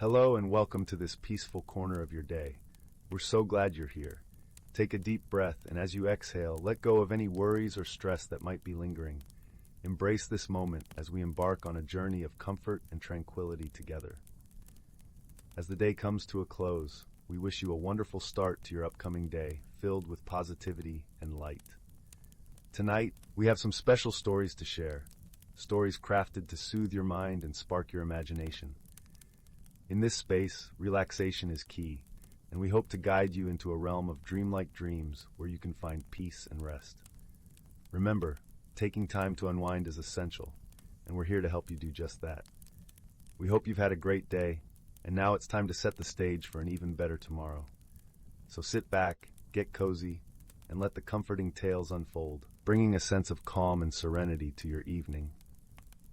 Hello and welcome to this peaceful corner of your day. We're so glad you're here. Take a deep breath, and as you exhale, let go of any worries or stress that might be lingering. Embrace this moment as we embark on a journey of comfort and tranquility together. As the day comes to a close, we wish you a wonderful start to your upcoming day, filled with positivity and light. Tonight, we have some special stories to share, stories crafted to soothe your mind and spark your imagination. In this space, relaxation is key, and we hope to guide you into a realm of dreamlike dreams where you can find peace and rest. Remember, taking time to unwind is essential, and we're here to help you do just that. We hope you've had a great day, and now it's time to set the stage for an even better tomorrow. So sit back, get cozy, and let the comforting tales unfold, bringing a sense of calm and serenity to your evening.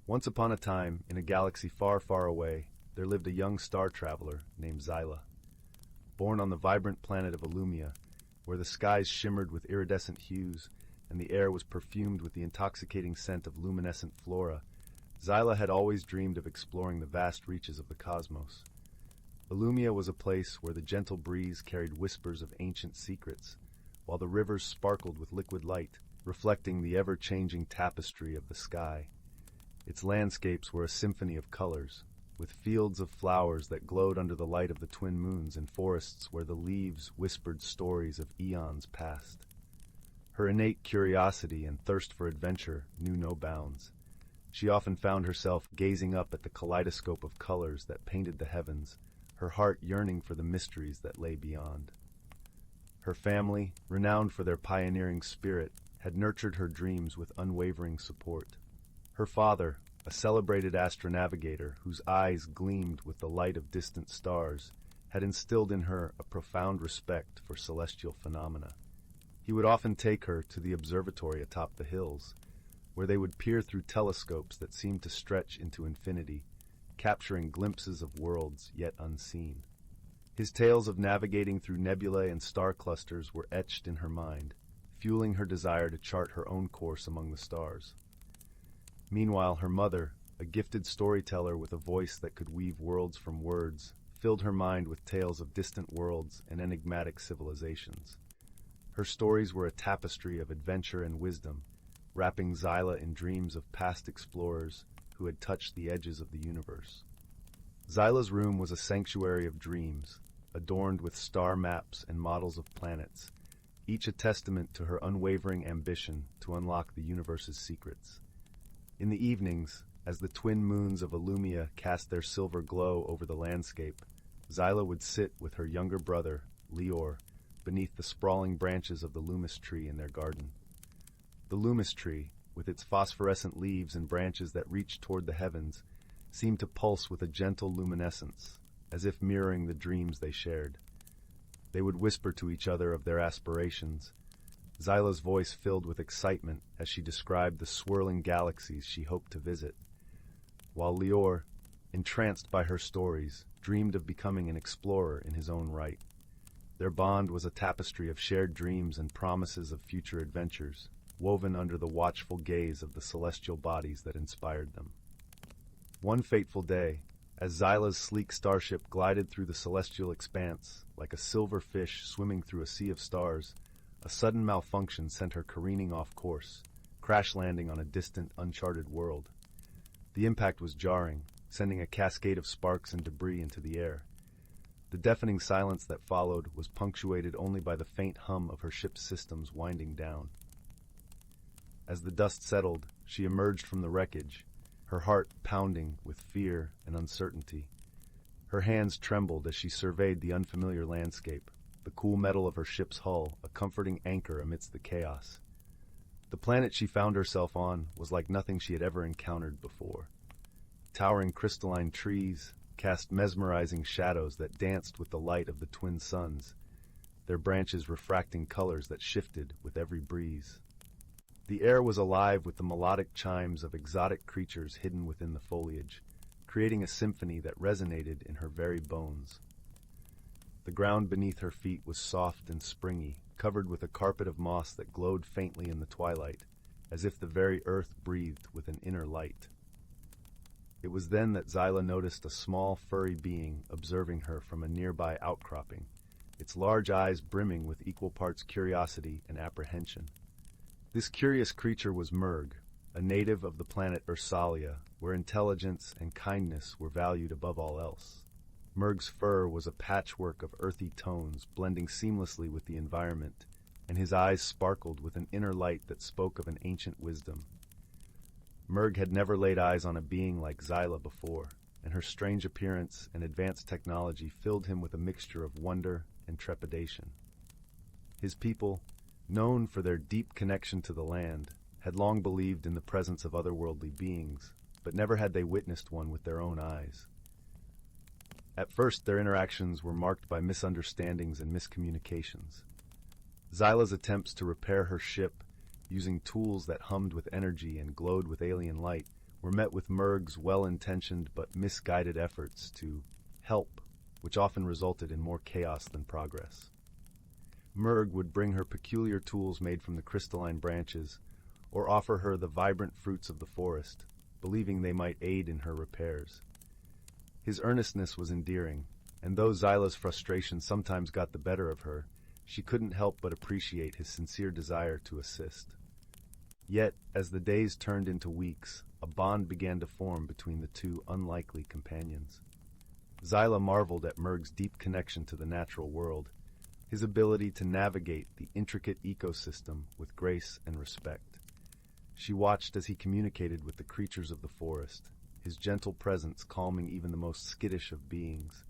Once upon a time, in a galaxy far, far away, there lived a young star traveler named Zyla. Born on the vibrant planet of Illumia, where the skies shimmered with iridescent hues and the air was perfumed with the intoxicating scent of luminescent flora, Zyla had always dreamed of exploring the vast reaches of the cosmos. Illumia was a place where the gentle breeze carried whispers of ancient secrets, while the rivers sparkled with liquid light, reflecting the ever-changing tapestry of the sky. Its landscapes were a symphony of colors, with fields of flowers that glowed under the light of the twin moons and forests where the leaves whispered stories of eons past. Her innate curiosity and thirst for adventure knew no bounds. She often found herself gazing up at the kaleidoscope of colors that painted the heavens, her heart yearning for the mysteries that lay beyond. Her family, renowned for their pioneering spirit, had nurtured her dreams with unwavering support. Her father, a celebrated astronavigator whose eyes gleamed with the light of distant stars, had instilled in her a profound respect for celestial phenomena. He would often take her to the observatory atop the hills, where they would peer through telescopes that seemed to stretch into infinity, capturing glimpses of worlds yet unseen. His tales of navigating through nebulae and star clusters were etched in her mind, fueling her desire to chart her own course among the stars. Meanwhile, her mother, a gifted storyteller with a voice that could weave worlds from words, filled her mind with tales of distant worlds and enigmatic civilizations. Her stories were a tapestry of adventure and wisdom, wrapping Zyla in dreams of past explorers who had touched the edges of the universe. Zyla's room was a sanctuary of dreams, adorned with star maps and models of planets, each a testament to her unwavering ambition to unlock the universe's secrets. In the evenings, as the twin moons of Illumia cast their silver glow over the landscape, Zyla would sit with her younger brother, Lior, beneath the sprawling branches of the lumis tree in their garden. The lumis tree, with its phosphorescent leaves and branches that reached toward the heavens, seemed to pulse with a gentle luminescence, as if mirroring the dreams they shared. They would whisper to each other of their aspirations, Zyla's voice filled with excitement as she described the swirling galaxies she hoped to visit, while Lior, entranced by her stories, dreamed of becoming an explorer in his own right. Their bond was a tapestry of shared dreams and promises of future adventures, woven under the watchful gaze of the celestial bodies that inspired them. One fateful day, as Zyla's sleek starship glided through the celestial expanse, like a silver fish swimming through a sea of stars, a sudden malfunction sent her careening off course, crash-landing on a distant, uncharted world. The impact was jarring, sending a cascade of sparks and debris into the air. The deafening silence that followed was punctuated only by the faint hum of her ship's systems winding down. As the dust settled, she emerged from the wreckage, her heart pounding with fear and uncertainty. Her hands trembled as she surveyed the unfamiliar landscape, the cool metal of her ship's hull a comforting anchor amidst the chaos. The planet she found herself on was like nothing she had ever encountered before. Towering crystalline trees cast mesmerizing shadows that danced with the light of the twin suns, their branches refracting colors that shifted with every breeze. The air was alive with the melodic chimes of exotic creatures hidden within the foliage, creating a symphony that resonated in her very bones. The ground beneath her feet was soft and springy, covered with a carpet of moss that glowed faintly in the twilight, as if the very earth breathed with an inner light. It was then that Zyla noticed a small, furry being observing her from a nearby outcropping, its large eyes brimming with equal parts curiosity and apprehension. This curious creature was Murg, a native of the planet Ursalia, where intelligence and kindness were valued above all else. Murg's fur was a patchwork of earthy tones blending seamlessly with the environment, and his eyes sparkled with an inner light that spoke of an ancient wisdom. Murg had never laid eyes on a being like Zyla before, and her strange appearance and advanced technology filled him with a mixture of wonder and trepidation. His people, known for their deep connection to the land, had long believed in the presence of otherworldly beings, but never had they witnessed one with their own eyes. At first, their interactions were marked by misunderstandings and miscommunications. Zyla's attempts to repair her ship, using tools that hummed with energy and glowed with alien light, were met with Murg's well-intentioned but misguided efforts to help, which often resulted in more chaos than progress. Murg would bring her peculiar tools made from the crystalline branches, or offer her the vibrant fruits of the forest, believing they might aid in her repairs. His earnestness was endearing, and though Zyla's frustration sometimes got the better of her, she couldn't help but appreciate his sincere desire to assist. Yet, as the days turned into weeks, a bond began to form between the two unlikely companions. Zyla marveled at Murg's deep connection to the natural world, his ability to navigate the intricate ecosystem with grace and respect. She watched as he communicated with the creatures of the forest, his gentle presence calming even the most skittish of beings.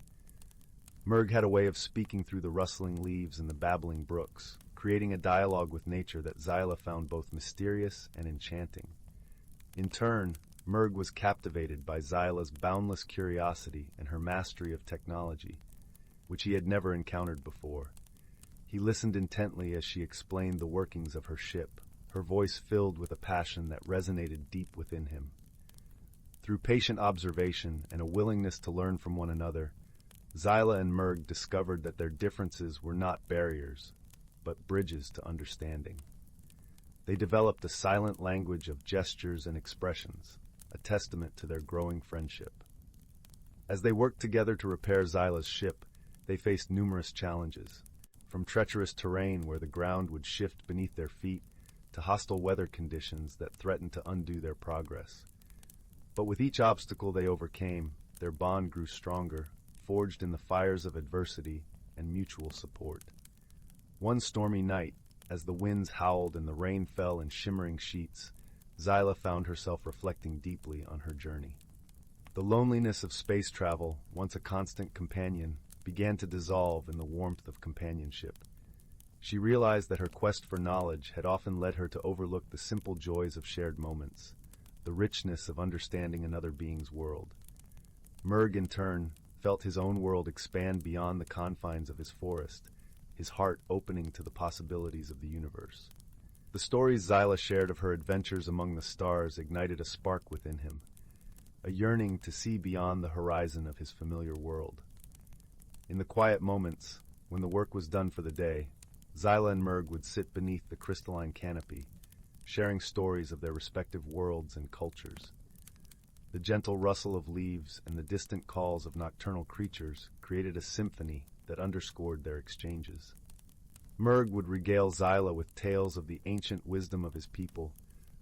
Murg had a way of speaking through the rustling leaves and the babbling brooks, creating a dialogue with nature that Zyla found both mysterious and enchanting. In turn, Murg was captivated by Zyla's boundless curiosity and her mastery of technology, which he had never encountered before. He listened intently as she explained the workings of her ship, her voice filled with a passion that resonated deep within him. Through patient observation and a willingness to learn from one another, Zyla and Murg discovered that their differences were not barriers, but bridges to understanding. They developed a silent language of gestures and expressions, a testament to their growing friendship. As they worked together to repair Zyla's ship, they faced numerous challenges, from treacherous terrain where the ground would shift beneath their feet to hostile weather conditions that threatened to undo their progress. But with each obstacle they overcame, their bond grew stronger, forged in the fires of adversity and mutual support. One stormy night, as the winds howled and the rain fell in shimmering sheets, Zyla found herself reflecting deeply on her journey. The loneliness of space travel, once a constant companion, began to dissolve in the warmth of companionship. She realized that her quest for knowledge had often led her to overlook the simple joys of shared moments, the richness of understanding another being's world. Murg, in turn, felt his own world expand beyond the confines of his forest, his heart opening to the possibilities of the universe. The stories Zyla shared of her adventures among the stars ignited a spark within him, a yearning to see beyond the horizon of his familiar world. In the quiet moments, when the work was done for the day, Zyla and Murg would sit beneath the crystalline canopy, sharing stories of their respective worlds and cultures. The gentle rustle of leaves and the distant calls of nocturnal creatures created a symphony that underscored their exchanges. Murg would regale Zyla with tales of the ancient wisdom of his people,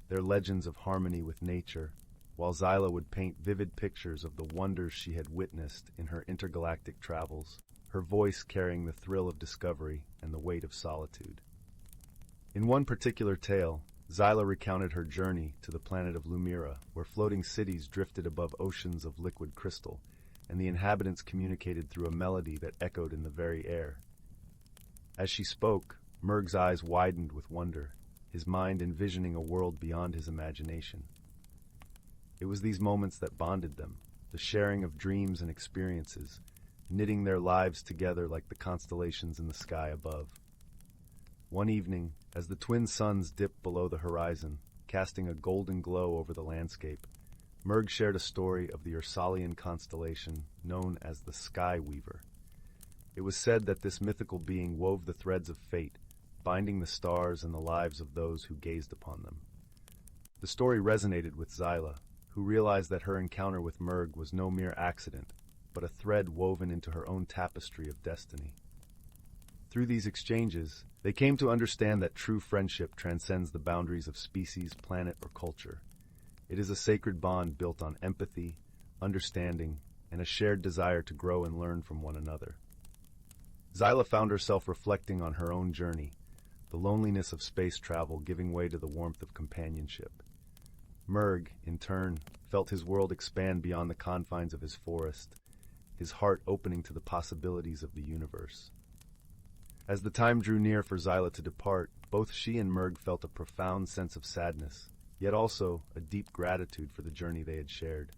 their legends of harmony with nature, while Zyla would paint vivid pictures of the wonders she had witnessed in her intergalactic travels, her voice carrying the thrill of discovery and the weight of solitude. In one particular tale, Zyla recounted her journey to the planet of Lumira, where floating cities drifted above oceans of liquid crystal, and the inhabitants communicated through a melody that echoed in the very air. As she spoke, Murg's eyes widened with wonder, his mind envisioning a world beyond his imagination. It was these moments that bonded them, the sharing of dreams and experiences, knitting their lives together like the constellations in the sky above. One evening, as the twin suns dipped below the horizon, casting a golden glow over the landscape, Murg shared a story of the Ursalian constellation known as the Sky Weaver. It was said that this mythical being wove the threads of fate, binding the stars and the lives of those who gazed upon them. The story resonated with Zyla, who realized that her encounter with Merg was no mere accident, but a thread woven into her own tapestry of destiny. Through these exchanges, they came to understand that true friendship transcends the boundaries of species, planet, or culture. It is a sacred bond built on empathy, understanding, and a shared desire to grow and learn from one another. Zyla found herself reflecting on her own journey, the loneliness of space travel giving way to the warmth of companionship. Merg, in turn, felt his world expand beyond the confines of his forest, his heart opening to the possibilities of the universe. As the time drew near for Zyla to depart, both she and Merg felt a profound sense of sadness, yet also a deep gratitude for the journey they had shared.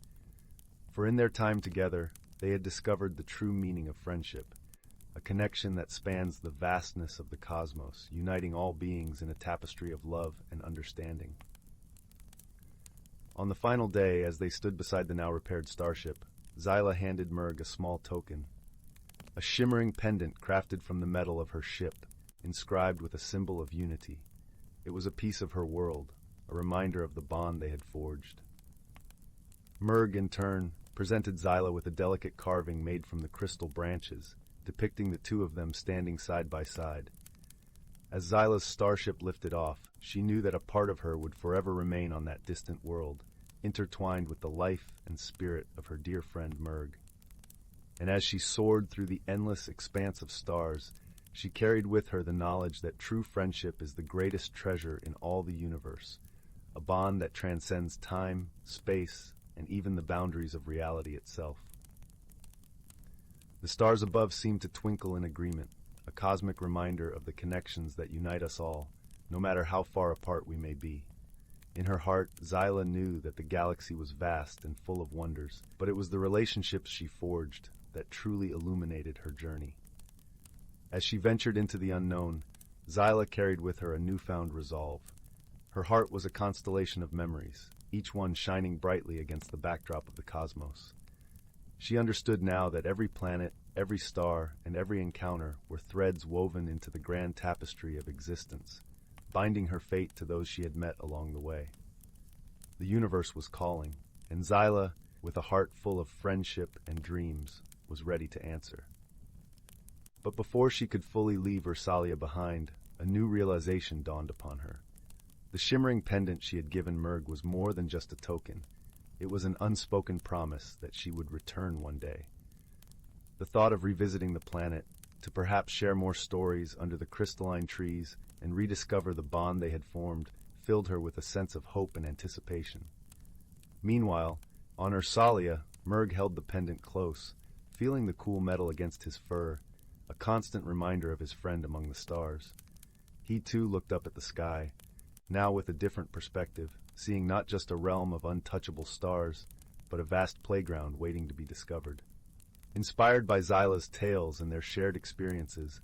For in their time together, they had discovered the true meaning of friendship, a connection that spans the vastness of the cosmos, uniting all beings in a tapestry of love and understanding. On the final day, as they stood beside the now-repaired starship, Zyla handed Merg a small token, a shimmering pendant crafted from the metal of her ship, inscribed with a symbol of unity. It was a piece of her world, a reminder of the bond they had forged. Merg, in turn, presented Zyla with a delicate carving made from the crystal branches, depicting the two of them standing side by side. As Zyla's starship lifted off, she knew that a part of her would forever remain on that distant world, intertwined with the life and spirit of her dear friend Merg. And as she soared through the endless expanse of stars, she carried with her the knowledge that true friendship is the greatest treasure in all the universe, a bond that transcends time, space, and even the boundaries of reality itself. The stars above seemed to twinkle in agreement, a cosmic reminder of the connections that unite us all, no matter how far apart we may be. In her heart, Zyla knew that the galaxy was vast and full of wonders, but it was the relationships she forged that truly illuminated her journey. As she ventured into the unknown, Zyla carried with her a newfound resolve. Her heart was a constellation of memories, each one shining brightly against the backdrop of the cosmos. She understood now that every planet, every star, and every encounter were threads woven into the grand tapestry of existence, binding her fate to those she had met along the way. The universe was calling, and Zyla, with a heart full of friendship and dreams, was ready to answer. But before she could fully leave Ursalia behind, a new realization dawned upon her. The shimmering pendant she had given Merg was more than just a token. It was an unspoken promise that she would return one day. The thought of revisiting the planet, to perhaps share more stories under the crystalline trees and rediscover the bond they had formed, filled her with a sense of hope and anticipation. Meanwhile, on Ursalia, Merg held the pendant close, feeling the cool metal against his fur, a constant reminder of his friend among the stars. He too looked up at the sky, now with a different perspective, seeing not just a realm of untouchable stars, but a vast playground waiting to be discovered. Inspired by Zyla's tales and their shared experiences,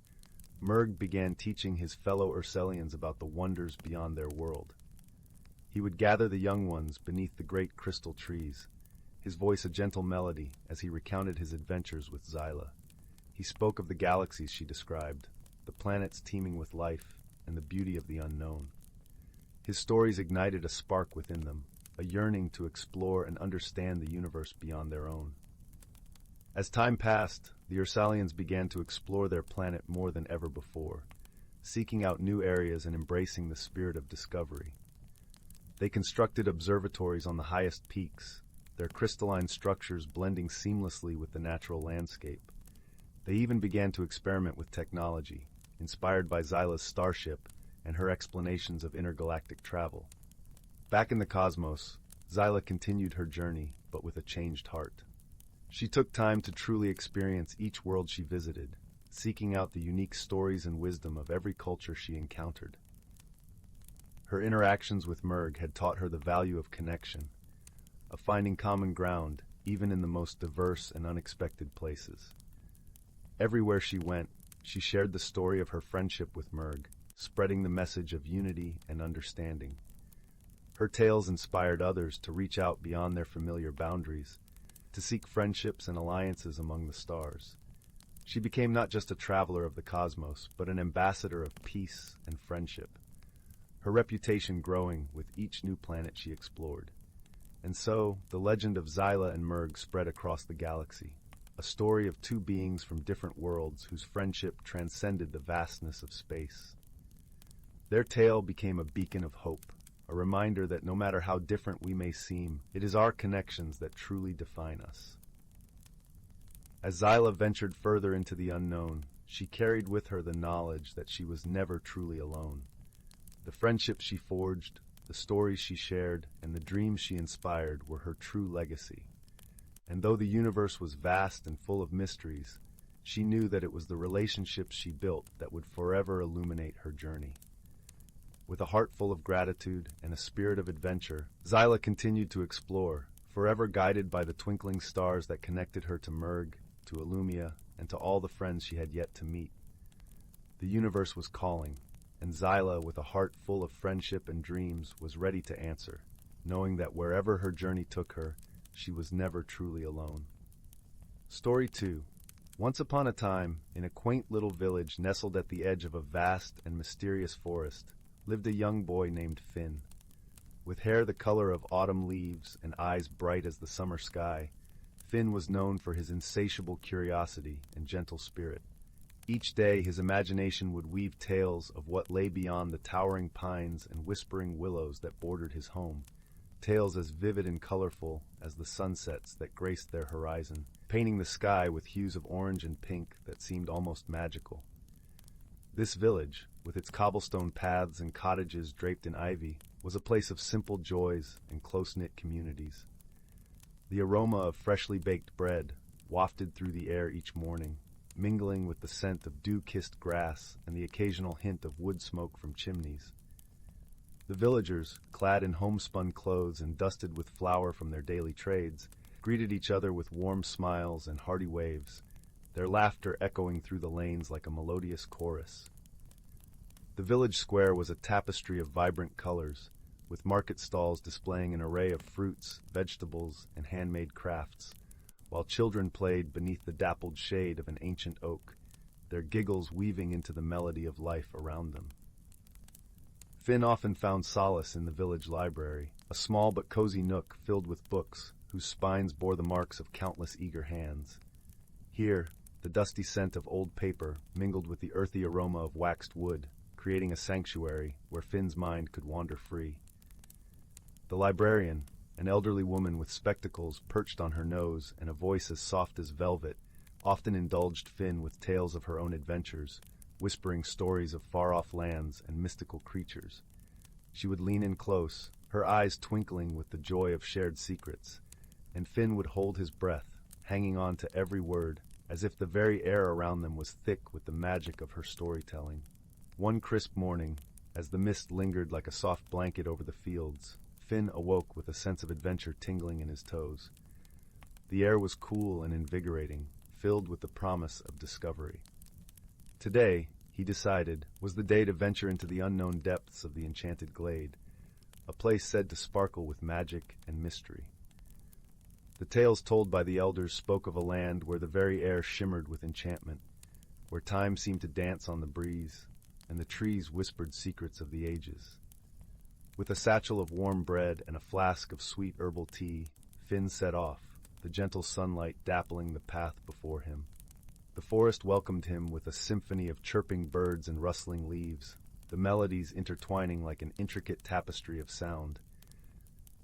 Merg began teaching his fellow Urselians about the wonders beyond their world. He would gather the young ones beneath the great crystal trees, his voice a gentle melody as he recounted his adventures with Zyla. He spoke of the galaxies she described, the planets teeming with life, and the beauty of the unknown. His stories ignited a spark within them, a yearning to explore and understand the universe beyond their own. As time passed, the Ursalians began to explore their planet more than ever before, seeking out new areas and embracing the spirit of discovery. They constructed observatories on the highest peaks, their crystalline structures blending seamlessly with the natural landscape. They even began to experiment with technology, inspired by Zyla's starship and her explanations of intergalactic travel. Back in the cosmos, Zyla continued her journey, but with a changed heart. She took time to truly experience each world she visited, seeking out the unique stories and wisdom of every culture she encountered. Her interactions with Merg had taught her the value of connection, of finding common ground, even in the most diverse and unexpected places. Everywhere she went, she shared the story of her friendship with Merg, spreading the message of unity and understanding. Her tales inspired others to reach out beyond their familiar boundaries, to seek friendships and alliances among the stars. She became not just a traveler of the cosmos, but an ambassador of peace and friendship, her reputation growing with each new planet she explored. And so, the legend of Zyla and Merg spread across the galaxy, a story of two beings from different worlds whose friendship transcended the vastness of space. Their tale became a beacon of hope, a reminder that no matter how different we may seem, it is our connections that truly define us. As Zyla ventured further into the unknown, she carried with her the knowledge that she was never truly alone. The friendships she forged, the stories she shared, and the dreams she inspired were her true legacy. And though the universe was vast and full of mysteries, she knew that it was the relationships she built that would forever illuminate her journey. With a heart full of gratitude and a spirit of adventure, Zyla continued to explore, forever guided by the twinkling stars that connected her to Merg, to Illumia, and to all the friends she had yet to meet. The universe was calling, and Zyla, with a heart full of friendship and dreams, was ready to answer, knowing that wherever her journey took her, she was never truly alone. Story 2. Once upon a time, in a quaint little village nestled at the edge of a vast and mysterious forest, lived a young boy named Finn. With hair the color of autumn leaves and eyes bright as the summer sky, Finn was known for his insatiable curiosity and gentle spirit. Each day his imagination would weave tales of what lay beyond the towering pines and whispering willows that bordered his home, tales as vivid and colorful as the sunsets that graced their horizon, painting the sky with hues of orange and pink that seemed almost magical. This village, with its cobblestone paths and cottages draped in ivy, was a place of simple joys and close-knit communities. The aroma of freshly baked bread wafted through the air each morning, mingling with the scent of dew-kissed grass and the occasional hint of wood smoke from chimneys. The villagers, clad in homespun clothes and dusted with flour from their daily trades, greeted each other with warm smiles and hearty waves, their laughter echoing through the lanes like a melodious chorus. The village square was a tapestry of vibrant colors, with market stalls displaying an array of fruits, vegetables, and handmade crafts, while children played beneath the dappled shade of an ancient oak, their giggles weaving into the melody of life around them. Finn often found solace in the village library, a small but cozy nook filled with books whose spines bore the marks of countless eager hands. Here, the dusty scent of old paper mingled with the earthy aroma of waxed wood, creating a sanctuary where Finn's mind could wander free. The librarian, an elderly woman with spectacles perched on her nose and a voice as soft as velvet, often indulged Finn with tales of her own adventures, whispering stories of far-off lands and mystical creatures. She would lean in close, her eyes twinkling with the joy of shared secrets, and Finn would hold his breath, hanging on to every word, as if the very air around them was thick with the magic of her storytelling. One crisp morning, as the mist lingered like a soft blanket over the fields, Finn awoke with a sense of adventure tingling in his toes. The air was cool and invigorating, filled with the promise of discovery. Today, he decided, was the day to venture into the unknown depths of the enchanted glade, a place said to sparkle with magic and mystery. The tales told by the elders spoke of a land where the very air shimmered with enchantment, where time seemed to dance on the breeze, and the trees whispered secrets of the ages. With a satchel of warm bread and a flask of sweet herbal tea, Finn set off, the gentle sunlight dappling the path before him. The forest welcomed him with a symphony of chirping birds and rustling leaves, the melodies intertwining like an intricate tapestry of sound.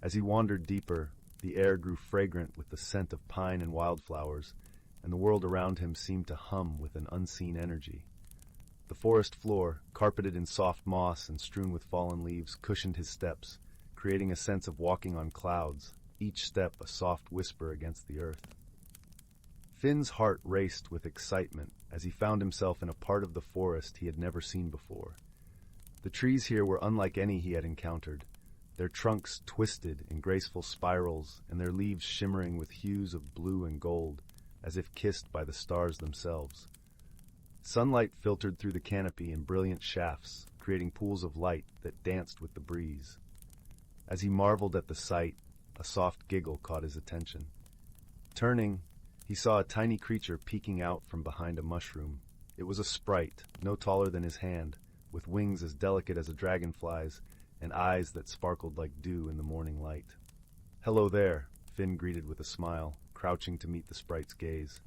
As he wandered deeper, the air grew fragrant with the scent of pine and wildflowers, and the world around him seemed to hum with an unseen energy. The forest floor, carpeted in soft moss and strewn with fallen leaves, cushioned his steps, creating a sense of walking on clouds, each step a soft whisper against the earth. Finn's heart raced with excitement as he found himself in a part of the forest he had never seen before. The trees here were unlike any he had encountered, their trunks twisted in graceful spirals and their leaves shimmering with hues of blue and gold, as if kissed by the stars themselves. Sunlight filtered through the canopy in brilliant shafts, creating pools of light that danced with the breeze. As he marveled at the sight, a soft giggle caught his attention. Turning, he saw a tiny creature peeking out from behind a mushroom. It was a sprite, no taller than his hand, with wings as delicate as a dragonfly's and eyes that sparkled like dew in the morning light. Hello there, Finn greeted with a smile, crouching to meet the sprite's gaze.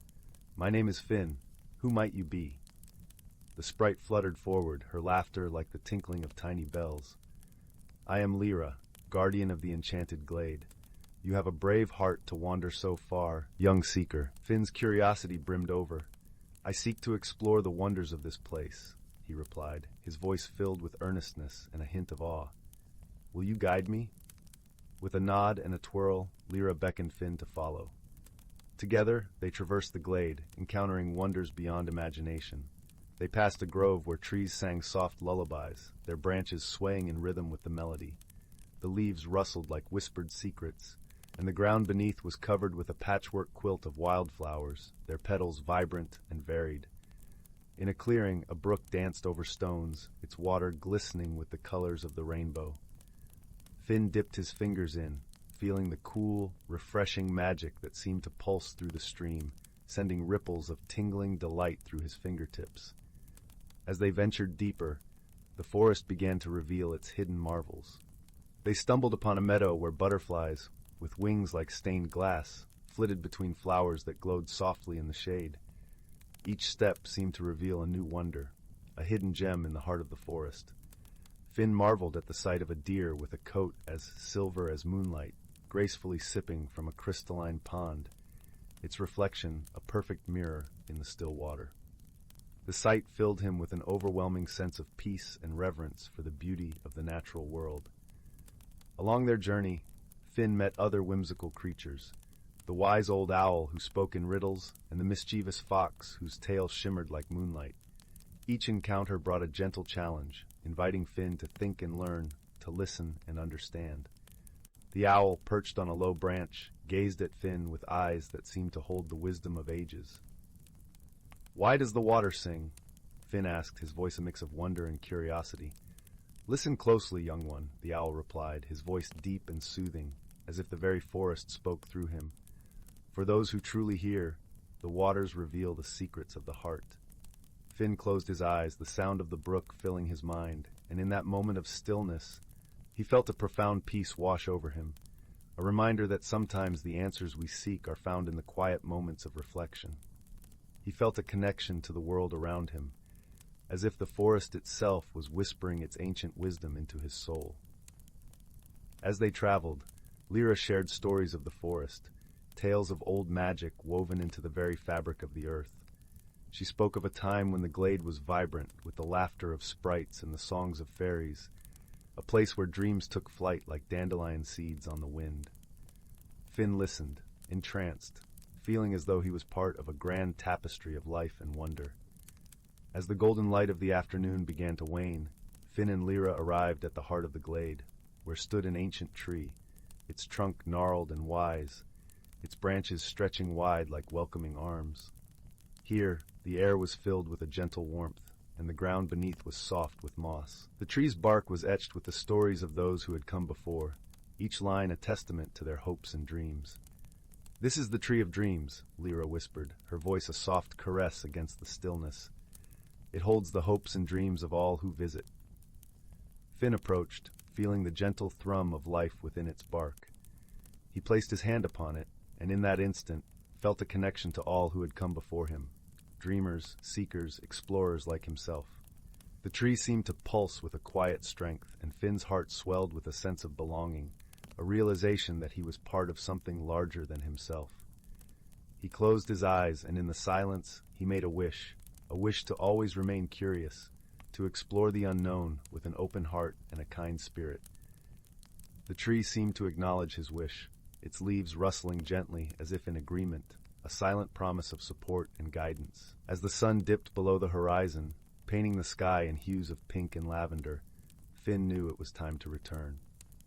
My name is Finn. Who might you be? The sprite fluttered forward, her laughter like the tinkling of tiny bells. I am Lyra, guardian of the enchanted glade. You have a brave heart to wander so far, young seeker. Finn's curiosity brimmed over. I seek to explore the wonders of this place, he replied, his voice filled with earnestness and a hint of awe. Will you guide me? With a nod and a twirl, Lyra beckoned Finn to follow. Together, they traversed the glade, encountering wonders beyond imagination. They passed a grove where trees sang soft lullabies, their branches swaying in rhythm with the melody. The leaves rustled like whispered secrets, and the ground beneath was covered with a patchwork quilt of wildflowers, their petals vibrant and varied. In a clearing, a brook danced over stones, its water glistening with the colors of the rainbow. Finn dipped his fingers in, feeling the cool, refreshing magic that seemed to pulse through the stream, sending ripples of tingling delight through his fingertips. As they ventured deeper, the forest began to reveal its hidden marvels. They stumbled upon a meadow where butterflies, with wings like stained glass, flitted between flowers that glowed softly in the shade. Each step seemed to reveal a new wonder, a hidden gem in the heart of the forest. Finn marveled at the sight of a deer with a coat as silver as moonlight, gracefully sipping from a crystalline pond, its reflection a perfect mirror in the still water. The sight filled him with an overwhelming sense of peace and reverence for the beauty of the natural world. Along their journey, Finn met other whimsical creatures, the wise old owl who spoke in riddles and the mischievous fox whose tail shimmered like moonlight. Each encounter brought a gentle challenge, inviting Finn to think and learn, to listen and understand. The owl, perched on a low branch, gazed at Finn with eyes that seemed to hold the wisdom of ages. Why does the water sing? Finn asked, his voice a mix of wonder and curiosity. Listen closely, young one, the owl replied, his voice deep and soothing, as if the very forest spoke through him. For those who truly hear, the waters reveal the secrets of the heart. Finn closed his eyes, the sound of the brook filling his mind, and in that moment of stillness, he felt a profound peace wash over him, a reminder that sometimes the answers we seek are found in the quiet moments of reflection. He felt a connection to the world around him, as if the forest itself was whispering its ancient wisdom into his soul. As they traveled, Lyra shared stories of the forest, tales of old magic woven into the very fabric of the earth. She spoke of a time when the glade was vibrant with the laughter of sprites and the songs of fairies, a place where dreams took flight like dandelion seeds on the wind. Finn listened, entranced, feeling as though he was part of a grand tapestry of life and wonder. As the golden light of the afternoon began to wane, Finn and Lyra arrived at the heart of the glade, where stood an ancient tree, its trunk gnarled and wise, its branches stretching wide like welcoming arms. Here, the air was filled with a gentle warmth, and the ground beneath was soft with moss. The tree's bark was etched with the stories of those who had come before, each line a testament to their hopes and dreams. This is the Tree of Dreams, Lyra whispered, her voice a soft caress against the stillness. It holds the hopes and dreams of all who visit. Finn approached, feeling the gentle thrum of life within its bark. He placed his hand upon it, and in that instant, felt a connection to all who had come before him, dreamers, seekers, explorers like himself. The tree seemed to pulse with a quiet strength, and Finn's heart swelled with a sense of belonging, a realization that he was part of something larger than himself. He closed his eyes, and in the silence, he made a wish to always remain curious, to explore the unknown with an open heart and a kind spirit. The tree seemed to acknowledge his wish, its leaves rustling gently as if in agreement, a silent promise of support and guidance. As the sun dipped below the horizon, painting the sky in hues of pink and lavender, Finn knew it was time to return.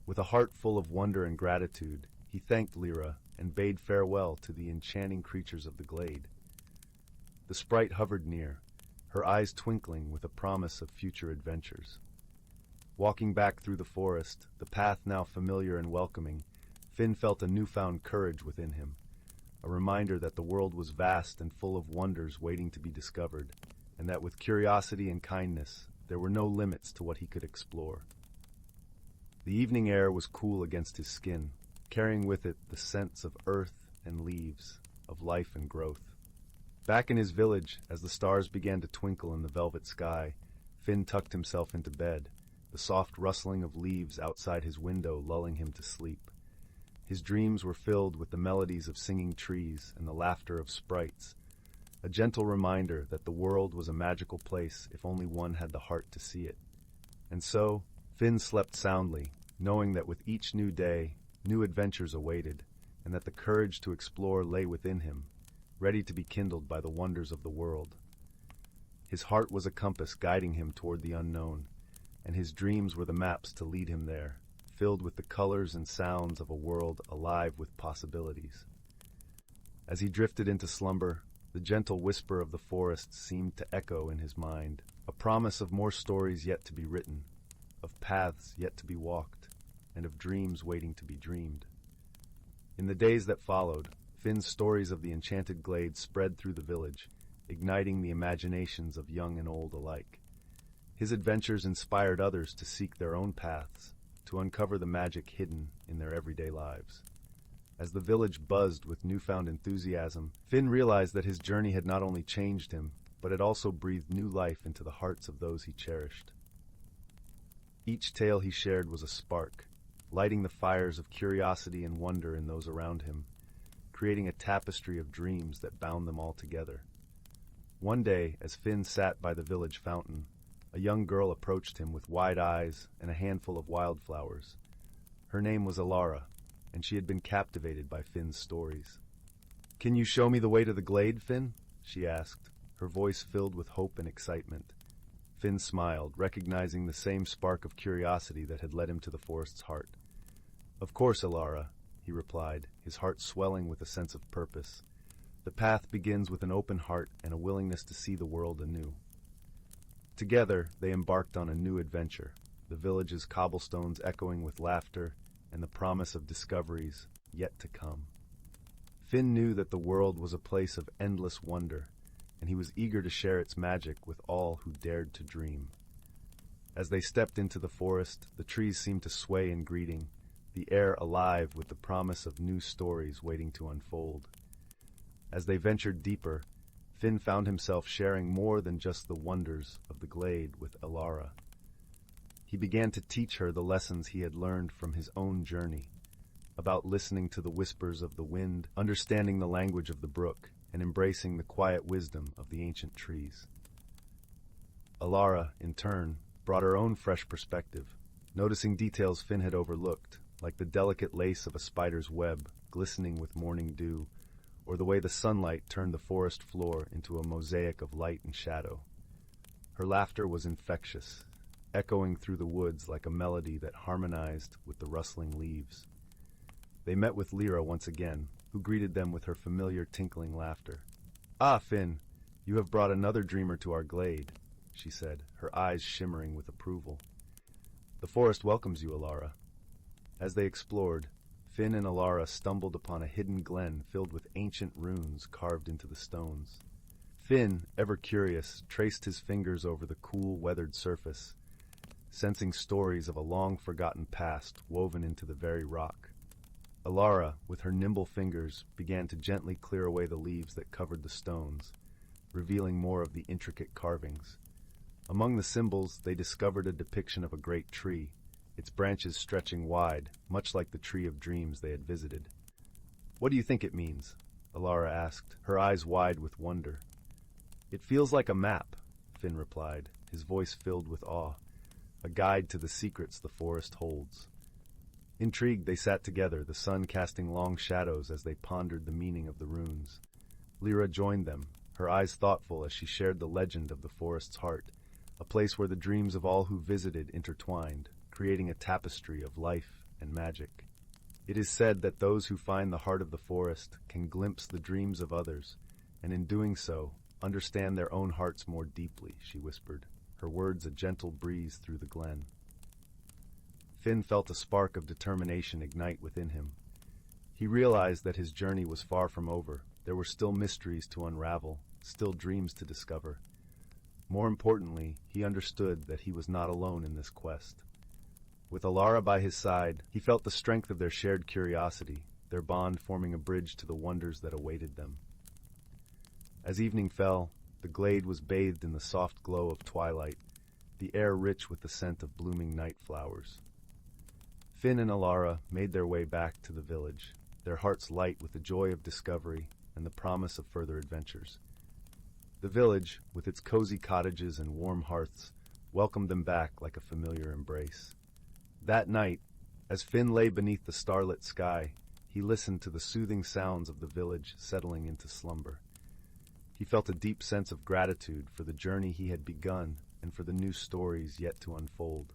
With a heart full of wonder and gratitude, he thanked Lyra and bade farewell to the enchanting creatures of the glade. The sprite hovered near, her eyes twinkling with a promise of future adventures. Walking back through the forest, the path now familiar and welcoming, Finn felt a newfound courage within him, a reminder that the world was vast and full of wonders waiting to be discovered, and that with curiosity and kindness, there were no limits to what he could explore. The evening air was cool against his skin, carrying with it the scents of earth and leaves, of life and growth. Back in his village, as the stars began to twinkle in the velvet sky, Finn tucked himself into bed, the soft rustling of leaves outside his window lulling him to sleep. His dreams were filled with the melodies of singing trees and the laughter of sprites, a gentle reminder that the world was a magical place if only one had the heart to see it. And so, Finn slept soundly, knowing that with each new day, new adventures awaited, and that the courage to explore lay within him, ready to be kindled by the wonders of the world. His heart was a compass guiding him toward the unknown, and his dreams were the maps to lead him there, filled with the colors and sounds of a world alive with possibilities. As he drifted into slumber, the gentle whisper of the forest seemed to echo in his mind, a promise of more stories yet to be written, of paths yet to be walked, and of dreams waiting to be dreamed. In the days that followed, Finn's stories of the enchanted glade spread through the village, igniting the imaginations of young and old alike. His adventures inspired others to seek their own paths, to uncover the magic hidden in their everyday lives. As the village buzzed with newfound enthusiasm, Finn realized that his journey had not only changed him, but had also breathed new life into the hearts of those he cherished. Each tale he shared was a spark, lighting the fires of curiosity and wonder in those around him, creating a tapestry of dreams that bound them all together. One day, as Finn sat by the village fountain, a young girl approached him with wide eyes and a handful of wildflowers. Her name was Alara, and she had been captivated by Finn's stories. "Can you show me the way to the glade, Finn?" she asked, her voice filled with hope and excitement. Finn smiled, recognizing the same spark of curiosity that had led him to the forest's heart. "Of course, Alara," he replied, his heart swelling with a sense of purpose. "The path begins with an open heart and a willingness to see the world anew." Together, they embarked on a new adventure, the village's cobblestones echoing with laughter and the promise of discoveries yet to come. Finn knew that the world was a place of endless wonder, and he was eager to share its magic with all who dared to dream. As they stepped into the forest, the trees seemed to sway in greeting, the air alive with the promise of new stories waiting to unfold. As they ventured deeper, Finn found himself sharing more than just the wonders of the glade with Alara. He began to teach her the lessons he had learned from his own journey, about listening to the whispers of the wind, understanding the language of the brook, and embracing the quiet wisdom of the ancient trees. Alara, in turn, brought her own fresh perspective, noticing details Finn had overlooked, like the delicate lace of a spider's web glistening with morning dew, or the way the sunlight turned the forest floor into a mosaic of light and shadow. Her laughter was infectious, echoing through the woods like a melody that harmonized with the rustling leaves. They met with Lyra once again, who greeted them with her familiar tinkling laughter. "Ah, Finn, you have brought another dreamer to our glade," she said, her eyes shimmering with approval. "The forest welcomes you, Alara." As they explored, Finn and Alara stumbled upon a hidden glen filled with ancient runes carved into the stones. Finn, ever curious, traced his fingers over the cool, weathered surface, sensing stories of a long-forgotten past woven into the very rock. Alara, with her nimble fingers, began to gently clear away the leaves that covered the stones, revealing more of the intricate carvings. Among the symbols, they discovered a depiction of a great tree, its branches stretching wide, much like the tree of dreams they had visited. "What do you think it means?" Alara asked, her eyes wide with wonder. "It feels like a map," Finn replied, his voice filled with awe, "a guide to the secrets the forest holds." Intrigued, they sat together, the sun casting long shadows as they pondered the meaning of the runes. Lyra joined them, her eyes thoughtful as she shared the legend of the forest's heart, a place where the dreams of all who visited intertwined, creating a tapestry of life and magic. "It is said that those who find the heart of the forest can glimpse the dreams of others, and in doing so, understand their own hearts more deeply," she whispered, her words a gentle breeze through the glen. Finn felt a spark of determination ignite within him. He realized that his journey was far from over. There were still mysteries to unravel, still dreams to discover. More importantly, he understood that he was not alone in this quest. With Alara by his side, he felt the strength of their shared curiosity, their bond forming a bridge to the wonders that awaited them. As evening fell, the glade was bathed in the soft glow of twilight, the air rich with the scent of blooming night flowers. Finn and Alara made their way back to the village, their hearts light with the joy of discovery and the promise of further adventures. The village, with its cozy cottages and warm hearths, welcomed them back like a familiar embrace. That night, as Finn lay beneath the starlit sky, he listened to the soothing sounds of the village settling into slumber. He felt a deep sense of gratitude for the journey he had begun and for the new stories yet to unfold.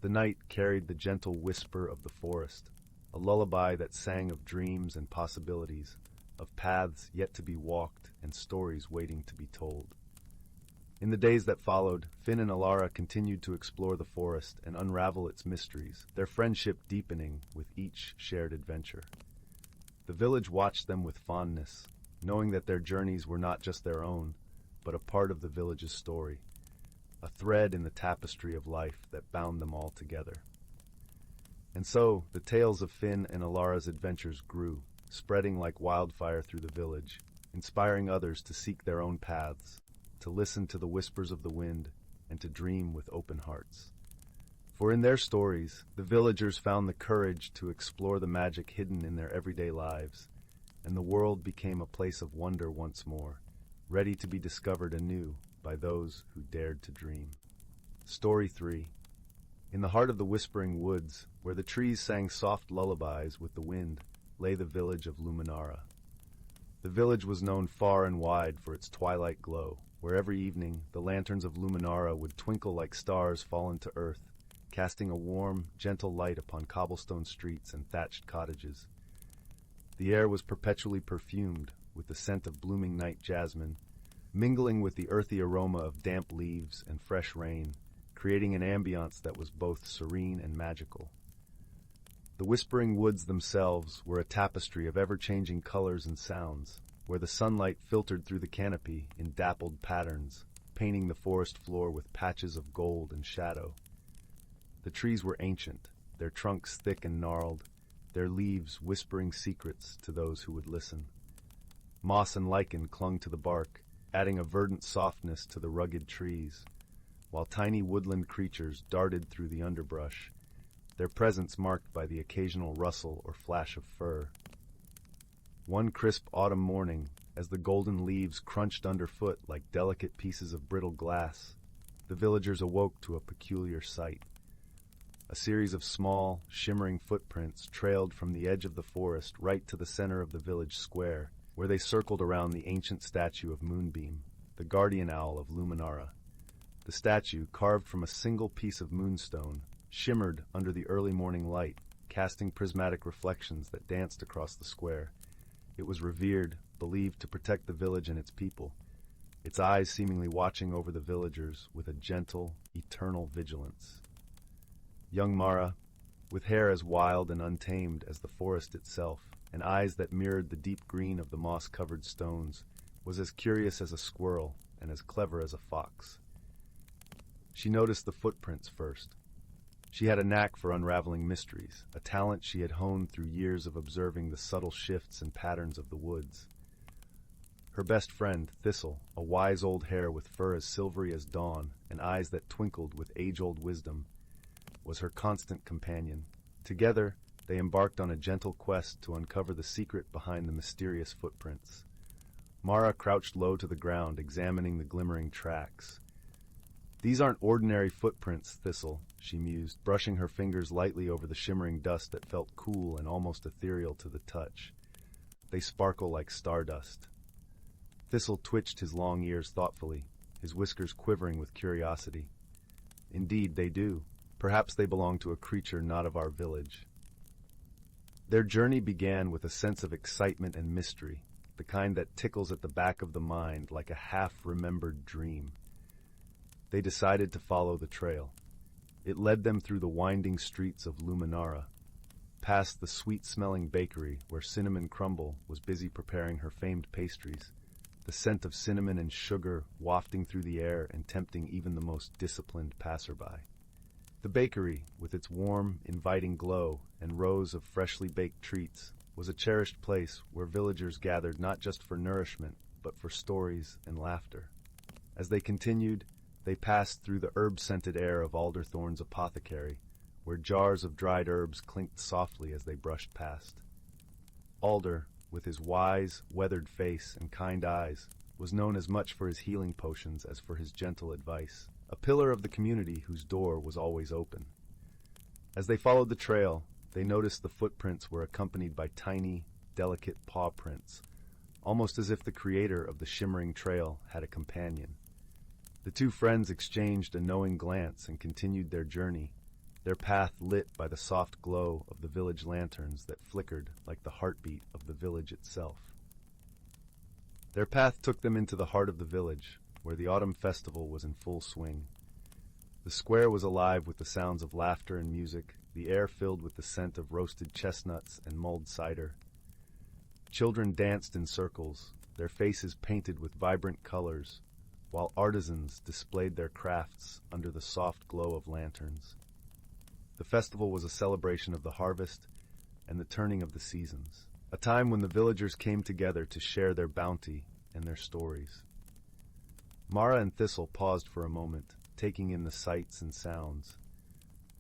The night carried the gentle whisper of the forest, a lullaby that sang of dreams and possibilities, of paths yet to be walked and stories waiting to be told. In the days that followed, Finn and Alara continued to explore the forest and unravel its mysteries, their friendship deepening with each shared adventure. The village watched them with fondness, knowing that their journeys were not just their own, but a part of the village's story, a thread in the tapestry of life that bound them all together. And so, the tales of Finn and Alara's adventures grew, spreading like wildfire through the village, inspiring others to seek their own paths, to listen to the whispers of the wind, and to dream with open hearts. For in their stories, the villagers found the courage to explore the magic hidden in their everyday lives, and the world became a place of wonder once more, ready to be discovered anew by those who dared to dream. Story 3. In the heart of the whispering woods, where the trees sang soft lullabies with the wind, lay the village of Luminara. The village was known far and wide for its twilight glow, where every evening the lanterns of Luminara would twinkle like stars fallen to earth, casting a warm, gentle light upon cobblestone streets and thatched cottages. The air was perpetually perfumed with the scent of blooming night jasmine, mingling with the earthy aroma of damp leaves and fresh rain, creating an ambiance that was both serene and magical. The whispering woods themselves were a tapestry of ever-changing colors and sounds, where the sunlight filtered through the canopy in dappled patterns, painting the forest floor with patches of gold and shadow. The trees were ancient, their trunks thick and gnarled, their leaves whispering secrets to those who would listen. Moss and lichen clung to the bark, adding a verdant softness to the rugged trees, while tiny woodland creatures darted through the underbrush, their presence marked by the occasional rustle or flash of fur. One crisp autumn morning, as the golden leaves crunched underfoot like delicate pieces of brittle glass, the villagers awoke to a peculiar sight. A series of small, shimmering footprints trailed from the edge of the forest right to the center of the village square, where they circled around the ancient statue of Moonbeam, the guardian owl of Luminara. The statue, carved from a single piece of moonstone, shimmered under the early morning light, casting prismatic reflections that danced across the square. It was revered, believed to protect the village and its people, its eyes seemingly watching over the villagers with a gentle, eternal vigilance. Young Mara, with hair as wild and untamed as the forest itself, and eyes that mirrored the deep green of the moss-covered stones, was as curious as a squirrel and as clever as a fox. She noticed the footprints first. She had a knack for unraveling mysteries, a talent she had honed through years of observing the subtle shifts and patterns of the woods. Her best friend, Thistle, a wise old hare with fur as silvery as dawn and eyes that twinkled with age-old wisdom, was her constant companion. Together, they embarked on a gentle quest to uncover the secret behind the mysterious footprints. Mara crouched low to the ground, examining the glimmering tracks. "These aren't ordinary footprints, Thistle," she mused, brushing her fingers lightly over the shimmering dust that felt cool and almost ethereal to the touch. "They sparkle like stardust." Thistle twitched his long ears thoughtfully, his whiskers quivering with curiosity. "Indeed, they do. Perhaps they belong to a creature not of our village." Their journey began with a sense of excitement and mystery, the kind that tickles at the back of the mind like a half-remembered dream. They decided to follow the trail. It led them through the winding streets of Luminara, past the sweet-smelling bakery where Cinnamon Crumble was busy preparing her famed pastries, the scent of cinnamon and sugar wafting through the air and tempting even the most disciplined passerby. The bakery, with its warm, inviting glow and rows of freshly baked treats, was a cherished place where villagers gathered not just for nourishment, but for stories and laughter. As they continued, they passed through the herb-scented air of Alderthorne's apothecary, where jars of dried herbs clinked softly as they brushed past. Alder, with his wise, weathered face and kind eyes, was known as much for his healing potions as for his gentle advice, a pillar of the community whose door was always open. As they followed the trail, they noticed the footprints were accompanied by tiny, delicate paw prints, almost as if the creator of the shimmering trail had a companion. The two friends exchanged a knowing glance and continued their journey, their path lit by the soft glow of the village lanterns that flickered like the heartbeat of the village itself. Their path took them into the heart of the village, where the autumn festival was in full swing. The square was alive with the sounds of laughter and music, the air filled with the scent of roasted chestnuts and mulled cider. Children danced in circles, their faces painted with vibrant colors, while artisans displayed their crafts under the soft glow of lanterns. The festival was a celebration of the harvest and the turning of the seasons, a time when the villagers came together to share their bounty and their stories. Mara and Thistle paused for a moment, taking in the sights and sounds.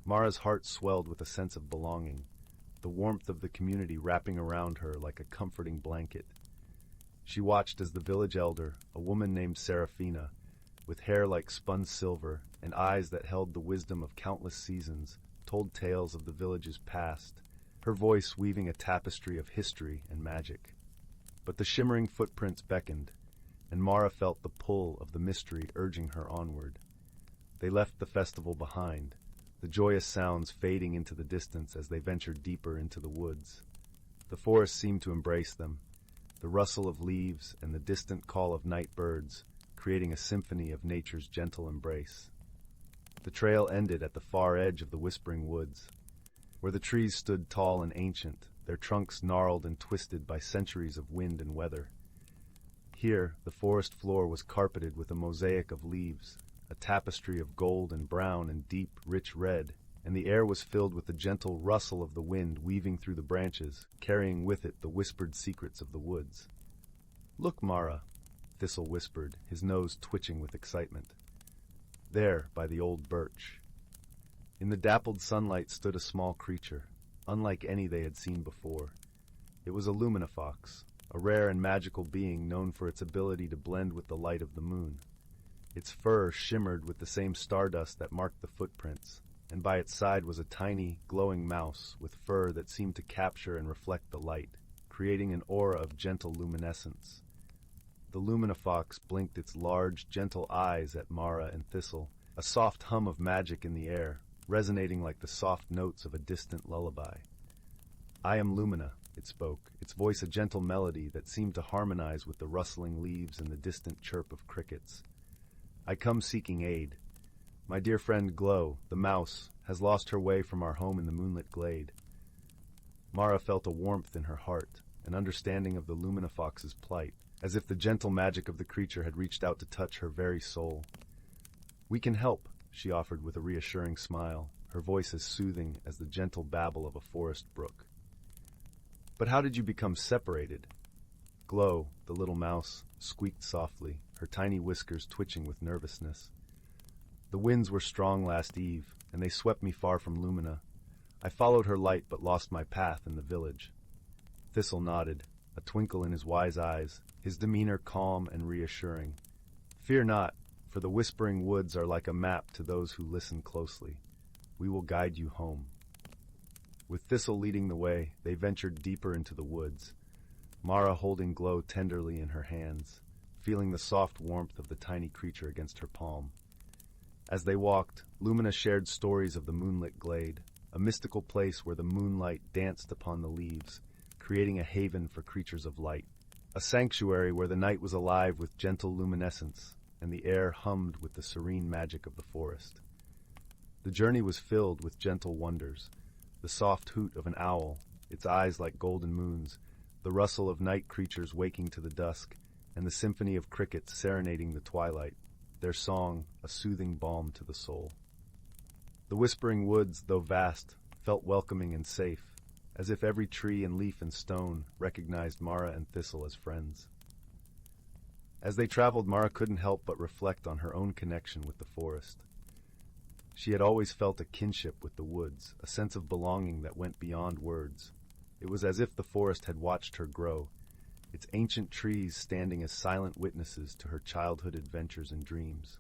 Mara's heart swelled with a sense of belonging, the warmth of the community wrapping around her like a comforting blanket. She watched as the village elder, a woman named Seraphina, with hair like spun silver and eyes that held the wisdom of countless seasons, told tales of the village's past, her voice weaving a tapestry of history and magic. But the shimmering footprints beckoned, and Mara felt the pull of the mystery urging her onward. They left the festival behind, the joyous sounds fading into the distance as they ventured deeper into the woods. The forest seemed to embrace them, the rustle of leaves and the distant call of night birds, creating a symphony of nature's gentle embrace. The trail ended at the far edge of the whispering woods, where the trees stood tall and ancient, their trunks gnarled and twisted by centuries of wind and weather. Here, the forest floor was carpeted with a mosaic of leaves, a tapestry of gold and brown and deep, rich red, and the air was filled with the gentle rustle of the wind weaving through the branches, carrying with it the whispered secrets of the woods. "Look, Mara," Thistle whispered, his nose twitching with excitement. There, by the old birch. In the dappled sunlight stood a small creature, unlike any they had seen before. It was a luminifox, a rare and magical being known for its ability to blend with the light of the moon. Its fur shimmered with the same stardust that marked the footprints, and by its side was a tiny, glowing mouse with fur that seemed to capture and reflect the light, creating an aura of gentle luminescence. The luminifox blinked its large, gentle eyes at Mara and Thistle, a soft hum of magic in the air, resonating like the soft notes of a distant lullaby. "I am Lumina," it spoke, its voice a gentle melody that seemed to harmonize with the rustling leaves and the distant chirp of crickets. "I come seeking aid. My dear friend Glow, the mouse, has lost her way from our home in the moonlit glade." Mara felt a warmth in her heart, an understanding of the luminifox's plight, as if the gentle magic of the creature had reached out to touch her very soul. "We can help," she offered with a reassuring smile, her voice as soothing as the gentle babble of a forest brook. "But how did you become separated?" Glow, the little mouse, squeaked softly, her tiny whiskers twitching with nervousness. "The winds were strong last eve, and they swept me far from Lumina. I followed her light but lost my path in the village." Thistle nodded, a twinkle in his wise eyes, his demeanor calm and reassuring. "Fear not, for the whispering woods are like a map to those who listen closely. We will guide you home." With Thistle leading the way, they ventured deeper into the woods, Mara holding Glow tenderly in her hands, feeling the soft warmth of the tiny creature against her palm. As they walked, Lumina shared stories of the moonlit glade, a mystical place where the moonlight danced upon the leaves, creating a haven for creatures of light, a sanctuary where the night was alive with gentle luminescence, and the air hummed with the serene magic of the forest. The journey was filled with gentle wonders, the soft hoot of an owl, its eyes like golden moons, the rustle of night creatures waking to the dusk, and the symphony of crickets serenading the twilight, their song a soothing balm to the soul. The whispering woods, though vast, felt welcoming and safe, as if every tree and leaf and stone recognized Mara and Thistle as friends. As they traveled, Mara couldn't help but reflect on her own connection with the forest. She had always felt a kinship with the woods, a sense of belonging that went beyond words. It was as if the forest had watched her grow, its ancient trees standing as silent witnesses to her childhood adventures and dreams.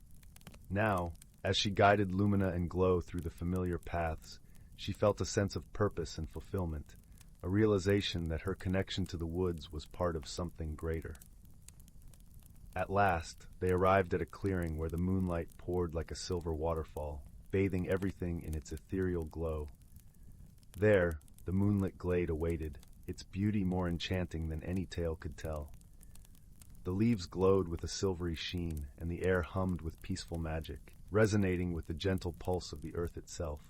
Now, as she guided Lumina and Glow through the familiar paths, she felt a sense of purpose and fulfillment, a realization that her connection to the woods was part of something greater. At last, they arrived at a clearing where the moonlight poured like a silver waterfall, bathing everything in its ethereal glow. There, the moonlit glade awaited, its beauty more enchanting than any tale could tell. The leaves glowed with a silvery sheen, and the air hummed with peaceful magic, resonating with the gentle pulse of the earth itself.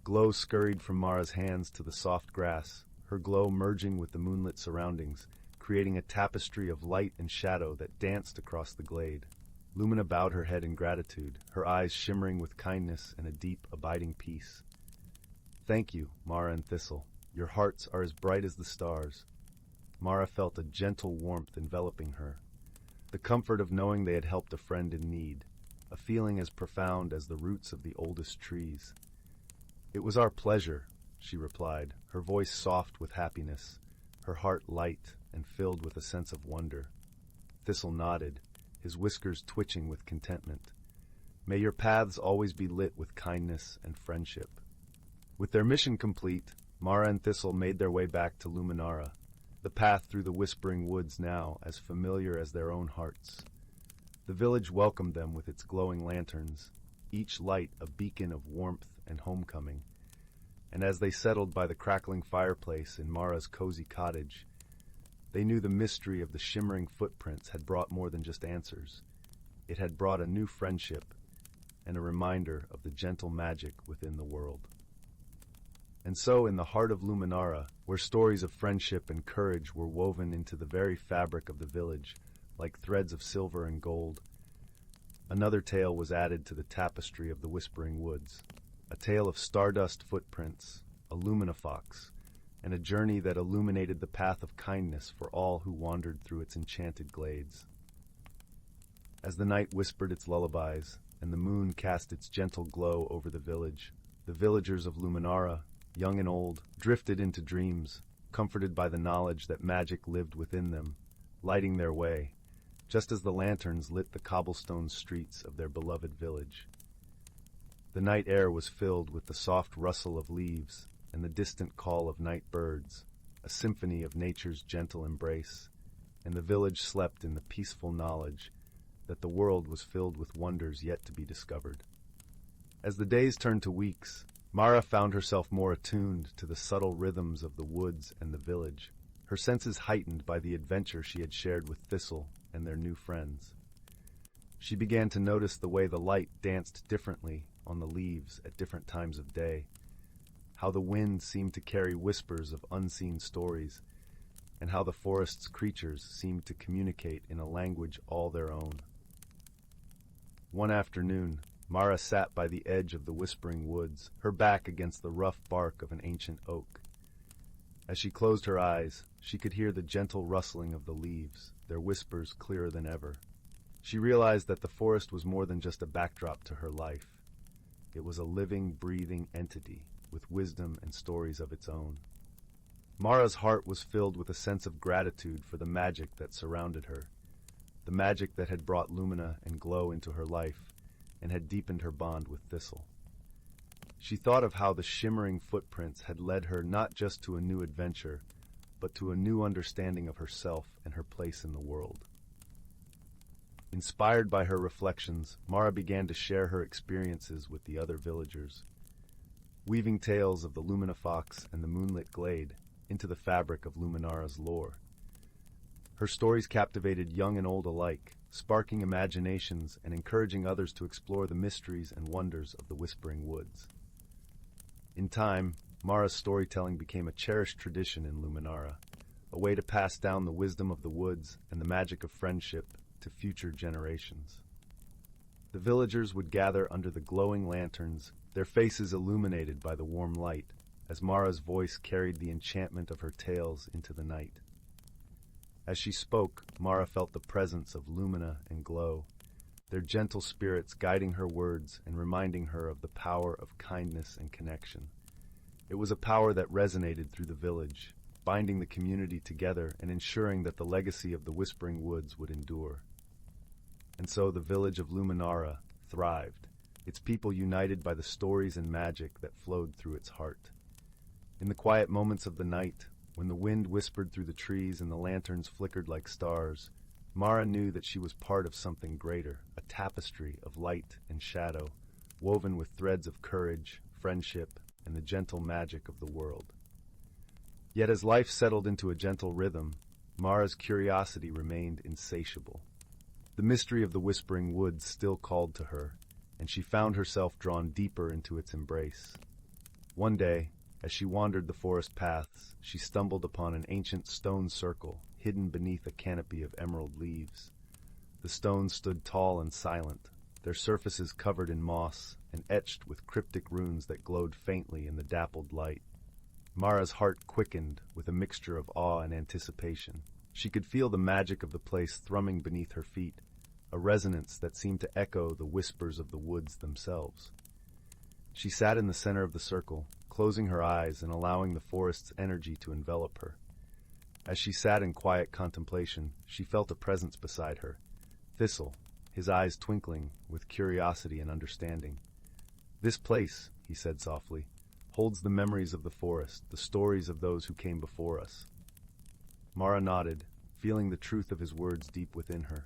Glow scurried from Mara's hands to the soft grass, her glow merging with the moonlit surroundings, creating a tapestry of light and shadow that danced across the glade. Lumina bowed her head in gratitude, her eyes shimmering with kindness and a deep, abiding peace. "Thank you, Mara and Thistle. Your hearts are as bright as the stars." Mara felt a gentle warmth enveloping her, the comfort of knowing they had helped a friend in need, a feeling as profound as the roots of the oldest trees. "It was our pleasure," she replied, her voice soft with happiness, her heart light and filled with a sense of wonder. Thistle nodded, his whiskers twitching with contentment. "May your paths always be lit with kindness and friendship." With their mission complete, Mara and Thistle made their way back to Luminara, the path through the whispering woods now as familiar as their own hearts. The village welcomed them with its glowing lanterns, each light a beacon of warmth and homecoming. And as they settled by the crackling fireplace in Mara's cozy cottage, they knew the mystery of the shimmering footprints had brought more than just answers. It had brought a new friendship and a reminder of the gentle magic within the world. And so, in the heart of Luminara, where stories of friendship and courage were woven into the very fabric of the village, like threads of silver and gold, another tale was added to the tapestry of the Whispering Woods, a tale of stardust footprints, a luminifox, and a journey that illuminated the path of kindness for all who wandered through its enchanted glades. As the night whispered its lullabies, and the moon cast its gentle glow over the village, the villagers of Luminara, young and old, drifted into dreams, comforted by the knowledge that magic lived within them, lighting their way, just as the lanterns lit the cobblestone streets of their beloved village. The night air was filled with the soft rustle of leaves and the distant call of night birds, a symphony of nature's gentle embrace, and the village slept in the peaceful knowledge that the world was filled with wonders yet to be discovered. As the days turned to weeks, Mara found herself more attuned to the subtle rhythms of the woods and the village, her senses heightened by the adventure she had shared with Thistle and their new friends. She began to notice the way the light danced differently on the leaves at different times of day, how the wind seemed to carry whispers of unseen stories, and how the forest's creatures seemed to communicate in a language all their own. One afternoon, Mara sat by the edge of the whispering woods, her back against the rough bark of an ancient oak. As she closed her eyes, she could hear the gentle rustling of the leaves, their whispers clearer than ever. She realized that the forest was more than just a backdrop to her life. It was a living, breathing entity with wisdom and stories of its own. Mara's heart was filled with a sense of gratitude for the magic that surrounded her, the magic that had brought Lumina and Glow into her life and had deepened her bond with Thistle. She thought of how the shimmering footprints had led her not just to a new adventure, but to a new understanding of herself and her place in the world. Inspired by her reflections, Mara began to share her experiences with the other villagers, weaving tales of the luminifox and the moonlit glade into the fabric of Luminara's lore. Her stories captivated young and old alike, sparking imaginations and encouraging others to explore the mysteries and wonders of the Whispering Woods. In time, Mara's storytelling became a cherished tradition in Luminara, a way to pass down the wisdom of the woods and the magic of friendship to future generations. The villagers would gather under the glowing lanterns, their faces illuminated by the warm light, as Mara's voice carried the enchantment of her tales into the night. As she spoke, Mara felt the presence of Lumina and Glow, their gentle spirits guiding her words and reminding her of the power of kindness and connection. It was a power that resonated through the village, binding the community together and ensuring that the legacy of the Whispering Woods would endure. And so the village of Luminara thrived, its people united by the stories and magic that flowed through its heart. In the quiet moments of the night, when the wind whispered through the trees and the lanterns flickered like stars, Mara knew that she was part of something greater, a tapestry of light and shadow, woven with threads of courage, friendship, and the gentle magic of the world. Yet as life settled into a gentle rhythm, Mara's curiosity remained insatiable. The mystery of the Whispering Woods still called to her, and she found herself drawn deeper into its embrace. One day, as she wandered the forest paths, she stumbled upon an ancient stone circle hidden beneath a canopy of emerald leaves. The stones stood tall and silent, their surfaces covered in moss and etched with cryptic runes that glowed faintly in the dappled light. Mara's heart quickened with a mixture of awe and anticipation. She could feel the magic of the place thrumming beneath her feet, a resonance that seemed to echo the whispers of the woods themselves. She sat in the center of the circle, closing her eyes and allowing the forest's energy to envelop her. As she sat in quiet contemplation, she felt a presence beside her. Thistle, his eyes twinkling with curiosity and understanding. "This place," he said softly, "holds the memories of the forest, the stories of those who came before us." Mara nodded, feeling the truth of his words deep within her.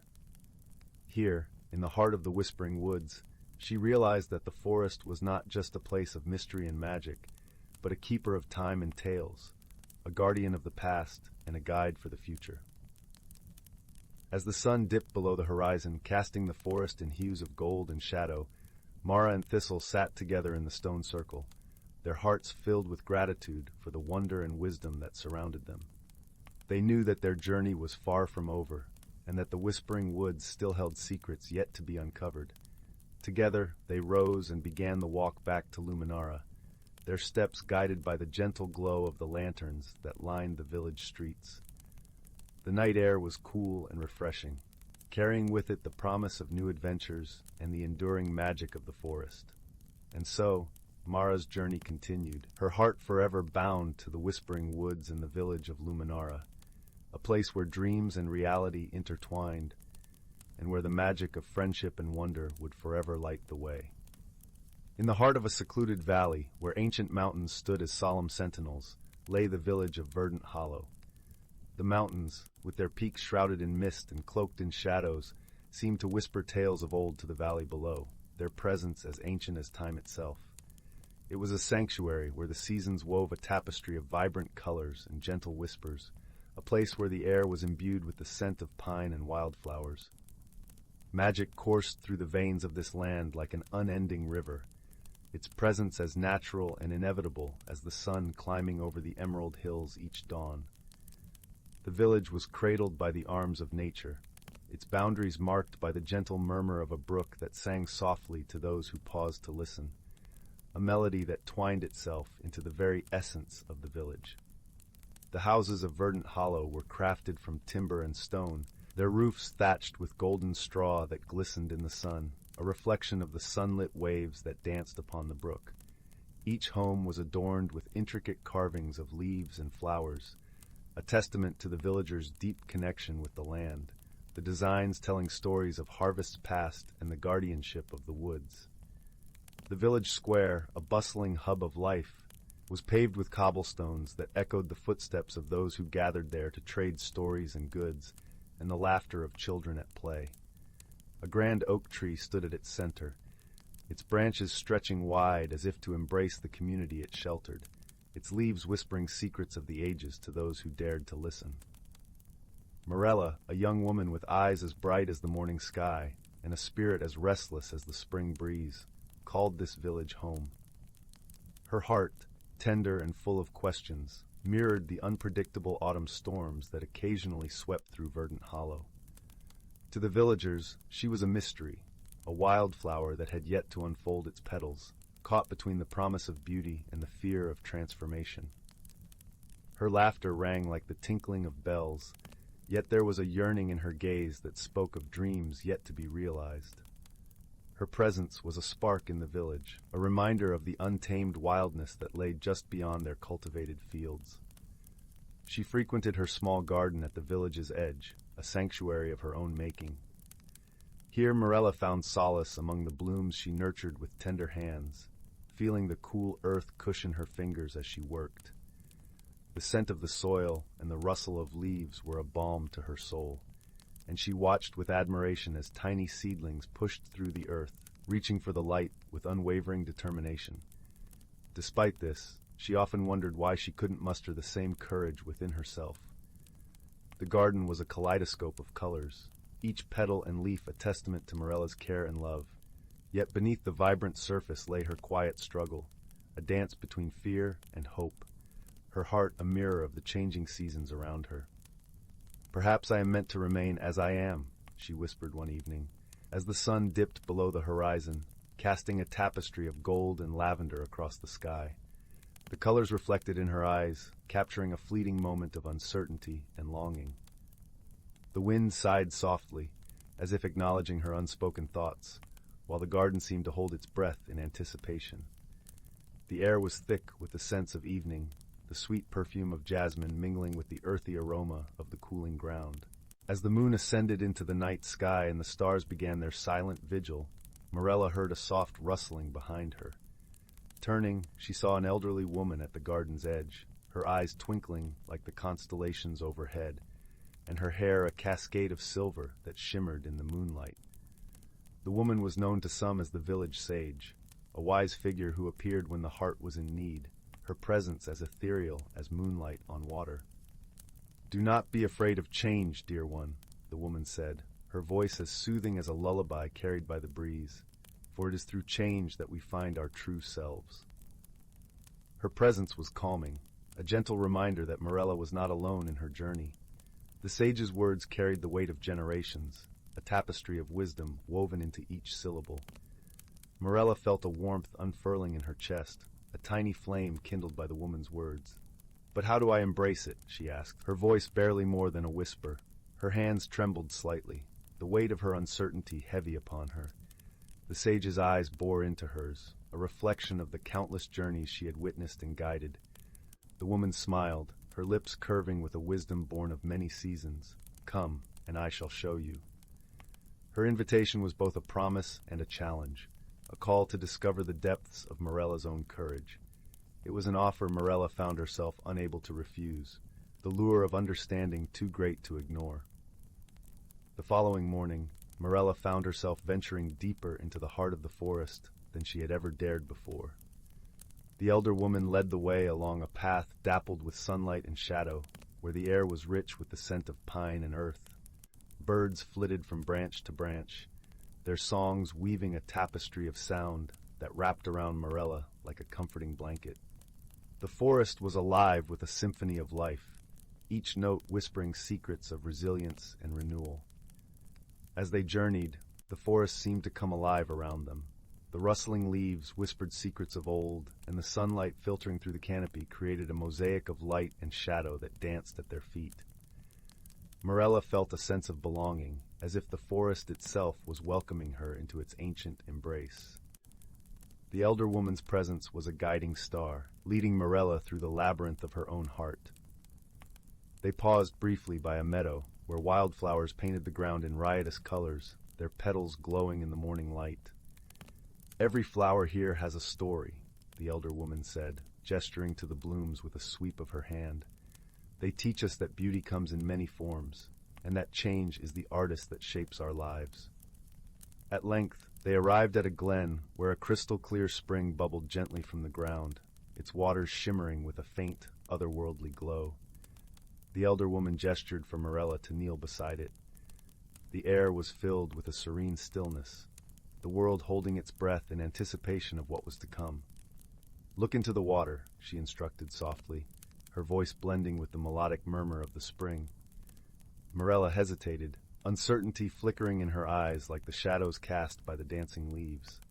Here, in the heart of the Whispering Woods, she realized that the forest was not just a place of mystery and magic, but a keeper of time and tales, a guardian of the past, and a guide for the future. As the sun dipped below the horizon, casting the forest in hues of gold and shadow, Mara and Thistle sat together in the stone circle, their hearts filled with gratitude for the wonder and wisdom that surrounded them. They knew that their journey was far from over, and that the Whispering Woods still held secrets yet to be uncovered. Together, they rose and began the walk back to Luminara, their steps guided by the gentle glow of the lanterns that lined the village streets. The night air was cool and refreshing, carrying with it the promise of new adventures and the enduring magic of the forest. And so, Mara's journey continued, her heart forever bound to the Whispering Woods and the village of Luminara, a place where dreams and reality intertwined, and where the magic of friendship and wonder would forever light the way. In the heart of a secluded valley, where ancient mountains stood as solemn sentinels, lay the village of Verdant Hollow. The mountains, with their peaks shrouded in mist and cloaked in shadows, seemed to whisper tales of old to the valley below, their presence as ancient as time itself. It was a sanctuary where the seasons wove a tapestry of vibrant colors and gentle whispers, a place where the air was imbued with the scent of pine and wildflowers. Magic coursed through the veins of this land like an unending river, its presence as natural and inevitable as the sun climbing over the emerald hills each dawn. The village was cradled by the arms of nature, its boundaries marked by the gentle murmur of a brook that sang softly to those who paused to listen, a melody that twined itself into the very essence of the village. The houses of Verdant Hollow were crafted from timber and stone, their roofs thatched with golden straw that glistened in the sun, a reflection of the sunlit waves that danced upon the brook. Each home was adorned with intricate carvings of leaves and flowers, a testament to the villagers' deep connection with the land, the designs telling stories of harvests past and the guardianship of the woods. The village square, a bustling hub of life, was paved with cobblestones that echoed the footsteps of those who gathered there to trade stories and goods, and the laughter of children at play. A grand oak tree stood at its center, its branches stretching wide as if to embrace the community it sheltered, its leaves whispering secrets of the ages to those who dared to listen. Morella, a young woman with eyes as bright as the morning sky and a spirit as restless as the spring breeze, called this village home. Her heart, tender and full of questions, mirrored the unpredictable autumn storms that occasionally swept through Verdant Hollow. To the villagers, she was a mystery, a wildflower that had yet to unfold its petals, caught between the promise of beauty and the fear of transformation. Her laughter rang like the tinkling of bells, yet there was a yearning in her gaze that spoke of dreams yet to be realized. Her presence was a spark in the village, a reminder of the untamed wildness that lay just beyond their cultivated fields. She frequented her small garden at the village's edge, a sanctuary of her own making. Here Morella found solace among the blooms she nurtured with tender hands, feeling the cool earth cushion her fingers as she worked. The scent of the soil and the rustle of leaves were a balm to her soul, and she watched with admiration as tiny seedlings pushed through the earth, reaching for the light with unwavering determination. Despite this, she often wondered why she couldn't muster the same courage within herself. The garden was a kaleidoscope of colors, each petal and leaf a testament to Morella's care and love. Yet beneath the vibrant surface lay her quiet struggle, a dance between fear and hope, her heart a mirror of the changing seasons around her. "Perhaps I am meant to remain as I am," she whispered one evening, as the sun dipped below the horizon, casting a tapestry of gold and lavender across the sky. The colors reflected in her eyes, capturing a fleeting moment of uncertainty and longing. The wind sighed softly, as if acknowledging her unspoken thoughts, while the garden seemed to hold its breath in anticipation. The air was thick with the scents of evening, the sweet perfume of jasmine mingling with the earthy aroma of the cooling ground. As the moon ascended into the night sky and the stars began their silent vigil, Morella heard a soft rustling behind her. Turning, she saw an elderly woman at the garden's edge, her eyes twinkling like the constellations overhead, and her hair a cascade of silver that shimmered in the moonlight. The woman was known to some as the village sage, a wise figure who appeared when the heart was in need, her presence as ethereal as moonlight on water. "Do not be afraid of change, dear one," the woman said, her voice as soothing as a lullaby carried by the breeze, "for it is through change that we find our true selves." Her presence was calming, a gentle reminder that Morella was not alone in her journey. The sage's words carried the weight of generations, a tapestry of wisdom woven into each syllable. Morella felt a warmth unfurling in her chest, a tiny flame kindled by the woman's words. "But how do I embrace it?" she asked, her voice barely more than a whisper. Her hands trembled slightly, the weight of her uncertainty heavy upon her. The sage's eyes bore into hers, a reflection of the countless journeys she had witnessed and guided. The woman smiled, her lips curving with a wisdom born of many seasons. "Come, and I shall show you." Her invitation was both a promise and a challenge, a call to discover the depths of Morella's own courage. It was an offer Morella found herself unable to refuse, the lure of understanding too great to ignore. The following morning, Morella found herself venturing deeper into the heart of the forest than she had ever dared before. The elder woman led the way along a path dappled with sunlight and shadow, where the air was rich with the scent of pine and earth. Birds flitted from branch to branch, their songs weaving a tapestry of sound that wrapped around Morella like a comforting blanket. The forest was alive with a symphony of life, each note whispering secrets of resilience and renewal. As they journeyed, the forest seemed to come alive around them. The rustling leaves whispered secrets of old, and the sunlight filtering through the canopy created a mosaic of light and shadow that danced at their feet. Morella felt a sense of belonging, as if the forest itself was welcoming her into its ancient embrace. The elder woman's presence was a guiding star, leading Morella through the labyrinth of her own heart. They paused briefly by a meadow, where wildflowers painted the ground in riotous colors, their petals glowing in the morning light. "Every flower here has a story," the elder woman said, gesturing to the blooms with a sweep of her hand. "They teach us that beauty comes in many forms, and that change is the artist that shapes our lives." At length, they arrived at a glen where a crystal-clear spring bubbled gently from the ground, its waters shimmering with a faint, otherworldly glow. The elder woman gestured for Morella to kneel beside it. The air was filled with a serene stillness, the world holding its breath in anticipation of what was to come. "Look into the water," she instructed softly, her voice blending with the melodic murmur of the spring. Morella hesitated, uncertainty flickering in her eyes like the shadows cast by the dancing leaves.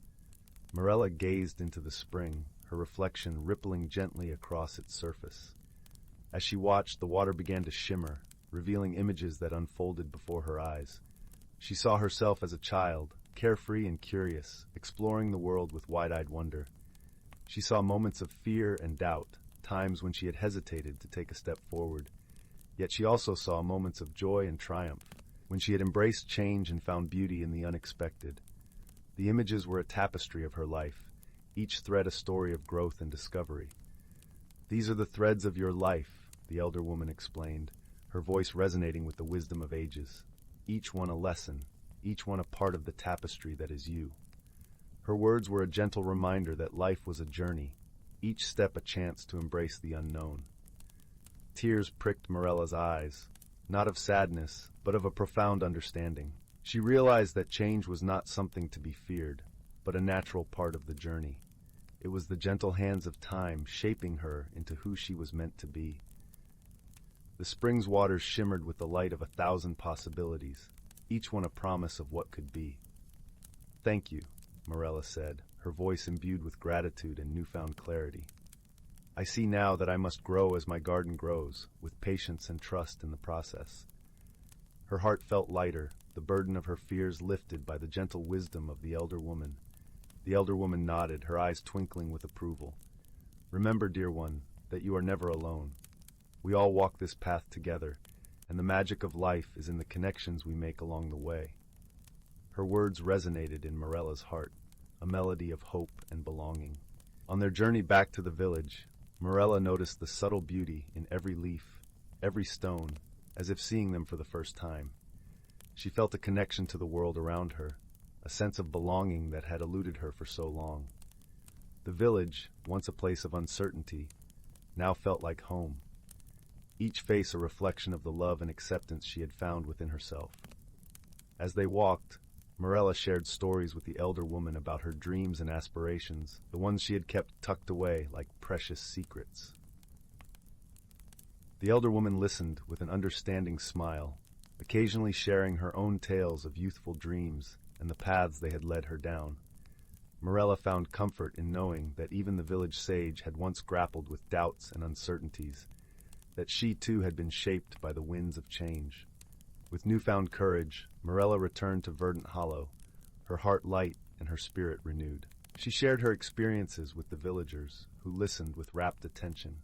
Morella gazed into the spring, her reflection rippling gently across its surface. As she watched, the water began to shimmer, revealing images that unfolded before her eyes. She saw herself as a child, carefree and curious, exploring the world with wide-eyed wonder. She saw moments of fear and doubt, times when she had hesitated to take a step forward. Yet she also saw moments of joy and triumph, when she had embraced change and found beauty in the unexpected. The images were a tapestry of her life, each thread a story of growth and discovery. "These are the threads of your life," the elder woman explained, her voice resonating with the wisdom of ages. "Each one a lesson, each one a part of the tapestry that is you." Her words were a gentle reminder that life was a journey, each step a chance to embrace the unknown. Tears pricked Morella's eyes, not of sadness, but of a profound understanding. She realized that change was not something to be feared, but a natural part of the journey. It was the gentle hands of time shaping her into who she was meant to be. The spring's waters shimmered with the light of 1,000 possibilities, each one a promise of what could be. "Thank you," Morella said, her voice imbued with gratitude and newfound clarity. "I see now that I must grow as my garden grows, with patience and trust in the process." Her heart felt lighter, the burden of her fears lifted by the gentle wisdom of the elder woman. The elder woman nodded, her eyes twinkling with approval. "Remember, dear one, that you are never alone. We all walk this path together, and the magic of life is in the connections we make along the way." Her words resonated in Morella's heart, a melody of hope and belonging. On their journey back to the village, Morella noticed the subtle beauty in every leaf, every stone, as if seeing them for the first time. She felt a connection to the world around her, a sense of belonging that had eluded her for so long. The village, once a place of uncertainty, now felt like home, each face a reflection of the love and acceptance she had found within herself. As they walked, Morella shared stories with the elder woman about her dreams and aspirations, the ones she had kept tucked away like precious secrets. The elder woman listened with an understanding smile, occasionally sharing her own tales of youthful dreams and the paths they had led her down. Morella found comfort in knowing that even the village sage had once grappled with doubts and uncertainties, that she too had been shaped by the winds of change. With newfound courage, Morella returned to Verdant Hollow, her heart light and her spirit renewed. She shared her experiences with the villagers, who listened with rapt attention.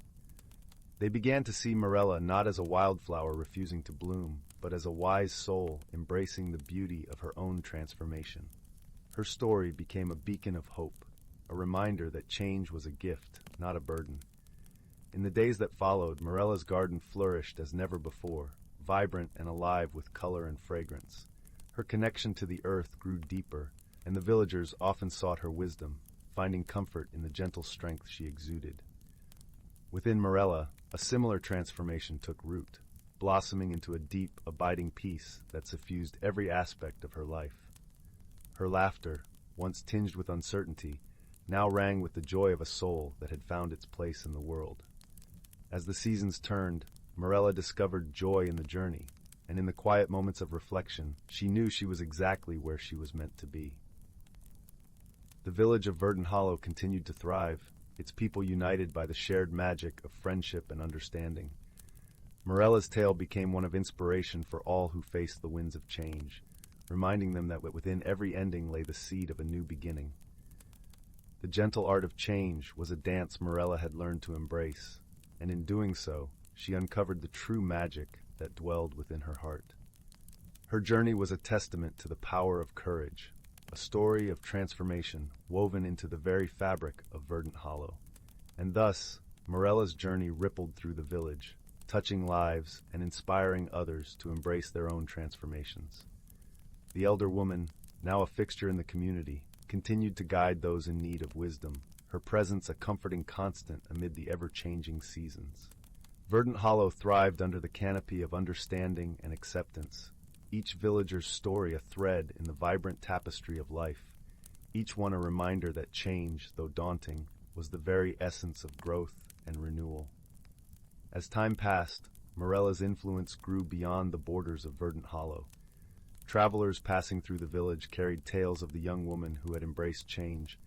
They began to see Morella not as a wildflower refusing to bloom, but as a wise soul embracing the beauty of her own transformation. Her story became a beacon of hope, a reminder that change was a gift, not a burden. In the days that followed, Morella's garden flourished as never before, vibrant and alive with color and fragrance. Her connection to the earth grew deeper, and the villagers often sought her wisdom, finding comfort in the gentle strength she exuded. Within Morella, a similar transformation took root, blossoming into a deep, abiding peace that suffused every aspect of her life. Her laughter, once tinged with uncertainty, now rang with the joy of a soul that had found its place in the world. As the seasons turned, Morella discovered joy in the journey, and in the quiet moments of reflection, she knew she was exactly where she was meant to be. The village of Verdant Hollow continued to thrive, its people united by the shared magic of friendship and understanding. Morella's tale became one of inspiration for all who faced the winds of change, reminding them that within every ending lay the seed of a new beginning. The gentle art of change was a dance Morella had learned to embrace, and in doing so, she uncovered the true magic that dwelled within her heart. Her journey was a testament to the power of courage, a story of transformation woven into the very fabric of Verdant Hollow. And thus, Morella's journey rippled through the village, touching lives and inspiring others to embrace their own transformations. The elder woman, now a fixture in the community, continued to guide those in need of wisdom, her presence a comforting constant amid the ever-changing seasons. Verdant Hollow thrived under the canopy of understanding and acceptance, each villager's story a thread in the vibrant tapestry of life, each one a reminder that change, though daunting, was the very essence of growth and renewal. As time passed, Morella's influence grew beyond the borders of Verdant Hollow. Travelers passing through the village carried tales of the young woman who had embraced change,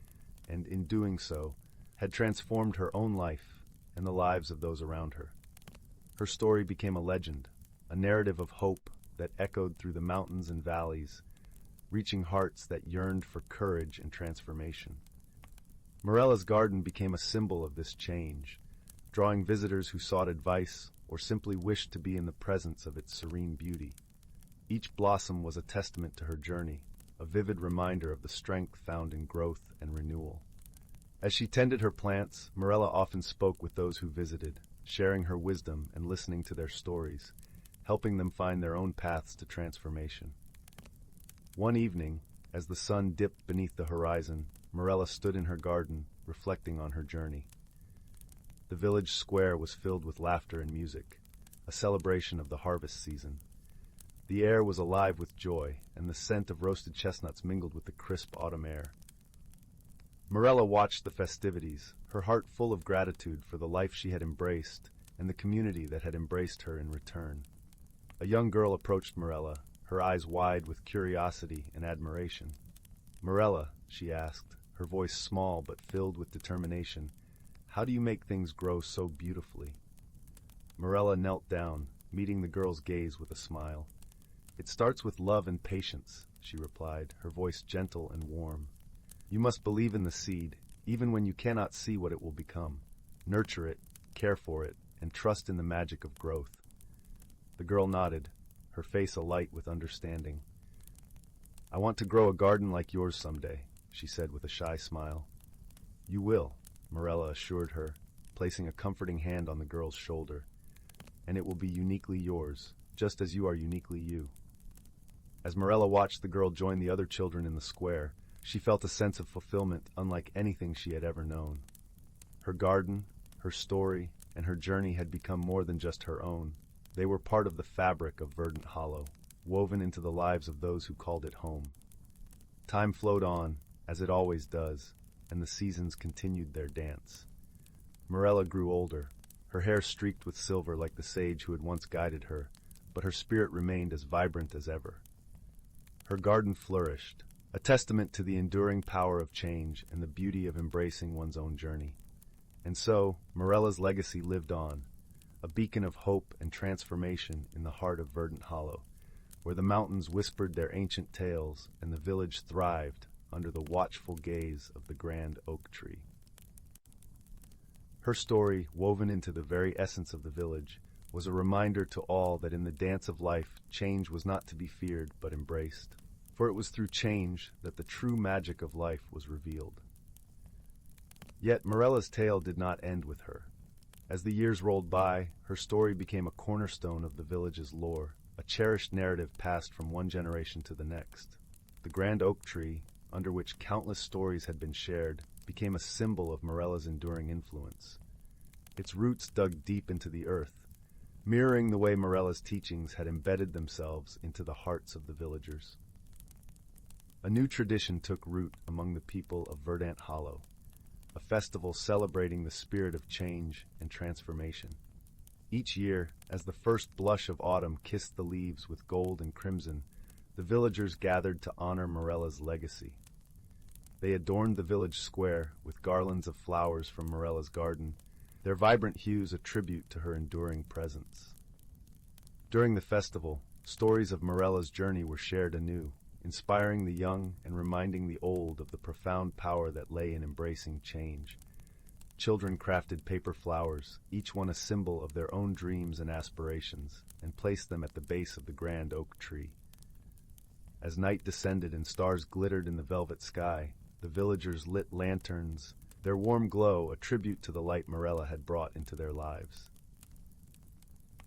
and in doing so, had transformed her own life and the lives of those around her. Her story became a legend, a narrative of hope that echoed through the mountains and valleys, reaching hearts that yearned for courage and transformation. Morella's garden became a symbol of this change, drawing visitors who sought advice or simply wished to be in the presence of its serene beauty. Each blossom was a testament to her journey, a vivid reminder of the strength found in growth and renewal. As she tended her plants, Morella often spoke with those who visited, sharing her wisdom and listening to their stories, helping them find their own paths to transformation. One evening, as the sun dipped beneath the horizon, Morella stood in her garden, reflecting on her journey. The village square was filled with laughter and music, a celebration of the harvest season. The air was alive with joy, and the scent of roasted chestnuts mingled with the crisp autumn air. Morella watched the festivities, her heart full of gratitude for the life she had embraced and the community that had embraced her in return. A young girl approached Morella, her eyes wide with curiosity and admiration. "Morella," she asked, her voice small but filled with determination, "how do you make things grow so beautifully?" Morella knelt down, meeting the girl's gaze with a smile. "It starts with love and patience," she replied, her voice gentle and warm. "You must believe in the seed, even when you cannot see what it will become. Nurture it, care for it, and trust in the magic of growth." The girl nodded, her face alight with understanding. "I want to grow a garden like yours someday," she said with a shy smile. "You will," Morella assured her, placing a comforting hand on the girl's shoulder. "And it will be uniquely yours, just as you are uniquely you." As Morella watched the girl join the other children in the square, she felt a sense of fulfillment unlike anything she had ever known. Her garden, her story, and her journey had become more than just her own. They were part of the fabric of Verdant Hollow, woven into the lives of those who called it home. Time flowed on, as it always does, and the seasons continued their dance. Morella grew older, her hair streaked with silver like the sage who had once guided her, but her spirit remained as vibrant as ever. Her garden flourished, a testament to the enduring power of change and the beauty of embracing one's own journey. And so, Morella's legacy lived on, a beacon of hope and transformation in the heart of Verdant Hollow, where the mountains whispered their ancient tales and the village thrived under the watchful gaze of the grand oak tree. Her story, woven into the very essence of the village, was a reminder to all that in the dance of life, change was not to be feared but embraced, for it was through change that the true magic of life was revealed. Yet Morella's tale did not end with her. As the years rolled by, her story became a cornerstone of the village's lore, a cherished narrative passed from one generation to the next. The grand oak tree, under which countless stories had been shared, became a symbol of Morella's enduring influence. Its roots dug deep into the earth, mirroring the way Morella's teachings had embedded themselves into the hearts of the villagers. A new tradition took root among the people of Verdant Hollow, a festival celebrating the spirit of change and transformation. Each year, as the first blush of autumn kissed the leaves with gold and crimson, the villagers gathered to honor Morella's legacy. They adorned the village square with garlands of flowers from Morella's garden, their vibrant hues a tribute to her enduring presence. During the festival, stories of Morella's journey were shared anew, inspiring the young and reminding the old of the profound power that lay in embracing change. Children crafted paper flowers, each one a symbol of their own dreams and aspirations, and placed them at the base of the grand oak tree. As night descended and stars glittered in the velvet sky, the villagers lit lanterns, their warm glow a tribute to the light Morella had brought into their lives.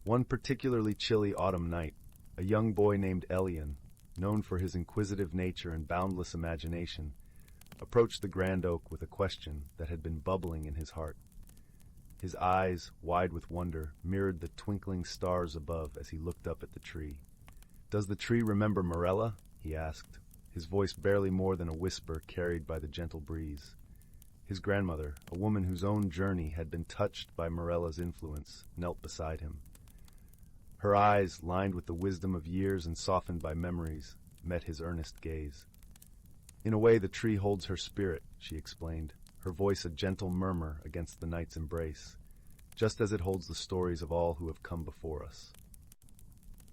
One particularly chilly autumn night, a young boy named Elian, known for his inquisitive nature and boundless imagination, approached the grand oak with a question that had been bubbling in his heart. His eyes, wide with wonder, mirrored the twinkling stars above as he looked up at the tree. "Does the tree remember Morella?" he asked, his voice barely more than a whisper carried by the gentle breeze. His grandmother, a woman whose own journey had been touched by Morella's influence, knelt beside him. Her eyes, lined with the wisdom of years and softened by memories, met his earnest gaze. In a way, the tree holds her spirit, she explained, her voice a gentle murmur against the night's embrace, just as it holds the stories of all who have come before us.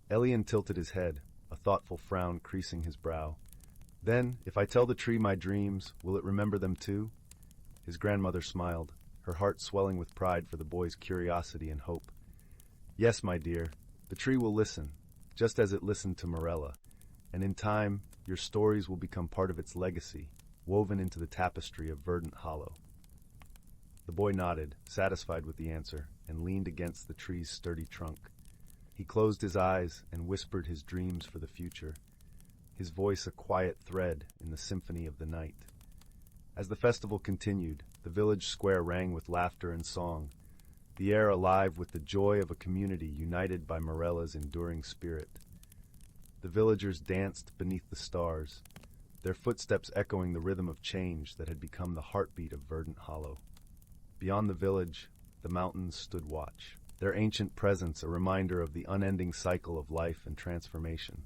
Elian tilted his head, a thoughtful frown creasing his brow. Then, if I tell the tree my dreams, will it remember them too? His grandmother smiled, her heart swelling with pride for the boy's curiosity and hope. Yes, my dear, the tree will listen, just as it listened to Morella, and in time, your stories will become part of its legacy, woven into the tapestry of Verdant Hollow. The boy nodded, satisfied with the answer, and leaned against the tree's sturdy trunk. He closed his eyes and whispered his dreams for the future, his voice a quiet thread in the symphony of the night. As the festival continued, the village square rang with laughter and song, the air alive with the joy of a community united by Morella's enduring spirit. The villagers danced beneath the stars, their footsteps echoing the rhythm of change that had become the heartbeat of Verdant Hollow. Beyond the village, the mountains stood watch, their ancient presence a reminder of the unending cycle of life and transformation.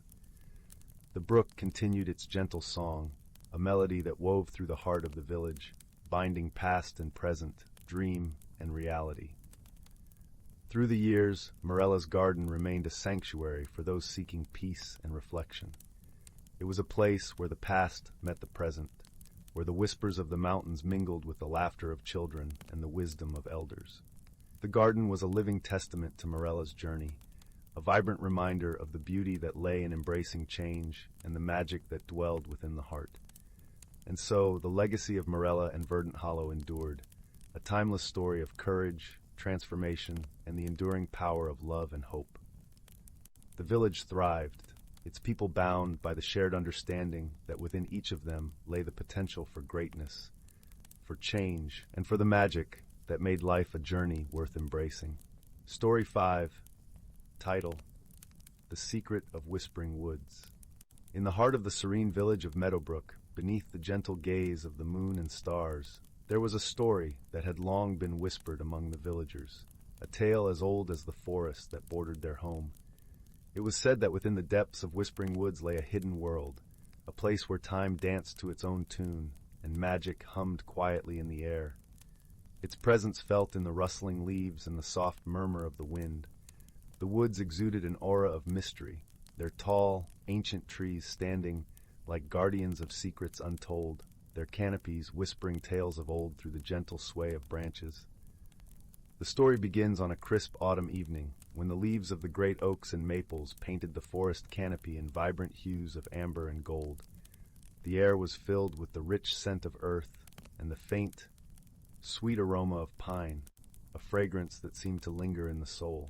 The brook continued its gentle song, a melody that wove through the heart of the village, binding past and present, dream and reality. Through the years, Morella's garden remained a sanctuary for those seeking peace and reflection. It was a place where the past met the present, where the whispers of the mountains mingled with the laughter of children and the wisdom of elders. The garden was a living testament to Morella's journey, a vibrant reminder of the beauty that lay in embracing change and the magic that dwelled within the heart. And so, the legacy of Morella and Verdant Hollow endured, a timeless story of courage, transformation, and the enduring power of love and hope. The village thrived, its people bound by the shared understanding that within each of them lay the potential for greatness, for change, and for the magic that made life a journey worth embracing. Story 5, title, The Secret of Whispering Woods. In the heart of the serene village of Meadowbrook, beneath the gentle gaze of the moon and stars, there was a story that had long been whispered among the villagers, a tale as old as the forest that bordered their home. It was said that within the depths of Whispering Woods lay a hidden world, a place where time danced to its own tune and magic hummed quietly in the air. Its presence felt in the rustling leaves and the soft murmur of the wind. The woods exuded an aura of mystery, their tall, ancient trees standing like guardians of secrets untold, their canopies whispering tales of old through the gentle sway of branches. The story begins on a crisp autumn evening, when the leaves of the great oaks and maples painted the forest canopy in vibrant hues of amber and gold. The air was filled with the rich scent of earth and the faint, sweet aroma of pine, a fragrance that seemed to linger in the soul.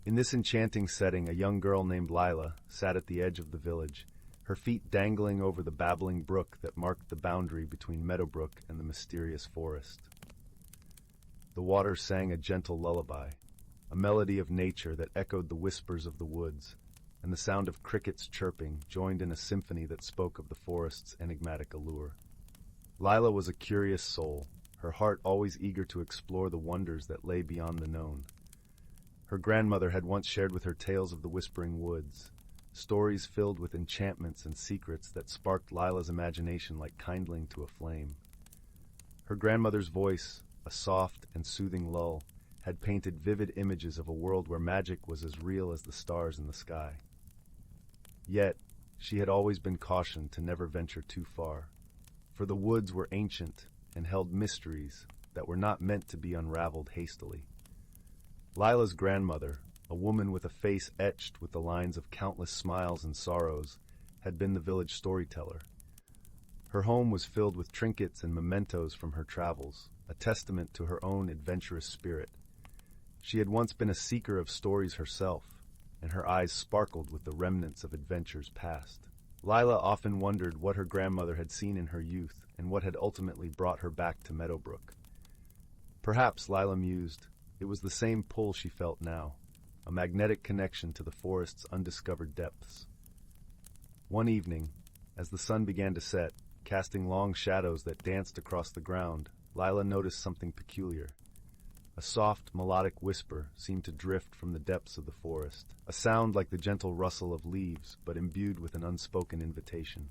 In this enchanting setting, a young girl named Zyla sat at the edge of the village, her feet dangling over the babbling brook that marked the boundary between Meadowbrook and the mysterious forest. The water sang a gentle lullaby, a melody of nature that echoed the whispers of the woods, and the sound of crickets chirping joined in a symphony that spoke of the forest's enigmatic allure. Zyla was a curious soul, her heart always eager to explore the wonders that lay beyond the known. Her grandmother had once shared with her tales of the Whispering Woods, stories filled with enchantments and secrets that sparked Zyla's imagination like kindling to a flame. Her grandmother's voice, a soft and soothing lull, had painted vivid images of a world where magic was as real as the stars in the sky. Yet, she had always been cautioned to never venture too far, for the woods were ancient and held mysteries that were not meant to be unraveled hastily. Zyla's grandmother, a woman with a face etched with the lines of countless smiles and sorrows, had been the village storyteller. Her home was filled with trinkets and mementos from her travels, a testament to her own adventurous spirit. She had once been a seeker of stories herself, and her eyes sparkled with the remnants of adventures past. Zyla often wondered what her grandmother had seen in her youth and what had ultimately brought her back to Meadowbrook. Perhaps, Zyla mused, it was the same pull she felt now, a magnetic connection to the forest's undiscovered depths. One evening, as the sun began to set, casting long shadows that danced across the ground, Zyla noticed something peculiar. A soft, melodic whisper seemed to drift from the depths of the forest, a sound like the gentle rustle of leaves, but imbued with an unspoken invitation.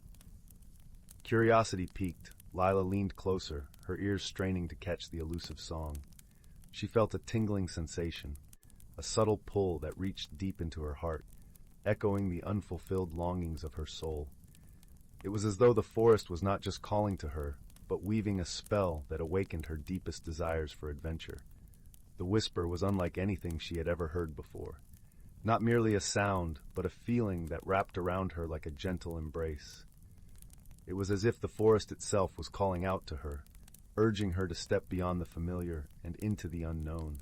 Curiosity piqued, Zyla leaned closer, her ears straining to catch the elusive song. She felt a tingling sensation, a subtle pull that reached deep into her heart, echoing the unfulfilled longings of her soul. It was as though the forest was not just calling to her, but weaving a spell that awakened her deepest desires for adventure. The whisper was unlike anything she had ever heard before. Not merely a sound, but a feeling that wrapped around her like a gentle embrace. It was as if the forest itself was calling out to her, urging her to step beyond the familiar and into the unknown.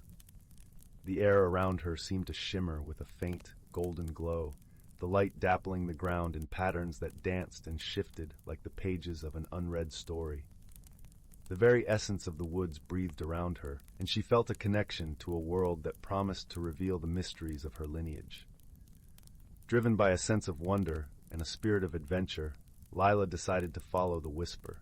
The air around her seemed to shimmer with a faint, golden glow, the light dappling the ground in patterns that danced and shifted like the pages of an unread story. The very essence of the woods breathed around her, and she felt a connection to a world that promised to reveal the mysteries of her lineage. Driven by a sense of wonder and a spirit of adventure, Zyla decided to follow the whisper.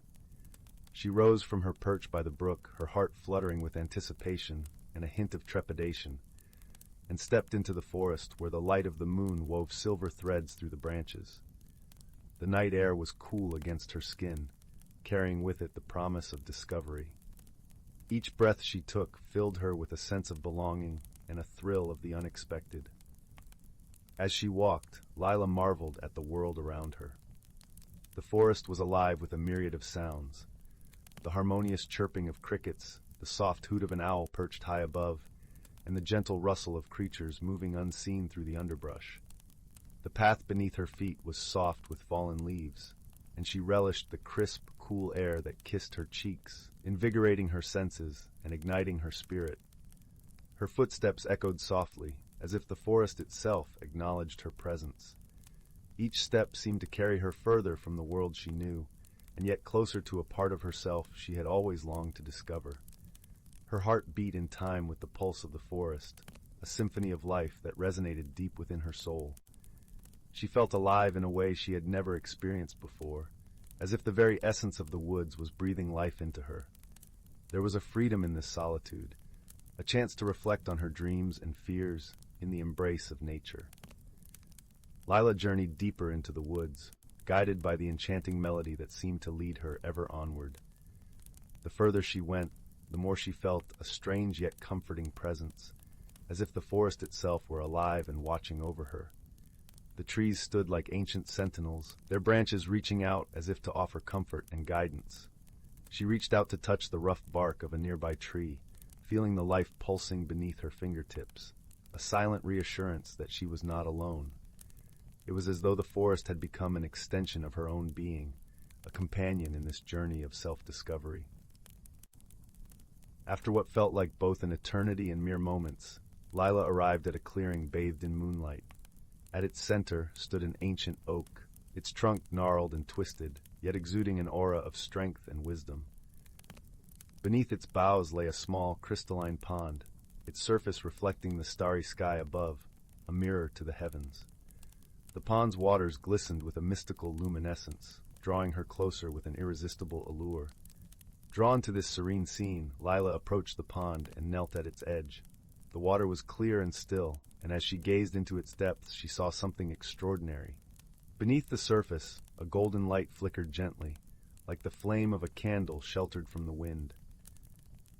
She rose from her perch by the brook, her heart fluttering with anticipation and a hint of trepidation, and stepped into the forest where the light of the moon wove silver threads through the branches. The night air was cool against her skin, carrying with it the promise of discovery. Each breath she took filled her with a sense of belonging and a thrill of the unexpected. As she walked, Zyla marveled at the world around her. The forest was alive with a myriad of sounds. The harmonious chirping of crickets, the soft hoot of an owl perched high above, and the gentle rustle of creatures moving unseen through the underbrush. The path beneath her feet was soft with fallen leaves, and she relished the crisp, cool air that kissed her cheeks, invigorating her senses and igniting her spirit. Her footsteps echoed softly, as if the forest itself acknowledged her presence. Each step seemed to carry her further from the world she knew, and yet closer to a part of herself she had always longed to discover. Her heart beat in time with the pulse of the forest, a symphony of life that resonated deep within her soul. She felt alive in a way she had never experienced before, as if the very essence of the woods was breathing life into her. There was a freedom in this solitude, a chance to reflect on her dreams and fears in the embrace of nature. Zyla journeyed deeper into the woods, guided by the enchanting melody that seemed to lead her ever onward. The further she went, the more she felt a strange yet comforting presence, as if the forest itself were alive and watching over her. The trees stood like ancient sentinels, their branches reaching out as if to offer comfort and guidance. She reached out to touch the rough bark of a nearby tree, feeling the life pulsing beneath her fingertips, a silent reassurance that she was not alone. It was as though the forest had become an extension of her own being, a companion in this journey of self-discovery. After what felt like both an eternity and mere moments, Zyla arrived at a clearing bathed in moonlight. At its center stood an ancient oak, its trunk gnarled and twisted, yet exuding an aura of strength and wisdom. Beneath its boughs lay a small, crystalline pond, its surface reflecting the starry sky above, a mirror to the heavens. The pond's waters glistened with a mystical luminescence, drawing her closer with an irresistible allure. Drawn to this serene scene, Zyla approached the pond and knelt at its edge. The water was clear and still, and as she gazed into its depths, she saw something extraordinary. Beneath the surface, a golden light flickered gently, like the flame of a candle sheltered from the wind.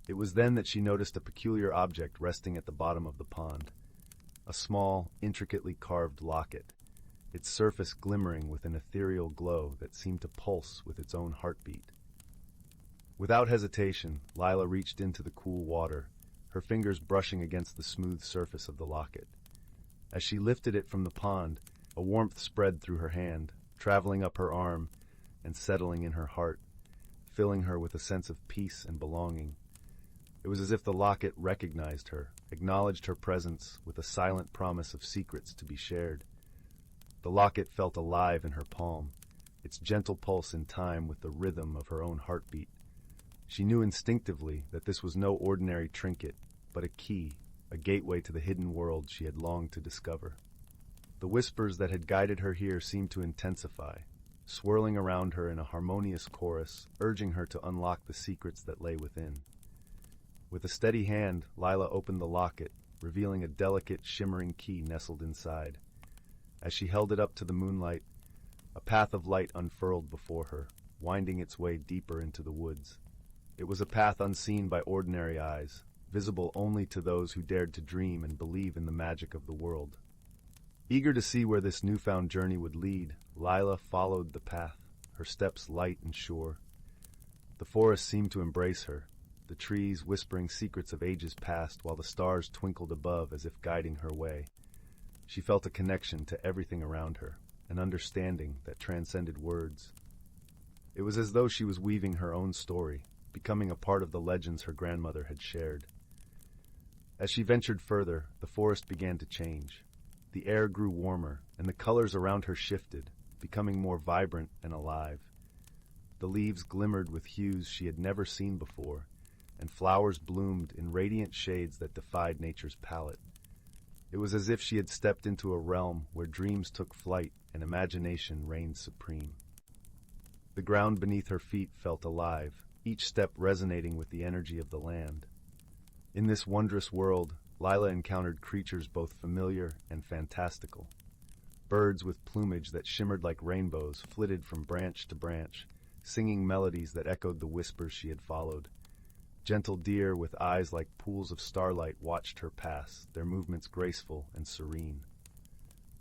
It was then that she noticed a peculiar object resting at the bottom of the pond, a small, intricately carved locket, its surface glimmering with an ethereal glow that seemed to pulse with its own heartbeat. Without hesitation, Zyla reached into the cool water, her fingers brushing against the smooth surface of the locket. As she lifted it from the pond, a warmth spread through her hand, traveling up her arm and settling in her heart, filling her with a sense of peace and belonging. It was as if the locket recognized her, acknowledged her presence with a silent promise of secrets to be shared. The locket felt alive in her palm, its gentle pulse in time with the rhythm of her own heartbeat. She knew instinctively that this was no ordinary trinket, but a key, a gateway to the hidden world she had longed to discover. The whispers that had guided her here seemed to intensify, swirling around her in a harmonious chorus, urging her to unlock the secrets that lay within. With a steady hand, Zyla opened the locket, revealing a delicate, shimmering key nestled inside. As she held it up to the moonlight, a path of light unfurled before her, winding its way deeper into the woods. It was a path unseen by ordinary eyes, visible only to those who dared to dream and believe in the magic of the world. Eager to see where this newfound journey would lead, Zyla followed the path, her steps light and sure. The forest seemed to embrace her, the trees whispering secrets of ages past while the stars twinkled above as if guiding her way. She felt a connection to everything around her, an understanding that transcended words. It was as though she was weaving her own story, becoming a part of the legends her grandmother had shared. As she ventured further, the forest began to change. The air grew warmer, and the colors around her shifted, becoming more vibrant and alive. The leaves glimmered with hues she had never seen before, and flowers bloomed in radiant shades that defied nature's palette. It was as if she had stepped into a realm where dreams took flight and imagination reigned supreme. The ground beneath her feet felt alive, each step resonating with the energy of the land. In this wondrous world, Zyla encountered creatures both familiar and fantastical. Birds with plumage that shimmered like rainbows flitted from branch to branch, singing melodies that echoed the whispers she had followed. Gentle deer with eyes like pools of starlight watched her pass, their movements graceful and serene.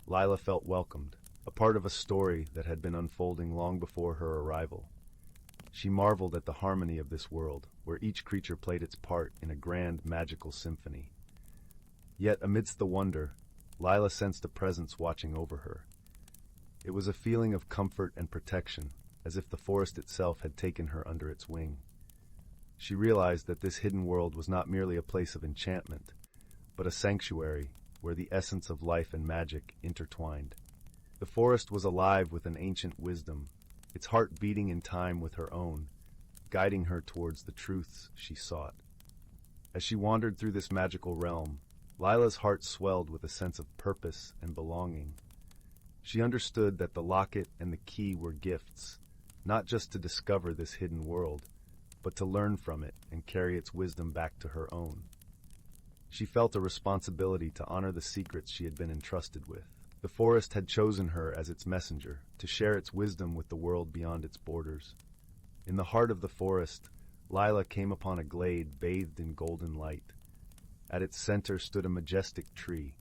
Zyla felt welcomed, a part of a story that had been unfolding long before her arrival. She marveled at the harmony of this world, where each creature played its part in a grand magical symphony. Yet amidst the wonder, Zyla sensed a presence watching over her. It was a feeling of comfort and protection, as if the forest itself had taken her under its wing. She realized that this hidden world was not merely a place of enchantment, but a sanctuary where the essence of life and magic intertwined. The forest was alive with an ancient wisdom, its heart beating in time with her own, guiding her towards the truths she sought. As she wandered through this magical realm, Zyla's heart swelled with a sense of purpose and belonging. She understood that the locket and the key were gifts, not just to discover this hidden world, but to learn from it and carry its wisdom back to her own. She felt a responsibility to honor the secrets she had been entrusted with. The forest had chosen her as its messenger, to share its wisdom with the world beyond its borders. In the heart of the forest, Zyla came upon a glade bathed in golden light. At its center stood a majestic tree,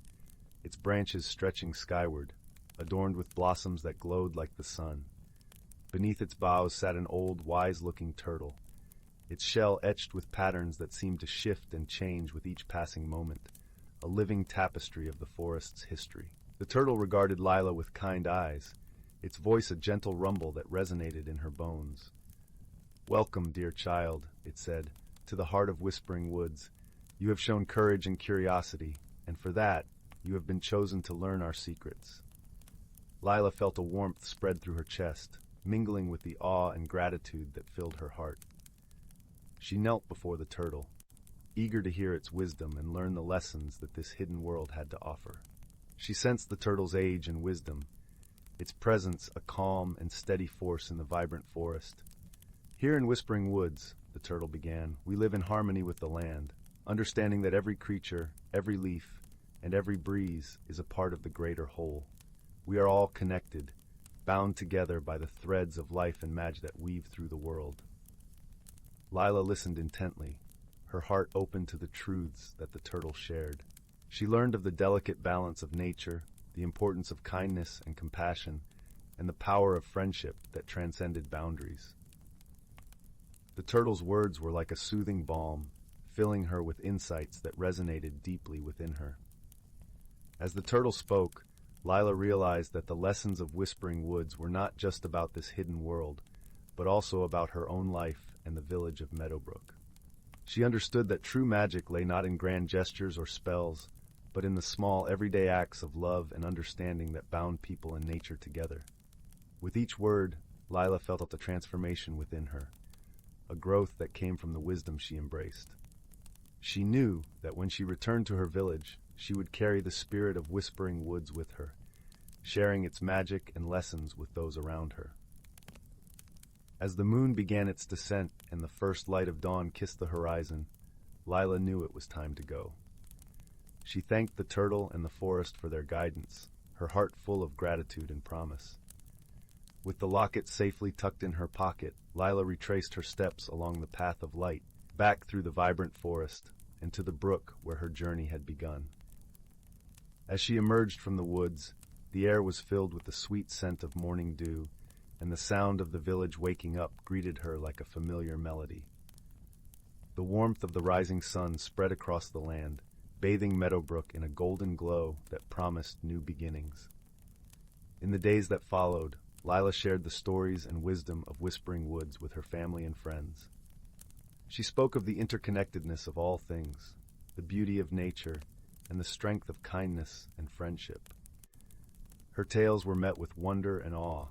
its branches stretching skyward, adorned with blossoms that glowed like the sun. Beneath its boughs sat an old, wise-looking turtle, its shell etched with patterns that seemed to shift and change with each passing moment, a living tapestry of the forest's history. The turtle regarded Zyla with kind eyes, its voice a gentle rumble that resonated in her bones. "Welcome, dear child," it said, "to the heart of Whispering Woods. You have shown courage and curiosity, and for that, you have been chosen to learn our secrets." Zyla felt a warmth spread through her chest, mingling with the awe and gratitude that filled her heart. She knelt before the turtle, eager to hear its wisdom and learn the lessons that this hidden world had to offer. She sensed the turtle's age and wisdom, its presence a calm and steady force in the vibrant forest. "Here in Whispering Woods," the turtle began, "we live in harmony with the land, understanding that every creature, every leaf, and every breeze is a part of the greater whole. We are all connected, bound together by the threads of life and magic that weave through the world." Zyla listened intently, her heart open to the truths that the turtle shared. She learned of the delicate balance of nature, the importance of kindness and compassion, and the power of friendship that transcended boundaries. The turtle's words were like a soothing balm, filling her with insights that resonated deeply within her. As the turtle spoke, Zyla realized that the lessons of Whispering Woods were not just about this hidden world, but also about her own life and the village of Meadowbrook. She understood that true magic lay not in grand gestures or spells, but in the small, everyday acts of love and understanding that bound people and nature together. With each word, Zyla felt a transformation within her, a growth that came from the wisdom she embraced. She knew that when she returned to her village, she would carry the spirit of Whispering Woods with her, sharing its magic and lessons with those around her. As the moon began its descent and the first light of dawn kissed the horizon, Zyla knew it was time to go. She thanked the turtle and the forest for their guidance, her heart full of gratitude and promise. With the locket safely tucked in her pocket, Lila retraced her steps along the path of light, back through the vibrant forest, and to the brook where her journey had begun. As she emerged from the woods, the air was filled with the sweet scent of morning dew, and the sound of the village waking up greeted her like a familiar melody. The warmth of the rising sun spread across the land, bathing Meadowbrook in a golden glow that promised new beginnings. In the days that followed, Lila shared the stories and wisdom of Whispering Woods with her family and friends. She spoke of the interconnectedness of all things, the beauty of nature, and the strength of kindness and friendship. Her tales were met with wonder and awe,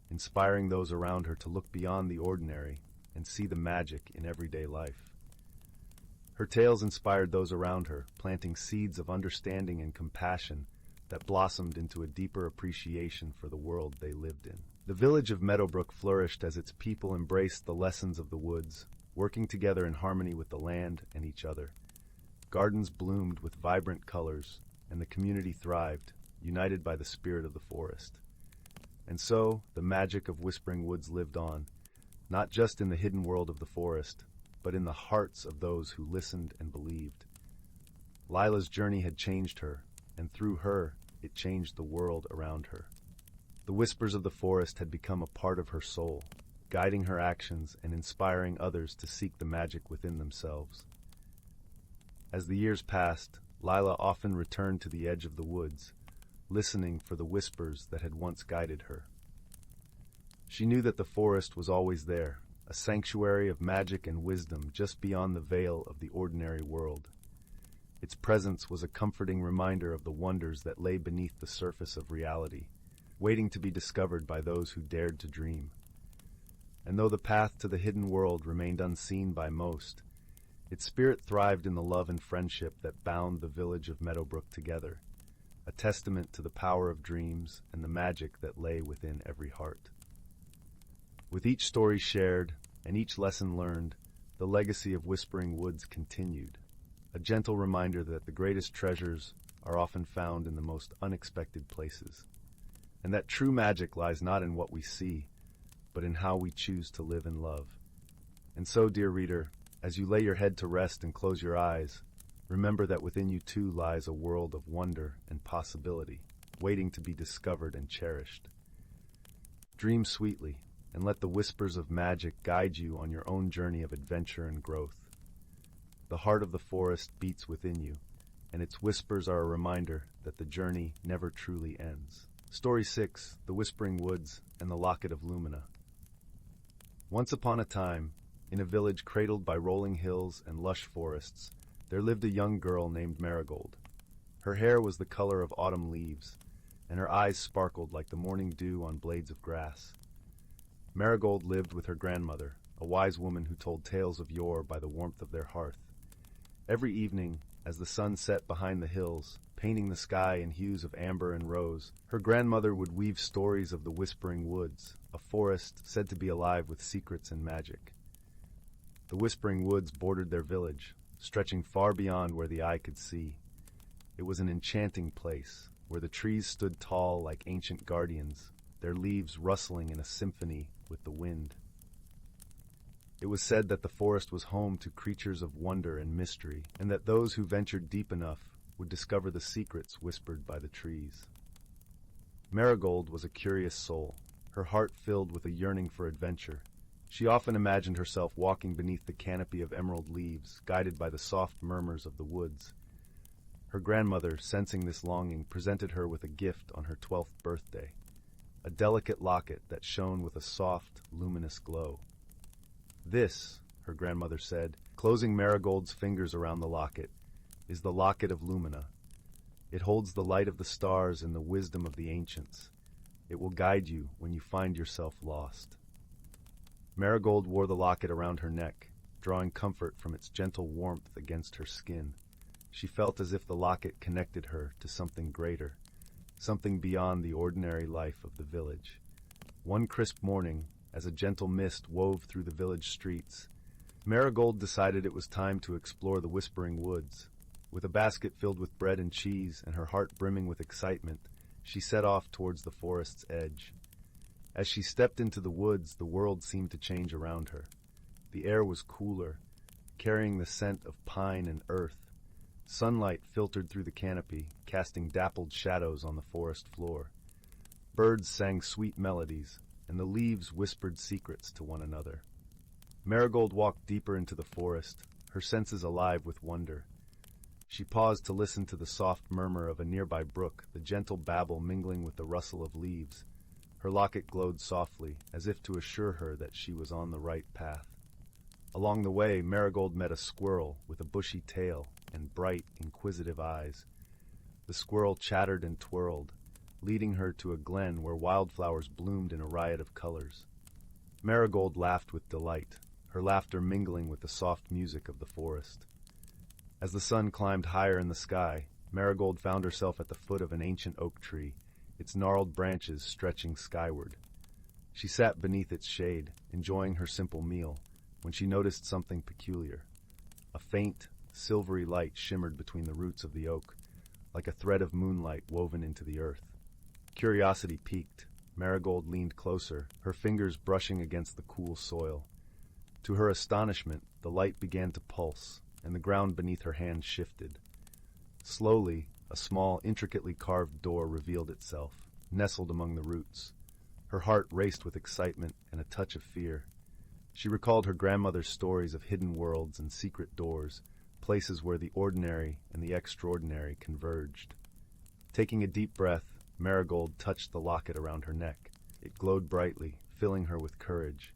inspiring those around her to look beyond the ordinary and see the magic in everyday life. Her tales inspired those around her, planting seeds of understanding and compassion that blossomed into a deeper appreciation for the world they lived in. The village of Meadowbrook flourished as its people embraced the lessons of the woods, working together in harmony with the land and each other. Gardens bloomed with vibrant colors, and the community thrived, united by the spirit of the forest. And so, the magic of Whispering Woods lived on, not just in the hidden world of the forest, but in the hearts of those who listened and believed. Lila's journey had changed her, and through her, it changed the world around her. The whispers of the forest had become a part of her soul, guiding her actions and inspiring others to seek the magic within themselves. As the years passed, Lila often returned to the edge of the woods, listening for the whispers that had once guided her. She knew that the forest was always there, a sanctuary of magic and wisdom just beyond the veil of the ordinary world. Its presence was a comforting reminder of the wonders that lay beneath the surface of reality, waiting to be discovered by those who dared to dream. And though the path to the hidden world remained unseen by most, its spirit thrived in the love and friendship that bound the village of Meadowbrook together, a testament to the power of dreams and the magic that lay within every heart. With each story shared and each lesson learned, the legacy of Whispering Woods continued, a gentle reminder that the greatest treasures are often found in the most unexpected places, and that true magic lies not in what we see, but in how we choose to live and love. And so, dear reader, as you lay your head to rest and close your eyes, remember that within you too lies a world of wonder and possibility, waiting to be discovered and cherished. Dream sweetly, and let the whispers of magic guide you on your own journey of adventure and growth. The heart of the forest beats within you, and its whispers are a reminder that the journey never truly ends. Story 6, The Whispering Woods and the Locket of Lumina. Once upon a time, in a village cradled by rolling hills and lush forests, there lived a young girl named Marigold. Her hair was the color of autumn leaves, and her eyes sparkled like the morning dew on blades of grass. Marigold lived with her grandmother, a wise woman who told tales of yore by the warmth of their hearth. Every evening, as the sun set behind the hills, painting the sky in hues of amber and rose, her grandmother would weave stories of the Whispering Woods, a forest said to be alive with secrets and magic. The Whispering Woods bordered their village, stretching far beyond where the eye could see. It was an enchanting place, where the trees stood tall like ancient guardians, their leaves rustling in a symphony with the wind. It was said that the forest was home to creatures of wonder and mystery, and that those who ventured deep enough would discover the secrets whispered by the trees. Marigold was a curious soul, her heart filled with a yearning for adventure. She often imagined herself walking beneath the canopy of emerald leaves, guided by the soft murmurs of the woods. Her grandmother, sensing this longing, presented her with a gift on her 12th birthday, a delicate locket that shone with a soft, luminous glow. "This," her grandmother said, closing Marigold's fingers around the locket, "is the Locket of Lumina. It holds the light of the stars and the wisdom of the ancients. It will guide you when you find yourself lost." Marigold wore the locket around her neck, drawing comfort from its gentle warmth against her skin. She felt as if the locket connected her to something greater, something beyond the ordinary life of the village. One crisp morning, as a gentle mist wove through the village streets, Marigold decided it was time to explore the Whispering Woods. With a basket filled with bread and cheese and her heart brimming with excitement, she set off towards the forest's edge. As she stepped into the woods, the world seemed to change around her. The air was cooler, carrying the scent of pine and earth. Sunlight filtered through the canopy, casting dappled shadows on the forest floor. Birds sang sweet melodies, and the leaves whispered secrets to one another. Marigold walked deeper into the forest, her senses alive with wonder. She paused to listen to the soft murmur of a nearby brook, the gentle babble mingling with the rustle of leaves. Her locket glowed softly, as if to assure her that she was on the right path. Along the way, Marigold met a squirrel with a bushy tail and bright, inquisitive eyes. The squirrel chattered and twirled, leading her to a glen where wildflowers bloomed in a riot of colors. Marigold laughed with delight, her laughter mingling with the soft music of the forest. As the sun climbed higher in the sky, Marigold found herself at the foot of an ancient oak tree, its gnarled branches stretching skyward. She sat beneath its shade, enjoying her simple meal, when she noticed something peculiar. A faint, silvery light shimmered between the roots of the oak, like a thread of moonlight woven into the earth. Curiosity piqued. Marigold leaned closer, her fingers brushing against the cool soil. To her astonishment, the light began to pulse, and the ground beneath her hand shifted. Slowly, a small, intricately carved door revealed itself, nestled among the roots. Her heart raced with excitement and a touch of fear. She recalled her grandmother's stories of hidden worlds and secret doors, places where the ordinary and the extraordinary converged. Taking a deep breath, Marigold touched the locket around her neck. It glowed brightly, filling her with courage.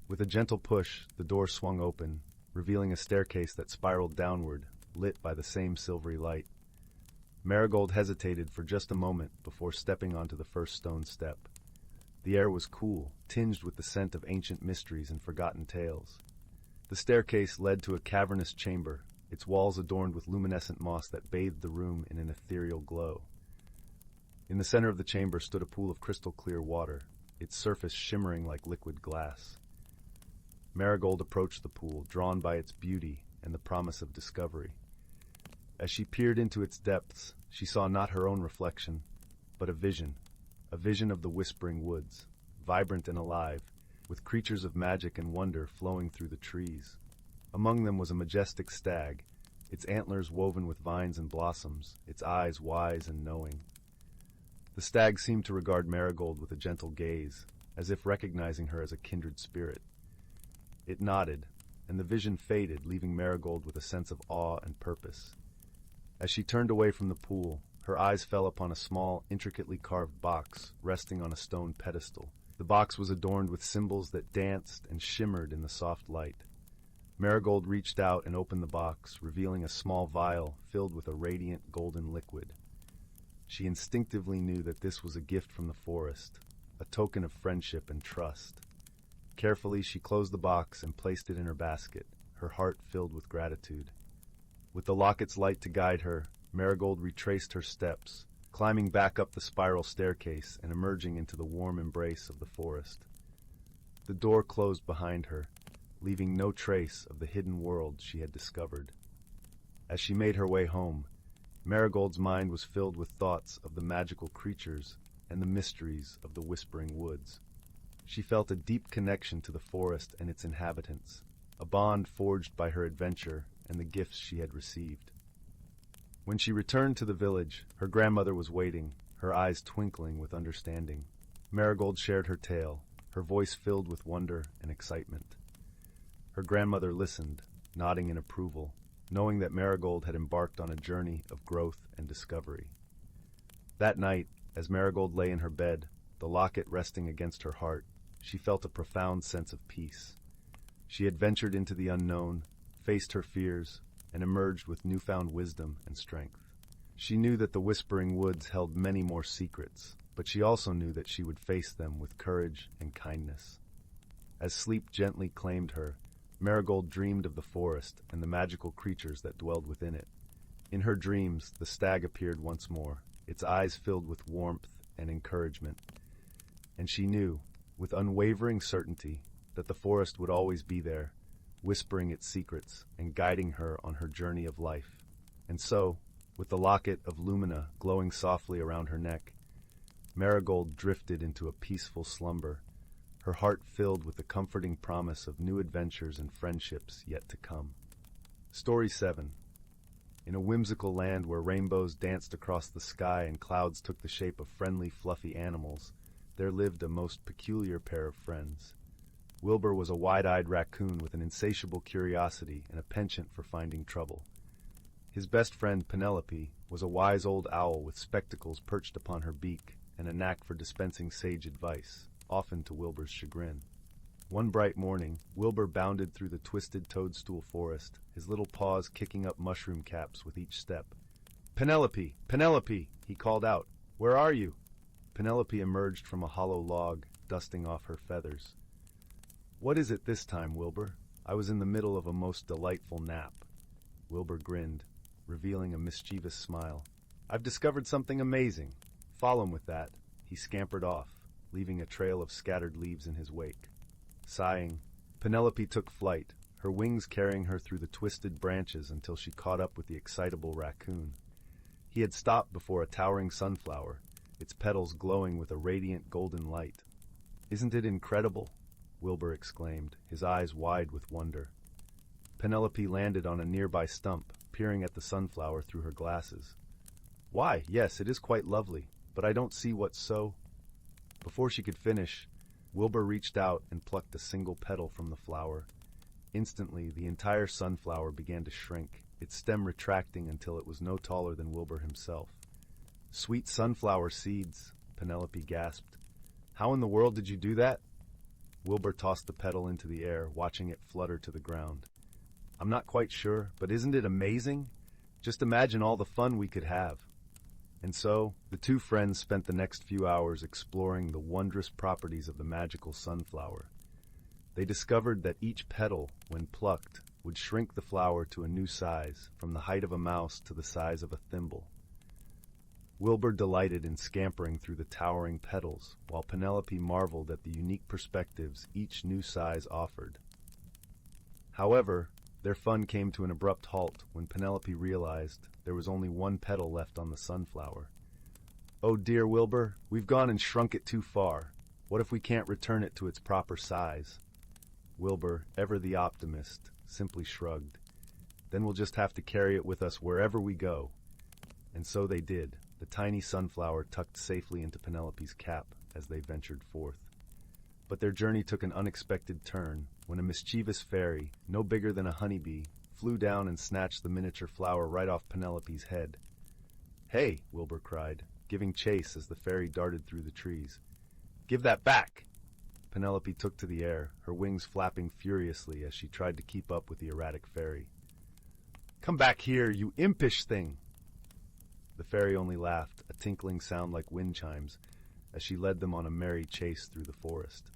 With a gentle push, the door swung open, revealing a staircase that spiraled downward, lit by the same silvery light. Marigold hesitated for just a moment before stepping onto the first stone step. The air was cool, tinged with the scent of ancient mysteries and forgotten tales. The staircase led to a cavernous chamber, its walls adorned with luminescent moss that bathed the room in an ethereal glow. In the center of the chamber stood a pool of crystal-clear water, its surface shimmering like liquid glass. Marigold approached the pool, drawn by its beauty and the promise of discovery. As she peered into its depths, she saw not her own reflection, but a vision of the whispering woods, vibrant and alive, with creatures of magic and wonder flowing through the trees. Among them was a majestic stag, its antlers woven with vines and blossoms, its eyes wise and knowing. The stag seemed to regard Marigold with a gentle gaze, as if recognizing her as a kindred spirit. It nodded, and the vision faded, leaving Marigold with a sense of awe and purpose. As she turned away from the pool, her eyes fell upon a small, intricately carved box resting on a stone pedestal. The box was adorned with symbols that danced and shimmered in the soft light. Marigold reached out and opened the box, revealing a small vial filled with a radiant golden liquid. She instinctively knew that this was a gift from the forest, a token of friendship and trust. Carefully, she closed the box and placed it in her basket, her heart filled with gratitude. With the locket's light to guide her, Marigold retraced her steps, climbing back up the spiral staircase and emerging into the warm embrace of the forest. The door closed behind her, leaving no trace of the hidden world she had discovered. As she made her way home, Marigold's mind was filled with thoughts of the magical creatures and the mysteries of the whispering woods. She felt a deep connection to the forest and its inhabitants, a bond forged by her adventure and the gifts she had received. When she returned to the village, her grandmother was waiting, her eyes twinkling with understanding. Marigold shared her tale, her voice filled with wonder and excitement. Her grandmother listened, nodding in approval, knowing that Marigold had embarked on a journey of growth and discovery. That night, as Marigold lay in her bed, the locket resting against her heart, she felt a profound sense of peace. She had ventured into the unknown, faced her fears, and emerged with newfound wisdom and strength. She knew that the whispering woods held many more secrets, but she also knew that she would face them with courage and kindness. As sleep gently claimed her, Marigold dreamed of the forest and the magical creatures that dwelled within it. In her dreams, the stag appeared once more, its eyes filled with warmth and encouragement. And she knew, with unwavering certainty, that the forest would always be there, whispering its secrets and guiding her on her journey of life. And so, with the locket of lumina glowing softly around her neck, Marigold drifted into a peaceful slumber, her heart filled with the comforting promise of new adventures and friendships yet to come. Story 7. In a whimsical land where rainbows danced across the sky and clouds took the shape of friendly, fluffy animals, there lived a most peculiar pair of friends. Wilbur was a wide-eyed raccoon with an insatiable curiosity and a penchant for finding trouble. His best friend, Penelope, was a wise old owl with spectacles perched upon her beak and a knack for dispensing sage advice, often to Wilbur's chagrin. One bright morning, Wilbur bounded through the twisted toadstool forest, his little paws kicking up mushroom caps with each step. "Penelope! Penelope!" he called out. "Where are you?" Penelope emerged from a hollow log, dusting off her feathers. "What is it this time, Wilbur? I was in the middle of a most delightful nap." Wilbur grinned, revealing a mischievous smile. "I've discovered something amazing. Follow him with that." He scampered off, leaving a trail of scattered leaves in his wake. Sighing, Penelope took flight, her wings carrying her through the twisted branches until she caught up with the excitable raccoon. He had stopped before a towering sunflower, its petals glowing with a radiant golden light. "Isn't it incredible?" Wilbur exclaimed, his eyes wide with wonder. Penelope landed on a nearby stump, peering at the sunflower through her glasses. "Why, yes, it is quite lovely, but I don't see what's so—" Before she could finish, Wilbur reached out and plucked a single petal from the flower. Instantly, the entire sunflower began to shrink, its stem retracting until it was no taller than Wilbur himself. "Sweet sunflower seeds," Penelope gasped. "How in the world did you do that?" Wilbur tossed the petal into the air, watching it flutter to the ground. "I'm not quite sure, but isn't it amazing? Just imagine all the fun we could have." And so, the two friends spent the next few hours exploring the wondrous properties of the magical sunflower. They discovered that each petal, when plucked, would shrink the flower to a new size, from the height of a mouse to the size of a thimble. Wilbur delighted in scampering through the towering petals, while Penelope marveled at the unique perspectives each new size offered. However, their fun came to an abrupt halt when Penelope realized there was only one petal left on the sunflower. "Oh dear, Wilbur, we've gone and shrunk it too far. What if we can't return it to its proper size?" Wilbur, ever the optimist, simply shrugged. "Then we'll just have to carry it with us wherever we go." And so they did, the tiny sunflower tucked safely into Penelope's cap as they ventured forth. But their journey took an unexpected turn when a mischievous fairy, no bigger than a honeybee, flew down and snatched the miniature flower right off Penelope's head. "Hey!" Wilbur cried, giving chase as the fairy darted through the trees. "Give that back!" Penelope took to the air, her wings flapping furiously as she tried to keep up with the erratic fairy. "Come back here, you impish thing!" The fairy only laughed, a tinkling sound like wind chimes, as she led them on a merry chase through the forest.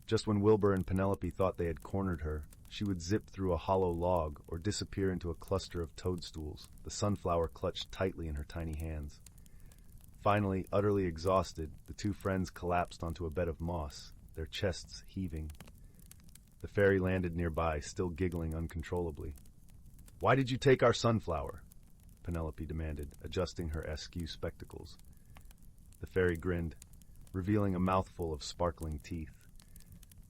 Just when Wilbur and Penelope thought they had cornered her, she would zip through a hollow log or disappear into a cluster of toadstools, the sunflower clutched tightly in her tiny hands. Finally, utterly exhausted, the two friends collapsed onto a bed of moss, their chests heaving. The fairy landed nearby, still giggling uncontrollably. "Why did you take our sunflower?" Penelope demanded, adjusting her askew spectacles. The fairy grinned, revealing a mouthful of sparkling teeth.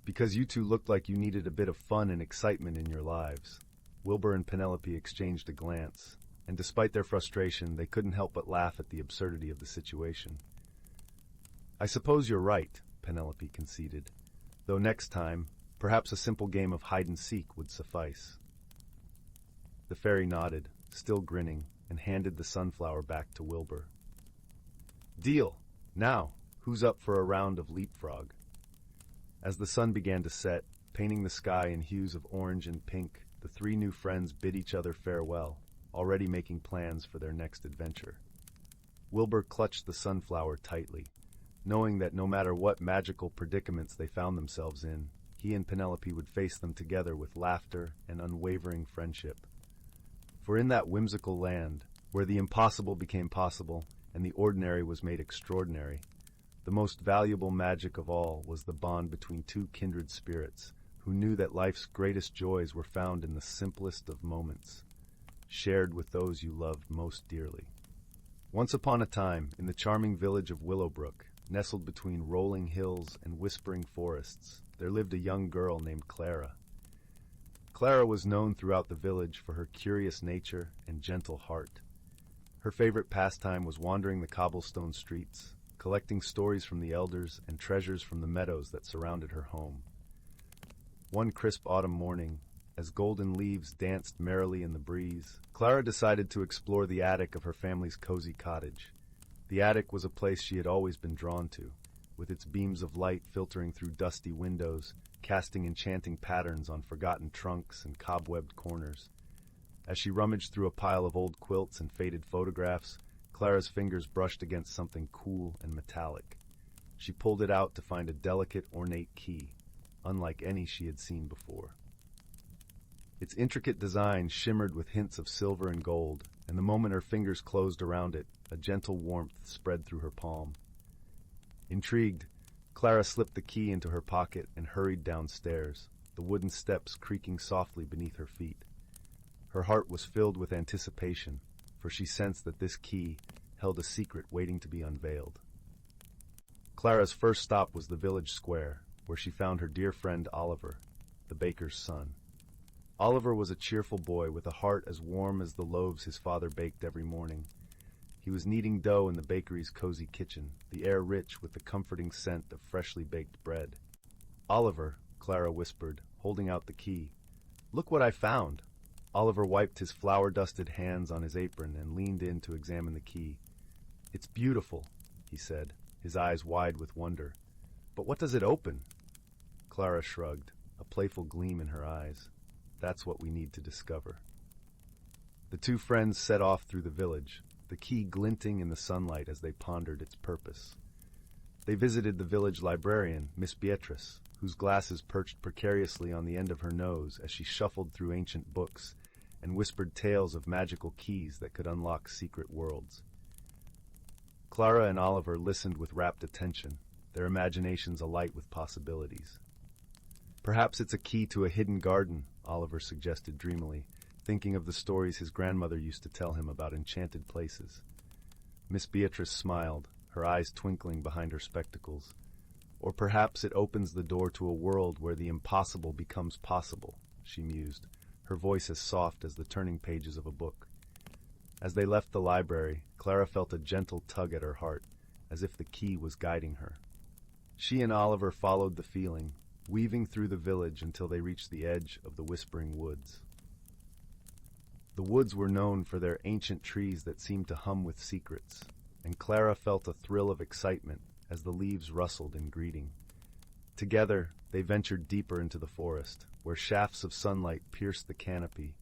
"Because you two looked like you needed a bit of fun and excitement in your lives." Wilbur and Penelope exchanged a glance, and despite their frustration, they couldn't help but laugh at the absurdity of the situation. "I suppose you're right," Penelope conceded, "though next time, perhaps a simple game of hide-and-seek would suffice." The fairy nodded, still grinning, and handed the sunflower back to Wilbur. "Deal! Now, who's up for a round of leapfrog?" As the sun began to set, painting the sky in hues of orange and pink, the three new friends bid each other farewell, already making plans for their next adventure. Wilbur clutched the sunflower tightly, knowing that no matter what magical predicaments they found themselves in, he and Penelope would face them together with laughter and unwavering friendship. For in that whimsical land, where the impossible became possible and the ordinary was made extraordinary, the most valuable magic of all was the bond between two kindred spirits who knew that life's greatest joys were found in the simplest of moments, shared with those you loved most dearly. Once upon a time, in the charming village of Willowbrook, nestled between rolling hills and whispering forests, there lived a young girl named Clara. Clara was known throughout the village for her curious nature and gentle heart. Her favorite pastime was wandering the cobblestone streets, collecting stories from the elders and treasures from the meadows that surrounded her home. One crisp autumn morning, as golden leaves danced merrily in the breeze, Clara decided to explore the attic of her family's cozy cottage. The attic was a place she had always been drawn to, with its beams of light filtering through dusty windows, casting enchanting patterns on forgotten trunks and cobwebbed corners. As she rummaged through a pile of old quilts and faded photographs, Clara's fingers brushed against something cool and metallic. She pulled it out to find a delicate, ornate key, unlike any she had seen before. Its intricate design shimmered with hints of silver and gold, and the moment her fingers closed around it, a gentle warmth spread through her palm. Intrigued, Clara slipped the key into her pocket and hurried downstairs, the wooden steps creaking softly beneath her feet. Her heart was filled with anticipation, for she sensed that this key held a secret waiting to be unveiled. Clara's first stop was the village square, where she found her dear friend Oliver, the baker's son. Oliver was a cheerful boy with a heart as warm as the loaves his father baked every morning. He was kneading dough in the bakery's cozy kitchen, the air rich with the comforting scent of freshly baked bread. "Oliver," Clara whispered, holding out the key. "Look what I found." Oliver wiped his flour-dusted hands on his apron and leaned in to examine the key. "It's beautiful," he said, his eyes wide with wonder. "But what does it open?" Clara shrugged, a playful gleam in her eyes. "That's what we need to discover." The two friends set off through the village, the key glinting in the sunlight as they pondered its purpose. They visited the village librarian, Miss Beatrice, whose glasses perched precariously on the end of her nose as she shuffled through ancient books and whispered tales of magical keys that could unlock secret worlds. Clara and Oliver listened with rapt attention, their imaginations alight with possibilities. "Perhaps it's a key to a hidden garden," Oliver suggested dreamily, thinking of the stories his grandmother used to tell him about enchanted places. Miss Beatrice smiled, her eyes twinkling behind her spectacles. "Or perhaps it opens the door to a world where the impossible becomes possible," she mused, her voice as soft as the turning pages of a book. As they left the library, Clara felt a gentle tug at her heart, as if the key was guiding her. She and Oliver followed the feeling, weaving through the village until they reached the edge of the Whispering Woods. The woods were known for their ancient trees that seemed to hum with secrets, and Clara felt a thrill of excitement as the leaves rustled in greeting. Together, they ventured deeper into the forest, where shafts of sunlight pierced the canopy,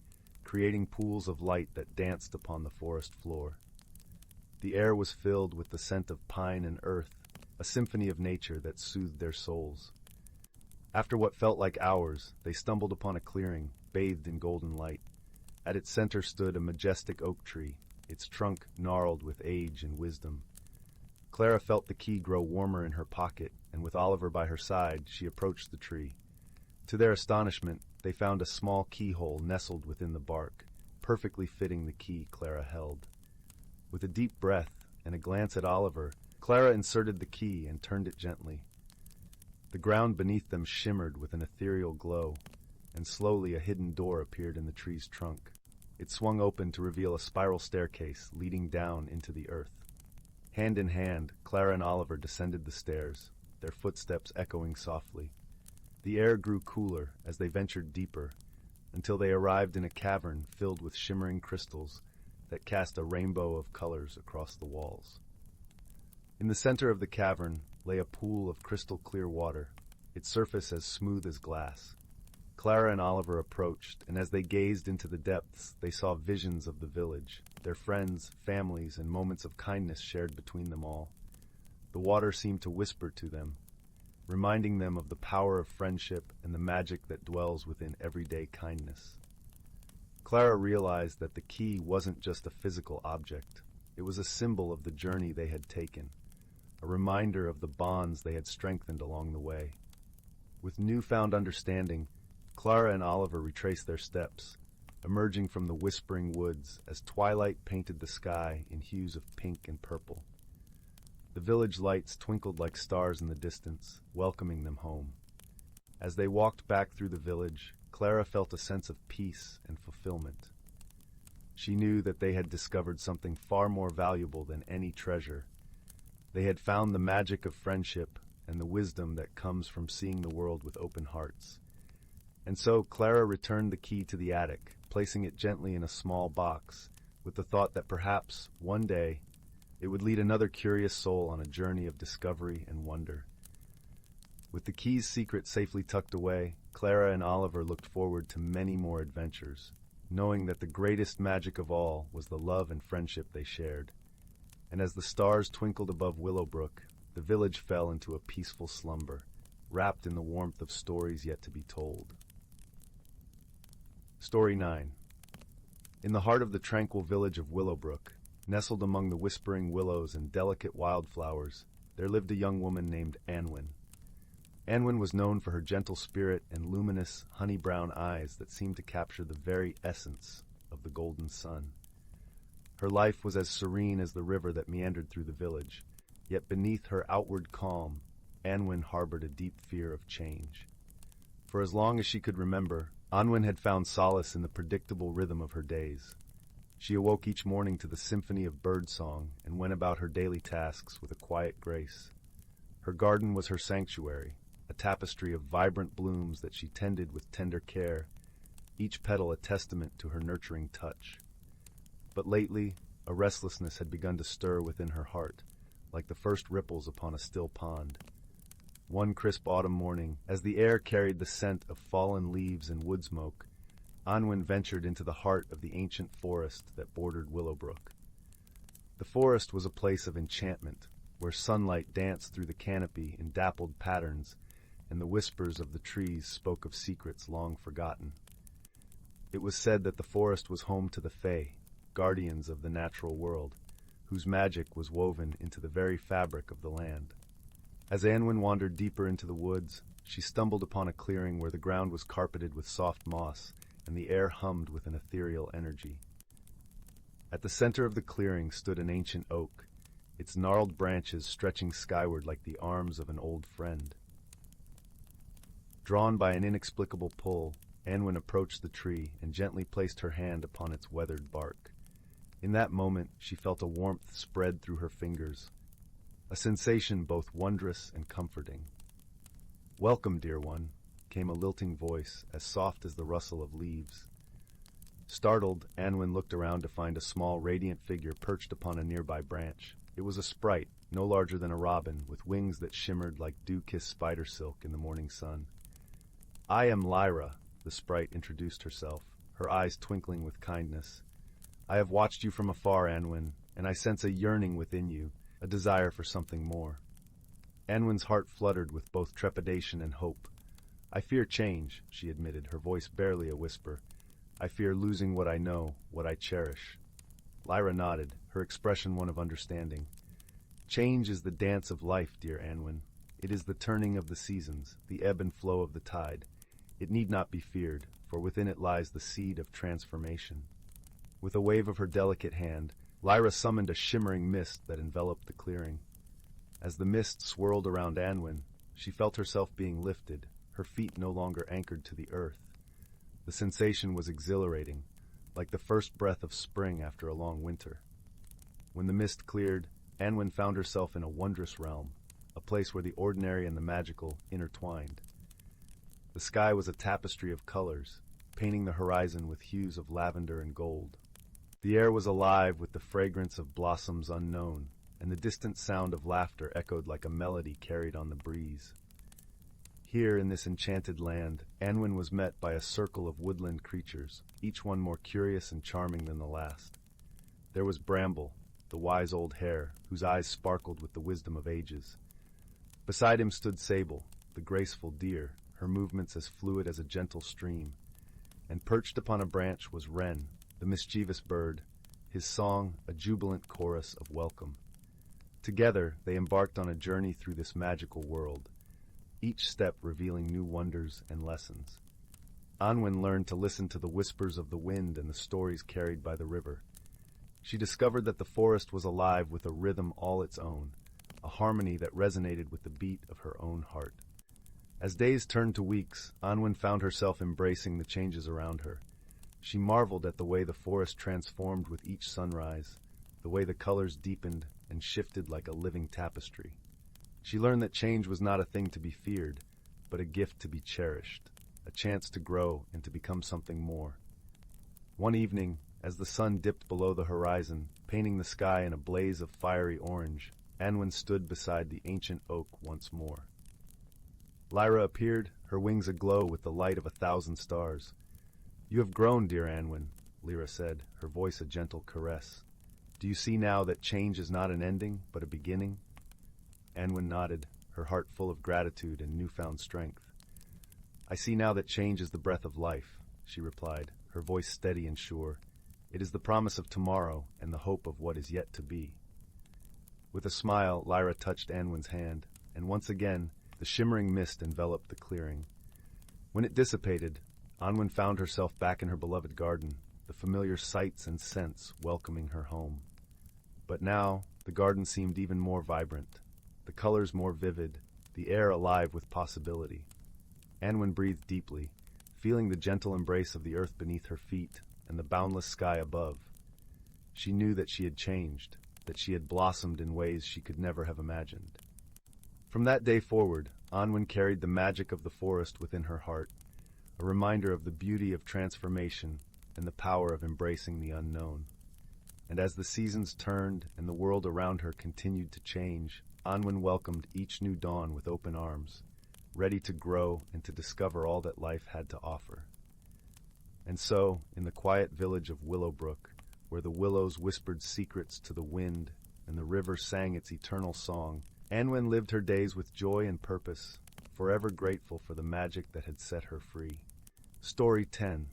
creating pools of light that danced upon the forest floor. The air was filled with the scent of pine and earth, a symphony of nature that soothed their souls. After what felt like hours, they stumbled upon a clearing, bathed in golden light. At its center stood a majestic oak tree, its trunk gnarled with age and wisdom. Clara felt the key grow warmer in her pocket, and with Oliver by her side, she approached the tree. To their astonishment, they found a small keyhole nestled within the bark, perfectly fitting the key Clara held. With a deep breath and a glance at Oliver, Clara inserted the key and turned it gently. The ground beneath them shimmered with an ethereal glow, and slowly a hidden door appeared in the tree's trunk. It swung open to reveal a spiral staircase leading down into the earth. Hand in hand, Clara and Oliver descended the stairs, their footsteps echoing softly. The air grew cooler as they ventured deeper, until they arrived in a cavern filled with shimmering crystals that cast a rainbow of colors across the walls. In the center of the cavern lay a pool of crystal-clear water, its surface as smooth as glass. Clara and Oliver approached, and as they gazed into the depths, they saw visions of the village, their friends, families, and moments of kindness shared between them all. The water seemed to whisper to them, reminding them of the power of friendship and the magic that dwells within everyday kindness. Clara realized that the key wasn't just a physical object. It was a symbol of the journey they had taken, a reminder of the bonds they had strengthened along the way. With newfound understanding, Clara and Oliver retraced their steps, emerging from the whispering woods as twilight painted the sky in hues of pink and purple. The village lights twinkled like stars in the distance, welcoming them home. As they walked back through the village, Clara felt a sense of peace and fulfillment. She knew that they had discovered something far more valuable than any treasure. They had found the magic of friendship and the wisdom that comes from seeing the world with open hearts. And so Clara returned the key to the attic, placing it gently in a small box, with the thought that perhaps, one day, it would lead another curious soul on a journey of discovery and wonder. With the key's secret safely tucked away, Clara and Oliver looked forward to many more adventures, knowing that the greatest magic of all was the love and friendship they shared. And as the stars twinkled above Willowbrook, the village fell into a peaceful slumber, wrapped in the warmth of stories yet to be told. Story 9. In the heart of the tranquil village of Willowbrook, nestled among the whispering willows and delicate wildflowers, there lived a young woman named Anwen. Anwen was known for her gentle spirit and luminous, honey-brown eyes that seemed to capture the very essence of the golden sun. Her life was as serene as the river that meandered through the village, yet beneath her outward calm, Anwen harbored a deep fear of change. For as long as she could remember, Anwen had found solace in the predictable rhythm of her days. She awoke each morning to the symphony of birdsong and went about her daily tasks with a quiet grace. Her garden was her sanctuary, a tapestry of vibrant blooms that she tended with tender care, each petal a testament to her nurturing touch. But lately, a restlessness had begun to stir within her heart, like the first ripples upon a still pond. One crisp autumn morning, as the air carried the scent of fallen leaves and wood smoke, Anwen ventured into the heart of the ancient forest that bordered Willowbrook. The forest was a place of enchantment, where sunlight danced through the canopy in dappled patterns, and the whispers of the trees spoke of secrets long forgotten. It was said that the forest was home to the Fae, guardians of the natural world, whose magic was woven into the very fabric of the land. As Anwen wandered deeper into the woods, she stumbled upon a clearing where the ground was carpeted with soft moss, and the air hummed with an ethereal energy. At the center of the clearing stood an ancient oak, its gnarled branches stretching skyward like the arms of an old friend. Drawn by an inexplicable pull, Anwen approached the tree and gently placed her hand upon its weathered bark. In that moment, she felt a warmth spread through her fingers, a sensation both wondrous and comforting. "Welcome, dear one," came a lilting voice as soft as the rustle of leaves. Startled, Anwen looked around to find a small, radiant figure perched upon a nearby branch. It was a sprite, no larger than a robin, with wings that shimmered like dew-kissed spider silk in the morning sun. "I am Lyra," the sprite introduced herself, her eyes twinkling with kindness. "I have watched you from afar, Anwen, and I sense a yearning within you, a desire for something more." Anwen's heart fluttered with both trepidation and hope. "I fear change," she admitted, her voice barely a whisper. "I fear losing what I know, what I cherish." Lyra nodded, her expression one of understanding. "Change is the dance of life, dear Anwen. It is the turning of the seasons, the ebb and flow of the tide. It need not be feared, for within it lies the seed of transformation." With a wave of her delicate hand, Lyra summoned a shimmering mist that enveloped the clearing. As the mist swirled around Anwen, she felt herself being lifted, her feet no longer anchored to the earth. The sensation was exhilarating, like the first breath of spring after a long winter. When the mist cleared, Anwen found herself in a wondrous realm, a place where the ordinary and the magical intertwined. The sky was a tapestry of colors, painting the horizon with hues of lavender and gold. The air was alive with the fragrance of blossoms unknown, and the distant sound of laughter echoed like a melody carried on the breeze. Here, in this enchanted land, Anwen was met by a circle of woodland creatures, each one more curious and charming than the last. There was Bramble, the wise old hare, whose eyes sparkled with the wisdom of ages. Beside him stood Sable, the graceful deer, her movements as fluid as a gentle stream. And perched upon a branch was Wren, the mischievous bird, his song a jubilant chorus of welcome. Together, they embarked on a journey through this magical world, each step revealing new wonders and lessons. Anwen learned to listen to the whispers of the wind and the stories carried by the river. She discovered that the forest was alive with a rhythm all its own, a harmony that resonated with the beat of her own heart. As days turned to weeks, Anwen found herself embracing the changes around her. She marveled at the way the forest transformed with each sunrise, the way the colors deepened and shifted like a living tapestry. She learned that change was not a thing to be feared, but a gift to be cherished, a chance to grow and to become something more. One evening, as the sun dipped below the horizon, painting the sky in a blaze of fiery orange, Anwen stood beside the ancient oak once more. Lyra appeared, her wings aglow with the light of 1,000 stars. "You have grown, dear Anwen," Lyra said, her voice a gentle caress. "Do you see now that change is not an ending, but a beginning?" Anwen nodded, her heart full of gratitude and newfound strength. "I see now that change is the breath of life," she replied, her voice steady and sure. "It is the promise of tomorrow and the hope of what is yet to be." With a smile, Lyra touched Anwen's hand, and once again, the shimmering mist enveloped the clearing. When it dissipated, Anwen found herself back in her beloved garden, the familiar sights and scents welcoming her home. But now, the garden seemed even more vibrant, the colors more vivid, the air alive with possibility. Anwen breathed deeply, feeling the gentle embrace of the earth beneath her feet and the boundless sky above. She knew that she had changed, that she had blossomed in ways she could never have imagined. From that day forward, Anwen carried the magic of the forest within her heart, a reminder of the beauty of transformation and the power of embracing the unknown. And as the seasons turned and the world around her continued to change, Anwen welcomed each new dawn with open arms, ready to grow and to discover all that life had to offer. And so, in the quiet village of Willowbrook, where the willows whispered secrets to the wind and the river sang its eternal song, Anwen lived her days with joy and purpose, forever grateful for the magic that had set her free. Story 10.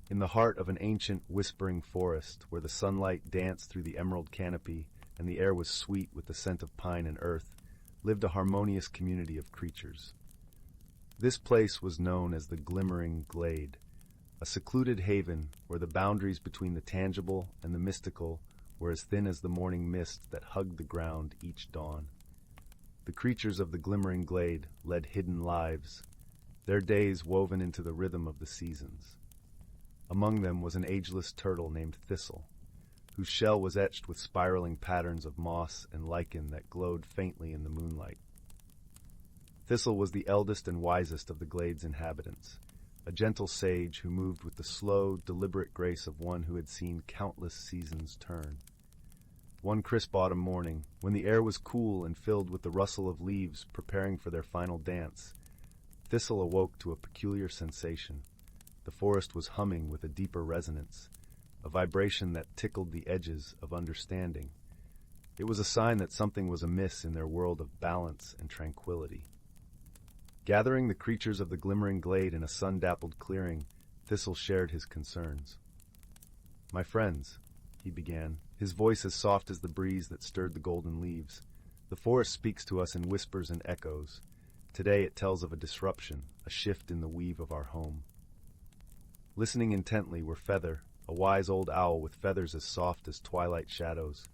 In the heart of an ancient, whispering forest, where the sunlight danced through the emerald canopy and the air was sweet with the scent of pine and earth, lived a harmonious community of creatures. This place was known as the Glimmering Glade, a secluded haven where the boundaries between the tangible and the mystical were as thin as the morning mist that hugged the ground each dawn. The creatures of the Glimmering Glade led hidden lives, their days woven into the rhythm of the seasons. Among them was an ageless turtle named Thistle, whose shell was etched with spiraling patterns of moss and lichen that glowed faintly in the moonlight. Thistle was the eldest and wisest of the glade's inhabitants, a gentle sage who moved with the slow, deliberate grace of one who had seen countless seasons turn. One crisp autumn morning, when the air was cool and filled with the rustle of leaves preparing for their final dance, Thistle awoke to a peculiar sensation. The forest was humming with a deeper resonance, a vibration that tickled the edges of understanding. It was a sign that something was amiss in their world of balance and tranquility. Gathering the creatures of the Glimmering Glade in a sun-dappled clearing, Thistle shared his concerns. "My friends," he began, his voice as soft as the breeze that stirred the golden leaves, "the forest speaks to us in whispers and echoes. Today it tells of a disruption, a shift in the weave of our home." Listening intently were Feather, a wise old owl with feathers as soft as twilight shadows,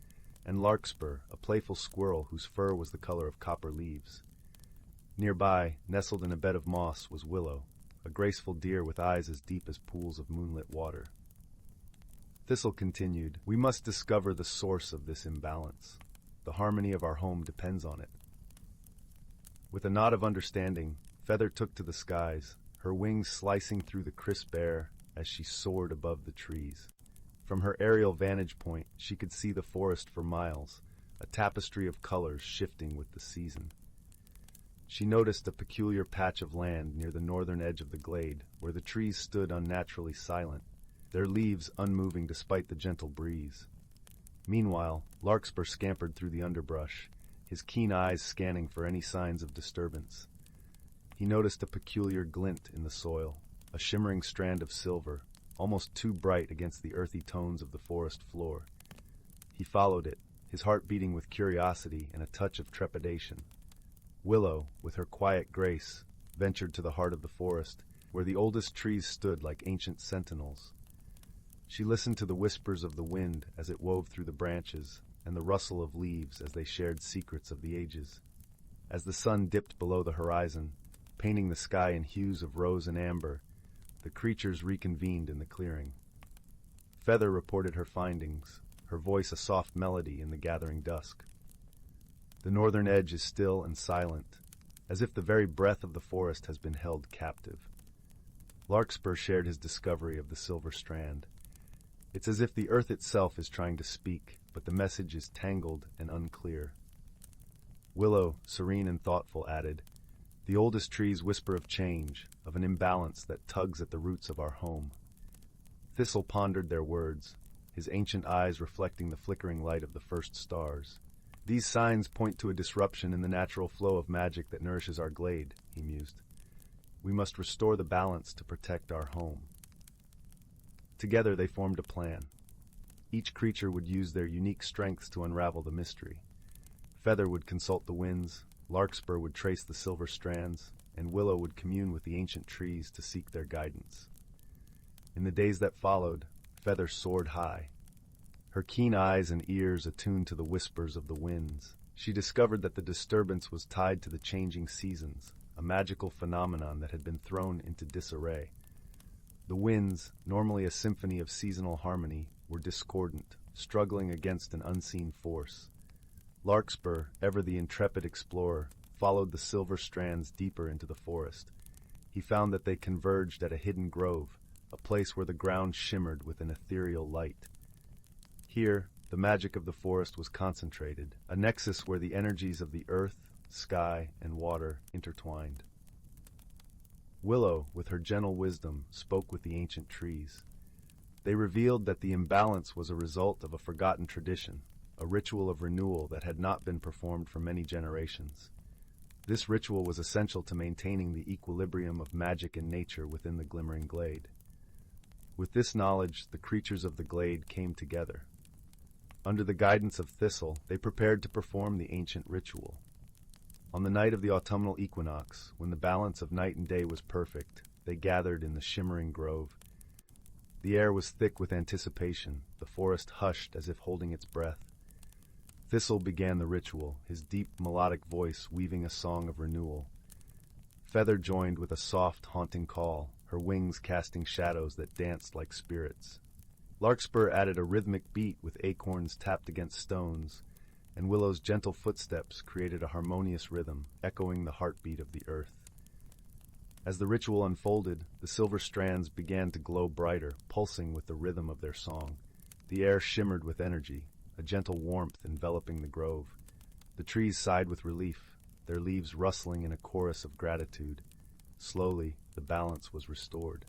and Larkspur, a playful squirrel whose fur was the color of copper leaves. Nearby, nestled in a bed of moss, was Willow, a graceful deer with eyes as deep as pools of moonlit water. Thistle continued, "We must discover the source of this imbalance. The harmony of our home depends on it." With a nod of understanding, Feather took to the skies, her wings slicing through the crisp air as she soared above the trees. From her aerial vantage point, she could see the forest for miles, a tapestry of colors shifting with the season. She noticed a peculiar patch of land near the northern edge of the glade, where the trees stood unnaturally silent, their leaves unmoving despite the gentle breeze. Meanwhile, Larkspur scampered through the underbrush, his keen eyes scanning for any signs of disturbance. He noticed a peculiar glint in the soil, a shimmering strand of silver, almost too bright against the earthy tones of the forest floor. He followed it, his heart beating with curiosity and a touch of trepidation. Willow, with her quiet grace, ventured to the heart of the forest, where the oldest trees stood like ancient sentinels. She listened to the whispers of the wind as it wove through the branches, and the rustle of leaves as they shared secrets of the ages. As the sun dipped below the horizon, painting the sky in hues of rose and amber, the creatures reconvened in the clearing. Feather reported her findings, her voice a soft melody in the gathering dusk. The northern edge is still and silent, as if the very breath of the forest has been held captive. Larkspur shared his discovery of the silver strand. It's as if the earth itself is trying to speak, but the message is tangled and unclear. Willow, serene and thoughtful, added, "The oldest trees whisper of change, of an imbalance that tugs at the roots of our home." Thistle pondered their words, his ancient eyes reflecting the flickering light of the first stars. "These signs point to a disruption in the natural flow of magic that nourishes our glade," he mused. "We must restore the balance to protect our home." Together they formed a plan. Each creature would use their unique strengths to unravel the mystery. Feather would consult the winds, Larkspur would trace the silver strands, and Willow would commune with the ancient trees to seek their guidance. In the days that followed, Feather soared high. Her keen eyes and ears attuned to the whispers of the winds. She discovered that the disturbance was tied to the changing seasons, a magical phenomenon that had been thrown into disarray. The winds, normally a symphony of seasonal harmony, were discordant, struggling against an unseen force. Larkspur, ever the intrepid explorer, followed the silver strands deeper into the forest. He found that they converged at a hidden grove, a place where the ground shimmered with an ethereal light. Here, the magic of the forest was concentrated, a nexus where the energies of the earth, sky, and water intertwined. Willow, with her gentle wisdom, spoke with the ancient trees. They revealed that the imbalance was a result of a forgotten tradition, a ritual of renewal that had not been performed for many generations. This ritual was essential to maintaining the equilibrium of magic and nature within the glimmering glade. With this knowledge, the creatures of the glade came together. Under the guidance of Thistle, they prepared to perform the ancient ritual. On the night of the autumnal equinox, when the balance of night and day was perfect, they gathered in the shimmering grove. The air was thick with anticipation, the forest hushed as if holding its breath. Thistle began the ritual, his deep melodic voice weaving a song of renewal. Feather joined with a soft, haunting call, her wings casting shadows that danced like spirits. Larkspur added a rhythmic beat with acorns tapped against stones, and Willow's gentle footsteps created a harmonious rhythm, echoing the heartbeat of the earth. As the ritual unfolded, the silver strands began to glow brighter, pulsing with the rhythm of their song. The air shimmered with energy, a gentle warmth enveloping the grove. The trees sighed with relief, their leaves rustling in a chorus of gratitude. Slowly, the balance was restored.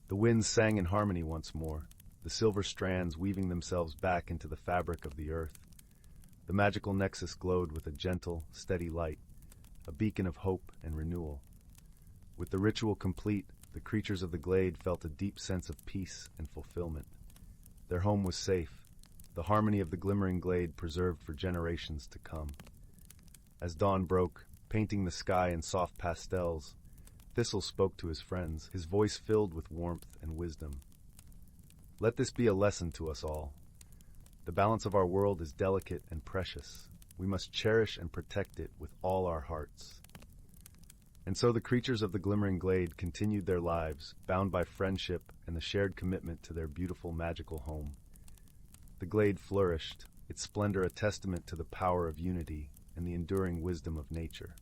The winds sang in harmony once more, the silver strands weaving themselves back into the fabric of the earth. The magical nexus glowed with a gentle, steady light, a beacon of hope and renewal. With the ritual complete, the creatures of the glade felt a deep sense of peace and fulfillment. Their home was safe, the harmony of the glimmering glade preserved for generations to come. As dawn broke, painting the sky in soft pastels, Thistle spoke to his friends, his voice filled with warmth and wisdom. "Let this be a lesson to us all. The balance of our world is delicate and precious. We must cherish and protect it with all our hearts." And so the creatures of the glimmering glade continued their lives, bound by friendship and the shared commitment to their beautiful magical home. The glade flourished, its splendor a testament to the power of unity and the enduring wisdom of nature.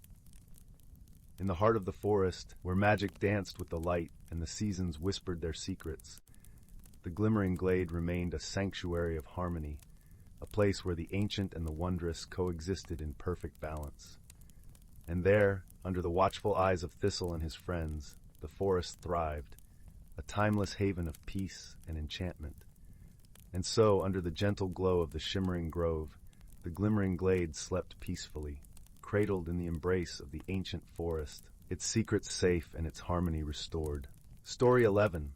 In the heart of the forest, where magic danced with the light and the seasons whispered their secrets, the glimmering glade remained a sanctuary of harmony, a place where the ancient and the wondrous coexisted in perfect balance. And there, under the watchful eyes of Thistle and his friends, the forest thrived, a timeless haven of peace and enchantment. And so, under the gentle glow of the shimmering grove, the glimmering glade slept peacefully, cradled in the embrace of the ancient forest, its secrets safe and its harmony restored. Story 11.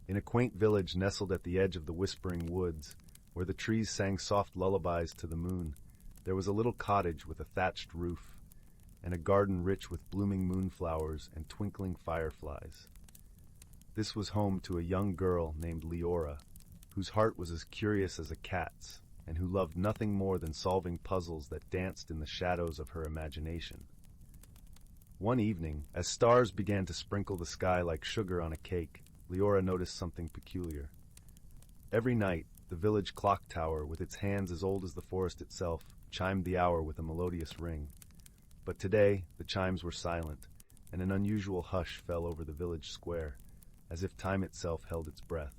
In a quaint village nestled at the edge of the whispering woods, where the trees sang soft lullabies to the moon, there was a little cottage with a thatched roof, and a garden rich with blooming moonflowers and twinkling fireflies. This was home to a young girl named Leora, whose heart was as curious as a cat's, and who loved nothing more than solving puzzles that danced in the shadows of her imagination. One evening, as stars began to sprinkle the sky like sugar on a cake, Leora noticed something peculiar. Every night, the village clock tower, with its hands as old as the forest itself, chimed the hour with a melodious ring. But today, the chimes were silent, and an unusual hush fell over the village square, as if time itself held its breath.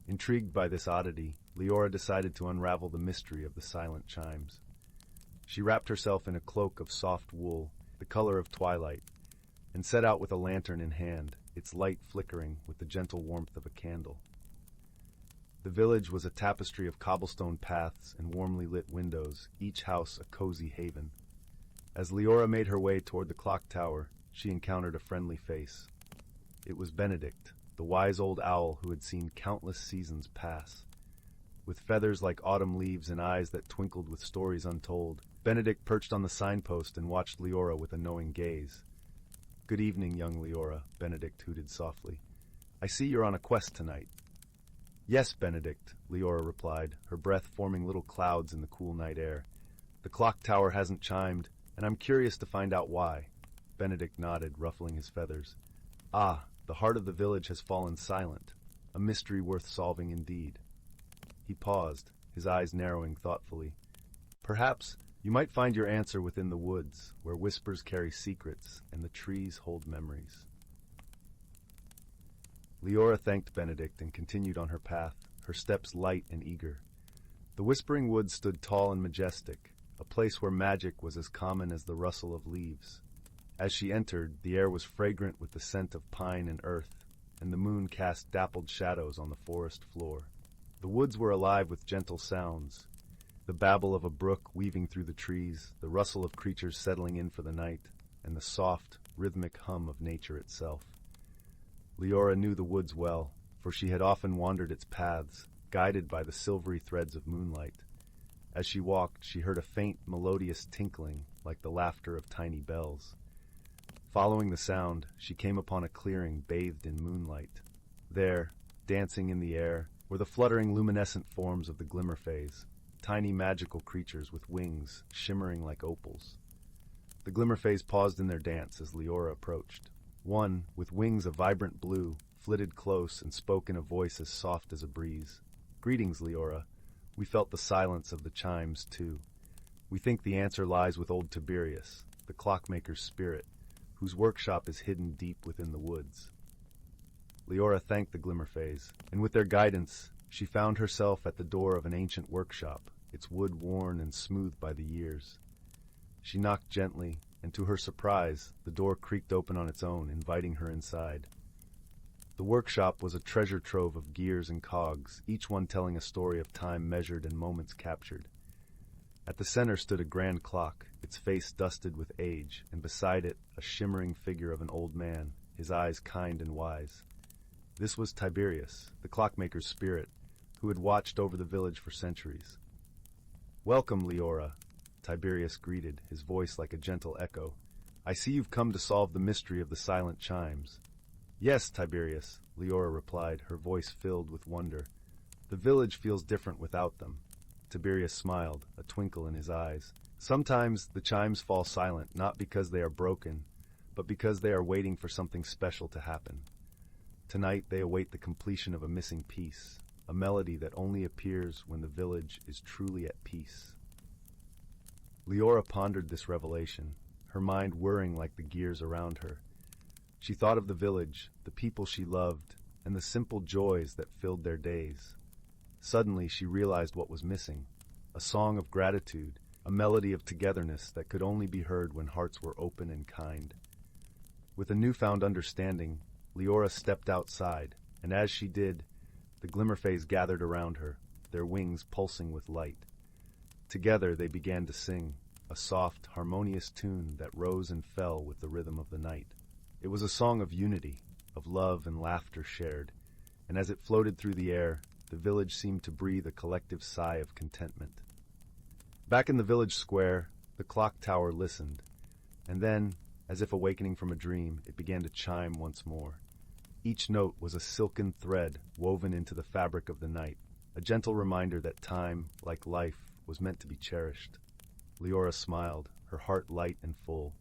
Intrigued by this oddity, Leora decided to unravel the mystery of the silent chimes. She wrapped herself in a cloak of soft wool, the color of twilight, and set out with a lantern in hand, its light flickering with the gentle warmth of a candle. The village was a tapestry of cobblestone paths and warmly lit windows, each house a cozy haven. As Leora made her way toward the clock tower, she encountered a friendly face. It was Benedict, the wise old owl who had seen countless seasons pass. With feathers like autumn leaves and eyes that twinkled with stories untold, Benedict perched on the signpost and watched Leora with a knowing gaze. "Good evening, young Leora," Benedict hooted softly. "I see you're on a quest tonight." "Yes, Benedict," Leora replied, her breath forming little clouds in the cool night air. "The clock tower hasn't chimed, and I'm curious to find out why." Benedict nodded, ruffling his feathers. "Ah, the heart of the village has fallen silent. A mystery worth solving indeed." He paused, his eyes narrowing thoughtfully. "Perhaps you might find your answer within the woods, where whispers carry secrets and the trees hold memories." Leora thanked Benedict and continued on her path, her steps light and eager. The Whispering Woods stood tall and majestic, a place where magic was as common as the rustle of leaves. As she entered, the air was fragrant with the scent of pine and earth, and the moon cast dappled shadows on the forest floor. The woods were alive with gentle sounds, the babble of a brook weaving through the trees, the rustle of creatures settling in for the night, and the soft, rhythmic hum of nature itself. Leora knew the woods well, for she had often wandered its paths, guided by the silvery threads of moonlight. As she walked, she heard a faint, melodious tinkling, like the laughter of tiny bells. Following the sound, she came upon a clearing bathed in moonlight. There, dancing in the air, were the fluttering luminescent forms of the Glimmerfays, tiny magical creatures with wings shimmering like opals. The Glimmerfays paused in their dance as Leora approached. One, with wings of vibrant blue, flitted close and spoke in a voice as soft as a breeze. "Greetings, Leora. We felt the silence of the chimes, too. We think the answer lies with old Tiberius, the clockmaker's spirit, whose workshop is hidden deep within the woods." Leora thanked the Glimmerfays, and with their guidance, she found herself at the door of an ancient workshop, its wood worn and smoothed by the years. She knocked gently, and to her surprise, the door creaked open on its own, inviting her inside. The workshop was a treasure trove of gears and cogs, each one telling a story of time measured and moments captured. At the center stood a grand clock, its face dusted with age, and beside it a shimmering figure of an old man, his eyes kind and wise. This was Tiberius, the clockmaker's spirit, who had watched over the village for centuries. "Welcome, Leora," Tiberius greeted, his voice like a gentle echo. "I see you've come to solve the mystery of the silent chimes." "Yes, Tiberius," Leora replied, her voice filled with wonder. "The village feels different without them." Tiberius smiled, a twinkle in his eyes. "Sometimes the chimes fall silent, not because they are broken, but because they are waiting for something special to happen. Tonight they await the completion of a missing piece, a melody that only appears when the village is truly at peace." Leora pondered this revelation, her mind whirring like the gears around her. She thought of the village, the people she loved, and the simple joys that filled their days. Suddenly she realized what was missing, a song of gratitude, a melody of togetherness that could only be heard when hearts were open and kind. With a newfound understanding, Leora stepped outside, and as she did, the Glimmerfays gathered around her, their wings pulsing with light. Together they began to sing, a soft, harmonious tune that rose and fell with the rhythm of the night. It was a song of unity, of love and laughter shared, and as it floated through the air, the village seemed to breathe a collective sigh of contentment. Back in the village square, the clock tower listened, and then, as if awakening from a dream, it began to chime once more. Each note was a silken thread woven into the fabric of the night, a gentle reminder that time, like life, was meant to be cherished. Leora smiled, her heart light and full.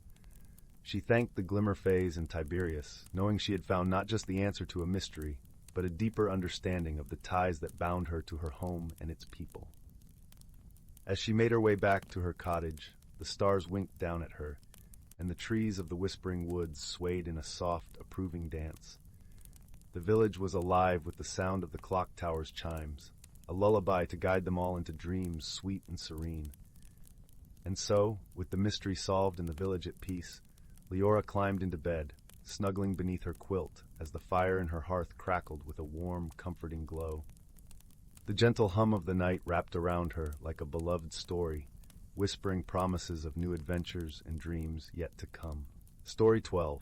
She thanked the Glimmer Fays and Tiberius, knowing she had found not just the answer to a mystery, but a deeper understanding of the ties that bound her to her home and its people. As she made her way back to her cottage, the stars winked down at her, and the trees of the whispering woods swayed in a soft, approving dance. The village was alive with the sound of the clock tower's chimes, a lullaby to guide them all into dreams sweet and serene. And so, with the mystery solved and the village at peace, Leora climbed into bed, snuggling beneath her quilt as the fire in her hearth crackled with a warm, comforting glow. The gentle hum of the night wrapped around her like a beloved story, whispering promises of new adventures and dreams yet to come. Story 12.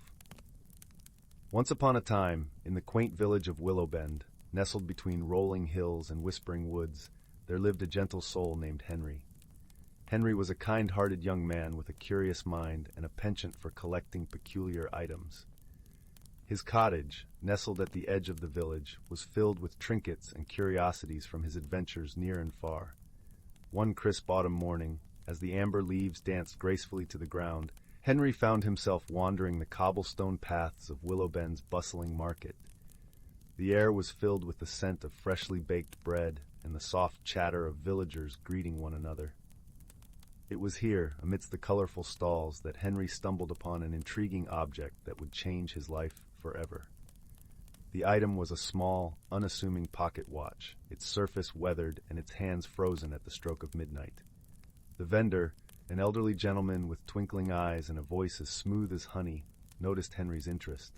Once upon a time, in the quaint village of Willowbend, nestled between rolling hills and whispering woods, there lived a gentle soul named Henry. Henry was a kind-hearted young man with a curious mind and a penchant for collecting peculiar items. His cottage, nestled at the edge of the village, was filled with trinkets and curiosities from his adventures near and far. One crisp autumn morning, as the amber leaves danced gracefully to the ground, Henry found himself wandering the cobblestone paths of Willowbend's bustling market. The air was filled with the scent of freshly baked bread and the soft chatter of villagers greeting one another. It was here, amidst the colorful stalls, that Henry stumbled upon an intriguing object that would change his life forever. The item was a small, unassuming pocket watch, its surface weathered and its hands frozen at the stroke of midnight. The vendor, an elderly gentleman with twinkling eyes and a voice as smooth as honey, noticed Henry's interest.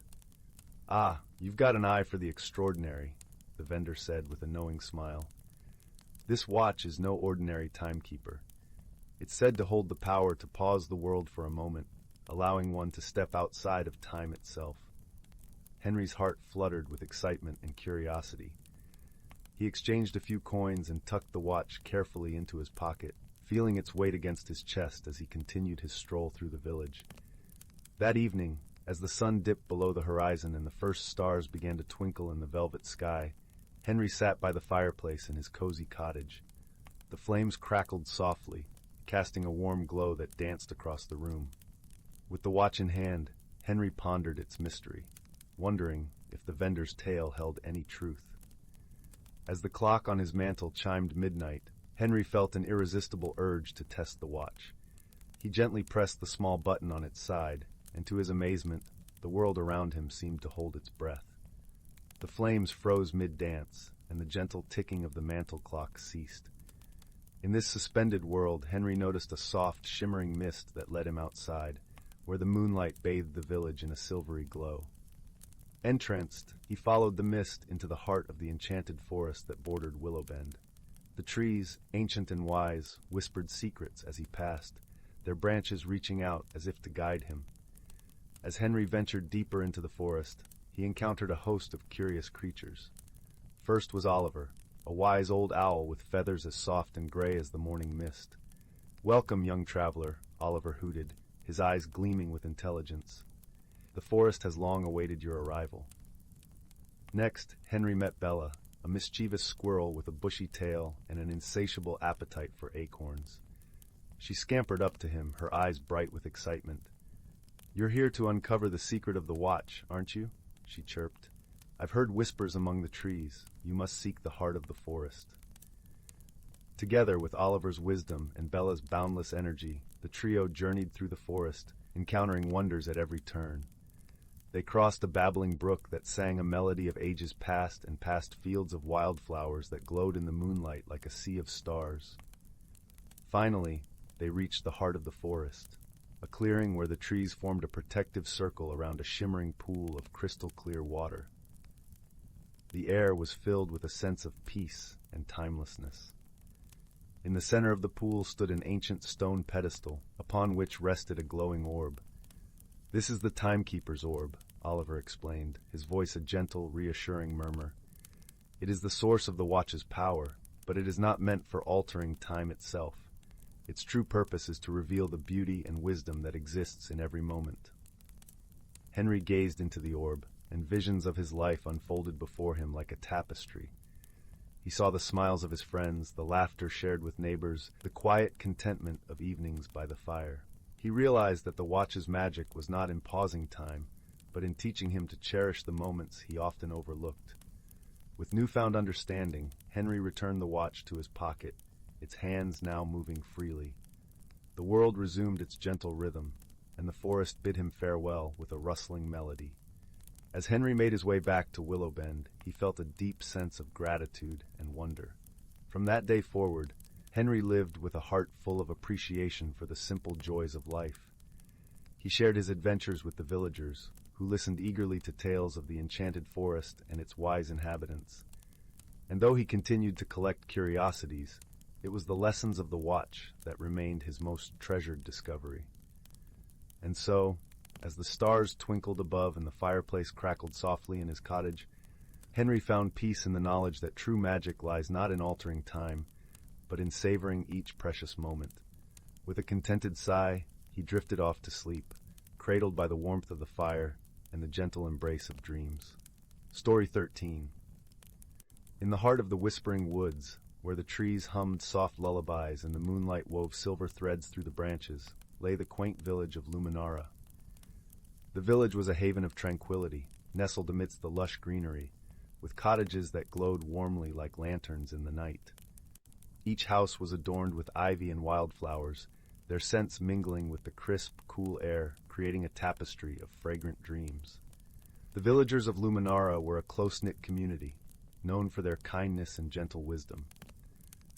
"Ah, you've got an eye for the extraordinary," the vendor said with a knowing smile. "This watch is no ordinary timekeeper. It's said to hold the power to pause the world for a moment, allowing one to step outside of time itself." Henry's heart fluttered with excitement and curiosity. He exchanged a few coins and tucked the watch carefully into his pocket, feeling its weight against his chest as he continued his stroll through the village. That evening, as the sun dipped below the horizon and the first stars began to twinkle in the velvet sky, Henry sat by the fireplace in his cozy cottage. The flames crackled softly, casting a warm glow that danced across the room. With the watch in hand, Henry pondered its mystery, wondering if the vendor's tale held any truth. As the clock on his mantel chimed midnight, Henry felt an irresistible urge to test the watch. He gently pressed the small button on its side, and to his amazement, the world around him seemed to hold its breath. The flames froze mid-dance, and the gentle ticking of the mantel clock ceased. In this suspended world, Henry noticed a soft, shimmering mist that led him outside, where the moonlight bathed the village in a silvery glow. Entranced, he followed the mist into the heart of the enchanted forest that bordered Willowbend. The trees, ancient and wise, whispered secrets as he passed, their branches reaching out as if to guide him. As Henry ventured deeper into the forest, he encountered a host of curious creatures. First was Oliver, a wise old owl with feathers as soft and gray as the morning mist. "Welcome, young traveler," Oliver hooted, his eyes gleaming with intelligence. "The forest has long awaited your arrival." Next, Henry met Bella, a mischievous squirrel with a bushy tail and an insatiable appetite for acorns. She scampered up to him, her eyes bright with excitement. "You're here to uncover the secret of the watch, aren't you?" she chirped. "I've heard whispers among the trees. You must seek the heart of the forest." Together, with Oliver's wisdom and Bella's boundless energy, the trio journeyed through the forest, encountering wonders at every turn. They crossed a babbling brook that sang a melody of ages past and past fields of wildflowers that glowed in the moonlight like a sea of stars. Finally, they reached the heart of the forest, a clearing where the trees formed a protective circle around a shimmering pool of crystal-clear water. The air was filled with a sense of peace and timelessness. In the center of the pool stood an ancient stone pedestal, upon which rested a glowing orb. "This is the timekeeper's orb," Oliver explained, his voice a gentle, reassuring murmur. "It is the source of the watch's power, but it is not meant for altering time itself. Its true purpose is to reveal the beauty and wisdom that exists in every moment." Henry gazed into the orb, and visions of his life unfolded before him like a tapestry. He saw the smiles of his friends, the laughter shared with neighbors, the quiet contentment of evenings by the fire. He realized that the watch's magic was not in pausing time, but in teaching him to cherish the moments he often overlooked. With newfound understanding, Henry returned the watch to his pocket, its hands now moving freely. The world resumed its gentle rhythm, and the forest bid him farewell with a rustling melody. As Henry made his way back to Willow Bend, he felt a deep sense of gratitude and wonder. From that day forward, Henry lived with a heart full of appreciation for the simple joys of life. He shared his adventures with the villagers, who listened eagerly to tales of the enchanted forest and its wise inhabitants. And though he continued to collect curiosities, it was the lessons of the watch that remained his most treasured discovery. And so, as the stars twinkled above and the fireplace crackled softly in his cottage, Henry found peace in the knowledge that true magic lies not in altering time, but in savoring each precious moment. With a contented sigh, he drifted off to sleep, cradled by the warmth of the fire and the gentle embrace of dreams. Story 13. In the heart of the whispering woods, where the trees hummed soft lullabies and the moonlight wove silver threads through the branches, lay the quaint village of Luminara. The village was a haven of tranquility, nestled amidst the lush greenery, with cottages that glowed warmly like lanterns in the night. Each house was adorned with ivy and wildflowers, their scents mingling with the crisp, cool air, creating a tapestry of fragrant dreams. The villagers of Luminara were a close-knit community, known for their kindness and gentle wisdom.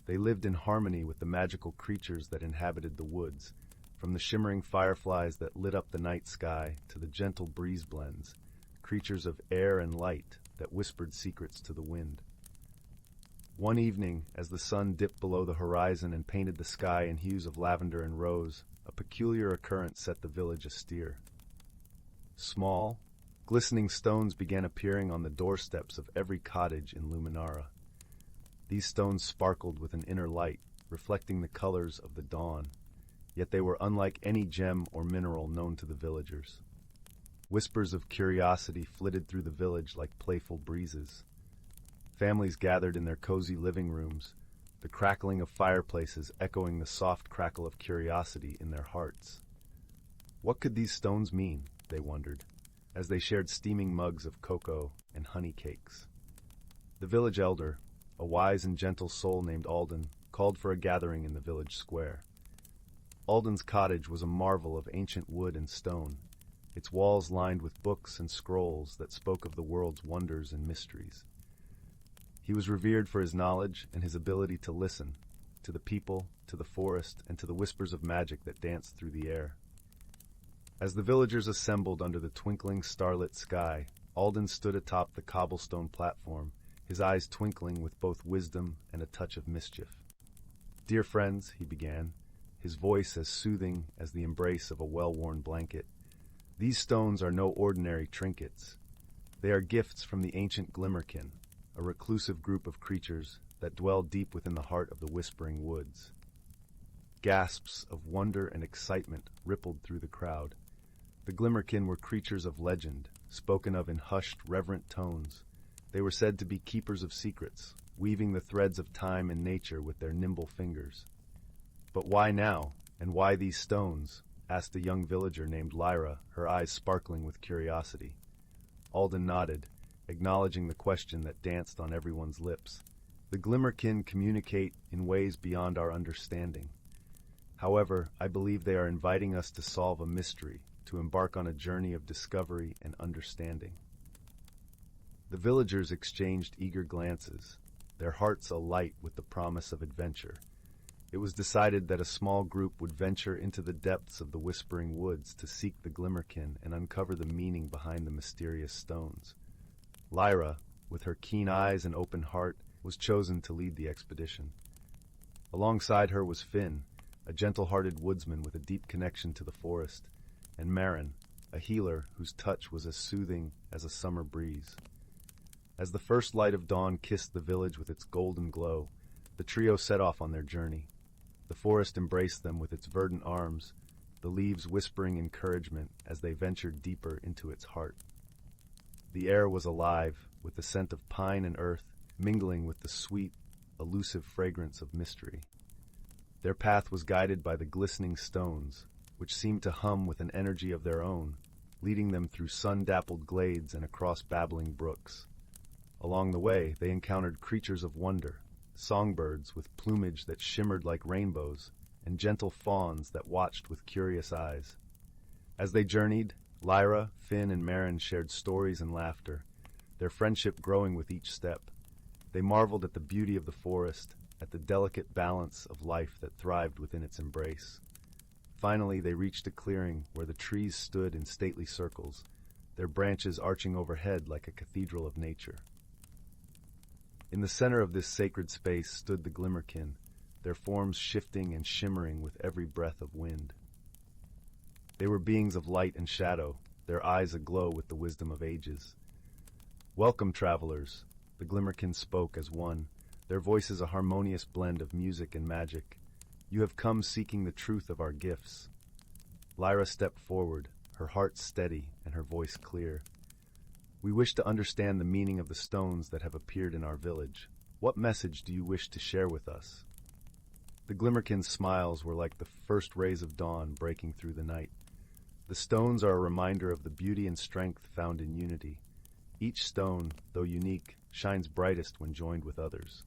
They lived in harmony with the magical creatures that inhabited the woods, from the shimmering fireflies that lit up the night sky to the gentle breeze blends, creatures of air and light that whispered secrets to the wind. One evening, as the sun dipped below the horizon and painted the sky in hues of lavender and rose, a peculiar occurrence set the village astir. Small, glistening stones began appearing on the doorsteps of every cottage in Luminara. These stones sparkled with an inner light, reflecting the colors of the dawn, yet they were unlike any gem or mineral known to the villagers. Whispers of curiosity flitted through the village like playful breezes. Families gathered in their cozy living rooms, the crackling of fireplaces echoing the soft crackle of curiosity in their hearts. What could these stones mean, they wondered, as they shared steaming mugs of cocoa and honey cakes. The village elder, a wise and gentle soul named Alden, called for a gathering in the village square. Alden's cottage was a marvel of ancient wood and stone, its walls lined with books and scrolls that spoke of the world's wonders and mysteries. He was revered for his knowledge and his ability to listen, to the people, to the forest, and to the whispers of magic that danced through the air. As the villagers assembled under the twinkling starlit sky, Alden stood atop the cobblestone platform, his eyes twinkling with both wisdom and a touch of mischief. "Dear friends," he began, his voice as soothing as the embrace of a well-worn blanket, "these stones are no ordinary trinkets. They are gifts from the ancient Glimmerkin, a reclusive group of creatures that dwell deep within the heart of the whispering woods." Gasps of wonder and excitement rippled through the crowd. The Glimmerkin were creatures of legend, spoken of in hushed, reverent tones. They were said to be keepers of secrets, weaving the threads of time and nature with their nimble fingers. "But why now, and why these stones?" asked a young villager named Lyra, her eyes sparkling with curiosity. Alden nodded, acknowledging the question that danced on everyone's lips. "The Glimmerkin communicate in ways beyond our understanding. However, I believe they are inviting us to solve a mystery, to embark on a journey of discovery and understanding." The villagers exchanged eager glances, their hearts alight with the promise of adventure. It was decided that a small group would venture into the depths of the whispering woods to seek the Glimmerkin and uncover the meaning behind the mysterious stones. Lyra, with her keen eyes and open heart, was chosen to lead the expedition. Alongside her was Finn, a gentle-hearted woodsman with a deep connection to the forest, and Marin, a healer whose touch was as soothing as a summer breeze. As the first light of dawn kissed the village with its golden glow, the trio set off on their journey. The forest embraced them with its verdant arms, the leaves whispering encouragement as they ventured deeper into its heart. The air was alive with the scent of pine and earth, mingling with the sweet, elusive fragrance of mystery. Their path was guided by the glistening stones, which seemed to hum with an energy of their own, leading them through sun-dappled glades and across babbling brooks. Along the way, they encountered creatures of wonder, songbirds with plumage that shimmered like rainbows, and gentle fawns that watched with curious eyes. As they journeyed, Lyra, Finn, and Maren shared stories and laughter, their friendship growing with each step. They marveled at the beauty of the forest, at the delicate balance of life that thrived within its embrace. Finally, they reached a clearing where the trees stood in stately circles, their branches arching overhead like a cathedral of nature. In the center of this sacred space stood the Glimmerkin, their forms shifting and shimmering with every breath of wind. They were beings of light and shadow, their eyes aglow with the wisdom of ages. "Welcome, travelers," the Glimmerkin spoke as one, their voices a harmonious blend of music and magic. "You have come seeking the truth of our gifts." Lyra stepped forward, her heart steady and her voice clear. "We wish to understand the meaning of the stones that have appeared in our village. What message do you wish to share with us?" The Glimmerkin's smiles were like the first rays of dawn breaking through the night. The stones are a reminder of the beauty and strength found in unity. Each stone, though unique, shines brightest when joined with others.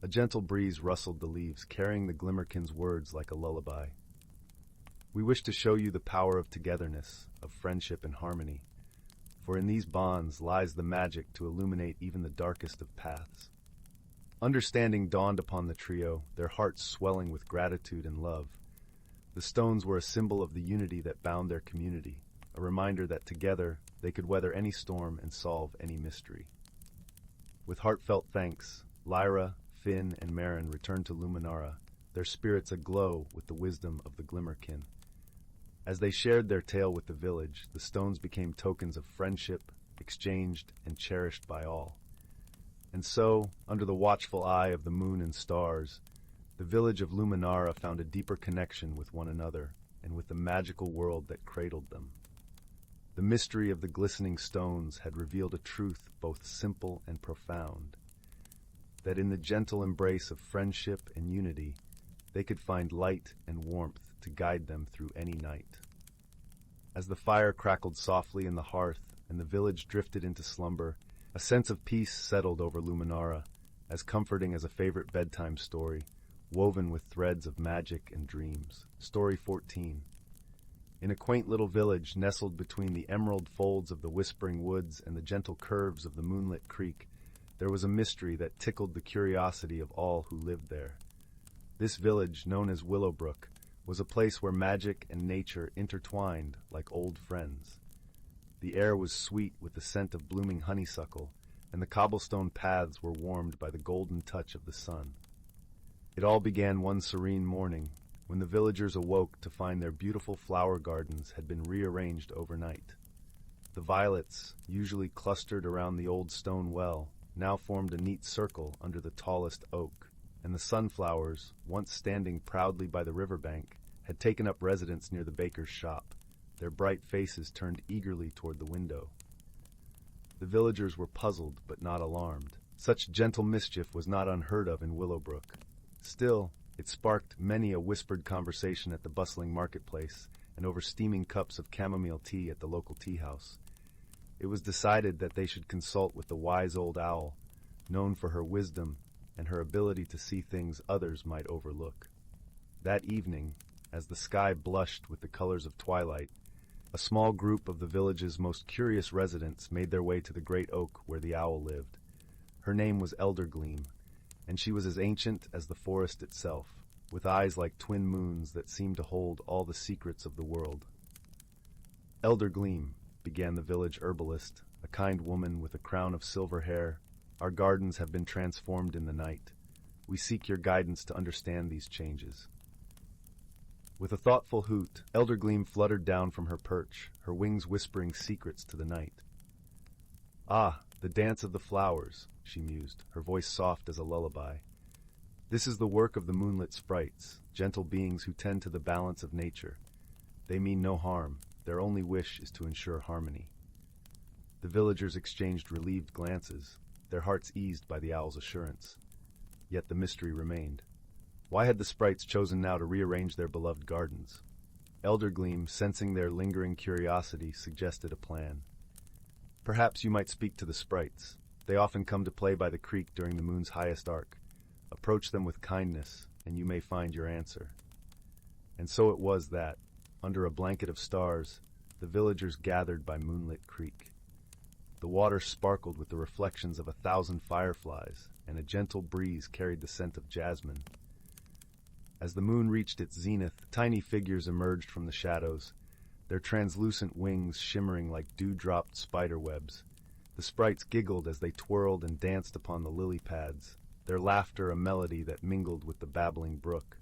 A gentle breeze rustled the leaves, carrying the Glimmerkin's words like a lullaby. "We wish to show you the power of togetherness, of friendship and harmony. For in these bonds lies the magic to illuminate even the darkest of paths." Understanding dawned upon the trio, their hearts swelling with gratitude and love. The stones were a symbol of the unity that bound their community, a reminder that together they could weather any storm and solve any mystery. With heartfelt thanks, Lyra, Finn, and Maren returned to Luminara, their spirits aglow with the wisdom of the Glimmerkin. As they shared their tale with the village, the stones became tokens of friendship, exchanged and cherished by all. And so, under the watchful eye of the moon and stars, the village of Luminara found a deeper connection with one another and with the magical world that cradled them. The mystery of the glistening stones had revealed a truth both simple and profound, that in the gentle embrace of friendship and unity, they could find light and warmth to guide them through any night. As the fire crackled softly in the hearth and the village drifted into slumber, a sense of peace settled over Luminara, as comforting as a favorite bedtime story, woven with threads of magic and dreams. Story 14. In a quaint little village nestled between the emerald folds of the whispering woods and the gentle curves of the moonlit creek, there was a mystery that tickled the curiosity of all who lived there. This village, known as Willowbrook, was a place where magic and nature intertwined like old friends. The air was sweet with the scent of blooming honeysuckle, and the cobblestone paths were warmed by the golden touch of the sun. It all began one serene morning, when the villagers awoke to find their beautiful flower gardens had been rearranged overnight. The violets, usually clustered around the old stone well, now formed a neat circle under the tallest oak, and the sunflowers, once standing proudly by the riverbank, had taken up residence near the baker's shop, their bright faces turned eagerly toward the window. The villagers were puzzled but not alarmed. Such gentle mischief was not unheard of in Willowbrook. Still, it sparked many a whispered conversation at the bustling marketplace and over steaming cups of chamomile tea at the local tea house. It was decided that they should consult with the wise old owl, known for her wisdom and her ability to see things others might overlook. That evening, as the sky blushed with the colors of twilight, a small group of the village's most curious residents made their way to the great oak where the owl lived. Her name was Eldergleam, and she was as ancient as the forest itself, with eyes like twin moons that seemed to hold all the secrets of the world. "Eldergleam," began the village herbalist, a kind woman with a crown of silver hair, "our gardens have been transformed in the night. We seek your guidance to understand these changes." With a thoughtful hoot, Eldergleam fluttered down from her perch, her wings whispering secrets to the night. "Ah, the dance of the flowers," she mused, her voice soft as a lullaby. "This is the work of the moonlit sprites, gentle beings who tend to the balance of nature. They mean no harm. Their only wish is to ensure harmony." The villagers exchanged relieved glances, their hearts eased by the owl's assurance. Yet the mystery remained. Why had the sprites chosen now to rearrange their beloved gardens? Eldergleam, sensing their lingering curiosity, suggested a plan. Perhaps you might speak to the sprites. They often come to play by the creek during the moon's highest arc. Approach them with kindness, and you may find your answer. And so it was that, under a blanket of stars, the villagers gathered by moonlit creek. The water sparkled with the reflections of 1,000 fireflies, and a gentle breeze carried the scent of jasmine. As the moon reached its zenith, tiny figures emerged from the shadows, their translucent wings shimmering like dew-dropped spider webs. The sprites giggled as they twirled and danced upon the lily pads, their laughter a melody that mingled with the babbling brook.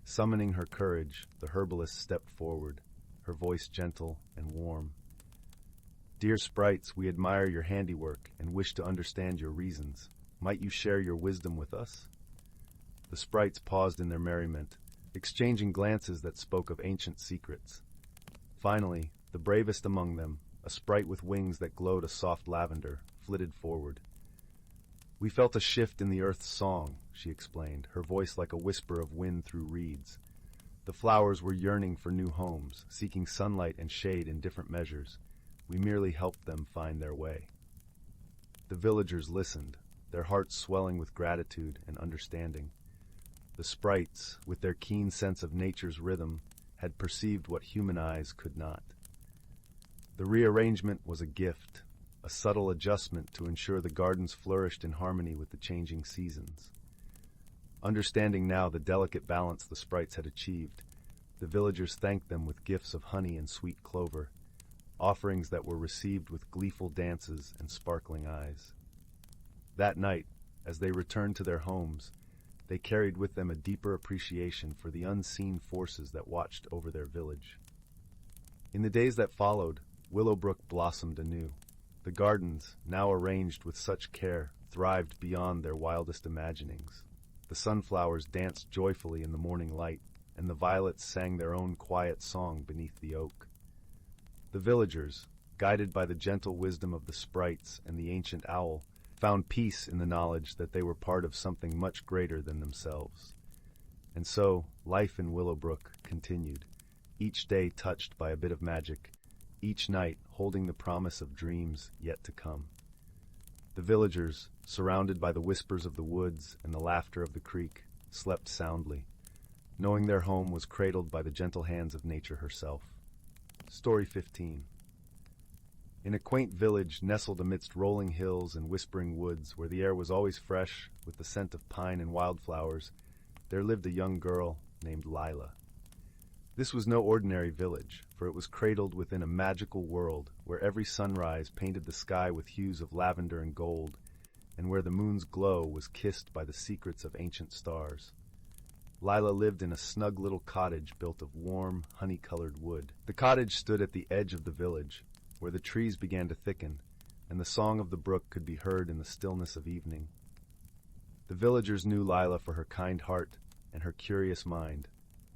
Summoning her courage, the herbalist stepped forward, her voice gentle and warm. "Dear sprites, we admire your handiwork and wish to understand your reasons. Might you share your wisdom with us?" The sprites paused in their merriment, exchanging glances that spoke of ancient secrets. Finally, the bravest among them, a sprite with wings that glowed a soft lavender, flitted forward. "We felt a shift in the earth's song," she explained, her voice like a whisper of wind through reeds. "The flowers were yearning for new homes, seeking sunlight and shade in different measures. We merely helped them find their way." The villagers listened, their hearts swelling with gratitude and understanding. The sprites, with their keen sense of nature's rhythm, had perceived what human eyes could not. The rearrangement was a gift, a subtle adjustment to ensure the gardens flourished in harmony with the changing seasons. Understanding now the delicate balance the sprites had achieved, the villagers thanked them with gifts of honey and sweet clover, offerings that were received with gleeful dances and sparkling eyes. That night, as they returned to their homes, they carried with them a deeper appreciation for the unseen forces that watched over their village. In the days that followed, Willowbrook blossomed anew. The gardens, now arranged with such care, thrived beyond their wildest imaginings. The sunflowers danced joyfully in the morning light, and the violets sang their own quiet song beneath the oak. The villagers, guided by the gentle wisdom of the sprites and the ancient owl, found peace in the knowledge that they were part of something much greater than themselves. And so, life in Willowbrook continued, each day touched by a bit of magic, each night holding the promise of dreams yet to come. The villagers, surrounded by the whispers of the woods and the laughter of the creek, slept soundly, knowing their home was cradled by the gentle hands of nature herself. Story 15. In a quaint village nestled amidst rolling hills and whispering woods, where the air was always fresh with the scent of pine and wildflowers, there lived a young girl named Zyla. This was no ordinary village, for it was cradled within a magical world where every sunrise painted the sky with hues of lavender and gold, and where the moon's glow was kissed by the secrets of ancient stars. Zyla lived in a snug little cottage built of warm, honey-colored wood. The cottage stood at the edge of the village, where the trees began to thicken, and the song of the brook could be heard in the stillness of evening. The villagers knew Zyla for her kind heart and her curious mind,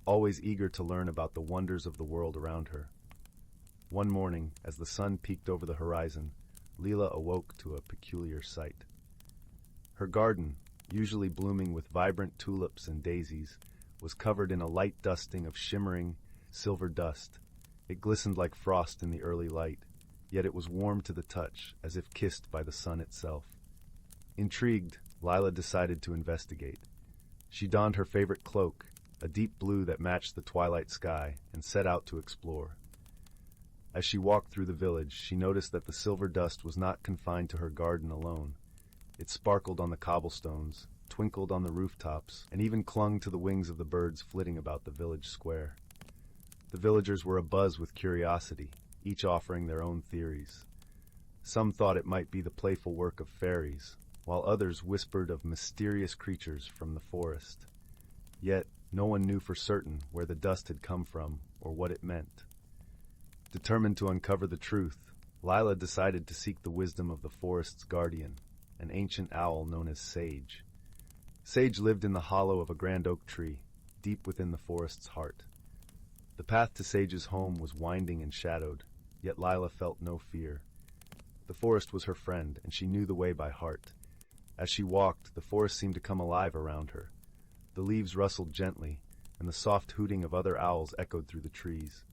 always eager to learn about the wonders of the world around her. One morning, as the sun peeked over the horizon, Zyla awoke to a peculiar sight. Her garden, usually blooming with vibrant tulips and daisies, was covered in a light dusting of shimmering, silver dust. It glistened like frost in the early light, yet it was warm to the touch, as if kissed by the sun itself. Intrigued, Zyla decided to investigate. She donned her favorite cloak, a deep blue that matched the twilight sky, and set out to explore. As she walked through the village, she noticed that the silver dust was not confined to her garden alone. It sparkled on the cobblestones, twinkled on the rooftops, and even clung to the wings of the birds flitting about the village square. The villagers were abuzz with curiosity, each offering their own theories. Some thought it might be the playful work of fairies, while others whispered of mysterious creatures from the forest. Yet, no one knew for certain where the dust had come from or what it meant. Determined to uncover the truth, Zyla decided to seek the wisdom of the forest's guardian, an ancient owl known as Sage. Sage lived in the hollow of a grand oak tree, deep within the forest's heart. The path to Sage's home was winding and shadowed, yet Zyla felt no fear. The forest was her friend, and she knew the way by heart. As she walked, the forest seemed to come alive around her. The leaves rustled gently, and the soft hooting of other owls echoed through the trees.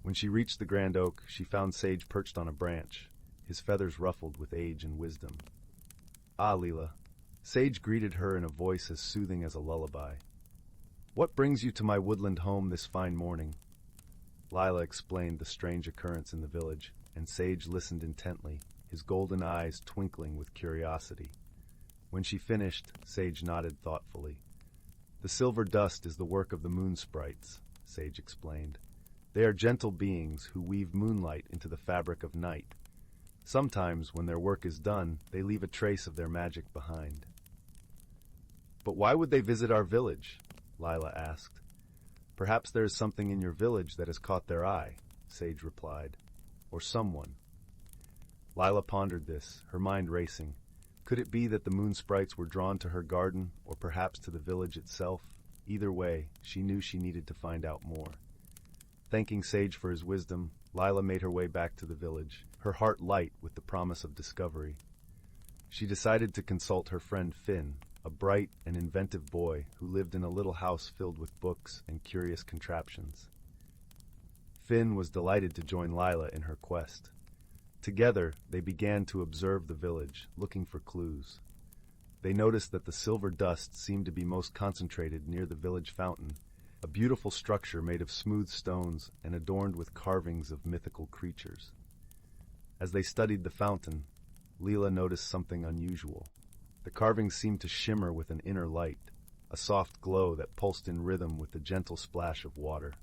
When she reached the grand oak, she found Sage perched on a branch, his feathers ruffled with age and wisdom. "Ah, Leela." Sage greeted her in a voice as soothing as a lullaby. "What brings you to my woodland home this fine morning?" Lila explained the strange occurrence in the village, and Sage listened intently, his golden eyes twinkling with curiosity. When she finished, Sage nodded thoughtfully. "The silver dust is the work of the moon sprites," Sage explained. "They are gentle beings who weave moonlight into the fabric of night. Sometimes, when their work is done, they leave a trace of their magic behind." "But why would they visit our village?" Lila asked. "Perhaps there is something in your village that has caught their eye," Sage replied. "Or someone." Lila pondered this, her mind racing. Could it be that the moon sprites were drawn to her garden, or perhaps to the village itself? Either way, she knew she needed to find out more. Thanking Sage for his wisdom, Lila made her way back to the village, her heart light with the promise of discovery. She decided to consult her friend Finn, a bright and inventive boy who lived in a little house filled with books and curious contraptions. Finn was delighted to join Lila in her quest. Together, they began to observe the village, looking for clues. They noticed that the silver dust seemed to be most concentrated near the village fountain, a beautiful structure made of smooth stones and adorned with carvings of mythical creatures. As they studied the fountain, Leela noticed something unusual. The carvings seemed to shimmer with an inner light, a soft glow that pulsed in rhythm with the gentle splash of water.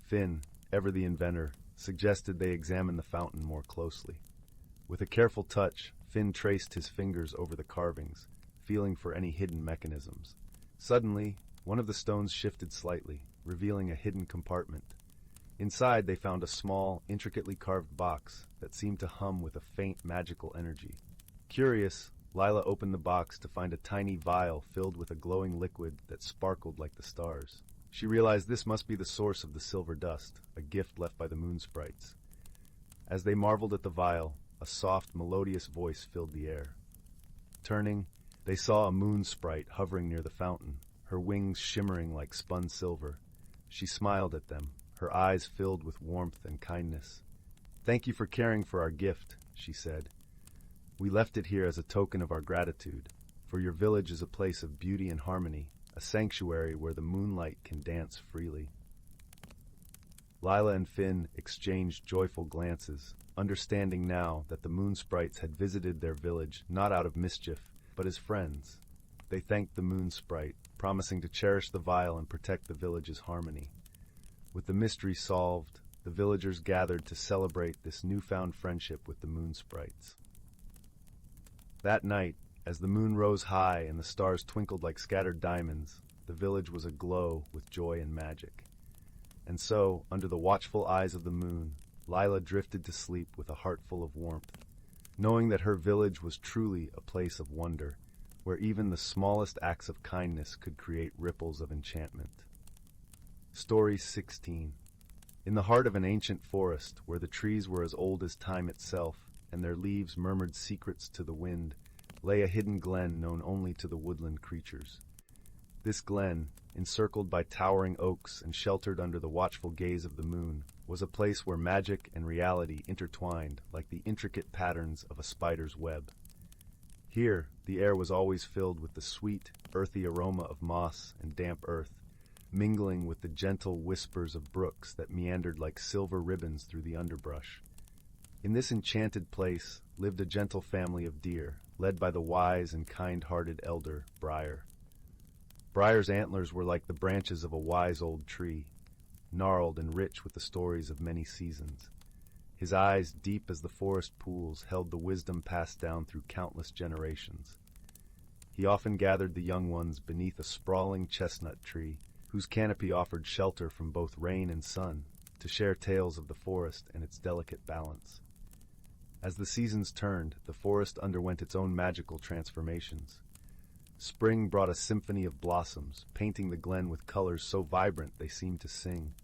Finn, ever the inventor, suggested they examine the fountain more closely. With a careful touch, Finn traced his fingers over the carvings, feeling for any hidden mechanisms. Suddenly, one of the stones shifted slightly, revealing a hidden compartment. Inside, they found a small, intricately carved box that seemed to hum with a faint magical energy. Curious, Lila opened the box to find a tiny vial filled with a glowing liquid that sparkled like the stars. She realized this must be the source of the silver dust, a gift left by the moon sprites. As they marveled at the vial, a soft, melodious voice filled the air. Turning, they saw a moon sprite hovering near the fountain, her wings shimmering like spun silver. She smiled at them, her eyes filled with warmth and kindness. "Thank you for caring for our gift," she said. "We left it here as a token of our gratitude, for your village is a place of beauty and harmony, a sanctuary where the moonlight can dance freely." Lila and Finn exchanged joyful glances, understanding now that the moon sprites had visited their village not out of mischief, but as friends. They thanked the moon sprite, promising to cherish the vial and protect the village's harmony. With the mystery solved, the villagers gathered to celebrate this newfound friendship with the moon sprites. That night, as the moon rose high and the stars twinkled like scattered diamonds, the village was aglow with joy and magic. And so, under the watchful eyes of the moon, Lila drifted to sleep with a heart full of warmth, knowing that her village was truly a place of wonder, where even the smallest acts of kindness could create ripples of enchantment. Story 16. In the heart of an ancient forest, where the trees were as old as time itself, and their leaves murmured secrets to the wind, lay a hidden glen known only to the woodland creatures. This glen, encircled by towering oaks and sheltered under the watchful gaze of the moon, was a place where magic and reality intertwined like the intricate patterns of a spider's web. Here, the air was always filled with the sweet, earthy aroma of moss and damp earth, mingling with the gentle whispers of brooks that meandered like silver ribbons through the underbrush. In this enchanted place lived a gentle family of deer, led by the wise and kind-hearted elder, Briar. Briar's antlers were like the branches of a wise old tree, gnarled and rich with the stories of many seasons. His eyes, deep as the forest pools, held the wisdom passed down through countless generations. He often gathered the young ones beneath a sprawling chestnut tree, whose canopy offered shelter from both rain and sun, to share tales of the forest and its delicate balance. As the seasons turned, the forest underwent its own magical transformations. Spring brought a symphony of blossoms, painting the glen with colors so vibrant they seemed to sing.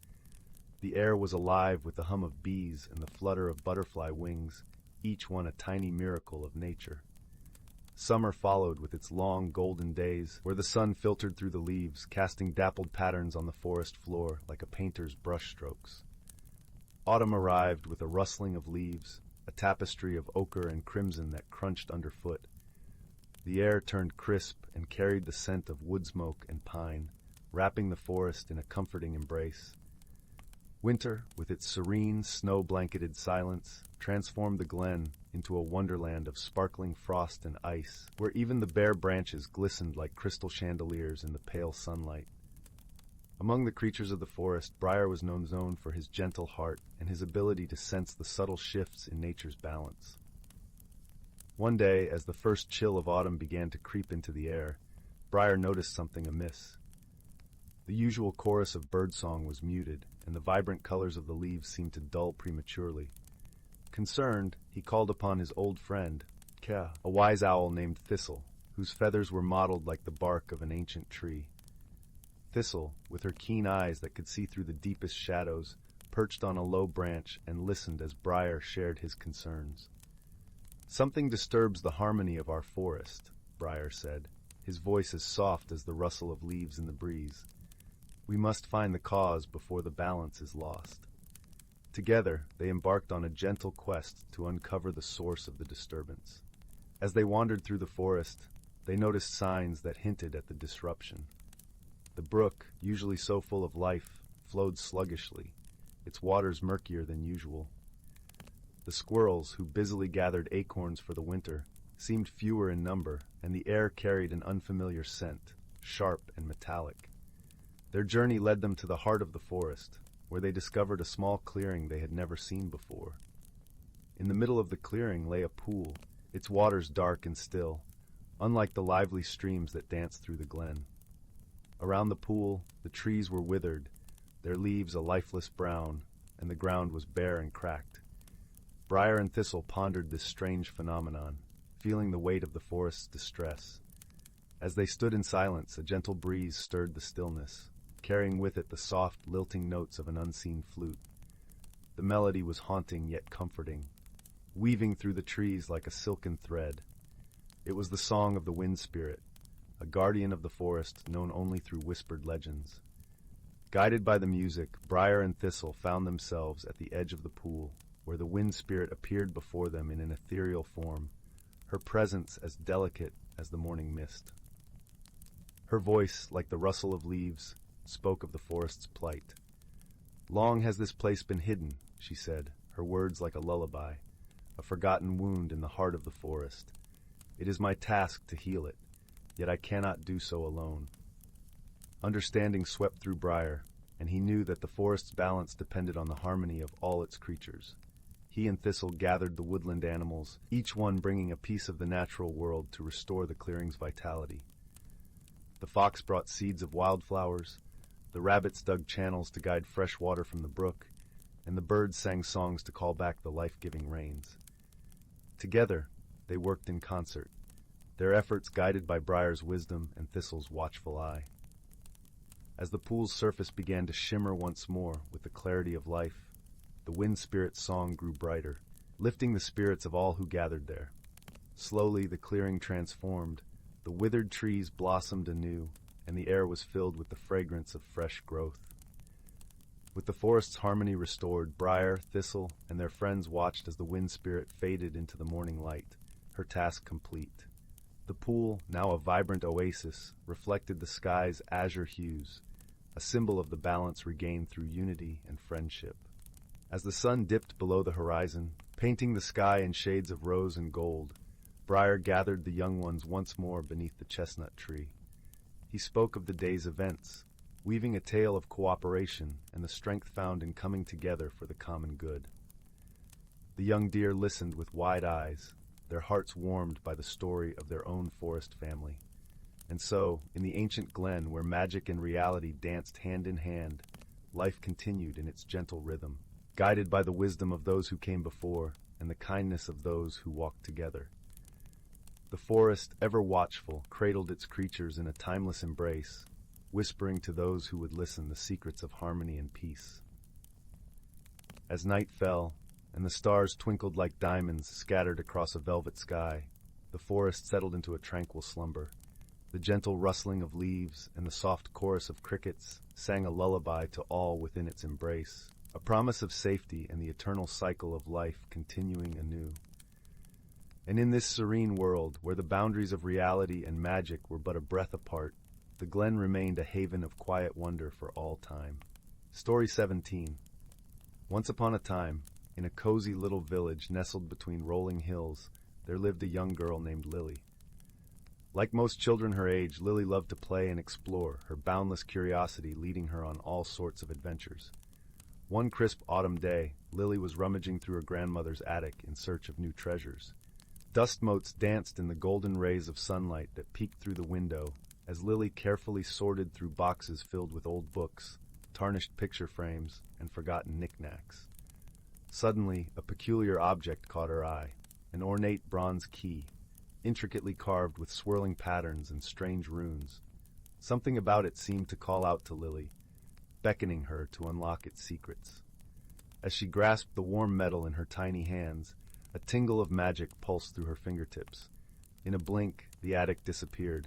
The air was alive with the hum of bees and the flutter of butterfly wings, each one a tiny miracle of nature. Summer followed with its long golden days, where the sun filtered through the leaves, casting dappled patterns on the forest floor like a painter's brushstrokes. Autumn arrived with a rustling of leaves, a tapestry of ochre and crimson that crunched underfoot. The air turned crisp and carried the scent of wood smoke and pine, wrapping the forest in a comforting embrace. Winter, with its serene, snow-blanketed silence, transformed the glen into a wonderland of sparkling frost and ice, where even the bare branches glistened like crystal chandeliers in the pale sunlight. Among the creatures of the forest, Briar was known for his gentle heart and his ability to sense the subtle shifts in nature's balance. One day, as the first chill of autumn began to creep into the air, Briar noticed something amiss. The usual chorus of birdsong was muted, and the vibrant colors of the leaves seemed to dull prematurely. Concerned, he called upon his old friend, Kea, a wise owl named Thistle, whose feathers were mottled like the bark of an ancient tree. Thistle, with her keen eyes that could see through the deepest shadows, perched on a low branch and listened as Briar shared his concerns. "Something disturbs the harmony of our forest," Briar said, his voice as soft as the rustle of leaves in the breeze. "We must find the cause before the balance is lost." Together, they embarked on a gentle quest to uncover the source of the disturbance. As they wandered through the forest, they noticed signs that hinted at the disruption. The brook, usually so full of life, flowed sluggishly, its waters murkier than usual. The squirrels, who busily gathered acorns for the winter, seemed fewer in number, and the air carried an unfamiliar scent, sharp and metallic. Their journey led them to the heart of the forest, where they discovered a small clearing they had never seen before. In the middle of the clearing lay a pool, its waters dark and still, unlike the lively streams that danced through the glen. Around the pool, the trees were withered, their leaves a lifeless brown, and the ground was bare and cracked. Briar and Thistle pondered this strange phenomenon, feeling the weight of the forest's distress. As they stood in silence, a gentle breeze stirred the stillness, carrying with it the soft, lilting notes of an unseen flute. The melody was haunting yet comforting, weaving through the trees like a silken thread. It was the song of the wind spirit, a guardian of the forest known only through whispered legends. Guided by the music, Briar and Thistle found themselves at the edge of the pool, where the wind spirit appeared before them in an ethereal form, her presence as delicate as the morning mist. Her voice, like the rustle of leaves, spoke of the forest's plight. "Long has this place been hidden," she said, her words like a lullaby, a forgotten wound in the heart of the forest. "It is my task to heal it, yet I cannot do so alone." Understanding swept through Briar, and he knew that the forest's balance depended on the harmony of all its creatures. He and Thistle gathered the woodland animals, each one bringing a piece of the natural world to restore the clearing's vitality. The fox brought seeds of wildflowers, the rabbits dug channels to guide fresh water from the brook, and the birds sang songs to call back the life-giving rains. Together, they worked in concert, their efforts guided by Briar's wisdom and Thistle's watchful eye. As the pool's surface began to shimmer once more with the clarity of life, the wind spirit's song grew brighter, lifting the spirits of all who gathered there. Slowly the clearing transformed, the withered trees blossomed anew, and the air was filled with the fragrance of fresh growth. With the forest's harmony restored, Briar, Thistle, and their friends watched as the wind spirit faded into the morning light, her task complete. The pool, now a vibrant oasis, reflected the sky's azure hues, a symbol of the balance regained through unity and friendship. As the sun dipped below the horizon, painting the sky in shades of rose and gold, Briar gathered the young ones once more beneath the chestnut tree. He spoke of the day's events, weaving a tale of cooperation and the strength found in coming together for the common good. The young deer listened with wide eyes, their hearts warmed by the story of their own forest family. And so, in the ancient glen where magic and reality danced hand in hand, life continued in its gentle rhythm, guided by the wisdom of those who came before and the kindness of those who walked together. The forest, ever watchful, cradled its creatures in a timeless embrace, whispering to those who would listen the secrets of harmony and peace. As night fell, and the stars twinkled like diamonds scattered across a velvet sky, the forest settled into a tranquil slumber. The gentle rustling of leaves and the soft chorus of crickets sang a lullaby to all within its embrace, a promise of safety and the eternal cycle of life continuing anew. And in this serene world, where the boundaries of reality and magic were but a breath apart, the glen remained a haven of quiet wonder for all time. Story 17. Once upon a time, in a cozy little village nestled between rolling hills, there lived a young girl named Lily. Like most children her age, Lily loved to play and explore, her boundless curiosity leading her on all sorts of adventures. One crisp autumn day, Lily was rummaging through her grandmother's attic in search of new treasures. Dust motes danced in the golden rays of sunlight that peeked through the window as Lily carefully sorted through boxes filled with old books, tarnished picture frames, and forgotten knickknacks. Suddenly, a peculiar object caught her eye, an ornate bronze key, intricately carved with swirling patterns and strange runes. Something about it seemed to call out to Lily, beckoning her to unlock its secrets. As she grasped the warm metal in her tiny hands, a tingle of magic pulsed through her fingertips. In a blink, the attic disappeared,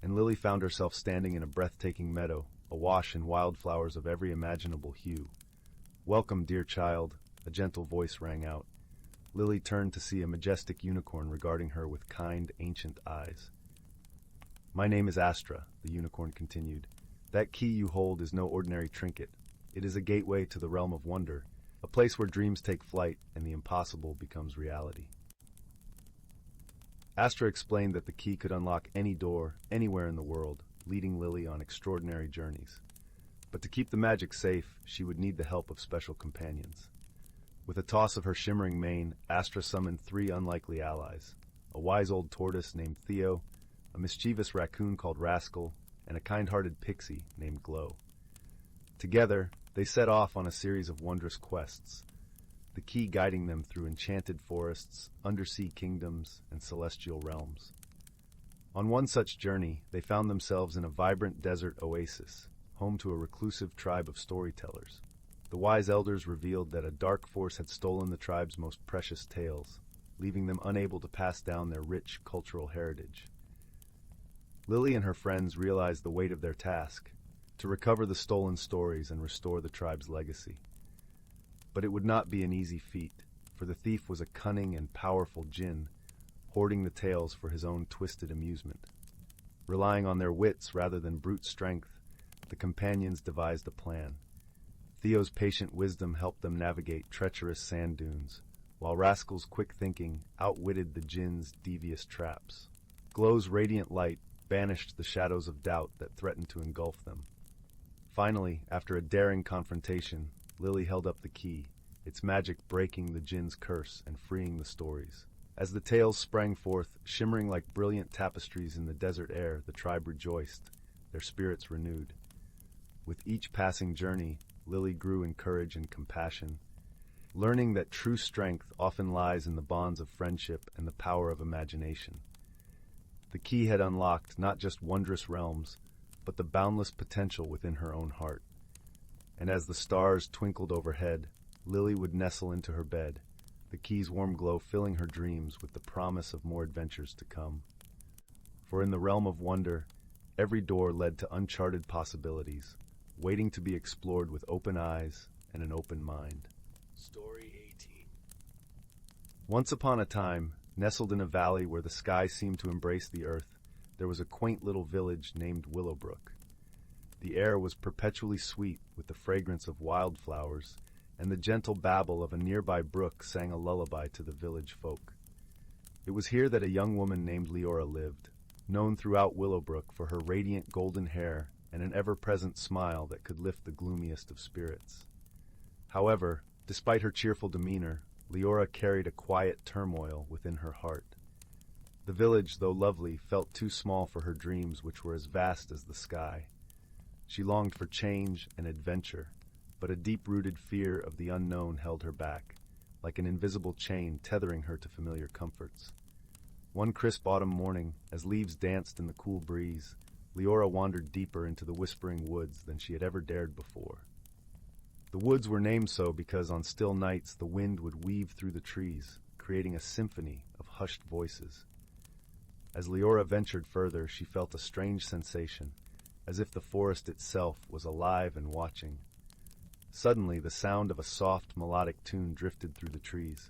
and Lily found herself standing in a breathtaking meadow, awash in wildflowers of every imaginable hue. "Welcome, dear child," a gentle voice rang out. Lily turned to see a majestic unicorn regarding her with kind, ancient eyes. "My name is Astra," the unicorn continued. "That key you hold is no ordinary trinket. It is a gateway to the realm of wonder, a place where dreams take flight and the impossible becomes reality." Astra explained that the key could unlock any door, anywhere in the world, leading Lily on extraordinary journeys. But to keep the magic safe, she would need the help of special companions. With a toss of her shimmering mane, Astra summoned 3 unlikely allies: a wise old tortoise named Theo, a mischievous raccoon called Rascal, and a kind-hearted pixie named Glow. Together, they set off on a series of wondrous quests, the key guiding them through enchanted forests, undersea kingdoms, and celestial realms. On one such journey, they found themselves in a vibrant desert oasis, home to a reclusive tribe of storytellers. The wise elders revealed that a dark force had stolen the tribe's most precious tales, leaving them unable to pass down their rich cultural heritage. Lily and her friends realized the weight of their task, to recover the stolen stories and restore the tribe's legacy. But it would not be an easy feat, for the thief was a cunning and powerful djinn, hoarding the tales for his own twisted amusement. Relying on their wits rather than brute strength, the companions devised a plan. Theo's patient wisdom helped them navigate treacherous sand dunes, while Rascal's quick thinking outwitted the djinn's devious traps. Glow's radiant light banished the shadows of doubt that threatened to engulf them. Finally, after a daring confrontation, Lily held up the key, its magic breaking the djinn's curse and freeing the stories. As the tales sprang forth, shimmering like brilliant tapestries in the desert air, the tribe rejoiced, their spirits renewed. With each passing journey, Lily grew in courage and compassion, learning that true strength often lies in the bonds of friendship and the power of imagination. The key had unlocked not just wondrous realms, but the boundless potential within her own heart. And as the stars twinkled overhead, Lily would nestle into her bed, the key's warm glow filling her dreams with the promise of more adventures to come. For in the realm of wonder, every door led to uncharted possibilities, waiting to be explored with open eyes and an open mind. Story 18. Once upon a time, nestled in a valley where the sky seemed to embrace the earth, there was a quaint little village named Willowbrook. The air was perpetually sweet with the fragrance of wildflowers, and the gentle babble of a nearby brook sang a lullaby to the village folk. It was here that a young woman named Leora lived, known throughout Willowbrook for her radiant golden hair and an ever-present smile that could lift the gloomiest of spirits. However, despite her cheerful demeanor, Leora carried a quiet turmoil within her heart. The village, though lovely, felt too small for her dreams, which were as vast as the sky. She longed for change and adventure, but a deep-rooted fear of the unknown held her back, like an invisible chain tethering her to familiar comforts. One crisp autumn morning, as leaves danced in the cool breeze, Leora wandered deeper into the whispering woods than she had ever dared before. The woods were named so because on still nights the wind would weave through the trees, creating a symphony of hushed voices. As Leora ventured further, she felt a strange sensation, as if the forest itself was alive and watching. Suddenly, the sound of a soft, melodic tune drifted through the trees.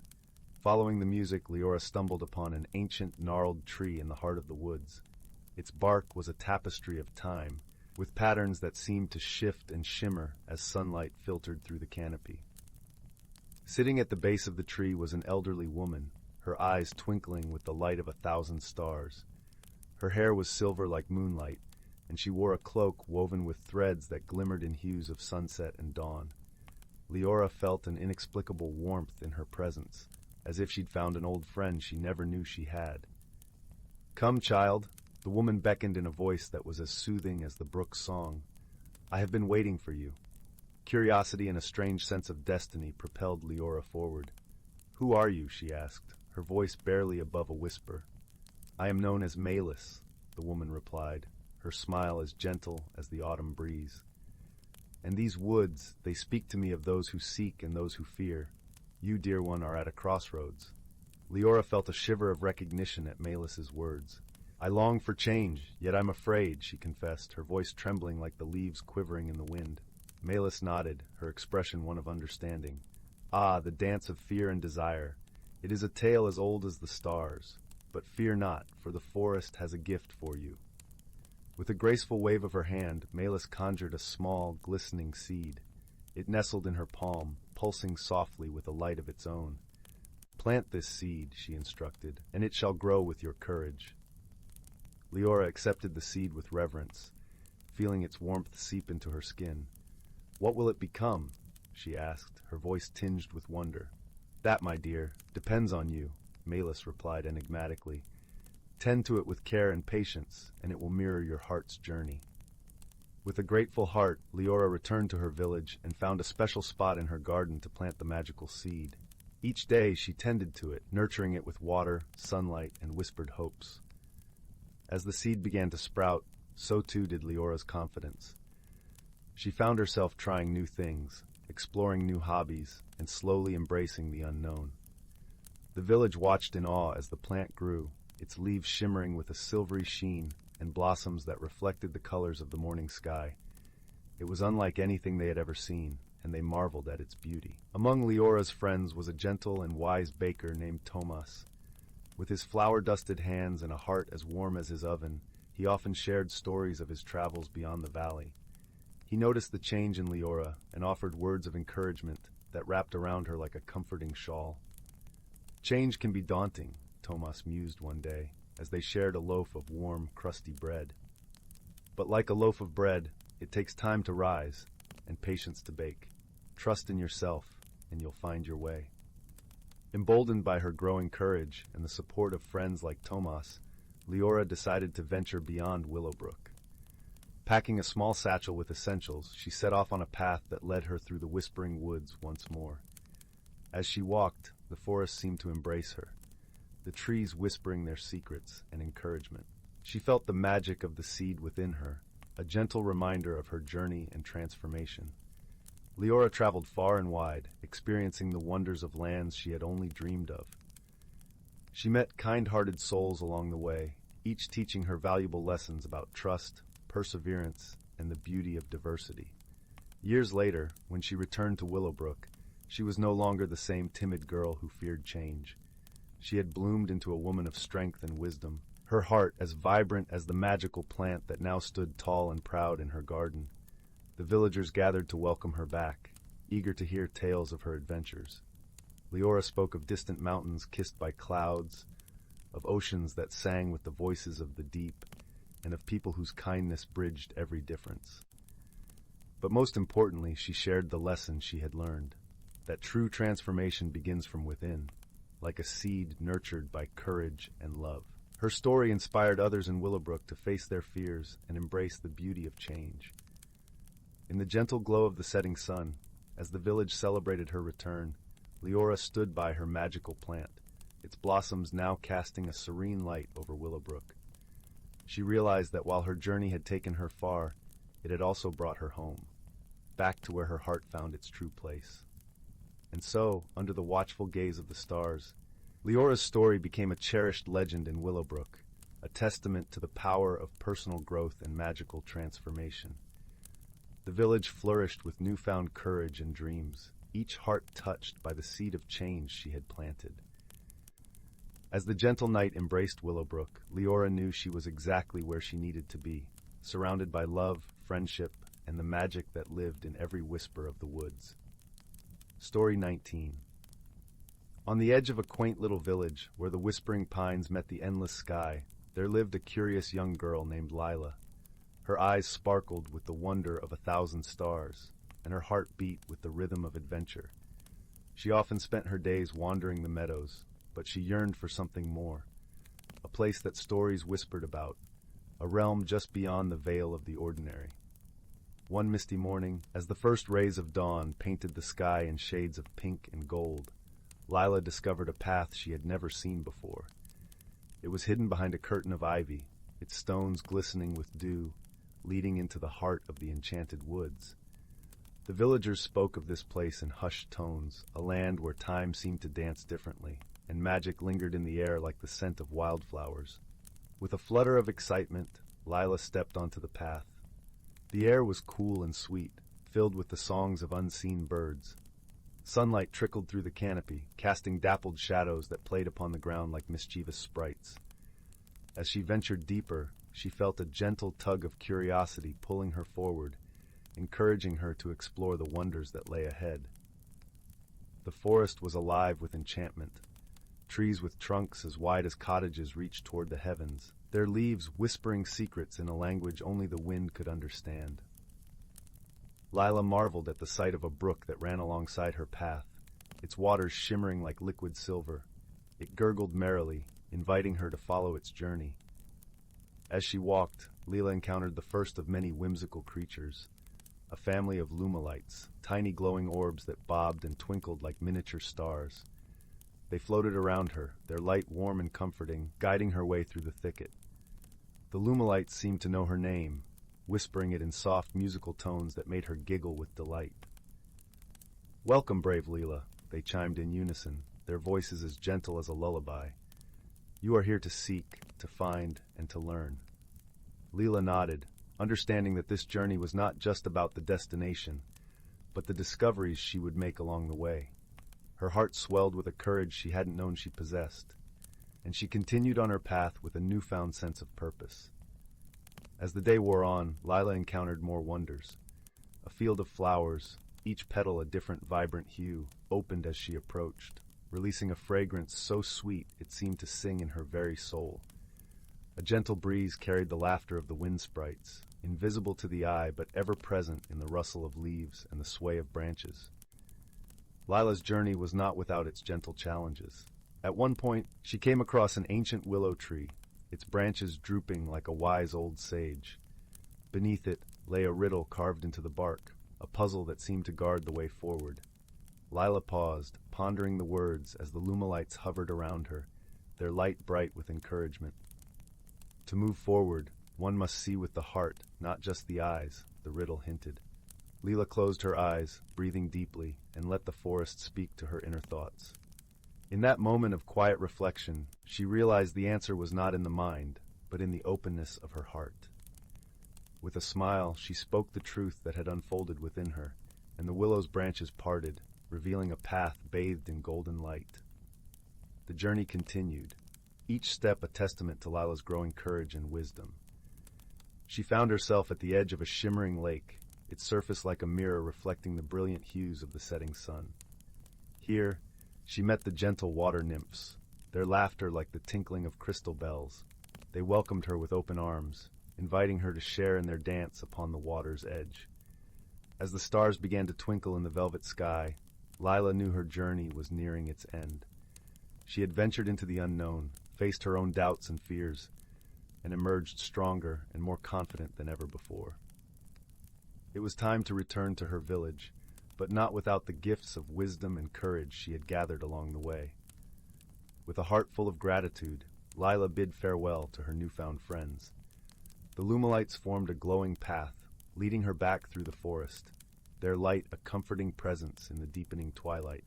Following the music, Leora stumbled upon an ancient, gnarled tree in the heart of the woods. Its bark was a tapestry of time, with patterns that seemed to shift and shimmer as sunlight filtered through the canopy. Sitting at the base of the tree was an elderly woman, her eyes twinkling with the light of 1,000 stars. Her hair was silver like moonlight, and she wore a cloak woven with threads that glimmered in hues of sunset and dawn. Leora felt an inexplicable warmth in her presence, as if she'd found an old friend she never knew she had. "Come, child," the woman beckoned in a voice that was as soothing as the brook's song. "I have been waiting for you." Curiosity and a strange sense of destiny propelled Leora forward. "Who are you?" she asked, her voice barely above a whisper. "I am known as Malus," the woman replied, her smile as gentle as the autumn breeze. "And these woods, they speak to me of those who seek and those who fear. You, dear one, are at a crossroads." Leora felt a shiver of recognition at Malus's words. "I long for change, yet I'm afraid," she confessed, her voice trembling like the leaves quivering in the wind. Malus nodded, her expression one of understanding. "Ah, the dance of fear and desire. It is a tale as old as the stars. But fear not, for the forest has a gift for you." With a graceful wave of her hand, Malus conjured a small, glistening seed. It nestled in her palm, pulsing softly with a light of its own. "Plant this seed," she instructed, "and it shall grow with your courage." Leora accepted the seed with reverence, feeling its warmth seep into her skin. "What will it become?" she asked, her voice tinged with wonder. "That, my dear, depends on you," Malus replied enigmatically. "Tend to it with care and patience, and it will mirror your heart's journey." With a grateful heart, Leora returned to her village and found a special spot in her garden to plant the magical seed. Each day she tended to it, nurturing it with water, sunlight, and whispered hopes. As the seed began to sprout, so too did Leora's confidence. She found herself trying new things, exploring new hobbies, and slowly embracing the unknown. The village watched in awe as the plant grew, its leaves shimmering with a silvery sheen and blossoms that reflected the colors of the morning sky. It was unlike anything they had ever seen, and they marveled at its beauty. Among Leora's friends was a gentle and wise baker named Tomas. With his flower-dusted hands and a heart as warm as his oven, he often shared stories of his travels beyond the valley. He noticed the change in Leora and offered words of encouragement that wrapped around her like a comforting shawl. "Change can be daunting," Tomas mused one day, as they shared a loaf of warm, crusty bread. "But like a loaf of bread, it takes time to rise and patience to bake. Trust in yourself, and you'll find your way." Emboldened by her growing courage and the support of friends like Tomas, Leora decided to venture beyond Willowbrook. Packing a small satchel with essentials, she set off on a path that led her through the whispering woods once more. As she walked, the forest seemed to embrace her, the trees whispering their secrets and encouragement. She felt the magic of the seed within her, a gentle reminder of her journey and transformation. Leora traveled far and wide, experiencing the wonders of lands she had only dreamed of. She met kind-hearted souls along the way, each teaching her valuable lessons about trust, perseverance, and the beauty of diversity. Years later, when she returned to Willowbrook, she was no longer the same timid girl who feared change. She had bloomed into a woman of strength and wisdom, her heart as vibrant as the magical plant that now stood tall and proud in her garden. The villagers gathered to welcome her back, eager to hear tales of her adventures. Leora spoke of distant mountains kissed by clouds, of oceans that sang with the voices of the deep, and of people whose kindness bridged every difference. But most importantly, she shared the lesson she had learned, that true transformation begins from within, like a seed nurtured by courage and love. Her story inspired others in Willowbrook to face their fears and embrace the beauty of change. In the gentle glow of the setting sun, as the village celebrated her return, Leora stood by her magical plant, its blossoms now casting a serene light over Willowbrook. She realized that while her journey had taken her far, it had also brought her home. back to where her heart found its true place. And so, under the watchful gaze of the stars, Leora's story became a cherished legend in Willowbrook, a testament to the power of personal growth and magical transformation. The village flourished with newfound courage and dreams, each heart touched by the seed of change she had planted. As the gentle night embraced Willowbrook, Leora knew she was exactly where she needed to be, surrounded by love, friendship, and the magic that lived in every whisper of the woods. Story 19. On the edge of a quaint little village, where the whispering pines met the endless sky, there lived a curious young girl named Zyla. Her eyes sparkled with the wonder of 1,000 stars, and her heart beat with the rhythm of adventure. She often spent her days wandering the meadows, but she yearned for something more, a place that stories whispered about, a realm just beyond the veil of the ordinary. One misty morning, as the first rays of dawn painted the sky in shades of pink and gold, Zyla discovered a path she had never seen before. It was hidden behind a curtain of ivy, its stones glistening with dew, leading into the heart of the enchanted woods. The villagers spoke of this place in hushed tones, a land where time seemed to dance differently, and magic lingered in the air like the scent of wildflowers. With a flutter of excitement, Zyla stepped onto the path. The air was cool and sweet, filled with the songs of unseen birds. Sunlight trickled through the canopy, casting dappled shadows that played upon the ground like mischievous sprites. As she ventured deeper, she felt a gentle tug of curiosity pulling her forward, encouraging her to explore the wonders that lay ahead. The forest was alive with enchantment. Trees with trunks as wide as cottages reached toward the heavens, their leaves whispering secrets in a language only the wind could understand. Zyla marveled at the sight of a brook that ran alongside her path, its waters shimmering like liquid silver. It gurgled merrily, inviting her to follow its journey. As she walked, Zyla encountered the first of many whimsical creatures, a family of lumalights, tiny glowing orbs that bobbed and twinkled like miniature stars. They floated around her, their light warm and comforting, guiding her way through the thicket. The lumalights seemed to know her name, whispering it in soft musical tones that made her giggle with delight. "Welcome, brave Zyla," they chimed in unison, their voices as gentle as a lullaby. "You are here to seek, to find, and to learn." Zyla nodded, understanding that this journey was not just about the destination, but the discoveries she would make along the way. Her heart swelled with a courage she hadn't known she possessed, and she continued on her path with a newfound sense of purpose. As the day wore on, Zyla encountered more wonders. A field of flowers, each petal a different vibrant hue, opened as she approached, releasing a fragrance so sweet it seemed to sing in her very soul. A gentle breeze carried the laughter of the wind sprites, invisible to the eye but ever present in the rustle of leaves and the sway of branches. Zyla's journey was not without its gentle challenges. At one point, she came across an ancient willow tree, its branches drooping like a wise old sage. Beneath it lay a riddle carved into the bark, a puzzle that seemed to guard the way forward. Zyla paused, pondering the words as the lumalights hovered around her, their light bright with encouragement. To move forward, one must see with the heart, not just the eyes, the riddle hinted. Zyla closed her eyes, breathing deeply, and let the forest speak to her inner thoughts. In that moment of quiet reflection, she realized the answer was not in the mind, but in the openness of her heart. With a smile, she spoke the truth that had unfolded within her, and the willow's branches parted, revealing a path bathed in golden light. The journey continued, each step a testament to Zyla's growing courage and wisdom. She found herself at the edge of a shimmering lake, its surface like a mirror reflecting the brilliant hues of the setting sun. Here, she met the gentle water nymphs, their laughter like the tinkling of crystal bells. They welcomed her with open arms, inviting her to share in their dance upon the water's edge. As the stars began to twinkle in the velvet sky, Zyla knew her journey was nearing its end. She had ventured into the unknown, faced her own doubts and fears, and emerged stronger and more confident than ever before. It was time to return to her village, but not without the gifts of wisdom and courage she had gathered along the way. With a heart full of gratitude, Zyla bid farewell to her newfound friends. The lumalights formed a glowing path, leading her back through the forest, their light a comforting presence in the deepening twilight.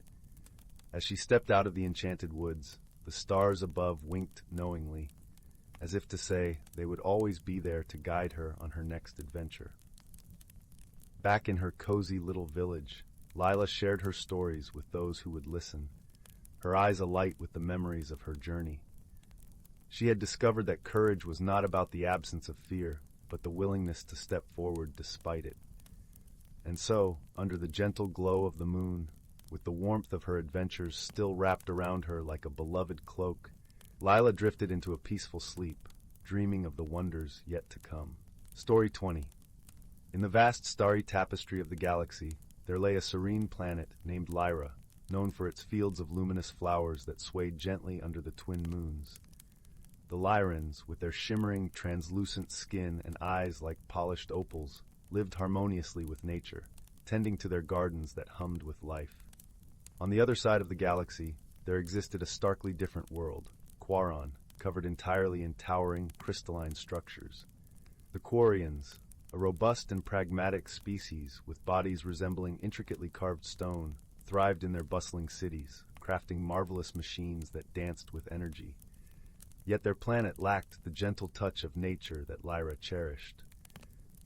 As she stepped out of the enchanted woods, the stars above winked knowingly, as if to say they would always be there to guide her on her next adventure. Back in her cozy little village, Lila shared her stories with those who would listen, her eyes alight with the memories of her journey. She had discovered that courage was not about the absence of fear, but the willingness to step forward despite it. And so, under the gentle glow of the moon, with the warmth of her adventures still wrapped around her like a beloved cloak, Lila drifted into a peaceful sleep, dreaming of the wonders yet to come. Story 20. In the vast starry tapestry of the galaxy, there lay a serene planet named Lyra, known for its fields of luminous flowers that swayed gently under the twin moons. The Lyrans, with their shimmering, translucent skin and eyes like polished opals, lived harmoniously with nature, tending to their gardens that hummed with life. On the other side of the galaxy, there existed a starkly different world, Quaron, covered entirely in towering, crystalline structures. The Quarians, a robust and pragmatic species with bodies resembling intricately carved stone, thrived in their bustling cities, crafting marvelous machines that danced with energy. Yet their planet lacked the gentle touch of nature that Lyra cherished.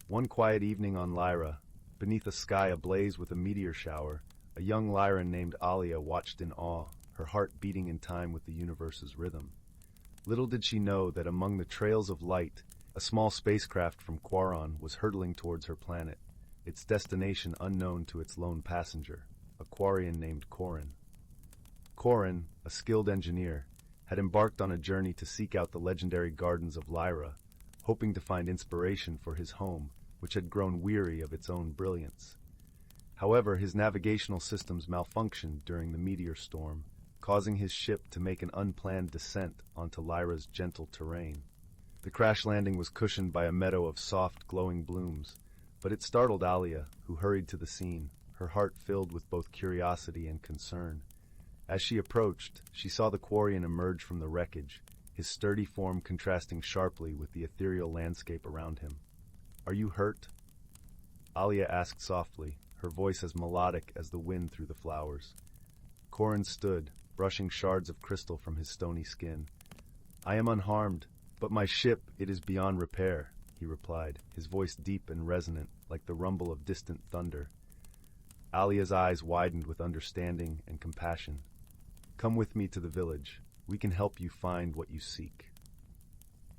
One quiet evening on Lyra, beneath a sky ablaze with a meteor shower, a young Lyran named Alia watched in awe, her heart beating in time with the universe's rhythm. Little did she know that among the trails of light, a small spacecraft from Quaron was hurtling towards her planet, its destination unknown to its lone passenger, a Quarian named Corin. Corin, a skilled engineer, had embarked on a journey to seek out the legendary gardens of Lyra, hoping to find inspiration for his home, which had grown weary of its own brilliance. However, his navigational systems malfunctioned during the meteor storm, causing his ship to make an unplanned descent onto Lyra's gentle terrain. The crash landing was cushioned by a meadow of soft, glowing blooms, but it startled Alia, who hurried to the scene, her heart filled with both curiosity and concern. As she approached, she saw the Quarian emerge from the wreckage, his sturdy form contrasting sharply with the ethereal landscape around him. "Are you hurt?" Alia asked softly, her voice as melodic as the wind through the flowers. Corin stood, brushing shards of crystal from his stony skin. "I am unharmed, but my ship, it is beyond repair," he replied, his voice deep and resonant, like the rumble of distant thunder. Alia's eyes widened with understanding and compassion. "Come with me to the village. We can help you find what you seek."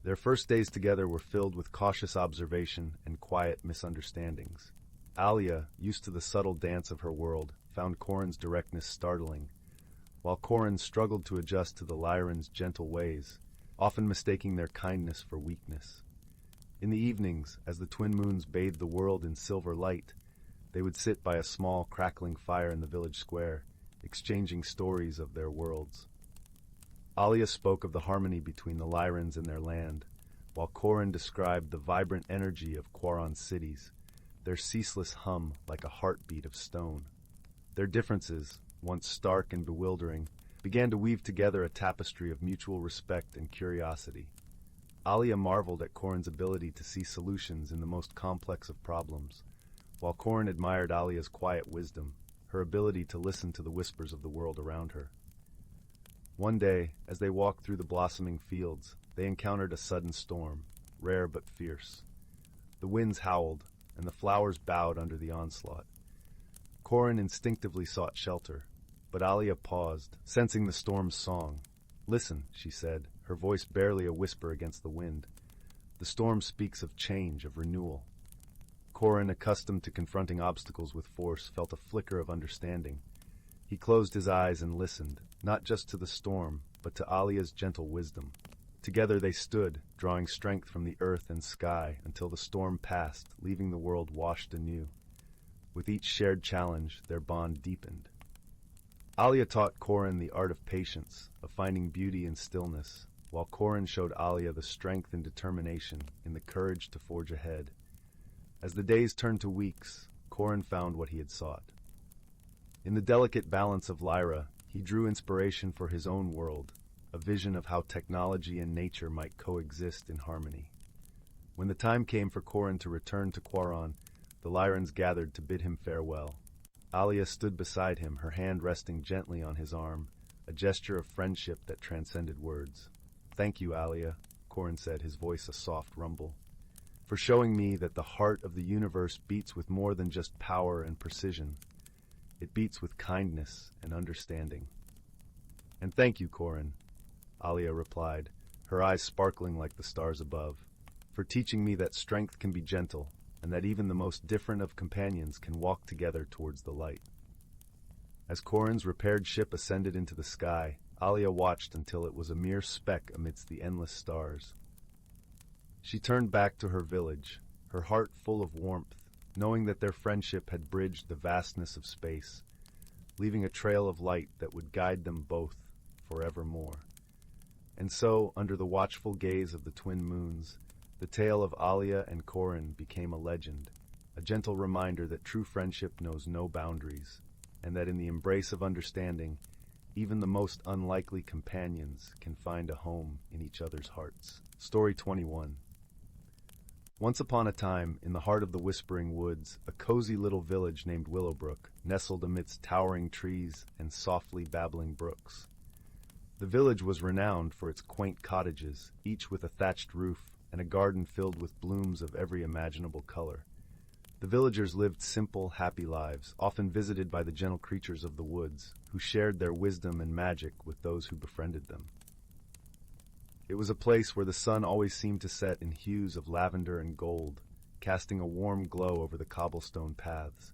Their first days together were filled with cautious observation and quiet misunderstandings. Alia, used to the subtle dance of her world, found Corin's directness startling, while Corin struggled to adjust to the Lyran's gentle ways, often mistaking their kindness for weakness. In the evenings, as the twin moons bathed the world in silver light, they would sit by a small, crackling fire in the village square, exchanging stories of their worlds. Alia spoke of the harmony between the Lyrans and their land, while Corin described the vibrant energy of Quaron's cities, their ceaseless hum like a heartbeat of stone. Their differences, once stark and bewildering, began to weave together a tapestry of mutual respect and curiosity. Alia marveled at Corin's ability to see solutions in the most complex of problems, while Corin admired Alia's quiet wisdom, her ability to listen to the whispers of the world around her. One day, as they walked through the blossoming fields, they encountered a sudden storm, rare but fierce. The winds howled, and the flowers bowed under the onslaught. Corin instinctively sought shelter, but Alia paused, sensing the storm's song. "Listen," she said, her voice barely a whisper against the wind. "The storm speaks of change, of renewal." Corin, accustomed to confronting obstacles with force, felt a flicker of understanding. He closed his eyes and listened, not just to the storm, but to Alia's gentle wisdom. Together they stood, drawing strength from the earth and sky until the storm passed, leaving the world washed anew. With each shared challenge, their bond deepened. Alia taught Corin the art of patience, of finding beauty in stillness, while Corin showed Alia the strength and determination in the courage to forge ahead. As the days turned to weeks, Corin found what he had sought. In the delicate balance of Lyra, he drew inspiration for his own world, a vision of how technology and nature might coexist in harmony. When the time came for Corin to return to Quaron, the Lyrans gathered to bid him farewell. Alia stood beside him, her hand resting gently on his arm, a gesture of friendship that transcended words. "Thank you, Alia," Corin said, his voice a soft rumble, "for showing me that the heart of the universe beats with more than just power and precision. It beats with kindness and understanding." "And thank you, Corin," Alia replied, her eyes sparkling like the stars above, "for teaching me that strength can be gentle, and that even the most different of companions can walk together towards the light." As Corin's repaired ship ascended into the sky, Alia watched until it was a mere speck amidst the endless stars. She turned back to her village, her heart full of warmth, knowing that their friendship had bridged the vastness of space, leaving a trail of light that would guide them both forevermore. And so, under the watchful gaze of the twin moons, the tale of Alia and Corin became a legend, a gentle reminder that true friendship knows no boundaries, and that in the embrace of understanding, even the most unlikely companions can find a home in each other's hearts. Story 21. Once upon a time, in the heart of the Whispering Woods, a cozy little village named Willowbrook nestled amidst towering trees and softly babbling brooks. The village was renowned for its quaint cottages, each with a thatched roof and a garden filled with blooms of every imaginable color. The villagers lived simple, happy lives, often visited by the gentle creatures of the woods, who shared their wisdom and magic with those who befriended them. It was a place where the sun always seemed to set in hues of lavender and gold, casting a warm glow over the cobblestone paths.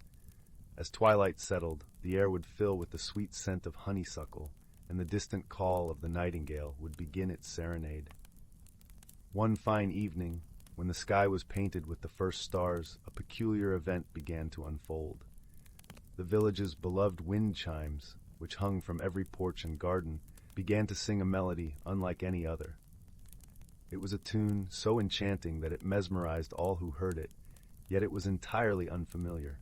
As twilight settled, the air would fill with the sweet scent of honeysuckle, and the distant call of the nightingale would begin its serenade. One fine evening, when the sky was painted with the first stars, a peculiar event began to unfold. The village's beloved wind chimes, which hung from every porch and garden, began to sing a melody unlike any other. It was a tune so enchanting that it mesmerized all who heard it, yet it was entirely unfamiliar.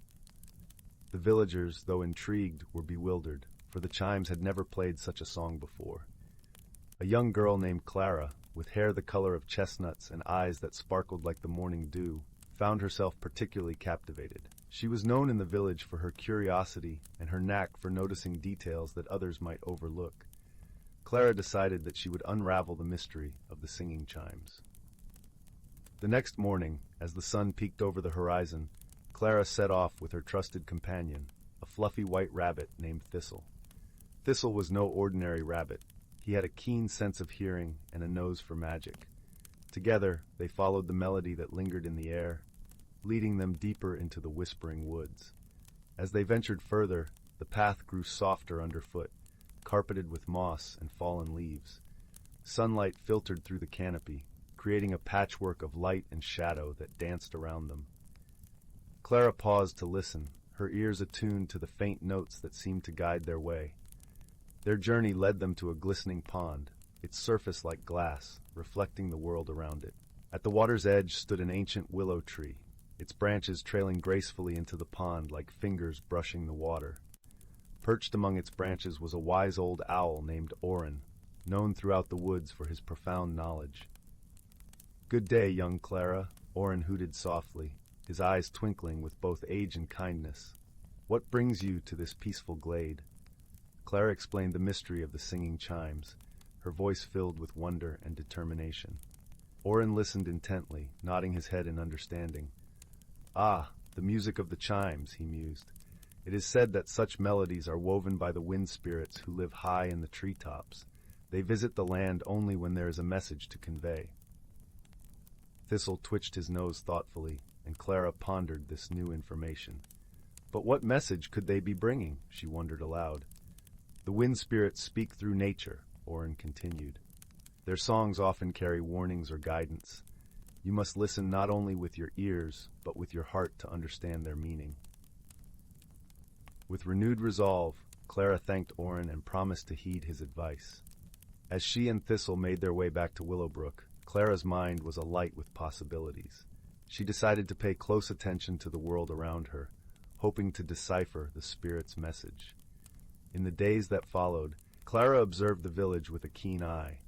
The villagers, though intrigued, were bewildered, for the chimes had never played such a song before. A young girl named Clara, with hair the color of chestnuts and eyes that sparkled like the morning dew, found herself particularly captivated. She was known in the village for her curiosity and her knack for noticing details that others might overlook. Clara decided that she would unravel the mystery of the singing chimes. The next morning, as the sun peeked over the horizon, Clara set off with her trusted companion, a fluffy white rabbit named Thistle. Thistle was no ordinary rabbit. He had a keen sense of hearing and a nose for magic. Together, they followed the melody that lingered in the air, leading them deeper into the Whispering Woods. As they ventured further, the path grew softer underfoot, carpeted with moss and fallen leaves. Sunlight filtered through the canopy, creating a patchwork of light and shadow that danced around them. Clara paused to listen, her ears attuned to the faint notes that seemed to guide their way. Their journey led them to a glistening pond, its surface like glass, reflecting the world around it. At the water's edge stood an ancient willow tree, its branches trailing gracefully into the pond like fingers brushing the water. Perched among its branches was a wise old owl named Orin, known throughout the woods for his profound knowledge. "Good day, young Clara," Orin hooted softly, his eyes twinkling with both age and kindness. "What brings you to this peaceful glade?" Clara explained the mystery of the singing chimes, her voice filled with wonder and determination. Orin listened intently, nodding his head in understanding. "Ah, the music of the chimes," he mused. "It is said that such melodies are woven by the wind spirits who live high in the treetops. They visit the land only when there is a message to convey." Thistle twitched his nose thoughtfully, and Clara pondered this new information. But what message could they be bringing? She wondered aloud. "The wind spirits speak through nature," Orin continued. "Their songs often carry warnings or guidance. You must listen not only with your ears, but with your heart to understand their meaning." With renewed resolve, Clara thanked Orin and promised to heed his advice. As she and Thistle made their way back to Willowbrook, Clara's mind was alight with possibilities. She decided to pay close attention to the world around her, hoping to decipher the spirit's message. In the days that followed, Clara observed the village with a keen eye.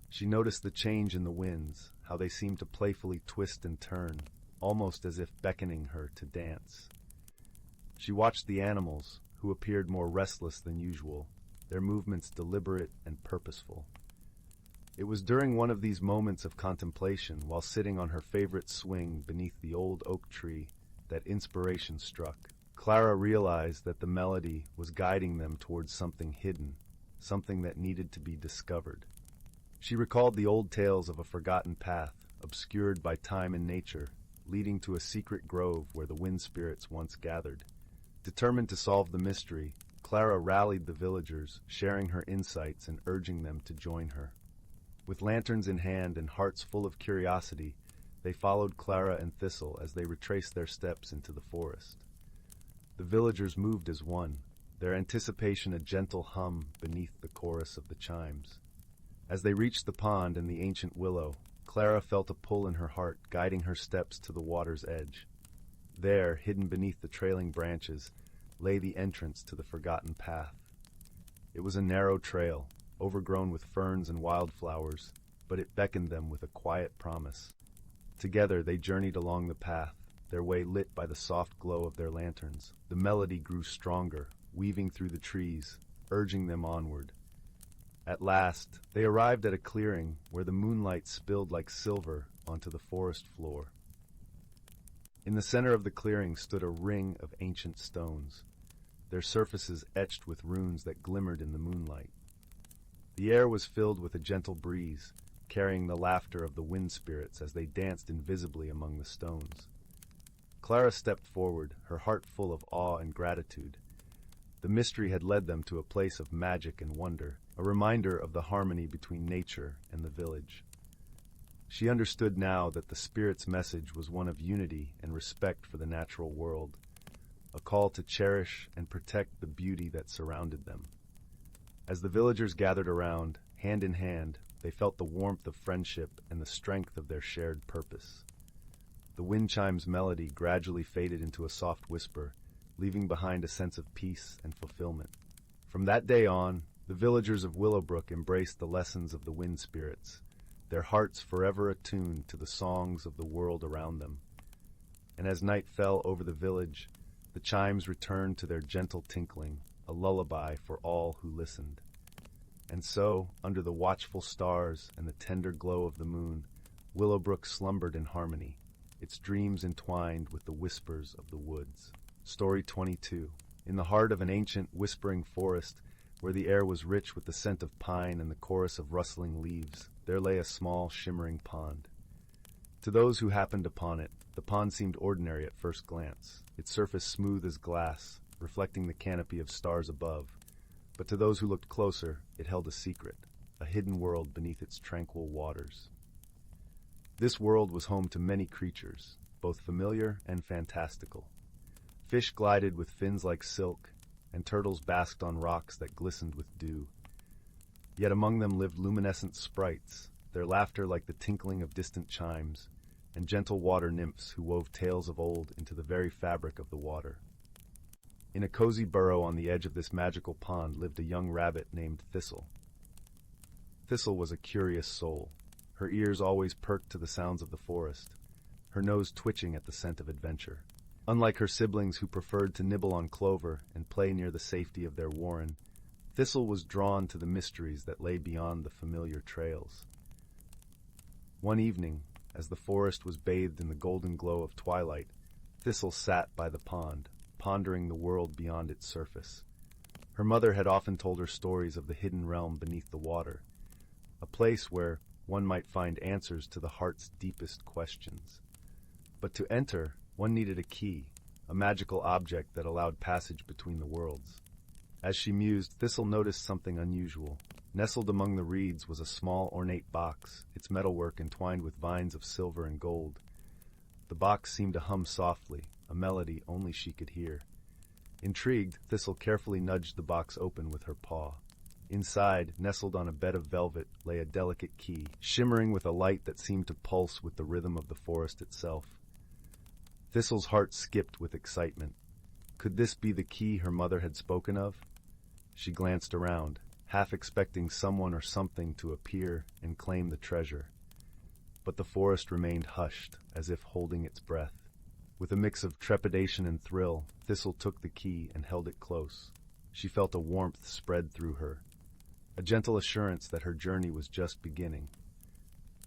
She noticed the change in the winds, how they seemed to playfully twist and turn, almost as if beckoning her to dance. She watched the animals, who appeared more restless than usual, their movements deliberate and purposeful. It was during one of these moments of contemplation, while sitting on her favorite swing beneath the old oak tree, that inspiration struck. Clara realized that the melody was guiding them towards something hidden, something that needed to be discovered. She recalled the old tales of a forgotten path, obscured by time and nature, leading to a secret grove where the wind spirits once gathered. Determined to solve the mystery, Clara rallied the villagers, sharing her insights and urging them to join her. With lanterns in hand and hearts full of curiosity, they followed Clara and Thistle as they retraced their steps into the forest. The villagers moved as one, their anticipation a gentle hum beneath the chorus of the chimes. As they reached the pond and the ancient willow, Clara felt a pull in her heart, guiding her steps to the water's edge. There, hidden beneath the trailing branches, lay the entrance to the forgotten path. It was a narrow trail, overgrown with ferns and wildflowers, but it beckoned them with a quiet promise. Together they journeyed along the path, their way lit by the soft glow of their lanterns. The melody grew stronger, weaving through the trees, urging them onward. At last, they arrived at a clearing where the moonlight spilled like silver onto the forest floor. In the center of the clearing stood a ring of ancient stones, their surfaces etched with runes that glimmered in the moonlight. The air was filled with a gentle breeze, carrying the laughter of the wind spirits as they danced invisibly among the stones. Clara stepped forward, her heart full of awe and gratitude. The mystery had led them to a place of magic and wonder, a reminder of the harmony between nature and the village. She understood now that the spirit's message was one of unity and respect for the natural world, a call to cherish and protect the beauty that surrounded them. As the villagers gathered around, hand in hand, they felt the warmth of friendship and the strength of their shared purpose. The wind chime's melody gradually faded into a soft whisper, leaving behind a sense of peace and fulfillment. From that day on, the villagers of Willowbrook embraced the lessons of the wind spirits, their hearts forever attuned to the songs of the world around them. And as night fell over the village, the chimes returned to their gentle tinkling, a lullaby for all who listened. And so, under the watchful stars and the tender glow of the moon, Willowbrook slumbered in harmony, its dreams entwined with the whispers of the woods. Story 22. In the heart of an ancient, whispering forest, where the air was rich with the scent of pine and the chorus of rustling leaves, there lay a small, shimmering pond. To those who happened upon it, the pond seemed ordinary at first glance, its surface smooth as glass, reflecting the canopy of stars above. But to those who looked closer, it held a secret, a hidden world beneath its tranquil waters. This world was home to many creatures, both familiar and fantastical. Fish glided with fins like silk, and turtles basked on rocks that glistened with dew. Yet among them lived luminescent sprites, their laughter like the tinkling of distant chimes, and gentle water nymphs who wove tales of old into the very fabric of the water. In a cozy burrow on the edge of this magical pond lived a young rabbit named Thistle. Thistle was a curious soul, her ears always perked to the sounds of the forest, her nose twitching at the scent of adventure. Unlike her siblings who preferred to nibble on clover and play near the safety of their warren, Thistle was drawn to the mysteries that lay beyond the familiar trails. One evening, as the forest was bathed in the golden glow of twilight, Thistle sat by the pond, pondering the world beyond its surface. Her mother had often told her stories of the hidden realm beneath the water, a place where one might find answers to the heart's deepest questions. But to enter, one needed a key, a magical object that allowed passage between the worlds. As she mused, Thistle noticed something unusual. Nestled among the reeds was a small, ornate box, its metalwork entwined with vines of silver and gold. The box seemed to hum softly, a melody only she could hear. Intrigued, Thistle carefully nudged the box open with her paw. Inside, nestled on a bed of velvet, lay a delicate key, shimmering with a light that seemed to pulse with the rhythm of the forest itself. Thistle's heart skipped with excitement. Could this be the key her mother had spoken of? She glanced around, half expecting someone or something to appear and claim the treasure. but the forest remained hushed, as if holding its breath. With a mix of trepidation and thrill, Thistle took the key and held it close. She felt a warmth spread through her, a gentle assurance that her journey was just beginning.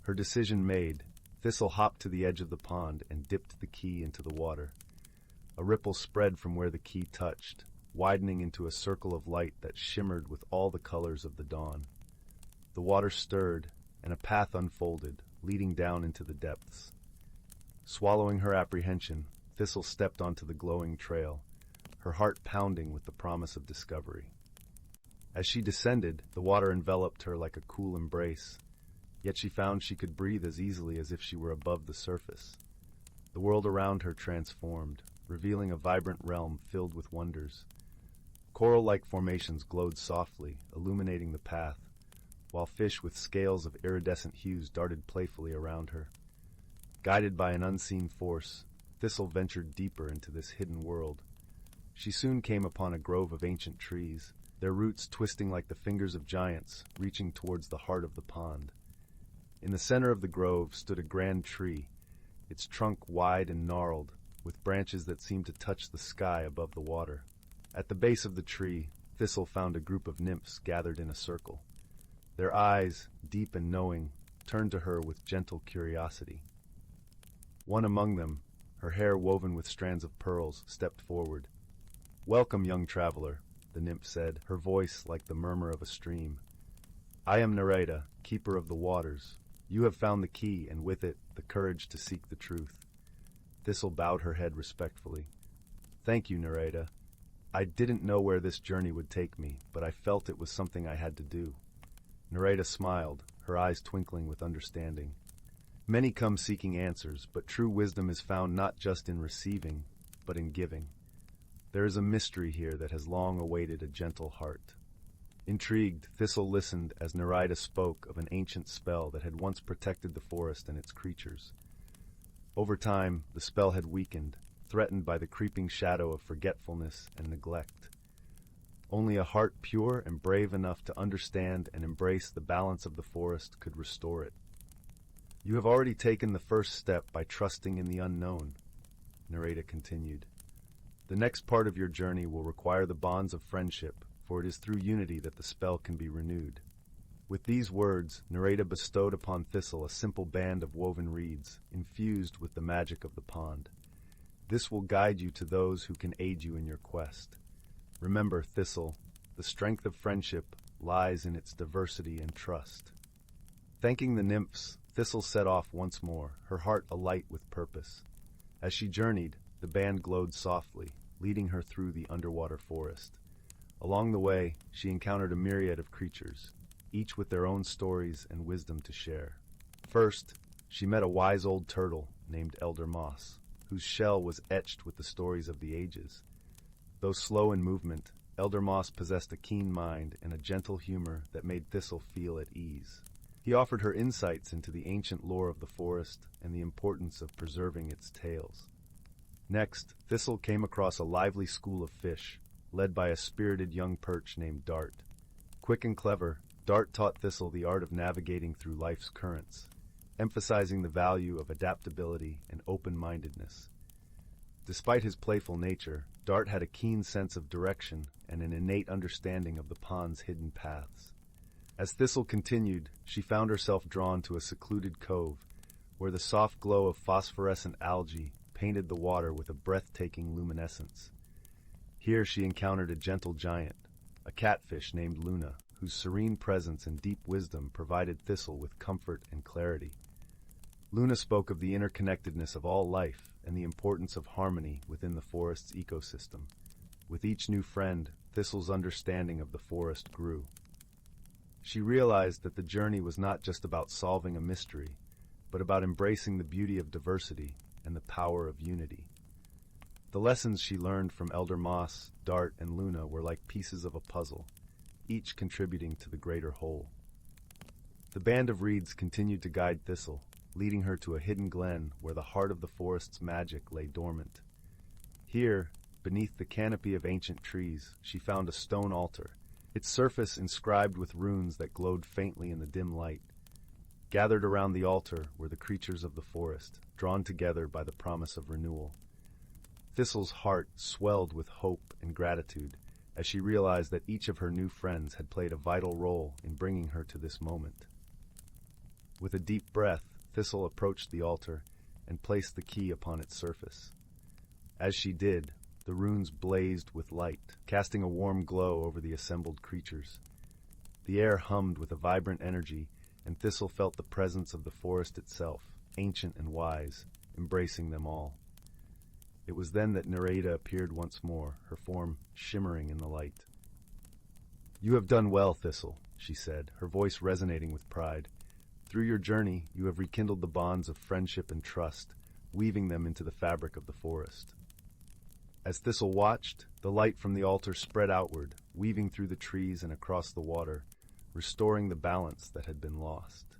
Her decision made, Thistle hopped to the edge of the pond and dipped the key into the water. A ripple spread from where the key touched, widening into a circle of light that shimmered with all the colors of the dawn. The water stirred, and a path unfolded, leading down into the depths. Swallowing her apprehension, Thistle stepped onto the glowing trail, her heart pounding with the promise of discovery. As she descended, the water enveloped her like a cool embrace, yet she found she could breathe as easily as if she were above the surface. The world around her transformed, revealing a vibrant realm filled with wonders. Coral-like formations glowed softly, illuminating the path, while fish with scales of iridescent hues darted playfully around her. Guided by an unseen force, Thistle ventured deeper into this hidden world. She soon came upon a grove of ancient trees, their roots twisting like the fingers of giants, reaching towards the heart of the pond. In the center of the grove stood a grand tree, its trunk wide and gnarled, with branches that seemed to touch the sky above the water. At the base of the tree, Thistle found a group of nymphs gathered in a circle. Their eyes, deep and knowing, turned to her with gentle curiosity. One among them, her hair woven with strands of pearls, stepped forward. "Welcome, young traveler," the nymph said, her voice like the murmur of a stream. "I am Nereida, keeper of the waters. You have found the key, and with it, the courage to seek the truth." Thistle bowed her head respectfully. "Thank you, Nereida. I didn't know where this journey would take me, but I felt it was something I had to do." Nereida smiled, her eyes twinkling with understanding. "Many come seeking answers, but true wisdom is found not just in receiving, but in giving. There is a mystery here that has long awaited a gentle heart." Intrigued, Thistle listened as Nereida spoke of an ancient spell that had once protected the forest and its creatures. Over time, the spell had weakened, threatened by the creeping shadow of forgetfulness and neglect. Only a heart pure and brave enough to understand and embrace the balance of the forest could restore it. "You have already taken the first step by trusting in the unknown," Nereida continued. "The next part of your journey will require the bonds of friendship, for it is through unity that the spell can be renewed." With these words, Nereida bestowed upon Thistle a simple band of woven reeds, infused with the magic of the pond. "This will guide you to those who can aid you in your quest. Remember, Thistle, the strength of friendship lies in its diversity and trust." Thanking the nymphs, Thistle set off once more, her heart alight with purpose. As she journeyed, the band glowed softly, leading her through the underwater forest. Along the way, she encountered a myriad of creatures, each with their own stories and wisdom to share. First, she met a wise old turtle named Elder Moss, whose shell was etched with the stories of the ages. Though slow in movement, Elder Moss possessed a keen mind and a gentle humor that made Thistle feel at ease. He offered her insights into the ancient lore of the forest and the importance of preserving its tales. Next, Thistle came across a lively school of fish, led by a spirited young perch named Dart. Quick and clever, Dart taught Thistle the art of navigating through life's currents, emphasizing the value of adaptability and open-mindedness. Despite his playful nature, Dart had a keen sense of direction and an innate understanding of the pond's hidden paths. As Thistle continued, she found herself drawn to a secluded cove, where the soft glow of phosphorescent algae painted the water with a breathtaking luminescence. Here she encountered a gentle giant, a catfish named Luna, whose serene presence and deep wisdom provided Thistle with comfort and clarity. Luna spoke of the interconnectedness of all life and the importance of harmony within the forest's ecosystem. With each new friend, Thistle's understanding of the forest grew. She realized that the journey was not just about solving a mystery, but about embracing the beauty of diversity and the power of unity. The lessons she learned from Elder Moss, Dart, and Luna were like pieces of a puzzle, each contributing to the greater whole. The band of reeds continued to guide Thistle, leading her to a hidden glen where the heart of the forest's magic lay dormant. Here, beneath the canopy of ancient trees, she found a stone altar, its surface inscribed with runes that glowed faintly in the dim light. Gathered around the altar were the creatures of the forest, drawn together by the promise of renewal. Thistle's heart swelled with hope and gratitude as she realized that each of her new friends had played a vital role in bringing her to this moment. With a deep breath, Thistle approached the altar and placed the key upon its surface. As she did, the runes blazed with light, casting a warm glow over the assembled creatures. The air hummed with a vibrant energy, and Thistle felt the presence of the forest itself, ancient and wise, embracing them all. It was then that Nereida appeared once more, her form shimmering in the light. "You have done well, Thistle," she said, her voice resonating with pride. "Through your journey, you have rekindled the bonds of friendship and trust, weaving them into the fabric of the forest." As Thistle watched, the light from the altar spread outward, weaving through the trees and across the water, restoring the balance that had been lost.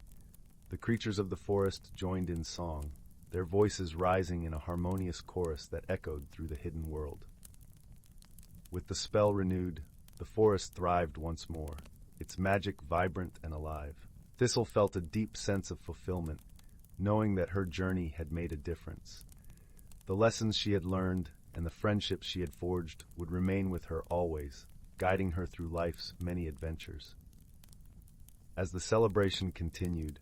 The creatures of the forest joined in song, their voices rising in a harmonious chorus that echoed through the hidden world. With the spell renewed, the forest thrived once more, its magic vibrant and alive. Thistle felt a deep sense of fulfillment, knowing that her journey had made a difference. The lessons she had learned and the friendships she had forged would remain with her always, guiding her through life's many adventures. As the celebration continued,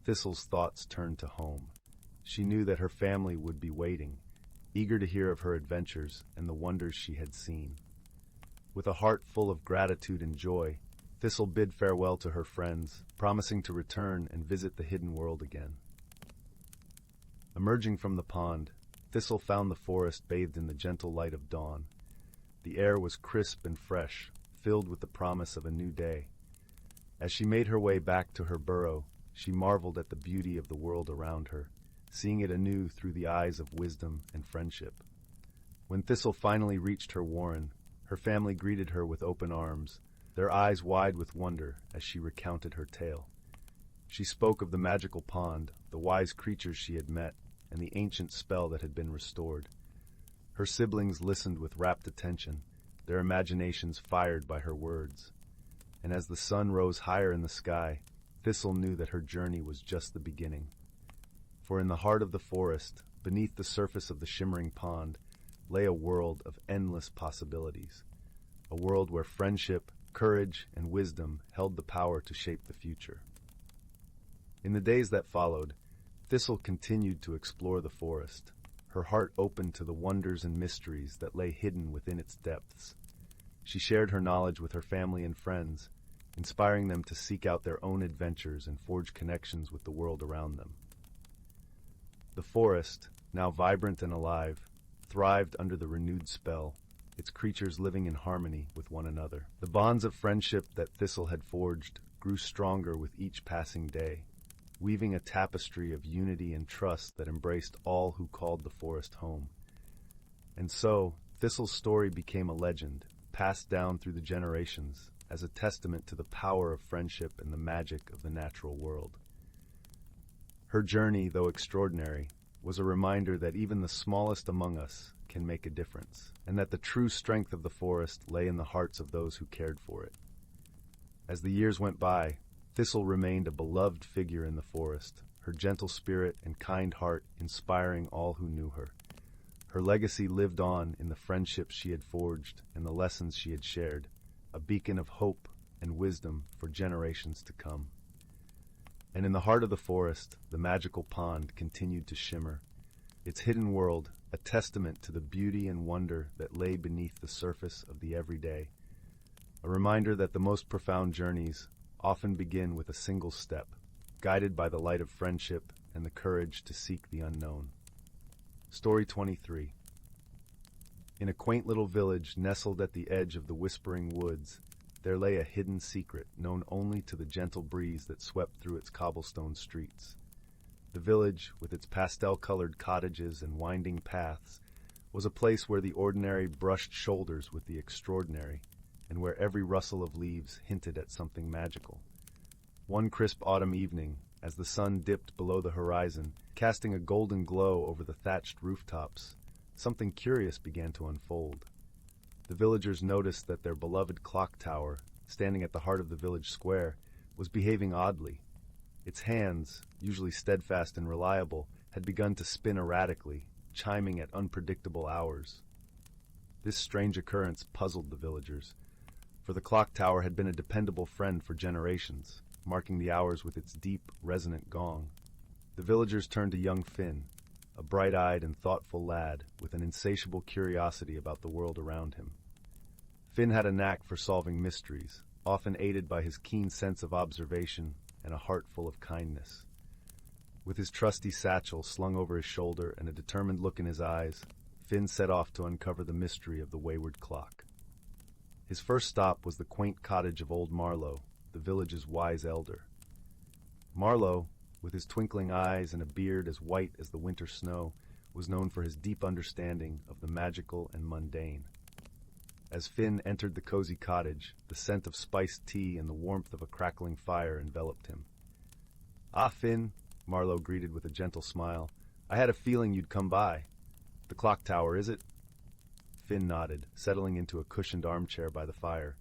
Thistle's thoughts turned to home. She knew that her family would be waiting, eager to hear of her adventures and the wonders she had seen. With a heart full of gratitude and joy, Thistle bid farewell to her friends, promising to return and visit the hidden world again. Emerging from the pond, Thistle found the forest bathed in the gentle light of dawn. The air was crisp and fresh, filled with the promise of a new day. As she made her way back to her burrow, she marveled at the beauty of the world around her, seeing it anew through the eyes of wisdom and friendship. When Thistle finally reached her warren, her family greeted her with open arms, their eyes wide with wonder as she recounted her tale. She spoke of the magical pond, the wise creatures she had met, and the ancient spell that had been restored. Her siblings listened with rapt attention, their imaginations fired by her words. And as the sun rose higher in the sky, Thistle knew that her journey was just the beginning. For in the heart of the forest, beneath the surface of the shimmering pond, lay a world of endless possibilities. A world where friendship, courage, and wisdom held the power to shape the future. In the days that followed, Thistle continued to explore the forest, her heart open to the wonders and mysteries that lay hidden within its depths. She shared her knowledge with her family and friends, inspiring them to seek out their own adventures and forge connections with the world around them. The forest, now vibrant and alive, thrived under the renewed spell, its creatures living in harmony with one another. The bonds of friendship that Thistle had forged grew stronger with each passing day, weaving a tapestry of unity and trust that embraced all who called the forest home. And so, Thistle's story became a legend, passed down through the generations as a testament to the power of friendship and the magic of the natural world. Her journey, though extraordinary, was a reminder that even the smallest among us can make a difference, and that the true strength of the forest lay in the hearts of those who cared for it. As the years went by, Thistle remained a beloved figure in the forest, her gentle spirit and kind heart inspiring all who knew her. Her legacy lived on in the friendships she had forged and the lessons she had shared, a beacon of hope and wisdom for generations to come. And in the heart of the forest, the magical pond continued to shimmer, its hidden world a testament to the beauty and wonder that lay beneath the surface of the everyday, a reminder that the most profound journeys often begin with a single step, guided by the light of friendship and the courage to seek the unknown. Story 23. In a quaint little village nestled at the edge of the whispering woods, there lay a hidden secret known only to the gentle breeze that swept through its cobblestone streets. The village, with its pastel-colored cottages and winding paths, was a place where the ordinary brushed shoulders with the extraordinary, and where every rustle of leaves hinted at something magical. One crisp autumn evening, as the sun dipped below the horizon, casting a golden glow over the thatched rooftops, something curious began to unfold. The villagers noticed that their beloved clock tower, standing at the heart of the village square, was behaving oddly. Its hands, usually steadfast and reliable, had begun to spin erratically, chiming at unpredictable hours. This strange occurrence puzzled the villagers, for the clock tower had been a dependable friend for generations, marking the hours with its deep, resonant gong. The villagers turned to young Finn, a bright-eyed and thoughtful lad with an insatiable curiosity about the world around him. Finn had a knack for solving mysteries, often aided by his keen sense of observation and a heart full of kindness. With his trusty satchel slung over his shoulder and a determined look in his eyes, Finn set off to uncover the mystery of the wayward clock. His first stop was the quaint cottage of old Marlowe, the village's wise elder. Marlowe, with his twinkling eyes and a beard as white as the winter snow, was known for his deep understanding of the magical and mundane. As Finn entered the cozy cottage, the scent of spiced tea and the warmth of a crackling fire enveloped him. "Ah, Finn," Marlowe greeted with a gentle smile. "I had a feeling you'd come by. The clock tower, is it?" Finn nodded, settling into a cushioned armchair by the fire.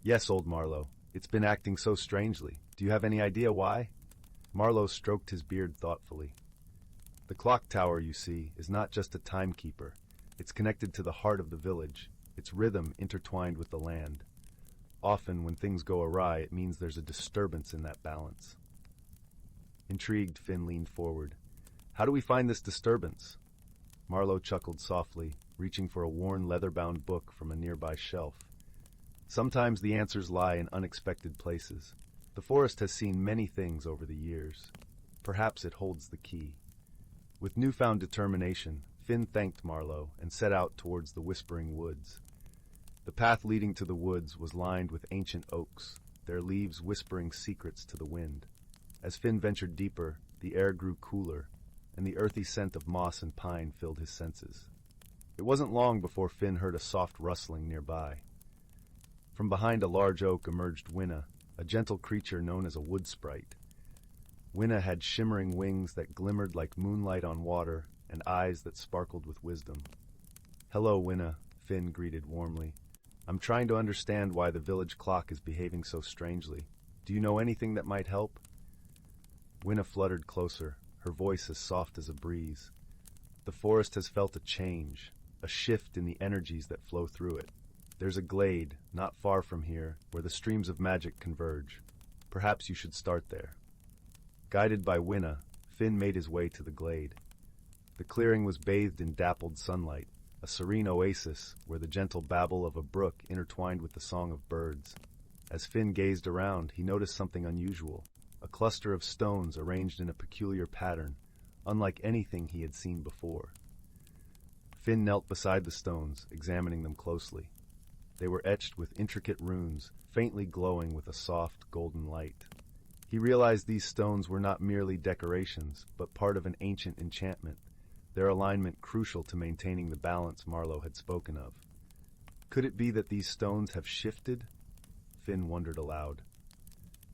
"Yes, old Marlowe. It's been acting so strangely. Do you have any idea why?" Marlowe stroked his beard thoughtfully. "The clock tower, you see, is not just a timekeeper. It's connected to the heart of the village, its rhythm intertwined with the land. Often, when things go awry, it means there's a disturbance in that balance." Intrigued, Finn leaned forward. "How do we find this disturbance?" Marlowe chuckled softly, reaching for a worn leather-bound book from a nearby shelf. "Sometimes the answers lie in unexpected places. The forest has seen many things over the years. Perhaps it holds the key." With newfound determination, Finn thanked Marlowe and set out towards the whispering woods. The path leading to the woods was lined with ancient oaks, their leaves whispering secrets to the wind. As Finn ventured deeper, the air grew cooler, and the earthy scent of moss and pine filled his senses. It wasn't long before Finn heard a soft rustling nearby. From behind a large oak emerged Winna, a gentle creature known as a wood sprite. Winna had shimmering wings that glimmered like moonlight on water and eyes that sparkled with wisdom. "Hello, Winna," Finn greeted warmly. "I'm trying to understand why the village clock is behaving so strangely. Do you know anything that might help?" Winna fluttered closer, her voice as soft as a breeze. "The forest has felt a change, a shift in the energies that flow through it. There's a glade, not far from here, where the streams of magic converge. Perhaps you should start there." Guided by Winna, Finn made his way to the glade. The clearing was bathed in dappled sunlight, a serene oasis where the gentle babble of a brook intertwined with the song of birds. As Finn gazed around, he noticed something unusual, a cluster of stones arranged in a peculiar pattern, unlike anything he had seen before. Finn knelt beside the stones, examining them closely. They were etched with intricate runes, faintly glowing with a soft, golden light. He realized these stones were not merely decorations, but part of an ancient enchantment, their alignment crucial to maintaining the balance Marlowe had spoken of. Could it be that these stones have shifted? Finn wondered aloud.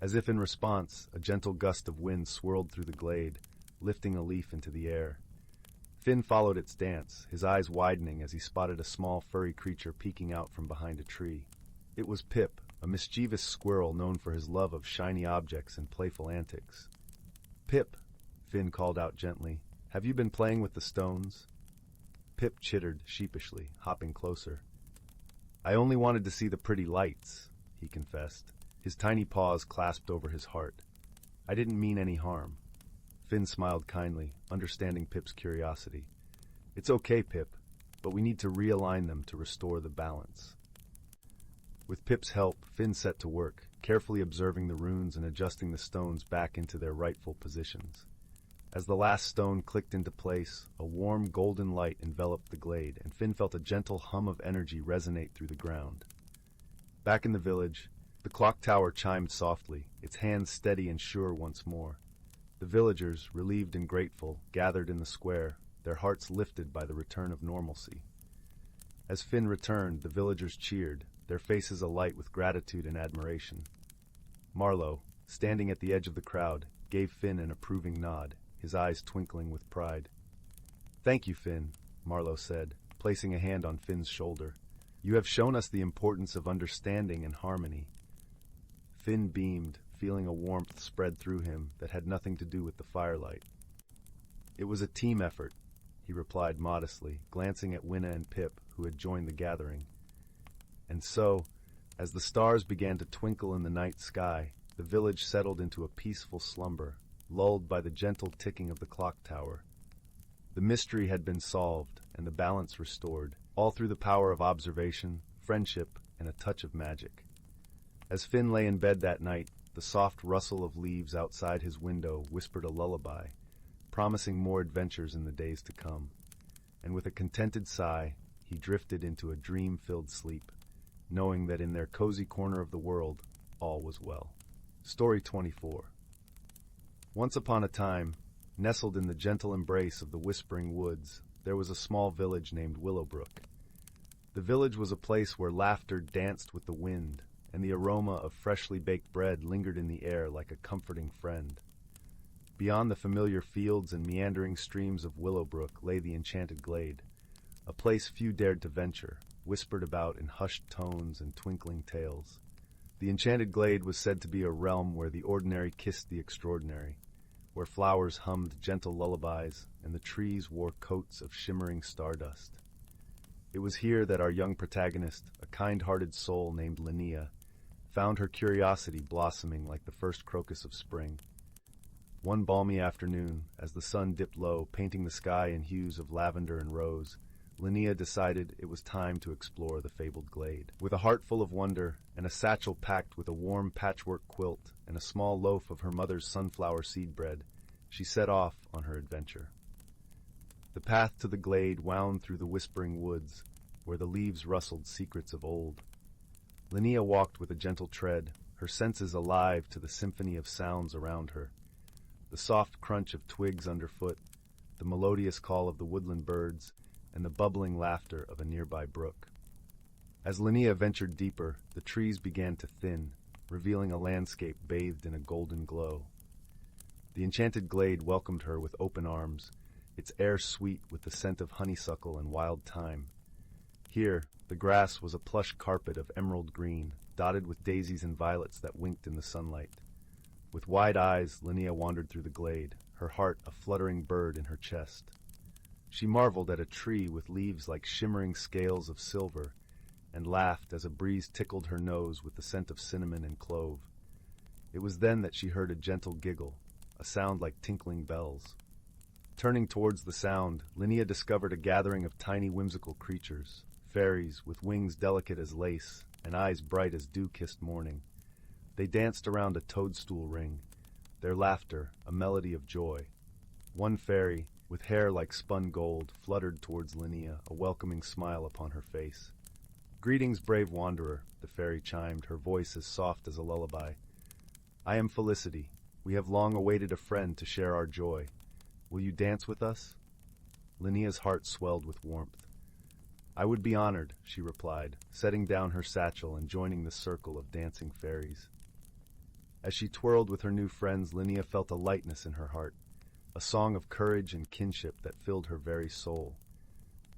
As if in response, a gentle gust of wind swirled through the glade, lifting a leaf into the air. Finn followed its dance, his eyes widening as he spotted a small furry creature peeking out from behind a tree. It was Pip, a mischievous squirrel known for his love of shiny objects and playful antics. "Pip," Finn called out gently, "have you been playing with the stones?" Pip chittered sheepishly, hopping closer. "I only wanted to see the pretty lights," he confessed, his tiny paws clasped over his heart. "I didn't mean any harm." Finn smiled kindly, understanding Pip's curiosity. "It's okay, Pip, but we need to realign them to restore the balance." With Pip's help, Finn set to work, carefully observing the runes and adjusting the stones back into their rightful positions. As the last stone clicked into place, a warm golden light enveloped the glade, and Finn felt a gentle hum of energy resonate through the ground. Back in the village, the clock tower chimed softly, its hands steady and sure once more. The villagers, relieved and grateful, gathered in the square, their hearts lifted by the return of normalcy. As Finn returned, the villagers cheered, their faces alight with gratitude and admiration. Marlowe, standing at the edge of the crowd, gave Finn an approving nod, his eyes twinkling with pride. "Thank you, Finn," Marlowe said, placing a hand on Finn's shoulder. "You have shown us the importance of understanding and harmony." Finn beamed, feeling a warmth spread through him that had nothing to do with the firelight. "It was a team effort," he replied modestly, glancing at Winna and Pip, who had joined the gathering. And so, as the stars began to twinkle in the night sky, the village settled into a peaceful slumber, lulled by the gentle ticking of the clock tower. The mystery had been solved, and the balance restored, all through the power of observation, friendship, and a touch of magic. As Finn lay in bed that night, the soft rustle of leaves outside his window whispered a lullaby, promising more adventures in the days to come. And with a contented sigh, he drifted into a dream-filled sleep, knowing that in their cozy corner of the world, all was well. Story 24. Once upon a time, nestled in the gentle embrace of the whispering woods, there was a small village named Willowbrook. The village was a place where laughter danced with the wind, and the aroma of freshly baked bread lingered in the air like a comforting friend. Beyond the familiar fields and meandering streams of Willowbrook lay the enchanted glade, a place few dared to venture, whispered about in hushed tones and twinkling tales. The enchanted glade was said to be a realm where the ordinary kissed the extraordinary, where flowers hummed gentle lullabies and the trees wore coats of shimmering stardust. It was here that our young protagonist, a kind-hearted soul named Linnea, found her curiosity blossoming like the first crocus of spring. One balmy afternoon, as the sun dipped low, painting the sky in hues of lavender and rose, Linnea decided it was time to explore the fabled glade. With a heart full of wonder and a satchel packed with a warm patchwork quilt and a small loaf of her mother's sunflower seed bread, she set off on her adventure. The path to the glade wound through the whispering woods, where the leaves rustled secrets of old. Linnea walked with a gentle tread, her senses alive to the symphony of sounds around her. The soft crunch of twigs underfoot, the melodious call of the woodland birds, and the bubbling laughter of a nearby brook. As Linnea ventured deeper, the trees began to thin, revealing a landscape bathed in a golden glow. The enchanted glade welcomed her with open arms, its air sweet with the scent of honeysuckle and wild thyme. Here, the grass was a plush carpet of emerald green, dotted with daisies and violets that winked in the sunlight. With wide eyes, Linnea wandered through the glade, her heart a fluttering bird in her chest. She marveled at a tree with leaves like shimmering scales of silver, and laughed as a breeze tickled her nose with the scent of cinnamon and clove. It was then that she heard a gentle giggle, a sound like tinkling bells. Turning towards the sound, Linnea discovered a gathering of tiny whimsical creatures, fairies with wings delicate as lace and eyes bright as dew-kissed morning. They danced around a toadstool ring, their laughter a melody of joy. One fairy, with hair like spun gold, fluttered towards Linnea, a welcoming smile upon her face. "Greetings, brave wanderer," the fairy chimed, her voice as soft as a lullaby. "I am Felicity. We have long awaited a friend to share our joy. Will you dance with us?" Linnea's heart swelled with warmth. "I would be honored," she replied, setting down her satchel and joining the circle of dancing fairies. As she twirled with her new friends, Linnea felt a lightness in her heart, a song of courage and kinship that filled her very soul.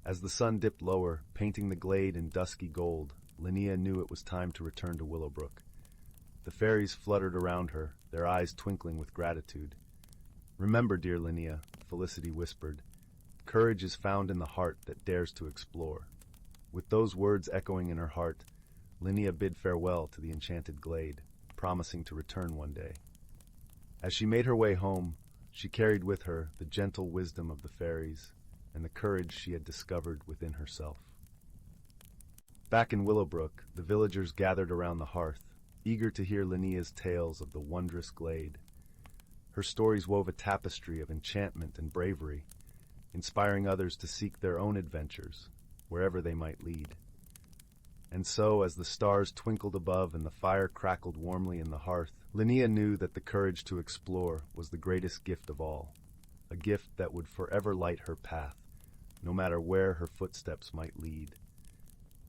As the sun dipped lower, painting the glade in dusky gold, Linnea knew it was time to return to Willowbrook. The fairies fluttered around her, their eyes twinkling with gratitude. "Remember, dear Linnea," Felicity whispered, "courage is found in the heart that dares to explore." With those words echoing in her heart, Linnea bid farewell to the enchanted glade, promising to return one day. As she made her way home, she carried with her the gentle wisdom of the fairies and the courage she had discovered within herself. Back in Willowbrook, the villagers gathered around the hearth, eager to hear Linnea's tales of the wondrous glade. Her stories wove a tapestry of enchantment and bravery, inspiring others to seek their own adventures, wherever they might lead. And so, as the stars twinkled above and the fire crackled warmly in the hearth, Linnea knew that the courage to explore was the greatest gift of all, a gift that would forever light her path, no matter where her footsteps might lead.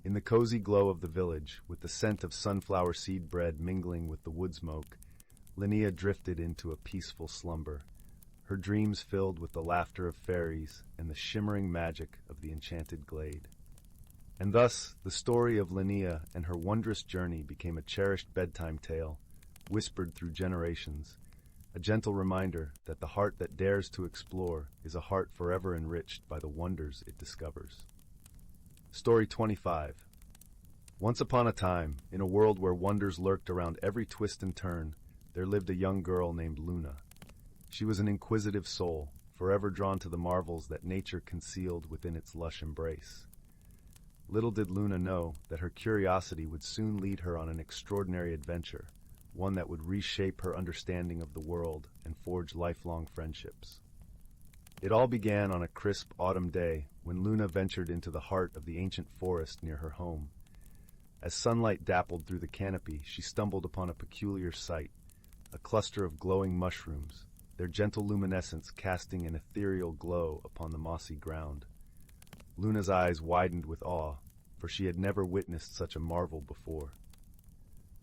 In the cozy glow of the village, with the scent of sunflower seed bread mingling with the wood smoke, Linnea drifted into a peaceful slumber, her dreams filled with the laughter of fairies and the shimmering magic of the enchanted glade. And thus, the story of Linnea and her wondrous journey became a cherished bedtime tale, whispered through generations, a gentle reminder that the heart that dares to explore is a heart forever enriched by the wonders it discovers. Story 25. Once upon a time, in a world where wonders lurked around every twist and turn, there lived a young girl named Luna. She was an inquisitive soul, forever drawn to the marvels that nature concealed within its lush embrace. Little did Luna know that her curiosity would soon lead her on an extraordinary adventure, one that would reshape her understanding of the world and forge lifelong friendships. It all began on a crisp autumn day when Luna ventured into the heart of the ancient forest near her home. As sunlight dappled through the canopy, she stumbled upon a peculiar sight, a cluster of glowing mushrooms, their gentle luminescence casting an ethereal glow upon the mossy ground. Luna's eyes widened with awe, for she had never witnessed such a marvel before.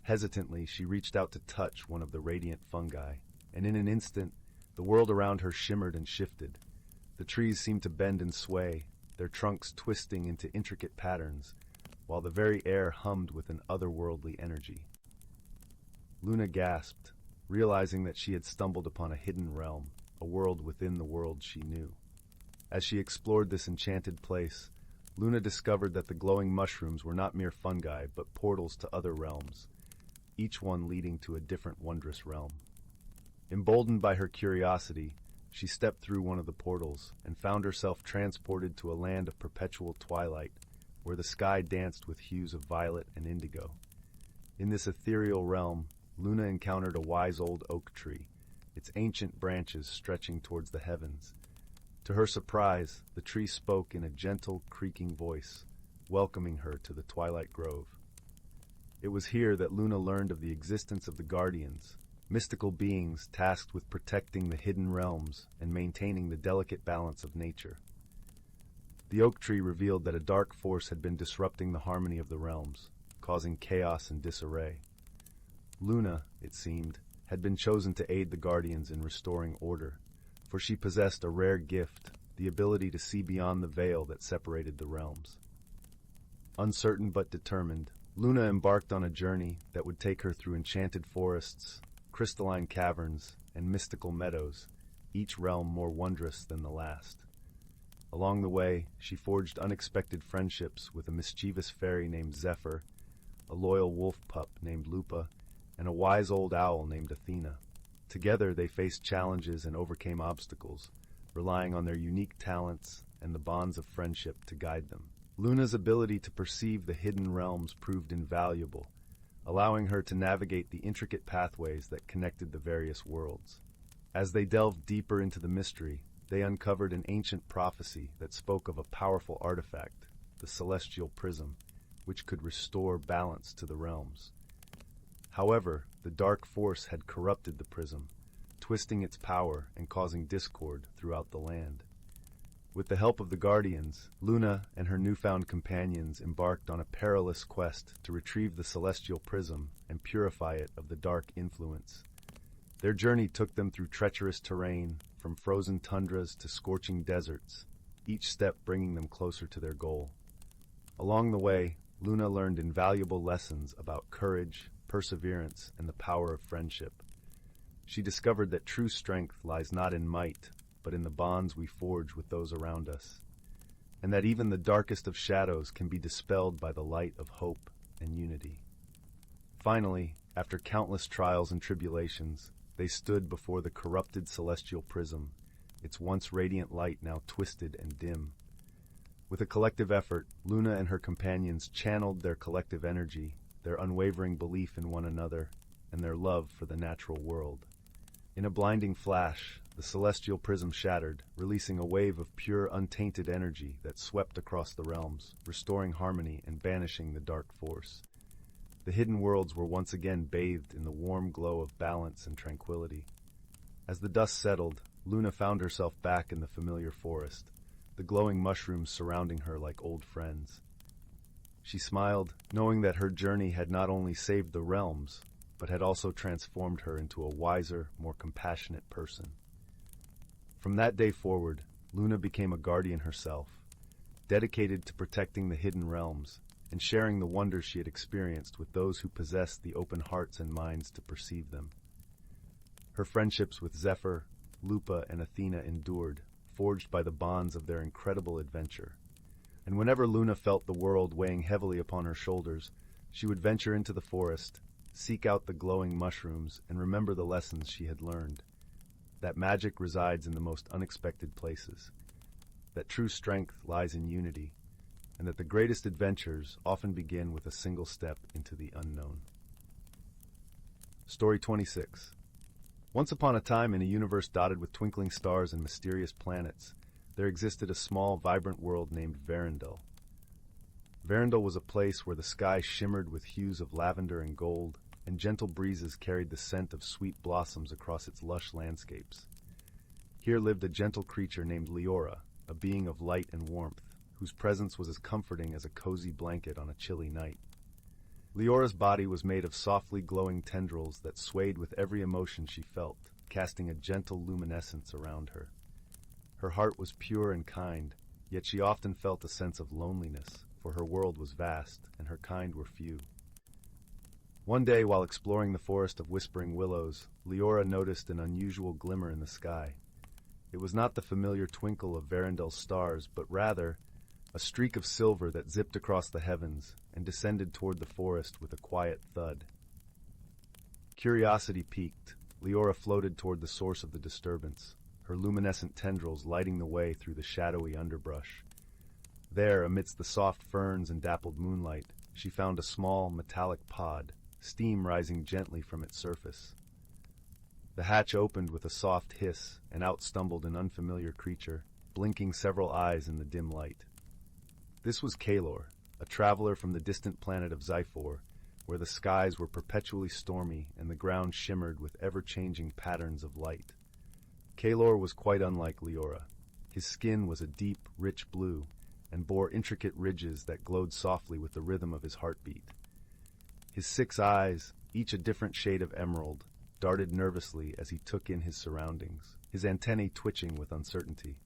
Hesitantly, she reached out to touch one of the radiant fungi, and in an instant, the world around her shimmered and shifted. The trees seemed to bend and sway, their trunks twisting into intricate patterns, while the very air hummed with an otherworldly energy. Luna gasped, realizing that she had stumbled upon a hidden realm, a world within the world she knew. As she explored this enchanted place, Luna discovered that the glowing mushrooms were not mere fungi, but portals to other realms, each one leading to a different wondrous realm. Emboldened by her curiosity, she stepped through one of the portals and found herself transported to a land of perpetual twilight, where the sky danced with hues of violet and indigo. In this ethereal realm, Luna encountered a wise old oak tree, its ancient branches stretching towards the heavens. To her surprise, the tree spoke in a gentle, creaking voice, welcoming her to the Twilight Grove. It was here that Luna learned of the existence of the Guardians, mystical beings tasked with protecting the hidden realms and maintaining the delicate balance of nature. The oak tree revealed that a dark force had been disrupting the harmony of the realms, causing chaos and disarray. Luna, it seemed, had been chosen to aid the Guardians in restoring order, for she possessed a rare gift, the ability to see beyond the veil that separated the realms. Uncertain but determined, Luna embarked on a journey that would take her through enchanted forests, crystalline caverns, and mystical meadows, each realm more wondrous than the last. Along the way, she forged unexpected friendships with a mischievous fairy named Zephyr, a loyal wolf pup named Lupa, and a wise old owl named Athena. Together, they faced challenges and overcame obstacles, relying on their unique talents and the bonds of friendship to guide them. Luna's ability to perceive the hidden realms proved invaluable, allowing her to navigate the intricate pathways that connected the various worlds. As they delved deeper into the mystery, they uncovered an ancient prophecy that spoke of a powerful artifact, the celestial prism, which could restore balance to the realms. However, the dark force had corrupted the prism, twisting its power and causing discord throughout the land. With the help of the Guardians, Luna and her newfound companions embarked on a perilous quest to retrieve the celestial prism and purify it of the dark influence. Their journey took them through treacherous terrain, from frozen tundras to scorching deserts, each step bringing them closer to their goal. Along the way, Luna learned invaluable lessons about courage, perseverance, and the power of friendship. She discovered that true strength lies not in might, but in the bonds we forge with those around us, and that even the darkest of shadows can be dispelled by the light of hope and unity. Finally, after countless trials and tribulations, they stood before the corrupted celestial prism, its once radiant light now twisted and dim. With a collective effort, Luna and her companions channeled their collective energy, their unwavering belief in one another, and their love for the natural world. In a blinding flash, the celestial prism shattered, releasing a wave of pure, untainted energy that swept across the realms, restoring harmony and banishing the dark force. The hidden worlds were once again bathed in the warm glow of balance and tranquility. As the dust settled, Luna found herself back in the familiar forest, the glowing mushrooms surrounding her like old friends. She smiled, knowing that her journey had not only saved the realms, but had also transformed her into a wiser, more compassionate person. From that day forward, Luna became a guardian herself, dedicated to protecting the hidden realms and sharing the wonders she had experienced with those who possessed the open hearts and minds to perceive them. Her friendships with Zephyr, Lupa, and Athena endured, forged by the bonds of their incredible adventure. And whenever Luna felt the world weighing heavily upon her shoulders, she would venture into the forest, seek out the glowing mushrooms, and remember the lessons she had learned. That magic resides in the most unexpected places, that true strength lies in unity, and that the greatest adventures often begin with a single step into the unknown. Story 26. Once upon a time, in a universe dotted with twinkling stars and mysterious planets, there existed a small, vibrant world named Verindel. Verindel was a place where the sky shimmered with hues of lavender and gold, and gentle breezes carried the scent of sweet blossoms across its lush landscapes. Here lived a gentle creature named Leora, a being of light and warmth, whose presence was as comforting as a cozy blanket on a chilly night. Leora's body was made of softly glowing tendrils that swayed with every emotion she felt, casting a gentle luminescence around her. Her heart was pure and kind, yet she often felt a sense of loneliness, for her world was vast and her kind were few. One day, while exploring the forest of whispering willows, Leora noticed an unusual glimmer in the sky. It was not the familiar twinkle of Verindel's stars, but rather a streak of silver that zipped across the heavens and descended toward the forest with a quiet thud. Curiosity piqued, Leora floated toward the source of the disturbance, her luminescent tendrils lighting the way through the shadowy underbrush. There, amidst the soft ferns and dappled moonlight, she found a small, metallic pod, steam rising gently from its surface. The hatch opened with a soft hiss, and out stumbled an unfamiliar creature, blinking several eyes in the dim light. This was Kalor, a traveler from the distant planet of Zyphor, where the skies were perpetually stormy and the ground shimmered with ever-changing patterns of light. Kalor was quite unlike Leora. His skin was a deep, rich blue, and bore intricate ridges that glowed softly with the rhythm of his heartbeat. His 6 eyes, each a different shade of emerald, darted nervously as he took in his surroundings, his antennae twitching with uncertainty.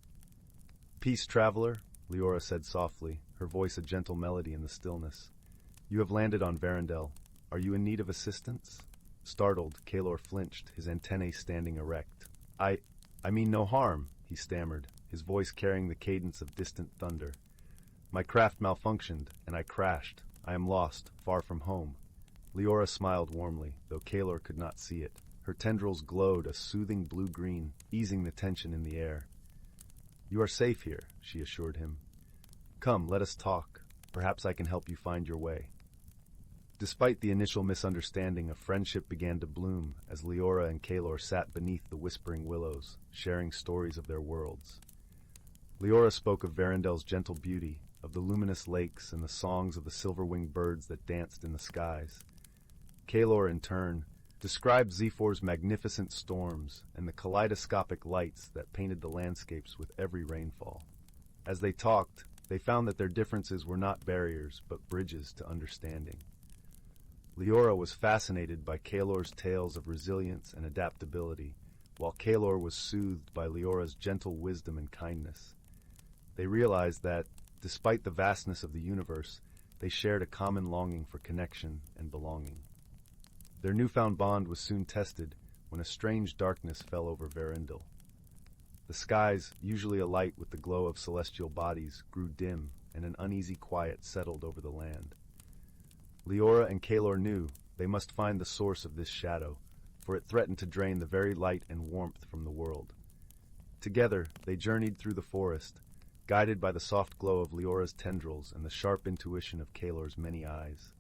"Peace, traveler," Leora said softly, her voice a gentle melody in the stillness. "You have landed on Verindel. Are you in need of assistance?" Startled, Kalor flinched, his antennae standing erect. I mean no harm," he stammered, his voice carrying the cadence of distant thunder. "My craft malfunctioned, and I crashed. I am lost, far from home." Leora smiled warmly, though Kalor could not see it. Her tendrils glowed a soothing blue-green, easing the tension in the air. "You are safe here," she assured him. "Come, let us talk. Perhaps I can help you find your way." Despite the initial misunderstanding, a friendship began to bloom as Leora and Kalor sat beneath the whispering willows, sharing stories of their worlds. Leora spoke of Verendel's gentle beauty, of the luminous lakes and the songs of the silver-winged birds that danced in the skies. Kalor, in turn, described Zephor's magnificent storms and the kaleidoscopic lights that painted the landscapes with every rainfall. As they talked, they found that their differences were not barriers, but bridges to understanding. Leora was fascinated by Kalor's tales of resilience and adaptability, while Kalor was soothed by Leora's gentle wisdom and kindness. They realized that, despite the vastness of the universe, they shared a common longing for connection and belonging. Their newfound bond was soon tested when a strange darkness fell over Verindel. The skies, usually alight with the glow of celestial bodies, grew dim, and an uneasy quiet settled over the land. Leora and Kalor knew they must find the source of this shadow, for it threatened to drain the very light and warmth from the world. Together, they journeyed through the forest, guided by the soft glow of Leora's tendrils and the sharp intuition of Kalor's many eyes.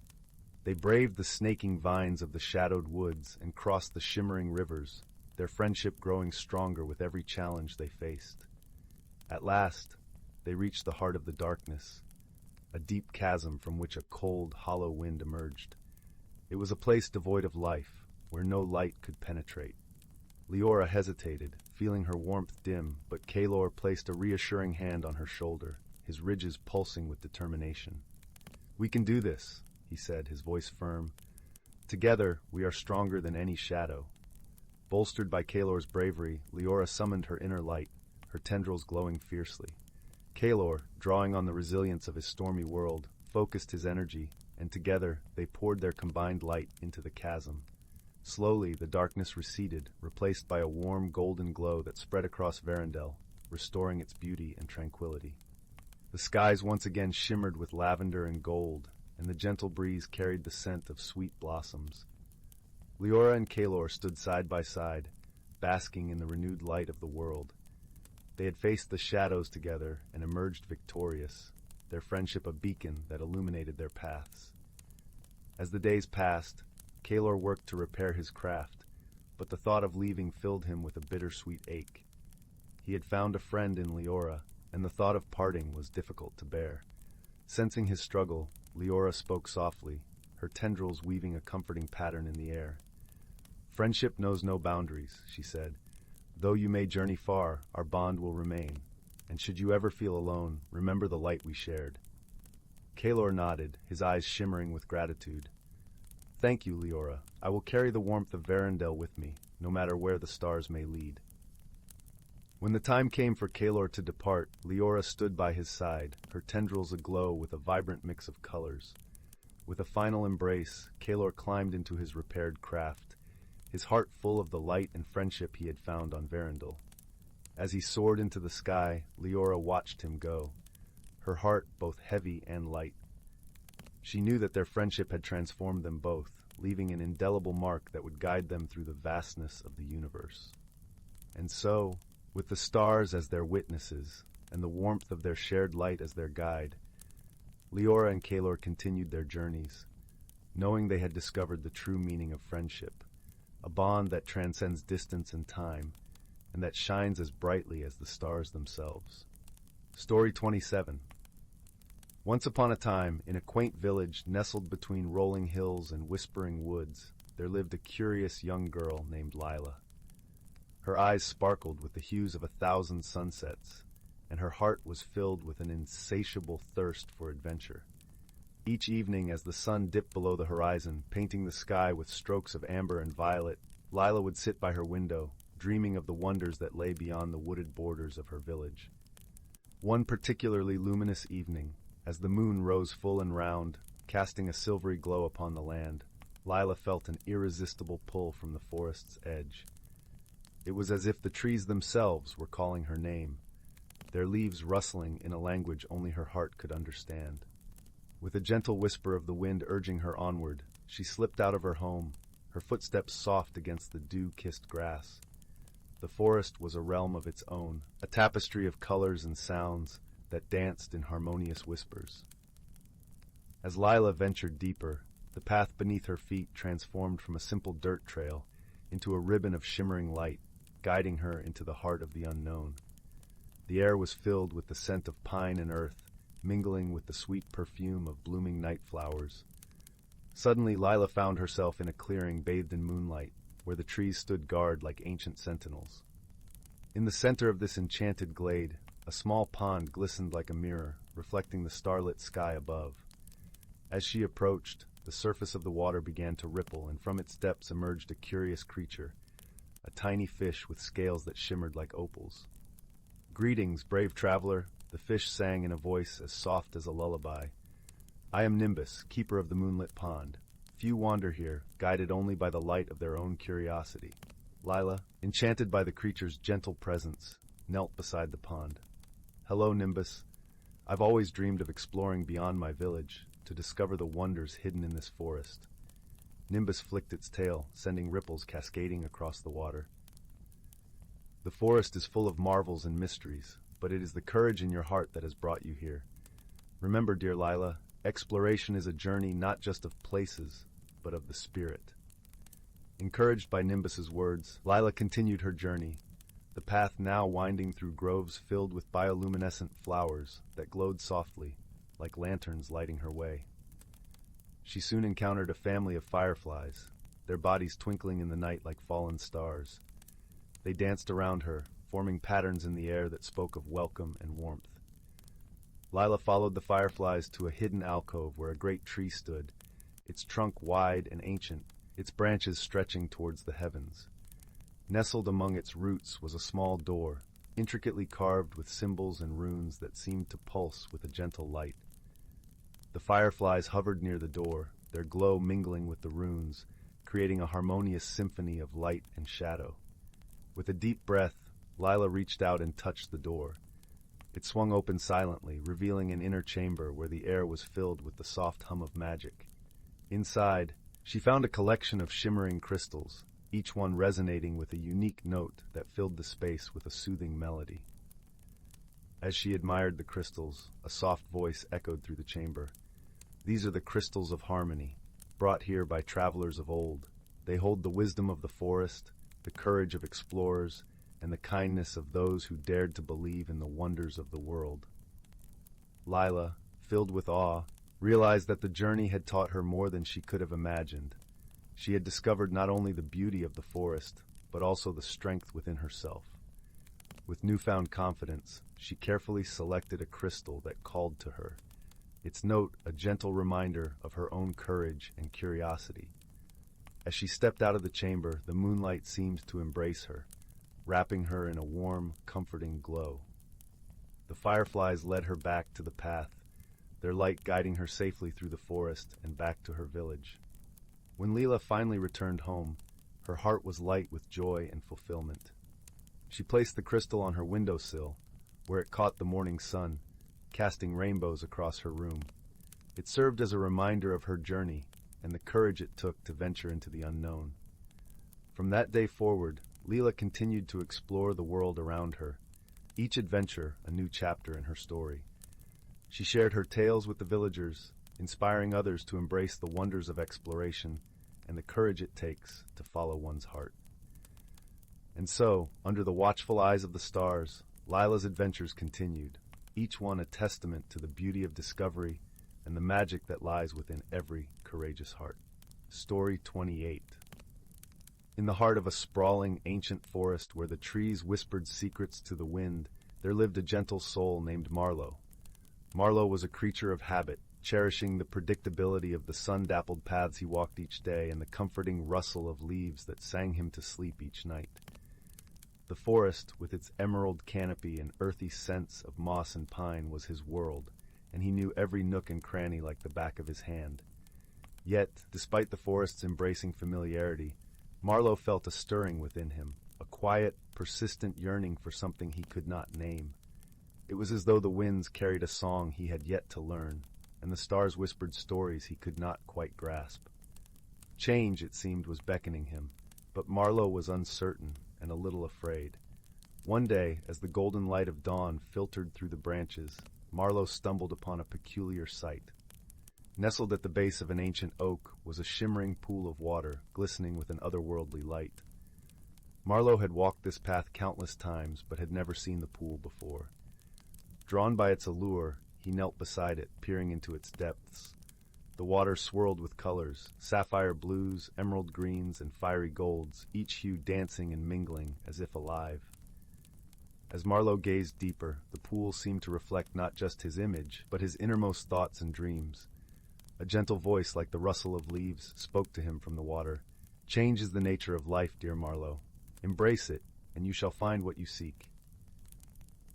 They braved the snaking vines of the shadowed woods and crossed the shimmering rivers, their friendship growing stronger with every challenge they faced. At last, they reached the heart of the darkness, a deep chasm from which a cold, hollow wind emerged. It was a place devoid of life, where no light could penetrate. Leora hesitated, feeling her warmth dim, but Kalor placed a reassuring hand on her shoulder, his ridges pulsing with determination. "We can do this," he said, his voice firm. "Together, we are stronger than any shadow." Bolstered by Kalor's bravery, Leora summoned her inner light, her tendrils glowing fiercely. Kalor, drawing on the resilience of his stormy world, focused his energy, and together they poured their combined light into the chasm. Slowly, the darkness receded, replaced by a warm golden glow that spread across Verendel, restoring its beauty and tranquility. The skies once again shimmered with lavender and gold, and the gentle breeze carried the scent of sweet blossoms. Leora and Kalor stood side by side, basking in the renewed light of the world. They had faced the shadows together and emerged victorious, their friendship a beacon that illuminated their paths. As the days passed, Kalor worked to repair his craft, but the thought of leaving filled him with a bittersweet ache. He had found a friend in Leora, and the thought of parting was difficult to bear. Sensing his struggle, Leora spoke softly, her tendrils weaving a comforting pattern in the air. "Friendship knows no boundaries," she said. "Though you may journey far, our bond will remain, and should you ever feel alone, remember the light we shared." Kalor nodded, his eyes shimmering with gratitude. "Thank you, Leora. I will carry the warmth of Verendel with me, no matter where the stars may lead." When the time came for Kalor to depart, Leora stood by his side, her tendrils aglow with a vibrant mix of colors. With a final embrace, Kalor climbed into his repaired craft, his heart full of the light and friendship he had found on Verendel. As he soared into the sky, Leora watched him go, her heart both heavy and light. She knew that their friendship had transformed them both, leaving an indelible mark that would guide them through the vastness of the universe. And so, with the stars as their witnesses, and the warmth of their shared light as their guide, Leora and Kalor continued their journeys, knowing they had discovered the true meaning of friendship, a bond that transcends distance and time, and that shines as brightly as the stars themselves. Story 27. Once upon a time, in a quaint village nestled between rolling hills and whispering woods, there lived a curious young girl named Lila. Her eyes sparkled with the hues of 1,000 sunsets, and her heart was filled with an insatiable thirst for adventure. Each evening, as the sun dipped below the horizon, painting the sky with strokes of amber and violet, Lila would sit by her window, dreaming of the wonders that lay beyond the wooded borders of her village. One particularly luminous evening, as the moon rose full and round, casting a silvery glow upon the land, Lila felt an irresistible pull from the forest's edge. It was as if the trees themselves were calling her name, their leaves rustling in a language only her heart could understand. With a gentle whisper of the wind urging her onward, she slipped out of her home, her footsteps soft against the dew-kissed grass. The forest was a realm of its own, a tapestry of colors and sounds that danced in harmonious whispers. As Lila ventured deeper, the path beneath her feet transformed from a simple dirt trail into a ribbon of shimmering light, guiding her into the heart of the unknown. The air was filled with the scent of pine and earth, mingling with the sweet perfume of blooming night flowers. Suddenly, Lila found herself in a clearing bathed in moonlight, where the trees stood guard like ancient sentinels. In the center of this enchanted glade, a small pond glistened like a mirror, reflecting the starlit sky above. As she approached, the surface of the water began to ripple, and from its depths emerged a curious creature, a tiny fish with scales that shimmered like opals. "Greetings, brave traveler," the fish sang in a voice as soft as a lullaby. "I am Nimbus, keeper of the moonlit pond. Few wander here, guided only by the light of their own curiosity." Lila, enchanted by the creature's gentle presence, knelt beside the pond. "Hello, Nimbus. I've always dreamed of exploring beyond my village, to discover the wonders hidden in this forest." Nimbus flicked its tail, sending ripples cascading across the water. "The forest is full of marvels and mysteries, but it is the courage in your heart that has brought you here. Remember, dear Lila, exploration is a journey not just of places, but of the spirit." Encouraged by Nimbus's words, Lila continued her journey, the path now winding through groves filled with bioluminescent flowers that glowed softly, like lanterns lighting her way. She soon encountered a family of fireflies, their bodies twinkling in the night like fallen stars. They danced around her, forming patterns in the air that spoke of welcome and warmth. Lila followed the fireflies to a hidden alcove where a great tree stood, its trunk wide and ancient, its branches stretching towards the heavens. Nestled among its roots was a small door, intricately carved with symbols and runes that seemed to pulse with a gentle light. The fireflies hovered near the door, their glow mingling with the runes, creating a harmonious symphony of light and shadow. With a deep breath, Lila reached out and touched the door. It swung open silently, revealing an inner chamber where the air was filled with the soft hum of magic. Inside, she found a collection of shimmering crystals, each one resonating with a unique note that filled the space with a soothing melody. As she admired the crystals, a soft voice echoed through the chamber. "These are the crystals of harmony, brought here by travelers of old. They hold the wisdom of the forest, the courage of explorers, and the kindness of those who dared to believe in the wonders of the world." Lila, filled with awe, realized that the journey had taught her more than she could have imagined. She had discovered not only the beauty of the forest, but also the strength within herself. With newfound confidence, she carefully selected a crystal that called to her, its note a gentle reminder of her own courage and curiosity. As she stepped out of the chamber, the moonlight seemed to embrace her, wrapping her in a warm, comforting glow. The fireflies led her back to the path, their light guiding her safely through the forest and back to her village. When Leela finally returned home, her heart was light with joy and fulfillment. She placed the crystal on her windowsill, where it caught the morning sun, casting rainbows across her room. It served as a reminder of her journey and the courage it took to venture into the unknown. From that day forward, Leela continued to explore the world around her, each adventure a new chapter in her story. She shared her tales with the villagers, inspiring others to embrace the wonders of exploration and the courage it takes to follow one's heart. And so, under the watchful eyes of the stars, Lila's adventures continued, each one a testament to the beauty of discovery and the magic that lies within every courageous heart. Story 28. In the heart of a sprawling, ancient forest where the trees whispered secrets to the wind, there lived a gentle soul named Marlowe. Marlowe was a creature of habit, cherishing the predictability of the sun-dappled paths he walked each day and the comforting rustle of leaves that sang him to sleep each night. The forest, with its emerald canopy and earthy scents of moss and pine, was his world, and he knew every nook and cranny like the back of his hand. Yet, despite the forest's embracing familiarity, Marlowe felt a stirring within him, a quiet, persistent yearning for something he could not name. It was as though the winds carried a song he had yet to learn, and the stars whispered stories he could not quite grasp. Change, it seemed, was beckoning him, but Marlowe was uncertain and a little afraid. One day, as the golden light of dawn filtered through the branches, Marlowe stumbled upon a peculiar sight. Nestled at the base of an ancient oak was a shimmering pool of water, glistening with an otherworldly light. Marlowe had walked this path countless times, but had never seen the pool before. Drawn by its allure, he knelt beside it, peering into its depths. The water swirled with colors, sapphire blues, emerald greens, and fiery golds, each hue dancing and mingling as if alive. As Marlowe gazed deeper, the pool seemed to reflect not just his image, but his innermost thoughts and dreams. A gentle voice like the rustle of leaves spoke to him from the water. "Change is the nature of life, dear Marlowe. Embrace it, and you shall find what you seek."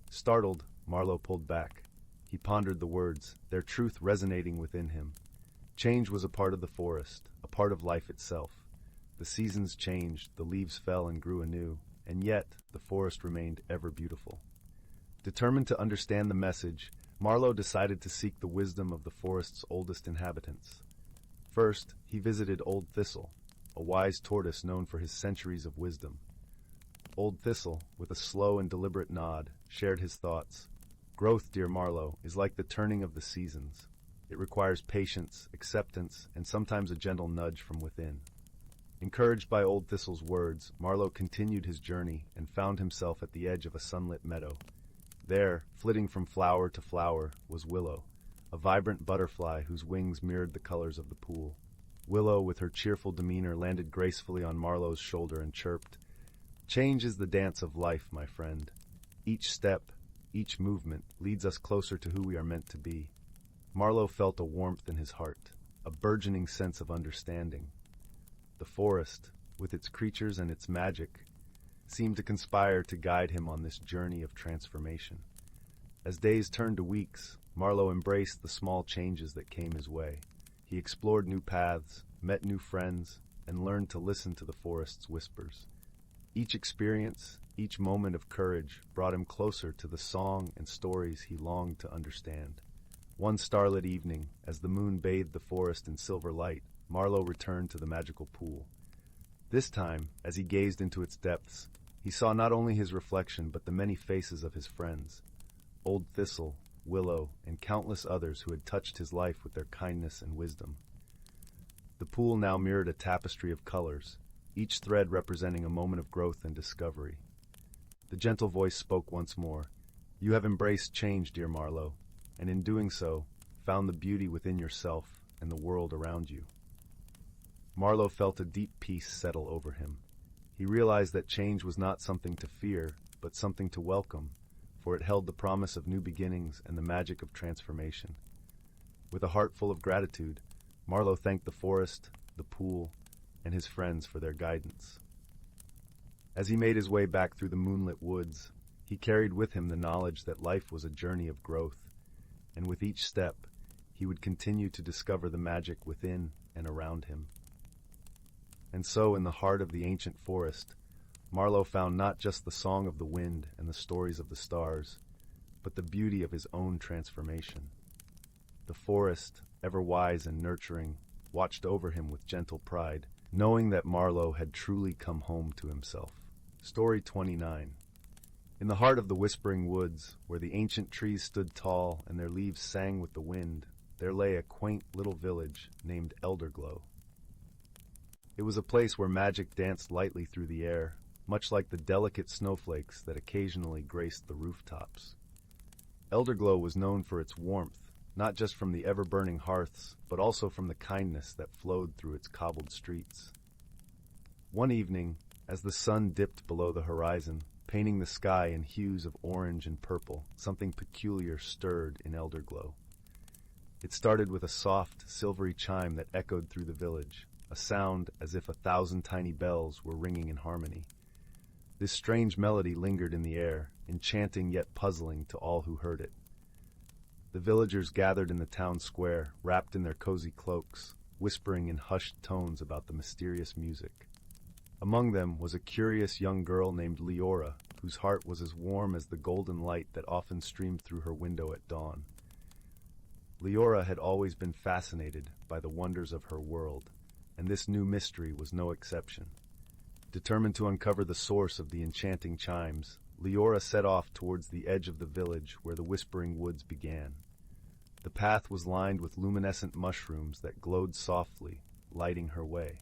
Startled, Marlowe pulled back. He pondered the words, their truth resonating within him. Change was a part of the forest, a part of life itself. The seasons changed, the leaves fell and grew anew, and yet the forest remained ever beautiful. Determined to understand the message, Marlowe decided to seek the wisdom of the forest's oldest inhabitants. First, he visited Old Thistle, a wise tortoise known for his centuries of wisdom. Old Thistle, with a slow and deliberate nod, shared his thoughts. "Growth, dear Marlowe, is like the turning of the seasons. It requires patience, acceptance, and sometimes a gentle nudge from within." Encouraged by Old Thistle's words, Marlowe continued his journey and found himself at the edge of a sunlit meadow. There, flitting from flower to flower, was Willow, a vibrant butterfly whose wings mirrored the colors of the pool. Willow, with her cheerful demeanor, landed gracefully on Marlowe's shoulder and chirped, "Change is the dance of life, my friend. Each step, each movement, leads us closer to who we are meant to be." Marlowe felt a warmth in his heart, a burgeoning sense of understanding. The forest, with its creatures and its magic, seemed to conspire to guide him on this journey of transformation. As days turned to weeks, Marlowe embraced the small changes that came his way. He explored new paths, met new friends, and learned to listen to the forest's whispers. Each experience, each moment of courage brought him closer to the song and stories he longed to understand. One starlit evening, as the moon bathed the forest in silver light, Marlowe returned to the magical pool. This time, as he gazed into its depths, he saw not only his reflection but the many faces of his friends. Old Thistle, Willow, and countless others who had touched his life with their kindness and wisdom. The pool now mirrored a tapestry of colors, each thread representing a moment of growth and discovery. The gentle voice spoke once more. "You have embraced change, dear Marlowe, and in doing so, found the beauty within yourself and the world around you." Marlowe felt a deep peace settle over him. He realized that change was not something to fear, but something to welcome, for it held the promise of new beginnings and the magic of transformation. With a heart full of gratitude, Marlowe thanked the forest, the pool, and his friends for their guidance. As he made his way back through the moonlit woods, he carried with him the knowledge that life was a journey of growth, and with each step, he would continue to discover the magic within and around him. And so, in the heart of the ancient forest, Marlowe found not just the song of the wind and the stories of the stars, but the beauty of his own transformation. The forest, ever wise and nurturing, watched over him with gentle pride, knowing that Marlowe had truly come home to himself. Story 29. In the heart of the whispering woods, where the ancient trees stood tall and their leaves sang with the wind, there lay a quaint little village named Elderglow. It was a place where magic danced lightly through the air, much like the delicate snowflakes that occasionally graced the rooftops. Elderglow was known for its warmth, not just from the ever-burning hearths, but also from the kindness that flowed through its cobbled streets. One evening, as the sun dipped below the horizon, painting the sky in hues of orange and purple, something peculiar stirred in Elderglow. It started with a soft, silvery chime that echoed through the village, a sound as if 1,000 tiny bells were ringing in harmony. This strange melody lingered in the air, enchanting yet puzzling to all who heard it. The villagers gathered in the town square, wrapped in their cozy cloaks, whispering in hushed tones about the mysterious music. Among them was a curious young girl named Leora, whose heart was as warm as the golden light that often streamed through her window at dawn. Leora had always been fascinated by the wonders of her world, and this new mystery was no exception. Determined to uncover the source of the enchanting chimes, Leora set off towards the edge of the village where the whispering woods began. The path was lined with luminescent mushrooms that glowed softly, lighting her way.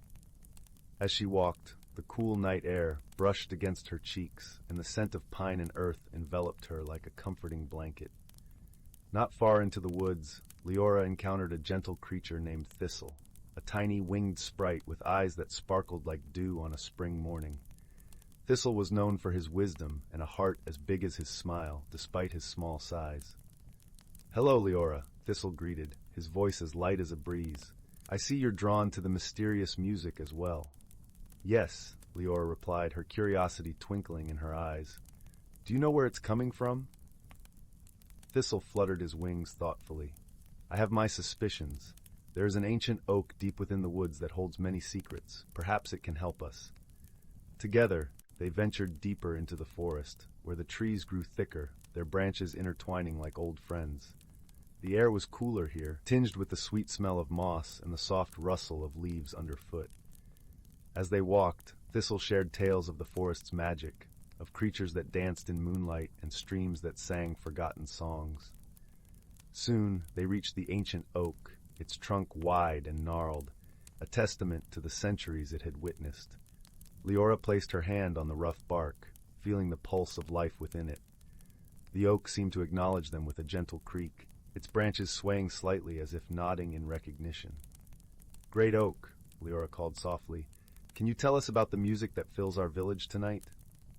As she walked, the cool night air brushed against her cheeks, and the scent of pine and earth enveloped her like a comforting blanket. Not far into the woods, Leora encountered a gentle creature named Thistle, a tiny winged sprite with eyes that sparkled like dew on a spring morning. Thistle was known for his wisdom and a heart as big as his smile, despite his small size. "Hello, Leora," Thistle greeted, his voice as light as a breeze. "I see you're drawn to the mysterious music as well." "Yes," Leora replied, her curiosity twinkling in her eyes. "Do you know where it's coming from?" Thistle fluttered his wings thoughtfully. "I have my suspicions. There is an ancient oak deep within the woods that holds many secrets. Perhaps it can help us." Together, they ventured deeper into the forest, where the trees grew thicker, their branches intertwining like old friends. The air was cooler here, tinged with the sweet smell of moss and the soft rustle of leaves underfoot. As they walked, Thistle shared tales of the forest's magic, of creatures that danced in moonlight and streams that sang forgotten songs. Soon, they reached the ancient oak, its trunk wide and gnarled, a testament to the centuries it had witnessed. Leora placed her hand on the rough bark, feeling the pulse of life within it. The oak seemed to acknowledge them with a gentle creak, its branches swaying slightly as if nodding in recognition. "Great oak," Leora called softly, "can you tell us about the music that fills our village tonight?"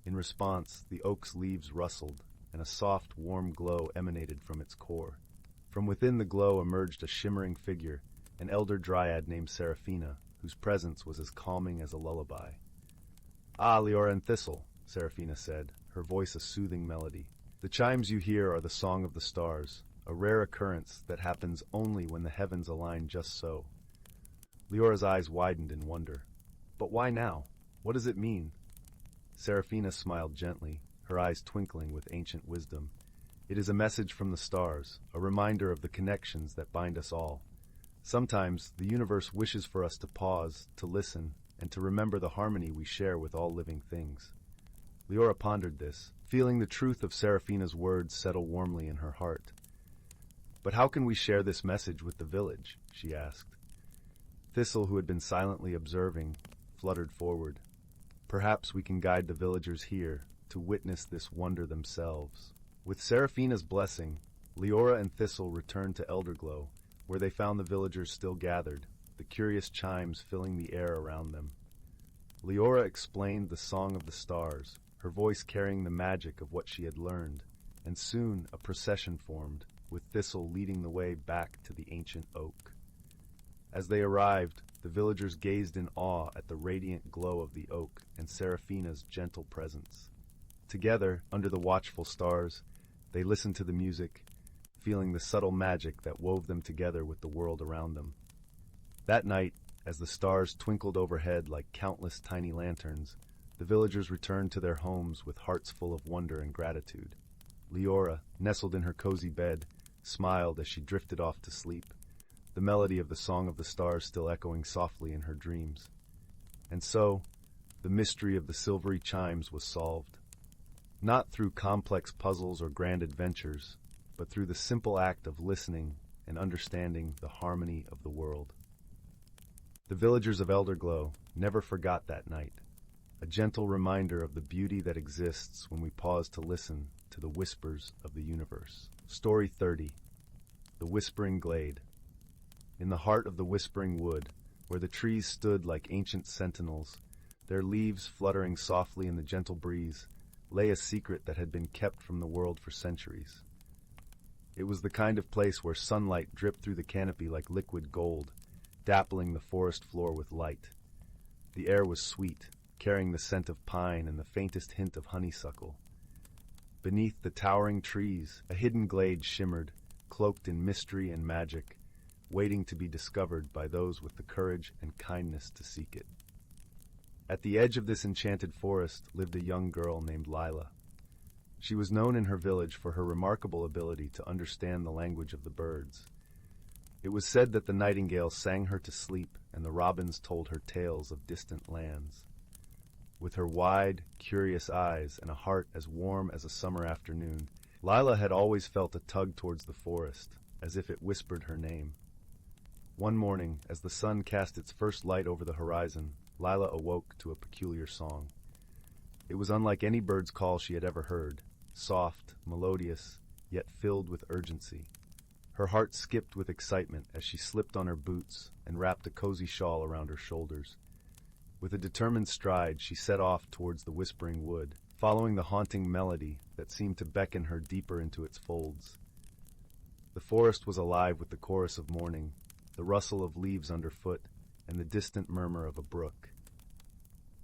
In response, the oak's leaves rustled, and a soft, warm glow emanated from its core. From within the glow emerged a shimmering figure, an elder dryad named Seraphina, whose presence was as calming as a lullaby. "Ah, Leora and Thistle," Seraphina said, her voice a soothing melody. "The chimes you hear are the song of the stars, a rare occurrence that happens only when the heavens align just so. Leora's eyes widened in wonder. But why now? What does it mean? Seraphina smiled gently, her eyes twinkling with ancient wisdom. It is a message from the stars, a reminder of the connections that bind us all. Sometimes the universe wishes for us to pause, to listen, and to remember the harmony we share with all living things. Leora pondered this, feeling the truth of Seraphina's words settle warmly in her heart. But how can we share this message with the village? She asked. Thistle, who had been silently observing, fluttered forward. Perhaps we can guide the villagers here to witness this wonder themselves. With Seraphina's blessing, Leora and Thistle returned to Elderglow, where they found the villagers still gathered, the curious chimes filling the air around them. Leora explained the song of the stars, her voice carrying the magic of what she had learned, and soon a procession formed, with Thistle leading the way back to the ancient oak. As they arrived, the villagers gazed in awe at the radiant glow of the oak and Seraphina's gentle presence. Together, under the watchful stars, they listened to the music, feeling the subtle magic that wove them together with the world around them. That night, as the stars twinkled overhead like countless tiny lanterns, the villagers returned to their homes with hearts full of wonder and gratitude. Leora, nestled in her cozy bed, smiled as she drifted off to sleep, the melody of the Song of the Stars still echoing softly in her dreams. And so, the mystery of the silvery chimes was solved. Not through complex puzzles or grand adventures, but through the simple act of listening and understanding the harmony of the world. The villagers of Elderglow never forgot that night, a gentle reminder of the beauty that exists when we pause to listen to the whispers of the universe. Story 30. The Whispering Glade. In the heart of the Whispering Wood, where the trees stood like ancient sentinels, their leaves fluttering softly in the gentle breeze, lay a secret that had been kept from the world for centuries. It was the kind of place where sunlight dripped through the canopy like liquid gold, dappling the forest floor with light. The air was sweet, carrying the scent of pine and the faintest hint of honeysuckle. Beneath the towering trees, a hidden glade shimmered, cloaked in mystery and magic, waiting to be discovered by those with the courage and kindness to seek it. At the edge of this enchanted forest lived a young girl named Zyla. She was known in her village for her remarkable ability to understand the language of the birds. It was said that the nightingale sang her to sleep and the robins told her tales of distant lands. With her wide, curious eyes and a heart as warm as a summer afternoon, Zyla had always felt a tug towards the forest, as if it whispered her name. One morning, as the sun cast its first light over the horizon, Zyla awoke to a peculiar song. It was unlike any bird's call she had ever heard, soft, melodious, yet filled with urgency. Her heart skipped with excitement as she slipped on her boots and wrapped a cozy shawl around her shoulders. With a determined stride, she set off towards the Whispering Wood, following the haunting melody that seemed to beckon her deeper into its folds. The forest was alive with the chorus of morning, the rustle of leaves underfoot, and the distant murmur of a brook.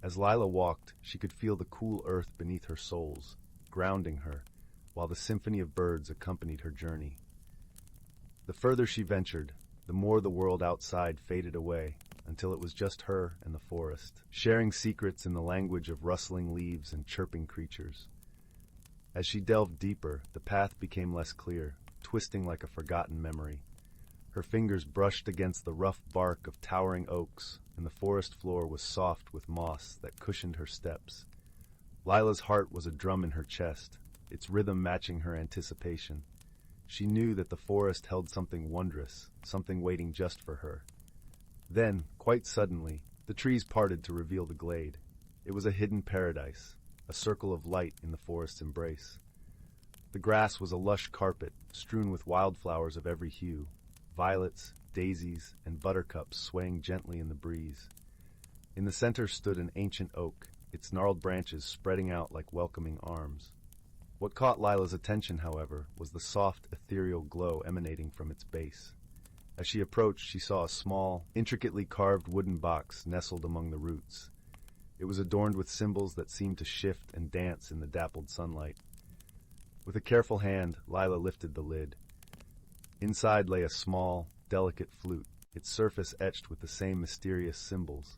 As Zyla walked, she could feel the cool earth beneath her soles, grounding her, while the symphony of birds accompanied her journey. The further she ventured, the more the world outside faded away, until it was just her and the forest, sharing secrets in the language of rustling leaves and chirping creatures. As she delved deeper, the path became less clear, twisting like a forgotten memory. Her fingers brushed against the rough bark of towering oaks, and the forest floor was soft with moss that cushioned her steps. Zyla's heart was a drum in her chest, its rhythm matching her anticipation. She knew that the forest held something wondrous, something waiting just for her. Then, quite suddenly, the trees parted to reveal the glade. It was a hidden paradise, a circle of light in the forest's embrace. The grass was a lush carpet, strewn with wildflowers of every hue, violets, daisies, and buttercups swaying gently in the breeze. In the center stood an ancient oak, its gnarled branches spreading out like welcoming arms. What caught Zyla's attention, however, was the soft, ethereal glow emanating from its base. As she approached, she saw a small, intricately carved wooden box nestled among the roots. It was adorned with symbols that seemed to shift and dance in the dappled sunlight. With a careful hand, Zyla lifted the lid. Inside lay a small, delicate flute, its surface etched with the same mysterious symbols.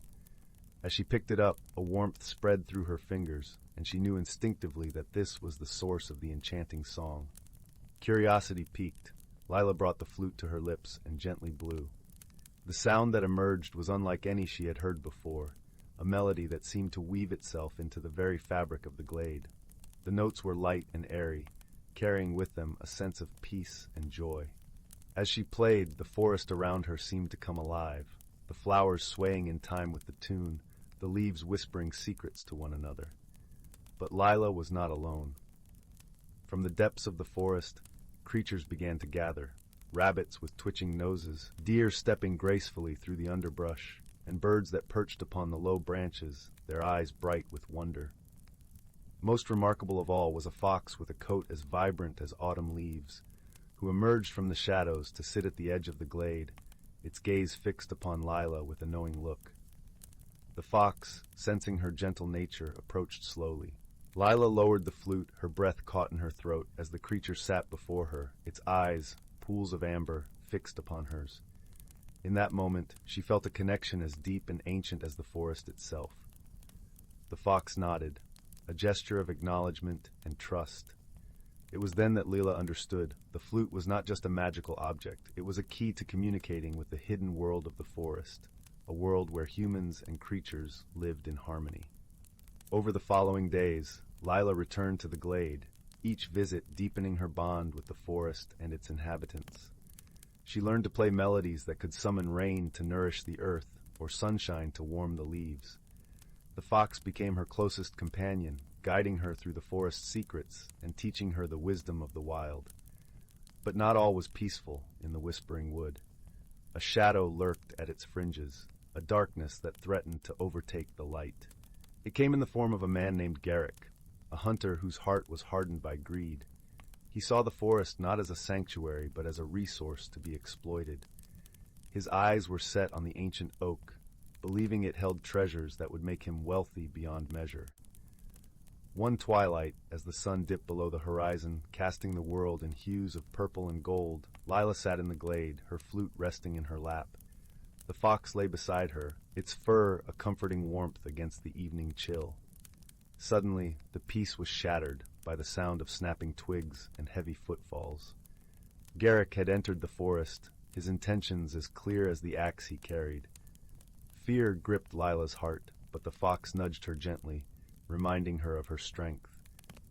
As she picked it up, a warmth spread through her fingers, and she knew instinctively that this was the source of the enchanting song. Curiosity piqued, Zyla brought the flute to her lips and gently blew. The sound that emerged was unlike any she had heard before, a melody that seemed to weave itself into the very fabric of the glade. The notes were light and airy, carrying with them a sense of peace and joy. As she played, the forest around her seemed to come alive, the flowers swaying in time with the tune, the leaves whispering secrets to one another. But Zyla was not alone. From the depths of the forest, creatures began to gather, rabbits with twitching noses, deer stepping gracefully through the underbrush, and birds that perched upon the low branches, their eyes bright with wonder. Most remarkable of all was a fox with a coat as vibrant as autumn leaves, who emerged from the shadows to sit at the edge of the glade, its gaze fixed upon Zyla with a knowing look. The fox, sensing her gentle nature, approached slowly. Zyla lowered the flute, her breath caught in her throat as the creature sat before her, its eyes, pools of amber, fixed upon hers. In that moment, she felt a connection as deep and ancient as the forest itself. The fox nodded, a gesture of acknowledgement and trust. It was then that Zyla understood the flute was not just a magical object, it was a key to communicating with the hidden world of the forest, a world where humans and creatures lived in harmony. Over the following days, Zyla returned to the glade, each visit deepening her bond with the forest and its inhabitants. She learned to play melodies that could summon rain to nourish the earth or sunshine to warm the leaves. The fox became her closest companion, guiding her through the forest's secrets and teaching her the wisdom of the wild. But not all was peaceful in the Whispering Wood. A shadow lurked at its fringes, a darkness that threatened to overtake the light. It came in the form of a man named Garrick, a hunter whose heart was hardened by greed. He saw the forest not as a sanctuary, but as a resource to be exploited. His eyes were set on the ancient oak, believing it held treasures that would make him wealthy beyond measure. One twilight, as the sun dipped below the horizon, casting the world in hues of purple and gold, Zyla sat in the glade, her flute resting in her lap. The fox lay beside her, its fur a comforting warmth against the evening chill. Suddenly, the peace was shattered by the sound of snapping twigs and heavy footfalls. Garrick had entered the forest, his intentions as clear as the axe he carried. Fear gripped Zyla's heart, but the fox nudged her gently, reminding her of her strength.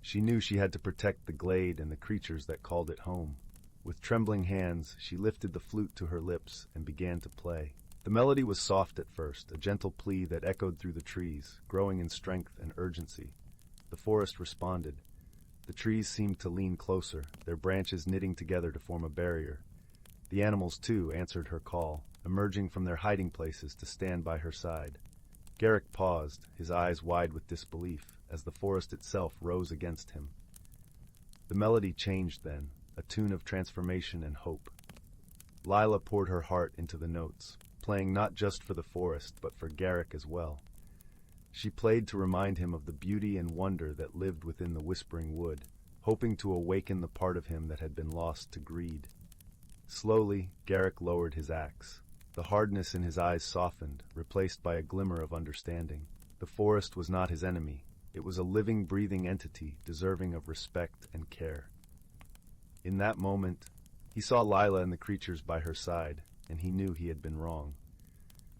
She knew she had to protect the glade and the creatures that called it home. With trembling hands, she lifted the flute to her lips and began to play. The melody was soft at first, a gentle plea that echoed through the trees, growing in strength and urgency. The forest responded. The trees seemed to lean closer, their branches knitting together to form a barrier. The animals, too, answered her call, emerging from their hiding places to stand by her side. Garrick paused, his eyes wide with disbelief, as the forest itself rose against him. The melody changed then, a tune of transformation and hope. Zyla poured her heart into the notes, playing not just for the forest, but for Garrick as well. She played to remind him of the beauty and wonder that lived within the Whispering Wood, hoping to awaken the part of him that had been lost to greed. Slowly, Garrick lowered his axe. The hardness in his eyes softened, replaced by a glimmer of understanding. The forest was not his enemy. It was a living, breathing entity deserving of respect and care. In that moment, he saw Zyla and the creatures by her side, and he knew he had been wrong.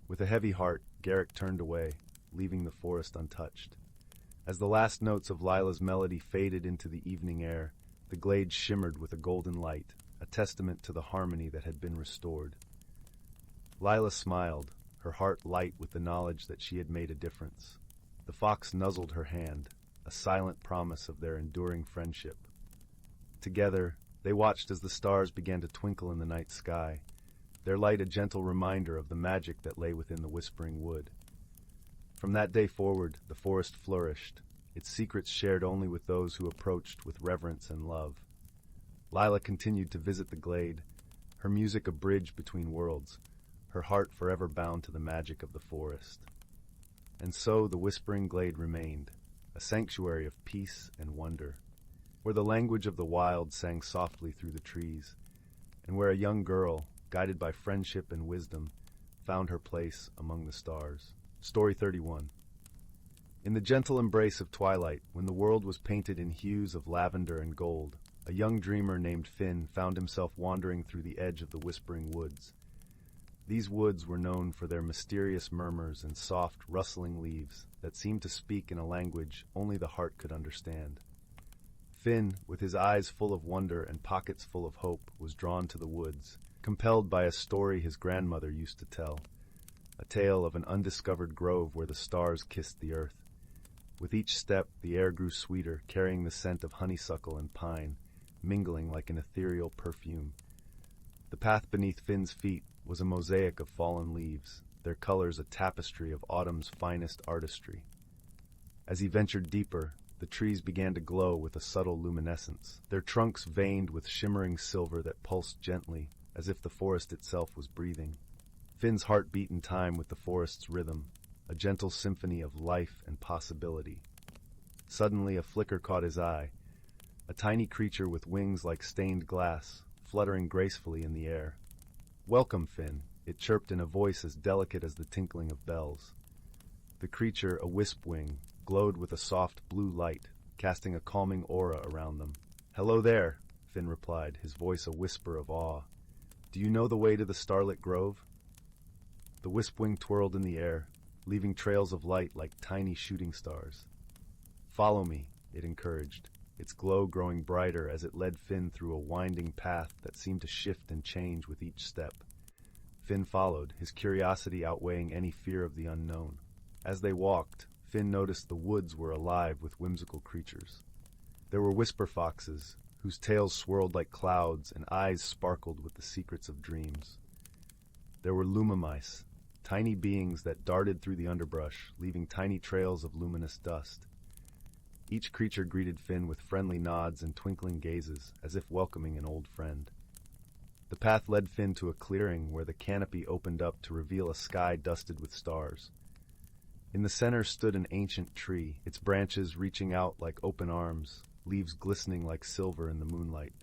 With a heavy heart, Garrick turned away, leaving the forest untouched. As the last notes of Zyla's melody faded into the evening air, the glade shimmered with a golden light, a testament to the harmony that had been restored. Zyla smiled, her heart light with the knowledge that she had made a difference. The fox nuzzled her hand, a silent promise of their enduring friendship. Together, they watched as the stars began to twinkle in the night sky, their light a gentle reminder of the magic that lay within the Whispering Wood. From that day forward, the forest flourished, its secrets shared only with those who approached with reverence and love. Zyla continued to visit the glade, her music a bridge between worlds, her heart forever bound to the magic of the forest. And so the Whispering Glade remained, a sanctuary of peace and wonder, where the language of the wild sang softly through the trees, and where a young girl, guided by friendship and wisdom, found her place among the stars. Story 31. In the gentle embrace of twilight, when the world was painted in hues of lavender and gold, a young dreamer named Finn found himself wandering through the edge of the whispering woods. These woods were known for their mysterious murmurs and soft, rustling leaves that seemed to speak in a language only the heart could understand. Finn, with his eyes full of wonder and pockets full of hope, was drawn to the woods, compelled by a story his grandmother used to tell, a tale of an undiscovered grove where the stars kissed the earth. With each step, the air grew sweeter, carrying the scent of honeysuckle and pine, mingling like an ethereal perfume. The path beneath Finn's feet was a mosaic of fallen leaves, their colors a tapestry of autumn's finest artistry. As he ventured deeper, the trees began to glow with a subtle luminescence, their trunks veined with shimmering silver that pulsed gently, as if the forest itself was breathing. Finn's heart beat in time with the forest's rhythm, a gentle symphony of life and possibility. Suddenly a flicker caught his eye, a tiny creature with wings like stained glass, fluttering gracefully in the air. "Welcome, Finn," it chirped in a voice as delicate as the tinkling of bells. The creature, a wisp-wing, glowed with a soft blue light, casting a calming aura around them. "Hello there," Finn replied, his voice a whisper of awe. "Do you know the way to the starlit grove?" The wisp-wing twirled in the air, leaving trails of light like tiny shooting stars. "Follow me," it encouraged, its glow growing brighter as it led Finn through a winding path that seemed to shift and change with each step. Finn followed, his curiosity outweighing any fear of the unknown. As they walked, Finn noticed the woods were alive with whimsical creatures. There were whisper foxes, whose tails swirled like clouds and eyes sparkled with the secrets of dreams. There were lumamice, tiny beings that darted through the underbrush, leaving tiny trails of luminous dust. Each creature greeted Finn with friendly nods and twinkling gazes, as if welcoming an old friend. The path led Finn to a clearing where the canopy opened up to reveal a sky dusted with stars. In the center stood an ancient tree, its branches reaching out like open arms, leaves glistening like silver in the moonlight.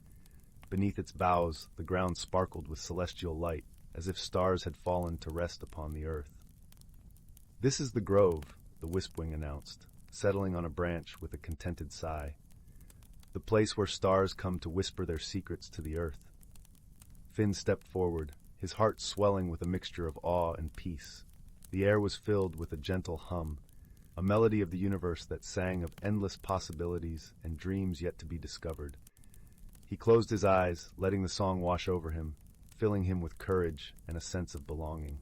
Beneath its boughs, the ground sparkled with celestial light, as if stars had fallen to rest upon the earth. "This is the grove," the Wispwing announced, settling on a branch with a contented sigh. "The place where stars come to whisper their secrets to the earth." Finn stepped forward, his heart swelling with a mixture of awe and peace. The air was filled with a gentle hum, a melody of the universe that sang of endless possibilities and dreams yet to be discovered. He closed his eyes, letting the song wash over him, filling him with courage and a sense of belonging.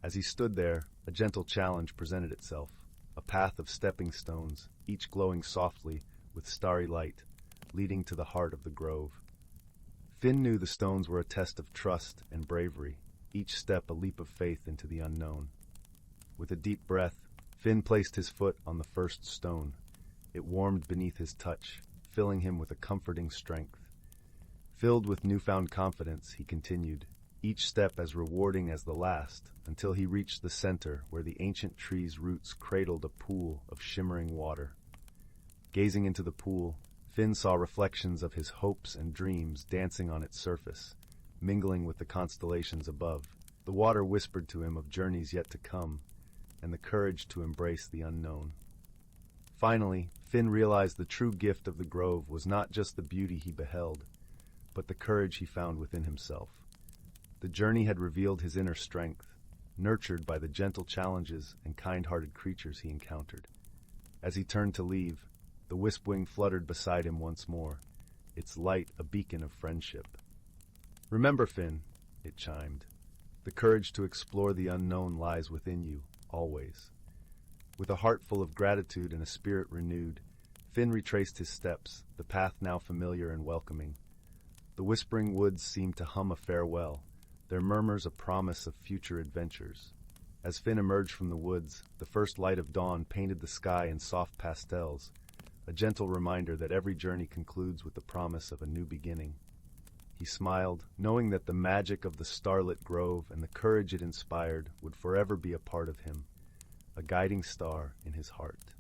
As he stood there, a gentle challenge presented itself, a path of stepping stones, each glowing softly with starry light, leading to the heart of the grove. Finn knew the stones were a test of trust and bravery, each step a leap of faith into the unknown. With a deep breath, Finn placed his foot on the first stone. It warmed beneath his touch, filling him with a comforting strength. Filled with newfound confidence, he continued, each step as rewarding as the last, until he reached the center where the ancient tree's roots cradled a pool of shimmering water. Gazing into the pool, Finn saw reflections of his hopes and dreams dancing on its surface, mingling with the constellations above. The water whispered to him of journeys yet to come, and the courage to embrace the unknown. Finally, Finn realized the true gift of the grove was not just the beauty he beheld, but the courage he found within himself. The journey had revealed his inner strength, nurtured by the gentle challenges and kind-hearted creatures he encountered. As he turned to leave, the Wispwing fluttered beside him once more, its light a beacon of friendship. "Remember, Finn," it chimed, "the courage to explore the unknown lies within you, always." With a heart full of gratitude and a spirit renewed, Finn retraced his steps, the path now familiar and welcoming. The whispering woods seemed to hum a farewell, their murmurs a promise of future adventures. As Finn emerged from the woods, the first light of dawn painted the sky in soft pastels, a gentle reminder that every journey concludes with the promise of a new beginning. He smiled, knowing that the magic of the starlit grove and the courage it inspired would forever be a part of him, a guiding star in his heart.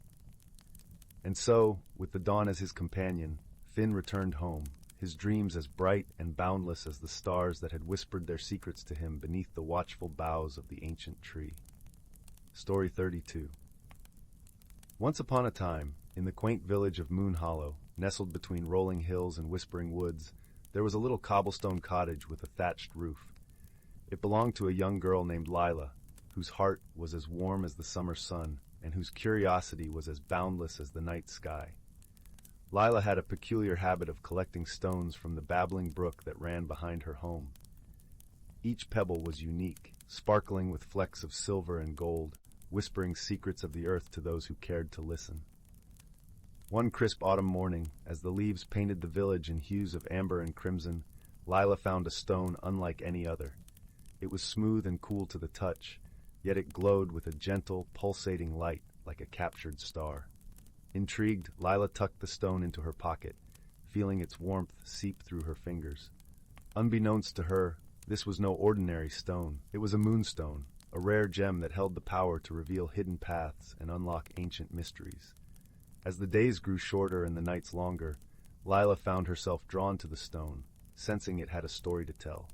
And so, with the dawn as his companion, Finn returned home, his dreams as bright and boundless as the stars that had whispered their secrets to him beneath the watchful boughs of the ancient tree. Story 32. Once upon a time, in the quaint village of Moon Hollow, nestled between rolling hills and whispering woods, there was a little cobblestone cottage with a thatched roof. It belonged to a young girl named Zyla, whose heart was as warm as the summer sun, and whose curiosity was as boundless as the night sky. Zyla had a peculiar habit of collecting stones from the babbling brook that ran behind her home. Each pebble was unique, sparkling with flecks of silver and gold, whispering secrets of the earth to those who cared to listen. One crisp autumn morning, as the leaves painted the village in hues of amber and crimson, Zyla found a stone unlike any other. It was smooth and cool to the touch, yet it glowed with a gentle, pulsating light like a captured star. Intrigued, Zyla tucked the stone into her pocket, feeling its warmth seep through her fingers. Unbeknownst to her, this was no ordinary stone. It was a moonstone, a rare gem that held the power to reveal hidden paths and unlock ancient mysteries. As the days grew shorter and the nights longer, Zyla found herself drawn to the stone, sensing it had a story to tell.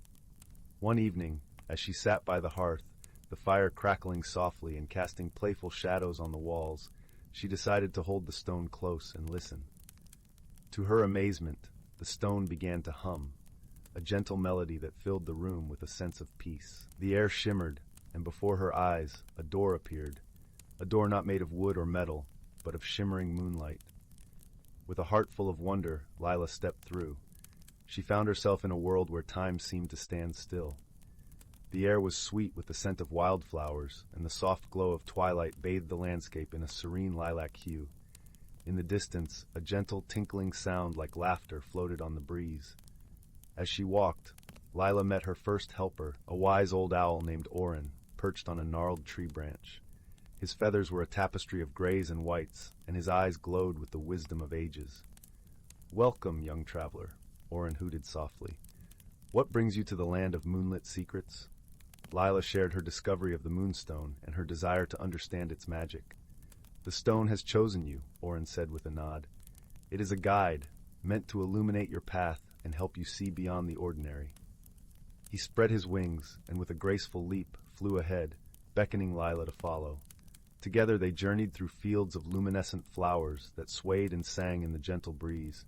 One evening, as she sat by the hearth, the fire crackling softly and casting playful shadows on the walls, she decided to hold the stone close and listen. To her amazement, the stone began to hum, a gentle melody that filled the room with a sense of peace. The air shimmered, and before her eyes, a door appeared, a door not made of wood or metal, but of shimmering moonlight. With a heart full of wonder, Zyla stepped through. She found herself in a world where time seemed to stand still. The air was sweet with the scent of wildflowers, and the soft glow of twilight bathed the landscape in a serene lilac hue. In the distance, a gentle tinkling sound like laughter floated on the breeze. As she walked, Zyla met her first helper, a wise old owl named Orin, perched on a gnarled tree branch. His feathers were a tapestry of grays and whites, and his eyes glowed with the wisdom of ages. "Welcome, young traveler," Orin hooted softly. "What brings you to the land of moonlit secrets?" Zyla shared her discovery of the moonstone and her desire to understand its magic. "The stone has chosen you," Orin said with a nod. "It is a guide, meant to illuminate your path and help you see beyond the ordinary." He spread his wings and with a graceful leap flew ahead, beckoning Zyla to follow. Together they journeyed through fields of luminescent flowers that swayed and sang in the gentle breeze,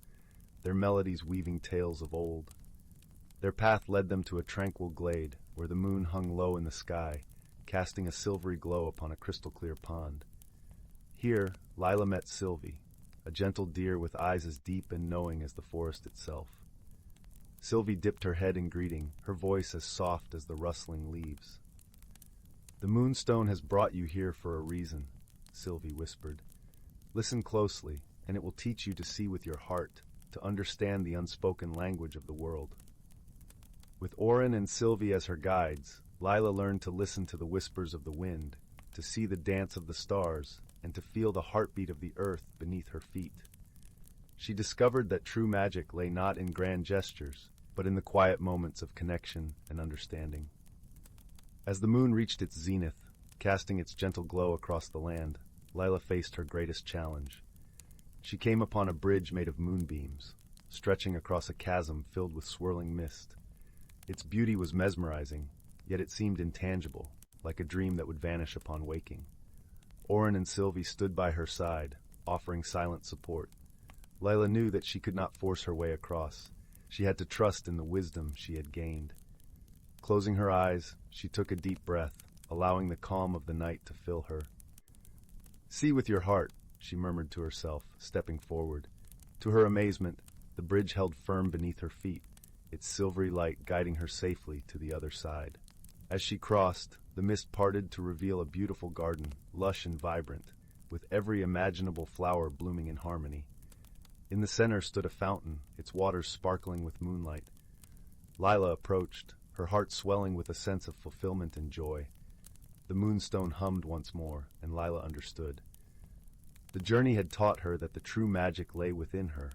their melodies weaving tales of old. Their path led them to a tranquil glade where the moon hung low in the sky, casting a silvery glow upon a crystal-clear pond. Here, Zyla met Sylvie, a gentle deer with eyes as deep and knowing as the forest itself. Sylvie dipped her head in greeting, her voice as soft as the rustling leaves. "The moonstone has brought you here for a reason," Sylvie whispered. "Listen closely, and it will teach you to see with your heart, to understand the unspoken language of the world." With Orin and Sylvie as her guides, Zyla learned to listen to the whispers of the wind, to see the dance of the stars, and to feel the heartbeat of the earth beneath her feet. She discovered that true magic lay not in grand gestures, but in the quiet moments of connection and understanding. As the moon reached its zenith, casting its gentle glow across the land, Zyla faced her greatest challenge. She came upon a bridge made of moonbeams, stretching across a chasm filled with swirling mist. Its beauty was mesmerizing, yet it seemed intangible, like a dream that would vanish upon waking. Orin and Sylvie stood by her side, offering silent support. Zyla knew that she could not force her way across. She had to trust in the wisdom she had gained. Closing her eyes, she took a deep breath, allowing the calm of the night to fill her. "See with your heart," she murmured to herself, stepping forward. To her amazement, the bridge held firm beneath her feet, its silvery light guiding her safely to the other side. As she crossed, the mist parted to reveal a beautiful garden, lush and vibrant, with every imaginable flower blooming in harmony. In the center stood a fountain, its waters sparkling with moonlight. Zyla approached, her heart swelling with a sense of fulfillment and joy. The moonstone hummed once more, and Zyla understood. The journey had taught her that the true magic lay within her,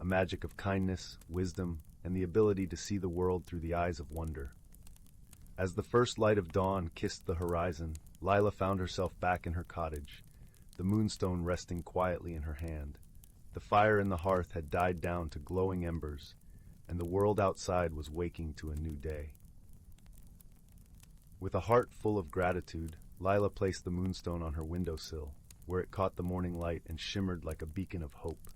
a magic of kindness, wisdom, and the ability to see the world through the eyes of wonder. As the first light of dawn kissed the horizon, Zyla found herself back in her cottage, the moonstone resting quietly in her hand. The fire in the hearth had died down to glowing embers, and the world outside was waking to a new day. With a heart full of gratitude, Lila placed the moonstone on her windowsill, where it caught the morning light and shimmered like a beacon of hope.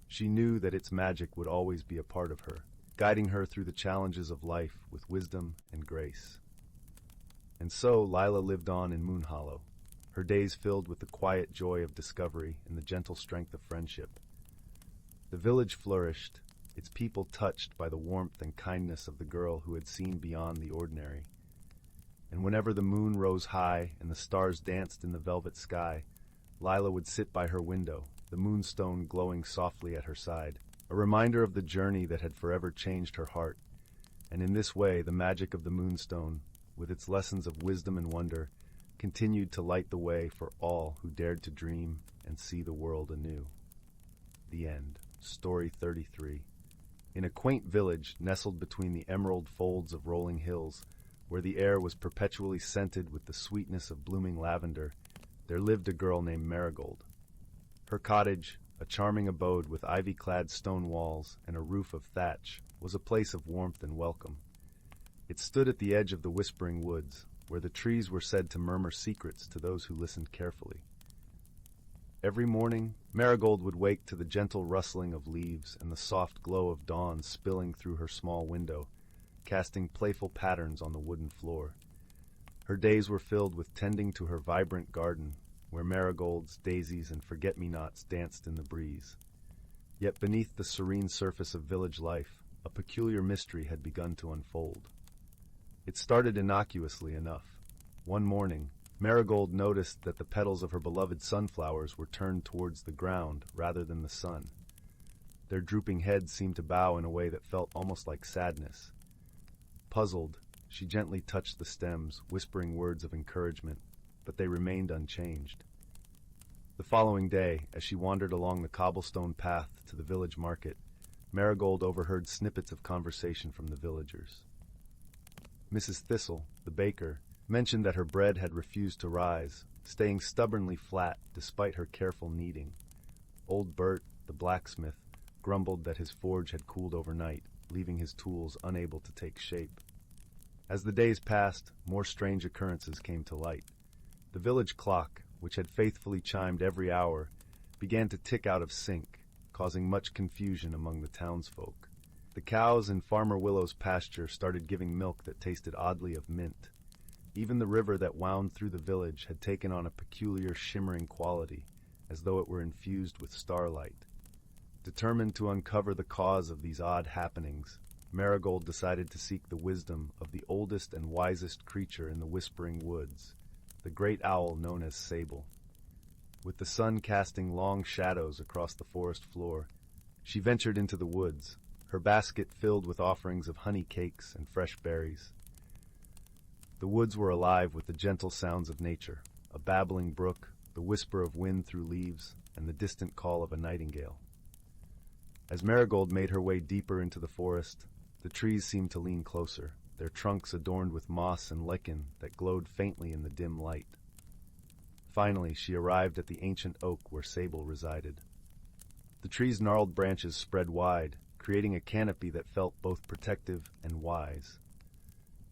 She knew that its magic would always be a part of her, guiding her through the challenges of life with wisdom and grace. And so Lila lived on in Moon Hollow, her days filled with the quiet joy of discovery and the gentle strength of friendship. The village flourished, its people touched by the warmth and kindness of the girl who had seen beyond the ordinary. And whenever the moon rose high and the stars danced in the velvet sky, Lila would sit by her window, the moonstone glowing softly at her side, a reminder of the journey that had forever changed her heart. And in this way, the magic of the moonstone, with its lessons of wisdom and wonder, continued to light the way for all who dared to dream and see the world anew. The end. Story 33. In a quaint village nestled between the emerald folds of rolling hills, where the air was perpetually scented with the sweetness of blooming lavender, there lived a girl named Marigold. Her cottage, a charming abode with ivy-clad stone walls and a roof of thatch, was a place of warmth and welcome. It stood at the edge of the whispering woods, where the trees were said to murmur secrets to those who listened carefully. Every morning, Marigold would wake to the gentle rustling of leaves and the soft glow of dawn spilling through her small window, casting playful patterns on the wooden floor. Her days were filled with tending to her vibrant garden, where marigolds, daisies, and forget-me-nots danced in the breeze. Yet beneath the serene surface of village life, a peculiar mystery had begun to unfold. It started innocuously enough. One morning, Marigold noticed that the petals of her beloved sunflowers were turned towards the ground rather than the sun. Their drooping heads seemed to bow in a way that felt almost like sadness. Puzzled, she gently touched the stems, whispering words of encouragement, but they remained unchanged. The following day, as she wandered along the cobblestone path to the village market, Marigold overheard snippets of conversation from the villagers. Mrs. Thistle, the baker, mentioned that her bread had refused to rise, staying stubbornly flat despite her careful kneading. Old Bert, the blacksmith, grumbled that his forge had cooled overnight, leaving his tools unable to take shape. As the days passed, more strange occurrences came to light. The village clock, which had faithfully chimed every hour, began to tick out of sync, causing much confusion among the townsfolk. The cows in Farmer Willow's pasture started giving milk that tasted oddly of mint. Even the river that wound through the village had taken on a peculiar shimmering quality, as though it were infused with starlight. Determined to uncover the cause of these odd happenings, Marigold decided to seek the wisdom of the oldest and wisest creature in the Whispering Woods, the great owl known as Sable. With the sun casting long shadows across the forest floor, she ventured into the woods, her basket filled with offerings of honey cakes and fresh berries. The woods were alive with the gentle sounds of nature, a babbling brook, the whisper of wind through leaves, and the distant call of a nightingale. As Marigold made her way deeper into the forest, the trees seemed to lean closer, their trunks adorned with moss and lichen that glowed faintly in the dim light. Finally, she arrived at the ancient oak where Sable resided. The tree's gnarled branches spread wide, creating a canopy that felt both protective and wise.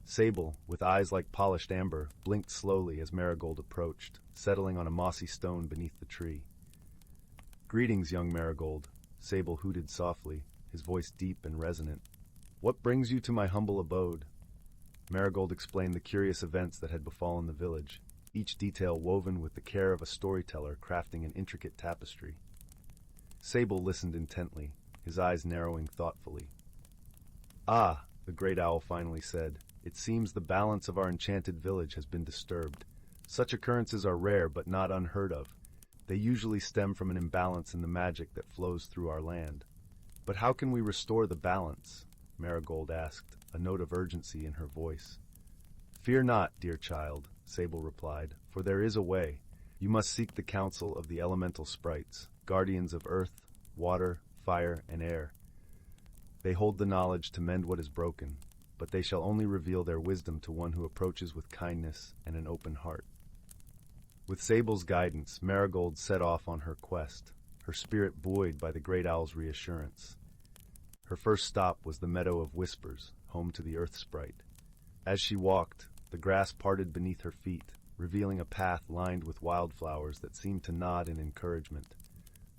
Sable, with eyes like polished amber, blinked slowly as Marigold approached, settling on a mossy stone beneath the tree. "Greetings, young Marigold," Sable hooted softly, his voice deep and resonant. "What brings you to my humble abode?" Marigold explained the curious events that had befallen the village, each detail woven with the care of a storyteller crafting an intricate tapestry. Sable listened intently, his eyes narrowing thoughtfully. "Ah," the great owl finally said, "it seems the balance of our enchanted village has been disturbed. Such occurrences are rare but not unheard of. They usually stem from an imbalance in the magic that flows through our land. But how can we restore the balance?" Marigold asked, a note of urgency in her voice. "Fear not, dear child," Sable replied, "for there is a way. You must seek the counsel of the elemental sprites, guardians of earth, water, fire, and air. They hold the knowledge to mend what is broken, but they shall only reveal their wisdom to one who approaches with kindness and an open heart." With Sable's guidance, Marigold set off on her quest, her spirit buoyed by the great owl's reassurance. Her first stop was the Meadow of Whispers, home to the Earth Sprite. As she walked, the grass parted beneath her feet, revealing a path lined with wildflowers that seemed to nod in encouragement.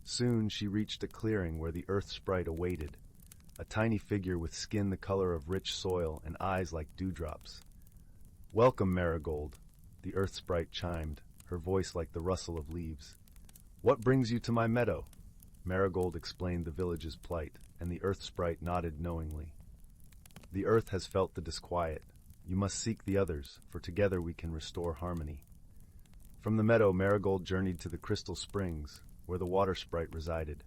Soon she reached a clearing where the Earth Sprite awaited, a tiny figure with skin the color of rich soil and eyes like dewdrops. "Welcome, Marigold," the Earth Sprite chimed, her voice like the rustle of leaves. "What brings you to my meadow?" Marigold explained the village's plight, and the Earth Sprite nodded knowingly. "The Earth has felt the disquiet. You must seek the others, for together we can restore harmony." From the meadow, Marigold journeyed to the Crystal Springs, where the Water Sprite resided.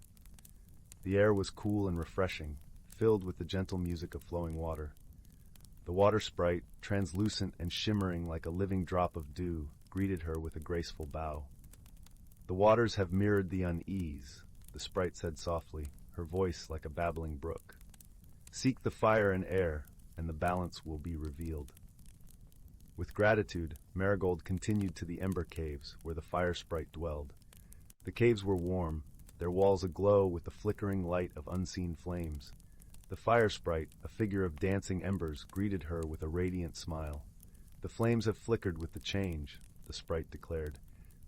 The air was cool and refreshing, filled with the gentle music of flowing water. The Water Sprite, translucent and shimmering like a living drop of dew, greeted her with a graceful bow. "The waters have mirrored the unease," the Sprite said softly, her voice like a babbling brook. "Seek the fire and air, and the balance will be revealed." With gratitude, Marigold continued to the Ember Caves, where the Fire Sprite dwelled. The caves were warm, their walls aglow with the flickering light of unseen flames. The Fire Sprite, a figure of dancing embers, greeted her with a radiant smile. "The flames have flickered with the change," the Sprite declared.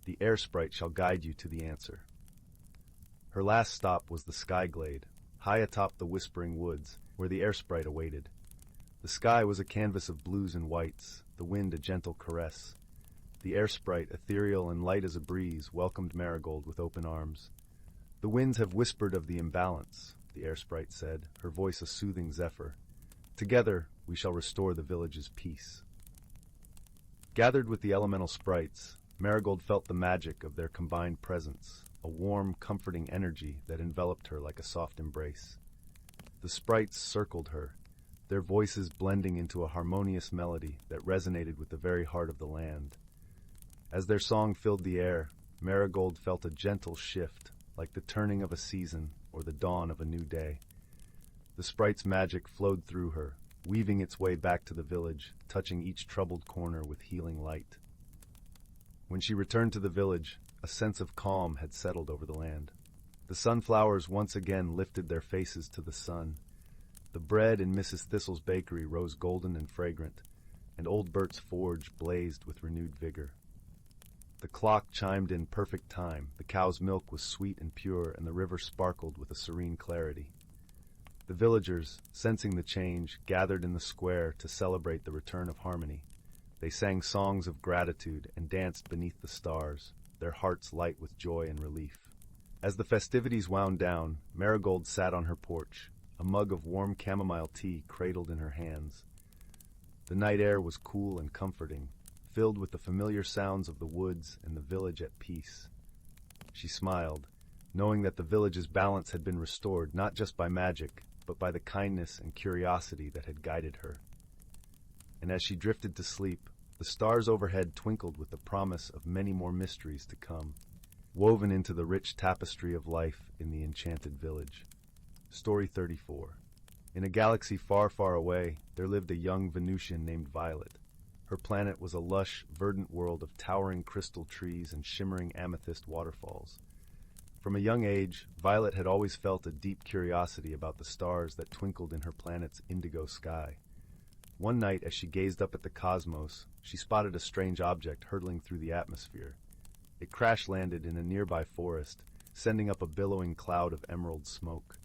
"The Air Sprite shall guide you to the answer." Her last stop was the Sky Glade, high atop the Whispering Woods, where the Air Sprite awaited. The sky was a canvas of blues and whites, the wind a gentle caress. The Air Sprite, ethereal and light as a breeze, welcomed Marigold with open arms. "The winds have whispered of the imbalance," the Air Sprite said, her voice a soothing zephyr. "Together, we shall restore the village's peace." Gathered with the elemental sprites, Marigold felt the magic of their combined presence, a warm, comforting energy that enveloped her like a soft embrace. The sprites circled her, their voices blending into a harmonious melody that resonated with the very heart of the land. As their song filled the air, Marigold felt a gentle shift, like the turning of a season or the dawn of a new day. The sprite's magic flowed through her, weaving its way back to the village, touching each troubled corner with healing light. When she returned to the village, a sense of calm had settled over the land. The sunflowers once again lifted their faces to the sun. The bread in Mrs. Thistle's bakery rose golden and fragrant, and old Bert's forge blazed with renewed vigor. The clock chimed in perfect time, the cow's milk was sweet and pure, and the river sparkled with a serene clarity. The villagers, sensing the change, gathered in the square to celebrate the return of harmony. They sang songs of gratitude and danced beneath the stars, their hearts light with joy and relief. As the festivities wound down, Marigold sat on her porch, a mug of warm chamomile tea cradled in her hands. The night air was cool and comforting, filled with the familiar sounds of the woods and the village at peace. She smiled, knowing that the village's balance had been restored not just by magic, but by the kindness and curiosity that had guided her. And as she drifted to sleep, the stars overhead twinkled with the promise of many more mysteries to come, woven into the rich tapestry of life in the enchanted village. Story 34. In a galaxy far, far away, there lived a young Venusian named Violet. Her planet was a lush, verdant world of towering crystal trees and shimmering amethyst waterfalls. From a young age, Violet had always felt a deep curiosity about the stars that twinkled in her planet's indigo sky. One night, as she gazed up at the cosmos, she spotted a strange object hurtling through the atmosphere. It crash-landed in a nearby forest, sending up a billowing cloud of emerald smoke.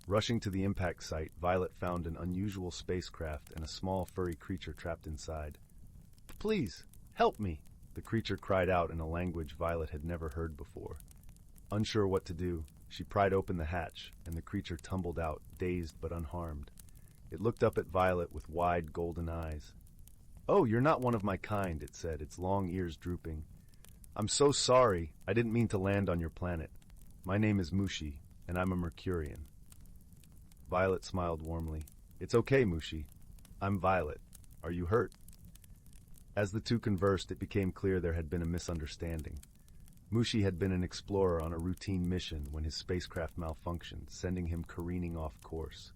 Rushing to the impact site, Violet found an unusual spacecraft and a small furry creature trapped inside. "Please, help me!" the creature cried out in a language Violet had never heard before. Unsure what to do, she pried open the hatch, and the creature tumbled out, dazed but unharmed. It looked up at Violet with wide, golden eyes. "Oh, you're not one of my kind," it said, its long ears drooping. "I'm so sorry. I didn't mean to land on your planet. My name is Mushi, and I'm a Mercurian." Violet smiled warmly. "It's okay, Mushi. I'm Violet. Are you hurt?" As the two conversed, it became clear there had been a misunderstanding. Mushi had been an explorer on a routine mission when his spacecraft malfunctioned, sending him careening off course.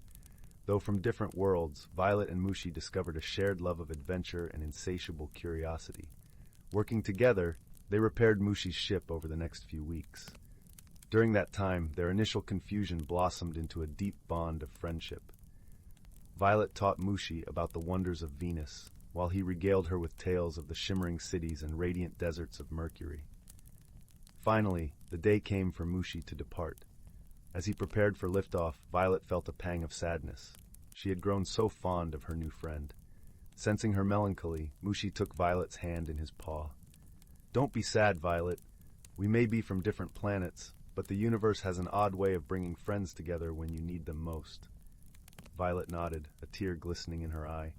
Though from different worlds, Violet and Mushi discovered a shared love of adventure and insatiable curiosity. Working together, they repaired Mushi's ship over the next few weeks. During that time, their initial confusion blossomed into a deep bond of friendship. Violet taught Mushi about the wonders of Venus, while he regaled her with tales of the shimmering cities and radiant deserts of Mercury. Finally, the day came for Mushi to depart. As he prepared for liftoff, Violet felt a pang of sadness. She had grown so fond of her new friend. Sensing her melancholy, Mushi took Violet's hand in his paw. "Don't be sad, Violet. We may be from different planets, but the universe has an odd way of bringing friends together when you need them most." Violet nodded, a tear glistening in her eye.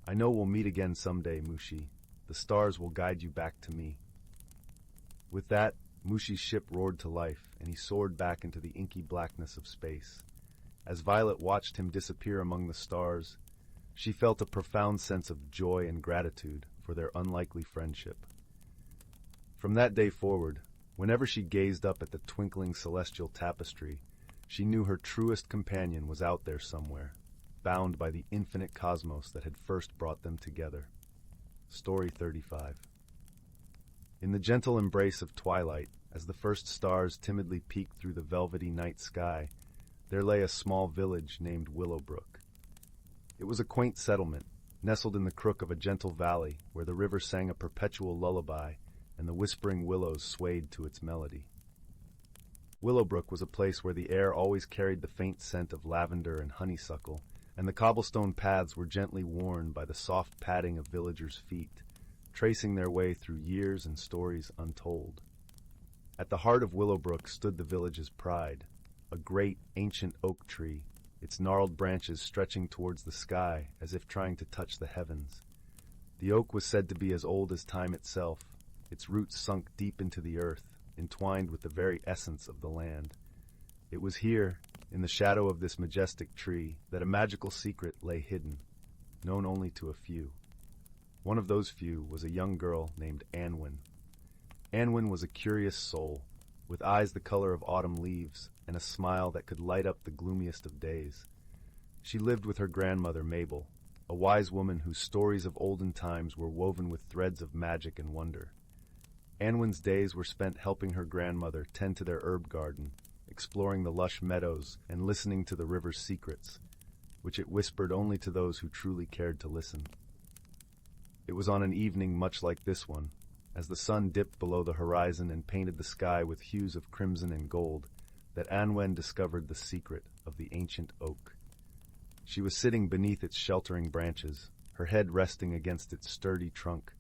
"I know we'll meet again someday, Mushi. The stars will guide you back to me." With that, Mushi's ship roared to life, and he soared back into the inky blackness of space. As Violet watched him disappear among the stars, she felt a profound sense of joy and gratitude for their unlikely friendship. From that day forward, whenever she gazed up at the twinkling celestial tapestry, she knew her truest companion was out there somewhere, bound by the infinite cosmos that had first brought them together. Story 35. In the gentle embrace of twilight, as the first stars timidly peeked through the velvety night sky, there lay a small village named Willowbrook. It was a quaint settlement, nestled in the crook of a gentle valley where the river sang a perpetual lullaby and the whispering willows swayed to its melody. Willowbrook was a place where the air always carried the faint scent of lavender and honeysuckle, and the cobblestone paths were gently worn by the soft padding of villagers' feet, tracing their way through years and stories untold. At the heart of Willowbrook stood the village's pride, a great, ancient oak tree, its gnarled branches stretching towards the sky as if trying to touch the heavens. The oak was said to be as old as time itself, its roots sunk deep into the earth, entwined with the very essence of the land. It was here, in the shadow of this majestic tree, that a magical secret lay hidden, known only to a few. One of those few was a young girl named Anwen. Anwen was a curious soul, with eyes the color of autumn leaves and a smile that could light up the gloomiest of days. She lived with her grandmother Mabel, a wise woman whose stories of olden times were woven with threads of magic and wonder. Anwen's days were spent helping her grandmother tend to their herb garden, exploring the lush meadows and listening to the river's secrets, which it whispered only to those who truly cared to listen. It was on an evening much like this one, as the sun dipped below the horizon and painted the sky with hues of crimson and gold, that Anwen discovered the secret of the ancient oak. She was sitting beneath its sheltering branches, her head resting against its sturdy trunk,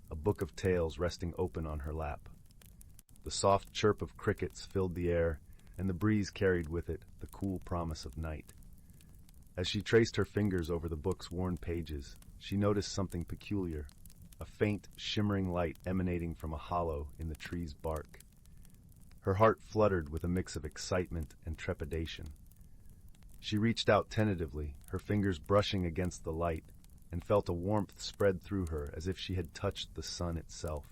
a book of tales resting open on her lap. The soft chirp of crickets filled the air, and the breeze carried with it the cool promise of night. As she traced her fingers over the book's worn pages, she noticed something peculiar, a faint, shimmering light emanating from a hollow in the tree's bark. Her heart fluttered with a mix of excitement and trepidation. She reached out tentatively, her fingers brushing against the light, and felt a warmth spread through her as if she had touched the sun itself.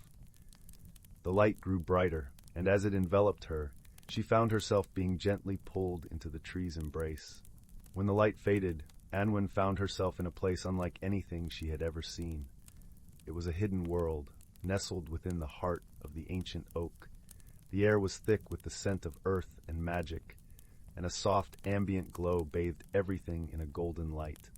The light grew brighter, and as it enveloped her, she found herself being gently pulled into the tree's embrace. When the light faded, Anwen found herself in a place unlike anything she had ever seen. It was a hidden world, nestled within the heart of the ancient oak. The air was thick with the scent of earth and magic, and a soft ambient glow bathed everything in a golden light.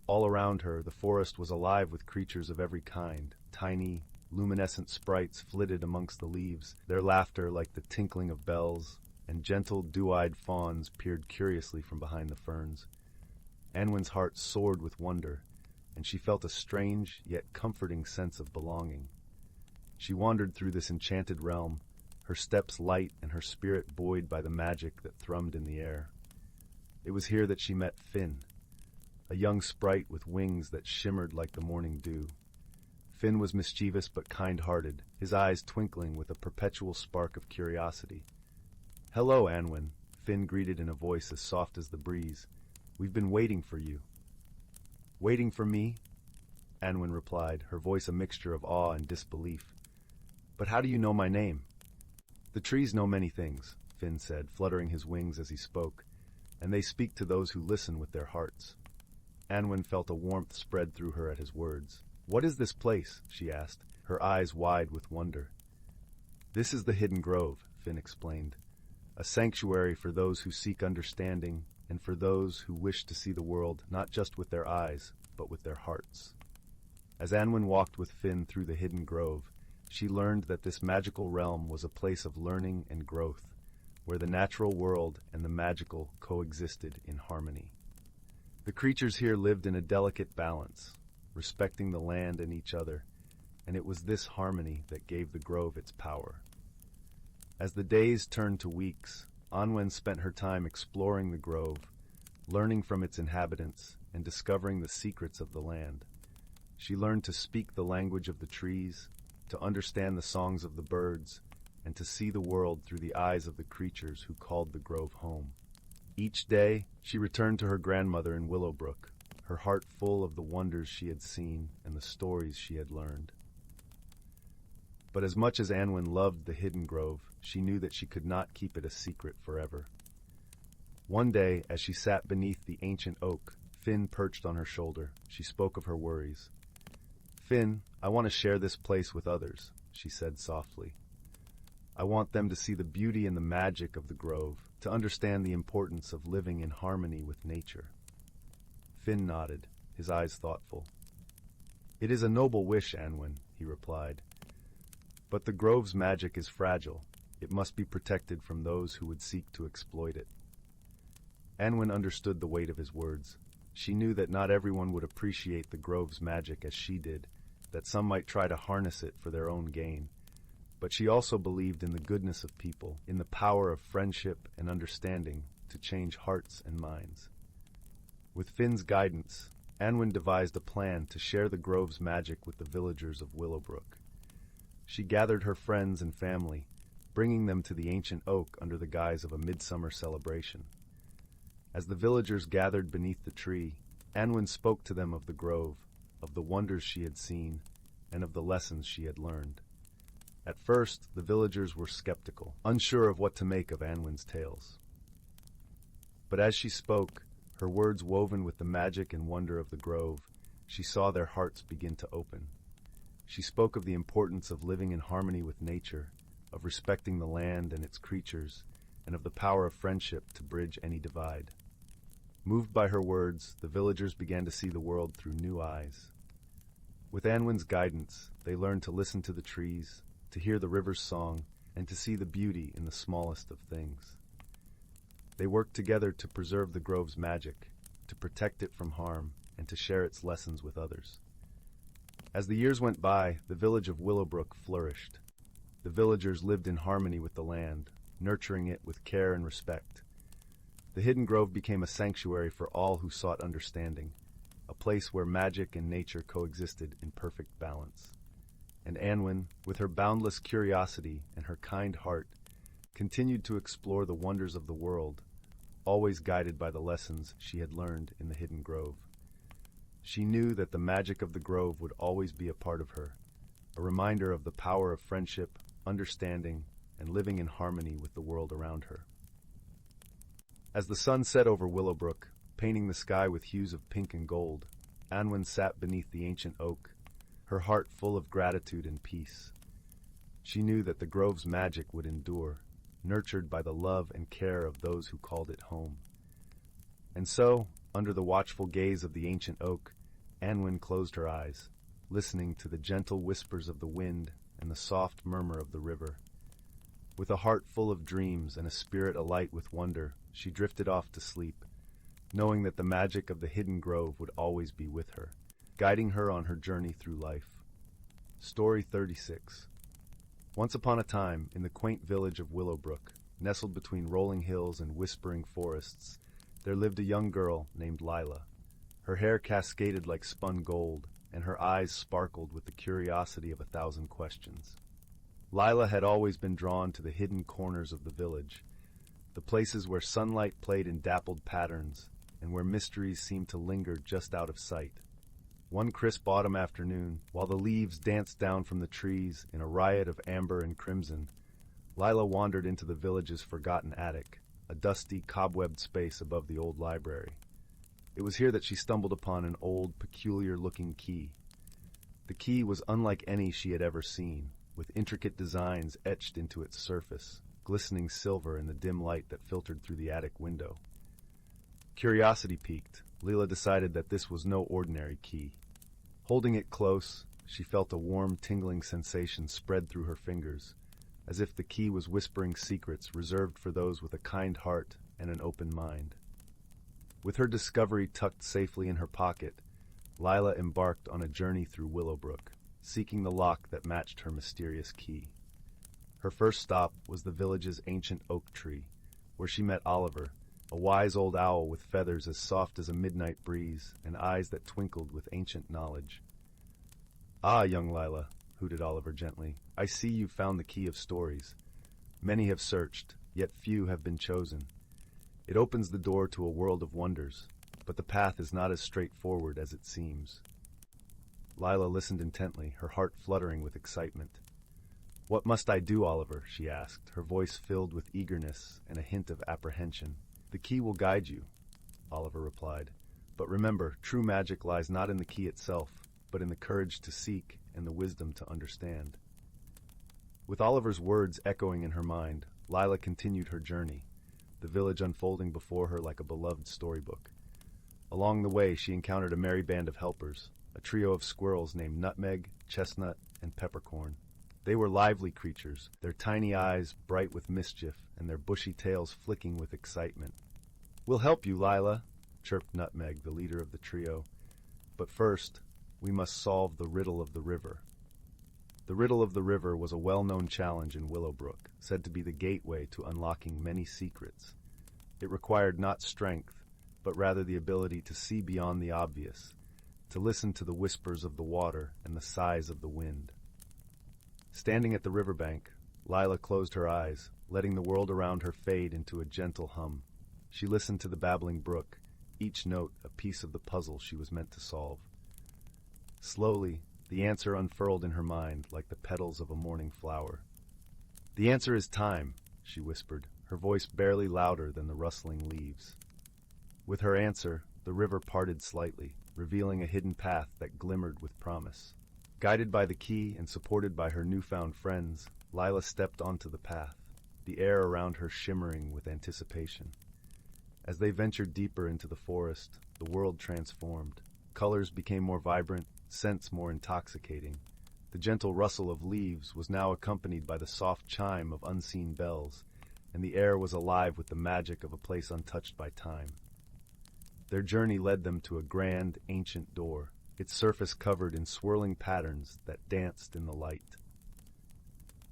All around her, the forest was alive with creatures of every kind. Tiny, luminescent sprites flitted amongst the leaves, their laughter like the tinkling of bells, and gentle, dew-eyed fawns peered curiously from behind the ferns. Anwen's heart soared with wonder, and she felt a strange yet comforting sense of belonging. She wandered through this enchanted realm, her steps light and her spirit buoyed by the magic that thrummed in the air. It was here that she met Finn, a young sprite with wings that shimmered like the morning dew. Finn was mischievous but kind-hearted, his eyes twinkling with a perpetual spark of curiosity. "Hello, Anwen," Finn greeted in a voice as soft as the breeze. "We've been waiting for you." "Waiting for me?" Anwen replied, her voice a mixture of awe and disbelief. "But how do you know my name?" "The trees know many things," Finn said, fluttering his wings as he spoke, "and they speak to those who listen with their hearts." Anwen felt a warmth spread through her at his words. "What is this place?" she asked, her eyes wide with wonder. "This is the Hidden Grove," Finn explained. a sanctuary for those who seek understanding and for those who wish to see the world not just with their eyes, but with their hearts. As Anwen walked with Finn through the hidden grove, she learned that this magical realm was a place of learning and growth, where the natural world and the magical coexisted in harmony. The creatures here lived in a delicate balance, respecting the land and each other, and it was this harmony that gave the grove its power. As the days turned to weeks, Anwen spent her time exploring the grove, learning from its inhabitants and discovering the secrets of the land. She learned to speak the language of the trees, to understand the songs of the birds, and to see the world through the eyes of the creatures who called the grove home. Each day, she returned to her grandmother in Willowbrook, her heart full of the wonders she had seen and the stories she had learned. But as much as Anwen loved the hidden grove, she knew that she could not keep it a secret forever. One day, as she sat beneath the ancient oak, Finn perched on her shoulder. She spoke of her worries. "Finn, I want to share this place with others," she said softly. "I want them to see the beauty and the magic of the grove, to understand the importance of living in harmony with nature." Finn nodded, his eyes thoughtful. "It is a noble wish, Anwen," he replied. "But the grove's magic is fragile. It must be protected from those who would seek to exploit it." Anwen understood the weight of his words. She knew that not everyone would appreciate the grove's magic as she did, that some might try to harness it for their own gain. But she also believed in the goodness of people, in the power of friendship and understanding to change hearts and minds. With Finn's guidance, Anwen devised a plan to share the grove's magic with the villagers of Willowbrook. She gathered her friends and family, bringing them to the ancient oak under the guise of a midsummer celebration. As the villagers gathered beneath the tree, Anwen spoke to them of the grove, of the wonders she had seen, and of the lessons she had learned. At first, the villagers were skeptical, unsure of what to make of Anwen's tales. But as she spoke, her words woven with the magic and wonder of the grove, she saw their hearts begin to open. She spoke of the importance of living in harmony with nature, of respecting the land and its creatures, and of the power of friendship to bridge any divide. Moved by her words, the villagers began to see the world through new eyes. With Anwen's guidance, they learned to listen to the trees, to hear the river's song, and to see the beauty in the smallest of things. They worked together to preserve the grove's magic, to protect it from harm, and to share its lessons with others. As the years went by, the village of Willowbrook flourished. The villagers lived in harmony with the land, nurturing it with care and respect. The hidden grove became a sanctuary for all who sought understanding, a place where magic and nature coexisted in perfect balance. And Anwen, with her boundless curiosity and her kind heart, continued to explore the wonders of the world, always guided by the lessons she had learned in the hidden grove. She knew that the magic of the grove would always be a part of her, a reminder of the power of friendship, understanding, and living in harmony with the world around her. As the sun set over Willowbrook, painting the sky with hues of pink and gold, Anwen sat beneath the ancient oak, her heart full of gratitude and peace. She knew that the grove's magic would endure, nurtured by the love and care of those who called it home. And so, under the watchful gaze of the ancient oak, Anwen closed her eyes, listening to the gentle whispers of the wind and the soft murmur of the river. With a heart full of dreams and a spirit alight with wonder, she drifted off to sleep, knowing that the magic of the hidden grove would always be with her, guiding her on her journey through life. Story 36. Once upon a time, in the quaint village of Willowbrook, nestled between rolling hills and whispering forests, there lived a young girl named Zyla. Her hair cascaded like spun gold, and her eyes sparkled with the curiosity of 1,000 questions. Zyla had always been drawn to the hidden corners of the village, the places where sunlight played in dappled patterns, and where mysteries seemed to linger just out of sight. One crisp autumn afternoon, while the leaves danced down from the trees in a riot of amber and crimson, Zyla wandered into the village's forgotten attic, a dusty, cobwebbed space above the old library. It was here that she stumbled upon an old, peculiar-looking key. The key was unlike any she had ever seen, with intricate designs etched into its surface. glistening silver in the dim light that filtered through the attic window. Curiosity piqued, Leela decided that this was no ordinary key. Holding it close, she felt a warm, tingling sensation spread through her fingers, as if the key was whispering secrets reserved for those with a kind heart and an open mind. With her discovery tucked safely in her pocket, Lila embarked on a journey through Willowbrook, seeking the lock that matched her mysterious key. Her first stop was the village's ancient oak tree, where she met Oliver, a wise old owl with feathers as soft as a midnight breeze and eyes that twinkled with ancient knowledge. "Ah, young Lila," hooted Oliver gently, "I see you've found the key of stories. Many have searched, yet few have been chosen. It opens the door to a world of wonders, but the path is not as straightforward as it seems." Lila listened intently, her heart fluttering with excitement. "What must I do, Oliver?" she asked, her voice filled with eagerness and a hint of apprehension. "The key will guide you," Oliver replied. "But remember, true magic lies not in the key itself, but in the courage to seek and the wisdom to understand." With Oliver's words echoing in her mind, Lila continued her journey, the village unfolding before her like a beloved storybook. Along the way, she encountered a merry band of helpers, a trio of squirrels named Nutmeg, Chestnut, and Peppercorn. They were lively creatures, their tiny eyes bright with mischief and their bushy tails flicking with excitement. "We'll help you, Lila," chirped Nutmeg, the leader of the trio. "But first, we must solve the riddle of the river." The riddle of the river was a well-known challenge in Willowbrook, said to be the gateway to unlocking many secrets. It required not strength, but rather the ability to see beyond the obvious, to listen to the whispers of the water and the sighs of the wind. Standing at the riverbank, Lila closed her eyes, letting the world around her fade into a gentle hum. She listened to the babbling brook, each note a piece of the puzzle she was meant to solve. Slowly, the answer unfurled in her mind like the petals of a morning flower. "The answer is time," she whispered, her voice barely louder than the rustling leaves. With her answer, the river parted slightly, revealing a hidden path that glimmered with promise. Guided by the key and supported by her newfound friends, Lila stepped onto the path, the air around her shimmering with anticipation. As they ventured deeper into the forest, the world transformed. Colors became more vibrant, scents more intoxicating. The gentle rustle of leaves was now accompanied by the soft chime of unseen bells, and the air was alive with the magic of a place untouched by time. Their journey led them to a grand, ancient door, its surface covered in swirling patterns that danced in the light.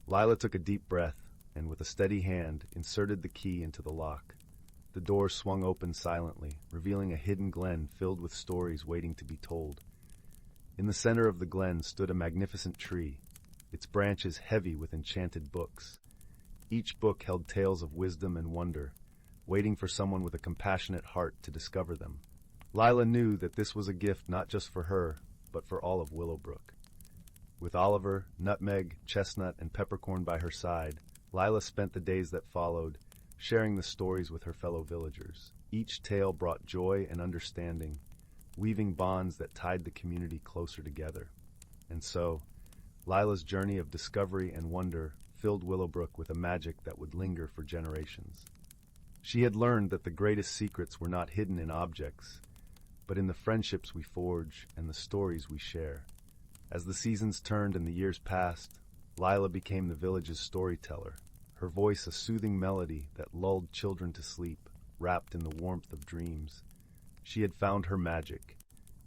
Lila took a deep breath and, with a steady hand, inserted the key into the lock. The door swung open silently, revealing a hidden glen filled with stories waiting to be told. In the center of the glen stood a magnificent tree, its branches heavy with enchanted books. Each book held tales of wisdom and wonder, waiting for someone with a compassionate heart to discover them. Lila knew that this was a gift not just for her, but for all of Willowbrook. With Oliver, Nutmeg, Chestnut, and Peppercorn by her side, Lila spent the days that followed, sharing the stories with her fellow villagers. Each tale brought joy and understanding, weaving bonds that tied the community closer together. And so, Lila's journey of discovery and wonder filled Willowbrook with a magic that would linger for generations. She had learned that the greatest secrets were not hidden in objects, but in the friendships we forge and the stories we share. As the seasons turned and the years passed, Lila became the village's storyteller, her voice a soothing melody that lulled children to sleep, wrapped in the warmth of dreams. She had found her magic,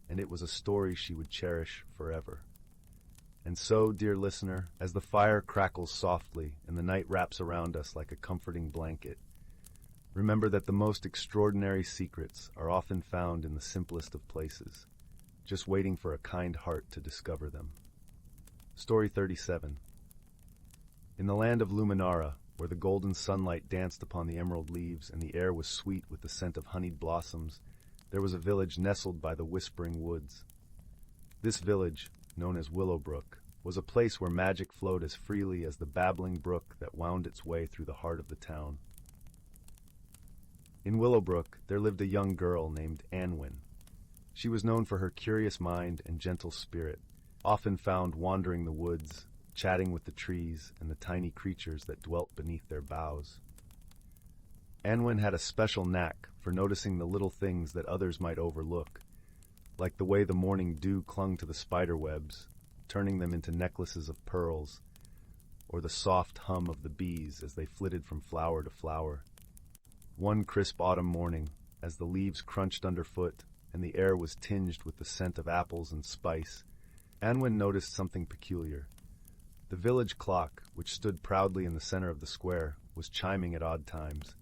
and it was a story she would cherish forever. And so, dear listener, as the fire crackles softly and the night wraps around us like a comforting blanket, remember that the most extraordinary secrets are often found in the simplest of places, just waiting for a kind heart to discover them. Story 37. In the land of Luminara, where the golden sunlight danced upon the emerald leaves and the air was sweet with the scent of honeyed blossoms, there was a village nestled by the whispering woods. This village, known as Willowbrook, was a place where magic flowed as freely as the babbling brook that wound its way through the heart of the town. In Willowbrook, there lived a young girl named Anwin. She was known for her curious mind and gentle spirit, often found wandering the woods, chatting with the trees and the tiny creatures that dwelt beneath their boughs. Anwen had a special knack for noticing the little things that others might overlook, like the way the morning dew clung to the spider webs, turning them into necklaces of pearls, or the soft hum of the bees as they flitted from flower to flower. One crisp autumn morning, as the leaves crunched underfoot and the air was tinged with the scent of apples and spice, Anwen noticed something peculiar. The village clock, which stood proudly in the center of the square, was chiming at odd times.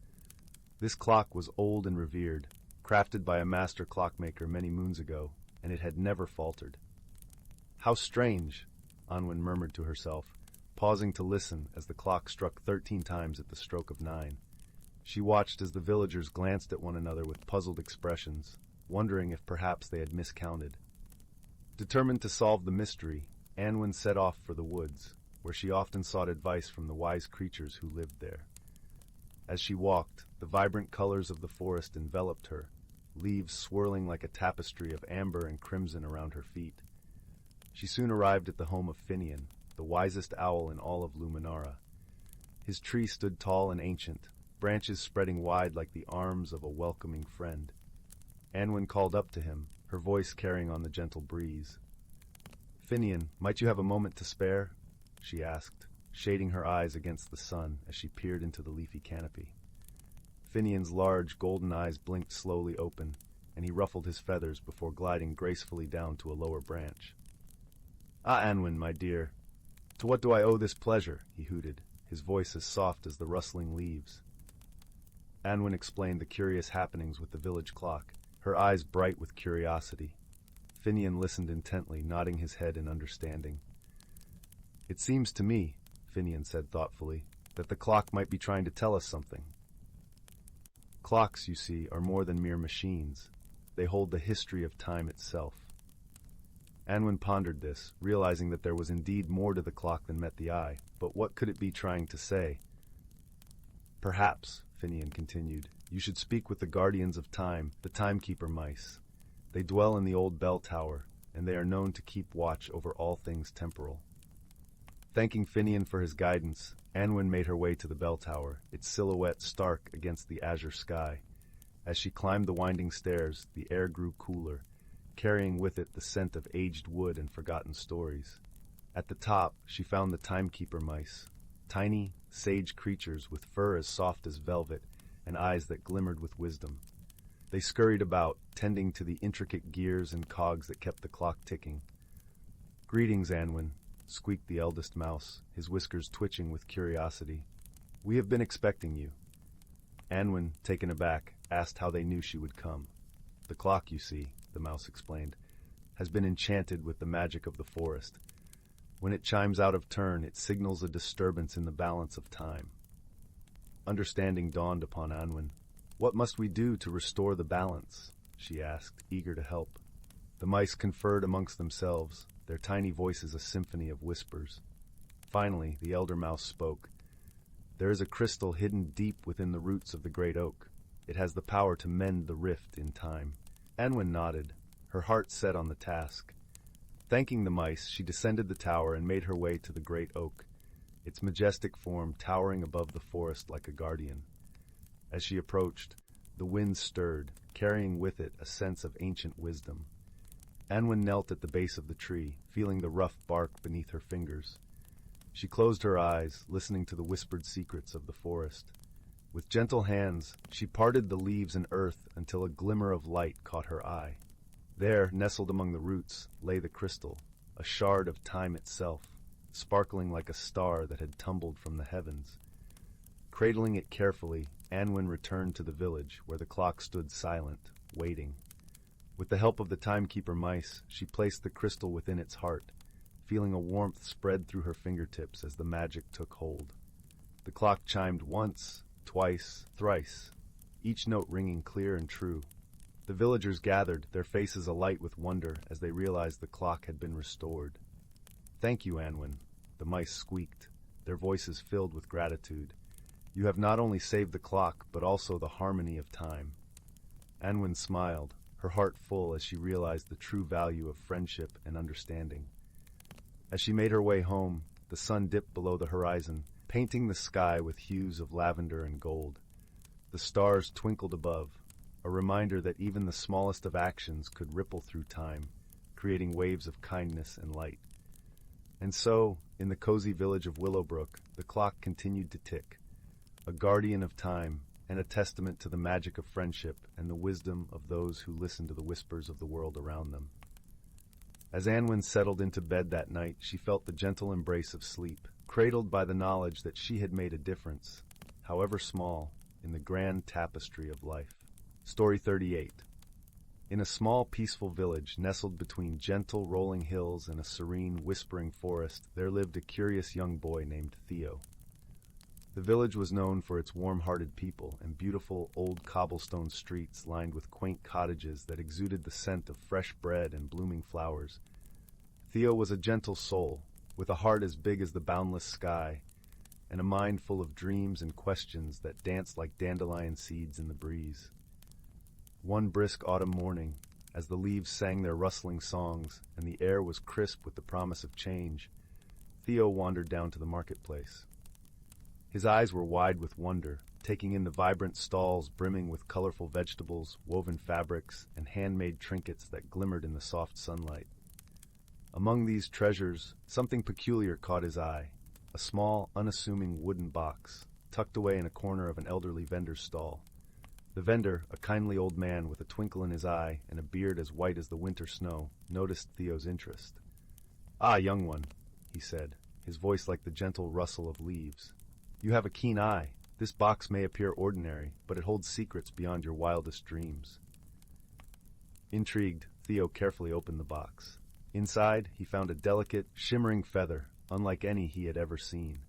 This clock was old and revered, crafted by a master clockmaker many moons ago, and it had never faltered. "How strange," Anwen murmured to herself, pausing to listen as the clock struck 13 times at the stroke of 9. She watched as the villagers glanced at one another with puzzled expressions, wondering if perhaps they had miscounted. Determined to solve the mystery, Anwen set off for the woods, where she often sought advice from the wise creatures who lived there. As she walked, the vibrant colors of the forest enveloped her, leaves swirling like a tapestry of amber and crimson around her feet. She soon arrived at the home of Finian, the wisest owl in all of Luminara. His tree stood tall and ancient, branches spreading wide like the arms of a welcoming friend. Anwen called up to him, her voice carrying on the gentle breeze. "Finian, might you have a moment to spare?" she asked, shading her eyes against the sun as she peered into the leafy canopy. Finian's large golden eyes blinked slowly open, and he ruffled his feathers before gliding gracefully down to a lower branch. "Ah, Anwen, my dear, to what do I owe this pleasure?" he hooted, his voice as soft as the rustling leaves. Anwen explained the curious happenings with the village clock, her eyes bright with curiosity. Finian listened intently, nodding his head in understanding. "It seems to me," Finian said thoughtfully, "that the clock might be trying to tell us something. Clocks, you see, are more than mere machines. They hold the history of time itself." Anwen pondered this, realizing that there was indeed more to the clock than met the eye, but what could it be trying to say? "Perhaps," Finian continued, "you should speak with the guardians of time, the timekeeper mice. They dwell in the old bell tower, and they are known to keep watch over all things temporal." Thanking Finian for his guidance, Anwen made her way to the bell tower, its silhouette stark against the azure sky. As she climbed the winding stairs, the air grew cooler, carrying with it the scent of aged wood and forgotten stories. At the top, she found the timekeeper mice, tiny, sage creatures with fur as soft as velvet and eyes that glimmered with wisdom. They scurried about, tending to the intricate gears and cogs that kept the clock ticking. "Greetings, Anwen," squeaked the eldest mouse, his whiskers twitching with curiosity. "We have been expecting you." Anwen, taken aback, asked how they knew she would come. "The clock, you see," the mouse explained, "has been enchanted with the magic of the forest. When it chimes out of turn, it signals a disturbance in the balance of time." Understanding dawned upon Anwen. "What must we do to restore the balance?" she asked, eager to help. The mice conferred amongst themselves, their tiny voices a symphony of whispers. Finally, the elder mouse spoke. "There is a crystal hidden deep within the roots of the great oak. It has the power to mend the rift in time." Anwen nodded, her heart set on the task. Thanking the mice, she descended the tower and made her way to the great oak, its majestic form towering above the forest like a guardian. As she approached, the wind stirred, carrying with it a sense of ancient wisdom. Anwen knelt at the base of the tree, feeling the rough bark beneath her fingers. She closed her eyes, listening to the whispered secrets of the forest. With gentle hands, she parted the leaves and earth until a glimmer of light caught her eye. There, nestled among the roots, lay the crystal, a shard of time itself, sparkling like a star that had tumbled from the heavens. Cradling it carefully, Anwen returned to the village, where the clock stood silent, waiting. With the help of the timekeeper mice, she placed the crystal within its heart, feeling a warmth spread through her fingertips as the magic took hold. The clock chimed once, twice, thrice, each note ringing clear and true. The villagers gathered, their faces alight with wonder as they realized the clock had been restored. "Thank you, Anwen," the mice squeaked, their voices filled with gratitude. "You have not only saved the clock, but also the harmony of time." Anwen smiled, her heart full as she realized the true value of friendship and understanding. As she made her way home, the sun dipped below the horizon, painting the sky with hues of lavender and gold. The stars twinkled above, a reminder that even the smallest of actions could ripple through time, creating waves of kindness and light. And so, in the cozy village of Willowbrook, the clock continued to tick, a guardian of time and a testament to the magic of friendship and the wisdom of those who listen to the whispers of the world around them. As Anwen settled into bed that night, she felt the gentle embrace of sleep, cradled by the knowledge that she had made a difference, however small, in the grand tapestry of life. Story 38. In a small, peaceful village nestled between gentle, rolling hills and a serene, whispering forest, there lived a curious young boy named Theo. The village was known for its warm-hearted people and beautiful, old cobblestone streets lined with quaint cottages that exuded the scent of fresh bread and blooming flowers. Theo was a gentle soul, with a heart as big as the boundless sky, and a mind full of dreams and questions that danced like dandelion seeds in the breeze. One brisk autumn morning, as the leaves sang their rustling songs and the air was crisp with the promise of change, Theo wandered down to the marketplace. His eyes were wide with wonder, taking in the vibrant stalls brimming with colorful vegetables, woven fabrics, and handmade trinkets that glimmered in the soft sunlight. Among these treasures, something peculiar caught his eye, a small, unassuming wooden box, tucked away in a corner of an elderly vendor's stall. The vendor, a kindly old man with a twinkle in his eye and a beard as white as the winter snow, noticed Theo's interest. "Ah, young one," he said, his voice like the gentle rustle of leaves. "You have a keen eye. This box may appear ordinary, but it holds secrets beyond your wildest dreams." Intrigued, Theo carefully opened the box. Inside, he found a delicate, shimmering feather, unlike any he had ever seen.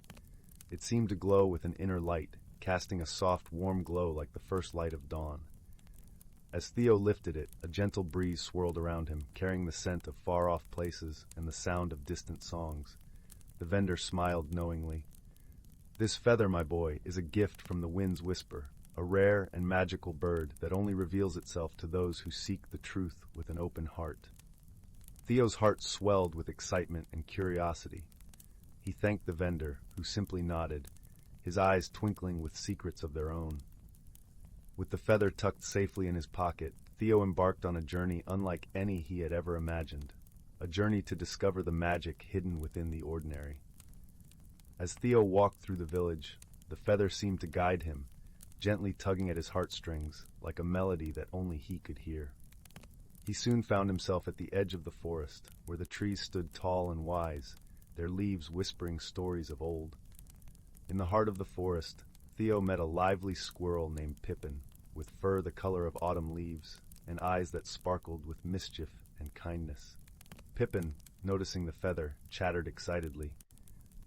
It seemed to glow with an inner light, casting a soft, warm glow like the first light of dawn. As Theo lifted it, a gentle breeze swirled around him, carrying the scent of far-off places and the sound of distant songs. The vendor smiled knowingly. "This feather, my boy, is a gift from the wind's whisper, a rare and magical bird that only reveals itself to those who seek the truth with an open heart." Theo's heart swelled with excitement and curiosity. He thanked the vendor, who simply nodded, his eyes twinkling with secrets of their own. With the feather tucked safely in his pocket, Theo embarked on a journey unlike any he had ever imagined, a journey to discover the magic hidden within the ordinary. As Theo walked through the village, the feather seemed to guide him, gently tugging at his heartstrings, like a melody that only he could hear. He soon found himself at the edge of the forest, where the trees stood tall and wise, their leaves whispering stories of old. In the heart of the forest, Theo met a lively squirrel named Pippin, with fur the color of autumn leaves and eyes that sparkled with mischief and kindness. Pippin, noticing the feather, chattered excitedly.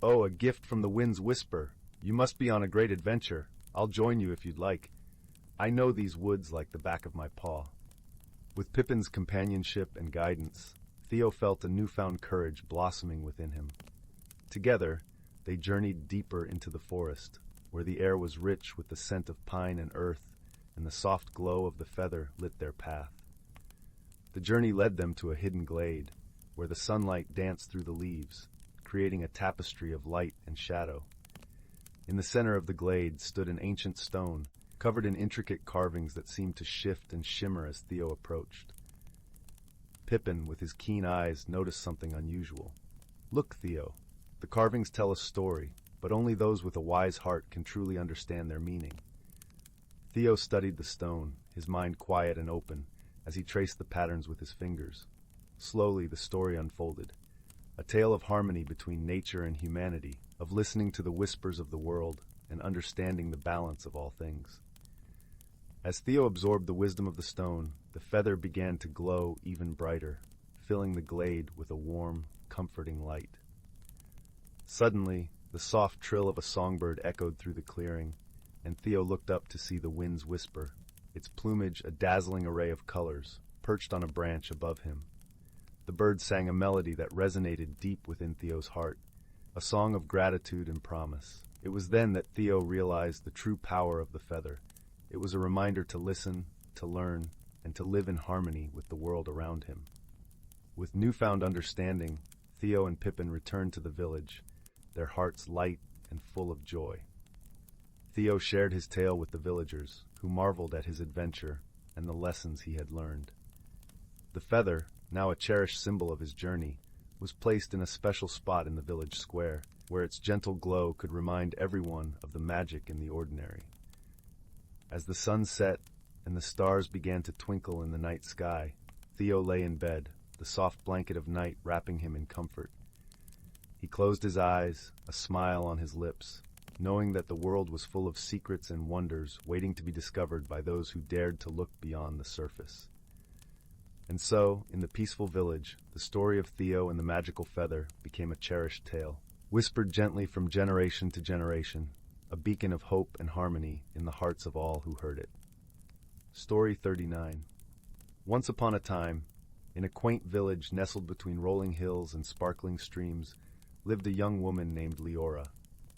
"Oh, a gift from the wind's whisper! You must be on a great adventure. I'll join you if you'd like. I know these woods like the back of my paw." With Pippin's companionship and guidance, Theo felt a newfound courage blossoming within him. Together, they journeyed deeper into the forest, where the air was rich with the scent of pine and earth, and the soft glow of the feather lit their path. The journey led them to a hidden glade, where the sunlight danced through the leaves, creating a tapestry of light and shadow. In the center of the glade stood an ancient stone, covered in intricate carvings that seemed to shift and shimmer as Theo approached. Pippin, with his keen eyes, noticed something unusual. "Look, Theo. The carvings tell a story, but only those with a wise heart can truly understand their meaning." Theo studied the stone, his mind quiet and open, as he traced the patterns with his fingers. Slowly, the story unfolded. A tale of harmony between nature and humanity, of listening to the whispers of the world and understanding the balance of all things. As Theo absorbed the wisdom of the stone, the feather began to glow even brighter, filling the glade with a warm, comforting light. Suddenly, the soft trill of a songbird echoed through the clearing, and Theo looked up to see the wind's whisper, its plumage a dazzling array of colors, perched on a branch above him. The bird sang a melody that resonated deep within Theo's heart, a song of gratitude and promise. It was then that Theo realized the true power of the feather. It was a reminder to listen, to learn, and to live in harmony with the world around him. With newfound understanding, Theo and Pippin returned to the village, their hearts light and full of joy. Theo shared his tale with the villagers, who marveled at his adventure and the lessons he had learned. The feather, now a cherished symbol of his journey, was placed in a special spot in the village square, where its gentle glow could remind everyone of the magic in the ordinary. As the sun set and the stars began to twinkle in the night sky, Theo lay in bed, the soft blanket of night wrapping him in comfort. He closed his eyes, a smile on his lips, knowing that the world was full of secrets and wonders waiting to be discovered by those who dared to look beyond the surface. And so, in the peaceful village, the story of Theo and the magical feather became a cherished tale, whispered gently from generation to generation, a beacon of hope and harmony in the hearts of all who heard it. Story 39. Once upon a time, in a quaint village nestled between rolling hills and sparkling streams, lived a young woman named Leora.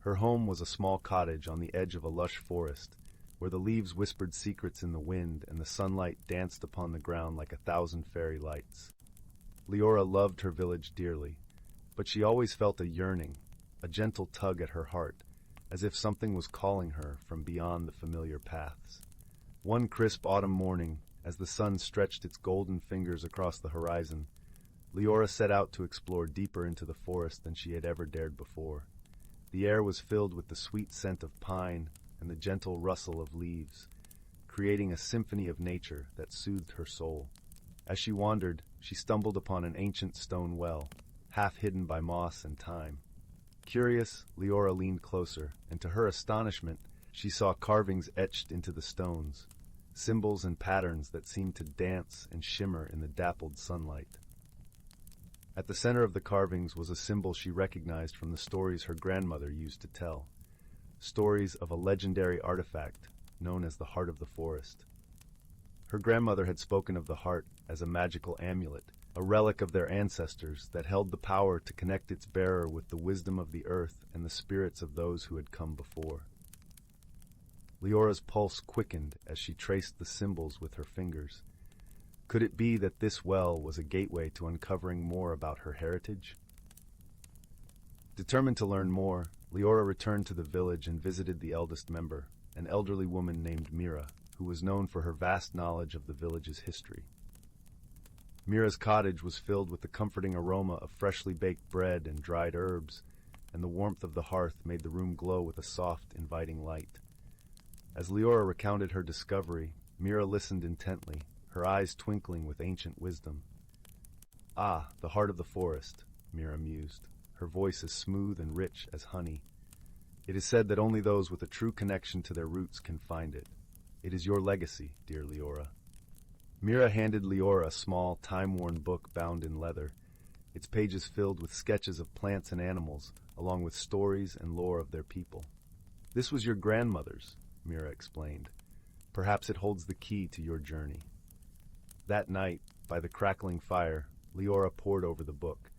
Her home was a small cottage on the edge of a lush forest, where the leaves whispered secrets in the wind and the sunlight danced upon the ground like 1,000 fairy lights. Leora loved her village dearly, but she always felt a yearning, a gentle tug at her heart, as if something was calling her from beyond the familiar paths. One crisp autumn morning, as the sun stretched its golden fingers across the horizon, Leora set out to explore deeper into the forest than she had ever dared before. The air was filled with the sweet scent of pine and the gentle rustle of leaves, creating a symphony of nature that soothed her soul. As she wandered, she stumbled upon an ancient stone well, half hidden by moss and thyme. Curious, Leora leaned closer, and to her astonishment, she saw carvings etched into the stones, symbols and patterns that seemed to dance and shimmer in the dappled sunlight. At the center of the carvings was a symbol she recognized from the stories her grandmother used to tell, stories of a legendary artifact known as the Heart of the Forest. Her grandmother had spoken of the heart as a magical amulet, a relic of their ancestors that held the power to connect its bearer with the wisdom of the earth and the spirits of those who had come before. Leora's pulse quickened as she traced the symbols with her fingers. Could it be that this well was a gateway to uncovering more about her heritage? Determined to learn more, Leora returned to the village and visited the eldest member, an elderly woman named Mira, who was known for her vast knowledge of the village's history. Mira's cottage was filled with the comforting aroma of freshly baked bread and dried herbs, and the warmth of the hearth made the room glow with a soft, inviting light. As Leora recounted her discovery, Mira listened intently, her eyes twinkling with ancient wisdom. "Ah, the heart of the forest," Mira mused, her voice as smooth and rich as honey. "It is said that only those with a true connection to their roots can find it. It is your legacy, dear Leora." Mira handed Leora a small, time-worn book bound in leather, its pages filled with sketches of plants and animals, along with stories and lore of their people. "This was your grandmother's," Mira explained. "Perhaps it holds the key to your journey." That night, by the crackling fire, Leora pored over the book.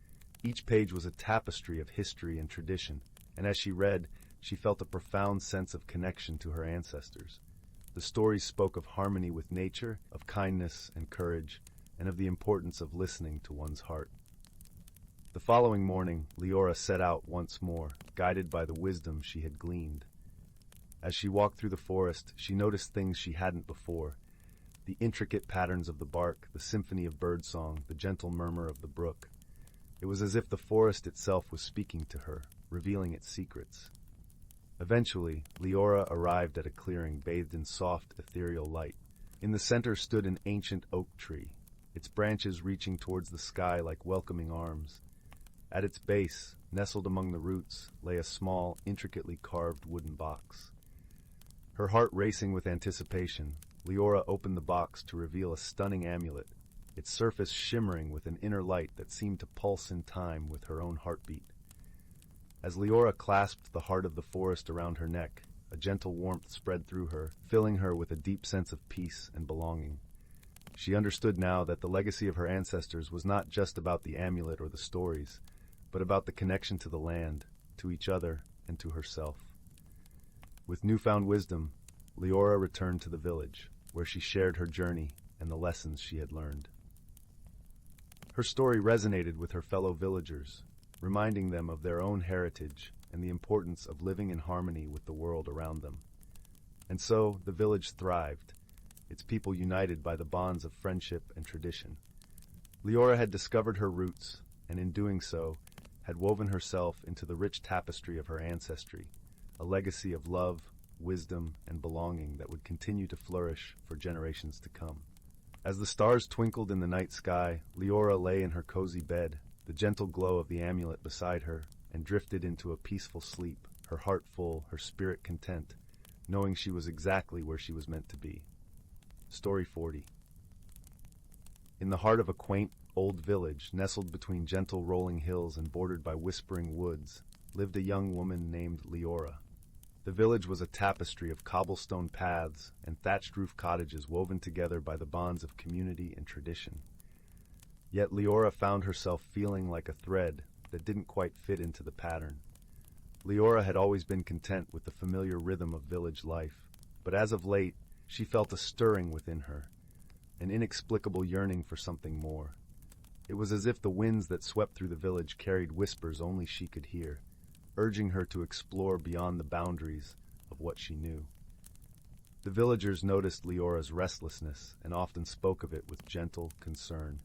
Each page was a tapestry of history and tradition, and as she read, she felt a profound sense of connection to her ancestors. The stories spoke of harmony with nature, of kindness and courage, and of the importance of listening to one's heart. The following morning, Leora set out once more, guided by the wisdom she had gleaned. As she walked through the forest, she noticed things she hadn't before: the intricate patterns of the bark, the symphony of birdsong, the gentle murmur of the brook. It was as if the forest itself was speaking to her, revealing its secrets. Eventually, Leora arrived at a clearing bathed in soft, ethereal light. In the center stood an ancient oak tree, its branches reaching towards the sky like welcoming arms. At its base, nestled among the roots, lay a small, intricately carved wooden box. Her heart racing with anticipation, Leora opened the box to reveal a stunning amulet, its surface shimmering with an inner light that seemed to pulse in time with her own heartbeat. As Leora clasped the heart of the forest around her neck, a gentle warmth spread through her, filling her with a deep sense of peace and belonging. She understood now that the legacy of her ancestors was not just about the amulet or the stories, but about the connection to the land, to each other, and to herself. With newfound wisdom, Leora returned to the village, where she shared her journey and the lessons she had learned. Her story resonated with her fellow villagers, reminding them of their own heritage and the importance of living in harmony with the world around them. And so, the village thrived, its people united by the bonds of friendship and tradition. Leora had discovered her roots, and in doing so, had woven herself into the rich tapestry of her ancestry, a legacy of love, wisdom, and belonging that would continue to flourish for generations to come. As the stars twinkled in the night sky, Leora lay in her cozy bed, the gentle glow of the amulet beside her, and drifted into a peaceful sleep, her heart full, her spirit content, knowing she was exactly where she was meant to be. Story 40. In the heart of a quaint, old village, nestled between gentle rolling hills and bordered by whispering woods, lived a young woman named Leora. The village was a tapestry of cobblestone paths and thatched-roof cottages woven together by the bonds of community and tradition. Yet Leora found herself feeling like a thread that didn't quite fit into the pattern. Leora had always been content with the familiar rhythm of village life, but as of late, she felt a stirring within her, an inexplicable yearning for something more. It was as if the winds that swept through the village carried whispers only she could hear, urging her to explore beyond the boundaries of what she knew. The villagers noticed Leora's restlessness and often spoke of it with gentle concern.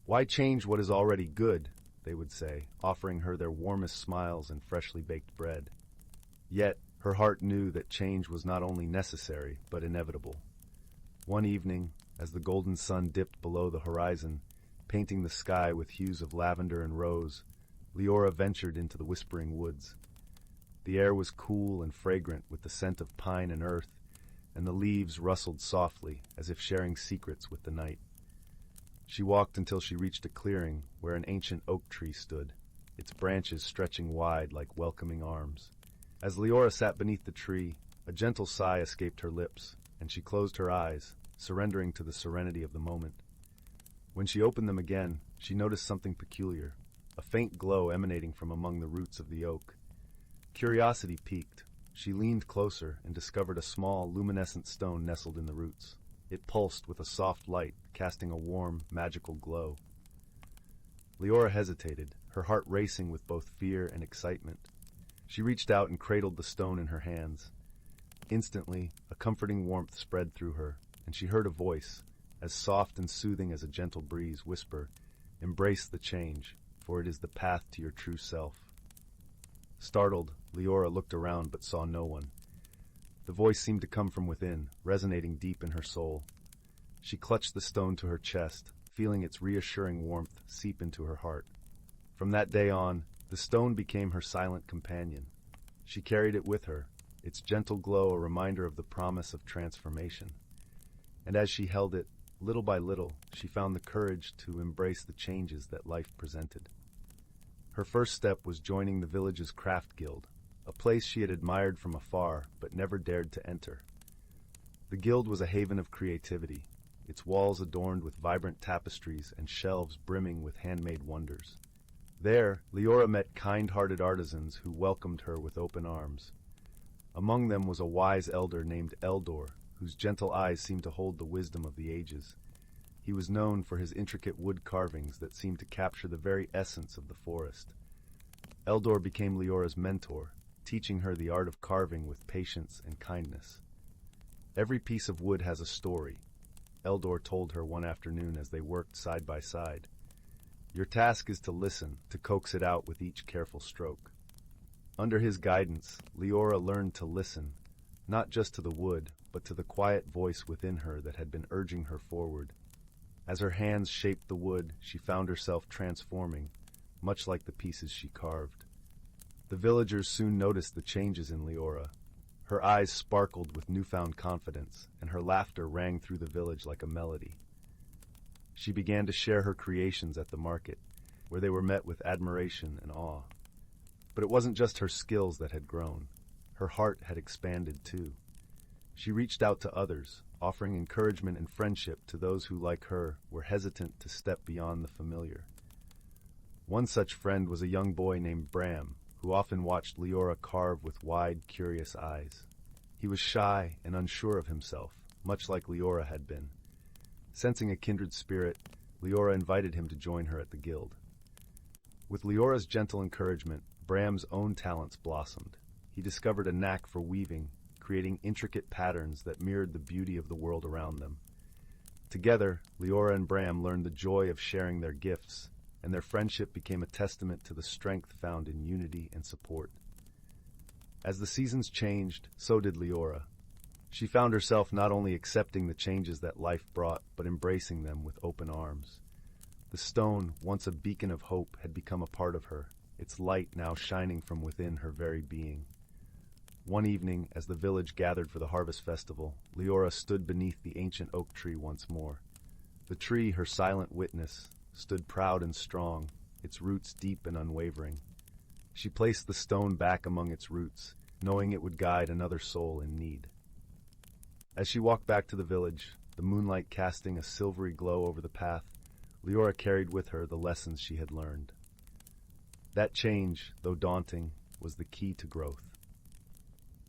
"Why change what is already good?" they would say, offering her their warmest smiles and freshly baked bread. Yet, her heart knew that change was not only necessary, but inevitable. One evening, as the golden sun dipped below the horizon, painting the sky with hues of lavender and rose, Leora ventured into the whispering woods. The air was cool and fragrant with the scent of pine and earth, and the leaves rustled softly as if sharing secrets with the night. She walked until she reached a clearing where an ancient oak tree stood, its branches stretching wide like welcoming arms. As Leora sat beneath the tree, a gentle sigh escaped her lips, and she closed her eyes, surrendering to the serenity of the moment. When she opened them again, she noticed something peculiar, a faint glow emanating from among the roots of the oak. Curiosity piqued. She leaned closer and discovered a small, luminescent stone nestled in the roots. It pulsed with a soft light, casting a warm, magical glow. Leora hesitated, her heart racing with both fear and excitement. She reached out and cradled the stone in her hands. Instantly, a comforting warmth spread through her, and she heard a voice, as soft and soothing as a gentle breeze, whisper, "Embrace the change, for it is the path to your true self." Startled, Leora looked around but saw no one. The voice seemed to come from within, resonating deep in her soul. She clutched the stone to her chest, feeling its reassuring warmth seep into her heart. From that day on, the stone became her silent companion. She carried it with her, its gentle glow a reminder of the promise of transformation. And as she held it, little by little, she found the courage to embrace the changes that life presented. Her first step was joining the village's craft guild, a place she had admired from afar but never dared to enter. The guild was a haven of creativity, its walls adorned with vibrant tapestries and shelves brimming with handmade wonders. There, Leora met kind-hearted artisans who welcomed her with open arms. Among them was a wise elder named Eldor, whose gentle eyes seemed to hold the wisdom of the ages. He was known for his intricate wood carvings that seemed to capture the very essence of the forest. Eldor became Leora's mentor, teaching her the art of carving with patience and kindness. "Every piece of wood has a story," Eldor told her one afternoon as they worked side by side. "Your task is to listen, to coax it out with each careful stroke." Under his guidance, Leora learned to listen, not just to the wood, but to the quiet voice within her that had been urging her forward. As her hands shaped the wood, she found herself transforming, much like the pieces she carved. The villagers soon noticed the changes in Leora. Her eyes sparkled with newfound confidence, and her laughter rang through the village like a melody. She began to share her creations at the market, where they were met with admiration and awe. But it wasn't just her skills that had grown. Her heart had expanded too. She reached out to others, offering encouragement and friendship to those who, like her, were hesitant to step beyond the familiar. One such friend was a young boy named Bram, who often watched Leora carve with wide, curious eyes. He was shy and unsure of himself, much like Leora had been. Sensing a kindred spirit, Leora invited him to join her at the guild. With Leora's gentle encouragement, Bram's own talents blossomed. He discovered a knack for weaving, creating intricate patterns that mirrored the beauty of the world around them. Together, Leora and Bram learned the joy of sharing their gifts, and their friendship became a testament to the strength found in unity and support. As the seasons changed, so did Leora. She found herself not only accepting the changes that life brought, but embracing them with open arms. The stone, once a beacon of hope, had become a part of her, its light now shining from within her very being. One evening, as the village gathered for the harvest festival, Leora stood beneath the ancient oak tree once more. The tree, her silent witness, stood proud and strong, its roots deep and unwavering. She placed the stone back among its roots, knowing it would guide another soul in need. As she walked back to the village, the moonlight casting a silvery glow over the path, Leora carried with her the lessons she had learned. That change, though daunting, was the key to growth.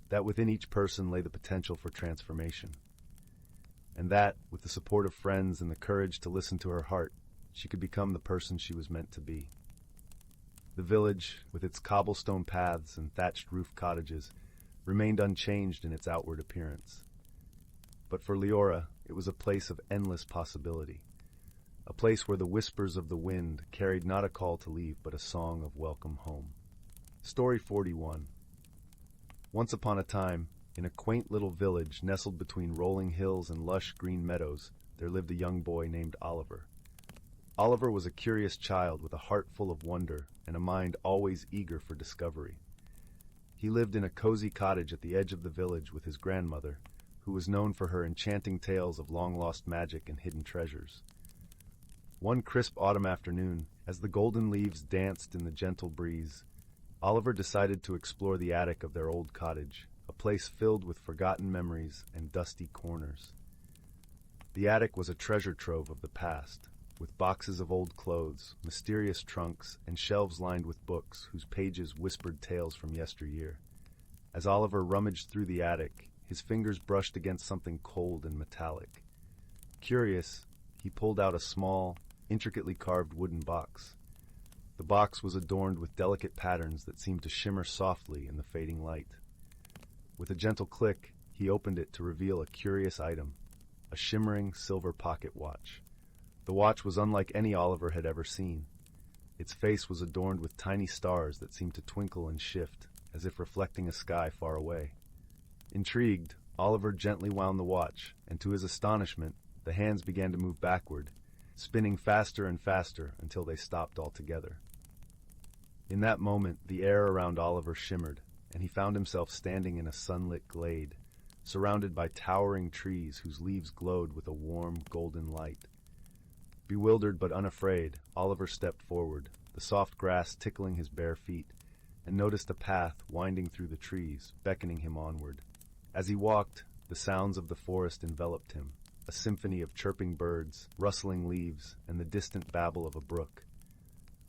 That within each person lay the potential for transformation. And that, with the support of friends and the courage to listen to her heart, she could become the person she was meant to be. The village, with its cobblestone paths and thatched roof cottages, remained unchanged in its outward appearance. But for Leora, it was a place of endless possibility, a place where the whispers of the wind carried not a call to leave, but a song of welcome home. Story 41. Once upon a time, in a quaint little village nestled between rolling hills and lush green meadows, there lived a young boy named Oliver. Oliver was a curious child with a heart full of wonder and a mind always eager for discovery. He lived in a cozy cottage at the edge of the village with his grandmother, who was known for her enchanting tales of long-lost magic and hidden treasures. One crisp autumn afternoon, as the golden leaves danced in the gentle breeze, Oliver decided to explore the attic of their old cottage, a place filled with forgotten memories and dusty corners. The attic was a treasure trove of the past, with boxes of old clothes, mysterious trunks, and shelves lined with books whose pages whispered tales from yesteryear. As Oliver rummaged through the attic, his fingers brushed against something cold and metallic. Curious, he pulled out a small, intricately carved wooden box. The box was adorned with delicate patterns that seemed to shimmer softly in the fading light. With a gentle click, he opened it to reveal a curious item, a shimmering silver pocket watch. The watch was unlike any Oliver had ever seen. Its face was adorned with tiny stars that seemed to twinkle and shift, as if reflecting a sky far away. Intrigued, Oliver gently wound the watch, and to his astonishment, the hands began to move backward, spinning faster and faster until they stopped altogether. In that moment, the air around Oliver shimmered, and he found himself standing in a sunlit glade, surrounded by towering trees whose leaves glowed with a warm, golden light. Bewildered but unafraid, Oliver stepped forward, the soft grass tickling his bare feet, and noticed a path winding through the trees, beckoning him onward. As he walked, the sounds of the forest enveloped him, a symphony of chirping birds, rustling leaves, and the distant babble of a brook.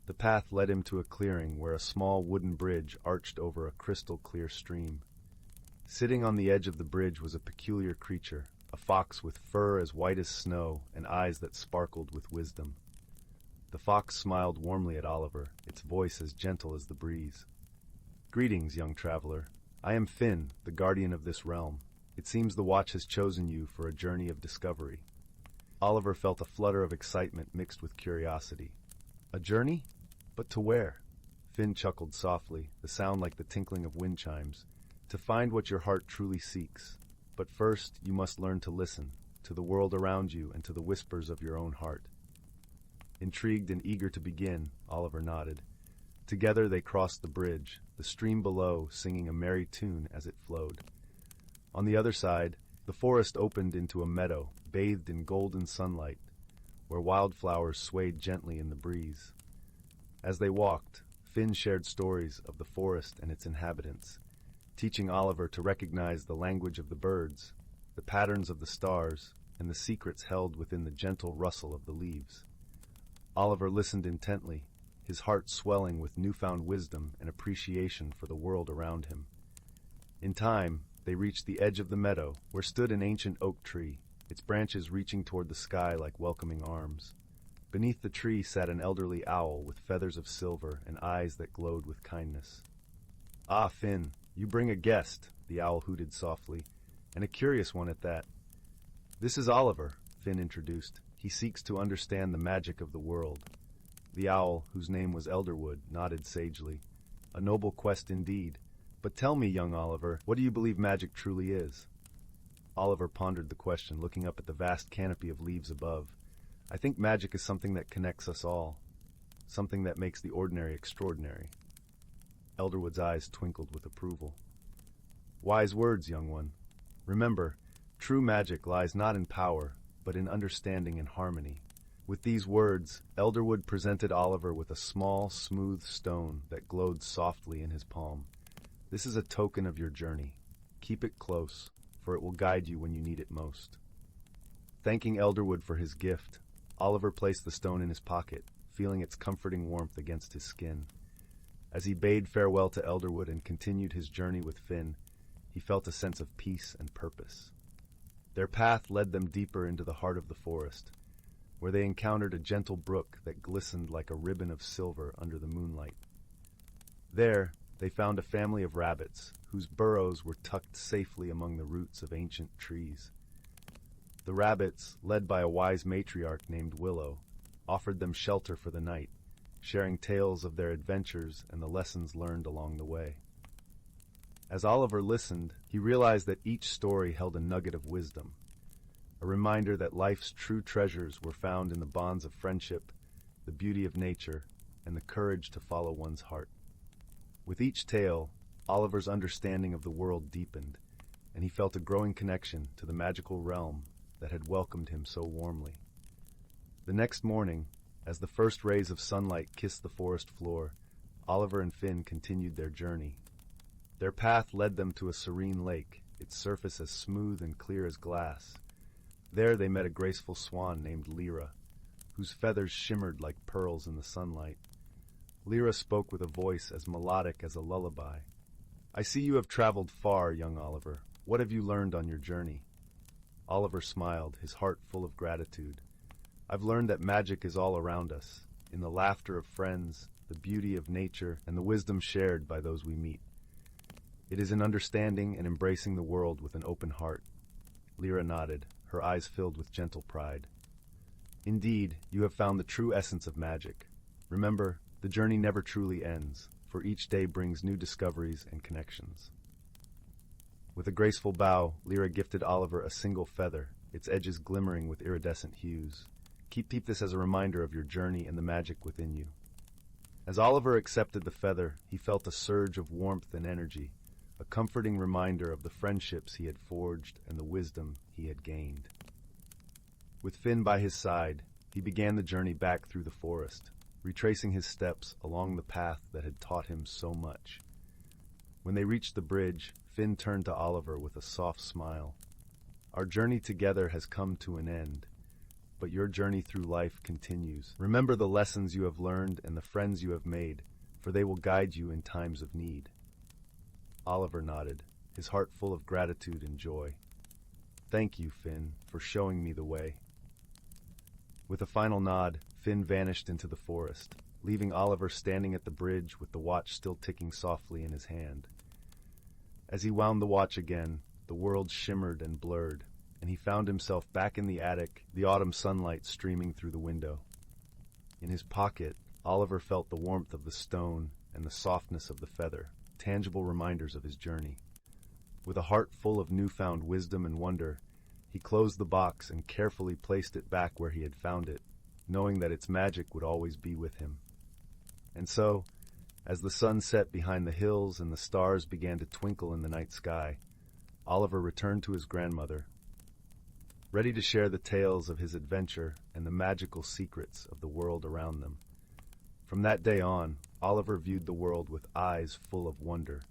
The path led him to a clearing where a small wooden bridge arched over a crystal-clear stream. Sitting on the edge of the bridge was a peculiar creature, a fox with fur as white as snow and eyes that sparkled with wisdom. The fox smiled warmly at Oliver, its voice as gentle as the breeze. "Greetings, young traveler. I am Finn, the guardian of this realm. It seems the watch has chosen you for a journey of discovery." Oliver felt a flutter of excitement mixed with curiosity. "A journey? But to where?" Finn chuckled softly, the sound like the tinkling of wind chimes. "To find what your heart truly seeks. But first, you must learn to listen, to the world around you and to the whispers of your own heart." Intrigued and eager to begin, Oliver nodded. Together they crossed the bridge, the stream below singing a merry tune as it flowed. On the other side, the forest opened into a meadow, bathed in golden sunlight, where wildflowers swayed gently in the breeze. As they walked, Finn shared stories of the forest and its inhabitants, teaching Oliver to recognize the language of the birds, the patterns of the stars, and the secrets held within the gentle rustle of the leaves. Oliver listened intently, his heart swelling with newfound wisdom and appreciation for the world around him. In time, they reached the edge of the meadow, where stood an ancient oak tree, its branches reaching toward the sky like welcoming arms. Beneath the tree sat an elderly owl with feathers of silver and eyes that glowed with kindness. "Ah, Finn, you bring a guest," the owl hooted softly, "and a curious one at that." "This is Oliver," Finn introduced. "He seeks to understand the magic of the world." The owl, whose name was Elderwood, nodded sagely. "A noble quest indeed. But tell me, young Oliver, what do you believe magic truly is?" Oliver pondered the question, looking up at the vast canopy of leaves above. "I think magic is something that connects us all, something that makes the ordinary extraordinary." Elderwood's eyes twinkled with approval. "Wise words, young one. Remember, true magic lies not in power, but in understanding and harmony." With these words, Elderwood presented Oliver with a small, smooth stone that glowed softly in his palm. "This is a token of your journey. Keep it close, for it will guide you when you need it most." Thanking Elderwood for his gift, Oliver placed the stone in his pocket, feeling its comforting warmth against his skin. As he bade farewell to Elderwood and continued his journey with Finn, he felt a sense of peace and purpose. Their path led them deeper into the heart of the forest, where they encountered a gentle brook that glistened like a ribbon of silver under the moonlight. There, they found a family of rabbits, whose burrows were tucked safely among the roots of ancient trees. The rabbits, led by a wise matriarch named Willow, offered them shelter for the night, sharing tales of their adventures and the lessons learned along the way. As Oliver listened, he realized that each story held a nugget of wisdom, a reminder that life's true treasures were found in the bonds of friendship, the beauty of nature, and the courage to follow one's heart. With each tale, Oliver's understanding of the world deepened, and he felt a growing connection to the magical realm that had welcomed him so warmly. The next morning, as the first rays of sunlight kissed the forest floor, Oliver and Finn continued their journey. Their path led them to a serene lake, its surface as smooth and clear as glass. There they met a graceful swan named Lyra, whose feathers shimmered like pearls in the sunlight. Lyra spoke with a voice as melodic as a lullaby. "I see you have traveled far, young Oliver. What have you learned on your journey?" Oliver smiled, his heart full of gratitude. "I've learned that magic is all around us, in the laughter of friends, the beauty of nature, and the wisdom shared by those we meet. It is in understanding and embracing the world with an open heart." Lyra nodded, her eyes filled with gentle pride. "Indeed, you have found the true essence of magic. Remember, the journey never truly ends, for each day brings new discoveries and connections." With a graceful bow, Lyra gifted Oliver a single feather, its edges glimmering with iridescent hues. Keep this as a reminder of your journey and the magic within you." As Oliver accepted the feather, he felt a surge of warmth and energy, a comforting reminder of the friendships he had forged and the wisdom he had gained. With Finn by his side, he began the journey back through the forest, retracing his steps along the path that had taught him so much. When they reached the bridge, Finn turned to Oliver with a soft smile. "Our journey together has come to an end, but your journey through life continues. Remember the lessons you have learned and the friends you have made, for they will guide you in times of need." Oliver nodded, his heart full of gratitude and joy. "Thank you, Finn, for showing me the way." With a final nod, Finn vanished into the forest, leaving Oliver standing at the bridge with the watch still ticking softly in his hand. As he wound the watch again, the world shimmered and blurred, and he found himself back in the attic, the autumn sunlight streaming through the window. In his pocket, Oliver felt the warmth of the stone and the softness of the feather, tangible reminders of his journey. With a heart full of newfound wisdom and wonder, he closed the box and carefully placed it back where he had found it, knowing that its magic would always be with him. And so, as the sun set behind the hills and the stars began to twinkle in the night sky, Oliver returned to his grandmother, ready to share the tales of his adventure and the magical secrets of the world around them. From that day on, Oliver viewed the world with eyes full of wonder,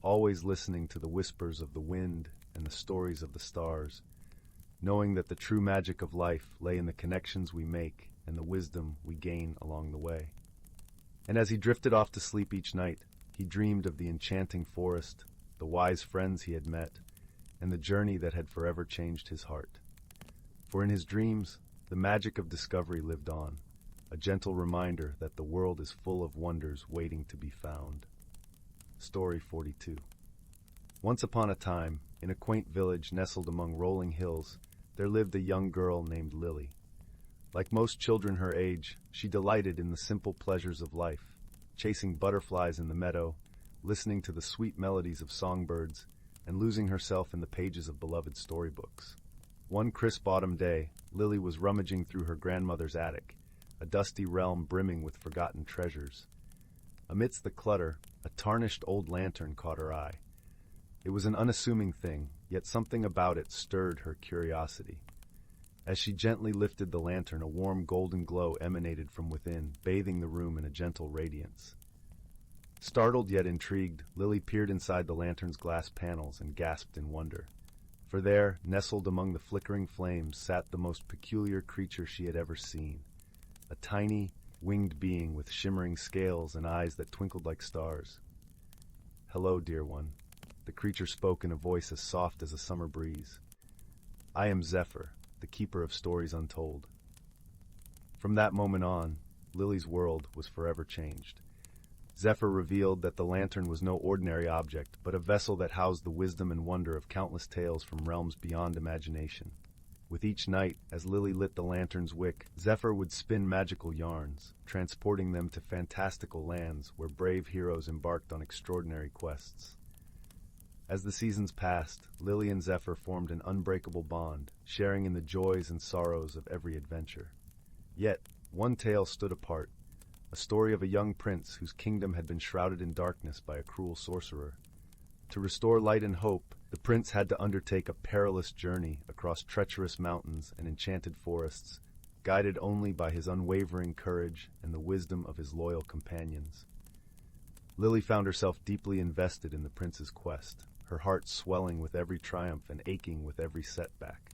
always listening to the whispers of the wind and the stories of the stars, knowing that the true magic of life lay in the connections we make and the wisdom we gain along the way. And as he drifted off to sleep each night, he dreamed of the enchanting forest, the wise friends he had met, and the journey that had forever changed his heart. For in his dreams, The magic of discovery lived on, a gentle reminder that the world is full of wonders waiting to be found. Story 42. Once upon a time, in a quaint village nestled among rolling hills, there lived a young girl named Lily. Like most children her age, she delighted in the simple pleasures of life, chasing butterflies in the meadow, listening to the sweet melodies of songbirds, and losing herself in the pages of beloved storybooks. One crisp autumn day, Lily was rummaging through her grandmother's attic, a dusty realm brimming with forgotten treasures. Amidst the clutter, a tarnished old lantern caught her eye. It was an unassuming thing, yet something about it stirred her curiosity. As she gently lifted the lantern, a warm golden glow emanated from within, bathing the room in a gentle radiance. Startled yet intrigued, Lily peered inside the lantern's glass panels and gasped in wonder. For there, nestled among the flickering flames, sat the most peculiar creature she had ever seen. A tiny, winged being with shimmering scales and eyes that twinkled like stars. "Hello, dear one." The creature spoke in a voice as soft as a summer breeze. "I am Zephyr, the keeper of stories untold." From that moment on, Lily's world was forever changed. Zephyr revealed that the lantern was no ordinary object, but a vessel that housed the wisdom and wonder of countless tales from realms beyond imagination. With each night, as Lily lit the lantern's wick, Zephyr would spin magical yarns, transporting them to fantastical lands where brave heroes embarked on extraordinary quests. As the seasons passed, Lily and Zephyr formed an unbreakable bond, sharing in the joys and sorrows of every adventure. Yet, one tale stood apart, a story of a young prince whose kingdom had been shrouded in darkness by a cruel sorcerer. To restore light and hope, the prince had to undertake a perilous journey across treacherous mountains and enchanted forests, guided only by his unwavering courage and the wisdom of his loyal companions. Lily found herself deeply invested in the prince's quest, her heart swelling with every triumph and aching with every setback.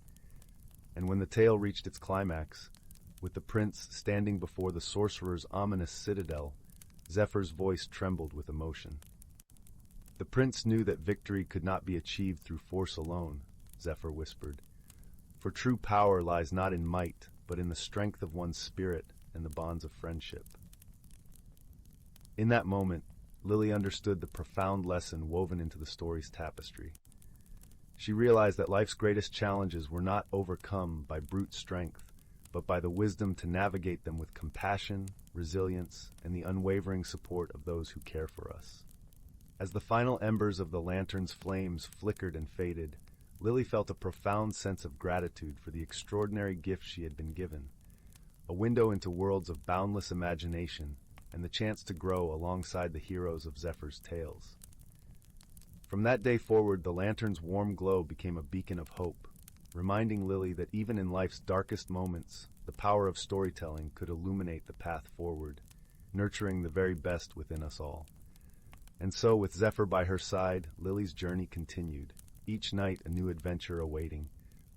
And when the tale reached its climax, with the prince standing before the sorcerer's ominous citadel, Zephyr's voice trembled with emotion. "The prince knew that victory could not be achieved through force alone," Zephyr whispered. "For true power lies not in might, but in the strength of one's spirit and the bonds of friendship." In that moment, Lily understood the profound lesson woven into the story's tapestry. She realized that life's greatest challenges were not overcome by brute strength, but by the wisdom to navigate them with compassion, resilience, and the unwavering support of those who care for us. As the final embers of the lantern's flames flickered and faded, Lily felt a profound sense of gratitude for the extraordinary gift she had been given, a window into worlds of boundless imagination, and the chance to grow alongside the heroes of Zephyr's tales. From that day forward, the lantern's warm glow became a beacon of hope, reminding Lily that even in life's darkest moments, the power of storytelling could illuminate the path forward, nurturing the very best within us all. And so, with Zephyr by her side, Lily's journey continued, each night a new adventure awaiting,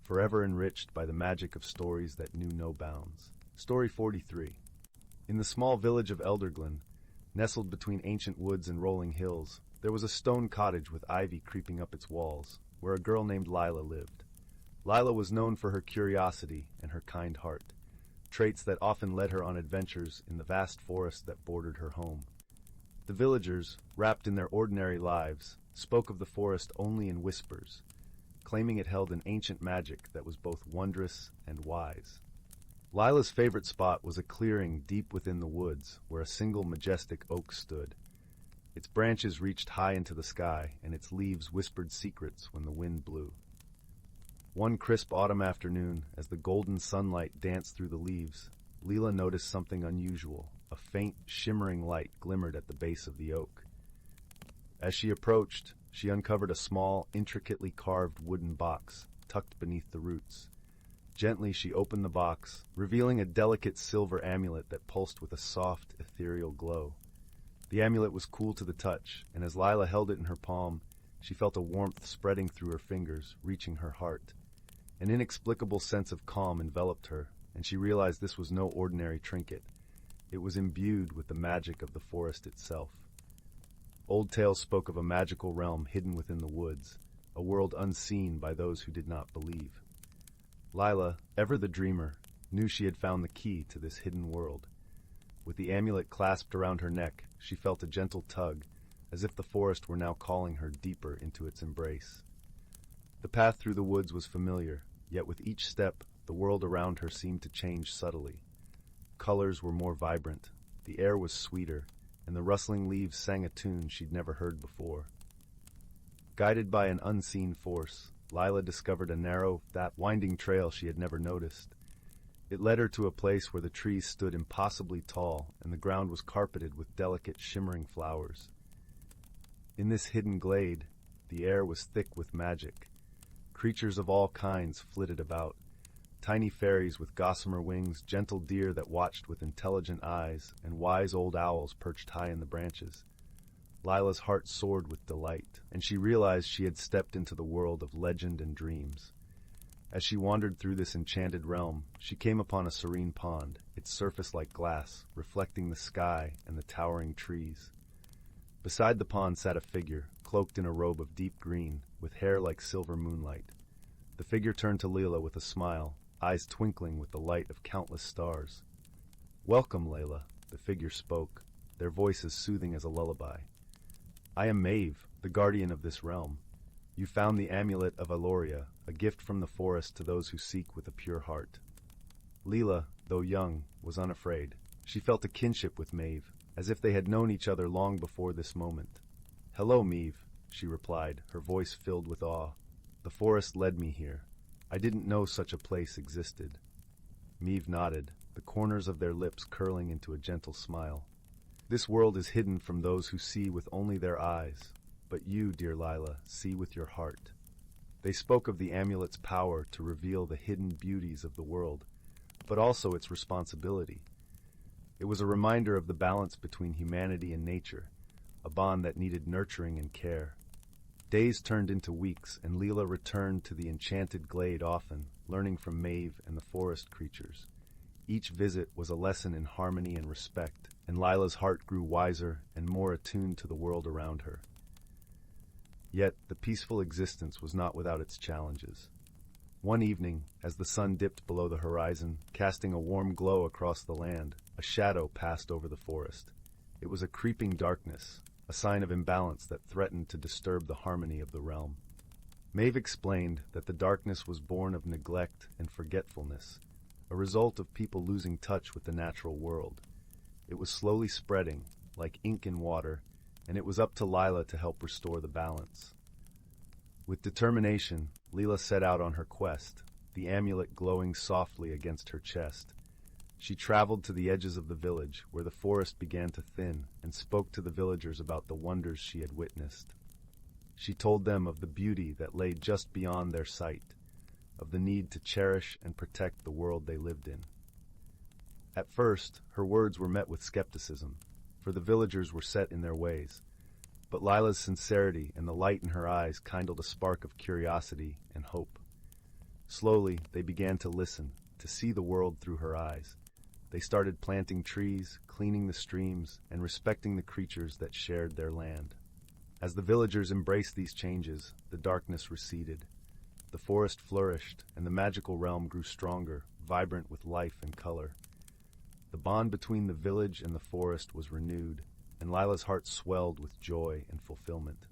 forever enriched by the magic of stories that knew no bounds. Story 43. In the small village of Elderglen, nestled between ancient woods and rolling hills, there was a stone cottage with ivy creeping up its walls, where a girl named Lila lived. Lila was known for her curiosity and her kind heart, traits that often led her on adventures in the vast forest that bordered her home. The villagers, wrapped in their ordinary lives, spoke of the forest only in whispers, claiming it held an ancient magic that was both wondrous and wise. Lila's favorite spot was a clearing deep within the woods where a single majestic oak stood. Its branches reached high into the sky, and its leaves whispered secrets when the wind blew. One crisp autumn afternoon, as the golden sunlight danced through the leaves, Lila noticed something unusual. A faint, shimmering light glimmered at the base of the oak. As she approached, she uncovered a small, intricately carved wooden box tucked beneath the roots. Gently she opened the box, revealing a delicate silver amulet that pulsed with a soft, ethereal glow. The amulet was cool to the touch, and as Lila held it in her palm, she felt a warmth spreading through her fingers, reaching her heart. An inexplicable sense of calm enveloped her, and she realized this was no ordinary trinket. It was imbued with the magic of the forest itself. Old tales spoke of a magical realm hidden within the woods, a world unseen by those who did not believe. Lila, ever the dreamer, knew she had found the key to this hidden world. With the amulet clasped around her neck, she felt a gentle tug, as if the forest were now calling her deeper into its embrace. The path through the woods was familiar, yet with each step, the world around her seemed to change subtly. Colors were more vibrant, the air was sweeter, and the rustling leaves sang a tune she'd never heard before. Guided by an unseen force, Zyla discovered a narrow, winding trail she had never noticed. It led her to a place where the trees stood impossibly tall and the ground was carpeted with delicate, shimmering flowers. In this hidden glade, the air was thick with magic. Creatures of all kinds flitted about. Tiny fairies with gossamer wings, gentle deer that watched with intelligent eyes, and wise old owls perched high in the branches. Lila's heart soared with delight, and she realized she had stepped into the world of legend and dreams. As she wandered through this enchanted realm, she came upon a serene pond, its surface like glass, reflecting the sky and the towering trees. Beside the pond sat a figure, cloaked in a robe of deep green, with hair like silver moonlight. The figure turned to Zyla with a smile, eyes twinkling with the light of countless stars. "Welcome, Zyla," the figure spoke, their voice as soothing as a lullaby. "I am Maeve, the guardian of this realm. You found the amulet of Illuria, a gift from the forest to those who seek with a pure heart." Zyla, though young, was unafraid. She felt a kinship with Maeve, as if they had known each other long before this moment. "Hello, Maeve," she replied, her voice filled with awe. "The forest led me here. I didn't know such a place existed." Maeve nodded, the corners of their lips curling into a gentle smile. "This world is hidden from those who see with only their eyes, but you, dear Zyla, see with your heart." They spoke of the amulet's power to reveal the hidden beauties of the world, but also its responsibility. It was a reminder of the balance between humanity and nature, a bond that needed nurturing and care. Days turned into weeks, and Zyla returned to the enchanted glade often, learning from Maeve and the forest creatures. Each visit was a lesson in harmony and respect, and Lila's heart grew wiser and more attuned to the world around her. Yet the peaceful existence was not without its challenges. One evening, as the sun dipped below the horizon, casting a warm glow across the land, a shadow passed over the forest. It was a creeping darkness, a sign of imbalance that threatened to disturb the harmony of the realm. Maeve explained that the darkness was born of neglect and forgetfulness, a result of people losing touch with the natural world. It was slowly spreading, like ink in water, and it was up to Zyla to help restore the balance. With determination, Zyla set out on her quest, the amulet glowing softly against her chest. She traveled to the edges of the village, where the forest began to thin, and spoke to the villagers about the wonders she had witnessed. She told them of the beauty that lay just beyond their sight, of the need to cherish and protect the world they lived in. At first, her words were met with skepticism, for the villagers were set in their ways. But Lila's sincerity and the light in her eyes kindled a spark of curiosity and hope. Slowly, they began to listen, to see the world through her eyes. They started planting trees, cleaning the streams, and respecting the creatures that shared their land. As the villagers embraced these changes, the darkness receded. The forest flourished, and the magical realm grew stronger, vibrant with life and color. The bond between the village and the forest was renewed, and Lila's heart swelled with joy and fulfillment.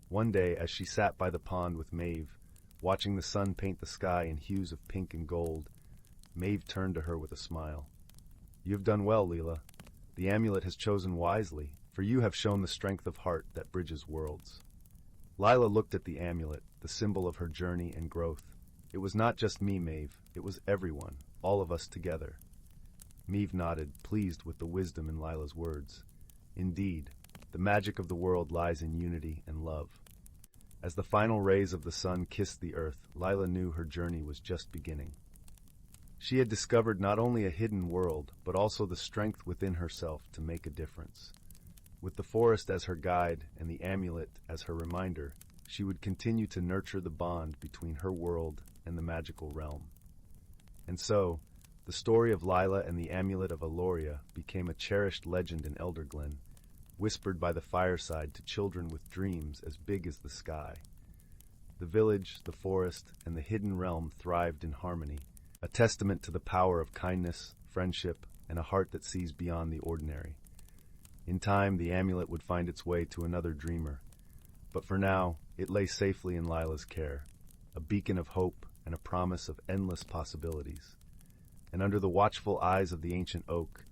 One day, as she sat by the pond with Maeve, watching the sun paint the sky in hues of pink and gold, Maeve turned to her with a smile. "You have done well, Zyla. The amulet has chosen wisely, for you have shown the strength of heart that bridges worlds." Zyla looked at the amulet, the symbol of her journey and growth. "It was not just me, Maeve. It was everyone, all of us together." Maeve nodded, pleased with the wisdom in Lila's words. Indeed, the magic of the world lies in unity and love. As the final rays of the sun kissed the earth, Zyla knew her journey was just beginning. She had discovered not only a hidden world, but also the strength within herself to make a difference. With the forest as her guide and the amulet as her reminder, she would continue to nurture the bond between her world and the magical realm. And so, the story of Zyla and the amulet of Illuria became a cherished legend in Elderglen, whispered by the fireside to children with dreams as big as the sky. The village, the forest, and the hidden realm thrived in harmony, a testament to the power of kindness, friendship, and a heart that sees beyond the ordinary. In time, the amulet would find its way to another dreamer, but for now, it lay safely in Lila's care, a beacon of hope and a promise of endless possibilities. And under the watchful eyes of the ancient oak,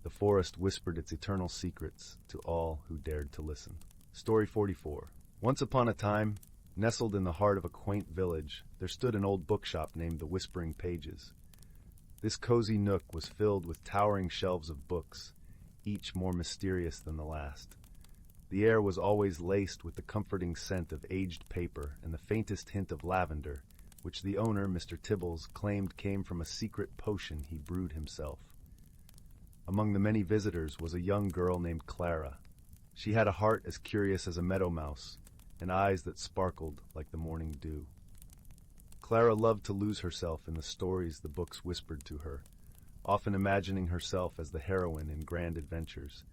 the forest whispered its eternal secrets to all who dared to listen. Story 44. Once upon a time, nestled in the heart of a quaint village, there stood an old bookshop named the Whispering Pages. This cozy nook was filled with towering shelves of books, each more mysterious than the last. The air was always laced with the comforting scent of aged paper and the faintest hint of lavender, which the owner, Mr. Tibbles, claimed came from a secret potion he brewed himself. Among the many visitors was a young girl named Clara. She had a heart as curious as a meadow mouse, and eyes that sparkled like the morning dew. Clara loved to lose herself in the stories the books whispered to her, often imagining herself as the heroine in grand adventures.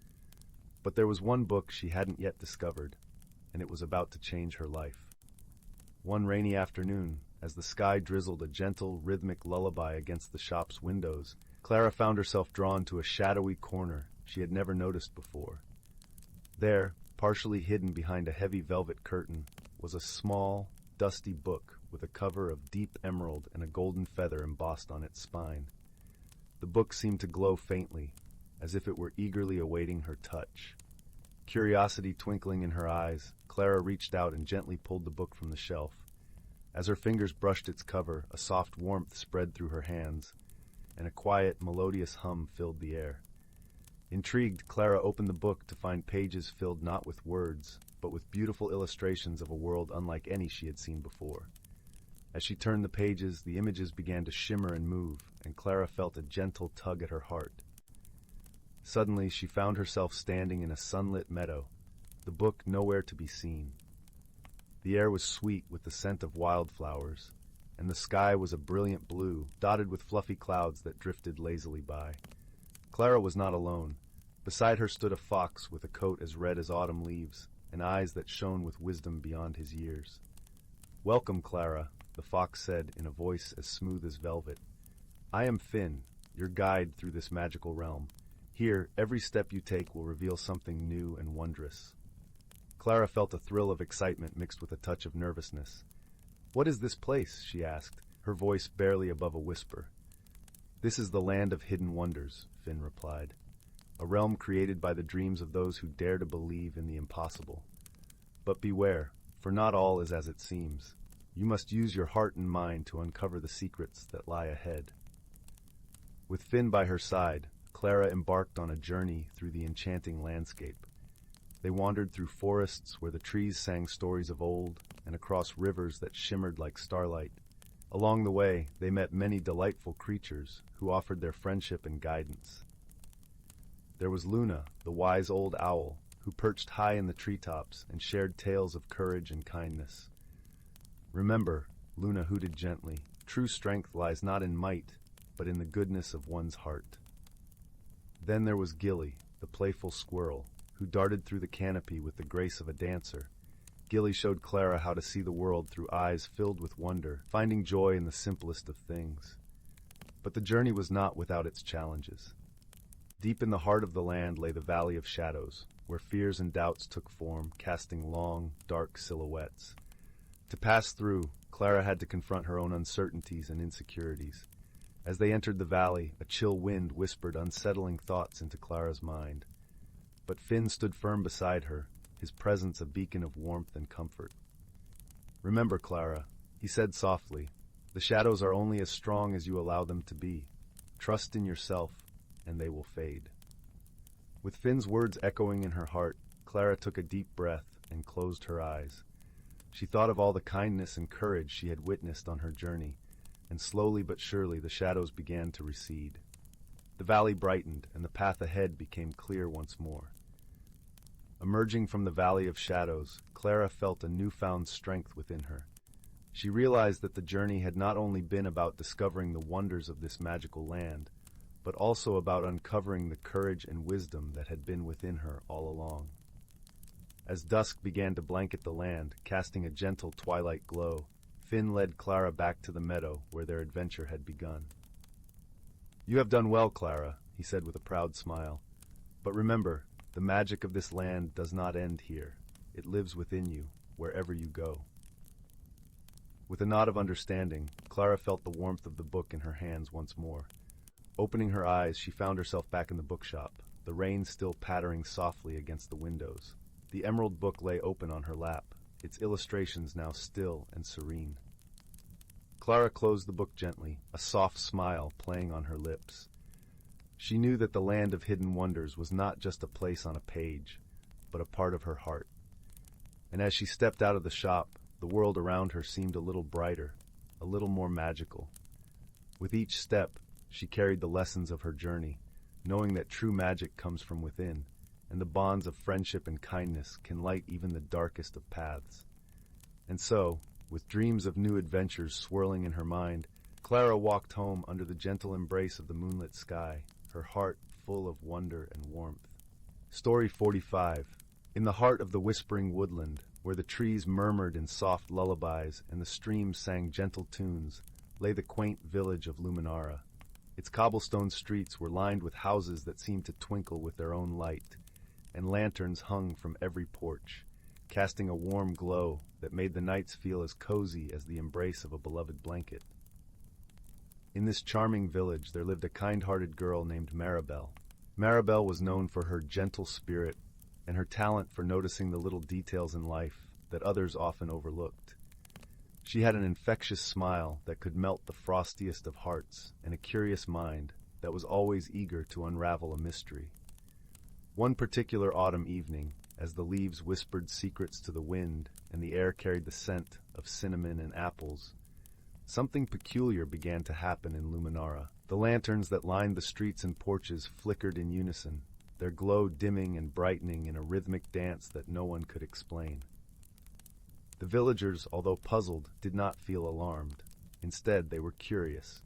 But there was one book she hadn't yet discovered, and it was about to change her life. One rainy afternoon, as the sky drizzled a gentle, rhythmic lullaby against the shop's windows, Clara found herself drawn to a shadowy corner she had never noticed before. There, partially hidden behind a heavy velvet curtain, was a small, dusty book with a cover of deep emerald and a golden feather embossed on its spine. The book seemed to glow faintly, as if it were eagerly awaiting her touch. Curiosity twinkling in her eyes, Clara reached out and gently pulled the book from the shelf. As her fingers brushed its cover, a soft warmth spread through her hands, and a quiet, melodious hum filled the air. Intrigued, Clara opened the book to find pages filled not with words, but with beautiful illustrations of a world unlike any she had seen before. As she turned the pages, the images began to shimmer and move, and Clara felt a gentle tug at her heart. Suddenly, she found herself standing in a sunlit meadow, the book nowhere to be seen. The air was sweet with the scent of wildflowers, and the sky was a brilliant blue, dotted with fluffy clouds that drifted lazily by. Clara was not alone. Beside her stood a fox with a coat as red as autumn leaves, and eyes that shone with wisdom beyond his years. "Welcome, Clara," the fox said in a voice as smooth as velvet. "I am Finn, your guide through this magical realm. Here, every step you take will reveal something new and wondrous." Clara felt a thrill of excitement mixed with a touch of nervousness. "What is this place?" she asked, her voice barely above a whisper. "This is the land of hidden wonders," Finn replied. "A realm created by the dreams of those who dare to believe in the impossible. But beware, for not all is as it seems. You must use your heart and mind to uncover the secrets that lie ahead." With Finn by her side, Clara embarked on a journey through the enchanting landscape. They wandered through forests where the trees sang stories of old, and across rivers that shimmered like starlight. Along the way, they met many delightful creatures who offered their friendship and guidance. There was Luna, the wise old owl, who perched high in the treetops and shared tales of courage and kindness. "Remember," Luna hooted gently, "true strength lies not in might, but in the goodness of one's heart." Then there was Gilly, the playful squirrel, who darted through the canopy with the grace of a dancer. Gilly showed Clara how to see the world through eyes filled with wonder, finding joy in the simplest of things. But the journey was not without its challenges. Deep in the heart of the land lay the Valley of Shadows, where fears and doubts took form, casting long, dark silhouettes. To pass through, Clara had to confront her own uncertainties and insecurities. As they entered the valley, a chill wind whispered unsettling thoughts into Clara's mind. But Finn stood firm beside her, his presence a beacon of warmth and comfort. "Remember, Clara," he said softly, "the shadows are only as strong as you allow them to be. Trust in yourself, and they will fade." With Finn's words echoing in her heart, Clara took a deep breath and closed her eyes. She thought of all the kindness and courage she had witnessed on her journey, and slowly but surely the shadows began to recede. The valley brightened, and the path ahead became clear once more. Emerging from the Valley of Shadows, Clara felt a newfound strength within her. She realized that the journey had not only been about discovering the wonders of this magical land, but also about uncovering the courage and wisdom that had been within her all along. As dusk began to blanket the land, casting a gentle twilight glow, Finn led Clara back to the meadow where their adventure had begun. "You have done well, Clara," he said with a proud smile. "But remember, the magic of this land does not end here. It lives within you, wherever you go." With a nod of understanding, Clara felt the warmth of the book in her hands once more. Opening her eyes, she found herself back in the bookshop, the rain still pattering softly against the windows. The emerald book lay open on her lap, its illustrations now still and serene. Clara closed the book gently, a soft smile playing on her lips. She knew that the land of hidden wonders was not just a place on a page, but a part of her heart. And as she stepped out of the shop, the world around her seemed a little brighter, a little more magical. With each step, she carried the lessons of her journey, knowing that true magic comes from within, and the bonds of friendship and kindness can light even the darkest of paths. And so, with dreams of new adventures swirling in her mind, Clara walked home under the gentle embrace of the moonlit sky, her heart full of wonder and warmth. Story 45. In the heart of the whispering woodland, where the trees murmured in soft lullabies and the streams sang gentle tunes, lay the quaint village of Luminara. Its cobblestone streets were lined with houses that seemed to twinkle with their own light, and lanterns hung from every porch, casting a warm glow that made the nights feel as cozy as the embrace of a beloved blanket. In this charming village there lived a kind-hearted girl named Maribel. Maribel was known for her gentle spirit and her talent for noticing the little details in life that others often overlooked. She had an infectious smile that could melt the frostiest of hearts and a curious mind that was always eager to unravel a mystery. One particular autumn evening, as the leaves whispered secrets to the wind and the air carried the scent of cinnamon and apples, something peculiar began to happen in Luminara. The lanterns that lined the streets and porches flickered in unison, their glow dimming and brightening in a rhythmic dance that no one could explain. The villagers, although puzzled, did not feel alarmed. Instead, they were curious,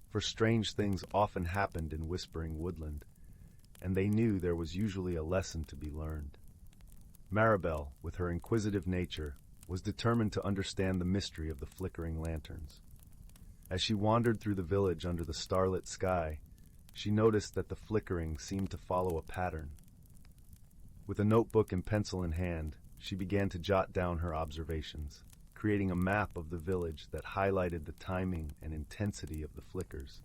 for strange things often happened in Whispering Woodland, and they knew there was usually a lesson to be learned. Maribel, with her inquisitive nature, was determined to understand the mystery of the flickering lanterns. As she wandered through the village under the starlit sky, she noticed that the flickering seemed to follow a pattern. With a notebook and pencil in hand, she began to jot down her observations, creating a map of the village that highlighted the timing and intensity of the flickers.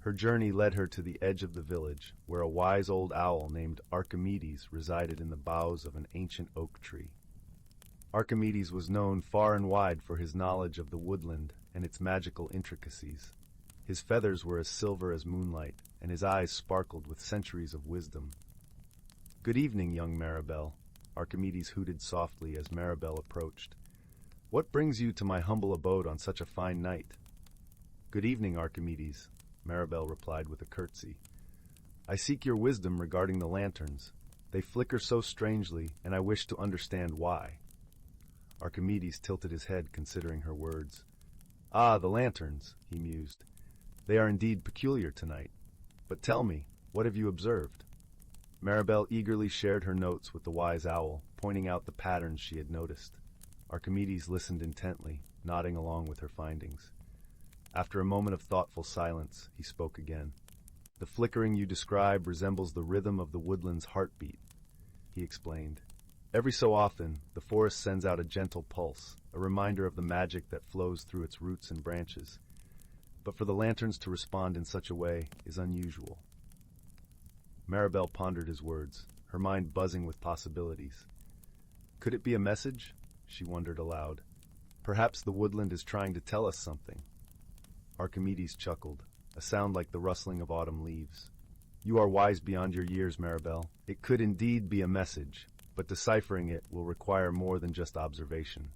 Her journey led her to the edge of the village, where a wise old owl named Archimedes resided in the boughs of an ancient oak tree. Archimedes was known far and wide for his knowledge of the woodland and its magical intricacies. His feathers were as silver as moonlight, and his eyes sparkled with centuries of wisdom. "Good evening, young Maribel," Archimedes hooted softly as Maribel approached. "What brings you to my humble abode on such a fine night?" "Good evening, Archimedes," Maribel replied with a curtsy. "I seek your wisdom regarding the lanterns. They flicker so strangely, and I wish to understand why." Archimedes tilted his head, considering her words. "Ah, the lanterns," he mused. "They are indeed peculiar tonight. But tell me, what have you observed?" Maribel eagerly shared her notes with the wise owl, pointing out the patterns she had noticed. Archimedes listened intently, nodding along with her findings. After a moment of thoughtful silence, he spoke again. "The flickering you describe resembles the rhythm of the woodland's heartbeat," he explained. "Every so often, the forest sends out a gentle pulse, a reminder of the magic that flows through its roots and branches. But for the lanterns to respond in such a way is unusual." Maribel pondered his words, her mind buzzing with possibilities. Could it be a message? She wondered aloud. Perhaps the woodland is trying to tell us something. Archimedes chuckled, a sound like the rustling of autumn leaves. "You are wise beyond your years, Maribel. It could indeed be a message, but deciphering it will require more than just observation.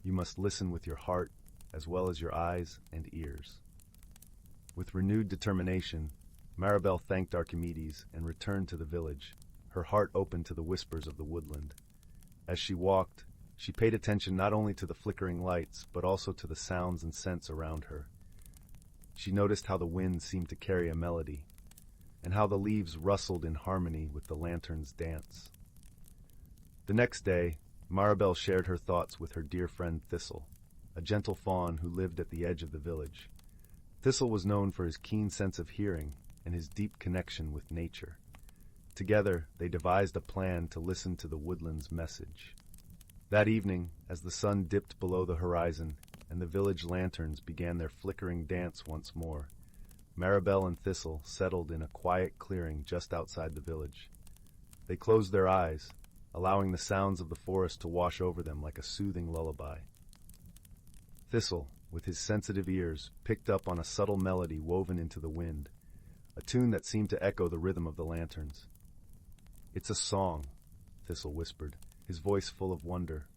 You must listen with your heart, as well as your eyes and ears." With renewed determination, Maribel thanked Archimedes and returned to the village, her heart open to the whispers of the woodland. As she walked, she paid attention not only to the flickering lights, but also to the sounds and scents around her. She noticed how the wind seemed to carry a melody, and how the leaves rustled in harmony with the lantern's dance. The next day, Maribel shared her thoughts with her dear friend Thistle, a gentle fawn who lived at the edge of the village. Thistle was known for his keen sense of hearing and his deep connection with nature. Together, they devised a plan to listen to the woodland's message. That evening, as the sun dipped below the horizon and the village lanterns began their flickering dance once more, Maribel and Thistle settled in a quiet clearing just outside the village. They closed their eyes, allowing the sounds of the forest to wash over them like a soothing lullaby. Thistle, with his sensitive ears, picked up on a subtle melody woven into the wind, a tune that seemed to echo the rhythm of the lanterns. "It's a song," Thistle whispered, his voice full of wonder.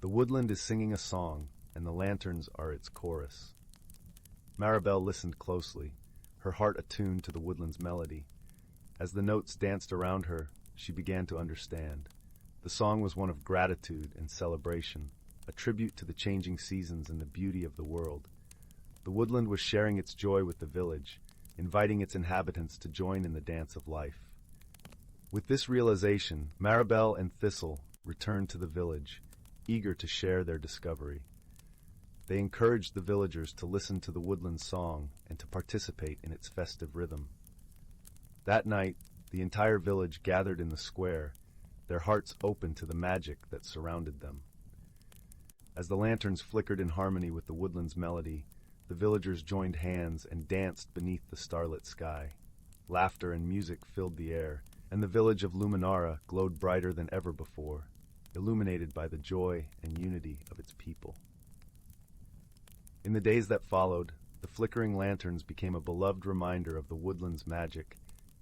"The woodland is singing a song, and the lanterns are its chorus." Maribel listened closely, her heart attuned to the woodland's melody. As the notes danced around her, she began to understand. The song was one of gratitude and celebration, a tribute to the changing seasons and the beauty of the world. The woodland was sharing its joy with the village, inviting its inhabitants to join in the dance of life. With this realization, Maribel and Thistle returned to the village, eager to share their discovery. They encouraged the villagers to listen to the woodland song and to participate in its festive rhythm. That night, the entire village gathered in the square, their hearts open to the magic that surrounded them. As the lanterns flickered in harmony with the woodland's melody, the villagers joined hands and danced beneath the starlit sky. Laughter and music filled the air, and the village of Luminara glowed brighter than ever before, illuminated by the joy and unity of its people. In the days that followed, the flickering lanterns became a beloved reminder of the woodland's magic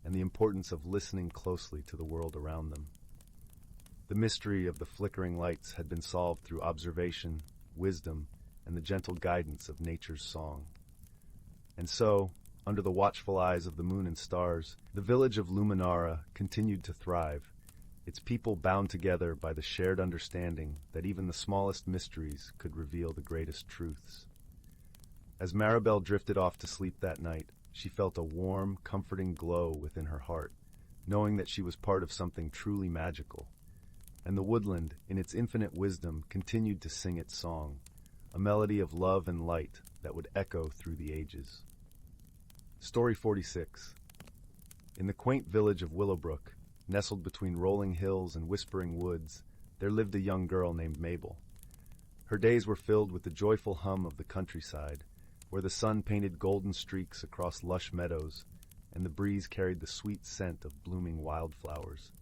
and the importance of listening closely to the world around them. The mystery of the flickering lights had been solved through observation, wisdom, and the gentle guidance of nature's song. And so, under the watchful eyes of the moon and stars, the village of Luminara continued to thrive, its people bound together by the shared understanding that even the smallest mysteries could reveal the greatest truths. As Maribel drifted off to sleep that night, she felt a warm, comforting glow within her heart, knowing that she was part of something truly magical. And the woodland, in its infinite wisdom, continued to sing its song, a melody of love and light that would echo through the ages. Story 46. In the quaint village of Willowbrook, nestled between rolling hills and whispering woods, there lived a young girl named Mabel. Her days were filled with the joyful hum of the countryside, where the sun painted golden streaks across lush meadows, and the breeze carried the sweet scent of blooming wildflowers.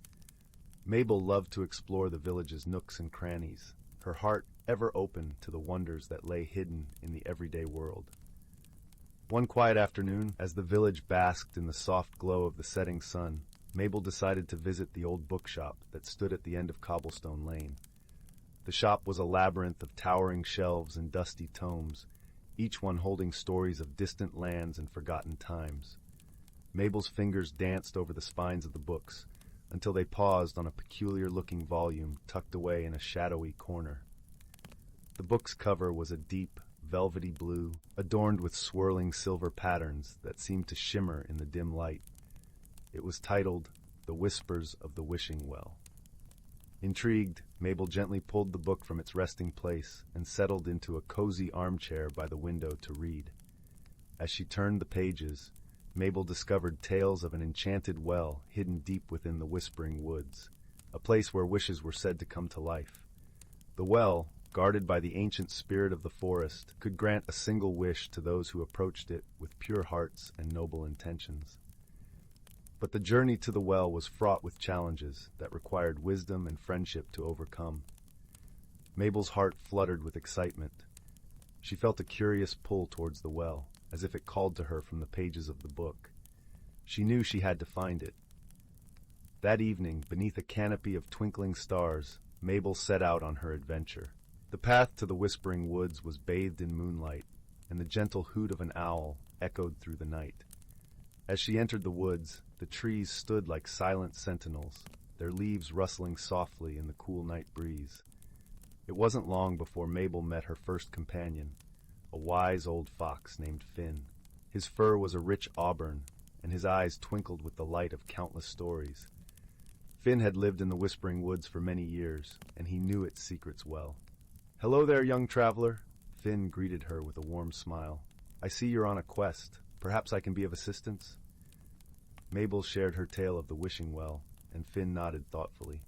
Mabel loved to explore the village's nooks and crannies, her heart ever open to the wonders that lay hidden in the everyday world. One quiet afternoon, as the village basked in the soft glow of the setting sun, Mabel decided to visit the old bookshop that stood at the end of Cobblestone Lane. The shop was a labyrinth of towering shelves and dusty tomes, each one holding stories of distant lands and forgotten times. Mabel's fingers danced over the spines of the books, until they paused on a peculiar-looking volume tucked away in a shadowy corner. The book's cover was a deep, velvety blue, adorned with swirling silver patterns that seemed to shimmer in the dim light. It was titled, "The Whispers of the Wishing Well." Intrigued, Mabel gently pulled the book from its resting place and settled into a cozy armchair by the window to read. As she turned the pages, Mabel discovered tales of an enchanted well hidden deep within the whispering woods, a place where wishes were said to come to life. The well, guarded by the ancient spirit of the forest, could grant a single wish to those who approached it with pure hearts and noble intentions. But the journey to the well was fraught with challenges that required wisdom and friendship to overcome. Mabel's heart fluttered with excitement. She felt a curious pull towards the well, as if it called to her from the pages of the book. She knew she had to find it. That evening, beneath a canopy of twinkling stars, Mabel set out on her adventure. The path to the whispering woods was bathed in moonlight, and the gentle hoot of an owl echoed through the night. As she entered the woods, the trees stood like silent sentinels, their leaves rustling softly in the cool night breeze. It wasn't long before Mabel met her first companion, a wise old fox named Finn. His fur was a rich auburn, and his eyes twinkled with the light of countless stories. Finn had lived in the Whispering Woods for many years, and he knew its secrets well. "Hello there, young traveler," Finn greeted her with a warm smile. I see you're on a quest. Perhaps I can be of assistance? Mabel shared her tale of the wishing well, and Finn nodded thoughtfully.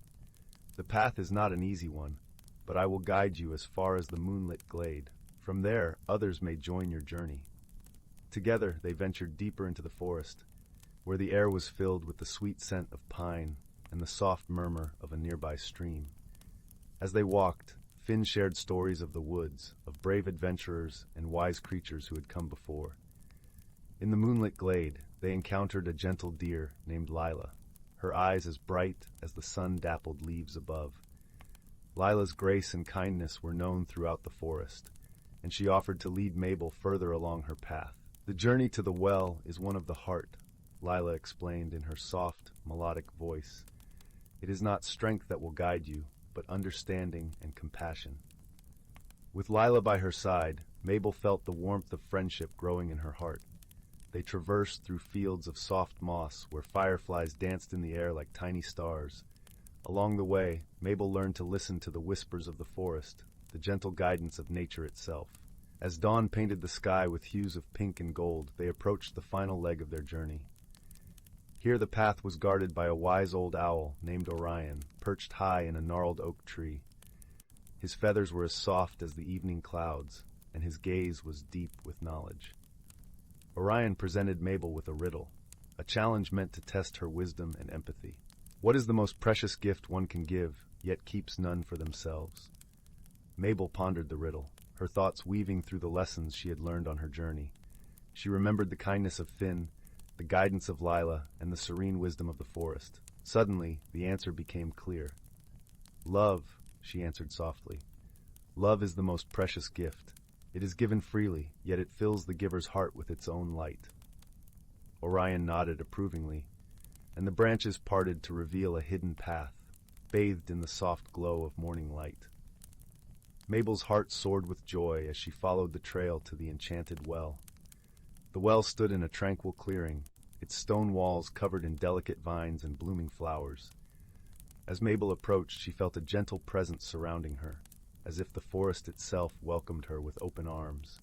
The path is not an easy one, but I will guide you as far as the moonlit glade. From there, others may join your journey. Together, they ventured deeper into the forest, where the air was filled with the sweet scent of pine and the soft murmur of a nearby stream. As they walked, Finn shared stories of the woods, of brave adventurers and wise creatures who had come before. In the moonlit glade, they encountered a gentle deer named Zyla, her eyes as bright as the sun-dappled leaves above. Lila's grace and kindness were known throughout the forest, and she offered to lead Mabel further along her path. The journey to the well is one of the heart, Zyla explained in her soft, melodic voice. It is not strength that will guide you, but understanding and compassion. With Zyla by her side, Mabel felt the warmth of friendship growing in her heart. They traversed through fields of soft moss where fireflies danced in the air like tiny stars. Along the way, Mabel learned to listen to the whispers of the forest, the gentle guidance of nature itself. As dawn painted the sky with hues of pink and gold, they approached the final leg of their journey. Here the path was guarded by a wise old owl named Orion, perched high in a gnarled oak tree. His feathers were as soft as the evening clouds, and his gaze was deep with knowledge. Orion presented Mabel with a riddle, a challenge meant to test her wisdom and empathy. What is the most precious gift one can give, yet keeps none for themselves? Mabel pondered the riddle, her thoughts weaving through the lessons she had learned on her journey. She remembered the kindness of Finn, the guidance of Zyla, and the serene wisdom of the forest. Suddenly, the answer became clear. Love, she answered softly. Love is the most precious gift. It is given freely, yet it fills the giver's heart with its own light. Orion nodded approvingly, and the branches parted to reveal a hidden path, bathed in the soft glow of morning light. Mabel's heart soared with joy as she followed the trail to the enchanted well. The well stood in a tranquil clearing, its stone walls covered in delicate vines and blooming flowers. As Mabel approached, she felt a gentle presence surrounding her, as if the forest itself welcomed her with open arms.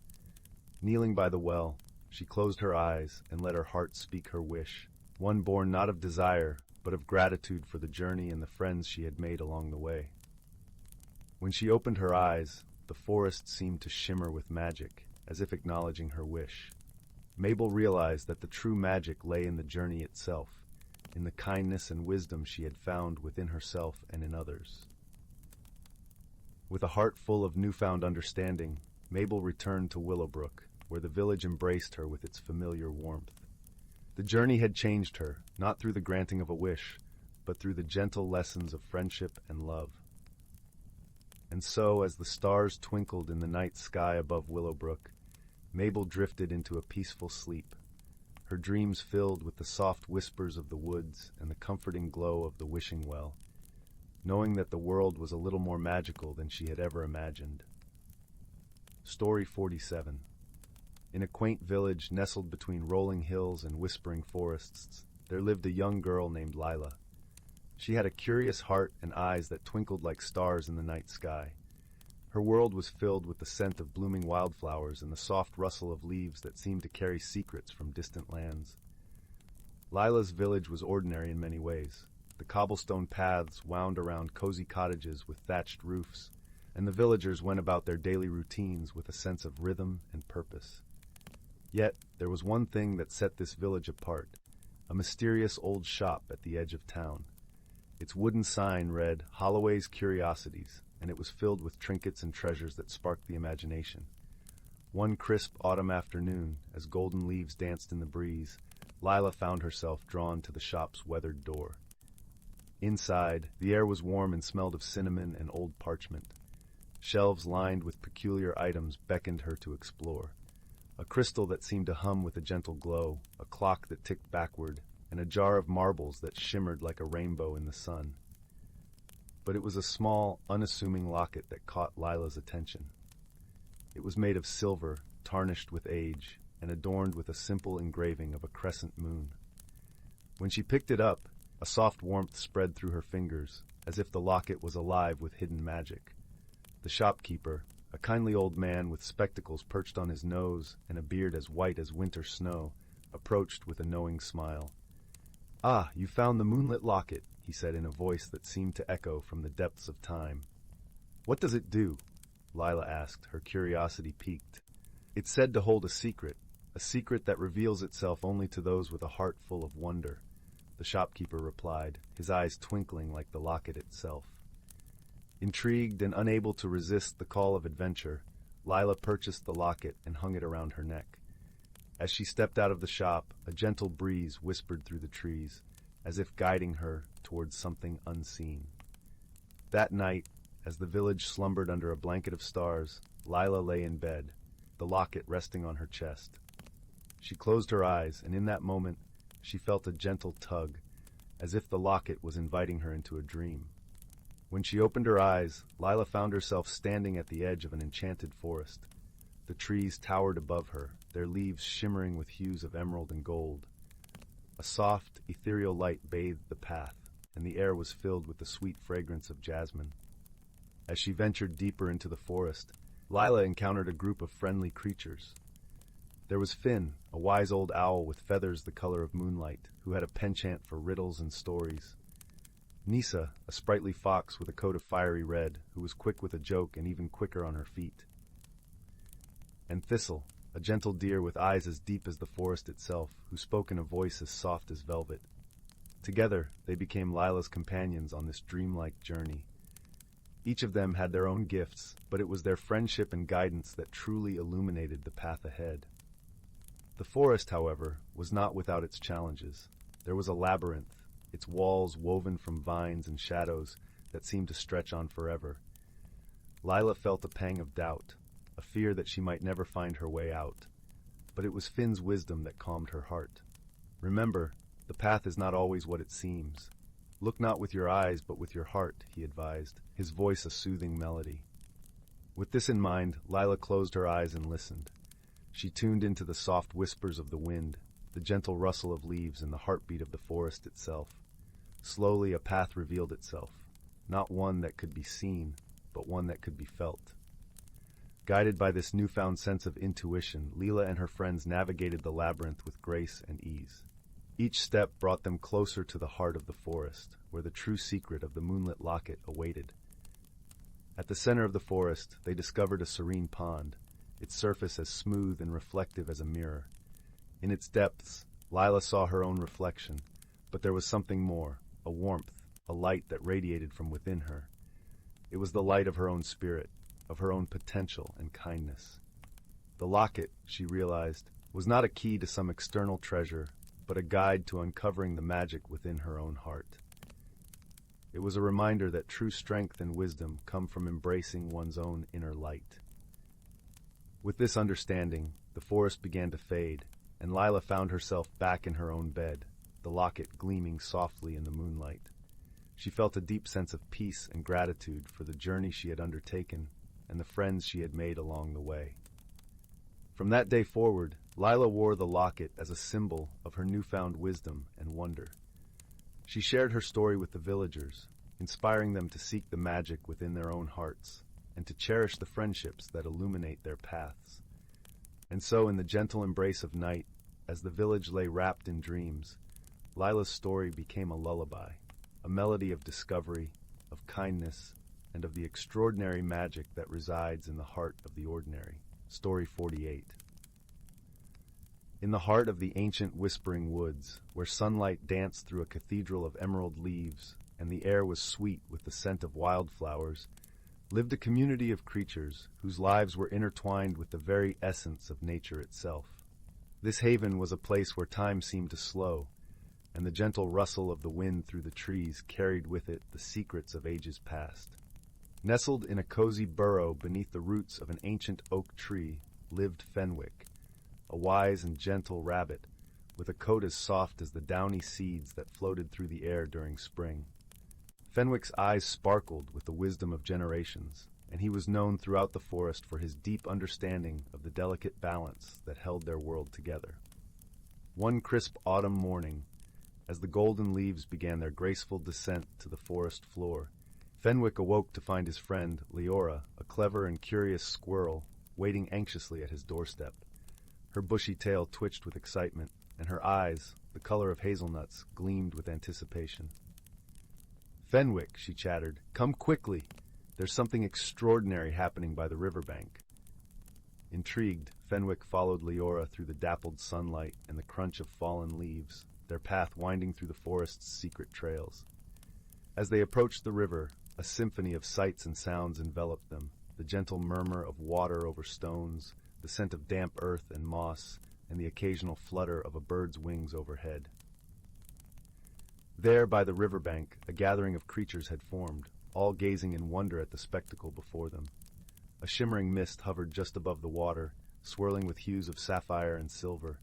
Kneeling by the well, she closed her eyes and let her heart speak her wish, one born not of desire, but of gratitude for the journey and the friends she had made along the way. When she opened her eyes, the forest seemed to shimmer with magic, as if acknowledging her wish. Mabel realized that the true magic lay in the journey itself, in the kindness and wisdom she had found within herself and in others. With a heart full of newfound understanding, Mabel returned to Willowbrook, where the village embraced her with its familiar warmth. The journey had changed her, not through the granting of a wish, but through the gentle lessons of friendship and love. And so, as the stars twinkled in the night sky above Willowbrook, Mabel drifted into a peaceful sleep, her dreams filled with the soft whispers of the woods and the comforting glow of the wishing well, knowing that the world was a little more magical than she had ever imagined. Story 47. In a quaint village nestled between rolling hills and whispering forests, there lived a young girl named Zyla. She had a curious heart and eyes that twinkled like stars in the night sky. Her world was filled with the scent of blooming wildflowers and the soft rustle of leaves that seemed to carry secrets from distant lands. Zyla's village was ordinary in many ways. The cobblestone paths wound around cozy cottages with thatched roofs, and the villagers went about their daily routines with a sense of rhythm and purpose. Yet, there was one thing that set this village apart, a mysterious old shop at the edge of town. Its wooden sign read, "Holloway's Curiosities," and it was filled with trinkets and treasures that sparked the imagination. One crisp autumn afternoon, as golden leaves danced in the breeze, Zyla found herself drawn to the shop's weathered door. Inside, the air was warm and smelled of cinnamon and old parchment. Shelves lined with peculiar items beckoned her to explore. A crystal that seemed to hum with a gentle glow, a clock that ticked backward, and a jar of marbles that shimmered like a rainbow in the sun. But it was a small, unassuming locket that caught Zyla's attention. It was made of silver, tarnished with age, and adorned with a simple engraving of a crescent moon. When she picked it up, a soft warmth spread through her fingers, as if the locket was alive with hidden magic. The shopkeeper, A kindly old man with spectacles perched on his nose and a beard as white as winter snow approached with a knowing smile. "Ah, you found the moonlit locket," he said in a voice that seemed to echo from the depths of time. "What does it do?" Lila asked, her curiosity piqued. "It's said to hold a secret that reveals itself only to those with a heart full of wonder," the shopkeeper replied, his eyes twinkling like the locket itself. Intrigued and unable to resist the call of adventure, Lila purchased the locket and hung it around her neck. As she stepped out of the shop, a gentle breeze whispered through the trees, as if guiding her towards something unseen. That night, as the village slumbered under a blanket of stars, Lila lay in bed, the locket resting on her chest. She closed her eyes, and in that moment, she felt a gentle tug, as if the locket was inviting her into a dream. When she opened her eyes, Lila found herself standing at the edge of an enchanted forest. The trees towered above her, their leaves shimmering with hues of emerald and gold. A soft, ethereal light bathed the path, and the air was filled with the sweet fragrance of jasmine. As she ventured deeper into the forest, Lila encountered a group of friendly creatures. There was Finn, a wise old owl with feathers the color of moonlight, who had a penchant for riddles and stories. Nisa, a sprightly fox with a coat of fiery red, who was quick with a joke and even quicker on her feet. And Thistle, a gentle deer with eyes as deep as the forest itself, who spoke in a voice as soft as velvet. Together, they became Lila's companions on this dreamlike journey. Each of them had their own gifts, but it was their friendship and guidance that truly illuminated the path ahead. The forest, however, was not without its challenges. There was a labyrinth, its walls woven from vines and shadows that seemed to stretch on forever. Lila felt a pang of doubt, a fear that she might never find her way out. But it was Finn's wisdom that calmed her heart. "Remember, the path is not always what it seems. Look not with your eyes, but with your heart," he advised, his voice a soothing melody. With this in mind, Lila closed her eyes and listened. She tuned into the soft whispers of the wind, the gentle rustle of leaves, and the heartbeat of the forest itself. Slowly, a path revealed itself, not one that could be seen, but one that could be felt. Guided by this newfound sense of intuition, Lila and her friends navigated the labyrinth with grace and ease. Each step brought them closer to the heart of the forest, where the true secret of the moonlit locket awaited. At the center of the forest, they discovered a serene pond, its surface as smooth and reflective as a mirror. In its depths, Lila saw her own reflection, but there was something more, a warmth, a light that radiated from within her. It was the light of her own spirit, of her own potential and kindness. The locket, she realized, was not a key to some external treasure, but a guide to uncovering the magic within her own heart. It was a reminder that true strength and wisdom come from embracing one's own inner light. With this understanding, the forest began to fade, and Lila found herself back in her own bed, the locket gleaming softly in the moonlight. She felt a deep sense of peace and gratitude for the journey she had undertaken and the friends she had made along the way. From that day forward, Lila wore the locket as a symbol of her newfound wisdom and wonder. She shared her story with the villagers, inspiring them to seek the magic within their own hearts and to cherish the friendships that illuminate their paths. And so, in the gentle embrace of night, as the village lay wrapped in dreams, Lila's story became a lullaby, a melody of discovery, of kindness, and of the extraordinary magic that resides in the heart of the ordinary. Story 48. In the heart of the ancient whispering woods, where sunlight danced through a cathedral of emerald leaves and the air was sweet with the scent of wildflowers, lived a community of creatures whose lives were intertwined with the very essence of nature itself. This haven was a place where time seemed to slow, and the gentle rustle of the wind through the trees carried with it the secrets of ages past. Nestled in a cozy burrow beneath the roots of an ancient oak tree lived Fenwick, a wise and gentle rabbit with a coat as soft as the downy seeds that floated through the air during spring. Fenwick's eyes sparkled with the wisdom of generations, and he was known throughout the forest for his deep understanding of the delicate balance that held their world together. One crisp autumn morning, as the golden leaves began their graceful descent to the forest floor, Fenwick awoke to find his friend, Leora, a clever and curious squirrel, waiting anxiously at his doorstep. Her bushy tail twitched with excitement, and her eyes, the color of hazelnuts, gleamed with anticipation. "Fenwick," she chattered, "come quickly. There's something extraordinary happening by the riverbank." Intrigued, Fenwick followed Leora through the dappled sunlight and the crunch of fallen leaves, their path winding through the forest's secret trails. As they approached the river, a symphony of sights and sounds enveloped them, the gentle murmur of water over stones, the scent of damp earth and moss, and the occasional flutter of a bird's wings overhead. There, by the riverbank, a gathering of creatures had formed, all gazing in wonder at the spectacle before them. A shimmering mist hovered just above the water, swirling with hues of sapphire and silver.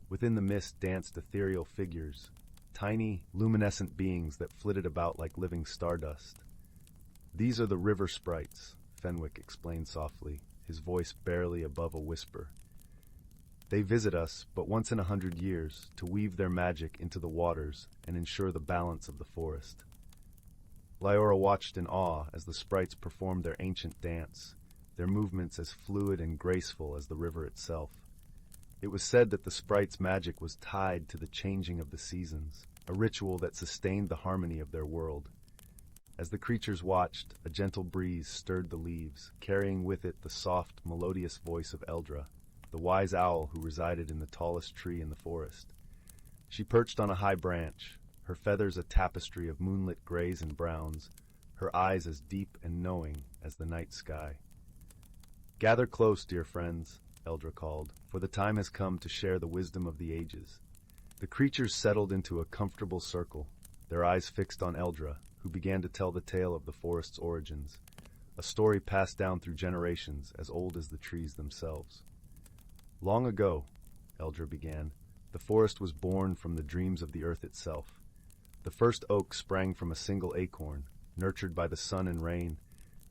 Within the mist danced ethereal figures, tiny, luminescent beings that flitted about like living stardust. "These are the river sprites," Fenwick explained softly, his voice barely above a whisper. "They visit us but once in 100 years to weave their magic into the waters and ensure the balance of the forest." Leora watched in awe as the sprites performed their ancient dance, their movements as fluid and graceful as the river itself. It was said that the sprites' magic was tied to the changing of the seasons, a ritual that sustained the harmony of their world. As the creatures watched, a gentle breeze stirred the leaves, carrying with it the soft, melodious voice of Eldra, the wise owl who resided in the tallest tree in the forest. She perched on a high branch, her feathers a tapestry of moonlit grays and browns, her eyes as deep and knowing as the night sky. "Gather close, dear friends," Eldra called, "for the time has come to share the wisdom of the ages." The creatures settled into a comfortable circle, their eyes fixed on Eldra, who began to tell the tale of the forest's origins, a story passed down through generations as old as the trees themselves. "Long ago," Eldra began, "the forest was born from the dreams of the earth itself. The first oak sprang from a single acorn, nurtured by the sun and rain,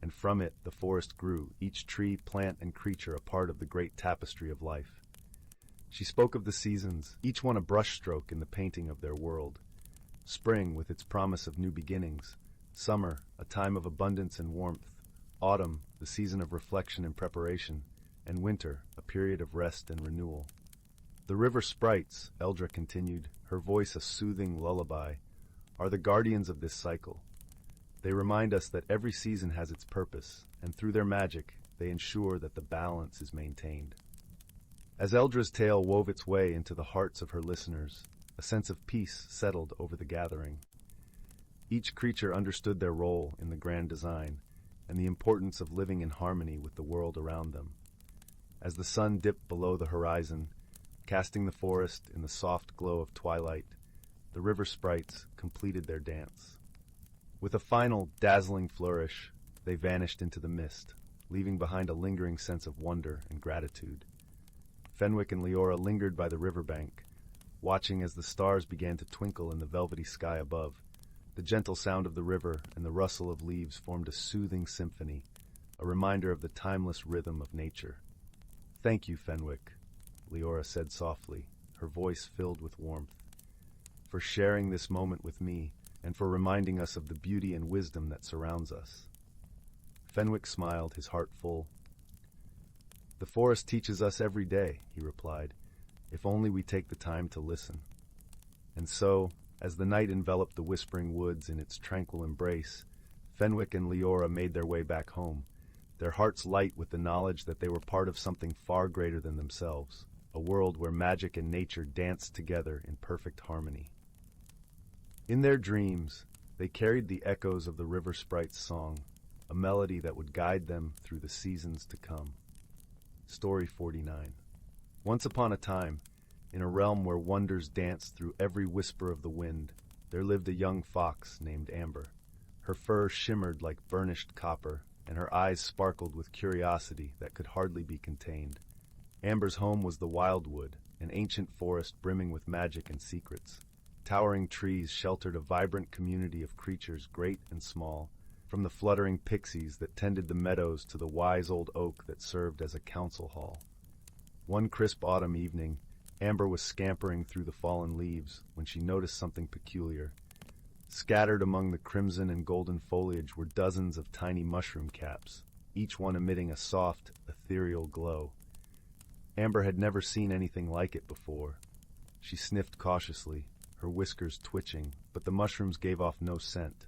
and from it the forest grew, each tree, plant, and creature a part of the great tapestry of life." She spoke of the seasons, each one a brushstroke in the painting of their world. Spring, with its promise of new beginnings; summer, a time of abundance and warmth; autumn, the season of reflection and preparation; and winter, a period of rest and renewal. "The river sprites," Eldra continued, her voice a soothing lullaby, "are the guardians of this cycle. They remind us that every season has its purpose, and through their magic, they ensure that the balance is maintained." As Eldra's tale wove its way into the hearts of her listeners, a sense of peace settled over the gathering. Each creature understood their role in the grand design, and the importance of living in harmony with the world around them. As the sun dipped below the horizon, casting the forest in the soft glow of twilight, the river sprites completed their dance. With a final, dazzling flourish, they vanished into the mist, leaving behind a lingering sense of wonder and gratitude. Fenwick and Leora lingered by the riverbank, watching as the stars began to twinkle in the velvety sky above. The gentle sound of the river and the rustle of leaves formed a soothing symphony, a reminder of the timeless rhythm of nature. "Thank you, Fenwick," Leora said softly, her voice filled with warmth, "for sharing this moment with me and for reminding us of the beauty and wisdom that surrounds us." Fenwick smiled, his heart full. "The forest teaches us every day," he replied, "if only we take the time to listen." And so, as the night enveloped the whispering woods in its tranquil embrace, Fenwick and Leora made their way back home, their hearts light with the knowledge that they were part of something far greater than themselves, a world where magic and nature danced together in perfect harmony. In their dreams, they carried the echoes of the river sprite's song, a melody that would guide them through the seasons to come. Story 49. Once upon a time, in a realm where wonders danced through every whisper of the wind, there lived a young fox named Amber. Her fur shimmered like burnished copper, and her eyes sparkled with curiosity that could hardly be contained. Amber's home was the wildwood, an ancient forest brimming with magic and secrets. Towering trees sheltered a vibrant community of creatures great and small, from the fluttering pixies that tended the meadows to the wise old oak that served as a council hall. One crisp autumn evening, Amber was scampering through the fallen leaves when she noticed something peculiar. Scattered among the crimson and golden foliage were dozens of tiny mushroom caps, each one emitting a soft, ethereal glow. Amber had never seen anything like it before. She sniffed cautiously, her whiskers twitching, but the mushrooms gave off no scent.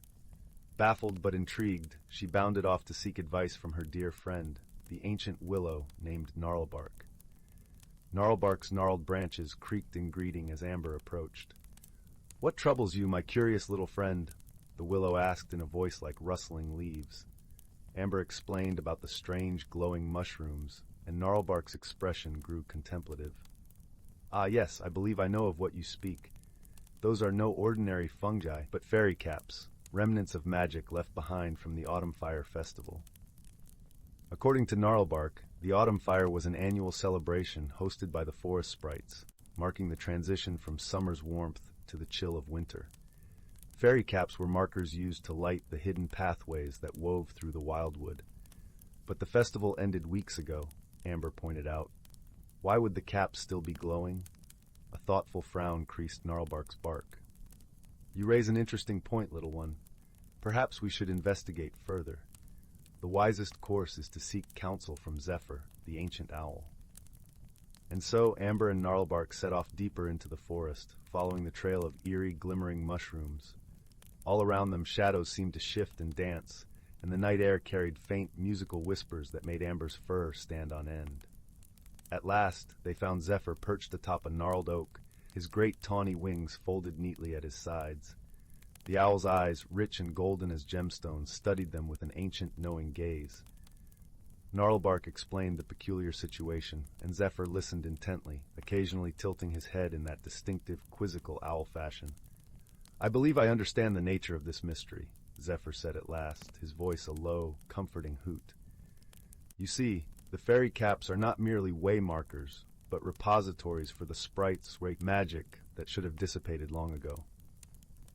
Baffled but intrigued, she bounded off to seek advice from her dear friend, the ancient willow named Gnarlbark. Gnarlbark's gnarled branches creaked in greeting as Amber approached. "What troubles you, my curious little friend?" the willow asked in a voice like rustling leaves. Amber explained about the strange glowing mushrooms, and Gnarlbark's expression grew contemplative. "Ah yes, I believe I know of what you speak. Those are no ordinary fungi, but fairy caps, remnants of magic left behind from the Autumn Fire Festival." According to Gnarlbark, the Autumn Fire was an annual celebration hosted by the forest sprites, marking the transition from summer's warmth to the chill of winter. Fairy caps were markers used to light the hidden pathways that wove through the wildwood. But the festival ended weeks ago, Amber pointed out. Why would the caps still be glowing? A thoughtful frown creased Gnarlbark's bark. "You raise an interesting point, little one. Perhaps we should investigate further. The wisest course is to seek counsel from Zephyr, the ancient owl." And so Amber and Gnarlbark set off deeper into the forest, following the trail of eerie, glimmering mushrooms. All around them, shadows seemed to shift and dance, and the night air carried faint, musical whispers that made Amber's fur stand on end. At last, they found Zephyr perched atop a gnarled oak, his great tawny wings folded neatly at his sides. The owl's eyes, rich and golden as gemstones, studied them with an ancient, knowing gaze. Gnarlbark explained the peculiar situation, and Zephyr listened intently, occasionally tilting his head in that distinctive, quizzical owl fashion. "I believe I understand the nature of this mystery," Zephyr said at last, his voice a low, comforting hoot. "You see, the fairy caps are not merely way markers, but repositories for the sprites' great magic that should have dissipated long ago."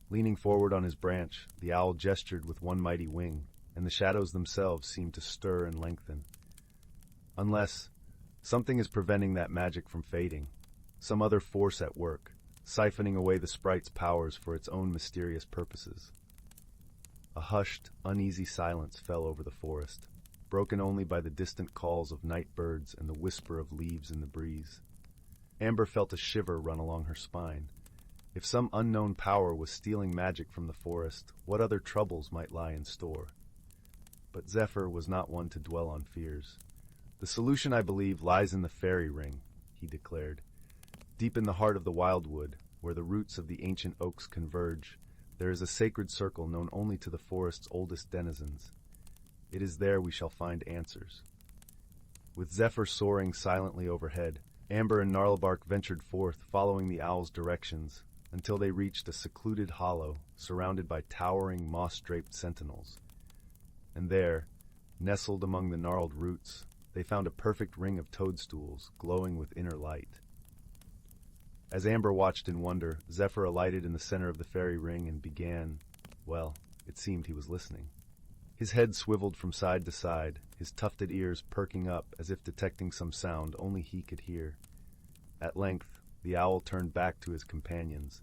Leaning forward on his branch, the owl gestured with one mighty wing, and the shadows themselves seemed to stir and lengthen. Unless something is preventing that magic from fading, some other force at work, siphoning away the sprite's powers for its own mysterious purposes. A hushed, uneasy silence fell over the forest, broken only by the distant calls of night birds and the whisper of leaves in the breeze. Amber felt a shiver run along her spine. If some unknown power was stealing magic from the forest, what other troubles might lie in store? But Zephyr was not one to dwell on fears. "The solution, I believe, lies in the fairy ring," he declared. "Deep in the heart of the wildwood, where the roots of the ancient oaks converge, there is a sacred circle known only to the forest's oldest denizens. It is there we shall find answers." With Zephyr soaring silently overhead, Amber and Gnarlbark ventured forth, following the owl's directions, until they reached a secluded hollow surrounded by towering, moss-draped sentinels. And there, nestled among the gnarled roots, they found a perfect ring of toadstools glowing with inner light. As Amber watched in wonder, Zephyr alighted in the center of the fairy ring and began, well, it seemed he was listening. His head swiveled from side to side, his tufted ears perking up as if detecting some sound only he could hear. At length, the owl turned back to his companions,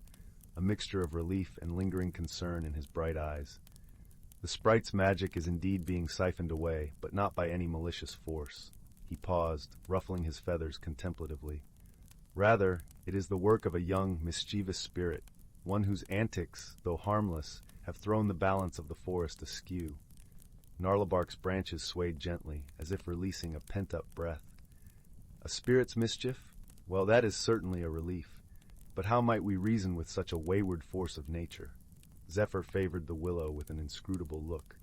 a mixture of relief and lingering concern in his bright eyes. The sprite's magic is indeed being siphoned away, but not by any malicious force. He paused, ruffling his feathers contemplatively. Rather, it is the work of a young, mischievous spirit, one whose antics, though harmless, have thrown the balance of the forest askew. Gnarlbark's branches swayed gently, as if releasing a pent-up breath. A spirit's mischief? Well, that is certainly a relief. But how might we reason with such a wayward force of nature? Zephyr favored the willow with an inscrutable look.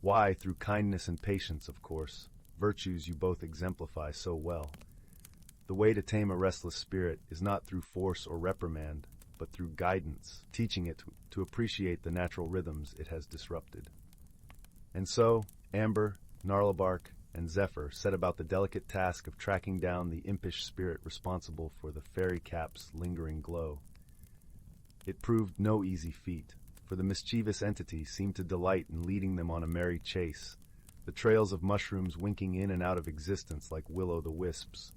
Why, through kindness and patience, of course, virtues you both exemplify so well. The way to tame a restless spirit is not through force or reprimand, but through guidance, teaching it to appreciate the natural rhythms it has disrupted. And so, Amber, Gnarlbark, and Zephyr set about the delicate task of tracking down the impish spirit responsible for the fairy cap's lingering glow. It proved no easy feat, for the mischievous entity seemed to delight in leading them on a merry chase, the trails of mushrooms winking in and out of existence like will-o'-the-wisps.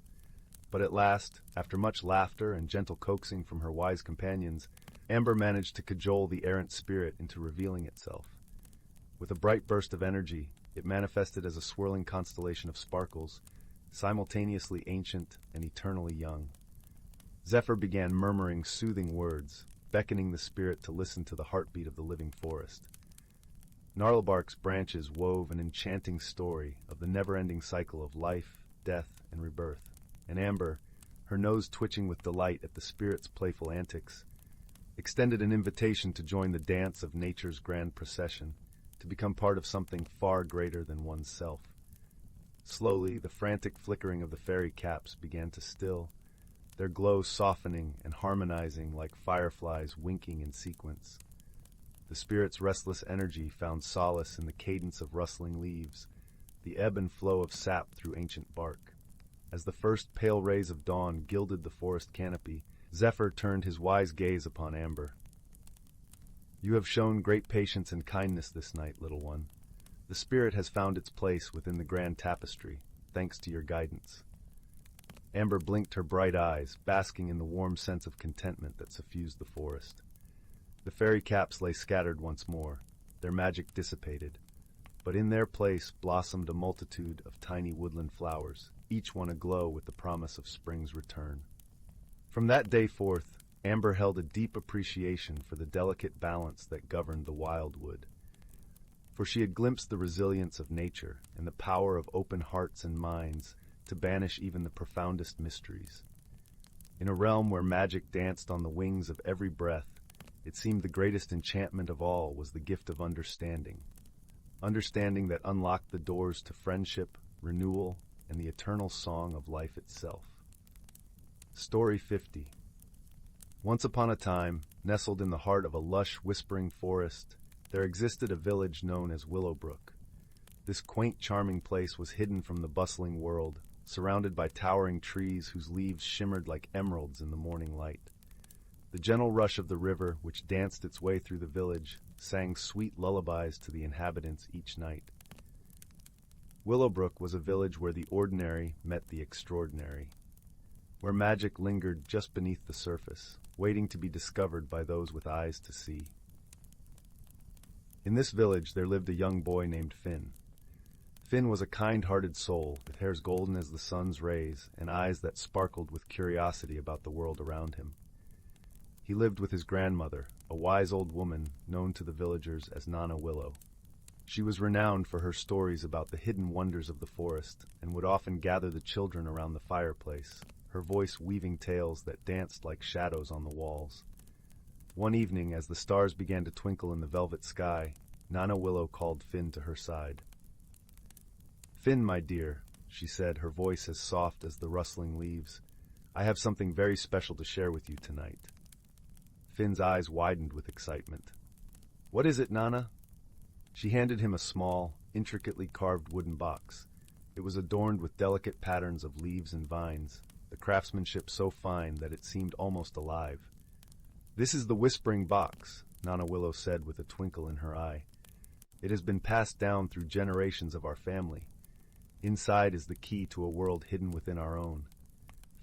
But at last, after much laughter and gentle coaxing from her wise companions, Amber managed to cajole the errant spirit into revealing itself. With a bright burst of energy, it manifested as a swirling constellation of sparkles, simultaneously ancient and eternally young. Zephyr began murmuring soothing words, beckoning the spirit to listen to the heartbeat of the living forest. Gnarlbark's branches wove an enchanting story of the never-ending cycle of life, death, and rebirth, and Amber, her nose twitching with delight at the spirit's playful antics, extended an invitation to join the dance of nature's grand procession, to become part of something far greater than oneself. Slowly, the frantic flickering of the fairy caps began to still, their glow softening and harmonizing like fireflies winking in sequence. The spirit's restless energy found solace in the cadence of rustling leaves, the ebb and flow of sap through ancient bark. As the first pale rays of dawn gilded the forest canopy, Zephyr turned his wise gaze upon Amber. "You have shown great patience and kindness this night, little one. The spirit has found its place within the grand tapestry, thanks to your guidance." Amber blinked her bright eyes, basking in the warm sense of contentment that suffused the forest. The fairy caps lay scattered once more, their magic dissipated, but in their place blossomed a multitude of tiny woodland flowers, each one aglow with the promise of spring's return. From that day forth, Amber held a deep appreciation for the delicate balance that governed the wildwood. For she had glimpsed the resilience of nature and the power of open hearts and minds to banish even the profoundest mysteries. In a realm where magic danced on the wings of every breath, it seemed the greatest enchantment of all was the gift of understanding. Understanding that unlocked the doors to friendship, renewal, and the eternal song of life itself. Story 50. Once upon a time, nestled in the heart of a lush, whispering forest, there existed a village known as Willowbrook. This quaint, charming place was hidden from the bustling world, surrounded by towering trees whose leaves shimmered like emeralds in the morning light. The gentle rush of the river, which danced its way through the village, sang sweet lullabies to the inhabitants each night. Willowbrook was a village where the ordinary met the extraordinary, where magic lingered just beneath the surface, waiting to be discovered by those with eyes to see. In this village there lived a young boy named Finn. Finn was a kind-hearted soul, with hairs golden as the sun's rays and eyes that sparkled with curiosity about the world around him. He lived with his grandmother, a wise old woman known to the villagers as Nana Willow. She was renowned for her stories about the hidden wonders of the forest and would often gather the children around the fireplace, her voice weaving tales that danced like shadows on the walls. One evening, as the stars began to twinkle in the velvet sky, Nana Willow called Finn to her side. "Finn, my dear," she said, her voice as soft as the rustling leaves, "I have something very special to share with you tonight." Finn's eyes widened with excitement. "What is it, Nana?" She handed him a small, intricately carved wooden box. It was adorned with delicate patterns of leaves and vines, the craftsmanship so fine that it seemed almost alive. "This is the Whispering Box," Nana Willow said with a twinkle in her eye. "It has been passed down through generations of our family. Inside is the key to a world hidden within our own."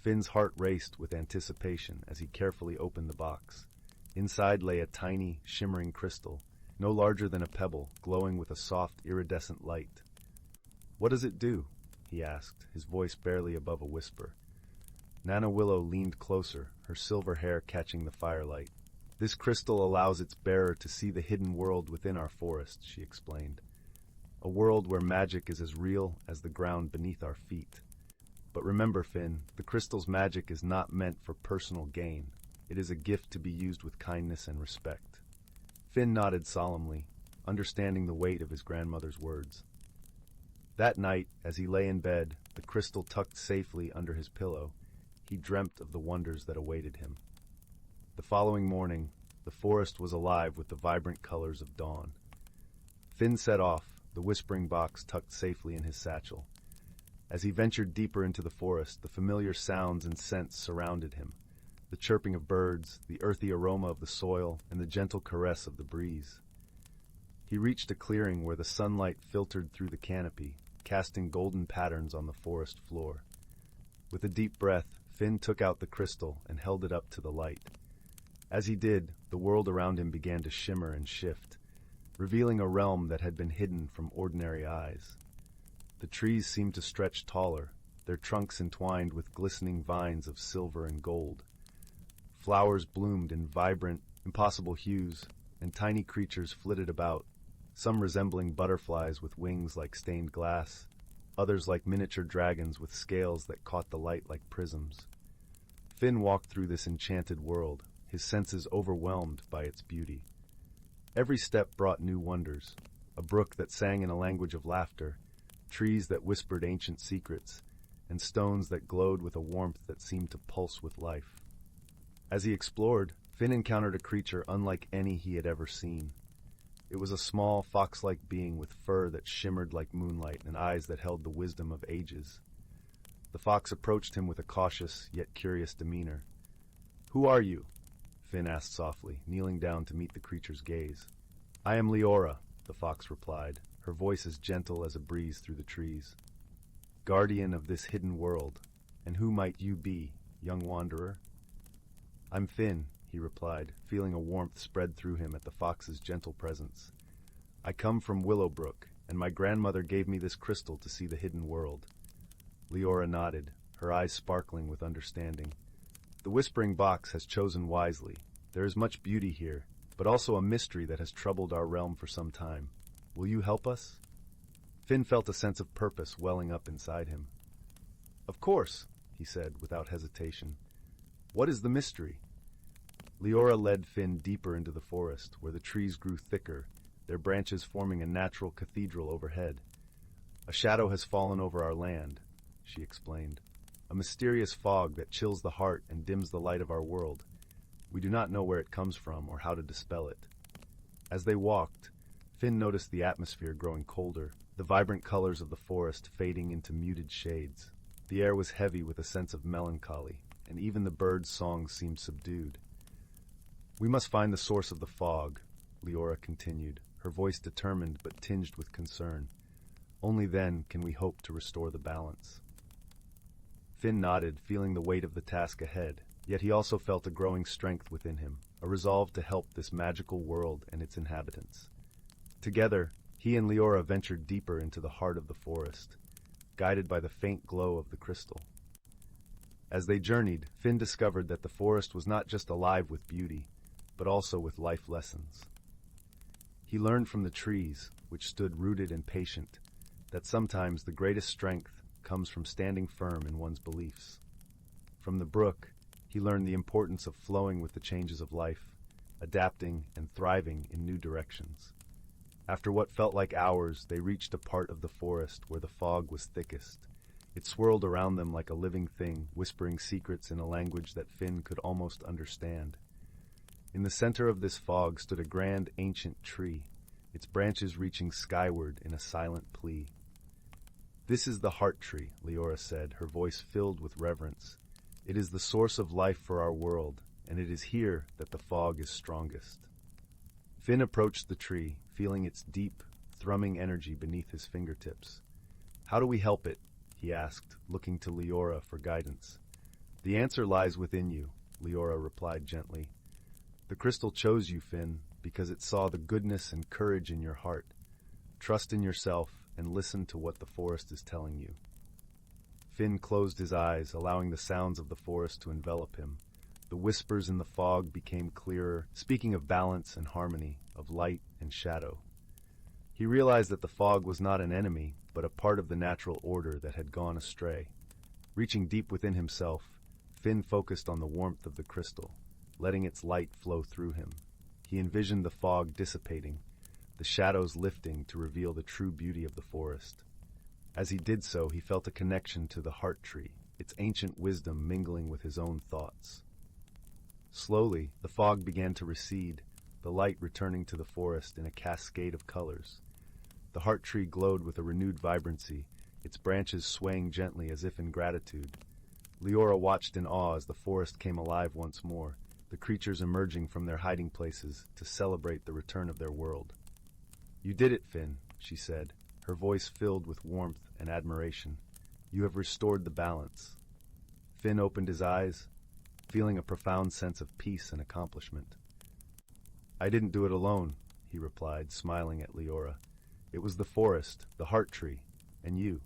Finn's heart raced with anticipation as he carefully opened the box. Inside lay a tiny, shimmering crystal, no larger than a pebble, glowing with a soft, iridescent light. "What does it do?" he asked, his voice barely above a whisper. Nana Willow leaned closer, her silver hair catching the firelight. "This crystal allows its bearer to see the hidden world within our forest," she explained. "A world where magic is as real as the ground beneath our feet. But remember, Finn, the crystal's magic is not meant for personal gain. It is a gift to be used with kindness and respect." Finn nodded solemnly, understanding the weight of his grandmother's words. That night, as he lay in bed, the crystal tucked safely under his pillow, he dreamt of the wonders that awaited him. The following morning, the forest was alive with the vibrant colors of dawn. Finn set off, the whispering box tucked safely in his satchel. As he ventured deeper into the forest, the familiar sounds and scents surrounded him. The chirping of birds, the earthy aroma of the soil, and the gentle caress of the breeze. He reached a clearing where the sunlight filtered through the canopy, casting golden patterns on the forest floor. With a deep breath, Finn took out the crystal and held it up to the light. As he did, the world around him began to shimmer and shift, revealing a realm that had been hidden from ordinary eyes. The trees seemed to stretch taller, their trunks entwined with glistening vines of silver and gold. Flowers bloomed in vibrant, impossible hues, and tiny creatures flitted about, some resembling butterflies with wings like stained glass, others like miniature dragons with scales that caught the light like prisms. Finn walked through this enchanted world, his senses overwhelmed by its beauty. Every step brought new wonders, a brook that sang in a language of laughter, trees that whispered ancient secrets, and stones that glowed with a warmth that seemed to pulse with life. As he explored, Finn encountered a creature unlike any he had ever seen. It was a small, fox-like being with fur that shimmered like moonlight and eyes that held the wisdom of ages. The fox approached him with a cautious, yet curious demeanor. "Who are you?" Finn asked softly, kneeling down to meet the creature's gaze. "I am Leora," the fox replied, her voice as gentle as a breeze through the trees. "Guardian of this hidden world. And who might you be, young wanderer?" "I'm Finn," he replied, feeling a warmth spread through him at the fox's gentle presence. "I come from Willowbrook, and my grandmother gave me this crystal to see the hidden world." Leora nodded, her eyes sparkling with understanding. "The Whispering Box has chosen wisely. There is much beauty here, but also a mystery that has troubled our realm for some time. Will you help us?" Finn felt a sense of purpose welling up inside him. "Of course," he said without hesitation. "What is the mystery?" Leora led Finn deeper into the forest, where the trees grew thicker, their branches forming a natural cathedral overhead. "A shadow has fallen over our land," she explained. "A mysterious fog that chills the heart and dims the light of our world. We do not know where it comes from or how to dispel it." As they walked, Finn noticed the atmosphere growing colder, the vibrant colors of the forest fading into muted shades. The air was heavy with a sense of melancholy, and even the birds' songs seemed subdued. "We must find the source of the fog," Leora continued, her voice determined but tinged with concern. "Only then can we hope to restore the balance." Finn nodded, feeling the weight of the task ahead, yet he also felt a growing strength within him, a resolve to help this magical world and its inhabitants. Together, he and Leora ventured deeper into the heart of the forest, guided by the faint glow of the crystal. As they journeyed, Finn discovered that the forest was not just alive with beauty, but also with life lessons. He learned from the trees, which stood rooted and patient, that sometimes the greatest strength comes from standing firm in one's beliefs. From the brook, he learned the importance of flowing with the changes of life, adapting and thriving in new directions. After what felt like hours, they reached a part of the forest where the fog was thickest. It swirled around them like a living thing, whispering secrets in a language that Finn could almost understand. In the center of this fog stood a grand ancient tree, its branches reaching skyward in a silent plea. "This is the heart tree," Leora said, her voice filled with reverence. "It is the source of life for our world, and it is here that the fog is strongest." Finn approached the tree, feeling its deep, thrumming energy beneath his fingertips. "How do we help it?" he asked, looking to Leora for guidance. "The answer lies within you," Leora replied gently. "The crystal chose you, Finn, because it saw the goodness and courage in your heart. Trust in yourself and listen to what the forest is telling you." Finn closed his eyes, allowing the sounds of the forest to envelop him. The whispers in the fog became clearer, speaking of balance and harmony, of light and shadow. He realized that the fog was not an enemy, but a part of the natural order that had gone astray. Reaching deep within himself, Finn focused on the warmth of the crystal, letting its light flow through him. He envisioned the fog dissipating, the shadows lifting to reveal the true beauty of the forest. As he did so, he felt a connection to the heart tree, its ancient wisdom mingling with his own thoughts. Slowly, the fog began to recede, the light returning to the forest in a cascade of colors. The heart tree glowed with a renewed vibrancy, its branches swaying gently as if in gratitude. Leora watched in awe as the forest came alive once more, the creatures emerging from their hiding places to celebrate the return of their world. "You did it, Finn," she said, her voice filled with warmth and admiration. "You have restored the balance." Finn opened his eyes, feeling a profound sense of peace and accomplishment. "I didn't do it alone," he replied, smiling at Leora. "It was the forest, the heart tree, and you."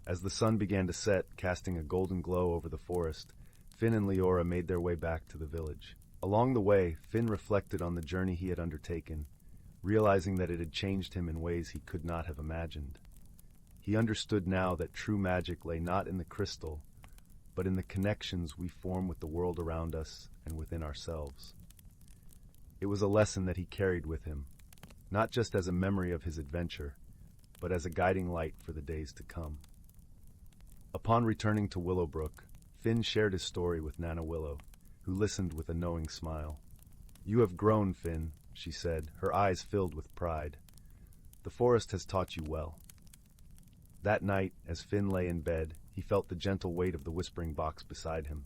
As the sun began to set, casting a golden glow over the forest, Finn and Leora made their way back to the village. Along the way, Finn reflected on the journey he had undertaken, realizing that it had changed him in ways he could not have imagined. He understood now that true magic lay not in the crystal, but in the connections we form with the world around us and within ourselves. It was a lesson that he carried with him, not just as a memory of his adventure, but as a guiding light for the days to come. Upon returning to Willowbrook, Finn shared his story with Nana Willow, who listened with a knowing smile. "You have grown, Finn," she said, her eyes filled with pride. "The forest has taught you well." That night, as Finn lay in bed, he felt the gentle weight of the whispering box beside him.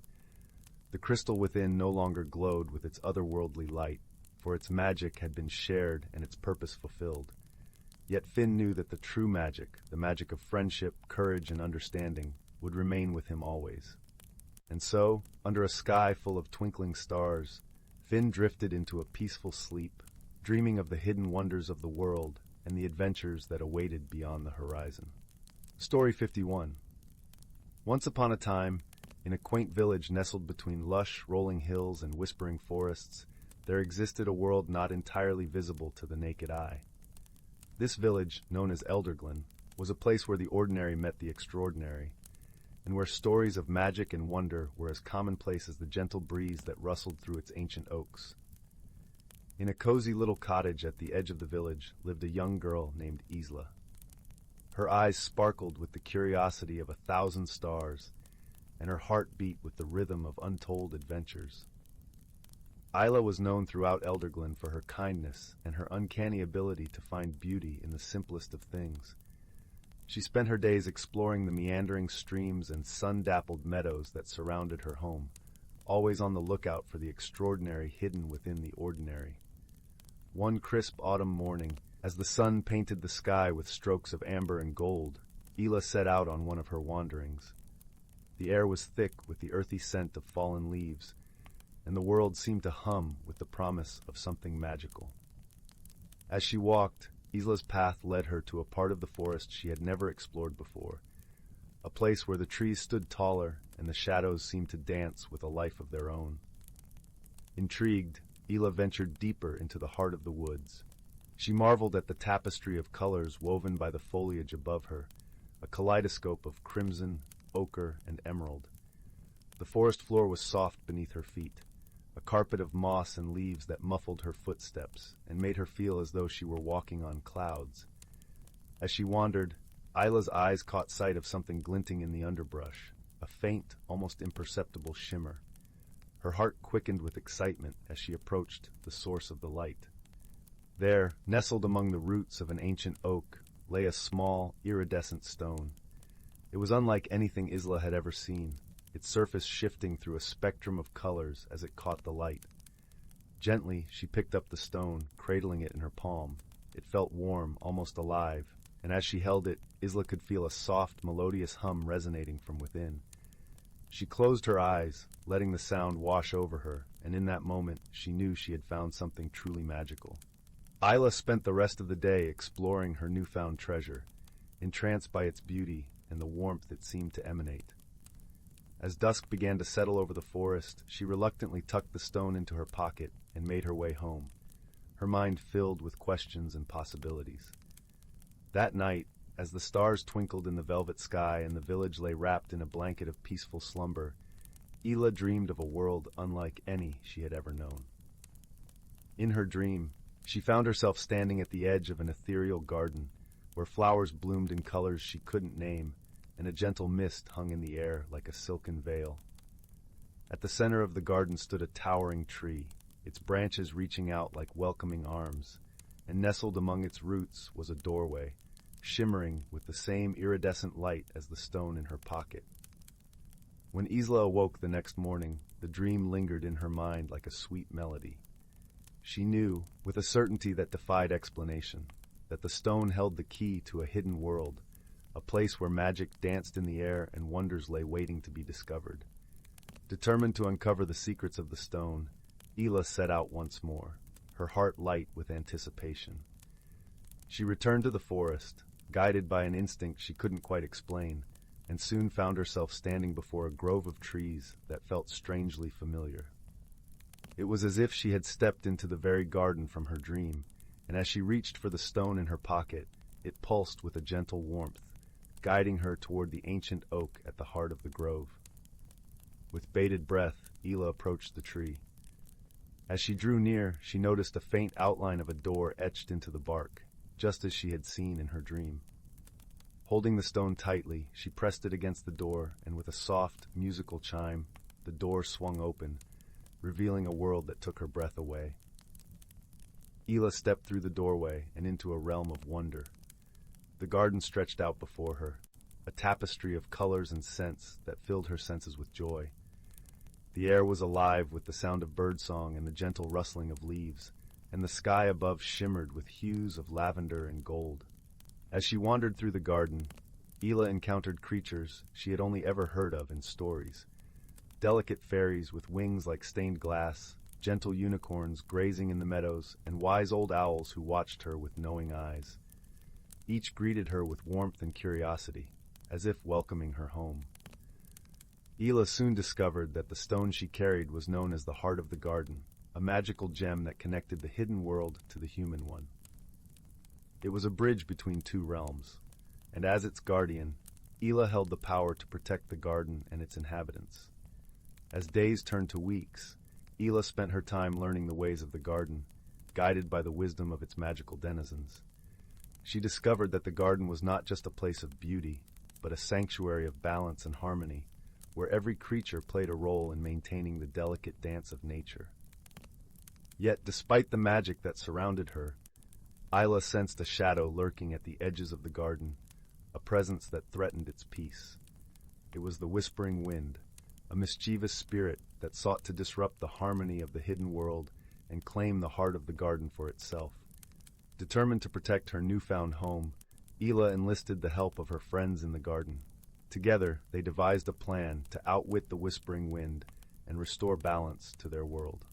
The crystal within no longer glowed with its otherworldly light, for its magic had been shared and its purpose fulfilled. Yet Finn knew that the true magic, the magic of friendship, courage, and understanding, would remain with him always. And so, under a sky full of twinkling stars, Finn drifted into a peaceful sleep, dreaming of the hidden wonders of the world and the adventures that awaited beyond the horizon. Story 51. Once upon a time, in a quaint village nestled between lush, rolling hills and whispering forests, there existed a world not entirely visible to the naked eye. This village, known as Elderglen, was a place where the ordinary met the extraordinary, and where stories of magic and wonder were as commonplace as the gentle breeze that rustled through its ancient oaks. In a cozy little cottage at the edge of the village lived a young girl named Zyla. Her eyes sparkled with the curiosity of 1,000 stars, and her heart beat with the rhythm of untold adventures. Zyla was known throughout Elderglen for her kindness and her uncanny ability to find beauty in the simplest of things. She spent her days exploring the meandering streams and sun-dappled meadows that surrounded her home, always on the lookout for the extraordinary hidden within the ordinary. One crisp autumn morning, as the sun painted the sky with strokes of amber and gold, Zyla set out on one of her wanderings. The air was thick with the earthy scent of fallen leaves, and the world seemed to hum with the promise of something magical. As she walked, Zyla's path led her to a part of the forest she had never explored before, a place where the trees stood taller and the shadows seemed to dance with a life of their own. Intrigued, Zyla ventured deeper into the heart of the woods. She marveled at the tapestry of colors woven by the foliage above her, a kaleidoscope of crimson, ochre, and emerald. The forest floor was soft beneath her feet, a carpet of moss and leaves that muffled her footsteps and made her feel as though she were walking on clouds. As she wandered, Zyla's eyes caught sight of something glinting in the underbrush, a faint, almost imperceptible shimmer. Her heart quickened with excitement as she approached the source of the light. There, nestled among the roots of an ancient oak, lay a small, iridescent stone. It was unlike anything Zyla had ever seen, its surface shifting through a spectrum of colors as it caught the light. Gently, she picked up the stone, cradling it in her palm. It felt warm, almost alive, and as she held it, Zyla could feel a soft, melodious hum resonating from within. She closed her eyes, letting the sound wash over her, and in that moment, she knew she had found something truly magical. Zyla spent the rest of the day exploring her newfound treasure, entranced by its beauty and the warmth it seemed to emanate. As dusk began to settle over the forest, she reluctantly tucked the stone into her pocket and made her way home, her mind filled with questions and possibilities. That night, as the stars twinkled in the velvet sky and the village lay wrapped in a blanket of peaceful slumber, Zyla dreamed of a world unlike any she had ever known. In her dream, she found herself standing at the edge of an ethereal garden, where flowers bloomed in colors she couldn't name, and a gentle mist hung in the air like a silken veil. At the center of the garden stood a towering tree, its branches reaching out like welcoming arms, and nestled among its roots was a doorway, shimmering with the same iridescent light as the stone in her pocket. When Zyla awoke the next morning, the dream lingered in her mind like a sweet melody. She knew, with a certainty that defied explanation, that the stone held the key to a hidden world, a place where magic danced in the air and wonders lay waiting to be discovered. Determined to uncover the secrets of the stone, Zyla set out once more, her heart light with anticipation. She returned to the forest, guided by an instinct she couldn't quite explain, and soon found herself standing before a grove of trees that felt strangely familiar. It was as if she had stepped into the very garden from her dream, and as she reached for the stone in her pocket, it pulsed with a gentle warmth, guiding her toward the ancient oak at the heart of the grove. With bated breath, Zyla approached the tree. As she drew near, she noticed a faint outline of a door etched into the bark, just as she had seen in her dream. Holding the stone tightly, she pressed it against the door, and with a soft, musical chime, the door swung open, revealing a world that took her breath away. Zyla stepped through the doorway and into a realm of wonder. The garden stretched out before her, a tapestry of colors and scents that filled her senses with joy. The air was alive with the sound of birdsong and the gentle rustling of leaves, and the sky above shimmered with hues of lavender and gold. As she wandered through the garden, Zyla encountered creatures she had only ever heard of in stories. Delicate fairies with wings like stained glass, gentle unicorns grazing in the meadows, and wise old owls who watched her with knowing eyes. Each greeted her with warmth and curiosity, as if welcoming her home. Zyla soon discovered that the stone she carried was known as the Heart of the Garden, a magical gem that connected the hidden world to the human one. It was a bridge between two realms, and as its guardian, Zyla held the power to protect the garden and its inhabitants. As days turned to weeks, Zyla spent her time learning the ways of the garden, guided by the wisdom of its magical denizens. She discovered that the garden was not just a place of beauty, but a sanctuary of balance and harmony, where every creature played a role in maintaining the delicate dance of nature. Yet, despite the magic that surrounded her, Zyla sensed a shadow lurking at the edges of the garden, a presence that threatened its peace. It was the whispering wind, a mischievous spirit that sought to disrupt the harmony of the hidden world and claim the heart of the garden for itself. Determined to protect her newfound home, Zyla enlisted the help of her friends in the garden. Together, they devised a plan to outwit the whispering wind and restore balance to their world.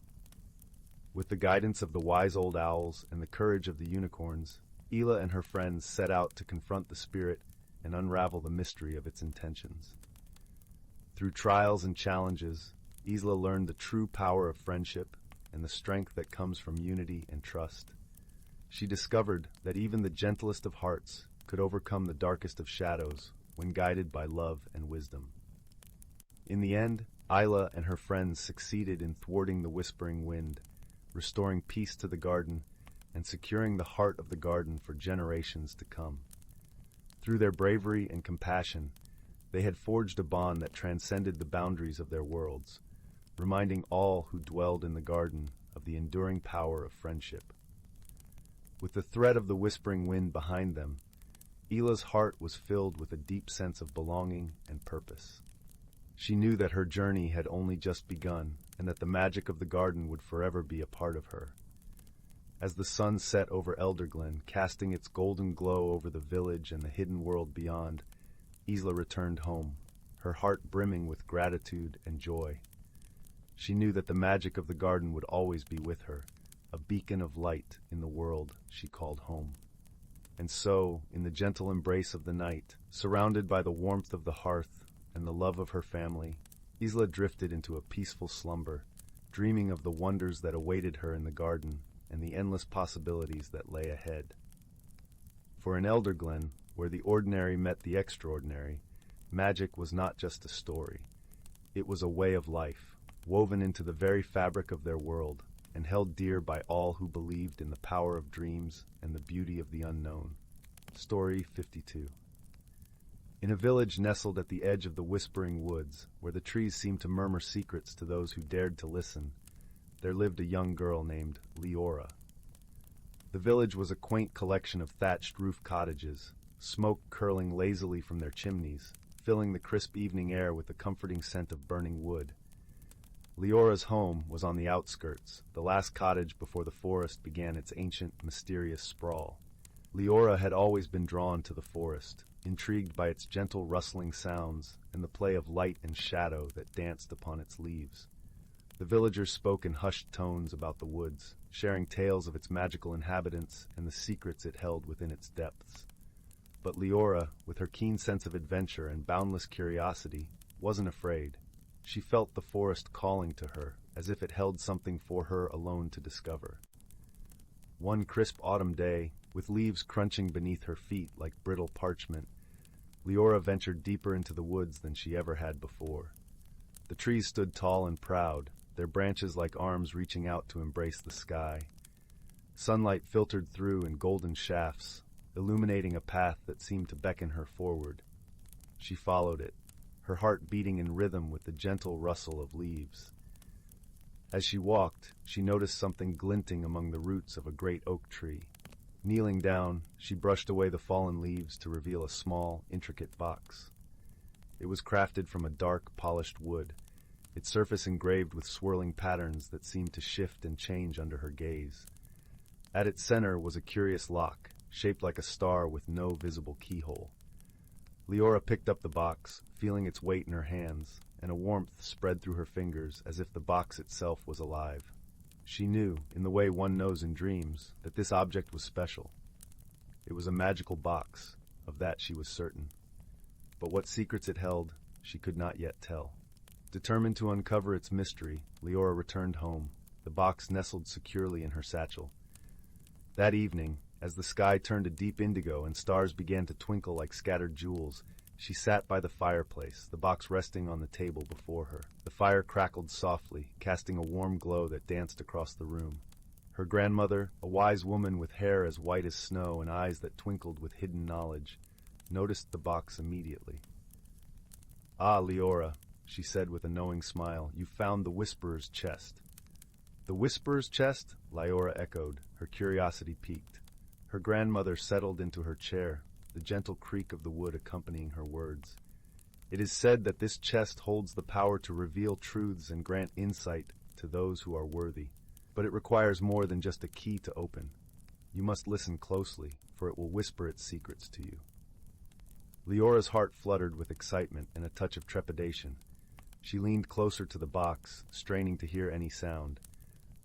With the guidance of the wise old owls and the courage of the unicorns, Zyla and her friends set out to confront the spirit and unravel the mystery of its intentions. Through trials and challenges, Zyla learned the true power of friendship and the strength that comes from unity and trust. She discovered that even the gentlest of hearts could overcome the darkest of shadows when guided by love and wisdom. In the end, Zyla and her friends succeeded in thwarting the whispering wind, restoring peace to the garden, and securing the heart of the garden for generations to come. Through their bravery and compassion, they had forged a bond that transcended the boundaries of their worlds, reminding all who dwelled in the garden of the enduring power of friendship. With the threat of the whispering wind behind them, Zyla's heart was filled with a deep sense of belonging and purpose. She knew that her journey had only just begun, and that the magic of the garden would forever be a part of her. As the sun set over Elderglen, casting its golden glow over the village and the hidden world beyond, Zyla returned home, her heart brimming with gratitude and joy. She knew that the magic of the garden would always be with her, a beacon of light in the world she called home. And so, in the gentle embrace of the night, surrounded by the warmth of the hearth and the love of her family, Zyla drifted into a peaceful slumber, dreaming of the wonders that awaited her in the garden and the endless possibilities that lay ahead. For in Elderglen, where the ordinary met the extraordinary, magic was not just a story. It was a way of life, woven into the very fabric of their world, and held dear by all who believed in the power of dreams and the beauty of the unknown. Story 52. In a village nestled at the edge of the whispering woods, where the trees seemed to murmur secrets to those who dared to listen, there lived a young girl named Leora. The village was a quaint collection of thatched roof cottages, smoke curling lazily from their chimneys, filling the crisp evening air with the comforting scent of burning wood. Leora's home was on the outskirts, the last cottage before the forest began its ancient, mysterious sprawl. Leora had always been drawn to the forest, intrigued by its gentle rustling sounds and the play of light and shadow that danced upon its leaves. The villagers spoke in hushed tones about the woods, sharing tales of its magical inhabitants and the secrets it held within its depths. But Leora, with her keen sense of adventure and boundless curiosity, wasn't afraid. She felt the forest calling to her, as if it held something for her alone to discover. One crisp autumn day, with leaves crunching beneath her feet like brittle parchment, Leora ventured deeper into the woods than she ever had before. The trees stood tall and proud, their branches like arms reaching out to embrace the sky. Sunlight filtered through in golden shafts, illuminating a path that seemed to beckon her forward. She followed it, her heart beating in rhythm with the gentle rustle of leaves. As she walked, she noticed something glinting among the roots of a great oak tree. Kneeling down, she brushed away the fallen leaves to reveal a small, intricate box. It was crafted from a dark, polished wood, its surface engraved with swirling patterns that seemed to shift and change under her gaze. At its center was a curious lock, shaped like a star with no visible keyhole. Leora picked up the box, feeling its weight in her hands, and a warmth spread through her fingers as if the box itself was alive. She knew, in the way one knows in dreams, that this object was special. It was a magical box, of that she was certain. But what secrets it held, she could not yet tell. Determined to uncover its mystery, Leora returned home, the box nestled securely in her satchel. That evening, as the sky turned a deep indigo and stars began to twinkle like scattered jewels, she sat by the fireplace, the box resting on the table before her. The fire crackled softly, casting a warm glow that danced across the room. Her grandmother, a wise woman with hair as white as snow and eyes that twinkled with hidden knowledge, noticed the box immediately. "Ah, Leora," she said with a knowing smile, "you found the Whisperer's chest." "The Whisperer's chest?" Leora echoed, her curiosity piqued. Her grandmother settled into her chair, the gentle creak of the wood accompanying her words. "It is said that this chest holds the power to reveal truths and grant insight to those who are worthy. But it requires more than just a key to open. You must listen closely, for it will whisper its secrets to you." Leora's heart fluttered with excitement and a touch of trepidation. She leaned closer to the box, straining to hear any sound.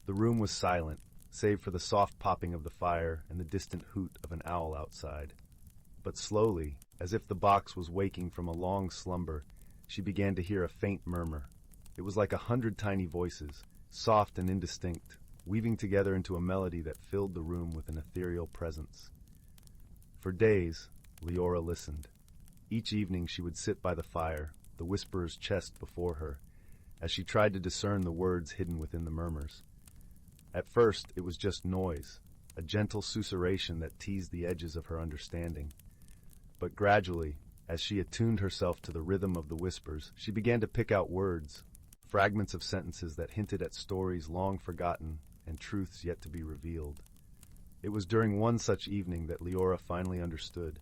The room was silent, save for the soft popping of the fire and the distant hoot of an owl outside. But slowly, as if the box was waking from a long slumber, she began to hear a faint murmur. It was like 100 tiny voices, soft and indistinct, weaving together into a melody that filled the room with an ethereal presence. For days, Leora listened. Each evening she would sit by the fire, the Whisperer's chest before her, as she tried to discern the words hidden within the murmurs. At first, it was just noise, a gentle susurration that teased the edges of her understanding. But gradually, as she attuned herself to the rhythm of the whispers, she began to pick out words, fragments of sentences that hinted at stories long forgotten and truths yet to be revealed. It was during one such evening that Leora finally understood.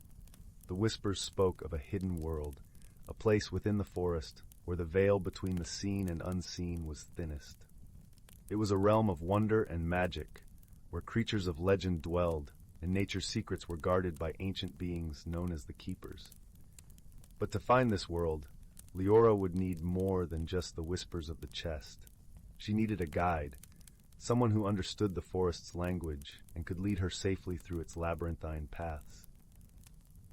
The whispers spoke of a hidden world, a place within the forest where the veil between the seen and unseen was thinnest. It was a realm of wonder and magic, where creatures of legend dwelled, and nature's secrets were guarded by ancient beings known as the Keepers. But to find this world, Leora would need more than just the whispers of the chest. She needed a guide, someone who understood the forest's language and could lead her safely through its labyrinthine paths.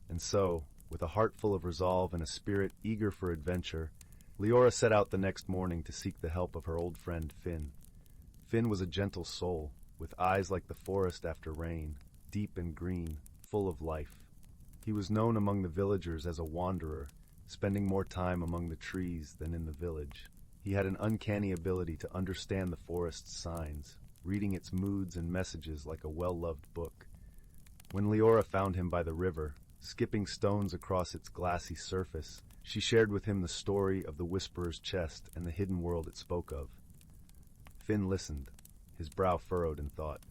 And so, with a heart full of resolve and a spirit eager for adventure, Leora set out the next morning to seek the help of her old friend Finn. Finn was a gentle soul, with eyes like the forest after rain, deep and green, full of life. He was known among the villagers as a wanderer, spending more time among the trees than in the village. He had an uncanny ability to understand the forest's signs, reading its moods and messages like a well-loved book. When Leora found him by the river, skipping stones across its glassy surface, she shared with him the story of the Whisperer's chest and the hidden world it spoke of. Finn listened, his brow furrowed in thought.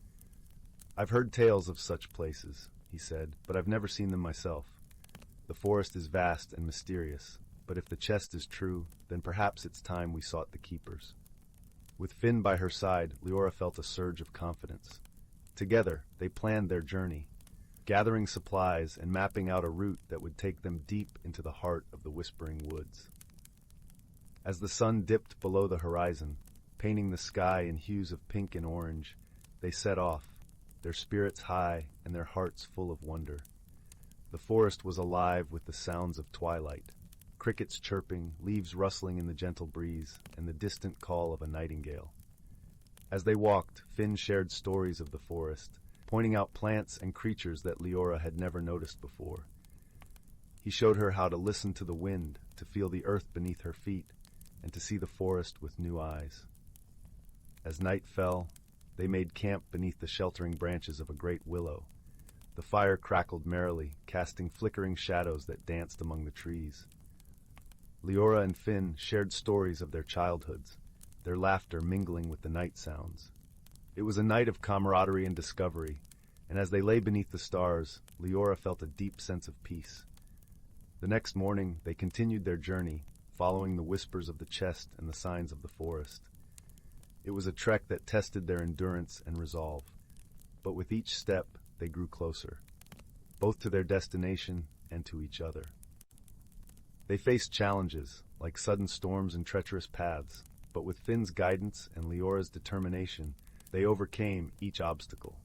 "I've heard tales of such places," he said, "but I've never seen them myself. The forest is vast and mysterious, but if the chest is true, then perhaps it's time we sought the Keepers." With Finn by her side, Leora felt a surge of confidence. Together, they planned their journey. gathering supplies and mapping out a route that would take them deep into the heart of the Whispering Woods. As the sun dipped below the horizon, painting the sky in hues of pink and orange, they set off, their spirits high and their hearts full of wonder. The forest was alive with the sounds of twilight, crickets chirping, leaves rustling in the gentle breeze, and the distant call of a nightingale. As they walked, Finn shared stories of the forest, pointing out plants and creatures that Leora had never noticed before. He showed her how to listen to the wind, to feel the earth beneath her feet, and to see the forest with new eyes. As night fell, they made camp beneath the sheltering branches of a great willow. The fire crackled merrily, casting flickering shadows that danced among the trees. Leora and Finn shared stories of their childhoods, their laughter mingling with the night sounds. It was a night of camaraderie and discovery, and as they lay beneath the stars, Leora felt a deep sense of peace. The next morning, they continued their journey, following the whispers of the chest and the signs of the forest. It was a trek that tested their endurance and resolve, but with each step, they grew closer, both to their destination and to each other. They faced challenges, like sudden storms and treacherous paths, but with Finn's guidance and Leora's determination, they overcame each obstacle.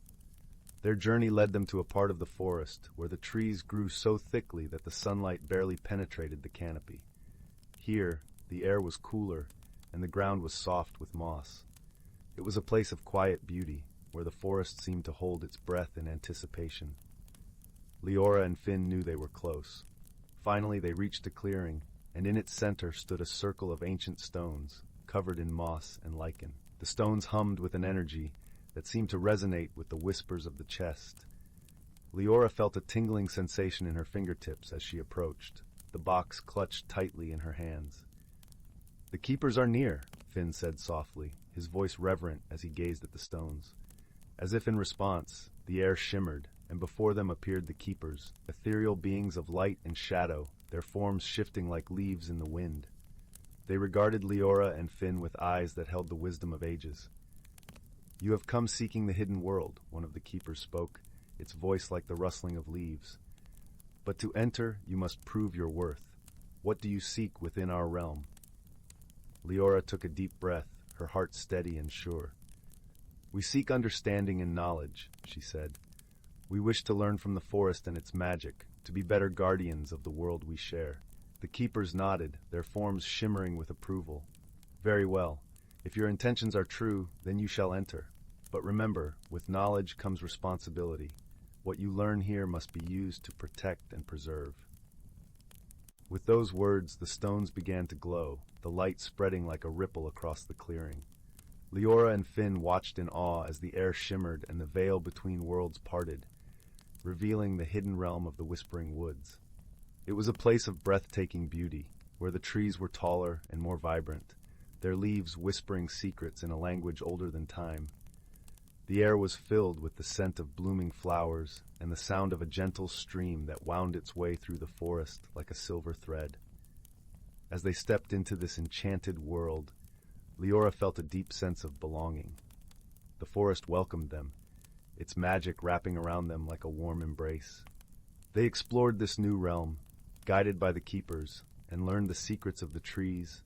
Their journey led them to a part of the forest where the trees grew so thickly that the sunlight barely penetrated the canopy. Here, the air was cooler, and the ground was soft with moss. It was a place of quiet beauty, where the forest seemed to hold its breath in anticipation. Leora and Finn knew they were close. Finally, they reached a clearing, and in its center stood a circle of ancient stones, covered in moss and lichen. The stones hummed with an energy that seemed to resonate with the whispers of the chest. Leora felt a tingling sensation in her fingertips as she approached, the box clutched tightly in her hands. "The keepers are near," Finn said softly, his voice reverent as he gazed at the stones. As if in response, the air shimmered, and before them appeared the keepers, ethereal beings of light and shadow, their forms shifting like leaves in the wind. They regarded Leora and Finn with eyes that held the wisdom of ages. "You have come seeking the hidden world," one of the keepers spoke, its voice like the rustling of leaves. "But to enter, you must prove your worth. What do you seek within our realm?" Leora took a deep breath, her heart steady and sure. "We seek understanding and knowledge," she said. "We wish to learn from the forest and its magic, to be better guardians of the world we share." The keepers nodded, their forms shimmering with approval. "Very well. If your intentions are true, then you shall enter. But remember, with knowledge comes responsibility. What you learn here must be used to protect and preserve." With those words, the stones began to glow, the light spreading like a ripple across the clearing. Leora and Finn watched in awe as the air shimmered and the veil between worlds parted, revealing the hidden realm of the Whispering Woods. It was a place of breathtaking beauty, where the trees were taller and more vibrant, their leaves whispering secrets in a language older than time. The air was filled with the scent of blooming flowers and the sound of a gentle stream that wound its way through the forest like a silver thread. As they stepped into this enchanted world, Leora felt a deep sense of belonging. The forest welcomed them, its magic wrapping around them like a warm embrace. They explored this new realm, guided by the keepers, and learned the secrets of the trees,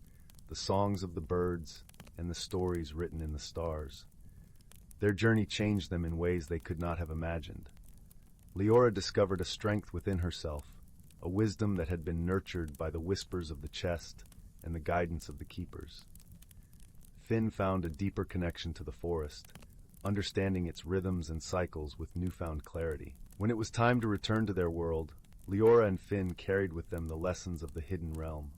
the songs of the birds, and the stories written in the stars. Their journey changed them in ways they could not have imagined. Leora discovered a strength within herself, a wisdom that had been nurtured by the whispers of the chest and the guidance of the keepers. Finn found a deeper connection to the forest, understanding its rhythms and cycles with newfound clarity. When it was time to return to their world, Leora and Finn carried with them the lessons of the hidden realm.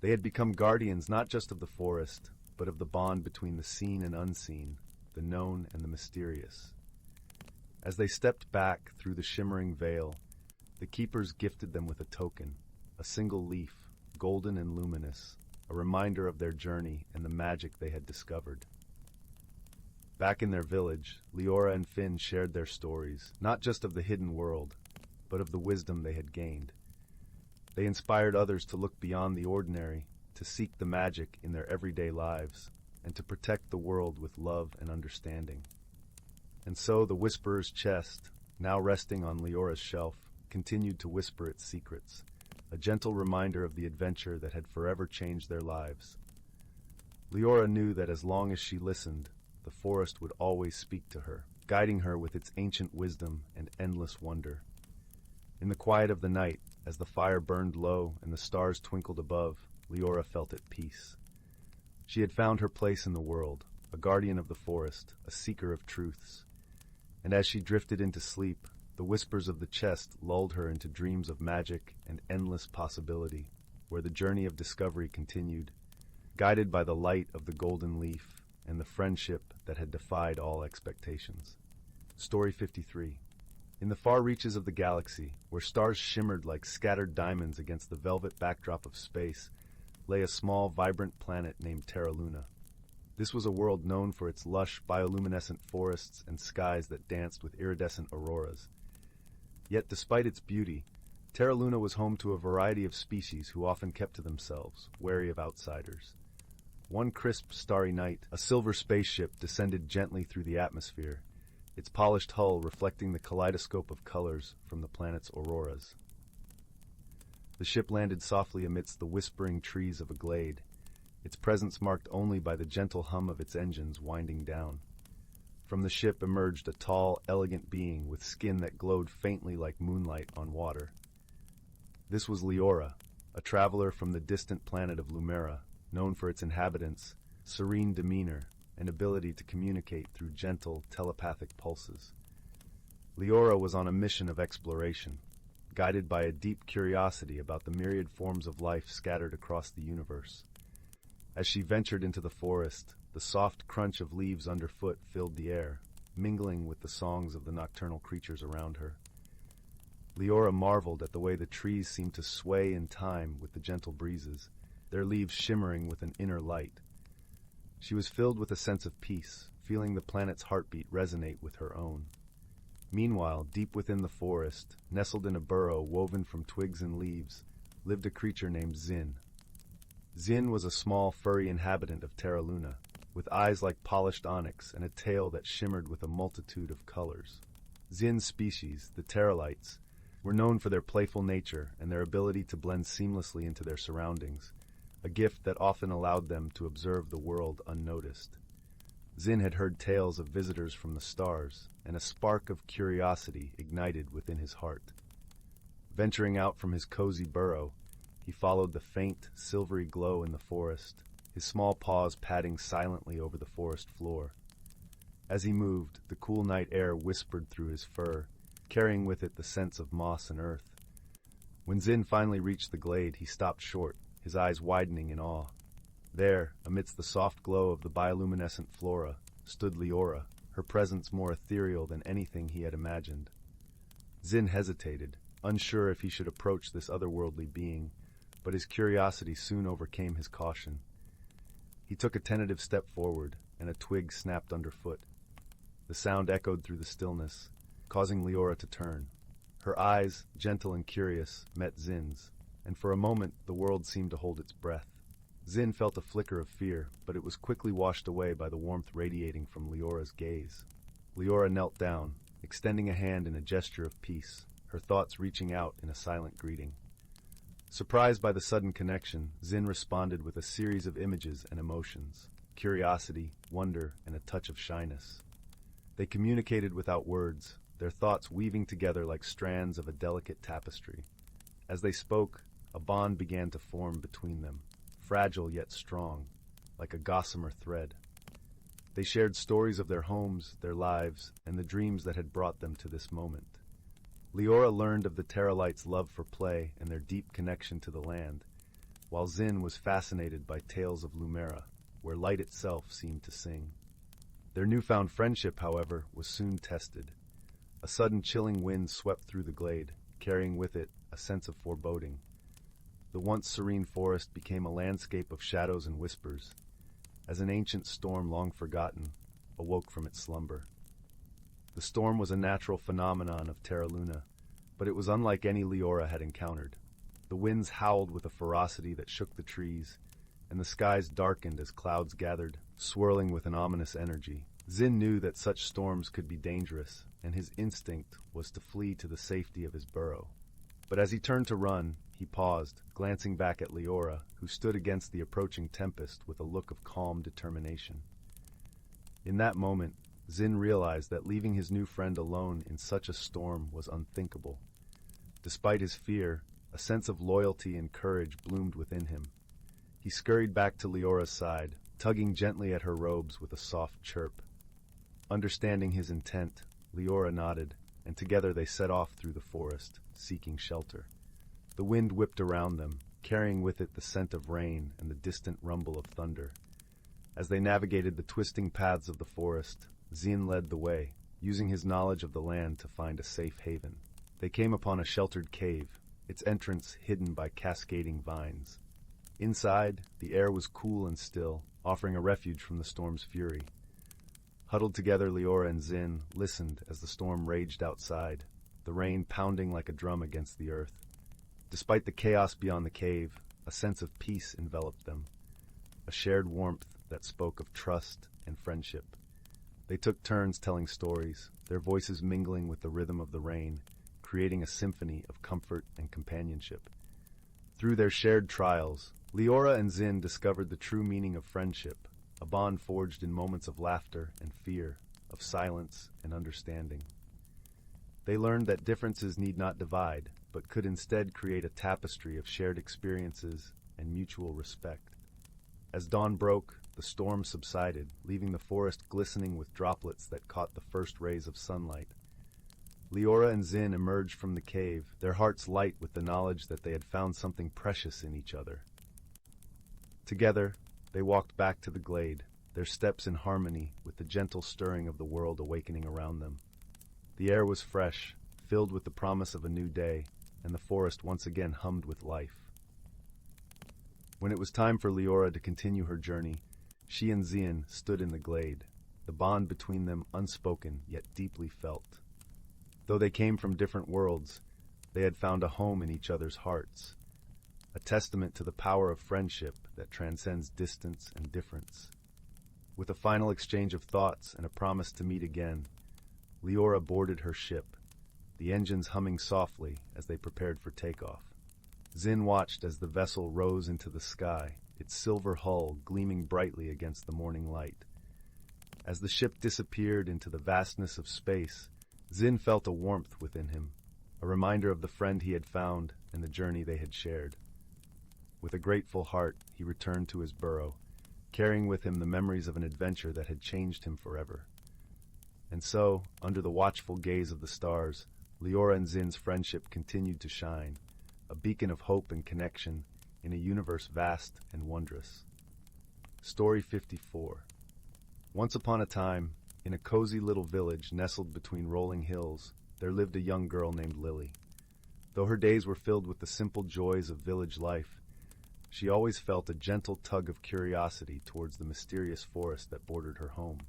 They had become guardians not just of the forest, but of the bond between the seen and unseen, the known and the mysterious. As they stepped back through the shimmering veil, the keepers gifted them with a token, a single leaf, golden and luminous, a reminder of their journey and the magic they had discovered. Back in their village, Leora and Finn shared their stories, not just of the hidden world, but of the wisdom they had gained. They inspired others to look beyond the ordinary, to seek the magic in their everyday lives, and to protect the world with love and understanding. And so the Whisperer's chest, now resting on Leora's shelf, continued to whisper its secrets, a gentle reminder of the adventure that had forever changed their lives. Leora knew that as long as she listened, the forest would always speak to her, guiding her with its ancient wisdom and endless wonder. In the quiet of the night, as the fire burned low and the stars twinkled above, Leora felt at peace. She had found her place in the world, a guardian of the forest, a seeker of truths. And as she drifted into sleep, the whispers of the chest lulled her into dreams of magic and endless possibility, where the journey of discovery continued, guided by the light of the golden leaf and the friendship that had defied all expectations. Story 53. In the far reaches of the galaxy, where stars shimmered like scattered diamonds against the velvet backdrop of space, lay a small, vibrant planet named Terra Luna. This was a world known for its lush, bioluminescent forests and skies that danced with iridescent auroras. Yet despite its beauty, Terra Luna was home to a variety of species who often kept to themselves, wary of outsiders. One crisp, starry night, a silver spaceship descended gently through the atmosphere, its polished hull reflecting the kaleidoscope of colors from the planet's auroras. The ship landed softly amidst the whispering trees of a glade, its presence marked only by the gentle hum of its engines winding down. From the ship emerged a tall, elegant being with skin that glowed faintly like moonlight on water. This was Leora, a traveler from the distant planet of Lumera, known for its inhabitants' serene demeanor and ability to communicate through gentle, telepathic pulses. Leora was on a mission of exploration, guided by a deep curiosity about the myriad forms of life scattered across the universe. As she ventured into the forest, the soft crunch of leaves underfoot filled the air, mingling with the songs of the nocturnal creatures around her. Leora marveled at the way the trees seemed to sway in time with the gentle breezes, their leaves shimmering with an inner light. She was filled with a sense of peace, feeling the planet's heartbeat resonate with her own. Meanwhile, deep within the forest, nestled in a burrow woven from twigs and leaves, lived a creature named Zin. Zin was a small, furry inhabitant of Terra Luna, with eyes like polished onyx and a tail that shimmered with a multitude of colors. Zin's species, the Terralites, were known for their playful nature and their ability to blend seamlessly into their surroundings, a gift that often allowed them to observe the world unnoticed. Zin had heard tales of visitors from the stars, and a spark of curiosity ignited within his heart. Venturing out from his cozy burrow, he followed the faint, silvery glow in the forest, his small paws padding silently over the forest floor. As he moved, the cool night air whispered through his fur, carrying with it the scents of moss and earth. When Zin finally reached the glade, he stopped short, his eyes widening in awe. There, amidst the soft glow of the bioluminescent flora, stood Leora, her presence more ethereal than anything he had imagined. Zin hesitated, unsure if he should approach this otherworldly being, but his curiosity soon overcame his caution. He took a tentative step forward, and a twig snapped underfoot. The sound echoed through the stillness, causing Leora to turn. Her eyes, gentle and curious, met Zin's, and for a moment the world seemed to hold its breath. Zin felt a flicker of fear, but it was quickly washed away by the warmth radiating from Leora's gaze. Leora knelt down, extending a hand in a gesture of peace, her thoughts reaching out in a silent greeting. Surprised by the sudden connection, Zin responded with a series of images and emotions: curiosity, wonder, and a touch of shyness. They communicated without words, their thoughts weaving together like strands of a delicate tapestry. As they spoke, a bond began to form between them, fragile yet strong, like a gossamer thread. They shared stories of their homes, their lives, and the dreams that had brought them to this moment. Leora learned of the Terralites' love for play and their deep connection to the land, while Zin was fascinated by tales of Lumera, where light itself seemed to sing. Their newfound friendship, however, was soon tested. A sudden chilling wind swept through the glade, carrying with it a sense of foreboding. The once serene forest became a landscape of shadows and whispers, as an ancient storm long forgotten awoke from its slumber. The storm was a natural phenomenon of Terra Luna, but it was unlike any Leora had encountered. The winds howled with a ferocity that shook the trees, and the skies darkened as clouds gathered, swirling with an ominous energy. Zin knew that such storms could be dangerous, and his instinct was to flee to the safety of his burrow. But as he turned to run, he paused, glancing back at Leora, who stood against the approaching tempest with a look of calm determination. In that moment, Zin realized that leaving his new friend alone in such a storm was unthinkable. Despite his fear, a sense of loyalty and courage bloomed within him. He scurried back to Leora's side, tugging gently at her robes with a soft chirp. Understanding his intent, Leora nodded, and together they set off through the forest, seeking shelter. The wind whipped around them, carrying with it the scent of rain and the distant rumble of thunder. As they navigated the twisting paths of the forest, Zin led the way, using his knowledge of the land to find a safe haven. They came upon a sheltered cave, its entrance hidden by cascading vines. Inside, the air was cool and still, offering a refuge from the storm's fury. Huddled together, Leora and Zin listened as the storm raged outside, the rain pounding like a drum against the earth. Despite the chaos beyond the cave, a sense of peace enveloped them, a shared warmth that spoke of trust and friendship. They took turns telling stories, their voices mingling with the rhythm of the rain, creating a symphony of comfort and companionship. Through their shared trials, Leora and Zin discovered the true meaning of friendship, a bond forged in moments of laughter and fear, of silence and understanding. They learned that differences need not divide, but could instead create a tapestry of shared experiences and mutual respect. As dawn broke, the storm subsided, leaving the forest glistening with droplets that caught the first rays of sunlight. Leora and Zin emerged from the cave, their hearts light with the knowledge that they had found something precious in each other. Together, they walked back to the glade, their steps in harmony with the gentle stirring of the world awakening around them. The air was fresh, filled with the promise of a new day, and the forest once again hummed with life. When it was time for Leora to continue her journey, she and Zin stood in the glade, the bond between them unspoken yet deeply felt. Though they came from different worlds, they had found a home in each other's hearts, a testament to the power of friendship that transcends distance and difference. With a final exchange of thoughts and a promise to meet again, Leora boarded her ship, the engines humming softly as they prepared for takeoff. Zin watched as the vessel rose into the sky, its silver hull gleaming brightly against the morning light. As the ship disappeared into the vastness of space, Zin felt a warmth within him, a reminder of the friend he had found and the journey they had shared. With a grateful heart, he returned to his burrow, carrying with him the memories of an adventure that had changed him forever. And so, under the watchful gaze of the stars, Leora and Zin's friendship continued to shine, a beacon of hope and connection in a universe vast and wondrous. Story 54. Once upon a time, in a cozy little village nestled between rolling hills, there lived a young girl named Lily. Though her days were filled with the simple joys of village life, she always felt a gentle tug of curiosity towards the mysterious forest that bordered her home.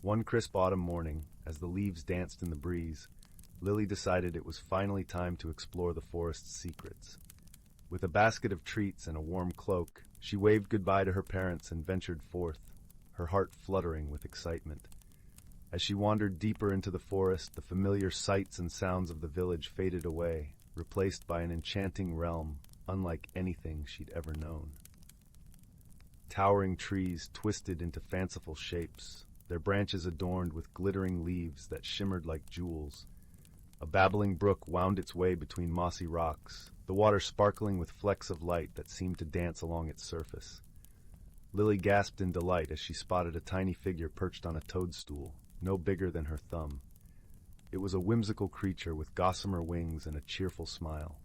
One crisp autumn morning, as the leaves danced in the breeze, Lily decided it was finally time to explore the forest's secrets. With a basket of treats and a warm cloak, she waved goodbye to her parents and ventured forth, her heart fluttering with excitement. As she wandered deeper into the forest, the familiar sights and sounds of the village faded away, replaced by an enchanting realm unlike anything she'd ever known. Towering trees twisted into fanciful shapes, their branches adorned with glittering leaves that shimmered like jewels. A babbling brook wound its way between mossy rocks, the water sparkling with flecks of light that seemed to dance along its surface. Lily gasped in delight as she spotted a tiny figure perched on a toadstool, no bigger than her thumb. It was a whimsical creature with gossamer wings and a cheerful smile.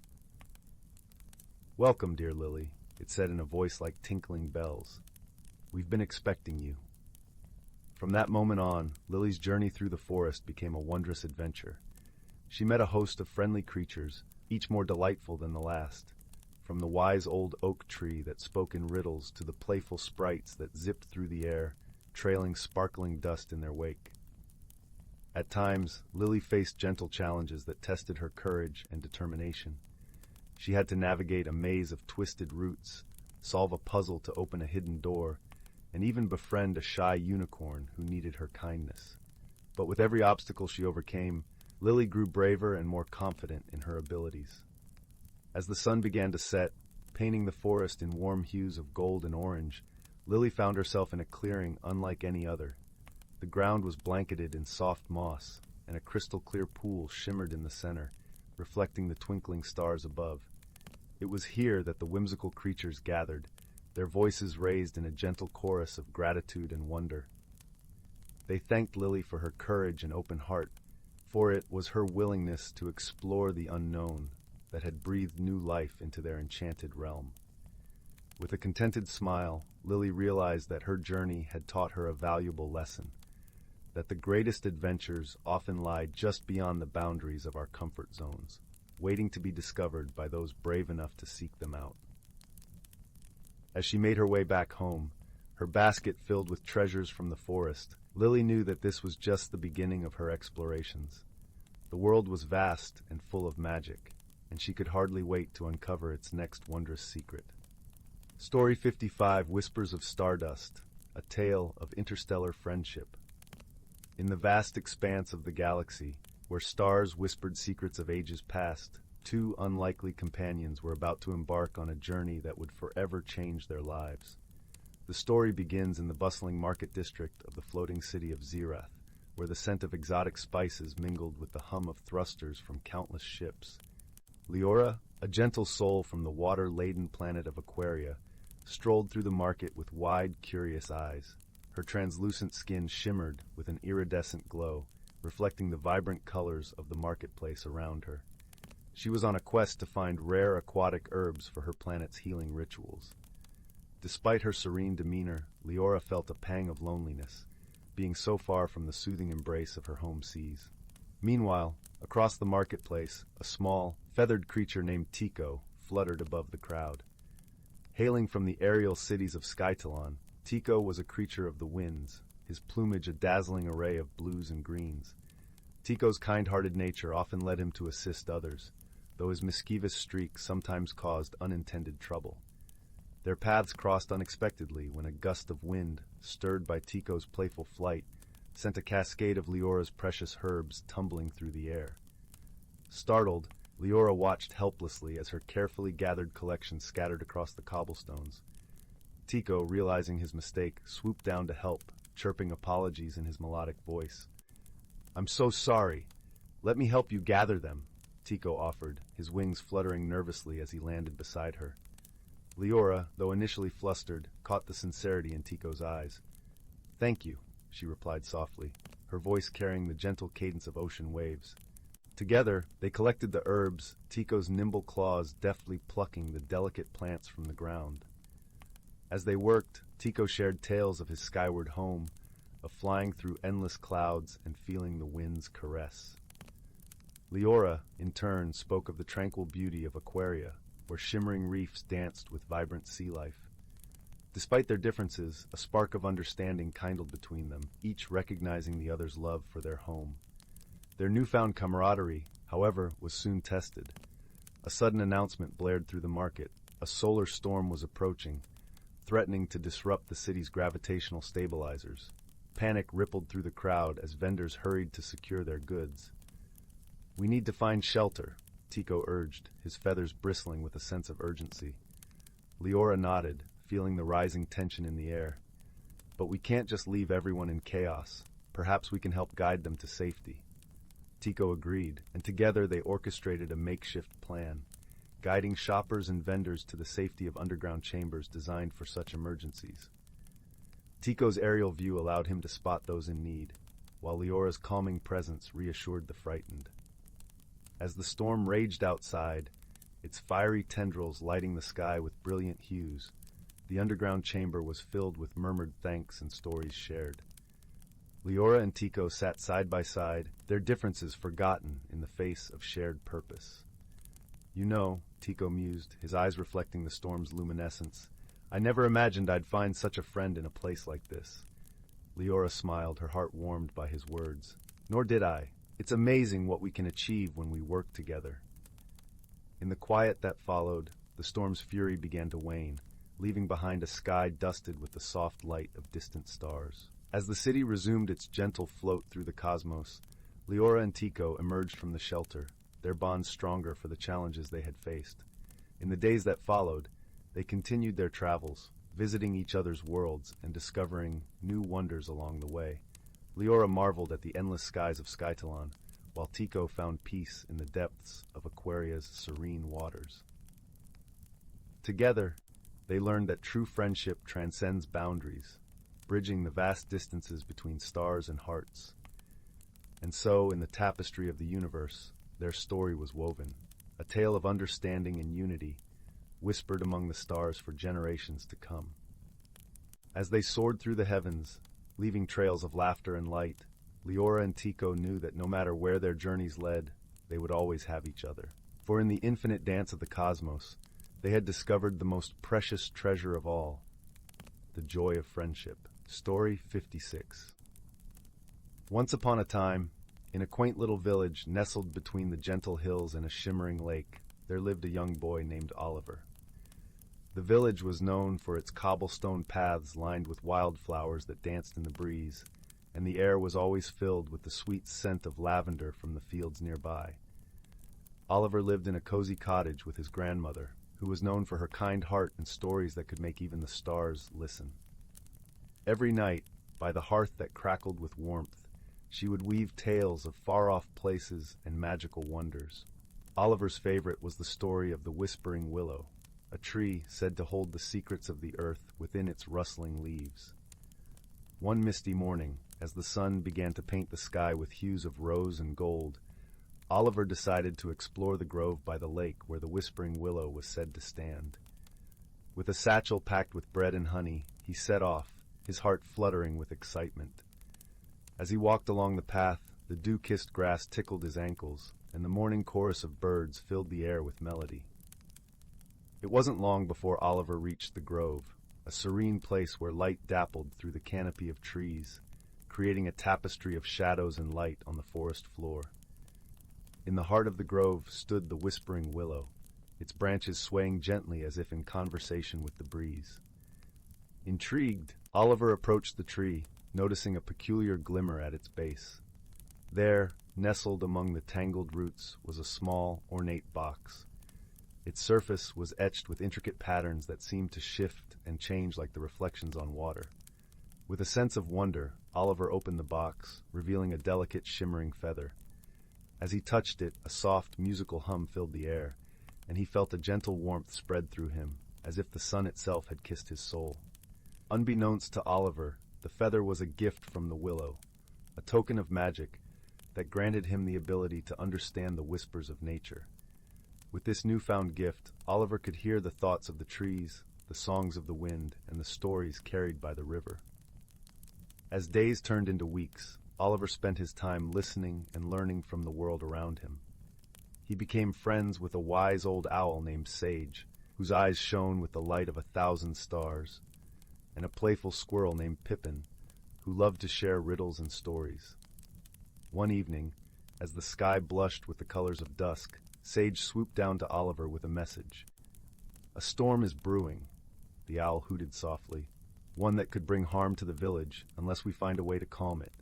"Welcome, dear Lily," it said in a voice like tinkling bells. "We've been expecting you." From that moment on, Lily's journey through the forest became a wondrous adventure. She met a host of friendly creatures, each more delightful than the last, from the wise old oak tree that spoke in riddles to the playful sprites that zipped through the air, trailing sparkling dust in their wake. At times, Lily faced gentle challenges that tested her courage and determination. She had to navigate a maze of twisted roots, solve a puzzle to open a hidden door, and even befriend a shy unicorn who needed her kindness. But with every obstacle she overcame, Lily grew braver and more confident in her abilities. As the sun began to set, painting the forest in warm hues of gold and orange, Lily found herself in a clearing unlike any other. The ground was blanketed in soft moss, and a crystal-clear pool shimmered in the center, reflecting the twinkling stars above. It was here that the whimsical creatures gathered, their voices raised in a gentle chorus of gratitude and wonder. They thanked Lily for her courage and open heart, for it was her willingness to explore the unknown that had breathed new life into their enchanted realm. With a contented smile, Lily realized that her journey had taught her a valuable lesson, that the greatest adventures often lie just beyond the boundaries of our comfort zones, waiting to be discovered by those brave enough to seek them out. As she made her way back home, her basket filled with treasures from the forest, Lily knew that this was just the beginning of her explorations. The world was vast and full of magic, and she could hardly wait to uncover its next wondrous secret. Story 55, Whispers of Stardust, a tale of interstellar friendship. In the vast expanse of the galaxy, where stars whispered secrets of ages past, two unlikely companions were about to embark on a journey that would forever change their lives. The story begins in the bustling market district of the floating city of Zyla, where the scent of exotic spices mingled with the hum of thrusters from countless ships. Leora, a gentle soul from the water-laden planet of Aquaria, strolled through the market with wide, curious eyes. Her translucent skin shimmered with an iridescent glow, reflecting the vibrant colors of the marketplace around her. She was on a quest to find rare aquatic herbs for her planet's healing rituals. Despite her serene demeanor, Leora felt a pang of loneliness, being so far from the soothing embrace of her home seas. Meanwhile, across the marketplace, a small, feathered creature named Tico fluttered above the crowd. Hailing from the aerial cities of Skytalon, Tico was a creature of the winds, his plumage a dazzling array of blues and greens. Tico's kind-hearted nature often led him to assist others, though his mischievous streak sometimes caused unintended trouble. Their paths crossed unexpectedly when a gust of wind, stirred by Tico's playful flight, sent a cascade of Leora's precious herbs tumbling through the air. Startled, Leora watched helplessly as her carefully gathered collection scattered across the cobblestones. Tico, realizing his mistake, swooped down to help, chirping apologies in his melodic voice. "I'm so sorry. Let me help you gather them," Tico offered, his wings fluttering nervously as he landed beside her. Leora, though initially flustered, caught the sincerity in Tico's eyes. "Thank you," she replied softly, her voice carrying the gentle cadence of ocean waves. Together, they collected the herbs, Tico's nimble claws deftly plucking the delicate plants from the ground. As they worked, Tico shared tales of his skyward home, of flying through endless clouds and feeling the wind's caress. Leora, in turn, spoke of the tranquil beauty of Aquaria, where shimmering reefs danced with vibrant sea life. Despite their differences, a spark of understanding kindled between them, each recognizing the other's love for their home. Their newfound camaraderie, however, was soon tested. A sudden announcement blared through the market. A solar storm was approaching, threatening to disrupt the city's gravitational stabilizers. Panic rippled through the crowd as vendors hurried to secure their goods. "We need to find shelter," Tico urged, his feathers bristling with a sense of urgency. Leora nodded, feeling the rising tension in the air. "But we can't just leave everyone in chaos. Perhaps we can help guide them to safety." Tico agreed, and together they orchestrated a makeshift plan, guiding shoppers and vendors to the safety of underground chambers designed for such emergencies. Tico's aerial view allowed him to spot those in need, while Leora's calming presence reassured the frightened. As the storm raged outside, its fiery tendrils lighting the sky with brilliant hues, the underground chamber was filled with murmured thanks and stories shared. Leora and Tico sat side by side, their differences forgotten in the face of shared purpose. "You know," Tico mused, his eyes reflecting the storm's luminescence, "I never imagined I'd find such a friend in a place like this." Leora smiled, her heart warmed by his words. "Nor did I. It's amazing what we can achieve when we work together." In the quiet that followed, the storm's fury began to wane, leaving behind a sky dusted with the soft light of distant stars. As the city resumed its gentle float through the cosmos, Leora and Tico emerged from the shelter, their bonds stronger for the challenges they had faced. In the days that followed, they continued their travels, visiting each other's worlds and discovering new wonders along the way. Leora marveled at the endless skies of Skytalon, while Tico found peace in the depths of Aquaria's serene waters. Together, they learned that true friendship transcends boundaries, bridging the vast distances between stars and hearts. And so, in the tapestry of the universe, their story was woven, a tale of understanding and unity, whispered among the stars for generations to come. As they soared through the heavens, leaving trails of laughter and light, Leora and Tico knew that no matter where their journeys led, they would always have each other. For in the infinite dance of the cosmos, they had discovered the most precious treasure of all, the joy of friendship. Story 56. Once upon a time, in a quaint little village nestled between the gentle hills and a shimmering lake, there lived a young boy named Oliver. The village was known for its cobblestone paths lined with wildflowers that danced in the breeze, and the air was always filled with the sweet scent of lavender from the fields nearby. Oliver lived in a cozy cottage with his grandmother, who was known for her kind heart and stories that could make even the stars listen. Every night, by the hearth that crackled with warmth, she would weave tales of far-off places and magical wonders. Oliver's favorite was the story of the Whispering Willow, a tree said to hold the secrets of the earth within its rustling leaves. One misty morning, as the sun began to paint the sky with hues of rose and gold, Oliver decided to explore the grove by the lake where the Whispering Willow was said to stand. With a satchel packed with bread and honey, he set off, his heart fluttering with excitement. As he walked along the path, the dew-kissed grass tickled his ankles, and the morning chorus of birds filled the air with melody. It wasn't long before Oliver reached the grove, a serene place where light dappled through the canopy of trees, creating a tapestry of shadows and light on the forest floor. In the heart of the grove stood the Whispering Willow, its branches swaying gently as if in conversation with the breeze. Intrigued, Oliver approached the tree, noticing a peculiar glimmer at its base. There, nestled among the tangled roots, was a small, ornate box. Its surface was etched with intricate patterns that seemed to shift and change like the reflections on water. With a sense of wonder, Oliver opened the box, revealing a delicate, shimmering feather. As he touched it, a soft, musical hum filled the air, and he felt a gentle warmth spread through him, as if the sun itself had kissed his soul. Unbeknownst to Oliver, the feather was a gift from the willow, a token of magic that granted him the ability to understand the whispers of nature. With this newfound gift, Oliver could hear the thoughts of the trees, the songs of the wind, and the stories carried by the river. As days turned into weeks, Oliver spent his time listening and learning from the world around him. He became friends with a wise old owl named Sage, whose eyes shone with the light of 1,000 stars, and a playful squirrel named Pippin, who loved to share riddles and stories. One evening, as the sky blushed with the colors of dusk, Sage swooped down to Oliver with a message. "A storm is brewing," the owl hooted softly, "one that could bring harm to the village unless we find a way to calm it."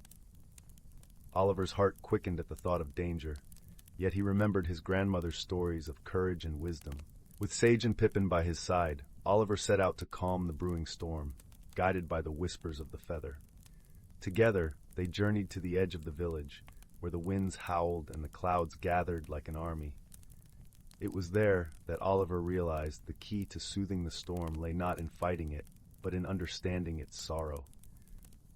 Oliver's heart quickened at the thought of danger, yet he remembered his grandmother's stories of courage and wisdom. With Sage and Pippin by his side, Oliver set out to calm the brewing storm, guided by the whispers of the feather. Together, they journeyed to the edge of the village, where the winds howled and the clouds gathered like an army. It was there that Oliver realized the key to soothing the storm lay not in fighting it, but in understanding its sorrow.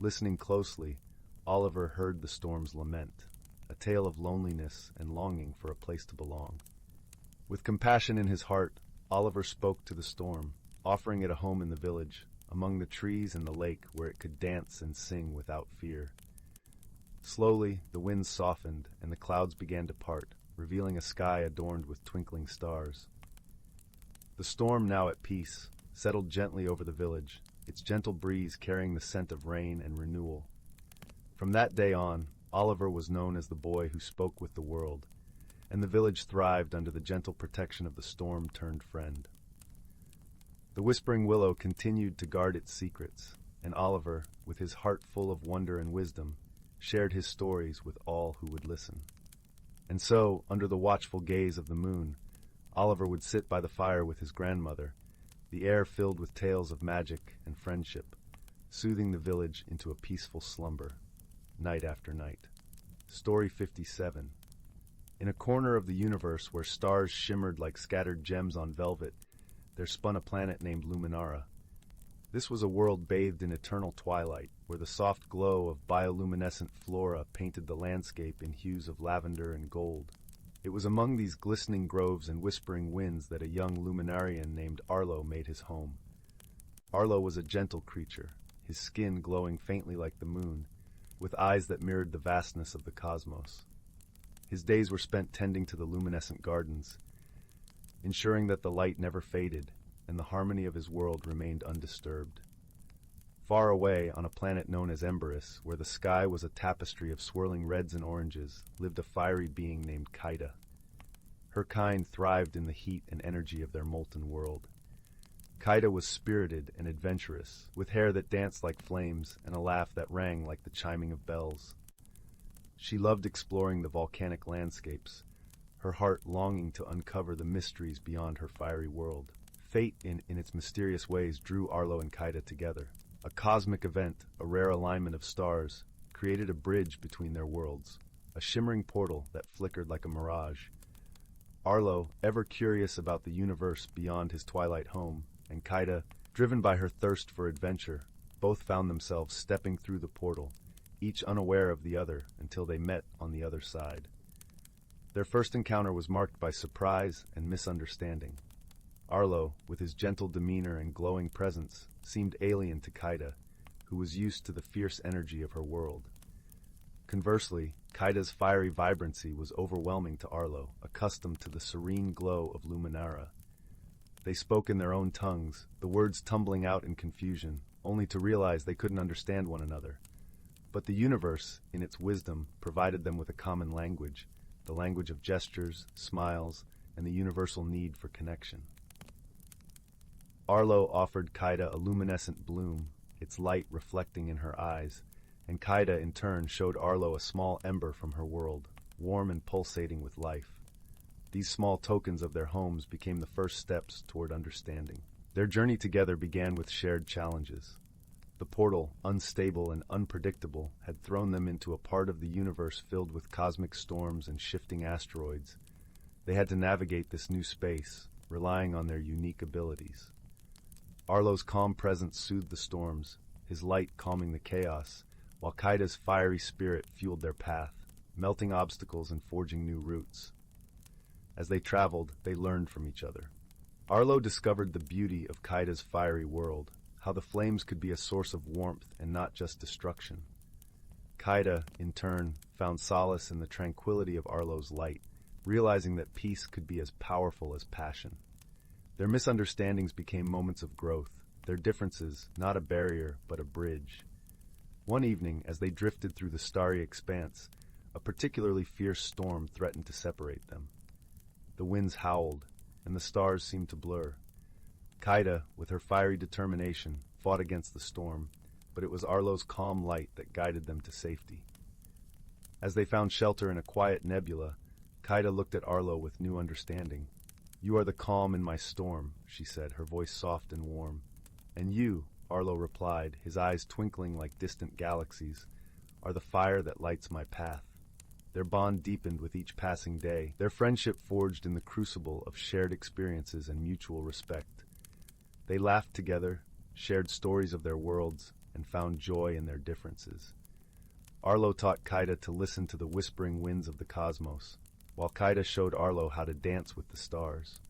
Listening closely, Oliver heard the storm's lament, a tale of loneliness and longing for a place to belong. With compassion in his heart, Oliver spoke to the storm, offering it a home in the village, among the trees and the lake where it could dance and sing without fear. Slowly, the winds softened and the clouds began to part, revealing a sky adorned with twinkling stars. The storm, now at peace, settled gently over the village, its gentle breeze carrying the scent of rain and renewal. From that day on, Oliver was known as the boy who spoke with the world, and the village thrived under the gentle protection of the storm-turned friend. The Whispering Willow continued to guard its secrets, and Oliver, with his heart full of wonder and wisdom, shared his stories with all who would listen. And so, under the watchful gaze of the moon, Oliver would sit by the fire with his grandmother, the air filled with tales of magic and friendship, soothing the village into a peaceful slumber, night after night. Story 57. In a corner of the universe where stars shimmered like scattered gems on velvet, there spun a planet named Luminara. This was a world bathed in eternal twilight, where the soft glow of bioluminescent flora painted the landscape in hues of lavender and gold. It was among these glistening groves and whispering winds that a young luminarian named Arlo made his home. Arlo was a gentle creature, his skin glowing faintly like the moon, with eyes that mirrored the vastness of the cosmos. His days were spent tending to the luminescent gardens, ensuring that the light never faded and the harmony of his world remained undisturbed. Far away, on a planet known as Embark, where the sky was a tapestry of swirling reds and oranges, lived a fiery being named Kaida. Her kind thrived in the heat and energy of their molten world. Kaida was spirited and adventurous, with hair that danced like flames and a laugh that rang like the chiming of bells. She loved exploring the volcanic landscapes, her heart longing to uncover the mysteries beyond her fiery world. Fate, in its mysterious ways, drew Arlo and Kaida together. A cosmic event, a rare alignment of stars, created a bridge between their worlds, a shimmering portal that flickered like a mirage. Arlo, ever curious about the universe beyond his twilight home, and Kaida, driven by her thirst for adventure, both found themselves stepping through the portal, each unaware of the other until they met on the other side. Their first encounter was marked by surprise and misunderstanding. Arlo, with his gentle demeanor and glowing presence, seemed alien to Kaida, who was used to the fierce energy of her world. Conversely, Kaida's fiery vibrancy was overwhelming to Arlo, accustomed to the serene glow of Luminara. They spoke in their own tongues, the words tumbling out in confusion, only to realize they couldn't understand one another. But the universe, in its wisdom, provided them with a common language, the language of gestures, smiles, and the universal need for connection. Arlo offered Kaida a luminescent bloom, its light reflecting in her eyes, and Kaida in turn showed Arlo a small ember from her world, warm and pulsating with life. These small tokens of their homes became the first steps toward understanding. Their journey together began with shared challenges. The portal, unstable and unpredictable, had thrown them into a part of the universe filled with cosmic storms and shifting asteroids. They had to navigate this new space, relying on their unique abilities. Arlo's calm presence soothed the storms, his light calming the chaos, while Kaida's fiery spirit fueled their path, melting obstacles and forging new routes. As they traveled, they learned from each other. Arlo discovered the beauty of Kaida's fiery world, how the flames could be a source of warmth and not just destruction. Kaida, in turn, found solace in the tranquility of Arlo's light, realizing that peace could be as powerful as passion. Their misunderstandings became moments of growth, their differences not a barrier but a bridge. One evening, as they drifted through the starry expanse, a particularly fierce storm threatened to separate them. The winds howled, and the stars seemed to blur. Kaida, with her fiery determination, fought against the storm, but it was Arlo's calm light that guided them to safety. As they found shelter in a quiet nebula, Kaida looked at Arlo with new understanding. "You are the calm in my storm," she said, her voice soft and warm. "And you," Arlo replied, his eyes twinkling like distant galaxies, "are the fire that lights my path." Their bond deepened with each passing day, their friendship forged in the crucible of shared experiences and mutual respect. They laughed together, shared stories of their worlds, and found joy in their differences. Arlo taught Kaida to listen to the whispering winds of the cosmos, while Kaida showed Arlo how to dance with the stars.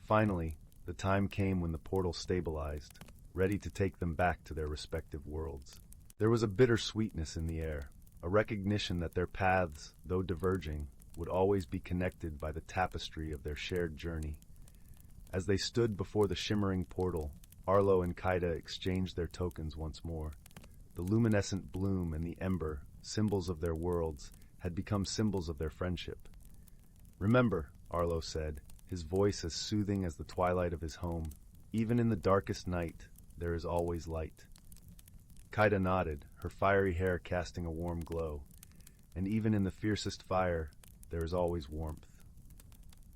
Finally, the time came when the portal stabilized, ready to take them back to their respective worlds. There was a bitter sweetness in the air, a recognition that their paths, though diverging, would always be connected by the tapestry of their shared journey. As they stood before the shimmering portal, Arlo and Kaida exchanged their tokens once more. The luminescent bloom and the ember, symbols of their worlds, had become symbols of their friendship. "Remember," Arlo said, his voice as soothing as the twilight of his home, "even in the darkest night, there is always light." Kaida nodded, her fiery hair casting a warm glow. And even in the fiercest fire, there is always warmth.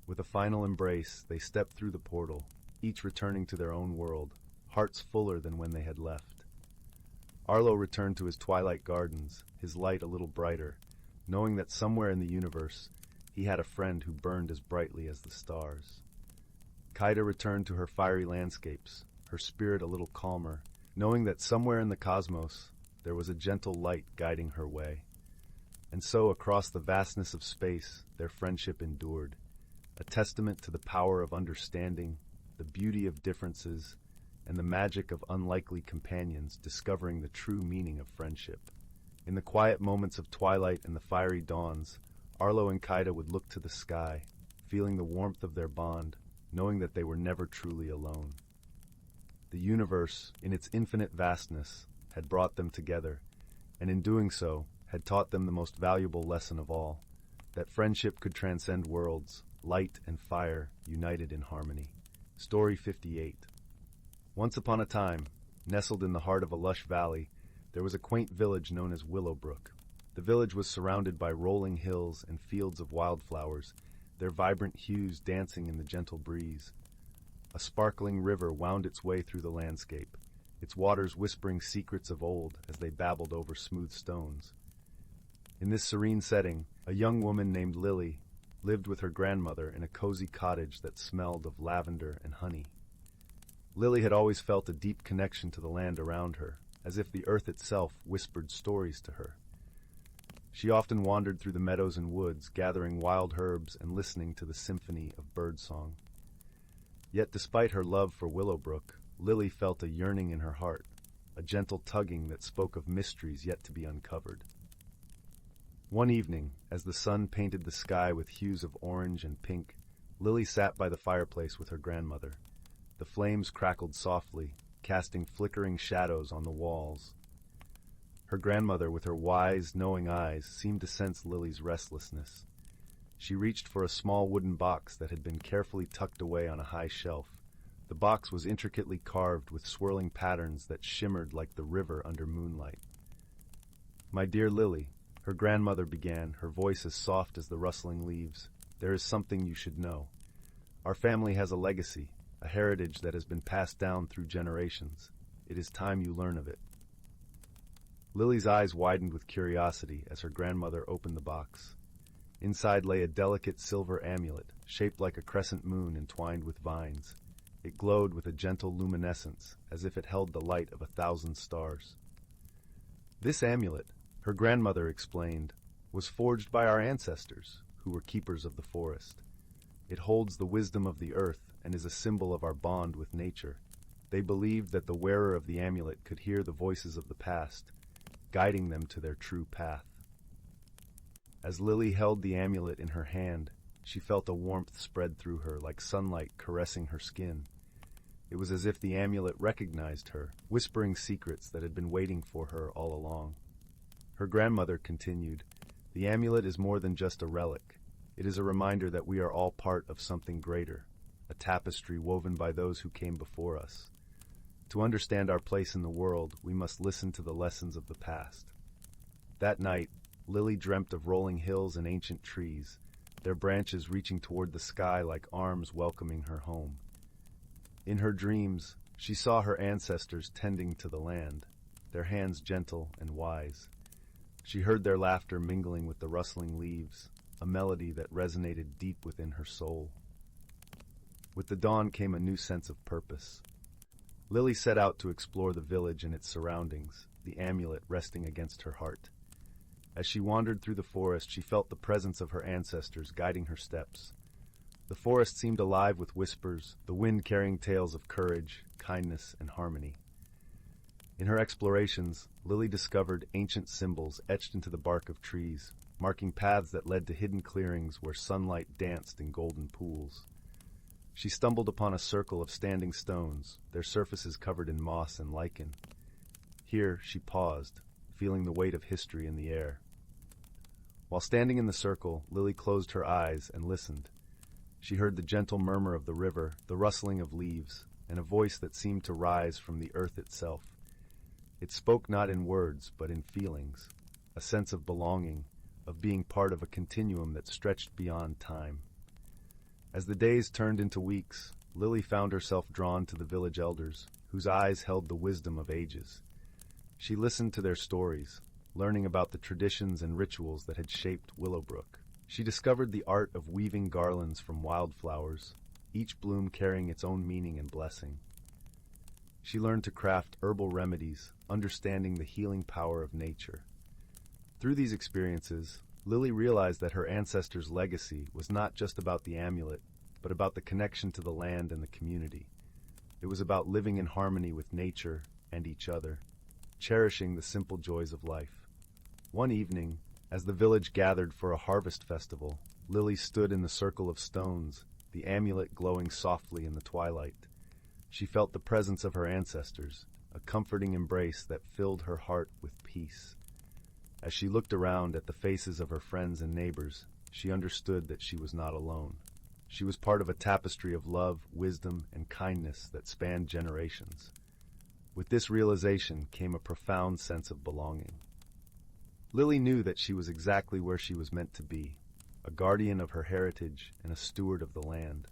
With a final embrace, they stepped through the portal, each returning to their own world, hearts fuller than when they had left. Arlo returned to his twilight gardens, his light a little brighter, knowing that somewhere in the universe, he had a friend who burned as brightly as the stars. Kaida returned to her fiery landscapes, her spirit a little calmer, knowing that somewhere in the cosmos, there was a gentle light guiding her way. And so across the vastness of space, their friendship endured, a testament to the power of understanding, the beauty of differences, and the magic of unlikely companions discovering the true meaning of friendship. In the quiet moments of twilight and the fiery dawns, Arlo and Kaida would look to the sky, feeling the warmth of their bond, knowing that they were never truly alone. The universe, in its infinite vastness, had brought them together, and in doing so, had taught them the most valuable lesson of all, that friendship could transcend worlds, light and fire united in harmony. Story 58. Once upon a time, nestled in the heart of a lush valley, there was a quaint village known as Willowbrook. The village was surrounded by rolling hills and fields of wildflowers, their vibrant hues dancing in the gentle breeze. A sparkling river wound its way through the landscape, its waters whispering secrets of old as they babbled over smooth stones. In this serene setting, a young woman named Lily lived with her grandmother in a cozy cottage that smelled of lavender and honey. Lily had always felt a deep connection to the land around her, as if the earth itself whispered stories to her. She often wandered through the meadows and woods, gathering wild herbs and listening to the symphony of birdsong. Yet despite her love for Willowbrook, Lily felt a yearning in her heart, a gentle tugging that spoke of mysteries yet to be uncovered. One evening, as the sun painted the sky with hues of orange and pink, Lily sat by the fireplace with her grandmother. The flames crackled softly, casting flickering shadows on the walls. Her grandmother, with her wise, knowing eyes, seemed to sense Lily's restlessness. She reached for a small wooden box that had been carefully tucked away on a high shelf. The box was intricately carved with swirling patterns that shimmered like the river under moonlight. "My dear Lily," her grandmother began, her voice as soft as the rustling leaves, "there is something you should know. Our family has a legacy, a heritage that has been passed down through generations. It is time you learn of it." Lily's eyes widened with curiosity as her grandmother opened the box. Inside lay a delicate silver amulet, shaped like a crescent moon entwined with vines. It glowed with a gentle luminescence, as if it held the light of 1,000 stars. This amulet, her grandmother explained, was forged by our ancestors, who were keepers of the forest. It holds the wisdom of the earth and is a symbol of our bond with nature. They believed that the wearer of the amulet could hear the voices of the past, guiding them to their true path. As Lily held the amulet in her hand, she felt a warmth spread through her like sunlight caressing her skin. It was as if the amulet recognized her, whispering secrets that had been waiting for her all along. Her grandmother continued, "The amulet is more than just a relic. It is a reminder that we are all part of something greater, a tapestry woven by those who came before us. To understand our place in the world, we must listen to the lessons of the past." That night, Lily dreamt of rolling hills and ancient trees, their branches reaching toward the sky like arms welcoming her home. In her dreams, she saw her ancestors tending to the land, their hands gentle and wise. She heard their laughter mingling with the rustling leaves, a melody that resonated deep within her soul. With the dawn came a new sense of purpose. Lily set out to explore the village and its surroundings, the amulet resting against her heart. As she wandered through the forest, she felt the presence of her ancestors guiding her steps. The forest seemed alive with whispers, the wind carrying tales of courage, kindness, and harmony. In her explorations, Lily discovered ancient symbols etched into the bark of trees, marking paths that led to hidden clearings where sunlight danced in golden pools. She stumbled upon a circle of standing stones, their surfaces covered in moss and lichen. Here she paused, feeling the weight of history in the air. While standing in the circle, Lily closed her eyes and listened. She heard the gentle murmur of the river, the rustling of leaves, and a voice that seemed to rise from the earth itself. It spoke not in words, but in feelings, a sense of belonging, of being part of a continuum that stretched beyond time. As the days turned into weeks, Lily found herself drawn to the village elders, whose eyes held the wisdom of ages. She listened to their stories, learning about the traditions and rituals that had shaped Willowbrook. She discovered the art of weaving garlands from wildflowers, each bloom carrying its own meaning and blessing. She learned to craft herbal remedies, understanding the healing power of nature. Through these experiences, Lily realized that her ancestors' legacy was not just about the amulet, but about the connection to the land and the community. It was about living in harmony with nature and each other, cherishing the simple joys of life. One evening, as the village gathered for a harvest festival, Lily stood in the circle of stones, the amulet glowing softly in the twilight. She felt the presence of her ancestors, a comforting embrace that filled her heart with peace. As she looked around at the faces of her friends and neighbors, she understood that she was not alone. She was part of a tapestry of love, wisdom, and kindness that spanned generations. With this realization came a profound sense of belonging. Lily knew that she was exactly where she was meant to be, a guardian of her heritage and a steward of the land.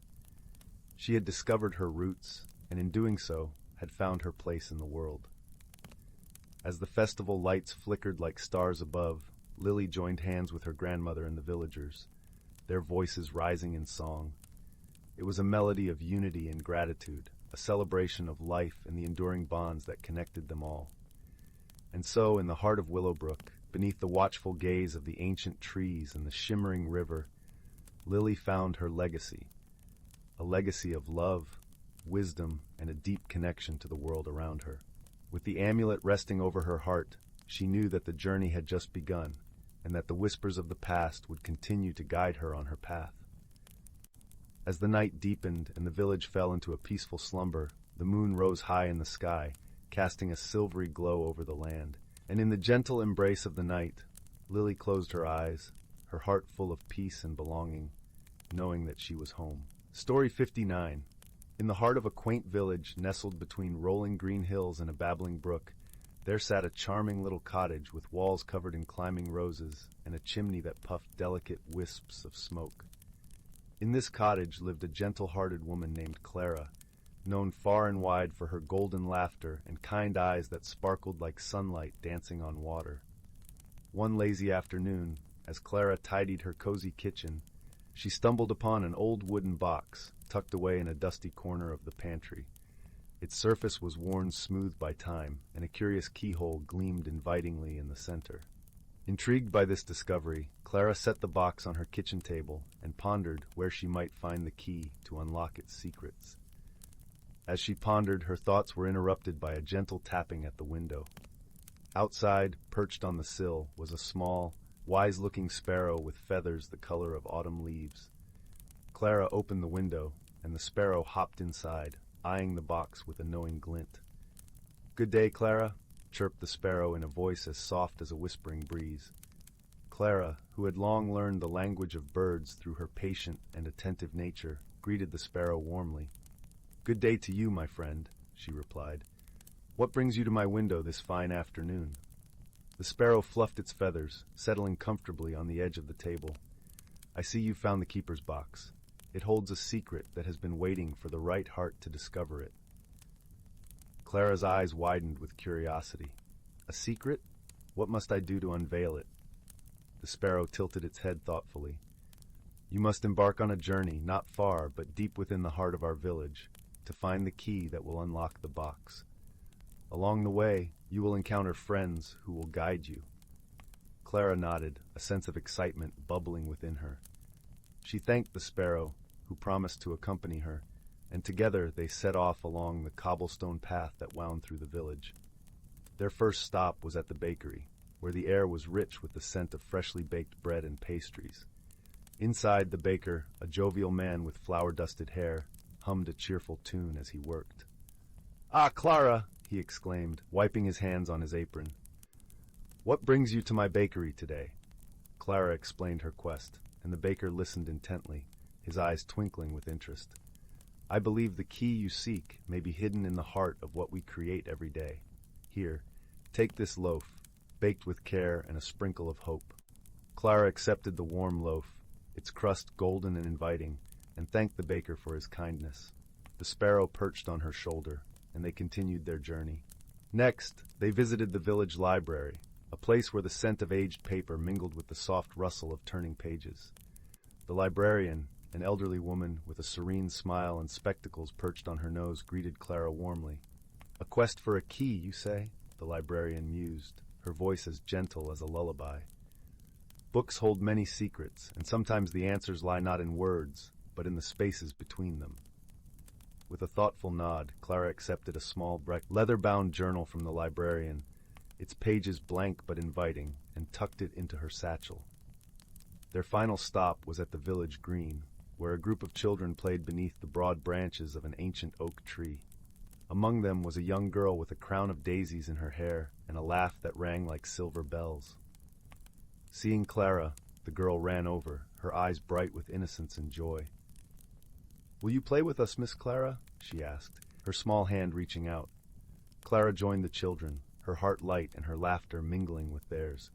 She had discovered her roots, and in doing so, had found her place in the world. As the festival lights flickered like stars above, Lily joined hands with her grandmother and the villagers, their voices rising in song. It was a melody of unity and gratitude, a celebration of life and the enduring bonds that connected them all. And so, in the heart of Willowbrook, beneath the watchful gaze of the ancient trees and the shimmering river, Lily found her legacy, a legacy of love, wisdom, and a deep connection to the world around her. With the amulet resting over her heart, she knew that the journey had just begun, and that the whispers of the past would continue to guide her on her path. As the night deepened and the village fell into a peaceful slumber, the moon rose high in the sky, casting a silvery glow over the land. And in the gentle embrace of the night, Lily closed her eyes, her heart full of peace and belonging, knowing that she was home. Story 59. In the heart of a quaint village nestled between rolling green hills and a babbling brook, there sat a charming little cottage with walls covered in climbing roses and a chimney that puffed delicate wisps of smoke. In this cottage lived a gentle-hearted woman named Clara, known far and wide for her golden laughter and kind eyes that sparkled like sunlight dancing on water. One lazy afternoon, as Clara tidied her cozy kitchen, she stumbled upon an old wooden box tucked away in a dusty corner of the pantry. Its surface was worn smooth by time, and a curious keyhole gleamed invitingly in the center. Intrigued by this discovery, Clara set the box on her kitchen table and pondered where she might find the key to unlock its secrets. As she pondered, her thoughts were interrupted by a gentle tapping at the window. Outside, perched on the sill, was a small, wise-looking sparrow with feathers the color of autumn leaves. Clara opened the window, and the sparrow hopped inside, eyeing the box with a knowing glint. "Good day, Clara," chirped the sparrow in a voice as soft as a whispering breeze. Clara, who had long learned the language of birds through her patient and attentive nature, greeted the sparrow warmly. "Good day to you, my friend," she replied. "What brings you to my window this fine afternoon?" The sparrow fluffed its feathers, settling comfortably on the edge of the table. "I see you found the keeper's box. It holds a secret that has been waiting for the right heart to discover it." Clara's eyes widened with curiosity. "A secret? What must I do to unveil it?" The sparrow tilted its head thoughtfully. "You must embark on a journey, not far, but deep within the heart of our village, to find the key that will unlock the box. Along the way, you will encounter friends who will guide you." Clara nodded, a sense of excitement bubbling within her. She thanked the sparrow, who promised to accompany her, and together they set off along the cobblestone path that wound through the village. Their first stop was at the bakery, where the air was rich with the scent of freshly baked bread and pastries. Inside, the baker, a jovial man with flour-dusted hair, hummed a cheerful tune as he worked. "Ah, Clara!" he exclaimed, wiping his hands on his apron. "What brings you to my bakery today?" Clara explained her quest, and the baker listened intently, his eyes twinkling with interest. "I believe the key you seek may be hidden in the heart of what we create every day. Here, Take this loaf, baked with care and a sprinkle of hope." Clara accepted the warm loaf, its crust golden and inviting, and thanked the baker for his kindness. The sparrow perched on her shoulder, and they continued their journey. Next, they visited the village library, a place where the scent of aged paper mingled with the soft rustle of turning pages. The librarian, an elderly woman with a serene smile and spectacles perched on her nose, greeted Clara warmly. "A quest for a key, you say?" the librarian mused, her voice as gentle as a lullaby. "Books hold many secrets, and sometimes the answers lie not in words, but in the spaces between them." With a thoughtful nod, Clara accepted a small, leather-bound journal from the librarian, its pages blank but inviting, and tucked it into her satchel. Their final stop was at the village green, where a group of children played beneath the broad branches of an ancient oak tree. Among them was a young girl with a crown of daisies in her hair and a laugh that rang like silver bells. Seeing Clara, the girl ran over, her eyes bright with innocence and joy. "Will you play with us, Miss Clara?" she asked, her small hand reaching out. Clara joined the children, her heart light and her laughter mingling with theirs.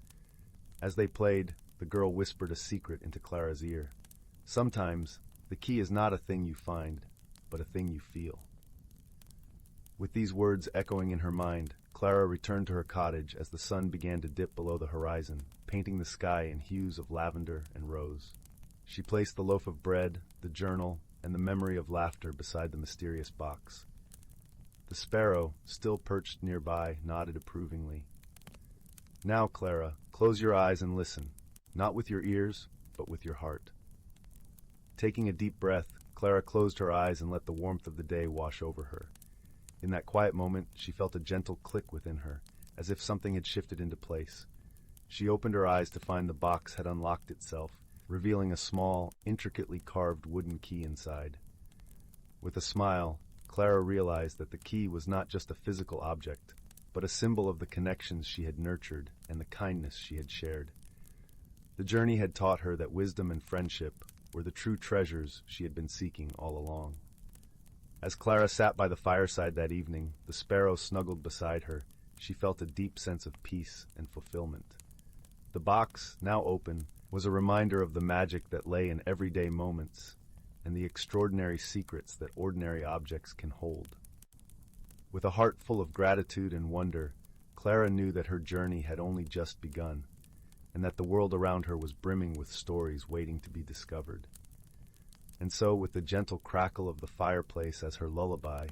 As they played, the girl whispered a secret into Clara's ear. "Sometimes, the key is not a thing you find, but a thing you feel." With these words echoing in her mind, Clara returned to her cottage as the sun began to dip below the horizon, painting the sky in hues of lavender and rose. She placed the loaf of bread, the journal, and the memory of laughter beside the mysterious box. The sparrow, still perched nearby, nodded approvingly. "Now, Clara, close your eyes and listen, not with your ears, but with your heart." Taking a deep breath, Clara closed her eyes and let the warmth of the day wash over her. In that quiet moment, she felt a gentle click within her, as if something had shifted into place. She opened her eyes to find the box had unlocked itself, revealing a small, intricately carved wooden key inside. With a smile, Clara realized that the key was not just a physical object, but a symbol of the connections she had nurtured and the kindness she had shared. The journey had taught her that wisdom and friendship were the true treasures she had been seeking all along. As Clara sat by the fireside that evening, the sparrow snuggled beside her. She felt a deep sense of peace and fulfillment. The box, now open, was a reminder of the magic that lay in everyday moments and the extraordinary secrets that ordinary objects can hold. With a heart full of gratitude and wonder, Clara knew that her journey had only just begun, and that the world around her was brimming with stories waiting to be discovered. And so, with the gentle crackle of the fireplace as her lullaby,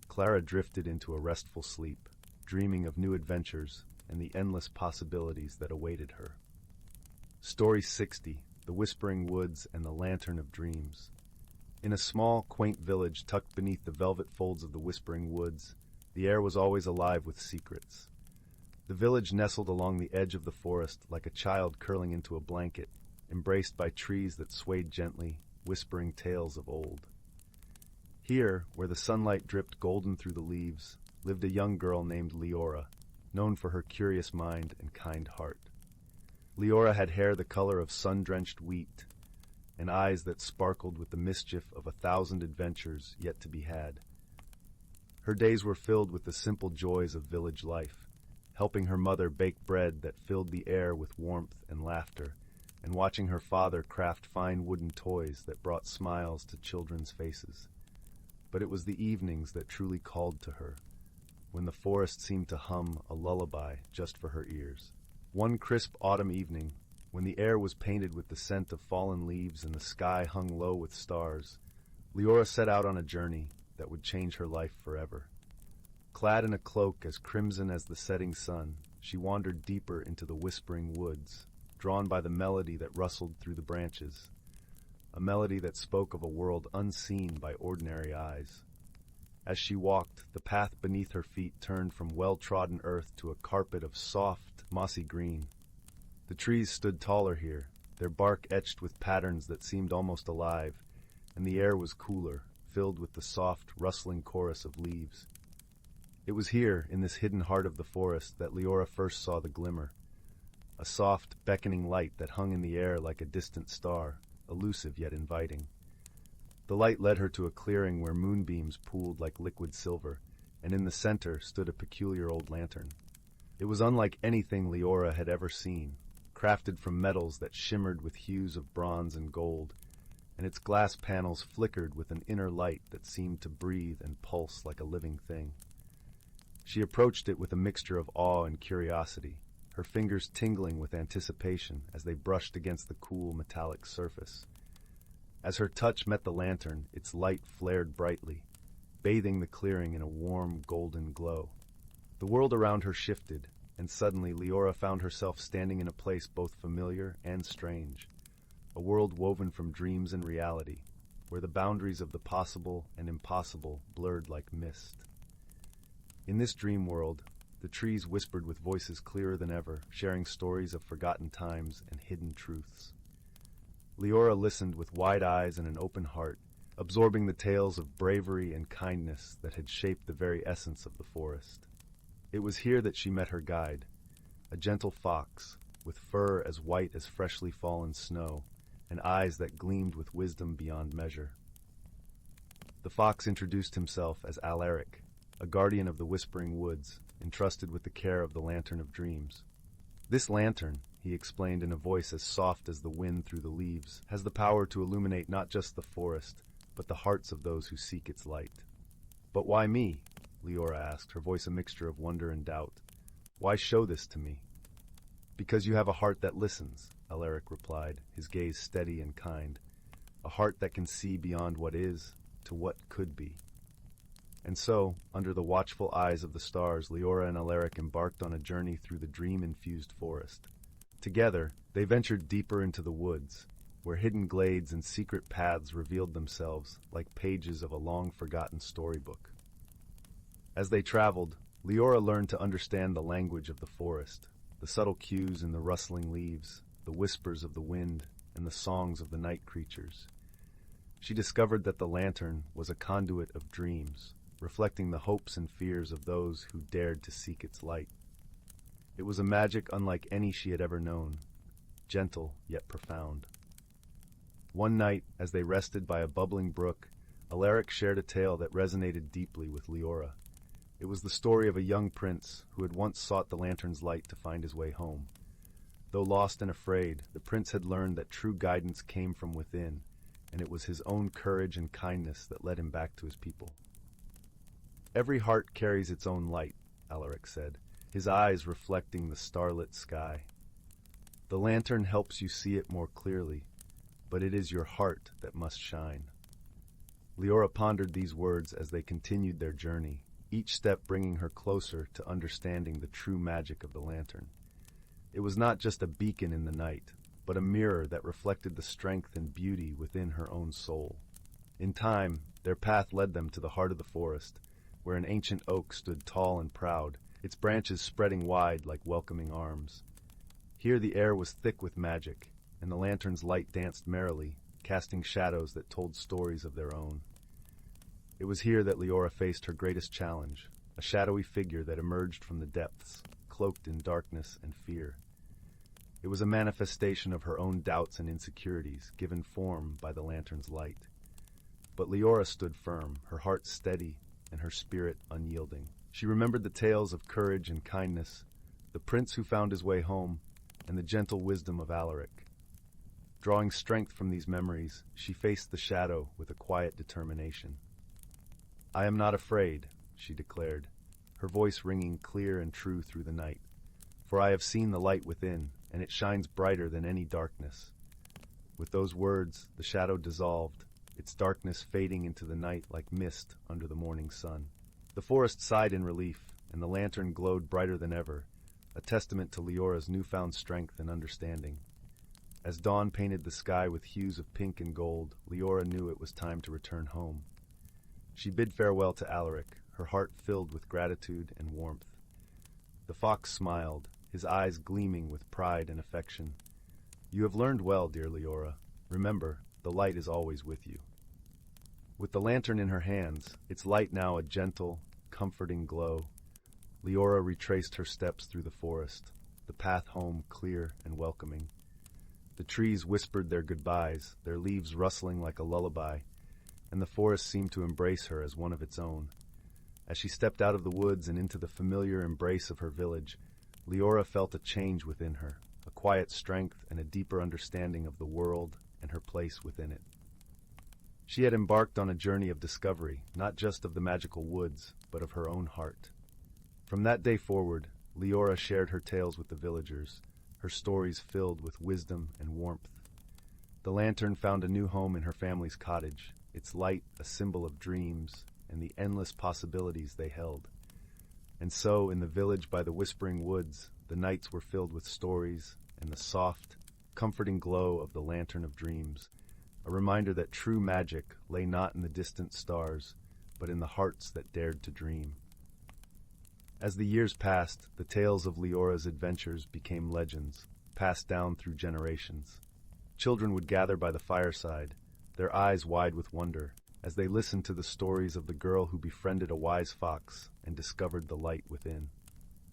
Clara drifted into a restful sleep, dreaming of new adventures and the endless possibilities that awaited her. Story 60, The Whispering Woods and the Lantern of Dreams. In a small, quaint village tucked beneath the velvet folds of the Whispering Woods, the air was always alive with secrets. The village nestled along the edge of the forest like a child curling into a blanket, embraced by trees that swayed gently, whispering tales of old. Here, where the sunlight dripped golden through the leaves, lived a young girl named Leora, known for her curious mind and kind heart. Leora had hair the color of sun-drenched wheat, and eyes that sparkled with the mischief of 1,000 adventures yet to be had. Her days were filled with the simple joys of village life, helping her mother bake bread that filled the air with warmth and laughter, and watching her father craft fine wooden toys that brought smiles to children's faces. But it was the evenings that truly called to her, when the forest seemed to hum a lullaby just for her ears. One crisp autumn evening, when the air was painted with the scent of fallen leaves and the sky hung low with stars, Leora set out on a journey that would change her life forever. Clad in a cloak as crimson as the setting sun, she wandered deeper into the whispering woods, drawn by the melody that rustled through the branches, a melody that spoke of a world unseen by ordinary eyes. As she walked, the path beneath her feet turned from well-trodden earth to a carpet of soft, mossy green. The trees stood taller here, their bark etched with patterns that seemed almost alive, and the air was cooler, filled with the soft, rustling chorus of leaves. It was here, in this hidden heart of the forest, that Leora first saw the glimmer, a soft, beckoning light that hung in the air like a distant star, elusive yet inviting. The light led her to a clearing where moonbeams pooled like liquid silver, and in the center stood a peculiar old lantern. It was unlike anything Leora had ever seen, crafted from metals that shimmered with hues of bronze and gold, and its glass panels flickered with an inner light that seemed to breathe and pulse like a living thing. She approached it with a mixture of awe and curiosity, her fingers tingling with anticipation as they brushed against the cool metallic surface. As her touch met the lantern, its light flared brightly, bathing the clearing in a warm, golden glow. The world around her shifted, and suddenly Leora found herself standing in a place both familiar and strange, a world woven from dreams and reality, where the boundaries of the possible and impossible blurred like mist. In this dream world, the trees whispered with voices clearer than ever, sharing stories of forgotten times and hidden truths. Leora listened with wide eyes and an open heart, absorbing the tales of bravery and kindness that had shaped the very essence of the forest. It was here that she met her guide, a gentle fox, with fur as white as freshly fallen snow, and eyes that gleamed with wisdom beyond measure. The fox introduced himself as Alaric, a guardian of the Whispering Woods, entrusted with the care of the Lantern of Dreams. This lantern, he explained in a voice as soft as the wind through the leaves, has the power to illuminate not just the forest, but the hearts of those who seek its light. But why me? Leora asked, her voice a mixture of wonder and doubt. Why show this to me? Because you have a heart that listens, Alaric replied, his gaze steady and kind. A heart that can see beyond what is to what could be. And so, under the watchful eyes of the stars, Leora and Alaric embarked on a journey through the dream-infused forest. Together, they ventured deeper into the woods, where hidden glades and secret paths revealed themselves like pages of a long-forgotten storybook. As they traveled, Leora learned to understand the language of the forest, the subtle cues in the rustling leaves, the whispers of the wind, and the songs of the night creatures. She discovered that the lantern was a conduit of dreams, reflecting the hopes and fears of those who dared to seek its light. It was a magic unlike any she had ever known, gentle yet profound. One night, as they rested by a bubbling brook, Alaric shared a tale that resonated deeply with Leora. It was the story of a young prince who had once sought the lantern's light to find his way home. Though lost and afraid, the prince had learned that true guidance came from within, and it was his own courage and kindness that led him back to his people. Every heart carries its own light, Alaric said, his eyes reflecting the starlit sky. The lantern helps you see it more clearly, but it is your heart that must shine. Leora pondered these words as they continued their journey, each step bringing her closer to understanding the true magic of the lantern. It was not just a beacon in the night, but a mirror that reflected the strength and beauty within her own soul. In time, their path led them to the heart of the forest, where an ancient oak stood tall and proud, its branches spreading wide like welcoming arms. Here the air was thick with magic, and the lantern's light danced merrily, casting shadows that told stories of their own. It was here that Leora faced her greatest challenge, a shadowy figure that emerged from the depths, cloaked in darkness and fear. It was a manifestation of her own doubts and insecurities, given form by the lantern's light. But Leora stood firm, her heart steady and her spirit unyielding. She remembered the tales of courage and kindness, the prince who found his way home, and the gentle wisdom of Alaric. Drawing strength from these memories, she faced the shadow with a quiet determination. "I am not afraid," she declared, her voice ringing clear and true through the night, "for I have seen the light within, and it shines brighter than any darkness." With those words, the shadow dissolved, its darkness fading into the night like mist under the morning sun. The forest sighed in relief, and the lantern glowed brighter than ever, a testament to Leora's newfound strength and understanding. As dawn painted the sky with hues of pink and gold, Leora knew it was time to return home. She bid farewell to Alaric, her heart filled with gratitude and warmth. The fox smiled, his eyes gleaming with pride and affection. "You have learned well, dear Leora. Remember, the light is always with you." With the lantern in her hands, its light now a gentle, comforting glow, Leora retraced her steps through the forest, the path home clear and welcoming. The trees whispered their goodbyes, their leaves rustling like a lullaby, and the forest seemed to embrace her as one of its own. As she stepped out of the woods and into the familiar embrace of her village, Leora felt a change within her, a quiet strength and a deeper understanding of the world and her place within it. She had embarked on a journey of discovery, not just of the magical woods, but of her own heart. From that day forward, Leora shared her tales with the villagers, her stories filled with wisdom and warmth. The lantern found a new home in her family's cottage, its light a symbol of dreams and the endless possibilities they held. And so, in the village by the whispering woods, the nights were filled with stories and the soft, comforting glow of the lantern of dreams, a reminder that true magic lay not in the distant stars, but in the hearts that dared to dream. As the years passed, the tales of Leora's adventures became legends, passed down through generations. Children would gather by the fireside, their eyes wide with wonder, as they listened to the stories of the girl who befriended a wise fox and discovered the light within.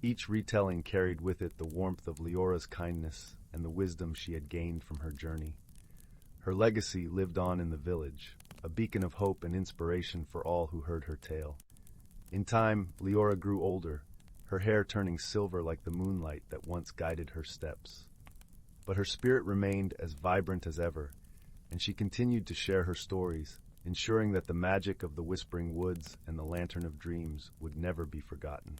Each retelling carried with it the warmth of Leora's kindness and the wisdom she had gained from her journey. Her legacy lived on in the village, a beacon of hope and inspiration for all who heard her tale. In time, Leora grew older, her hair turning silver like the moonlight that once guided her steps. But her spirit remained as vibrant as ever, and she continued to share her stories, ensuring that the magic of the whispering woods and the lantern of dreams would never be forgotten.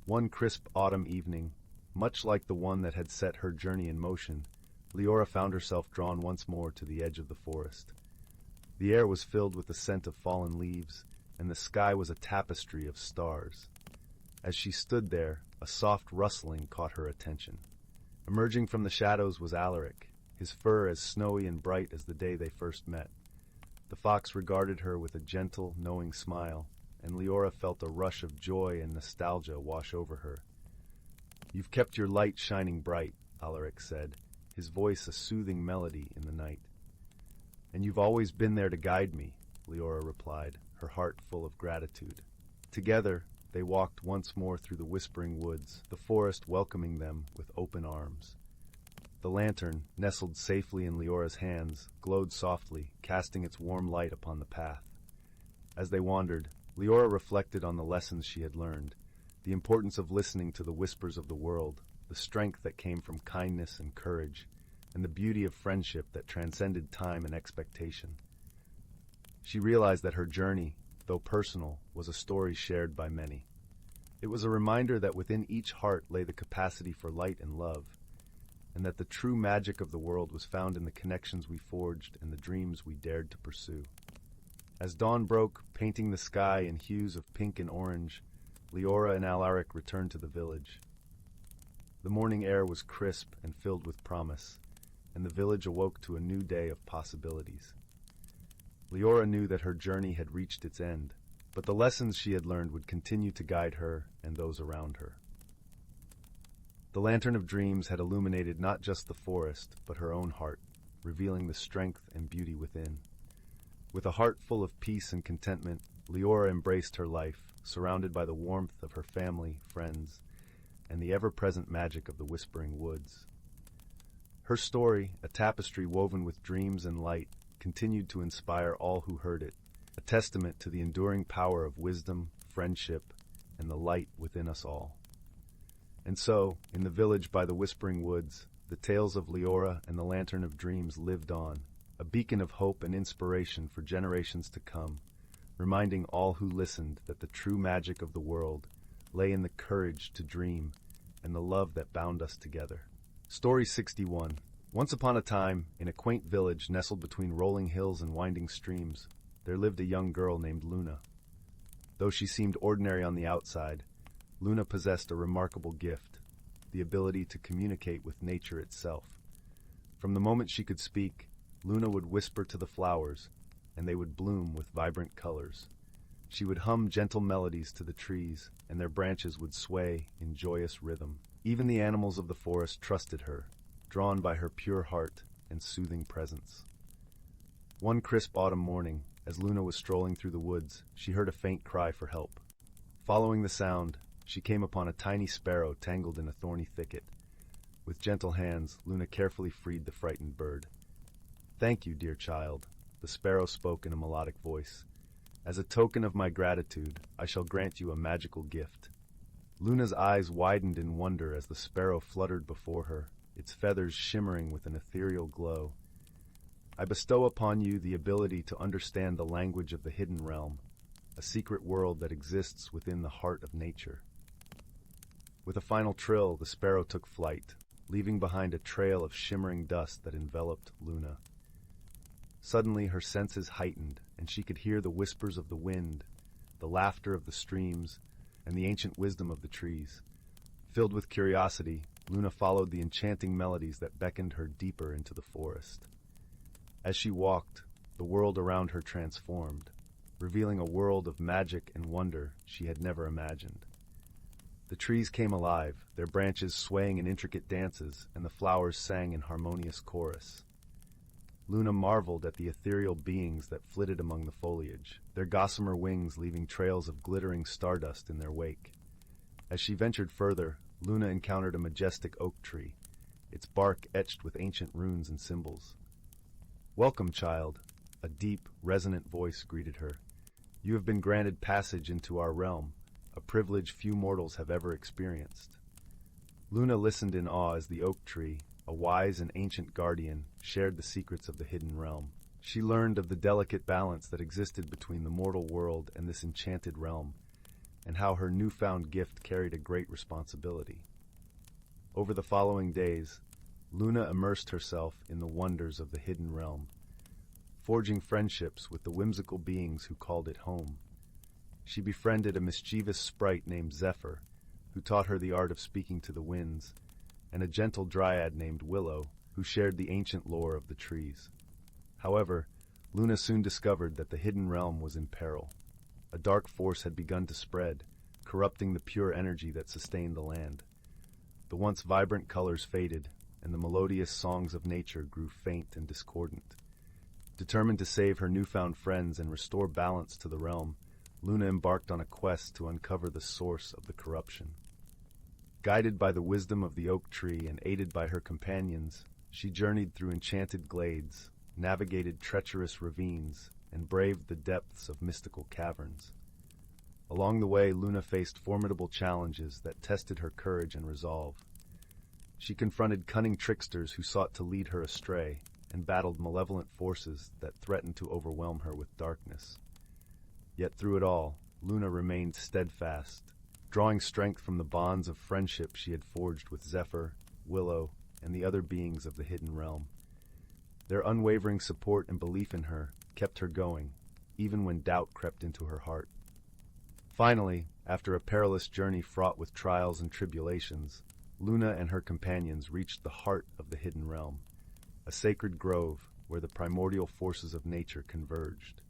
One crisp autumn evening, much like the one that had set her journey in motion, Leora found herself drawn once more to the edge of the forest. The air was filled with the scent of fallen leaves, and the sky was a tapestry of stars. As she stood there, a soft rustling caught her attention. Emerging from the shadows was Alaric, his fur as snowy and bright as the day they first met. The fox regarded her with a gentle, knowing smile, and Leora felt a rush of joy and nostalgia wash over her. "You've kept your light shining bright," Alaric said, his voice a soothing melody in the night. "And you've always been there to guide me," Leora replied, her heart full of gratitude. Together, they walked once more through the whispering woods, the forest welcoming them with open arms. The lantern, nestled safely in Leora's hands, glowed softly, casting its warm light upon the path. As they wandered, Leora reflected on the lessons she had learned, the importance of listening to the whispers of the world, the strength that came from kindness and courage, and the beauty of friendship that transcended time and expectation. She realized that her journey, though personal, was a story shared by many. It was a reminder that within each heart lay the capacity for light and love, and that the true magic of the world was found in the connections we forged and the dreams we dared to pursue. As dawn broke, painting the sky in hues of pink and orange, Leora and Alaric returned to the village. The morning air was crisp and filled with promise, and the village awoke to a new day of possibilities. Leora knew that her journey had reached its end, but the lessons she had learned would continue to guide her and those around her. The lantern of dreams had illuminated not just the forest, but her own heart, revealing the strength and beauty within. With a heart full of peace and contentment, Leora embraced her life, surrounded by the warmth of her family, friends, and the ever-present magic of the whispering woods. Her story, a tapestry woven with dreams and light, continued to inspire all who heard it, a testament to the enduring power of wisdom, friendship, and the light within us all. And so, in the village by the whispering woods, the tales of Leora and the Lantern of Dreams lived on, a beacon of hope and inspiration for generations to come, reminding all who listened that the true magic of the world lay in the courage to dream and the love that bound us together. Story 61. Once upon a time, in a quaint village nestled between rolling hills and winding streams, there lived a young girl named Luna. Though she seemed ordinary on the outside, Luna possessed a remarkable gift, the ability to communicate with nature itself. From the moment she could speak, Luna would whisper to the flowers, and they would bloom with vibrant colors. She would hum gentle melodies to the trees, and their branches would sway in joyous rhythm. Even the animals of the forest trusted her, drawn by her pure heart and soothing presence. One crisp autumn morning, as Luna was strolling through the woods, she heard a faint cry for help. Following the sound, she came upon a tiny sparrow tangled in a thorny thicket. With gentle hands, Luna carefully freed the frightened bird. "Thank you, dear child," the sparrow spoke in a melodic voice. "As a token of my gratitude, I shall grant you a magical gift." Luna's eyes widened in wonder as the sparrow fluttered before her, its feathers shimmering with an ethereal glow. I bestow upon you the ability to understand the language of the hidden realm, a secret world that exists within the heart of nature. With a final trill, the sparrow took flight, leaving behind a trail of shimmering dust that enveloped Luna. Suddenly her senses heightened, and she could hear the whispers of the wind, the laughter of the streams, and the ancient wisdom of the trees. Filled with curiosity, Luna followed the enchanting melodies that beckoned her deeper into the forest. As she walked, the world around her transformed, revealing a world of magic and wonder she had never imagined. The trees came alive, their branches swaying in intricate dances, and the flowers sang in harmonious chorus. Luna marveled at the ethereal beings that flitted among the foliage, their gossamer wings leaving trails of glittering stardust in their wake. As she ventured further, Luna encountered a majestic oak tree, its bark etched with ancient runes and symbols. "Welcome, child," a deep, resonant voice greeted her. "You have been granted passage into our realm, a privilege few mortals have ever experienced." Luna listened in awe as the oak tree, a wise and ancient guardian, shared the secrets of the hidden realm. She learned of the delicate balance that existed between the mortal world and this enchanted realm, and how her newfound gift carried a great responsibility. Over the following days, Luna immersed herself in the wonders of the hidden realm, forging friendships with the whimsical beings who called it home. She befriended a mischievous sprite named Zephyr, who taught her the art of speaking to the winds, and a gentle dryad named Willow, who shared the ancient lore of the trees. However, Luna soon discovered that the hidden realm was in peril. A dark force had begun to spread, corrupting the pure energy that sustained the land. The once vibrant colors faded, and the melodious songs of nature grew faint and discordant. Determined to save her newfound friends and restore balance to the realm, Luna embarked on a quest to uncover the source of the corruption. Guided by the wisdom of the oak tree and aided by her companions, she journeyed through enchanted glades, navigated treacherous ravines, and braved the depths of mystical caverns. Along the way, Luna faced formidable challenges that tested her courage and resolve. She confronted cunning tricksters who sought to lead her astray, and battled malevolent forces that threatened to overwhelm her with darkness. Yet through it all, Luna remained steadfast, drawing strength from the bonds of friendship she had forged with Zephyr, Willow, and the other beings of the hidden realm. Their unwavering support and belief in her kept her going, even when doubt crept into her heart. Finally, after a perilous journey fraught with trials and tribulations, Luna and her companions reached the heart of the hidden realm, a sacred grove where the primordial forces of nature converged.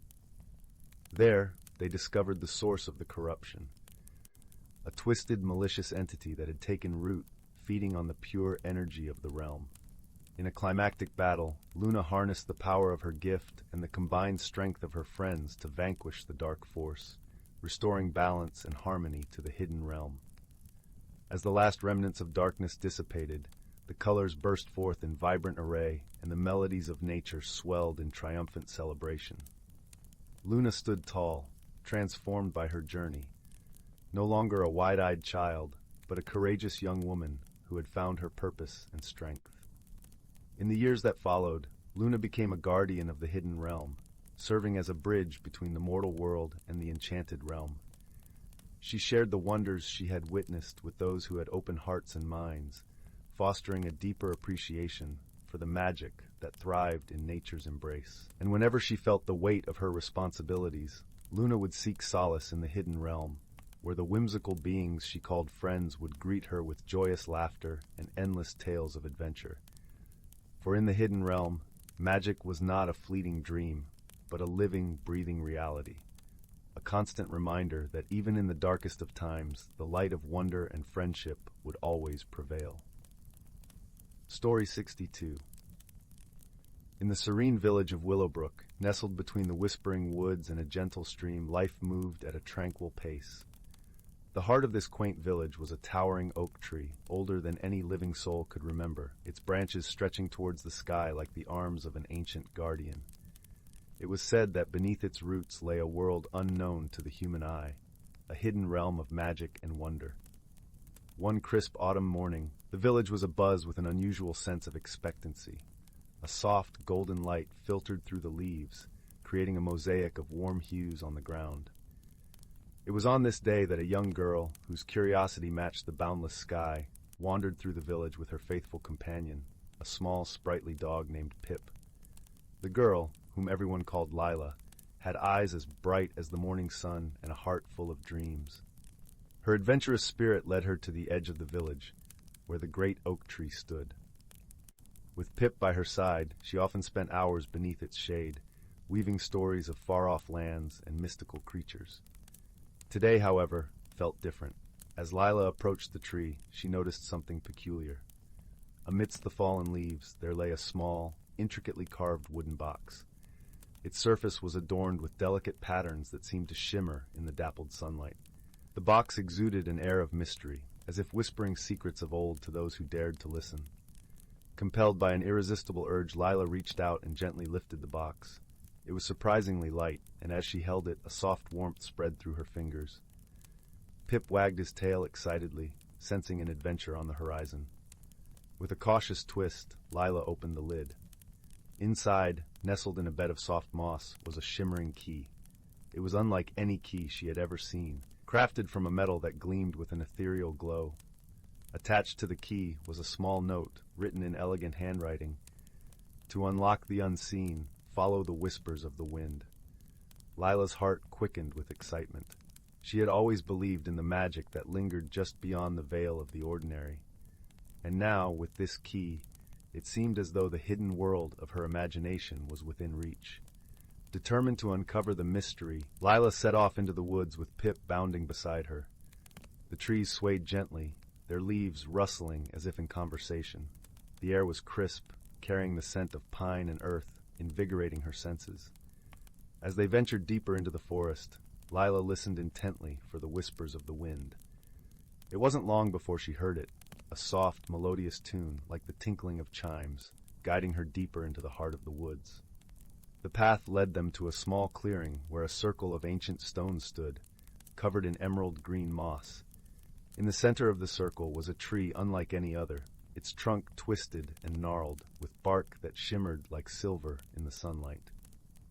There, they discovered the source of the corruption, a twisted, malicious entity that had taken root, feeding on the pure energy of the realm. In a climactic battle, Luna harnessed the power of her gift and the combined strength of her friends to vanquish the dark force, restoring balance and harmony to the hidden realm. As the last remnants of darkness dissipated, the colors burst forth in vibrant array, and the melodies of nature swelled in triumphant celebration. Luna stood tall, transformed by her journey, no longer a wide-eyed child, but a courageous young woman who had found her purpose and strength. In the years that followed, Luna became a guardian of the hidden realm, serving as a bridge between the mortal world and the enchanted realm. She shared the wonders she had witnessed with those who had open hearts and minds, fostering a deeper appreciation for the magic that thrived in nature's embrace. And whenever she felt the weight of her responsibilities, Luna would seek solace in the hidden realm, where the whimsical beings she called friends would greet her with joyous laughter and endless tales of adventure. For in the hidden realm, magic was not a fleeting dream, but a living, breathing reality, a constant reminder that even in the darkest of times, the light of wonder and friendship would always prevail. Story 62. In the serene village of Willowbrook, nestled between the whispering woods and a gentle stream, life moved at a tranquil pace. The heart of this quaint village was a towering oak tree, older than any living soul could remember, its branches stretching towards the sky like the arms of an ancient guardian. It was said that beneath its roots lay a world unknown to the human eye, a hidden realm of magic and wonder. One crisp autumn morning, the village was abuzz with an unusual sense of expectancy. A soft, golden light filtered through the leaves, creating a mosaic of warm hues on the ground. It was on this day that a young girl, whose curiosity matched the boundless sky, wandered through the village with her faithful companion, a small, sprightly dog named Pip. The girl, whom everyone called Lila, had eyes as bright as the morning sun and a heart full of dreams. Her adventurous spirit led her to the edge of the village, where the great oak tree stood. With Pip by her side, she often spent hours beneath its shade, weaving stories of far-off lands and mystical creatures. Today, however, felt different. As Lila approached the tree, she noticed something peculiar. Amidst the fallen leaves, there lay a small, intricately carved wooden box. Its surface was adorned with delicate patterns that seemed to shimmer in the dappled sunlight. The box exuded an air of mystery, as if whispering secrets of old to those who dared to listen. Compelled by an irresistible urge, Lila reached out and gently lifted the box. It was surprisingly light, and as she held it, a soft warmth spread through her fingers. Pip wagged his tail excitedly, sensing an adventure on the horizon. With a cautious twist, Lila opened the lid. Inside, nestled in a bed of soft moss, was a shimmering key. It was unlike any key she had ever seen, crafted from a metal that gleamed with an ethereal glow. Attached to the key was a small note, written in elegant handwriting. To unlock the unseen, follow the whispers of the wind. Lila's heart quickened with excitement. She had always believed in the magic that lingered just beyond the veil of the ordinary. And now, with this key, it seemed as though the hidden world of her imagination was within reach. Determined to uncover the mystery, Lila set off into the woods with Pip bounding beside her. The trees swayed gently, their leaves rustling as if in conversation. The air was crisp, carrying the scent of pine and earth, invigorating her senses. As they ventured deeper into the forest, Lila listened intently for the whispers of the wind. It wasn't long before she heard it, a soft, melodious tune like the tinkling of chimes, guiding her deeper into the heart of the woods. The path led them to a small clearing where a circle of ancient stones stood, covered in emerald green moss. In the center of the circle was a tree unlike any other, its trunk twisted and gnarled, with bark that shimmered like silver in the sunlight.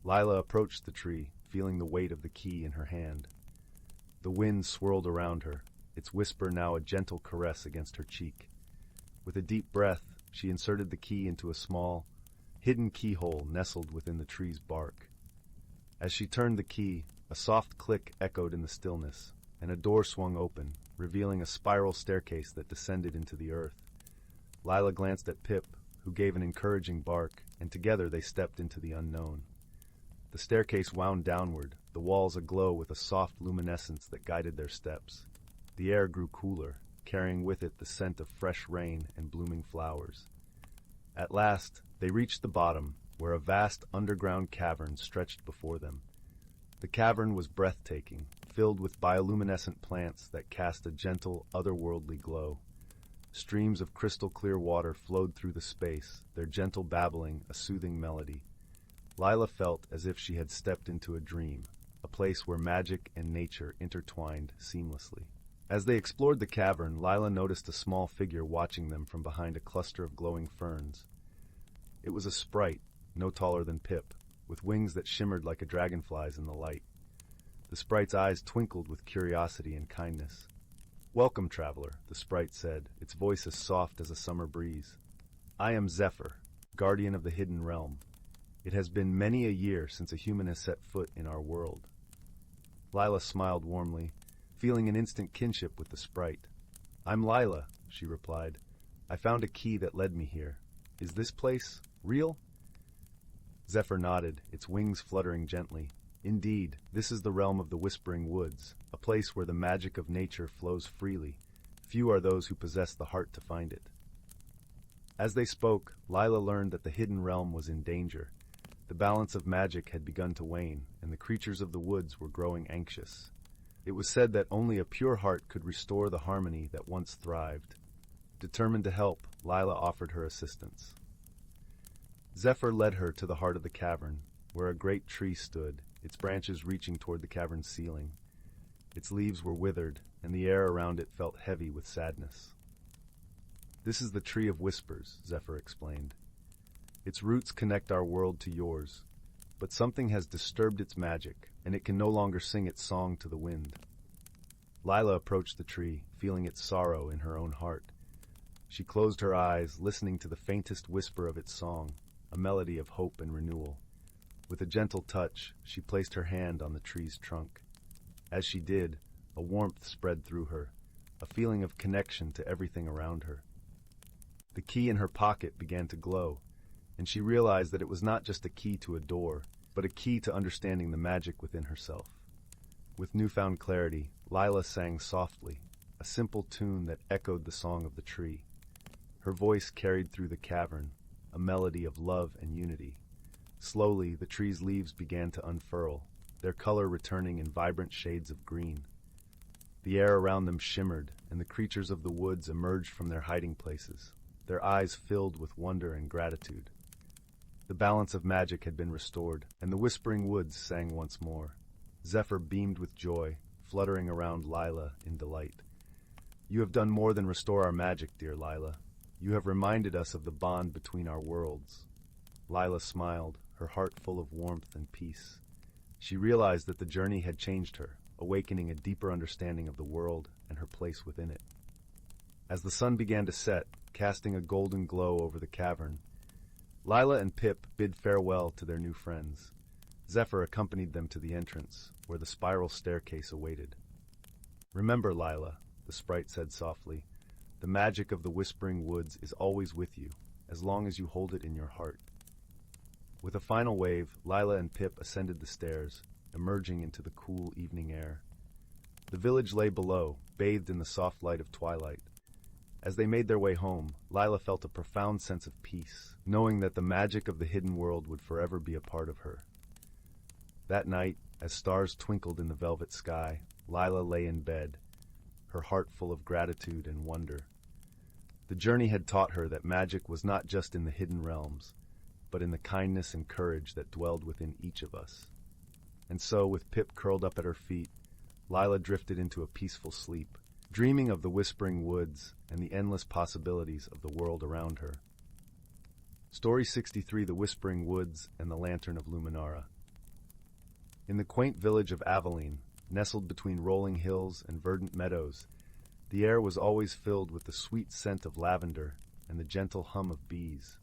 Lila approached the tree, feeling the weight of the key in her hand. The wind swirled around her, its whisper now a gentle caress against her cheek. With a deep breath, she inserted the key into a small, hidden keyhole nestled within the tree's bark. As she turned the key, a soft click echoed in the stillness, and a door swung open, revealing a spiral staircase that descended into the earth. Lila glanced at Pip, who gave an encouraging bark, and together they stepped into the unknown. The staircase wound downward, the walls aglow with a soft luminescence that guided their steps. The air grew cooler, carrying with it the scent of fresh rain and blooming flowers. At last, they reached the bottom, where a vast underground cavern stretched before them. The cavern was breathtaking, filled with bioluminescent plants that cast a gentle, otherworldly glow. Streams of crystal-clear water flowed through the space, their gentle babbling a soothing melody. Lila felt as if she had stepped into a dream, a place where magic and nature intertwined seamlessly. As they explored the cavern, Lila noticed a small figure watching them from behind a cluster of glowing ferns. It was a sprite, no taller than Pip, with wings that shimmered like a dragonfly's in the light. The sprite's eyes twinkled with curiosity and kindness. "Welcome, traveler," the sprite said, its voice as soft as a summer breeze. "I am Zephyr, guardian of the hidden realm. It has been many a year since a human has set foot in our world." Lila smiled warmly, feeling an instant kinship with the sprite. "I'm Lila," she replied. "I found a key that led me here. Is this place real?" Zephyr nodded, its wings fluttering gently. "Indeed, this is the realm of the Whispering Woods, a place where the magic of nature flows freely. Few are those who possess the heart to find it." As they spoke, Lila learned that the hidden realm was in danger. The balance of magic had begun to wane, and the creatures of the woods were growing anxious. It was said that only a pure heart could restore the harmony that once thrived. Determined to help, Lila offered her assistance. Zephyr led her to the heart of the cavern, where a great tree stood, its branches reaching toward the cavern's ceiling. Its leaves were withered, and the air around it felt heavy with sadness. "This is the Tree of Whispers," Zephyr explained. "Its roots connect our world to yours, but something has disturbed its magic, and it can no longer sing its song to the wind." Zyla approached the tree, feeling its sorrow in her own heart. She closed her eyes, listening to the faintest whisper of its song, a melody of hope and renewal. With a gentle touch, she placed her hand on the tree's trunk. As she did, a warmth spread through her, a feeling of connection to everything around her. The key in her pocket began to glow, and she realized that it was not just a key to a door, but a key to understanding the magic within herself. With newfound clarity, Zyla sang softly, a simple tune that echoed the song of the tree. Her voice carried through the cavern, a melody of love and unity. Slowly, the tree's leaves began to unfurl, their color returning in vibrant shades of green. The air around them shimmered, and the creatures of the woods emerged from their hiding places, their eyes filled with wonder and gratitude. The balance of magic had been restored, and the whispering woods sang once more. Zephyr beamed with joy, fluttering around Zyla in delight. "You have done more than restore our magic, dear Zyla. You have reminded us of the bond between our worlds." Zyla smiled, her heart full of warmth and peace. She realized that the journey had changed her, awakening a deeper understanding of the world and her place within it. As the sun began to set, casting a golden glow over the cavern, Zyla and Pip bid farewell to their new friends. Zephyr accompanied them to the entrance, where the spiral staircase awaited. "Remember, Zyla," the sprite said softly, "the magic of the Whispering Woods is always with you, as long as you hold it in your heart." With a final wave, Zyla and Pip ascended the stairs, emerging into the cool evening air. The village lay below, bathed in the soft light of twilight. As they made their way home, Zyla felt a profound sense of peace, knowing that the magic of the hidden world would forever be a part of her. That night, as stars twinkled in the velvet sky, Zyla lay in bed, her heart full of gratitude and wonder. The journey had taught her that magic was not just in the hidden realms, but in the kindness and courage that dwelled within each of us. And so, with Pip curled up at her feet, Zyla drifted into a peaceful sleep, dreaming of the Whispering Woods and the endless possibilities of the world around her. Story 63: The Whispering Woods and the Lantern of Luminara. In the quaint village of Aveline, nestled between rolling hills and verdant meadows, the air was always filled with the sweet scent of lavender and the gentle hum of bees.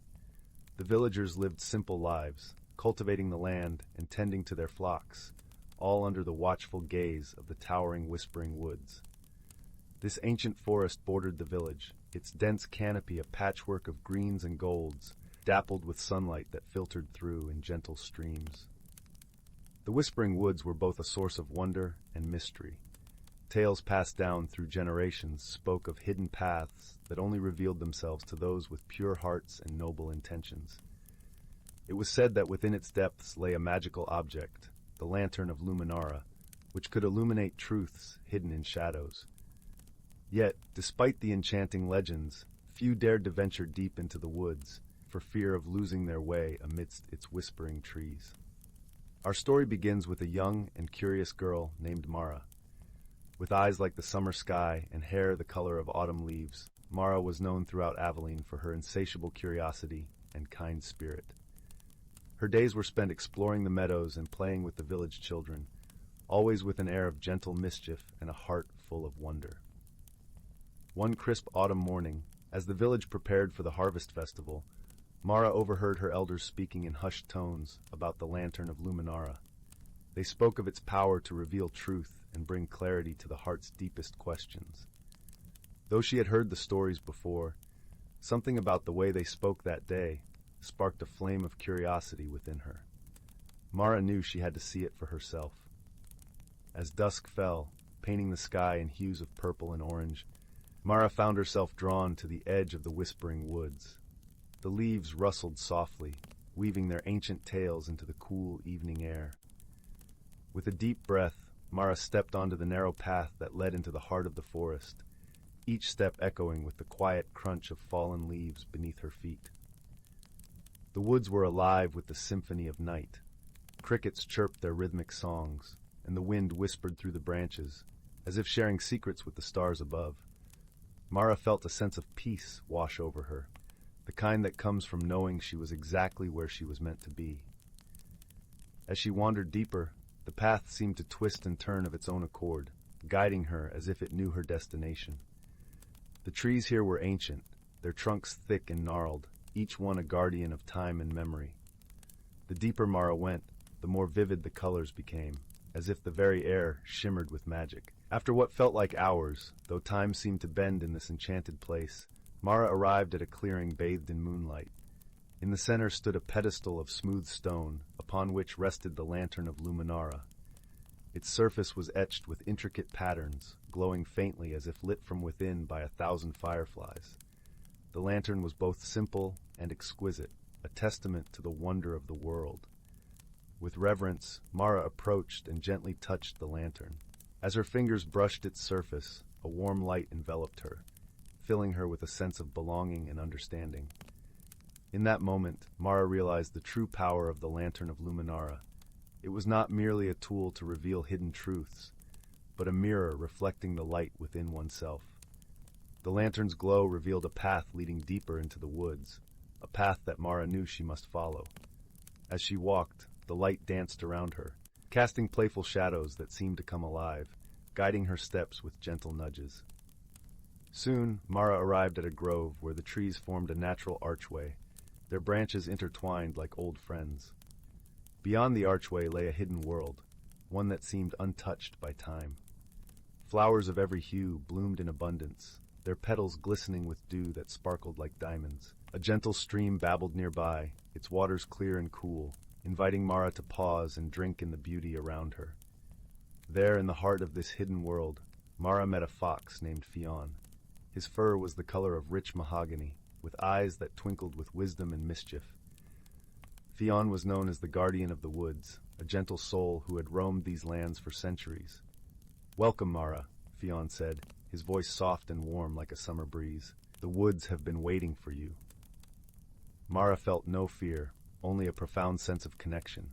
The villagers lived simple lives, cultivating the land and tending to their flocks, all under the watchful gaze of the towering Whispering Woods. This ancient forest bordered the village, its dense canopy a patchwork of greens and golds, dappled with sunlight that filtered through in gentle streams. The Whispering Woods were both a source of wonder and mystery. Tales passed down through generations spoke of hidden paths that only revealed themselves to those with pure hearts and noble intentions. It was said that within its depths lay a magical object, the Lantern of Luminara, which could illuminate truths hidden in shadows. Yet, despite the enchanting legends, few dared to venture deep into the woods, for fear of losing their way amidst its whispering trees. Our story begins with a young and curious girl named Mara. With eyes like the summer sky and hair the color of autumn leaves, Mara was known throughout Aveline for her insatiable curiosity and kind spirit. Her days were spent exploring the meadows and playing with the village children, always with an air of gentle mischief and a heart full of wonder. One crisp autumn morning, as the village prepared for the harvest festival, Mara overheard her elders speaking in hushed tones about the Lantern of Luminara. They spoke of its power to reveal truth and bring clarity to the heart's deepest questions. Though she had heard the stories before, something about the way they spoke that day sparked a flame of curiosity within her. Mara knew she had to see it for herself. As dusk fell, painting the sky in hues of purple and orange, Mara found herself drawn to the edge of the Whispering Woods. The leaves rustled softly, weaving their ancient tales into the cool evening air. With a deep breath, Mara stepped onto the narrow path that led into the heart of the forest, each step echoing with the quiet crunch of fallen leaves beneath her feet. The woods were alive with the symphony of night. Crickets chirped their rhythmic songs, and the wind whispered through the branches, as if sharing secrets with the stars above. Mara felt a sense of peace wash over her, the kind that comes from knowing she was exactly where she was meant to be. As she wandered deeper, the path seemed to twist and turn of its own accord, guiding her as if it knew her destination. The trees here were ancient, their trunks thick and gnarled, each one a guardian of time and memory. The deeper Mara went, the more vivid the colors became, as if the very air shimmered with magic. After what felt like hours, though time seemed to bend in this enchanted place, Mara arrived at a clearing bathed in moonlight. In the center stood a pedestal of smooth stone, upon which rested the lantern of Luminara. Its surface was etched with intricate patterns, glowing faintly as if lit from within by 1,000 fireflies. The lantern was both simple and exquisite, a testament to the wonder of the world. With reverence, Mara approached and gently touched the lantern. As her fingers brushed its surface, a warm light enveloped her, filling her with a sense of belonging and understanding. In that moment, Mara realized the true power of the Lantern of Luminara. It was not merely a tool to reveal hidden truths, but a mirror reflecting the light within oneself. The lantern's glow revealed a path leading deeper into the woods, a path that Mara knew she must follow. As she walked, the light danced around her, casting playful shadows that seemed to come alive, guiding her steps with gentle nudges. Soon, Mara arrived at a grove where the trees formed a natural archway, their branches intertwined like old friends. Beyond the archway lay a hidden world, one that seemed untouched by time. Flowers of every hue bloomed in abundance, their petals glistening with dew that sparkled like diamonds. A gentle stream babbled nearby, its waters clear and cool, inviting Mara to pause and drink in the beauty around her. There, in the heart of this hidden world, Mara met a fox named Fionn. His fur was the color of rich mahogany, with eyes that twinkled with wisdom and mischief. Fionn was known as the guardian of the woods, a gentle soul who had roamed these lands for centuries. "Welcome, Mara," Fionn said, his voice soft and warm like a summer breeze. "The woods have been waiting for you." Mara felt no fear, only a profound sense of connection.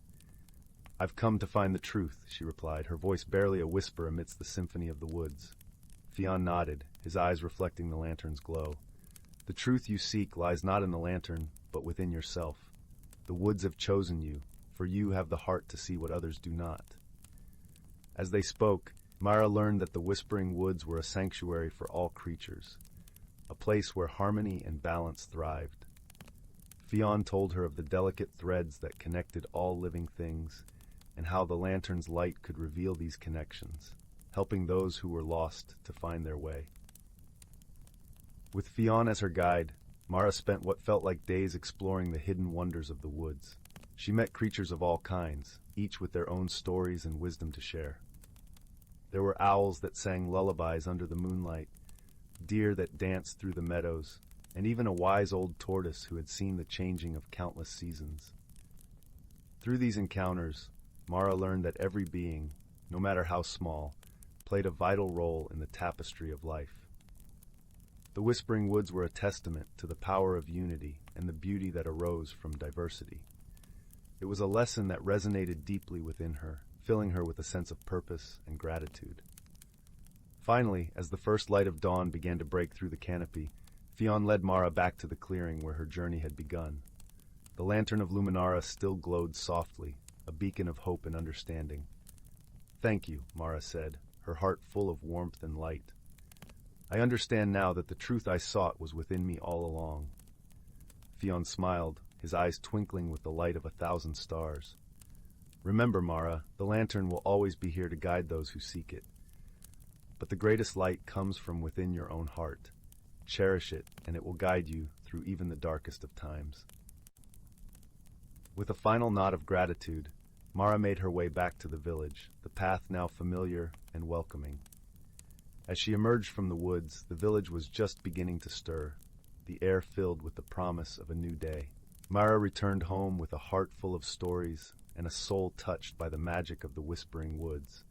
"I've come to find the truth," she replied, her voice barely a whisper amidst the symphony of the woods. Fionn nodded, his eyes reflecting the lantern's glow. "The truth you seek lies not in the lantern, but within yourself. The woods have chosen you, for you have the heart to see what others do not." As they spoke, Mara learned that the Whispering Woods were a sanctuary for all creatures, a place where harmony and balance thrived. Fionn told her of the delicate threads that connected all living things, and how the lantern's light could reveal these connections, helping those who were lost to find their way. With Fionn as her guide, Mara spent what felt like days exploring the hidden wonders of the woods. She met creatures of all kinds, each with their own stories and wisdom to share. There were owls that sang lullabies under the moonlight, deer that danced through the meadows, and even a wise old tortoise who had seen the changing of countless seasons. Through these encounters, Mara learned that every being, no matter how small, played a vital role in the tapestry of life. The Whispering Woods were a testament to the power of unity and the beauty that arose from diversity. It was a lesson that resonated deeply within her, filling her with a sense of purpose and gratitude. Finally, as the first light of dawn began to break through the canopy, Fionn led Mara back to the clearing where her journey had begun. The lantern of Luminara still glowed softly, a beacon of hope and understanding. "Thank you," Mara said, her heart full of warmth and light. "I understand now that the truth I sought was within me all along." Fionn smiled, his eyes twinkling with the light of 1,000 stars. "Remember, Mara, the lantern will always be here to guide those who seek it. But the greatest light comes from within your own heart. Cherish it, and it will guide you through even the darkest of times." With a final nod of gratitude, Mara made her way back to the village, the path now familiar and welcoming. As she emerged from the woods, the village was just beginning to stir, the air filled with the promise of a new day. Mara returned home with a heart full of stories and a soul touched by the magic of the Whispering Woods.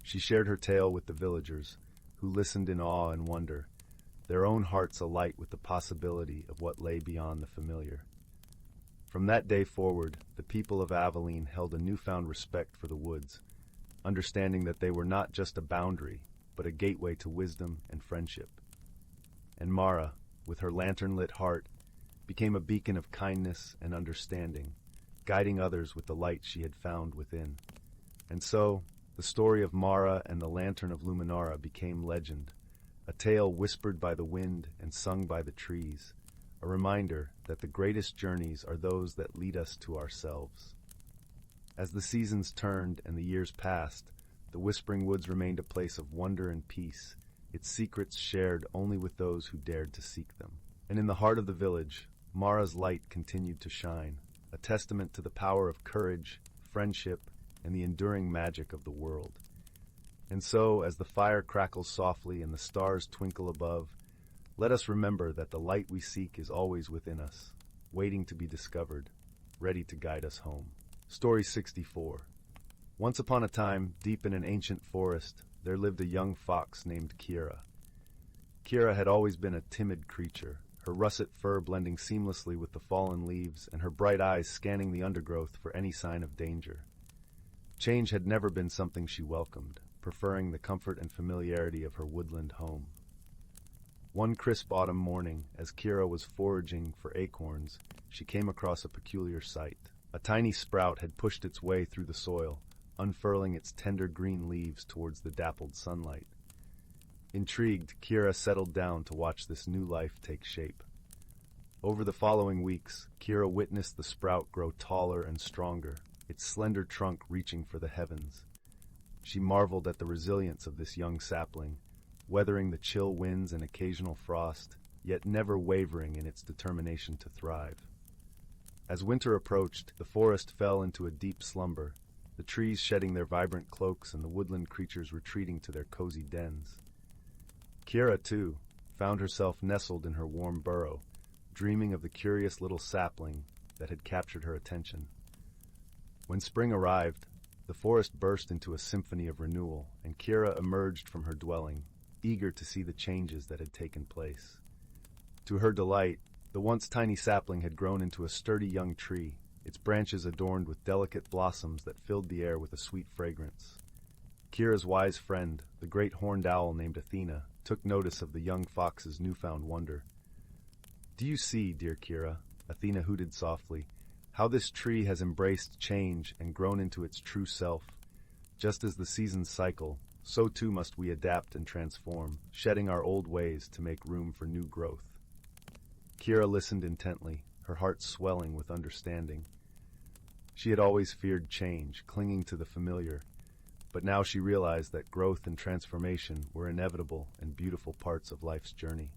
She shared her tale with the villagers, who listened in awe and wonder, their own hearts alight with the possibility of what lay beyond the familiar. From that day forward, the people of Aveline held a newfound respect for the woods, understanding that they were not just a boundary, but a gateway to wisdom and friendship. And Mara, with her lantern-lit heart, became a beacon of kindness and understanding, guiding others with the light she had found within. And so, the story of Mara and the Lantern of Luminara became legend, a tale whispered by the wind and sung by the trees, a reminder that the greatest journeys are those that lead us to ourselves. As the seasons turned and the years passed, the Whispering Woods remained a place of wonder and peace, its secrets shared only with those who dared to seek them. And in the heart of the village, Mara's light continued to shine, a testament to the power of courage, friendship, and the enduring magic of the world. And so, as the fire crackles softly and the stars twinkle above, let us remember that the light we seek is always within us, waiting to be discovered, ready to guide us home. Story 64. Once upon a time, deep in an ancient forest, there lived a young fox named Kira. Kira had always been a timid creature, her russet fur blending seamlessly with the fallen leaves and her bright eyes scanning the undergrowth for any sign of danger. Change had never been something she welcomed, preferring the comfort and familiarity of her woodland home. One crisp autumn morning, as Kira was foraging for acorns, she came across a peculiar sight. A tiny sprout had pushed its way through the soil, unfurling its tender green leaves towards the dappled sunlight. Intrigued, Kira settled down to watch this new life take shape. Over the following weeks, Kira witnessed the sprout grow taller and stronger, its slender trunk reaching for the heavens. She marveled at the resilience of this young sapling, weathering the chill winds and occasional frost, yet never wavering in its determination to thrive. As winter approached, the forest fell into a deep slumber, the trees shedding their vibrant cloaks and the woodland creatures retreating to their cozy dens. Kira, too, found herself nestled in her warm burrow, dreaming of the curious little sapling that had captured her attention. When spring arrived, the forest burst into a symphony of renewal, and Kira emerged from her dwelling, eager to see the changes that had taken place. To her delight, the once tiny sapling had grown into a sturdy young tree, its branches adorned with delicate blossoms that filled the air with a sweet fragrance. Kira's wise friend, the great horned owl named Athena, took notice of the young fox's newfound wonder. "Do you see, dear Kira," Athena hooted softly, "how this tree has embraced change and grown into its true self? Just as the seasons cycle, so too must we adapt and transform, shedding our old ways to make room for new growth." Kira listened intently, her heart swelling with understanding. She had always feared change, clinging to the familiar, but now she realized that growth and transformation were inevitable and beautiful parts of life's journey.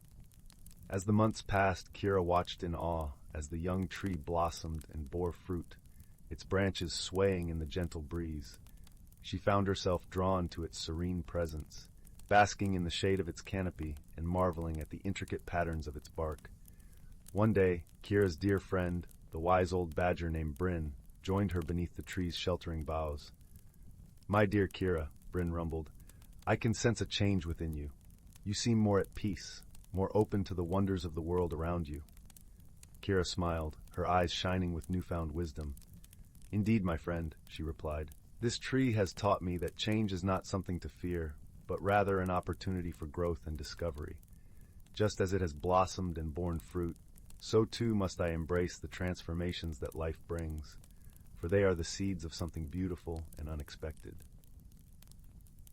As the months passed, Kira watched in awe as the young tree blossomed and bore fruit, its branches swaying in the gentle breeze. She found herself drawn to its serene presence, basking in the shade of its canopy and marveling at the intricate patterns of its bark. One day, Kira's dear friend, the wise old badger named Bryn, joined her beneath the tree's sheltering boughs. "My dear Kira," Bryn rumbled, "I can sense a change within you. You seem more at peace, more open to the wonders of the world around you." Kira smiled, her eyes shining with newfound wisdom. "Indeed, my friend," she replied, "this tree has taught me that change is not something to fear, but rather an opportunity for growth and discovery. Just as it has blossomed and borne fruit, so too must I embrace the transformations that life brings, for they are the seeds of something beautiful and unexpected."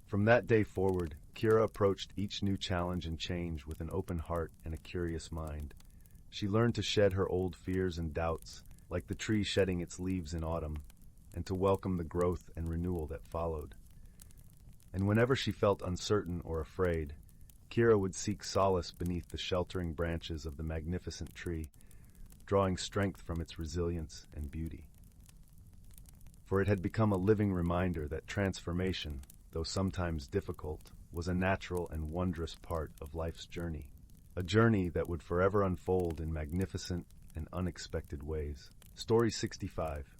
From that day forward, Kira approached each new challenge and change with an open heart and a curious mind. She learned to shed her old fears and doubts, like the tree shedding its leaves in autumn, and to welcome the growth and renewal that followed. And whenever she felt uncertain or afraid, Kira would seek solace beneath the sheltering branches of the magnificent tree, drawing strength from its resilience and beauty. For it had become a living reminder that transformation, though sometimes difficult, was a natural and wondrous part of life's journey, a journey that would forever unfold in magnificent and unexpected ways. Story 65.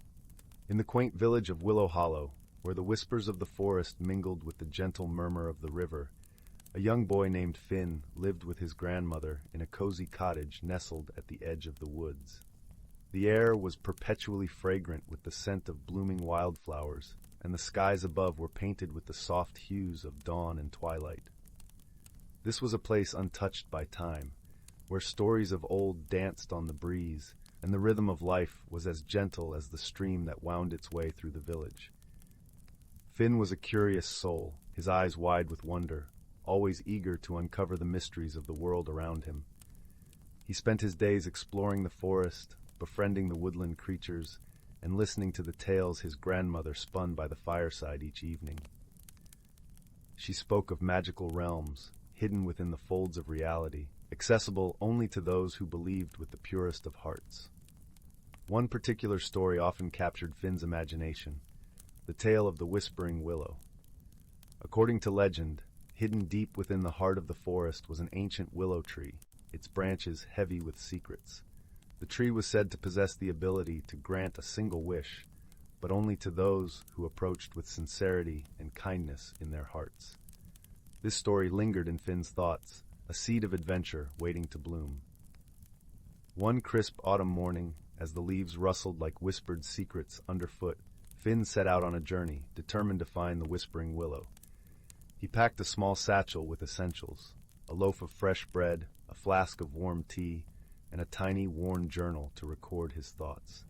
In the quaint village of Willow Hollow, where the whispers of the forest mingled with the gentle murmur of the river, a young boy named Finn lived with his grandmother in a cozy cottage nestled at the edge of the woods. The air was perpetually fragrant with the scent of blooming wildflowers, and the skies above were painted with the soft hues of dawn and twilight. This was a place untouched by time, where stories of old danced on the breeze, and the rhythm of life was as gentle as the stream that wound its way through the village. Finn was a curious soul, his eyes wide with wonder, always eager to uncover the mysteries of the world around him. He spent his days exploring the forest, befriending the woodland creatures, and listening to the tales his grandmother spun by the fireside each evening. She spoke of magical realms, hidden within the folds of reality, accessible only to those who believed with the purest of hearts. One particular story often captured Finn's imagination, the tale of the Whispering Willow. According to legend, hidden deep within the heart of the forest was an ancient willow tree, its branches heavy with secrets. The tree was said to possess the ability to grant a single wish, but only to those who approached with sincerity and kindness in their hearts. This story lingered in Finn's thoughts, a seed of adventure waiting to bloom. One crisp autumn morning, as the leaves rustled like whispered secrets underfoot, Finn set out on a journey, determined to find the Whispering Willow. He packed a small satchel with essentials, a loaf of fresh bread, a flask of warm tea, and a tiny, worn journal to record his thoughts.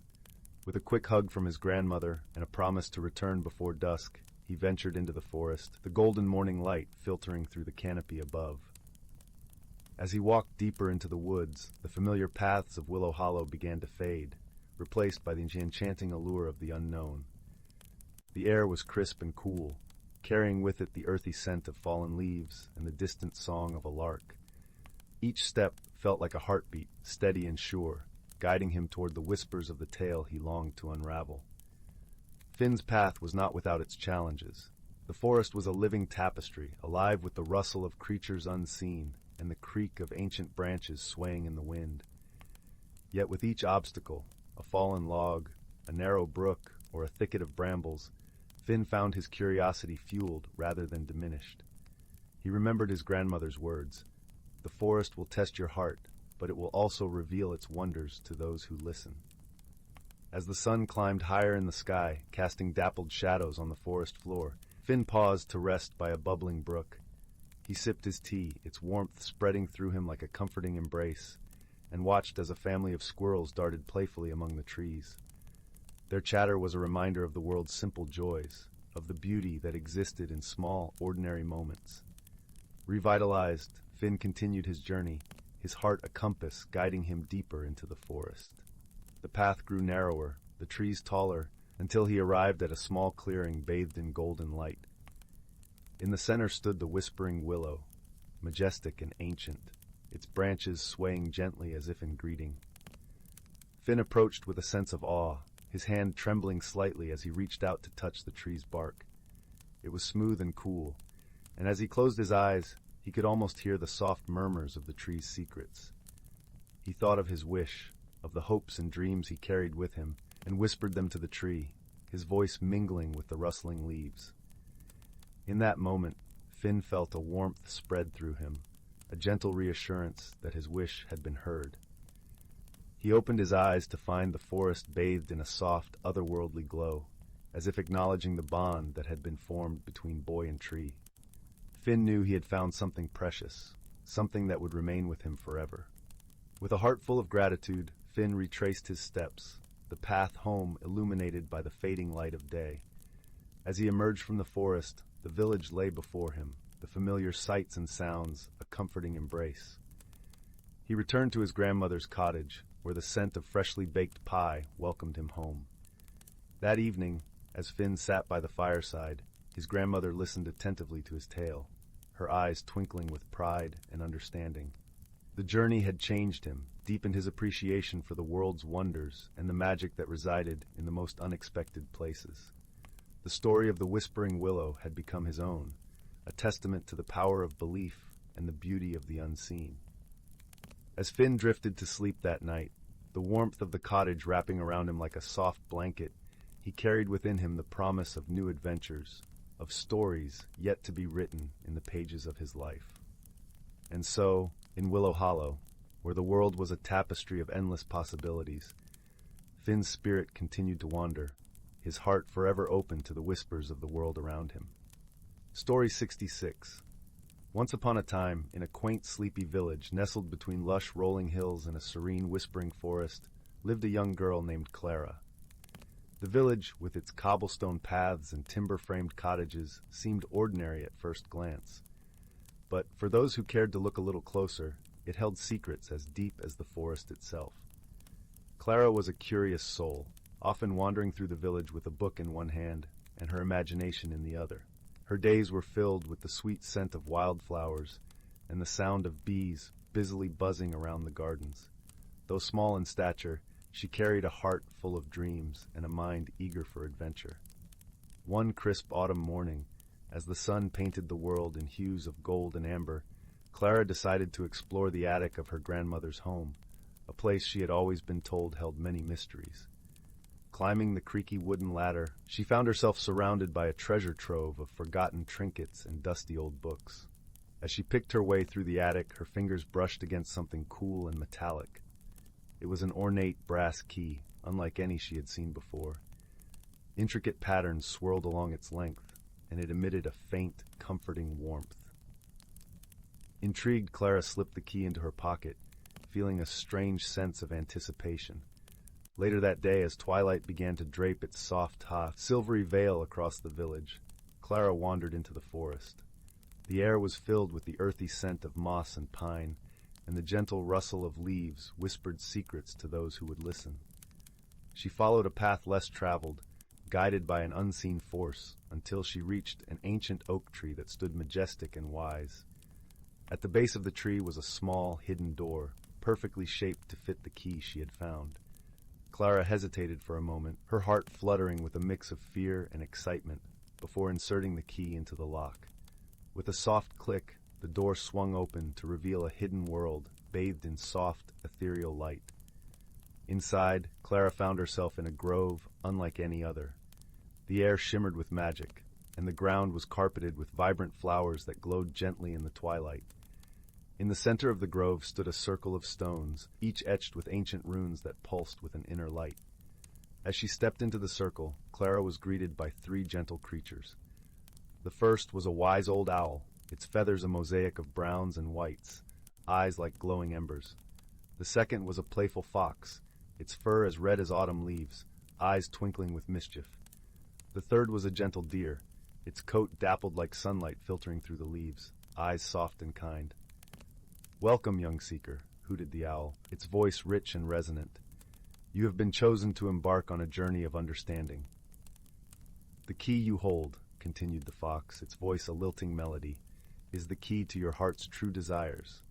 With a quick hug from his grandmother and a promise to return before dusk, he ventured into the forest, the golden morning light filtering through the canopy above. As he walked deeper into the woods, the familiar paths of Willow Hollow began to fade, replaced by the enchanting allure of the unknown. The air was crisp and cool, carrying with it the earthy scent of fallen leaves and the distant song of a lark. Each step felt like a heartbeat, steady and sure, guiding him toward the whispers of the tale he longed to unravel. Finn's path was not without its challenges. The forest was a living tapestry, alive with the rustle of creatures unseen and the creak of ancient branches swaying in the wind. Yet with each obstacle, a fallen log, a narrow brook, or a thicket of brambles, Finn found his curiosity fueled rather than diminished. He remembered his grandmother's words, "The forest will test your heart, but it will also reveal its wonders to those who listen." As the sun climbed higher in the sky, casting dappled shadows on the forest floor, Finn paused to rest by a bubbling brook. He sipped his tea, its warmth spreading through him like a comforting embrace, and watched as a family of squirrels darted playfully among the trees. Their chatter was a reminder of the world's simple joys, of the beauty that existed in small, ordinary moments. Revitalized, Finn continued his journey, his heart a compass guiding him deeper into the forest. The path grew narrower, the trees taller, until he arrived at a small clearing bathed in golden light. In the center stood the Whispering Willow, majestic and ancient, its branches swaying gently as if in greeting. Finn approached with a sense of awe, his hand trembling slightly as he reached out to touch the tree's bark. It was smooth and cool, and as he closed his eyes, he could almost hear the soft murmurs of the tree's secrets. He thought of his wish, of the hopes and dreams he carried with him, and whispered them to the tree, his voice mingling with the rustling leaves. In that moment, Finn felt a warmth spread through him, a gentle reassurance that his wish had been heard. He opened his eyes to find the forest bathed in a soft, otherworldly glow, as if acknowledging the bond that had been formed between boy and tree. Finn knew he had found something precious, something that would remain with him forever. With a heart full of gratitude, Finn retraced his steps, the path home illuminated by the fading light of day. As he emerged from the forest, the village lay before him, the familiar sights and sounds a comforting embrace. He returned to his grandmother's cottage, where the scent of freshly baked pie welcomed him home. That evening, as Finn sat by the fireside, his grandmother listened attentively to his tale, her eyes twinkling with pride and understanding. The journey had changed him, deepened his appreciation for the world's wonders and the magic that resided in the most unexpected places. The story of the Whispering Willow had become his own, a testament to the power of belief and the beauty of the unseen. As Finn drifted to sleep that night, the warmth of the cottage wrapping around him like a soft blanket, he carried within him the promise of new adventures, of stories yet to be written in the pages of his life. And so, in Willow Hollow, where the world was a tapestry of endless possibilities, Finn's spirit continued to wander, his heart forever open to the whispers of the world around him. Story 66. Once upon a time, in a quaint, sleepy village nestled between lush, rolling hills and a serene, whispering forest, lived a young girl named Clara. The village, with its cobblestone paths and timber-framed cottages, seemed ordinary at first glance. But for those who cared to look a little closer, it held secrets as deep as the forest itself. Clara was a curious soul, often wandering through the village with a book in one hand and her imagination in the other. Her days were filled with the sweet scent of wildflowers and the sound of bees busily buzzing around the gardens. Though small in stature, she carried a heart full of dreams and a mind eager for adventure. One crisp autumn morning, as the sun painted the world in hues of gold and amber, Clara decided to explore the attic of her grandmother's home, a place she had always been told held many mysteries. Climbing the creaky wooden ladder, she found herself surrounded by a treasure trove of forgotten trinkets and dusty old books. As she picked her way through the attic, her fingers brushed against something cool and metallic. It was an ornate brass key, unlike any she had seen before. Intricate patterns swirled along its length, and it emitted a faint, comforting warmth. Intrigued, Clara slipped the key into her pocket, feeling a strange sense of anticipation. Later that day, as twilight began to drape its soft, silvery veil across the village, Clara wandered into the forest. The air was filled with the earthy scent of moss and pine, and the gentle rustle of leaves whispered secrets to those who would listen. She followed a path less traveled, guided by an unseen force, until she reached an ancient oak tree that stood majestic and wise. At the base of the tree was a small, hidden door, perfectly shaped to fit the key she had found. Clara hesitated for a moment, her heart fluttering with a mix of fear and excitement, before inserting the key into the lock. With a soft click, the door swung open to reveal a hidden world, bathed in soft, ethereal light. Inside, Clara found herself in a grove unlike any other. The air shimmered with magic, and the ground was carpeted with vibrant flowers that glowed gently in the twilight. In the center of the grove stood a circle of stones, each etched with ancient runes that pulsed with an inner light. As she stepped into the circle, Clara was greeted by three gentle creatures. The first was a wise old owl, its feathers a mosaic of browns and whites, eyes like glowing embers. The second was a playful fox, its fur as red as autumn leaves, eyes twinkling with mischief. The third was a gentle deer, its coat dappled like sunlight filtering through the leaves, eyes soft and kind. "Welcome, young seeker," hooted the owl, its voice rich and resonant. "You have been chosen to embark on a journey of understanding." "The key you hold," continued the fox, its voice a lilting melody, "is the key to your heart's true desires.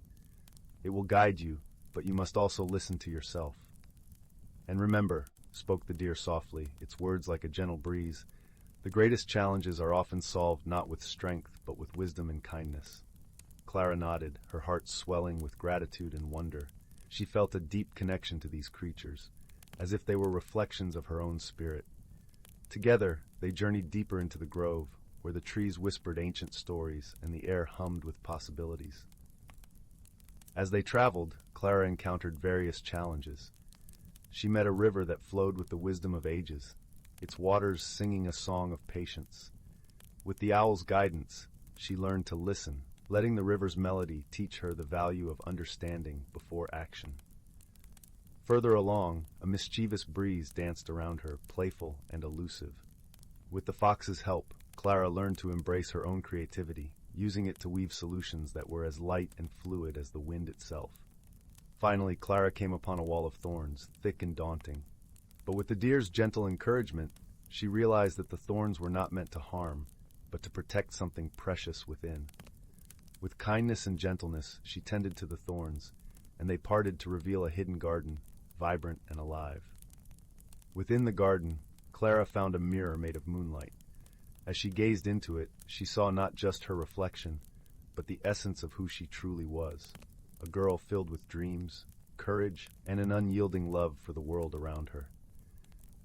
It will guide you, but you must also listen to yourself. And remember," spoke the deer softly, its words like a gentle breeze, "the greatest challenges are often solved not with strength, but with wisdom and kindness." Clara nodded, her heart swelling with gratitude and wonder. She felt a deep connection to these creatures, as if they were reflections of her own spirit. Together, they journeyed deeper into the grove, where the trees whispered ancient stories and the air hummed with possibilities. As they traveled, Clara encountered various challenges. She met a river that flowed with the wisdom of ages, its waters singing a song of patience. With the owl's guidance, she learned to listen, letting the river's melody teach her the value of understanding before action. Further along, a mischievous breeze danced around her, playful and elusive. With the fox's help, Clara learned to embrace her own creativity, using it to weave solutions that were as light and fluid as the wind itself. Finally, Clara came upon a wall of thorns, thick and daunting. But with the deer's gentle encouragement, she realized that the thorns were not meant to harm, but to protect something precious within. With kindness and gentleness, she tended to the thorns, and they parted to reveal a hidden garden, vibrant and alive. Within the garden, Clara found a mirror made of moonlight. As she gazed into it, she saw not just her reflection, but the essence of who she truly was, a girl filled with dreams, courage, and an unyielding love for the world around her.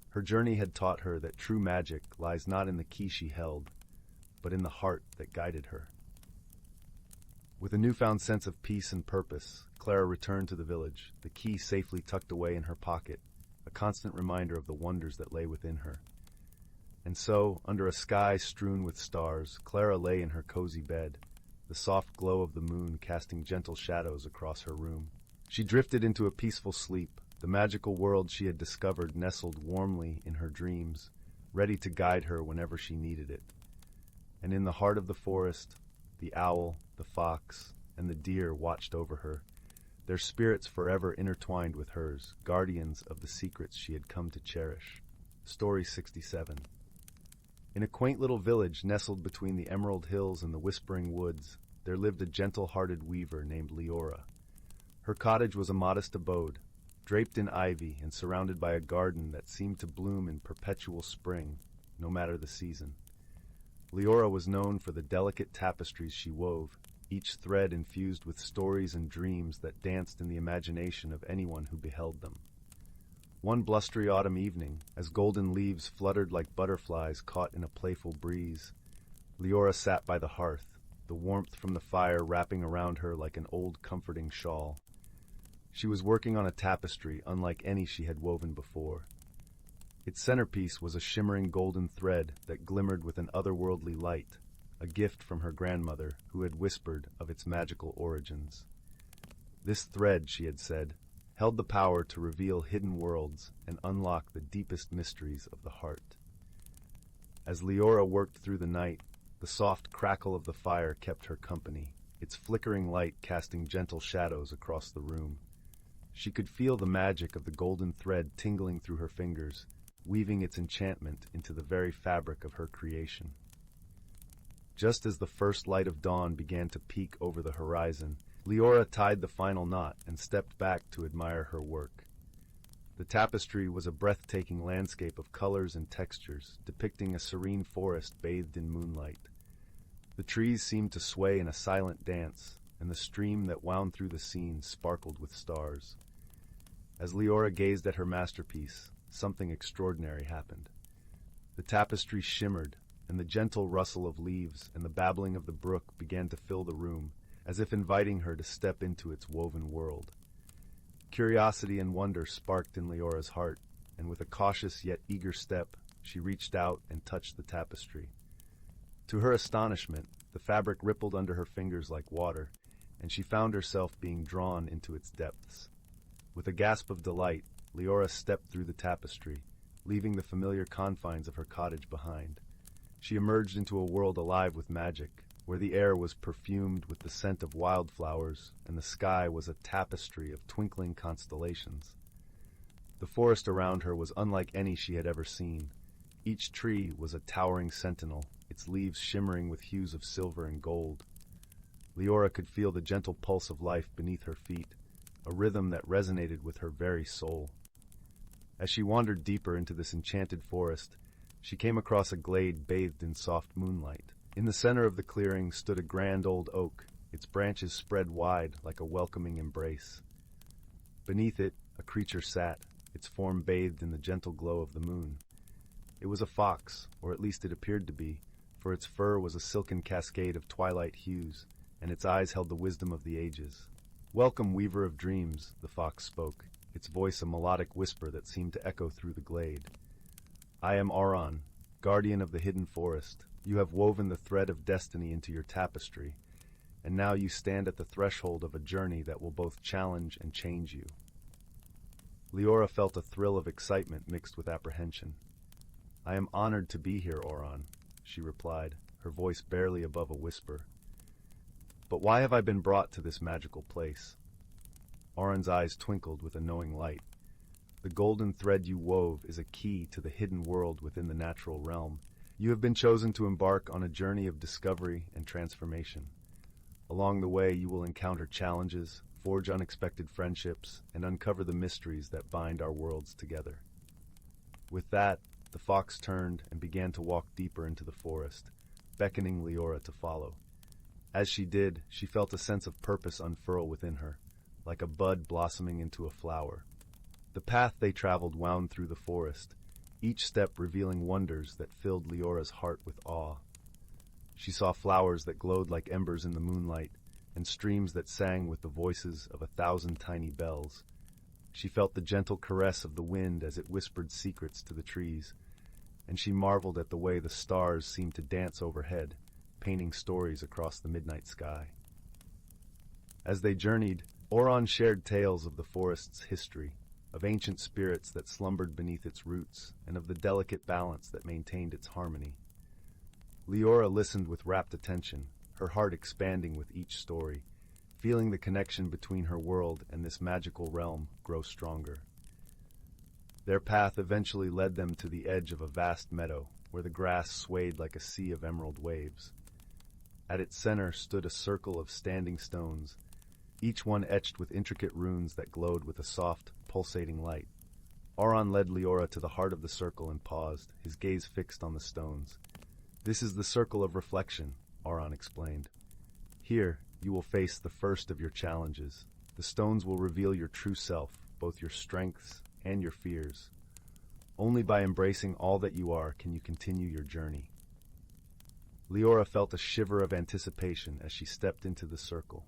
Her journey had taught her that true magic lies not in the key she held, but in the heart that guided her. With a newfound sense of peace and purpose, Clara returned to the village, the key safely tucked away in her pocket, a constant reminder of the wonders that lay within her. And so, under a sky strewn with stars, Clara lay in her cozy bed, the soft glow of the moon casting gentle shadows across her room. She drifted into a peaceful sleep, the magical world she had discovered nestled warmly in her dreams, ready to guide her whenever she needed it. And in the heart of the forest, the owl, the fox, and the deer watched over her, their spirits forever intertwined with hers, guardians of the secrets she had come to cherish. Story 67. In a quaint little village nestled between the emerald hills and the whispering woods, there lived a gentle-hearted weaver named Leora. Her cottage was a modest abode, draped in ivy and surrounded by a garden that seemed to bloom in perpetual spring, no matter the season. Leora was known for the delicate tapestries she wove, each thread infused with stories and dreams that danced in the imagination of anyone who beheld them. One blustery autumn evening, as golden leaves fluttered like butterflies caught in a playful breeze, Leora sat by the hearth, the warmth from the fire wrapping around her like an old comforting shawl. She was working on a tapestry unlike any she had woven before. Its centerpiece was a shimmering golden thread that glimmered with an otherworldly light, a gift from her grandmother who had whispered of its magical origins. This thread, she had said, held the power to reveal hidden worlds and unlock the deepest mysteries of the heart. As Leora worked through the night, the soft crackle of the fire kept her company, its flickering light casting gentle shadows across the room. She could feel the magic of the golden thread tingling through her fingers, weaving its enchantment into the very fabric of her creation. Just as the first light of dawn began to peek over the horizon, Leora tied the final knot and stepped back to admire her work. The tapestry was a breathtaking landscape of colors and textures, depicting a serene forest bathed in moonlight. The trees seemed to sway in a silent dance, and the stream that wound through the scene sparkled with stars. As Leora gazed at her masterpiece, something extraordinary happened. The tapestry shimmered, and the gentle rustle of leaves and the babbling of the brook began to fill the room, as if inviting her to step into its woven world. Curiosity and wonder sparked in Leora's heart, and with a cautious yet eager step, she reached out and touched the tapestry. To her astonishment, the fabric rippled under her fingers like water, and she found herself being drawn into its depths. With a gasp of delight, Leora stepped through the tapestry, leaving the familiar confines of her cottage behind. She emerged into a world alive with magic, where the air was perfumed with the scent of wildflowers and the sky was a tapestry of twinkling constellations. The forest around her was unlike any she had ever seen. Each tree was a towering sentinel, its leaves shimmering with hues of silver and gold. Leora could feel the gentle pulse of life beneath her feet, a rhythm that resonated with her very soul. As she wandered deeper into this enchanted forest, she came across a glade bathed in soft moonlight. In the center of the clearing stood a grand old oak, its branches spread wide like a welcoming embrace. Beneath it, a creature sat, its form bathed in the gentle glow of the moon. It was a fox, or at least it appeared to be, for its fur was a silken cascade of twilight hues, and its eyes held the wisdom of the ages. "Welcome, weaver of dreams," the fox spoke, its voice a melodic whisper that seemed to echo through the glade. "I am Auron, guardian of the hidden forest. You have woven the thread of destiny into your tapestry, and now you stand at the threshold of a journey that will both challenge and change you." Leora felt a thrill of excitement mixed with apprehension. "I am honored to be here, Auron," she replied, her voice barely above a whisper. "But why have I been brought to this magical place?" Auron's eyes twinkled with a knowing light. "The golden thread you wove is a key to the hidden world within the natural realm. You have been chosen to embark on a journey of discovery and transformation. Along the way, you will encounter challenges, forge unexpected friendships, and uncover the mysteries that bind our worlds together." With that, the fox turned and began to walk deeper into the forest, beckoning Leora to follow. As she did, she felt a sense of purpose unfurl within her, like a bud blossoming into a flower. The path they traveled wound through the forest, each step revealing wonders that filled Leora's heart with awe. She saw flowers that glowed like embers in the moonlight, and streams that sang with the voices of 1,000 tiny bells. She felt the gentle caress of the wind as it whispered secrets to the trees, and she marveled at the way the stars seemed to dance overhead, painting stories across the midnight sky. As they journeyed, Oron shared tales of the forest's history, of ancient spirits that slumbered beneath its roots, and of the delicate balance that maintained its harmony. Leora listened with rapt attention, her heart expanding with each story, feeling the connection between her world and this magical realm grow stronger. Their path eventually led them to the edge of a vast meadow, where the grass swayed like a sea of emerald waves. At its center stood a circle of standing stones, each one etched with intricate runes that glowed with a soft, pulsating light. Oron led Leora to the heart of the circle and paused, his gaze fixed on the stones. "This is the circle of reflection," Oron explained. "Here, you will face the first of your challenges. The stones will reveal your true self, both your strengths and your fears. Only by embracing all that you are can you continue your journey." Leora felt a shiver of anticipation as she stepped into the circle.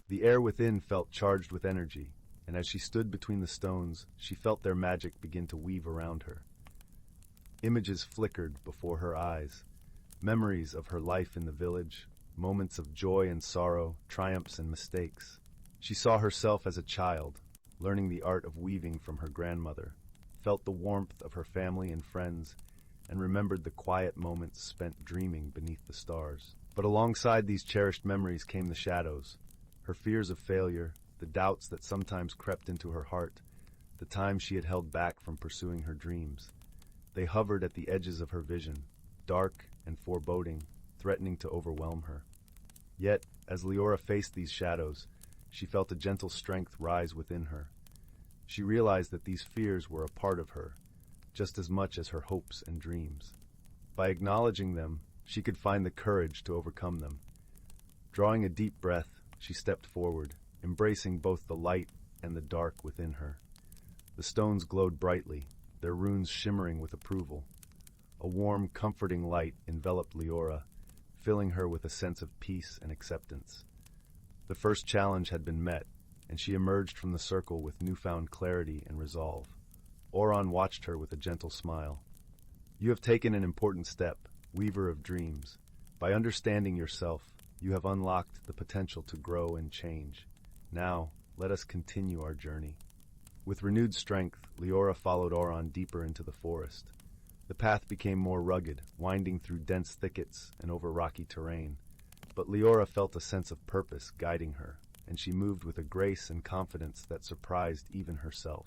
The air within felt charged with energy, and as she stood between the stones, she felt their magic begin to weave around her. Images flickered before her eyes, memories of her life in the village, moments of joy and sorrow, triumphs and mistakes. She saw herself as a child, learning the art of weaving from her grandmother, felt the warmth of her family and friends, and remembered the quiet moments spent dreaming beneath the stars. But alongside these cherished memories came the shadows, her fears of failure, the doubts that sometimes crept into her heart, the times she had held back from pursuing her dreams. They hovered at the edges of her vision, dark and foreboding, threatening to overwhelm her. Yet, as Leora faced these shadows, she felt a gentle strength rise within her. She realized that these fears were a part of her, just as much as her hopes and dreams. By acknowledging them, she could find the courage to overcome them. Drawing a deep breath, she stepped forward, embracing both the light and the dark within her. The stones glowed brightly, their runes shimmering with approval. A warm, comforting light enveloped Leora, filling her with a sense of peace and acceptance. The first challenge had been met, and she emerged from the circle with newfound clarity and resolve. Oron watched her with a gentle smile. "You have taken an important step, weaver of dreams. By understanding yourself, you have unlocked the potential to grow and change. Now, let us continue our journey." With renewed strength, Leora followed Oron deeper into the forest. The path became more rugged, winding through dense thickets and over rocky terrain. But Leora felt a sense of purpose guiding her, and she moved with a grace and confidence that surprised even herself.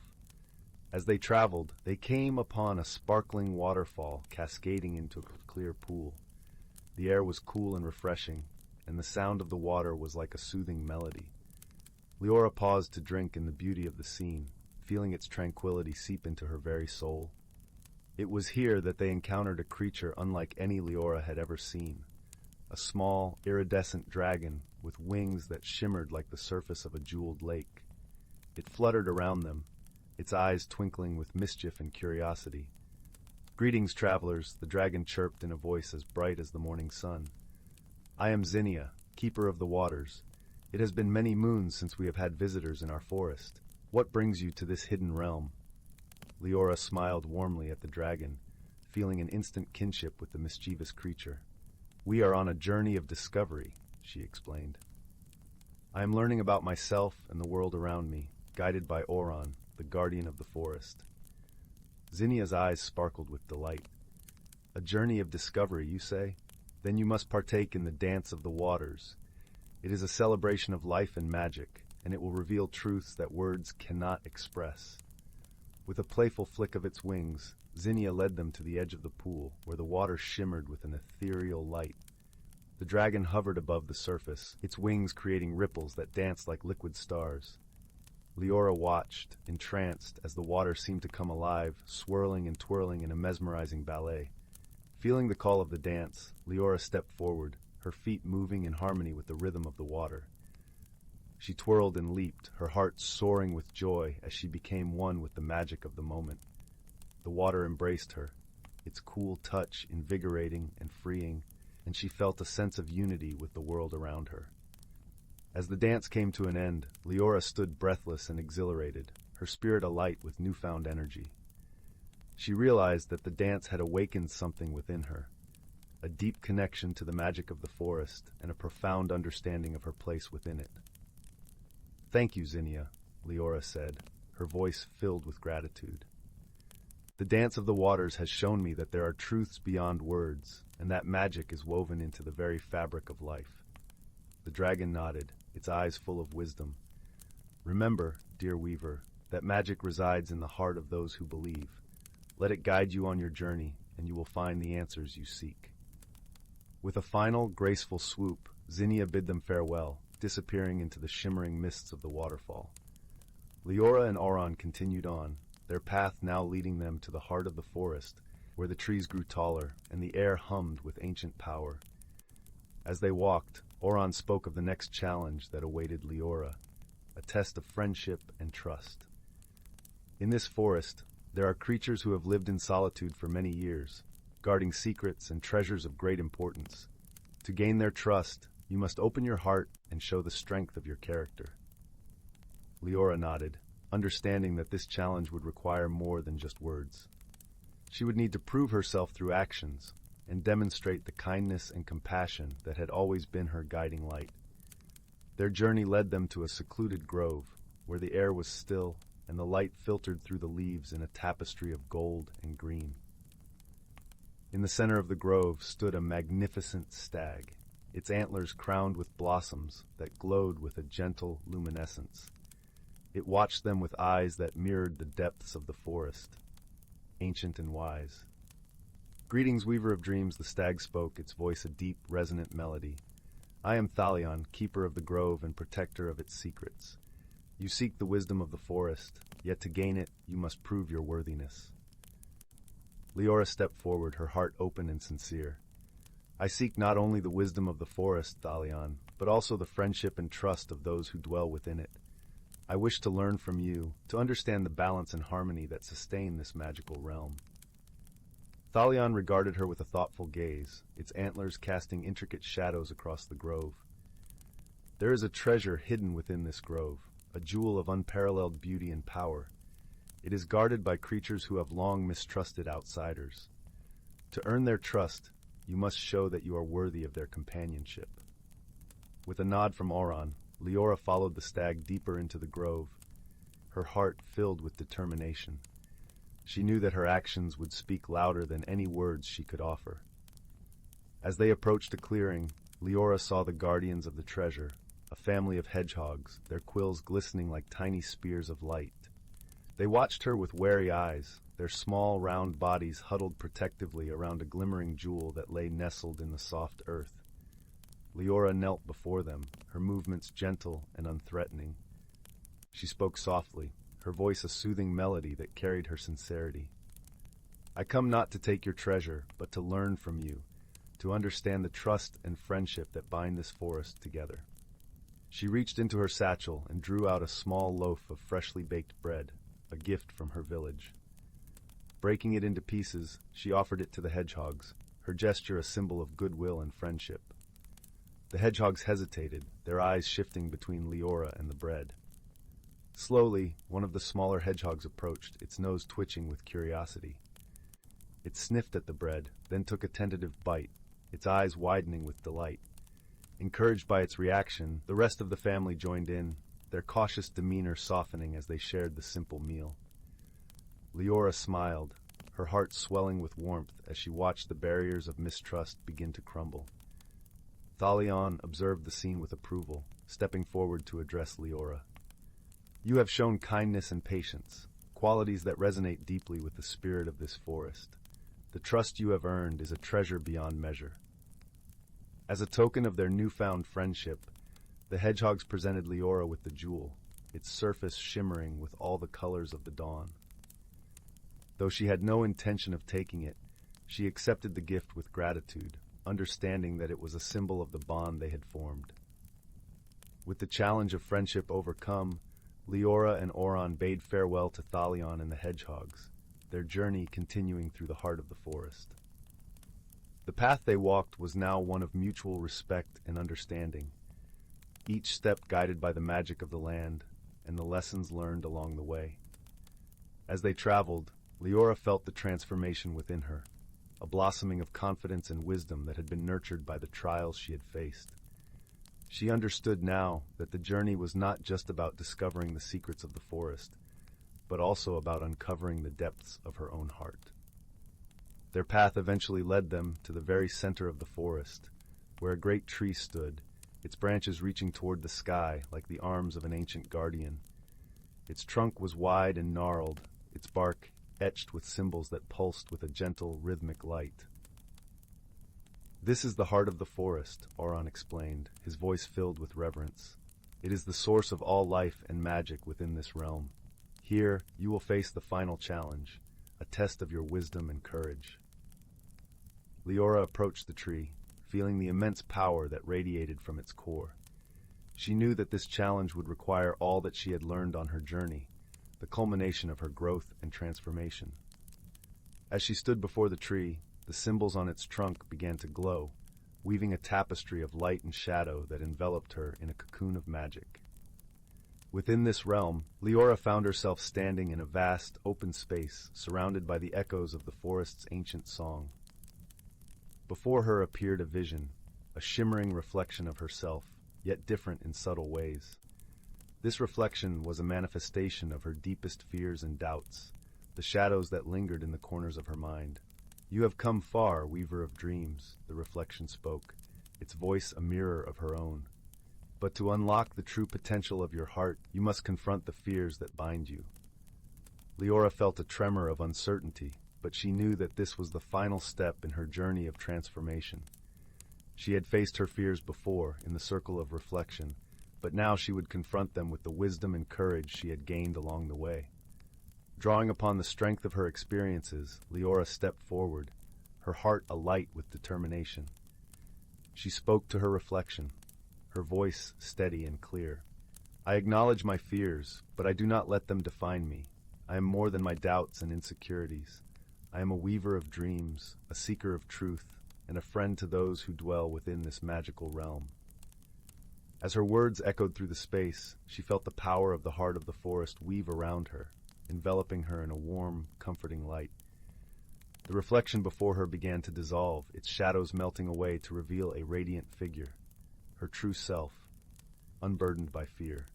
As they traveled, they came upon a sparkling waterfall cascading into a clear pool. The air was cool and refreshing, and the sound of the water was like a soothing melody. Leora paused to drink in the beauty of the scene, feeling its tranquility seep into her very soul. It was here that they encountered a creature unlike any Leora had ever seen. A small, iridescent dragon with wings that shimmered like the surface of a jeweled lake. It fluttered around them, its eyes twinkling with mischief and curiosity. "Greetings, travelers," the dragon chirped in a voice as bright as the morning sun. "I am Zyla, keeper of the waters. It has been many moons since we have had visitors in our forest. What brings you to this hidden realm?" Leora smiled warmly at the dragon, feeling an instant kinship with the mischievous creature. "We are on a journey of discovery," she explained. "I am learning about myself and the world around me, guided by Oron, the guardian of the forest." Zinnia's eyes sparkled with delight. "A journey of discovery, you say? Then you must partake in the dance of the waters. It is a celebration of life and magic, and it will reveal truths that words cannot express." With a playful flick of its wings, Zinnia led them to the edge of the pool, where the water shimmered with an ethereal light. The dragon hovered above the surface, its wings creating ripples that danced like liquid stars. Leora watched, entranced, as the water seemed to come alive, swirling and twirling in a mesmerizing ballet. Feeling the call of the dance, Leora stepped forward, her feet moving in harmony with the rhythm of the water. She twirled and leaped, her heart soaring with joy as she became one with the magic of the moment. The water embraced her, its cool touch invigorating and freeing, and she felt a sense of unity with the world around her. As the dance came to an end, Leora stood breathless and exhilarated, her spirit alight with newfound energy. She realized that the dance had awakened something within her, a deep connection to the magic of the forest and a profound understanding of her place within it. "Thank you, Zinnia," Leora said, her voice filled with gratitude. "The dance of the waters has shown me that there are truths beyond words, and that magic is woven into the very fabric of life." The dragon nodded, its eyes full of wisdom. "Remember, dear weaver, that magic resides in the heart of those who believe. Let it guide you on your journey, and you will find the answers you seek." With a final, graceful swoop, Zinnia bid them farewell, disappearing into the shimmering mists of the waterfall. Leora and Auron continued on, their path now leading them to the heart of the forest, where the trees grew taller and the air hummed with ancient power. As they walked, Auron spoke of the next challenge that awaited Leora, a test of friendship and trust. In this forest, there are creatures who have lived in solitude for many years, guarding secrets and treasures of great importance. To gain their trust, you must open your heart and show the strength of your character. Leora nodded, understanding that this challenge would require more than just words. She would need to prove herself through actions and demonstrate the kindness and compassion that had always been her guiding light. Their journey led them to a secluded grove, where the air was still and the light filtered through the leaves in a tapestry of gold and green. In the center of the grove stood a magnificent stag, its antlers crowned with blossoms that glowed with a gentle luminescence. It watched them with eyes that mirrored the depths of the forest, ancient and wise. "Greetings, Weaver of Dreams," the stag spoke, its voice a deep, resonant melody. "I am Thalion, keeper of the grove and protector of its secrets. You seek the wisdom of the forest, yet to gain it, you must prove your worthiness." Leora stepped forward, her heart open and sincere. "I seek not only the wisdom of the forest, Thalion, but also the friendship and trust of those who dwell within it. I wish to learn from you, to understand the balance and harmony that sustain this magical realm." Thalion regarded her with a thoughtful gaze, its antlers casting intricate shadows across the grove. "There is a treasure hidden within this grove, a jewel of unparalleled beauty and power. It is guarded by creatures who have long mistrusted outsiders. To earn their trust, you must show that you are worthy of their companionship." With a nod from Auron, Leora followed the stag deeper into the grove, her heart filled with determination. She knew that her actions would speak louder than any words she could offer. As they approached a clearing, Leora saw the guardians of the treasure, a family of hedgehogs, their quills glistening like tiny spears of light. They watched her with wary eyes, their small, round bodies huddled protectively around a glimmering jewel that lay nestled in the soft earth. Leora knelt before them, her movements gentle and unthreatening. She spoke softly, her voice a soothing melody that carried her sincerity. "I come not to take your treasure, but to learn from you, to understand the trust and friendship that bind this forest together." She reached into her satchel and drew out a small loaf of freshly baked bread, a gift from her village. Breaking it into pieces, she offered it to the hedgehogs, her gesture a symbol of goodwill and friendship. The hedgehogs hesitated, their eyes shifting between Leora and the bread. Slowly, one of the smaller hedgehogs approached, its nose twitching with curiosity. It sniffed at the bread, then took a tentative bite, its eyes widening with delight. Encouraged by its reaction, the rest of the family joined in, their cautious demeanor softening as they shared the simple meal. Leora smiled, her heart swelling with warmth as she watched the barriers of mistrust begin to crumble. Thalion observed the scene with approval, stepping forward to address Leora. "You have shown kindness and patience, qualities that resonate deeply with the spirit of this forest. The trust you have earned is a treasure beyond measure." As a token of their newfound friendship, the hedgehogs presented Leora with the jewel, its surface shimmering with all the colors of the dawn. Though she had no intention of taking it, she accepted the gift with gratitude, understanding that it was a symbol of the bond they had formed. With the challenge of friendship overcome, Leora and Auron bade farewell to Thalion and the hedgehogs, their journey continuing through the heart of the forest. The path they walked was now one of mutual respect and understanding, each step guided by the magic of the land and the lessons learned along the way. As they traveled, Leora felt the transformation within her, a blossoming of confidence and wisdom that had been nurtured by the trials she had faced. She understood now that the journey was not just about discovering the secrets of the forest, but also about uncovering the depths of her own heart. Their path eventually led them to the very center of the forest, where a great tree stood, its branches reaching toward the sky like the arms of an ancient guardian. Its trunk was wide and gnarled, its bark etched with symbols that pulsed with a gentle, rhythmic light. "This is the heart of the forest," Oron explained, his voice filled with reverence. "It is the source of all life and magic within this realm. Here, you will face the final challenge, a test of your wisdom and courage." Leora approached the tree, feeling the immense power that radiated from its core. She knew that this challenge would require all that she had learned on her journey, the culmination of her growth and transformation. As she stood before the tree, the symbols on its trunk began to glow, weaving a tapestry of light and shadow that enveloped her in a cocoon of magic. Within this realm, Leora found herself standing in a vast, open space surrounded by the echoes of the forest's ancient song. Before her appeared a vision, a shimmering reflection of herself, yet different in subtle ways. This reflection was a manifestation of her deepest fears and doubts, the shadows that lingered in the corners of her mind. "You have come far, weaver of dreams," the reflection spoke, its voice a mirror of her own. "But to unlock the true potential of your heart, you must confront the fears that bind you." Leora felt a tremor of uncertainty, but she knew that this was the final step in her journey of transformation. She had faced her fears before, in the circle of reflection, but now she would confront them with the wisdom and courage she had gained along the way. Drawing upon the strength of her experiences, Leora stepped forward, her heart alight with determination. She spoke to her reflection, her voice steady and clear. "I acknowledge my fears, but I do not let them define me. I am more than my doubts and insecurities. I am a weaver of dreams, a seeker of truth, and a friend to those who dwell within this magical realm." As her words echoed through the space, she felt the power of the heart of the forest weave around her, enveloping her in a warm, comforting light. The reflection before her began to dissolve, its shadows melting away to reveal a radiant figure, her true self, unburdened by fear.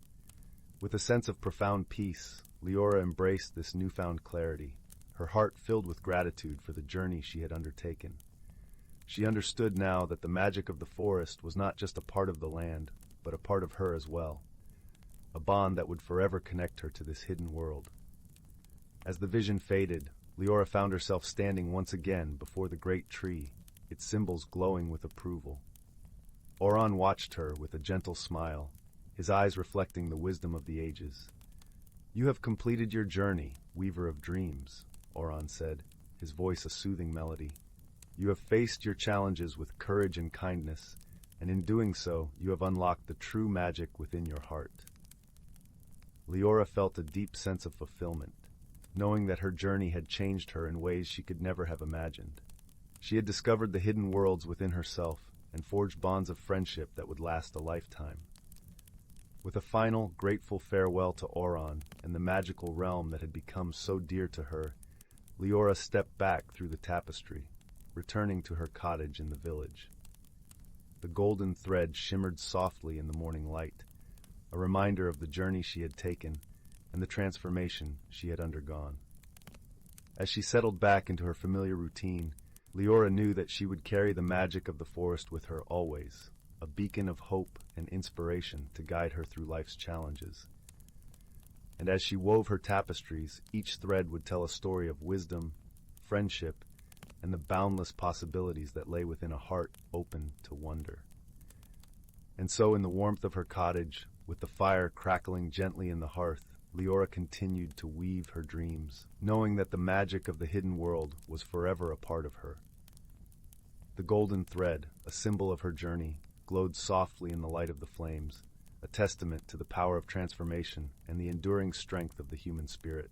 With a sense of profound peace, Leora embraced this newfound clarity, her heart filled with gratitude for the journey she had undertaken. She understood now that the magic of the forest was not just a part of the land, but a part of her as well, a bond that would forever connect her to this hidden world. As the vision faded, Leora found herself standing once again before the great tree, its symbols glowing with approval. Oron watched her with a gentle smile, his eyes reflecting the wisdom of the ages. "You have completed your journey, weaver of dreams," Oron said, his voice a soothing melody. "You have faced your challenges with courage and kindness, and in doing so, you have unlocked the true magic within your heart." Leora felt a deep sense of fulfillment, knowing that her journey had changed her in ways she could never have imagined. She had discovered the hidden worlds within herself and forged bonds of friendship that would last a lifetime. With a final, grateful farewell to Oron and the magical realm that had become so dear to her, Leora stepped back through the tapestry, returning to her cottage in the village. The golden thread shimmered softly in the morning light, a reminder of the journey she had taken and the transformation she had undergone. As she settled back into her familiar routine, Leora knew that she would carry the magic of the forest with her always, a beacon of hope and inspiration to guide her through life's challenges. And as she wove her tapestries, each thread would tell a story of wisdom, friendship, and the boundless possibilities that lay within a heart open to wonder. And so in the warmth of her cottage, with the fire crackling gently in the hearth, Leora continued to weave her dreams, knowing that the magic of the hidden world was forever a part of her. The golden thread, a symbol of her journey, glowed softly in the light of the flames, a testament to the power of transformation and the enduring strength of the human spirit.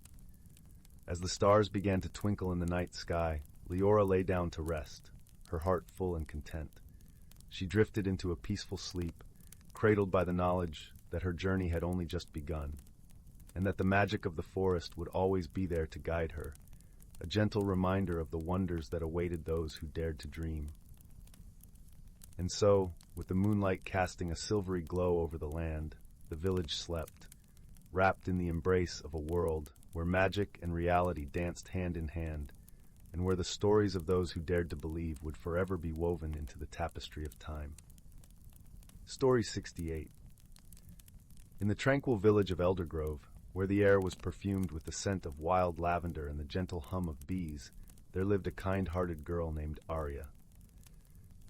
As the stars began to twinkle in the night sky, Leora lay down to rest, her heart full and content. She drifted into a peaceful sleep, cradled by the knowledge that her journey had only just begun, and that the magic of the forest would always be there to guide her, a gentle reminder of the wonders that awaited those who dared to dream. And so, with the moonlight casting a silvery glow over the land, the village slept, wrapped in the embrace of a world where magic and reality danced hand in hand, and where the stories of those who dared to believe would forever be woven into the tapestry of time. Story 68. In the tranquil village of Eldergrove, where the air was perfumed with the scent of wild lavender and the gentle hum of bees, there lived a kind-hearted girl named Arya.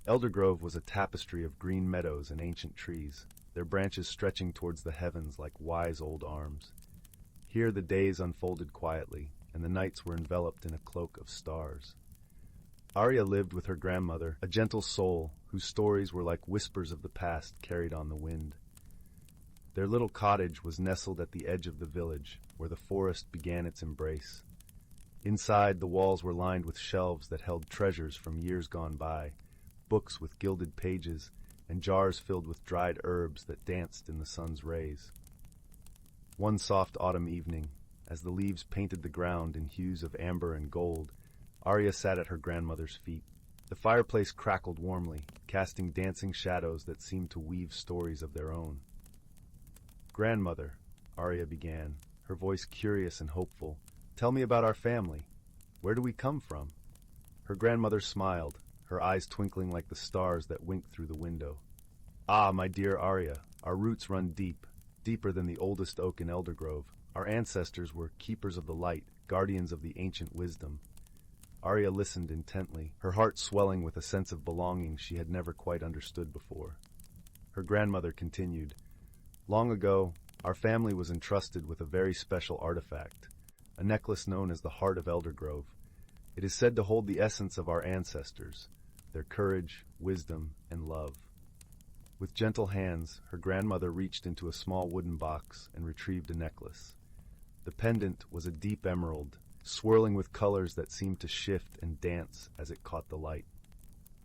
Eldergrove was a tapestry of green meadows and ancient trees, their branches stretching towards the heavens like wise old arms. Here the days unfolded quietly, and the nights were enveloped in a cloak of stars. Arya lived with her grandmother, a gentle soul whose stories were like whispers of the past carried on the wind. Their little cottage was nestled at the edge of the village, where the forest began its embrace. Inside, the walls were lined with shelves that held treasures from years gone by, books with gilded pages, and jars filled with dried herbs that danced in the sun's rays. One soft autumn evening, as the leaves painted the ground in hues of amber and gold, Arya sat at her grandmother's feet. The fireplace crackled warmly, casting dancing shadows that seemed to weave stories of their own. "Grandmother," Arya began, her voice curious and hopeful, "tell me about our family. Where do we come from?" Her grandmother smiled, her eyes twinkling like the stars that winked through the window. "Ah, my dear Arya, our roots run deep, deeper than the oldest oak in Eldergrove. Our ancestors were keepers of the light, guardians of the ancient wisdom." Arya listened intently, her heart swelling with a sense of belonging she had never quite understood before. Her grandmother continued, "Long ago, our family was entrusted with a very special artifact, a necklace known as the Heart of Eldergrove. It is said to hold the essence of our ancestors, their courage, wisdom, and love." With gentle hands, her grandmother reached into a small wooden box and retrieved a necklace. The pendant was a deep emerald, swirling with colors that seemed to shift and dance as it caught the light.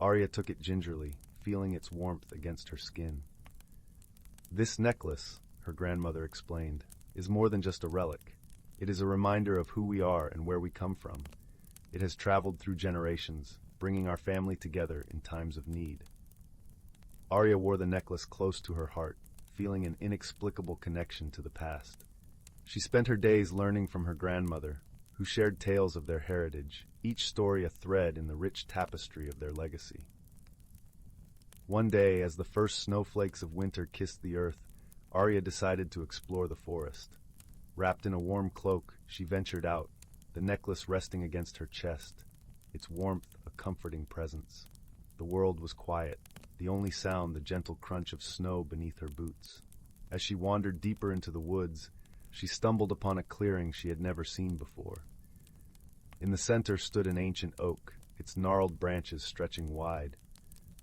Arya took it gingerly, feeling its warmth against her skin. "This necklace," her grandmother explained, "is more than just a relic. It is a reminder of who we are and where we come from. It has traveled through generations, bringing our family together in times of need." Arya wore the necklace close to her heart, feeling an inexplicable connection to the past. She spent her days learning from her grandmother, who shared tales of their heritage, each story a thread in the rich tapestry of their legacy. One day, as the first snowflakes of winter kissed the earth, Arya decided to explore the forest. Wrapped in a warm cloak, she ventured out, the necklace resting against her chest, its warmth a comforting presence. The world was quiet, the only sound the gentle crunch of snow beneath her boots. As she wandered deeper into the woods, she stumbled upon a clearing she had never seen before. In the center stood an ancient oak, its gnarled branches stretching wide.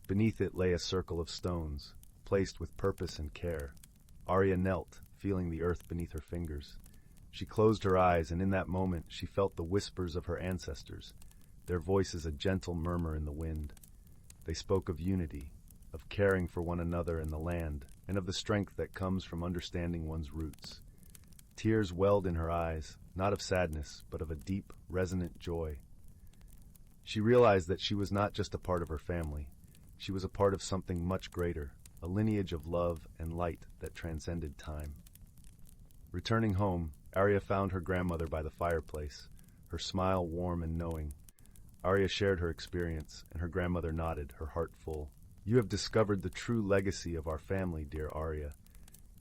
Beneath it lay a circle of stones, placed with purpose and care. Arya knelt, feeling the earth beneath her fingers. She closed her eyes, and in that moment she felt the whispers of her ancestors, their voices a gentle murmur in the wind. They spoke of unity, of caring for one another and the land, and of the strength that comes from understanding one's roots. Tears welled in her eyes, not of sadness, but of a deep, resonant joy. She realized that she was not just a part of her family. She was a part of something much greater, a lineage of love and light that transcended time. Returning home, Arya found her grandmother by the fireplace, her smile warm and knowing. Arya shared her experience, and her grandmother nodded, her heart full. "You have discovered the true legacy of our family, dear Arya.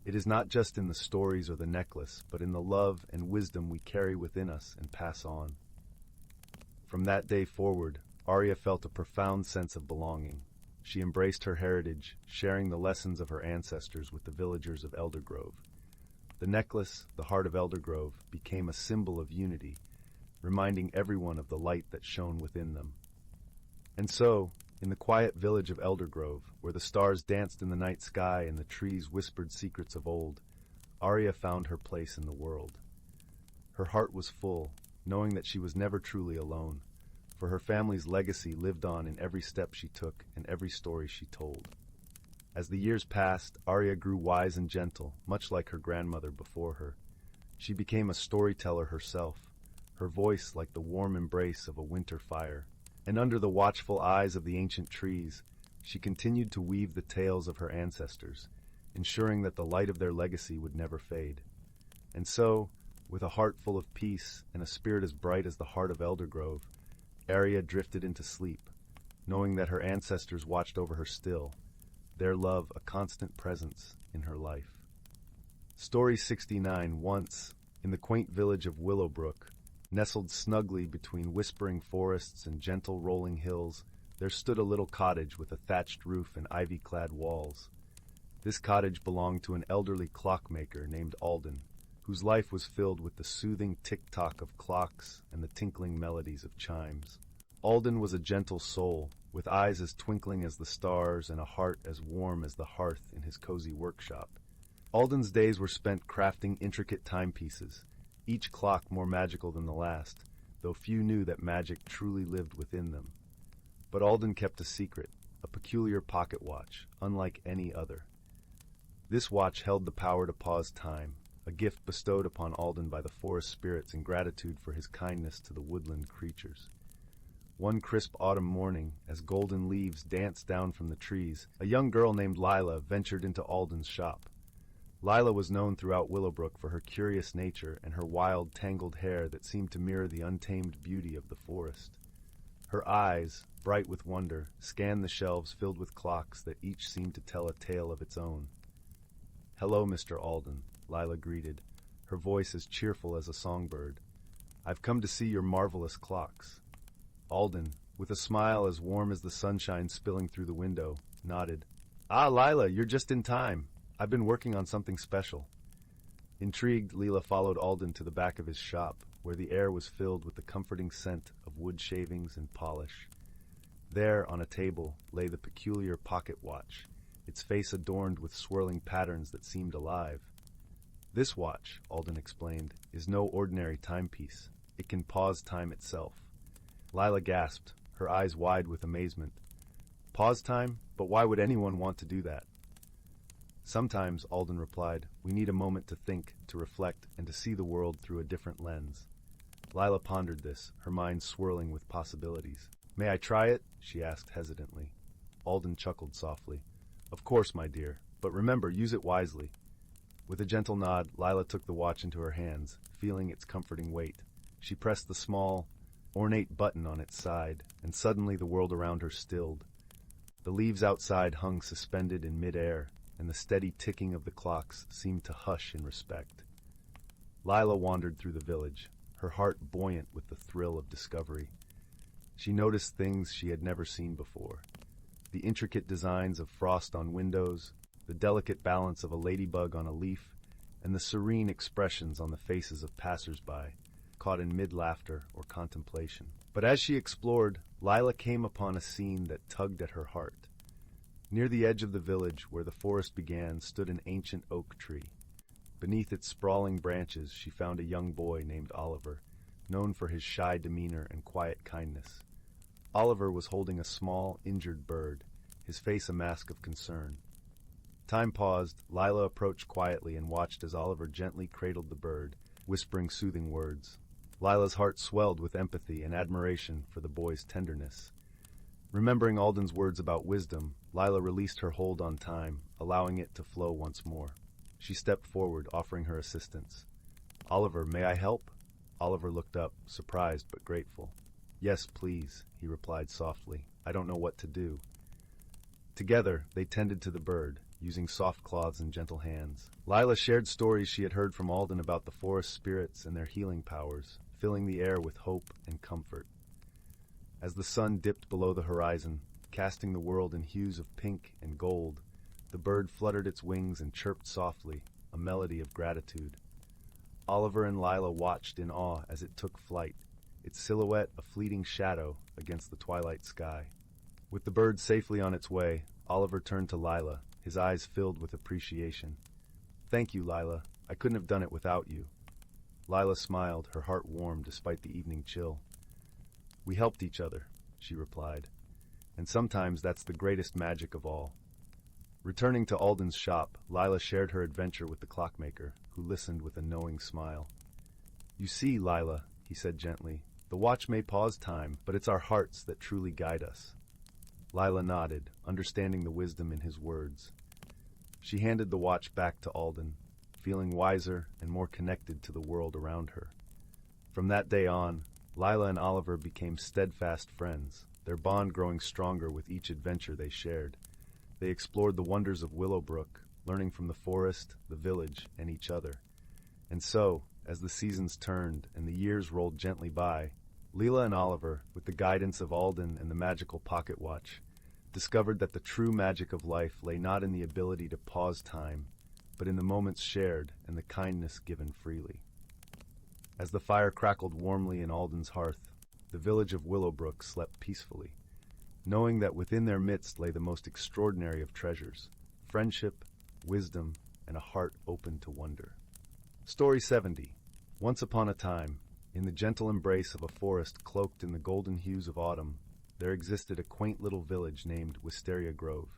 It is not just in the stories or the necklace, but in the love and wisdom we carry within us and pass on." From that day forward, Arya felt a profound sense of belonging. She embraced her heritage, sharing the lessons of her ancestors with the villagers of Eldergrove. The necklace, the Heart of Eldergrove, became a symbol of unity, reminding everyone of the light that shone within them. And so, in the quiet village of Eldergrove, where the stars danced in the night sky and the trees whispered secrets of old, Arya found her place in the world. Her heart was full, knowing that she was never truly alone, for her family's legacy lived on in every step she took and every story she told. As the years passed, Arya grew wise and gentle, much like her grandmother before her. She became a storyteller herself, her voice like the warm embrace of a winter fire. And under the watchful eyes of the ancient trees, she continued to weave the tales of her ancestors, ensuring that the light of their legacy would never fade. And so, with a heart full of peace and a spirit as bright as the heart of Eldergrove, Arya drifted into sleep, knowing that her ancestors watched over her still, their love a constant presence in her life. Story 69. Once, in the quaint village of Willowbrook, nestled snugly between whispering forests and gentle rolling hills, there stood a little cottage with a thatched roof and ivy-clad walls. This cottage belonged to an elderly clockmaker named Alden, whose life was filled with the soothing tick-tock of clocks and the tinkling melodies of chimes. Alden was a gentle soul, with eyes as twinkling as the stars and a heart as warm as the hearth in his cozy workshop. Alden's days were spent crafting intricate timepieces, each clock more magical than the last, though few knew that magic truly lived within them. But Alden kept a secret, a peculiar pocket watch, unlike any other. This watch held the power to pause time, a gift bestowed upon Alden by the forest spirits in gratitude for his kindness to the woodland creatures. One crisp autumn morning, as golden leaves danced down from the trees, a young girl named Lila ventured into Alden's shop. Lila was known throughout Willowbrook for her curious nature and her wild, tangled hair that seemed to mirror the untamed beauty of the forest. Her eyes, bright with wonder, scanned the shelves filled with clocks that each seemed to tell a tale of its own. "Hello, Mr. Alden," Lila greeted, her voice as cheerful as a songbird. "I've come to see your marvelous clocks." Alden, with a smile as warm as the sunshine spilling through the window, nodded. "Ah, Lila, you're just in time. I've been working on something special." Intrigued, Leela followed Alden to the back of his shop, where the air was filled with the comforting scent of wood shavings and polish. There, on a table, lay the peculiar pocket watch, its face adorned with swirling patterns that seemed alive. "This watch," Alden explained, "is no ordinary timepiece. It can pause time itself." Lila gasped, her eyes wide with amazement. "Pause time? But why would anyone want to do that?" "Sometimes," Alden replied, "we need a moment to think, to reflect, and to see the world through a different lens." Lila pondered this, her mind swirling with possibilities. "May I try it?" she asked hesitantly. Alden chuckled softly. "Of course, my dear, but remember, use it wisely." With a gentle nod, Lila took the watch into her hands, feeling its comforting weight. She pressed the small, ornate button on its side, and suddenly the world around her stilled. The leaves outside hung suspended in mid-air, and the steady ticking of the clocks seemed to hush in respect. Lila wandered through the village, her heart buoyant with the thrill of discovery. She noticed things she had never seen before. The intricate designs of frost on windows, the delicate balance of a ladybug on a leaf, and the serene expressions on the faces of passers-by, caught in mid-laughter or contemplation. But as she explored, Lila came upon a scene that tugged at her heart. Near the edge of the village, where the forest began, stood an ancient oak tree. Beneath its sprawling branches, she found a young boy named Oliver, known for his shy demeanor and quiet kindness. Oliver was holding a small, injured bird, his face a mask of concern. Time paused. Lila approached quietly and watched as Oliver gently cradled the bird, whispering soothing words. Lila's heart swelled with empathy and admiration for the boy's tenderness. Remembering Alden's words about wisdom, Lila released her hold on time, allowing it to flow once more. She stepped forward, offering her assistance. "Oliver, may I help?" Oliver looked up, surprised but grateful. "Yes, please," he replied softly. "I don't know what to do." Together, they tended to the bird, using soft claws and gentle hands. Lila shared stories she had heard from Alden about the forest spirits and their healing powers, filling the air with hope and comfort. As the sun dipped below the horizon, casting the world in hues of pink and gold, the bird fluttered its wings and chirped softly, a melody of gratitude. Oliver and Lila watched in awe as it took flight, its silhouette a fleeting shadow against the twilight sky. With the bird safely on its way, Oliver turned to Lila, his eyes filled with appreciation. "Thank you, Lila. I couldn't have done it without you." Lila smiled, her heart warm despite the evening chill. "We helped each other," she replied. "And sometimes that's the greatest magic of all." Returning to Alden's shop, Lila shared her adventure with the clockmaker, who listened with a knowing smile. "You see, Lila," he said gently. "The watch may pause time, but it's our hearts that truly guide us." Lila nodded, understanding the wisdom in his words. She handed the watch back to Alden, feeling wiser and more connected to the world around her. From that day on, Lila and Oliver became steadfast friends, their bond growing stronger with each adventure they shared. They explored the wonders of Willowbrook, learning from the forest, the village, and each other. And so, as the seasons turned and the years rolled gently by, Lila and Oliver, with the guidance of Alden and the magical pocket watch, discovered that the true magic of life lay not in the ability to pause time, but in the moments shared and the kindness given freely. As the fire crackled warmly in Alden's hearth, the village of Willowbrook slept peacefully, knowing that within their midst lay the most extraordinary of treasures: friendship, wisdom, and a heart open to wonder. Story 70. Once upon a time, in the gentle embrace of a forest cloaked in the golden hues of autumn, there existed a quaint little village named Wisteria Grove.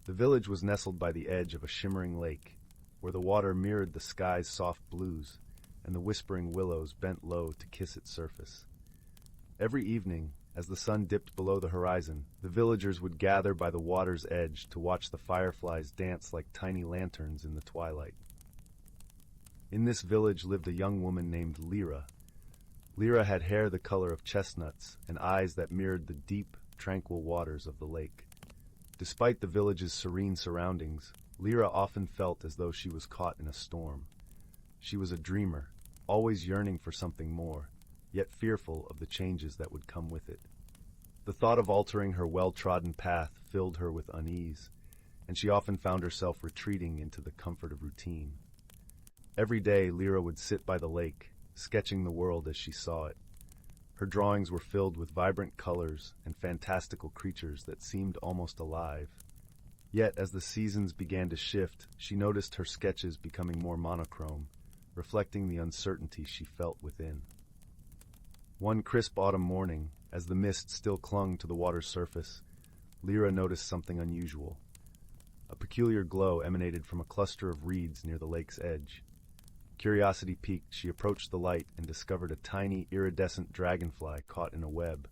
The village was nestled by the edge of a shimmering lake, where the water mirrored the sky's soft blues, and the whispering willows bent low to kiss its surface. Every evening, as the sun dipped below the horizon, the villagers would gather by the water's edge to watch the fireflies dance like tiny lanterns in the twilight. In this village lived a young woman named Lyra. Lyra had hair the color of chestnuts and eyes that mirrored the deep, tranquil waters of the lake. Despite the village's serene surroundings, Lyra often felt as though she was caught in a storm. She was a dreamer, always yearning for something more, yet fearful of the changes that would come with it. The thought of altering her well-trodden path filled her with unease, and she often found herself retreating into the comfort of routine. Every day, Lyra would sit by the lake, sketching the world as she saw it. Her drawings were filled with vibrant colors and fantastical creatures that seemed almost alive. Yet, as the seasons began to shift, she noticed her sketches becoming more monochrome, reflecting the uncertainty she felt within. One crisp autumn morning, as the mist still clung to the water's surface, Lyra noticed something unusual. A peculiar glow emanated from a cluster of reeds near the lake's edge. Curiosity piqued, she approached the light and discovered a tiny, iridescent dragonfly caught in a web.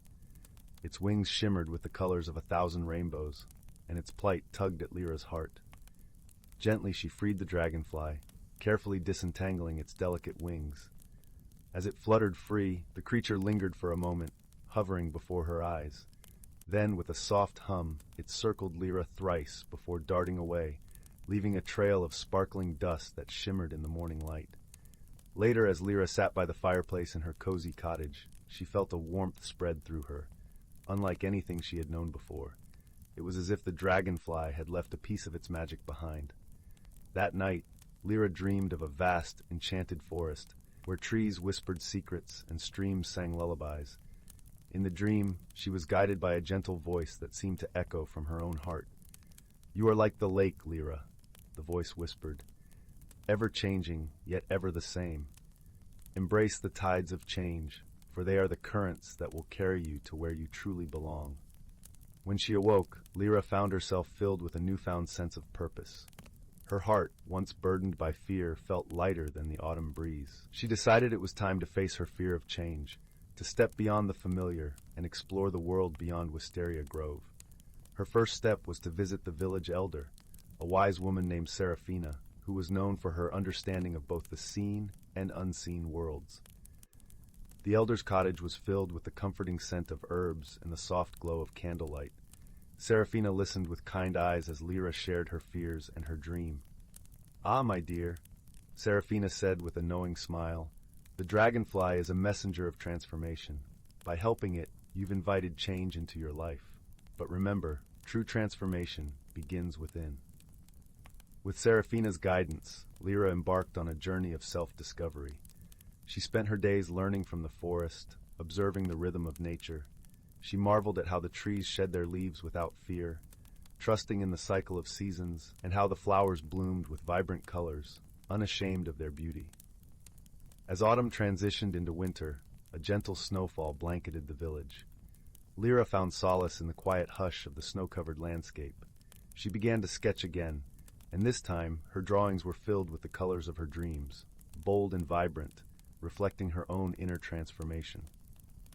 Its wings shimmered with the colors of 1,000 rainbows, and its plight tugged at Lyra's heart. Gently she freed the dragonfly, carefully disentangling its delicate wings. As it fluttered free, the creature lingered for a moment, hovering before her eyes. Then, with a soft hum, it circled Lyra thrice before darting away, leaving a trail of sparkling dust that shimmered in the morning light. Later, as Lyra sat by the fireplace in her cozy cottage, she felt a warmth spread through her, unlike anything she had known before. It was as if the dragonfly had left a piece of its magic behind. That night, Lyra dreamed of a vast, enchanted forest, where trees whispered secrets and streams sang lullabies. In the dream, she was guided by a gentle voice that seemed to echo from her own heart. "You are like the lake, Lyra," the voice whispered, "ever-changing, yet ever the same. Embrace the tides of change, for they are the currents that will carry you to where you truly belong." When she awoke, Lyra found herself filled with a newfound sense of purpose. Her heart, once burdened by fear, felt lighter than the autumn breeze. She decided it was time to face her fear of change, to step beyond the familiar and explore the world beyond Wisteria Grove. Her first step was to visit the village elder, a wise woman named Seraphina, who was known for her understanding of both the seen and unseen worlds. The elder's cottage was filled with the comforting scent of herbs and the soft glow of candlelight. Seraphina listened with kind eyes as Lyra shared her fears and her dream. "Ah, my dear," Seraphina said with a knowing smile, "the dragonfly is a messenger of transformation. By helping it, you've invited change into your life. But remember, true transformation begins within." With Seraphina's guidance, Lyra embarked on a journey of self-discovery. She spent her days learning from the forest, observing the rhythm of nature. She marveled at how the trees shed their leaves without fear, trusting in the cycle of seasons, and how the flowers bloomed with vibrant colors, unashamed of their beauty. As autumn transitioned into winter, a gentle snowfall blanketed the village. Lyra found solace in the quiet hush of the snow-covered landscape. She began to sketch again, and this time her drawings were filled with the colors of her dreams, bold and vibrant, reflecting her own inner transformation.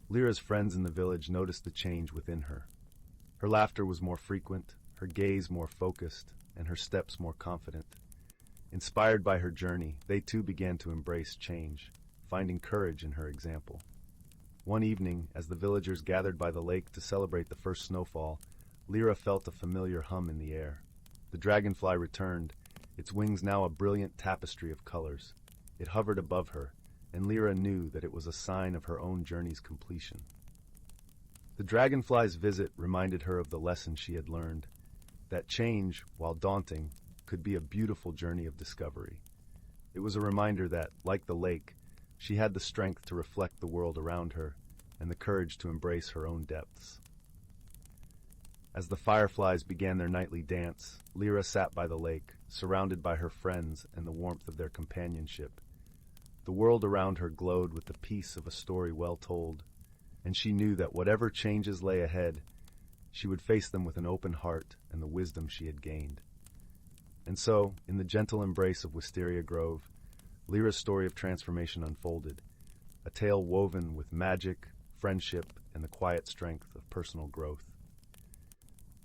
Lyra's friends in the village noticed the change within her. Her laughter was more frequent, her gaze more focused, and her steps more confident. Inspired by her journey, they too began to embrace change, finding courage in her example. One evening, as the villagers gathered by the lake to celebrate the first snowfall, Lyra felt a familiar hum in the air. The dragonfly returned, its wings now a brilliant tapestry of colors. It hovered above her, and Lyra knew that it was a sign of her own journey's completion. The dragonfly's visit reminded her of the lesson she had learned, that change, while daunting, could be a beautiful journey of discovery. It was a reminder that, like the lake, she had the strength to reflect the world around her and the courage to embrace her own depths. As the fireflies began their nightly dance, Lyra sat by the lake, surrounded by her friends and the warmth of their companionship. The world around her glowed with the peace of a story well told, and she knew that whatever changes lay ahead, she would face them with an open heart and the wisdom she had gained. And so, in the gentle embrace of Wisteria Grove, Lyra's story of transformation unfolded, a tale woven with magic, friendship, and the quiet strength of personal growth.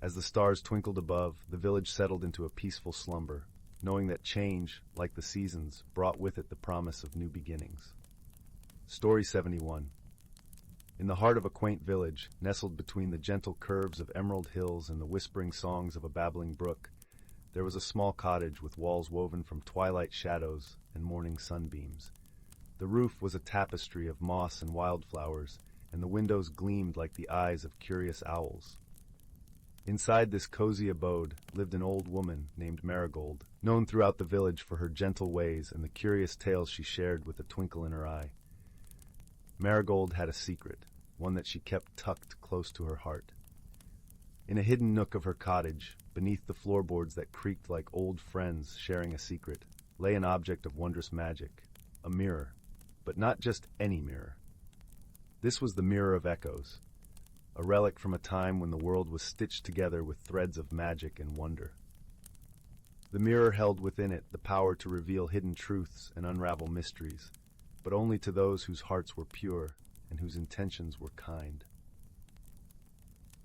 As the stars twinkled above, the village settled into a peaceful slumber, knowing that change, like the seasons, brought with it the promise of new beginnings. Story 71. In the heart of a quaint village, nestled between the gentle curves of emerald hills and the whispering songs of a babbling brook, there was a small cottage with walls woven from twilight shadows and morning sunbeams. The roof was a tapestry of moss and wildflowers, and the windows gleamed like the eyes of curious owls. Inside this cozy abode lived an old woman named Marigold, known throughout the village for her gentle ways and the curious tales she shared with a twinkle in her eye. Marigold had a secret, one that she kept tucked close to her heart. In a hidden nook of her cottage, beneath the floorboards that creaked like old friends sharing a secret, lay an object of wondrous magic, a mirror, but not just any mirror. This was the Mirror of Echoes, a relic from a time when the world was stitched together with threads of magic and wonder. The mirror held within it the power to reveal hidden truths and unravel mysteries, but only to those whose hearts were pure and whose intentions were kind.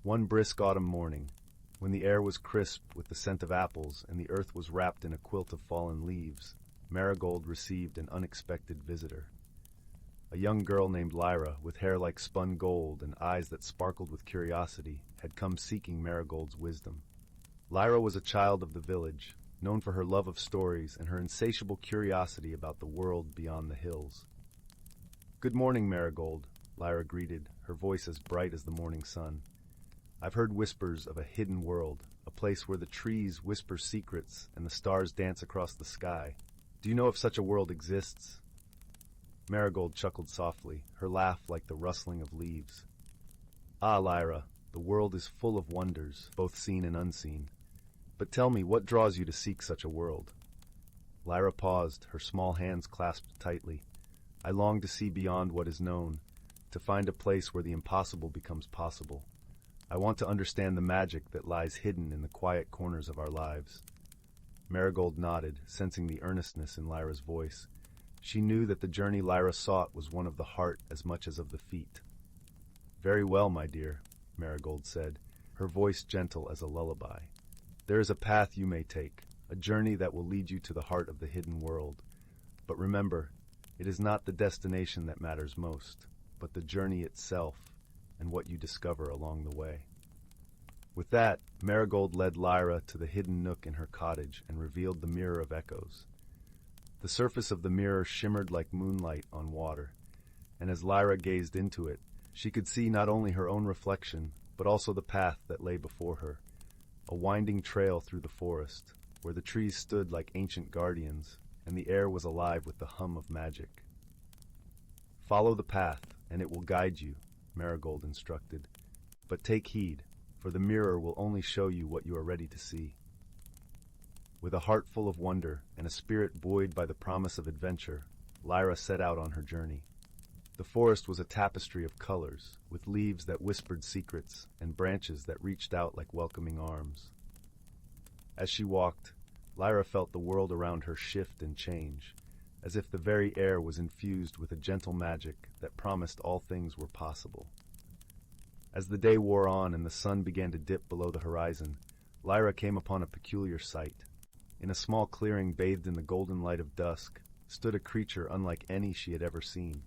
One brisk autumn morning, when the air was crisp with the scent of apples and the earth was wrapped in a quilt of fallen leaves, Marigold received an unexpected visitor. A young girl named Lyra, with hair like spun gold and eyes that sparkled with curiosity, had come seeking Marigold's wisdom. Lyra was a child of the village, known for her love of stories and her insatiable curiosity about the world beyond the hills. "Good morning, Marigold," Lyra greeted, her voice as bright as the morning sun. "I've heard whispers of a hidden world, a place where the trees whisper secrets and the stars dance across the sky. Do you know if such a world exists?" Marigold chuckled softly, her laugh like the rustling of leaves. "Ah, Lyra, the world is full of wonders, both seen and unseen. But tell me, what draws you to seek such a world?" Lyra paused, her small hands clasped tightly. "I long to see beyond what is known, to find a place where the impossible becomes possible. I want to understand the magic that lies hidden in the quiet corners of our lives." Marigold nodded, sensing the earnestness in Lyra's voice. She knew that the journey Lyra sought was one of the heart as much as of the feet. "Very well, my dear," Marigold said, her voice gentle as a lullaby. "There is a path you may take, a journey that will lead you to the heart of the hidden world. But remember, it is not the destination that matters most, but the journey itself and what you discover along the way." With that, Marigold led Lyra to the hidden nook in her cottage and revealed the Mirror of Echoes. The surface of the mirror shimmered like moonlight on water, and as Lyra gazed into it, she could see not only her own reflection, but also the path that lay before her, a winding trail through the forest, where the trees stood like ancient guardians, and the air was alive with the hum of magic. "Follow the path, and it will guide you," Marigold instructed. "But take heed, for the mirror will only show you what you are ready to see." With a heart full of wonder and a spirit buoyed by the promise of adventure, Lyra set out on her journey. The forest was a tapestry of colors, with leaves that whispered secrets and branches that reached out like welcoming arms. As she walked, Lyra felt the world around her shift and change, as if the very air was infused with a gentle magic that promised all things were possible. As the day wore on and the sun began to dip below the horizon, Lyra came upon a peculiar sight. In a small clearing bathed in the golden light of dusk stood a creature unlike any she had ever seen.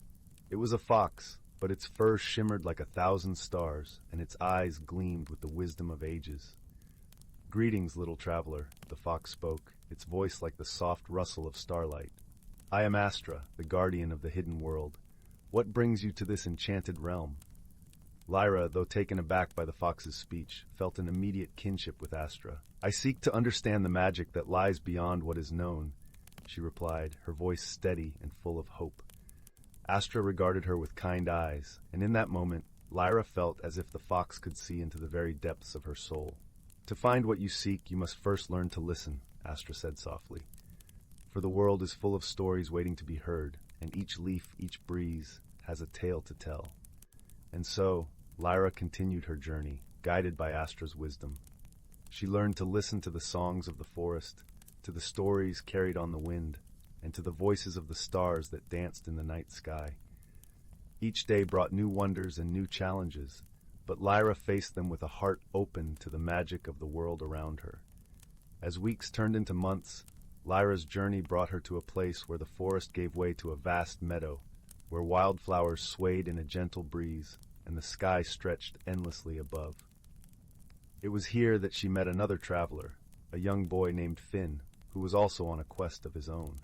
It was a fox, but its fur shimmered like 1,000 stars, and its eyes gleamed with the wisdom of ages. "Greetings, little traveler," the fox spoke, its voice like the soft rustle of starlight. "I am Astra, the guardian of the hidden world. What brings you to this enchanted realm?" Lyra, though taken aback by the fox's speech, felt an immediate kinship with Astra. "I seek to understand the magic that lies beyond what is known," she replied, her voice steady and full of hope. Astra regarded her with kind eyes, and in that moment, Lyra felt as if the fox could see into the very depths of her soul. "To find what you seek, you must first learn to listen," Astra said softly. "For the world is full of stories waiting to be heard, and each leaf, each breeze, has a tale to tell." And so, Lyra continued her journey, guided by Astra's wisdom. She learned to listen to the songs of the forest, to the stories carried on the wind, and to the voices of the stars that danced in the night sky. Each day brought new wonders and new challenges, but Lyra faced them with a heart open to the magic of the world around her. As weeks turned into months, Lyra's journey brought her to a place where the forest gave way to a vast meadow, where wildflowers swayed in a gentle breeze, and the sky stretched endlessly above. It was here that she met another traveler, a young boy named Finn, who was also on a quest of his own.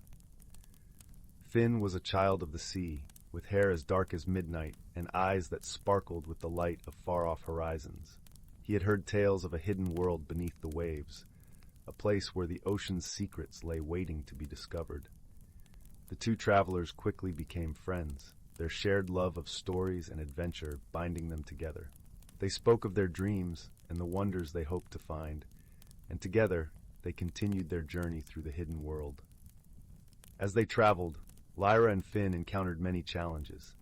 Finn was a child of the sea, with hair as dark as midnight and eyes that sparkled with the light of far-off horizons. He had heard tales of a hidden world beneath the waves, a place where the ocean's secrets lay waiting to be discovered. The two travelers quickly became friends, their shared love of stories and adventure binding them together. They spoke of their dreams and the wonders they hoped to find, and together they continued their journey through the hidden world. As they traveled, Lyra and Finn encountered many challenges.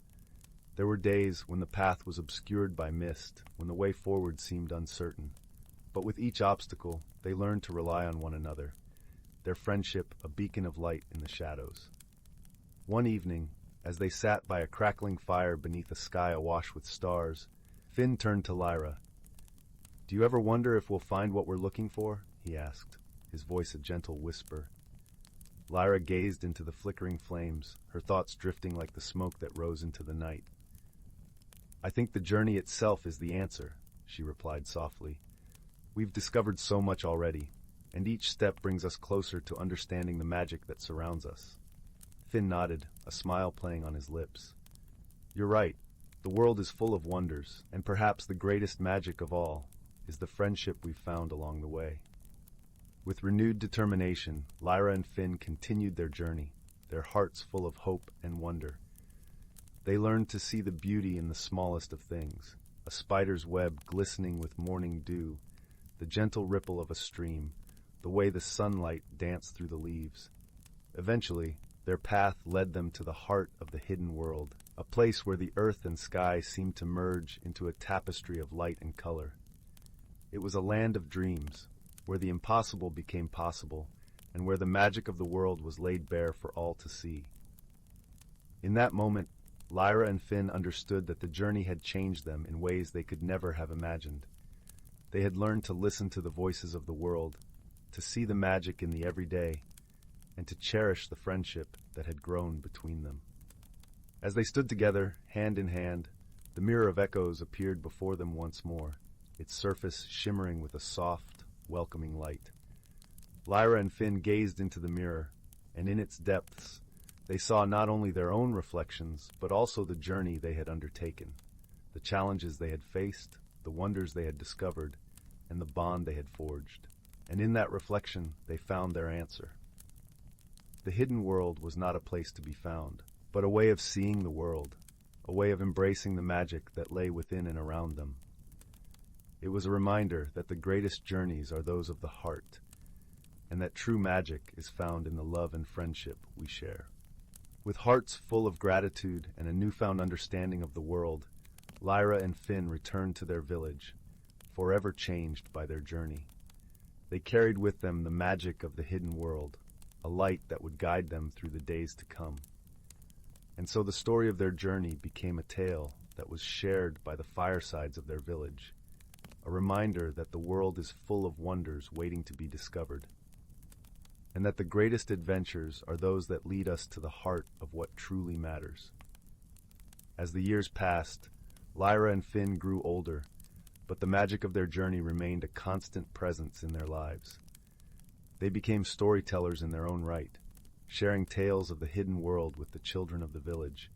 There were days when the path was obscured by mist, when the way forward seemed uncertain. But with each obstacle, they learned to rely on one another, their friendship a beacon of light in the shadows. One evening, as they sat by a crackling fire beneath a sky awash with stars, Finn turned to Lyra. "Do you ever wonder if we'll find what we're looking for?" he asked, his voice a gentle whisper. Lyra gazed into the flickering flames, her thoughts drifting like the smoke that rose into the night. "I think the journey itself is the answer," she replied softly. "We've discovered so much already, and each step brings us closer to understanding the magic that surrounds us." Finn nodded, a smile playing on his lips. "You're right. The world is full of wonders, and perhaps the greatest magic of all is the friendship we've found along the way." With renewed determination, Lyra and Finn continued their journey, their hearts full of hope and wonder. They learned to see the beauty in the smallest of things, a spider's web glistening with morning dew, the gentle ripple of a stream, the way the sunlight danced through the leaves. Eventually, their path led them to the heart of the hidden world, a place where the earth and sky seemed to merge into a tapestry of light and color. It was a land of dreams, where the impossible became possible, and where the magic of the world was laid bare for all to see. In that moment, Lyra and Finn understood that the journey had changed them in ways they could never have imagined. They had learned to listen to the voices of the world, to see the magic in the everyday, and to cherish the friendship that had grown between them. As they stood together, hand in hand, the mirror of echoes appeared before them once more, its surface shimmering with a soft, welcoming light. Lyra and Finn gazed into the mirror, and in its depths, they saw not only their own reflections, but also the journey they had undertaken, the challenges they had faced, the wonders they had discovered, and the bond they had forged. And in that reflection, they found their answer. The hidden world was not a place to be found, but a way of seeing the world, a way of embracing the magic that lay within and around them. It was a reminder that the greatest journeys are those of the heart, and that true magic is found in the love and friendship we share. With hearts full of gratitude and a newfound understanding of the world, Lyra and Finn returned to their village, forever changed by their journey. They carried with them the magic of the hidden world, a light that would guide them through the days to come. And so the story of their journey became a tale that was shared by the firesides of their village, a reminder that the world is full of wonders waiting to be discovered, and that the greatest adventures are those that lead us to the heart of what truly matters. As the years passed, Lyra and Finn grew older, but the magic of their journey remained a constant presence in their lives. They became storytellers in their own right, sharing tales of the hidden world with the children of the village,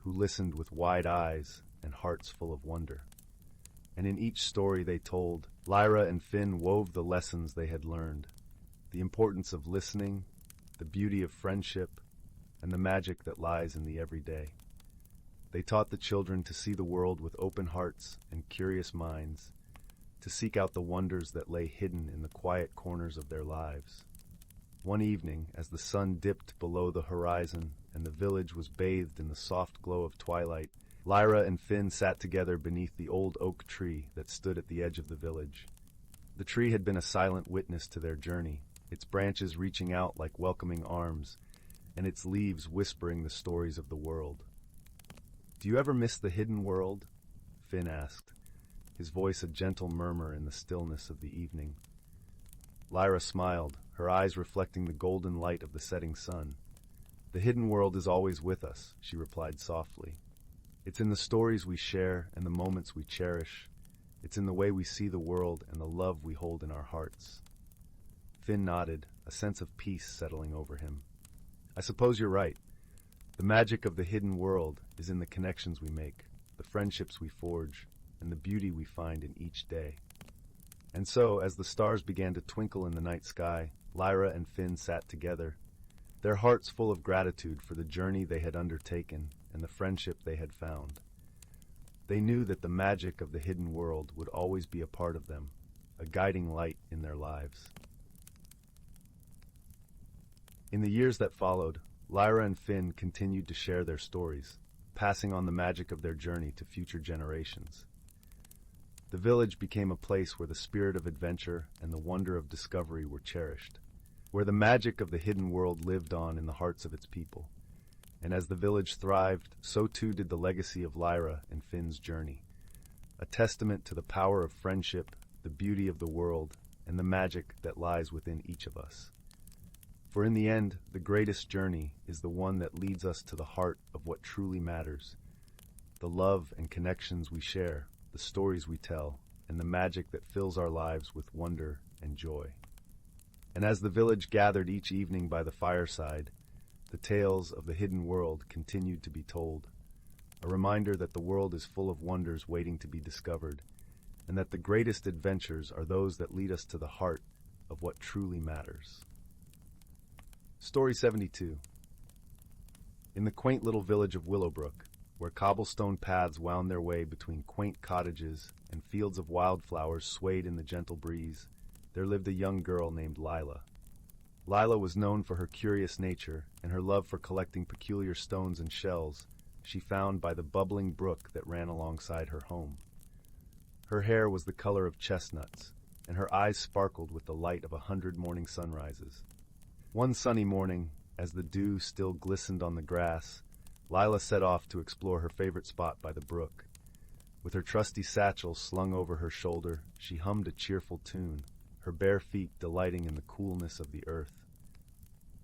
who listened with wide eyes and hearts full of wonder. And in each story they told, Lyra and Finn wove the lessons they had learned, the importance of listening, the beauty of friendship, and the magic that lies in the everyday. They taught the children to see the world with open hearts and curious minds, to seek out the wonders that lay hidden in the quiet corners of their lives. One evening, as the sun dipped below the horizon and the village was bathed in the soft glow of twilight, Lyra and Finn sat together beneath the old oak tree that stood at the edge of the village. The tree had been a silent witness to their journey, its branches reaching out like welcoming arms, and its leaves whispering the stories of the world. "Do you ever miss the hidden world?" Finn asked, his voice a gentle murmur in the stillness of the evening. Lyra smiled, her eyes reflecting the golden light of the setting sun. "The hidden world is always with us," she replied softly. "It's in the stories we share and the moments we cherish. It's in the way we see the world and the love we hold in our hearts." Finn nodded, a sense of peace settling over him. "I suppose you're right. The magic of the hidden world is in the connections we make, the friendships we forge, and the beauty we find in each day." And so, as the stars began to twinkle in the night sky, Lyra and Finn sat together, their hearts full of gratitude for the journey they had undertaken and the friendship they had found. They knew that the magic of the hidden world would always be a part of them, a guiding light in their lives. In the years that followed, Lyra and Finn continued to share their stories, passing on the magic of their journey to future generations. The village became a place where the spirit of adventure and the wonder of discovery were cherished, where the magic of the hidden world lived on in the hearts of its people. And as the village thrived, so too did the legacy of Lyra and Finn's journey, a testament to the power of friendship, the beauty of the world, and the magic that lies within each of us. For in the end, the greatest journey is the one that leads us to the heart of what truly matters, the love and connections we share, the stories we tell, and the magic that fills our lives with wonder and joy. And as the village gathered each evening by the fireside, the tales of the hidden world continued to be told, a reminder that the world is full of wonders waiting to be discovered, and that the greatest adventures are those that lead us to the heart of what truly matters. Story 72. In the quaint little village of Willowbrook, where cobblestone paths wound their way between quaint cottages and fields of wildflowers swayed in the gentle breeze, there lived a young girl named Lila. Lila was known for her curious nature and her love for collecting peculiar stones and shells she found by the bubbling brook that ran alongside her home. Her hair was the color of chestnuts, and her eyes sparkled with the light of 100 morning sunrises. One sunny morning, as the dew still glistened on the grass, Lila set off to explore her favorite spot by the brook. With her trusty satchel slung over her shoulder, she hummed a cheerful tune, her bare feet delighting in the coolness of the earth.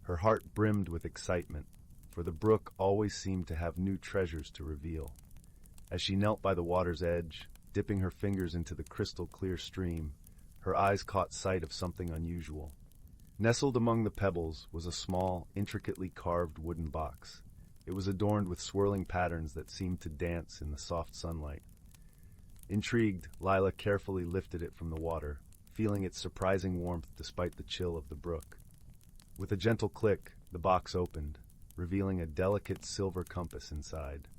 Her heart brimmed with excitement, for the brook always seemed to have new treasures to reveal. As she knelt by the water's edge, dipping her fingers into the crystal-clear stream, her eyes caught sight of something unusual. Nestled among the pebbles was a small, intricately carved wooden box. It was adorned with swirling patterns that seemed to dance in the soft sunlight. Intrigued, Lila carefully lifted it from the water, feeling its surprising warmth despite the chill of the brook. With a gentle click, the box opened, revealing a delicate silver compass inside.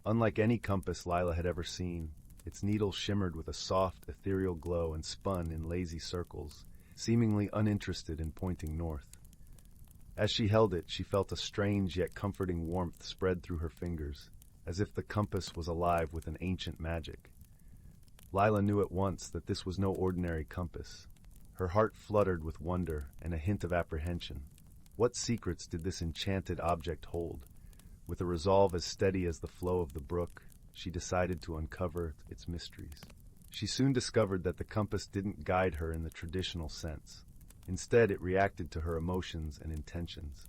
Unlike any compass Lila had ever seen, its needle shimmered with a soft, ethereal glow and spun in lazy circles, seemingly uninterested in pointing north. As she held it, she felt a strange yet comforting warmth spread through her fingers, as if the compass was alive with an ancient magic. Lila knew at once that this was no ordinary compass. Her heart fluttered with wonder and a hint of apprehension. What secrets did this enchanted object hold? With a resolve as steady as the flow of the brook, she decided to uncover its mysteries. She soon discovered that the compass didn't guide her in the traditional sense. Instead, it reacted to her emotions and intentions.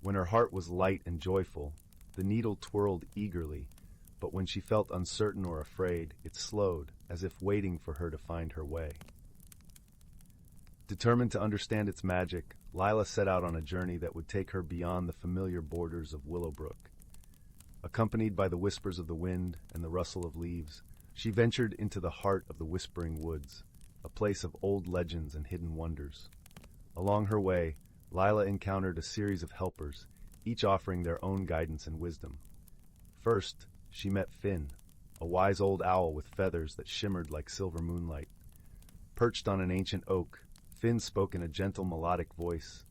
When her heart was light and joyful, the needle twirled eagerly, but when she felt uncertain or afraid, it slowed, as if waiting for her to find her way. Determined to understand its magic, Zyla set out on a journey that would take her beyond the familiar borders of Willowbrook. Accompanied by the whispers of the wind and the rustle of leaves, she ventured into the heart of the Whispering Woods, a place of old legends and hidden wonders. Along her way, Zyla encountered a series of helpers, each offering their own guidance and wisdom. First, she met Finn, a wise old owl with feathers that shimmered like silver moonlight. Perched on an ancient oak, Finn spoke in a gentle melodic voice.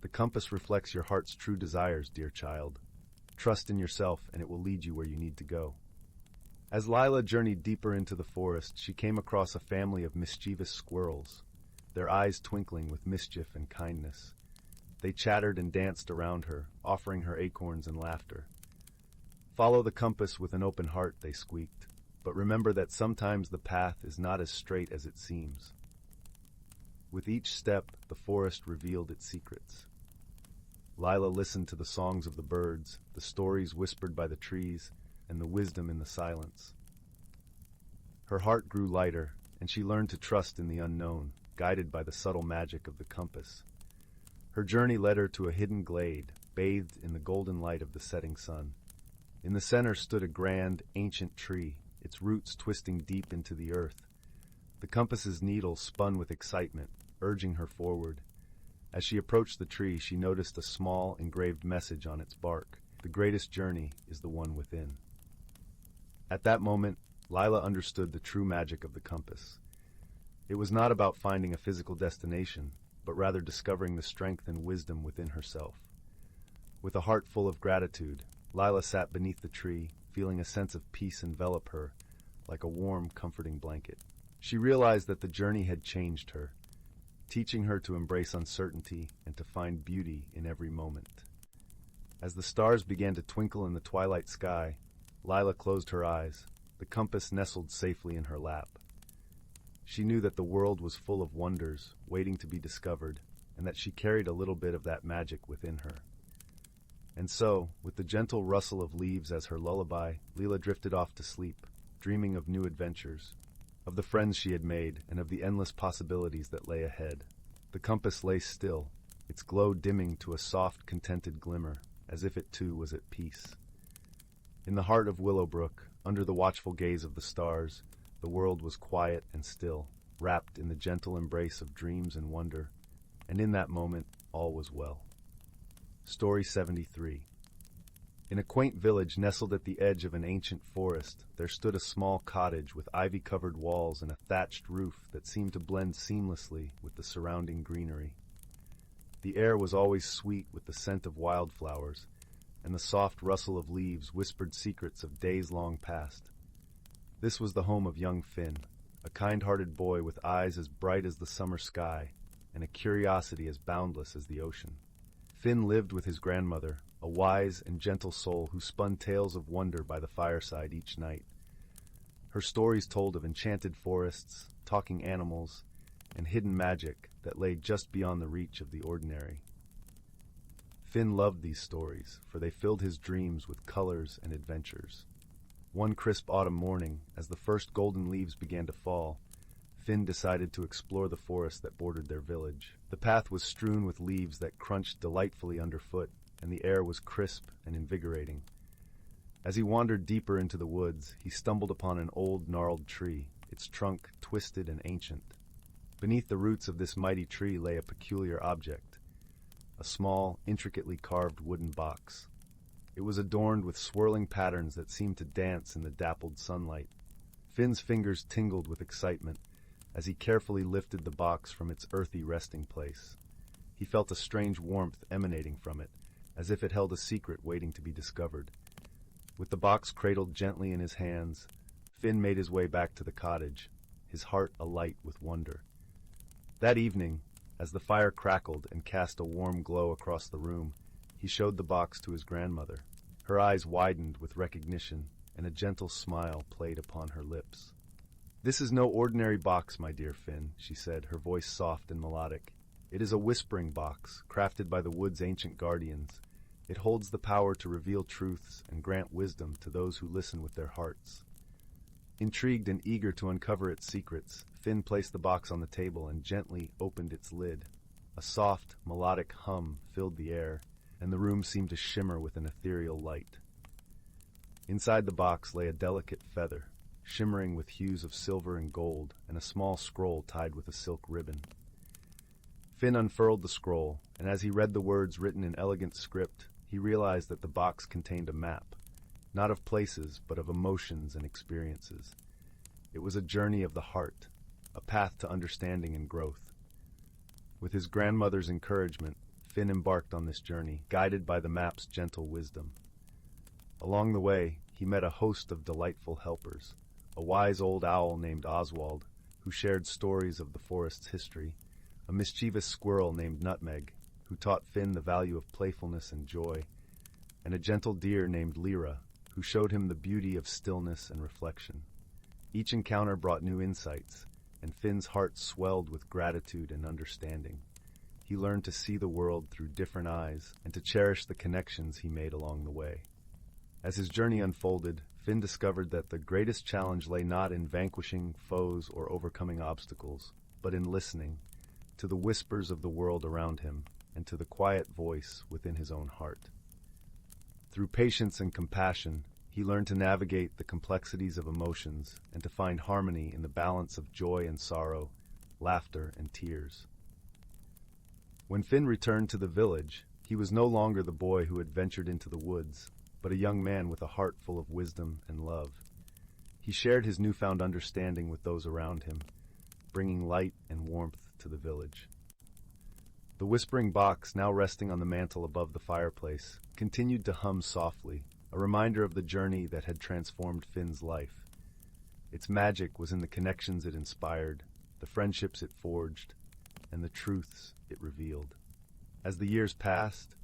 "The compass reflects your heart's true desires, dear child. Trust in yourself and it will lead you where you need to go." As Zyla journeyed deeper into the forest, she came across a family of mischievous squirrels, their eyes twinkling with mischief and kindness. They chattered and danced around her, offering her acorns and laughter. "Follow the compass with an open heart," they squeaked, "but remember that sometimes the path is not as straight as it seems." With each step, the forest revealed its secrets. Zyla listened to the songs of the birds, the stories whispered by the trees, and the wisdom in the silence. Her heart grew lighter, and she learned to trust in the unknown, guided by the subtle magic of the compass. Her journey led her to a hidden glade, bathed in the golden light of the setting sun. In the center stood a grand, ancient tree, its roots twisting deep into the earth. The compass's needle spun with excitement, urging her forward. As she approached the tree, she noticed a small, engraved message on its bark. "The greatest journey is the one within." At that moment, Zyla understood the true magic of the compass. It was not about finding a physical destination, but rather discovering the strength and wisdom within herself. With a heart full of gratitude, Zyla sat beneath the tree, feeling a sense of peace envelop her, like a warm, comforting blanket. She realized that the journey had changed her, teaching her to embrace uncertainty and to find beauty in every moment. As the stars began to twinkle in the twilight sky, Zyla closed her eyes, the compass nestled safely in her lap. She knew that the world was full of wonders, waiting to be discovered, and that she carried a little bit of that magic within her. And so, with the gentle rustle of leaves as her lullaby, Zyla drifted off to sleep, dreaming of new adventures, of the friends she had made, and of the endless possibilities that lay ahead. The compass lay still, its glow dimming to a soft, contented glimmer, as if it too was at peace. In the heart of Willowbrook, under the watchful gaze of the stars, the world was quiet and still, wrapped in the gentle embrace of dreams and wonder, and in that moment, all was well. Story 73. In a quaint village nestled at the edge of an ancient forest, there stood a small cottage with ivy-covered walls and a thatched roof that seemed to blend seamlessly with the surrounding greenery. The air was always sweet with the scent of wildflowers, and the soft rustle of leaves whispered secrets of days long past. This was the home of young Finn, a kind-hearted boy with eyes as bright as the summer sky and a curiosity as boundless as the ocean. Finn lived with his grandmother, a wise and gentle soul who spun tales of wonder by the fireside each night. Her stories told of enchanted forests, talking animals, and hidden magic that lay just beyond the reach of the ordinary. Finn loved these stories, for they filled his dreams with colors and adventures. One crisp autumn morning, as the first golden leaves began to fall, Finn decided to explore the forest that bordered their village. The path was strewn with leaves that crunched delightfully underfoot, and the air was crisp and invigorating. As he wandered deeper into the woods, he stumbled upon an old, gnarled tree, its trunk twisted and ancient. Beneath the roots of this mighty tree lay a peculiar object, a small, intricately carved wooden box. It was adorned with swirling patterns that seemed to dance in the dappled sunlight. Finn's fingers tingled with excitement as he carefully lifted the box from its earthy resting place. He felt a strange warmth emanating from it, as if it held a secret waiting to be discovered. With the box cradled gently in his hands, Finn made his way back to the cottage, his heart alight with wonder. That evening, As the fire crackled and cast a warm glow across the room, he showed the box to his grandmother. Her eyes widened with recognition, and a gentle smile played upon her lips. "This is no ordinary box, my dear Finn," she said, her voice soft and melodic. "It is a whispering box, crafted by the wood's ancient guardians. It holds the power to reveal truths and grant wisdom to those who listen with their hearts." Intrigued and eager to uncover its secrets, Finn placed the box on the table and gently opened its lid. A soft, melodic hum filled the air, and the room seemed to shimmer with an ethereal light. Inside the box lay a delicate feather, shimmering with hues of silver and gold, and a small scroll tied with a silk ribbon. Finn unfurled the scroll, and as he read the words written in elegant script, he realized that the box contained a map, not of places, but of emotions and experiences. It was a journey of the heart, a path to understanding and growth. With his grandmother's encouragement, Finn embarked on this journey, guided by the map's gentle wisdom. Along the way, he met a host of delightful helpers, a wise old owl named Oswald, who shared stories of the forest's history, a mischievous squirrel named Nutmeg, who taught Finn the value of playfulness and joy, and a gentle deer named Lyra, who showed him the beauty of stillness and reflection. Each encounter brought new insights, and Finn's heart swelled with gratitude and understanding. He learned to see the world through different eyes and to cherish the connections he made along the way. As his journey unfolded, Finn discovered that the greatest challenge lay not in vanquishing foes or overcoming obstacles, but in listening to the whispers of the world around him and to the quiet voice within his own heart. Through patience and compassion, he learned to navigate the complexities of emotions and to find harmony in the balance of joy and sorrow, laughter and tears. When Finn returned to the village, he was no longer the boy who had ventured into the woods, but a young man with a heart full of wisdom and love. He shared his newfound understanding with those around him, bringing light and warmth to the village. The whispering box, now resting on the mantel above the fireplace, continued to hum softly, a reminder of the journey that had transformed Finn's life. Its magic was in the connections it inspired, the friendships it forged, and the truths it revealed. As the years passed,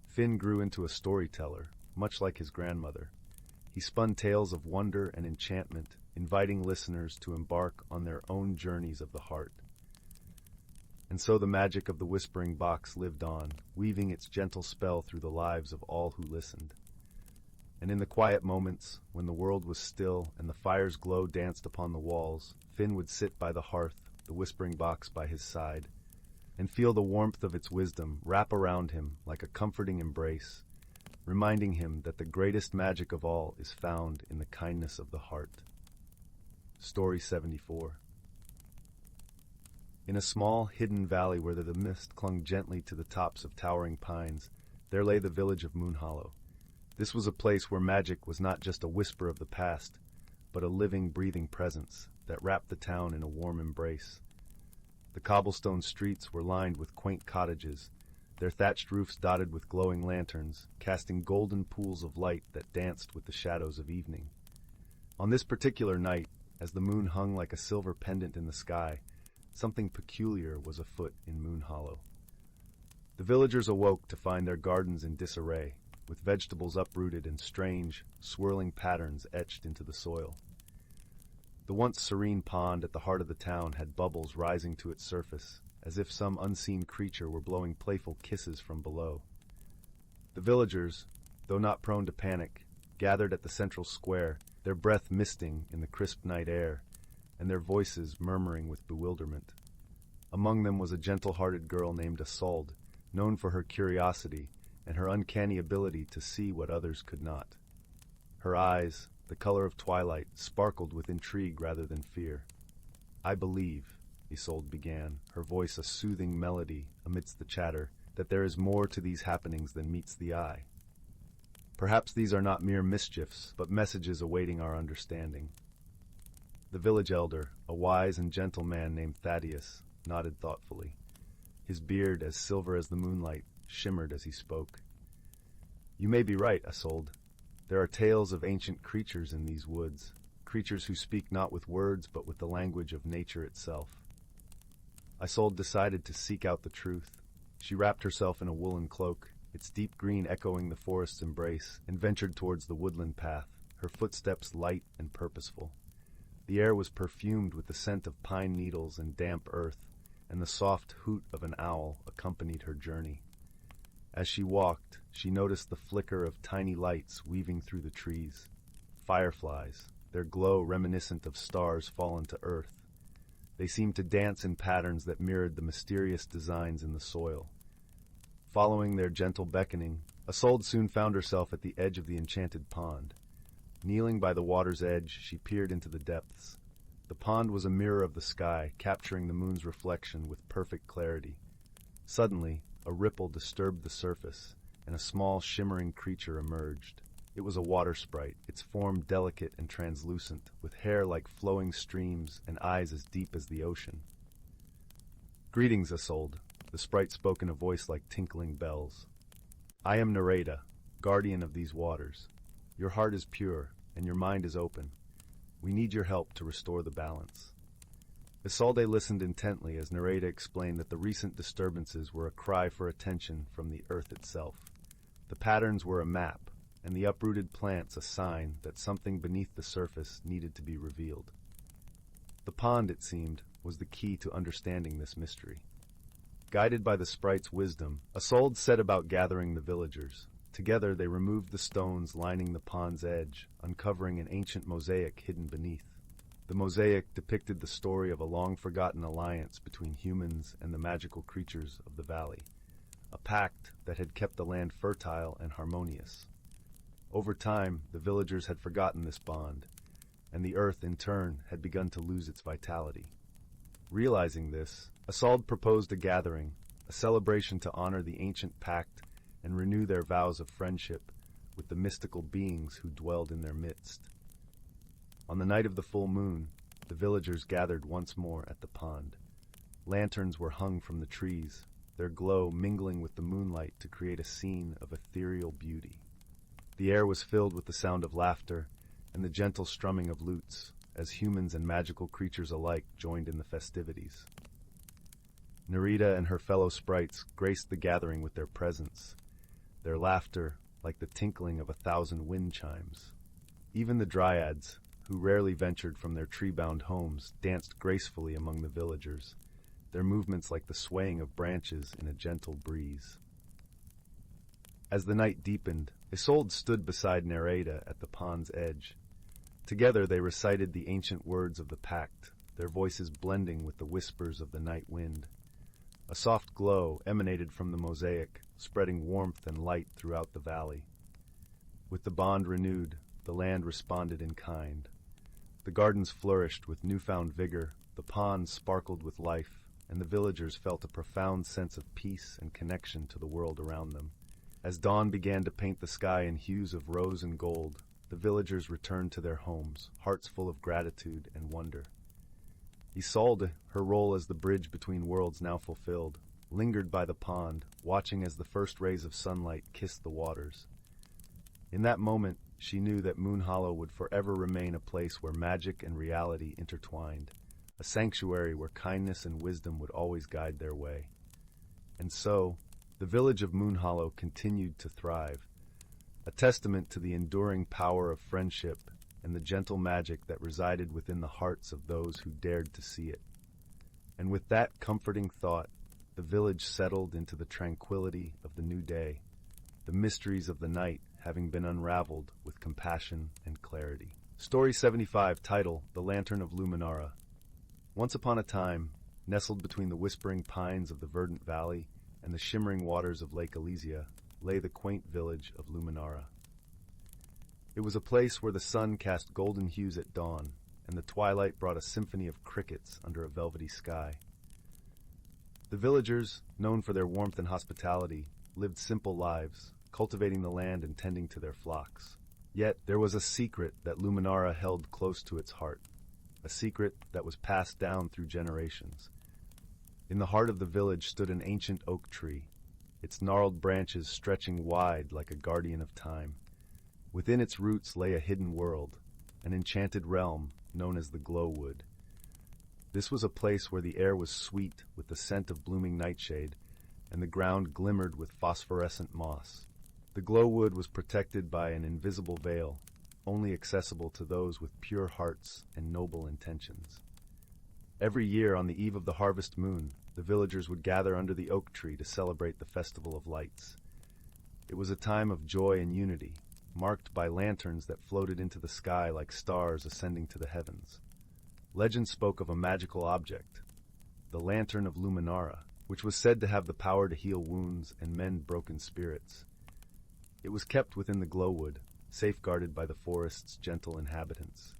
Finn grew into a storyteller, much like his grandmother. He spun tales of wonder and enchantment, inviting listeners to embark on their own journeys of the heart. And so the magic of the whispering box lived on, weaving its gentle spell through the lives of all who listened. And in the quiet moments, when the world was still and the fire's glow danced upon the walls, Finn would sit by the hearth, the whispering box by his side, and feel the warmth of its wisdom wrap around him like a comforting embrace, reminding him that the greatest magic of all is found in the kindness of the heart. Story 74. In a small, hidden valley where the mist clung gently to the tops of towering pines, there lay the village of Moon Hollow. This was a place where magic was not just a whisper of the past, but a living, breathing presence that wrapped the town in a warm embrace. The cobblestone streets were lined with quaint cottages, their thatched roofs dotted with glowing lanterns, casting golden pools of light that danced with the shadows of evening. On this particular night, as the moon hung like a silver pendant in the sky, something peculiar was afoot in Moon Hollow. The villagers awoke to find their gardens in disarray, with vegetables uprooted and strange, swirling patterns etched into the soil. The once serene pond at the heart of the town had bubbles rising to its surface, as if some unseen creature were blowing playful kisses from below. The villagers, though not prone to panic, gathered at the central square, their breath misting in the crisp night air, and their voices murmuring with bewilderment. Among them was a gentle-hearted girl named Isolde, known for her curiosity and her uncanny ability to see what others could not. Her eyes, the color of twilight, sparkled with intrigue rather than fear. "I believe," Isolde began, her voice a soothing melody amidst the chatter, "that there is more to these happenings than meets the eye. Perhaps these are not mere mischiefs, but messages awaiting our understanding." The village elder, a wise and gentle man named Thaddeus, nodded thoughtfully. His beard, as silver as the moonlight, shimmered as he spoke. "You may be right, Isolde. There are tales of ancient creatures in these woods, creatures who speak not with words but with the language of nature itself." Isolde decided to seek out the truth. She wrapped herself in a woolen cloak, its deep green echoing the forest's embrace, and ventured towards the woodland path, her footsteps light and purposeful. The air was perfumed with the scent of pine needles and damp earth, and the soft hoot of an owl accompanied her journey. As she walked, she noticed the flicker of tiny lights weaving through the trees. Fireflies, their glow reminiscent of stars fallen to earth. They seemed to dance in patterns that mirrored the mysterious designs in the soil. Following their gentle beckoning, Isolde soon found herself at the edge of the enchanted pond. Kneeling by the water's edge, she peered into the depths. The pond was a mirror of the sky, capturing the moon's reflection with perfect clarity. Suddenly, a ripple disturbed the surface, and a small, shimmering creature emerged. It was a water sprite, its form delicate and translucent, with hair like flowing streams and eyes as deep as the ocean. "Greetings, Isolde," the sprite spoke in a voice like tinkling bells. "I am Nareda, guardian of these waters. Your heart is pure, and your mind is open. We need your help to restore the balance." Isolde listened intently as Nareda explained that the recent disturbances were a cry for attention from the earth itself. The patterns were a map, and the uprooted plants a sign that something beneath the surface needed to be revealed. The pond, it seemed, was the key to understanding this mystery. Guided by the sprite's wisdom, Isolde set about gathering the villagers. Together they removed the stones lining the pond's edge, uncovering an ancient mosaic hidden beneath. The mosaic depicted the story of a long-forgotten alliance between humans and the magical creatures of the valley, a pact that had kept the land fertile and harmonious. Over time, the villagers had forgotten this bond, and the earth, in turn, had begun to lose its vitality. Realizing this, Isolde proposed a gathering, a celebration to honor the ancient pact and renew their vows of friendship with the mystical beings who dwelled in their midst. On the night of the full moon, the villagers gathered once more at the pond. Lanterns were hung from the trees, their glow mingling with the moonlight to create a scene of ethereal beauty. The air was filled with the sound of laughter and the gentle strumming of lutes, as humans and magical creatures alike joined in the festivities. Nareda and her fellow sprites graced the gathering with their presence, their laughter like the tinkling of 1,000 wind chimes. Even the dryads, who rarely ventured from their tree-bound homes, danced gracefully among the villagers, their movements like the swaying of branches in a gentle breeze. As the night deepened, Isolde stood beside Nareda at the pond's edge. Together they recited the ancient words of the pact, their voices blending with the whispers of the night wind. A soft glow emanated from the mosaic, spreading warmth and light throughout the valley. With the bond renewed, the land responded in kind. The gardens flourished with newfound vigor, the ponds sparkled with life, and the villagers felt a profound sense of peace and connection to the world around them. As dawn began to paint the sky in hues of rose and gold, the villagers returned to their homes, hearts full of gratitude and wonder. Isolde, her role as the bridge between worlds now fulfilled, lingered by the pond, watching as the first rays of sunlight kissed the waters. In that moment, she knew that Moon Hollow would forever remain a place where magic and reality intertwined, a sanctuary where kindness and wisdom would always guide their way. And so, the village of Moon Hollow continued to thrive, a testament to the enduring power of friendship and the gentle magic that resided within the hearts of those who dared to see it. And with that comforting thought, the village settled into the tranquility of the new day, the mysteries of the night having been unraveled with compassion and clarity. Story 75, title, The Lantern of Luminara. Once upon a time, nestled between the whispering pines of the verdant valley and the shimmering waters of Lake Elysia, lay the quaint village of Luminara. It was a place where the sun cast golden hues at dawn, and the twilight brought a symphony of crickets under a velvety sky. The villagers, known for their warmth and hospitality, lived simple lives, cultivating the land and tending to their flocks. Yet there was a secret that Luminara held close to its heart, a secret that was passed down through generations. In the heart of the village stood an ancient oak tree, its gnarled branches stretching wide like a guardian of time. Within its roots lay a hidden world, an enchanted realm known as the Glowwood. This was a place where the air was sweet with the scent of blooming nightshade, and the ground glimmered with phosphorescent moss. The glowwood was protected by an invisible veil, only accessible to those with pure hearts and noble intentions. Every year on the eve of the harvest moon, the villagers would gather under the oak tree to celebrate the Festival of Lights. It was a time of joy and unity, marked by lanterns that floated into the sky like stars ascending to the heavens. Legend spoke of a magical object, the Lantern of Luminara, which was said to have the power to heal wounds and mend broken spirits. It was kept within the glowwood, safeguarded by the forest's gentle inhabitants.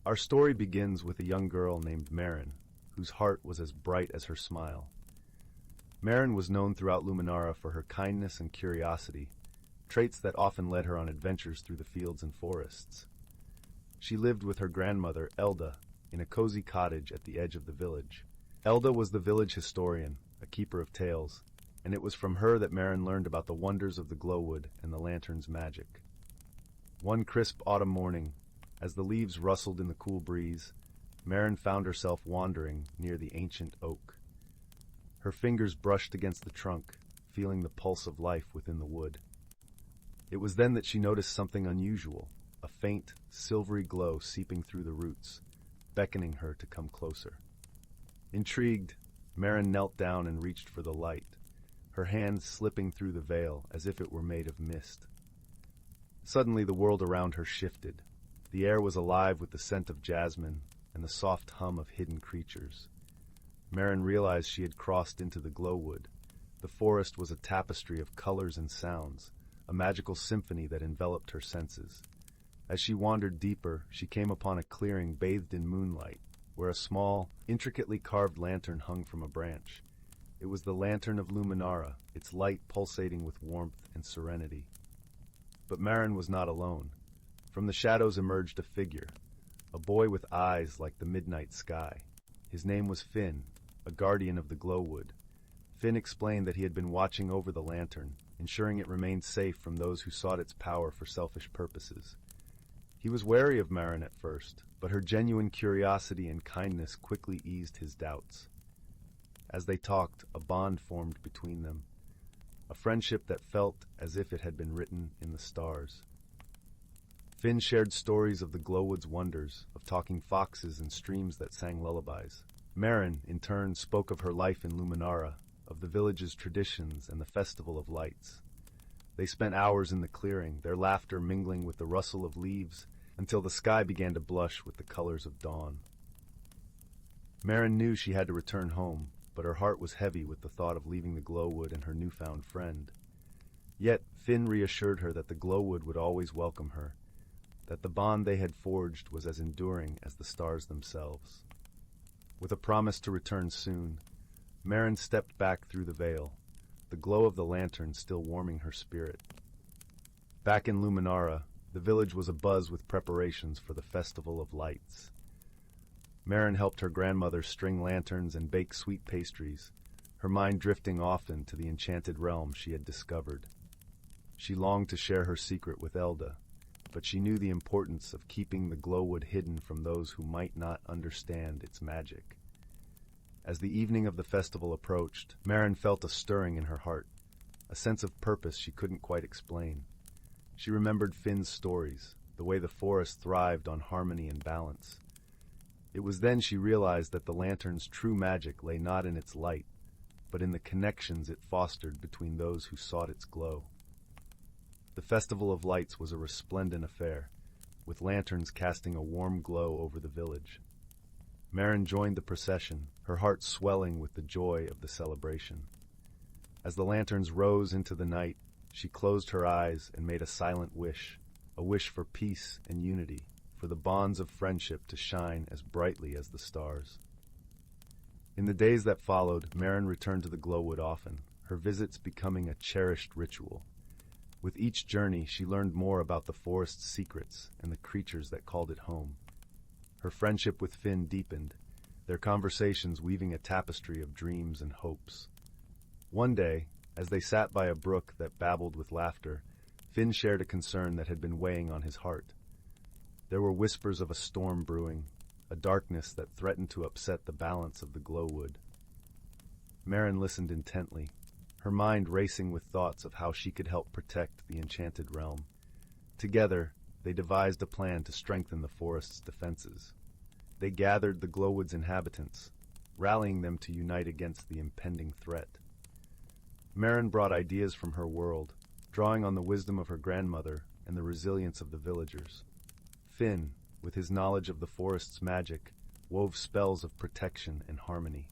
Our story begins with a young girl named Marin, whose heart was as bright as her smile. Marin was known throughout Luminara for her kindness and curiosity, traits that often led her on adventures through the fields and forests. She lived with her grandmother, Elda, in a cozy cottage at the edge of the village. Elda was the village historian, a keeper of tales, and it was from her that Marin learned about the wonders of the glowwood and the lantern's magic. One crisp autumn morning, as the leaves rustled in the cool breeze, Marin found herself wandering near the ancient oak. Her fingers brushed against the trunk, feeling the pulse of life within the wood. It was then that she noticed something unusual, a faint, silvery glow seeping through the roots, beckoning her to come closer. Intrigued, Marin knelt down and reached for the light, her hand slipping through the veil as if it were made of mist. Suddenly the world around her shifted. The air was alive with the scent of jasmine and the soft hum of hidden creatures. Marin realized she had crossed into the glowwood. The forest was a tapestry of colors and sounds, a magical symphony that enveloped her senses. As she wandered deeper, she came upon a clearing bathed in moonlight, where a small, intricately carved lantern hung from a branch. It was the Lantern of Luminara, its light pulsating with warmth and serenity. But Marin was not alone. From the shadows emerged a figure, a boy with eyes like the midnight sky. His name was Finn, a guardian of the glowwood. Finn explained that he had been watching over the lantern, ensuring it remained safe from those who sought its power for selfish purposes. He was wary of Marin at first, but her genuine curiosity and kindness quickly eased his doubts. As they talked, a bond formed between them, a friendship that felt as if it had been written in the stars. Finn shared stories of the glowwood's wonders, of talking foxes and streams that sang lullabies. Marin, in turn, spoke of her life in Luminara, of the village's traditions and the Festival of Lights. They spent hours in the clearing, their laughter mingling with the rustle of leaves, until the sky began to blush with the colors of dawn. Marin knew she had to return home, but her heart was heavy with the thought of leaving the glowwood and her newfound friend. Yet Finn reassured her that the glowwood would always welcome her, that the bond they had forged was as enduring as the stars themselves. With a promise to return soon, Marin stepped back through the veil, the glow of the lantern still warming her spirit. Back in Luminara, the village was abuzz with preparations for the Festival of Lights. Marin helped her grandmother string lanterns and bake sweet pastries, her mind drifting often to the enchanted realm she had discovered. She longed to share her secret with Elda, but she knew the importance of keeping the glowwood hidden from those who might not understand its magic. As the evening of the festival approached, Marin felt a stirring in her heart, a sense of purpose she couldn't quite explain. She remembered Finn's stories, the way the forest thrived on harmony and balance. It was then she realized that the lantern's true magic lay not in its light, but in the connections it fostered between those who sought its glow. The Festival of Lights was a resplendent affair, with lanterns casting a warm glow over the village. Marin joined the procession, her heart swelling with the joy of the celebration. As the lanterns rose into the night, she closed her eyes and made a silent wish, a wish for peace and unity, for the bonds of friendship to shine as brightly as the stars. In the days that followed, Marin returned to the glowwood often, her visits becoming a cherished ritual. With each journey, she learned more about the forest's secrets and the creatures that called it home. Her friendship with Finn deepened, their conversations weaving a tapestry of dreams and hopes. One day, as they sat by a brook that babbled with laughter, Finn shared a concern that had been weighing on his heart. There were whispers of a storm brewing, a darkness that threatened to upset the balance of the glowwood. Marin listened intently, her mind racing with thoughts of how she could help protect the enchanted realm. Together, they devised a plan to strengthen the forest's defenses. They gathered the glowwood's inhabitants, rallying them to unite against the impending threat. Marin brought ideas from her world, drawing on the wisdom of her grandmother and the resilience of the villagers. Finn, with his knowledge of the forest's magic, wove spells of protection and harmony.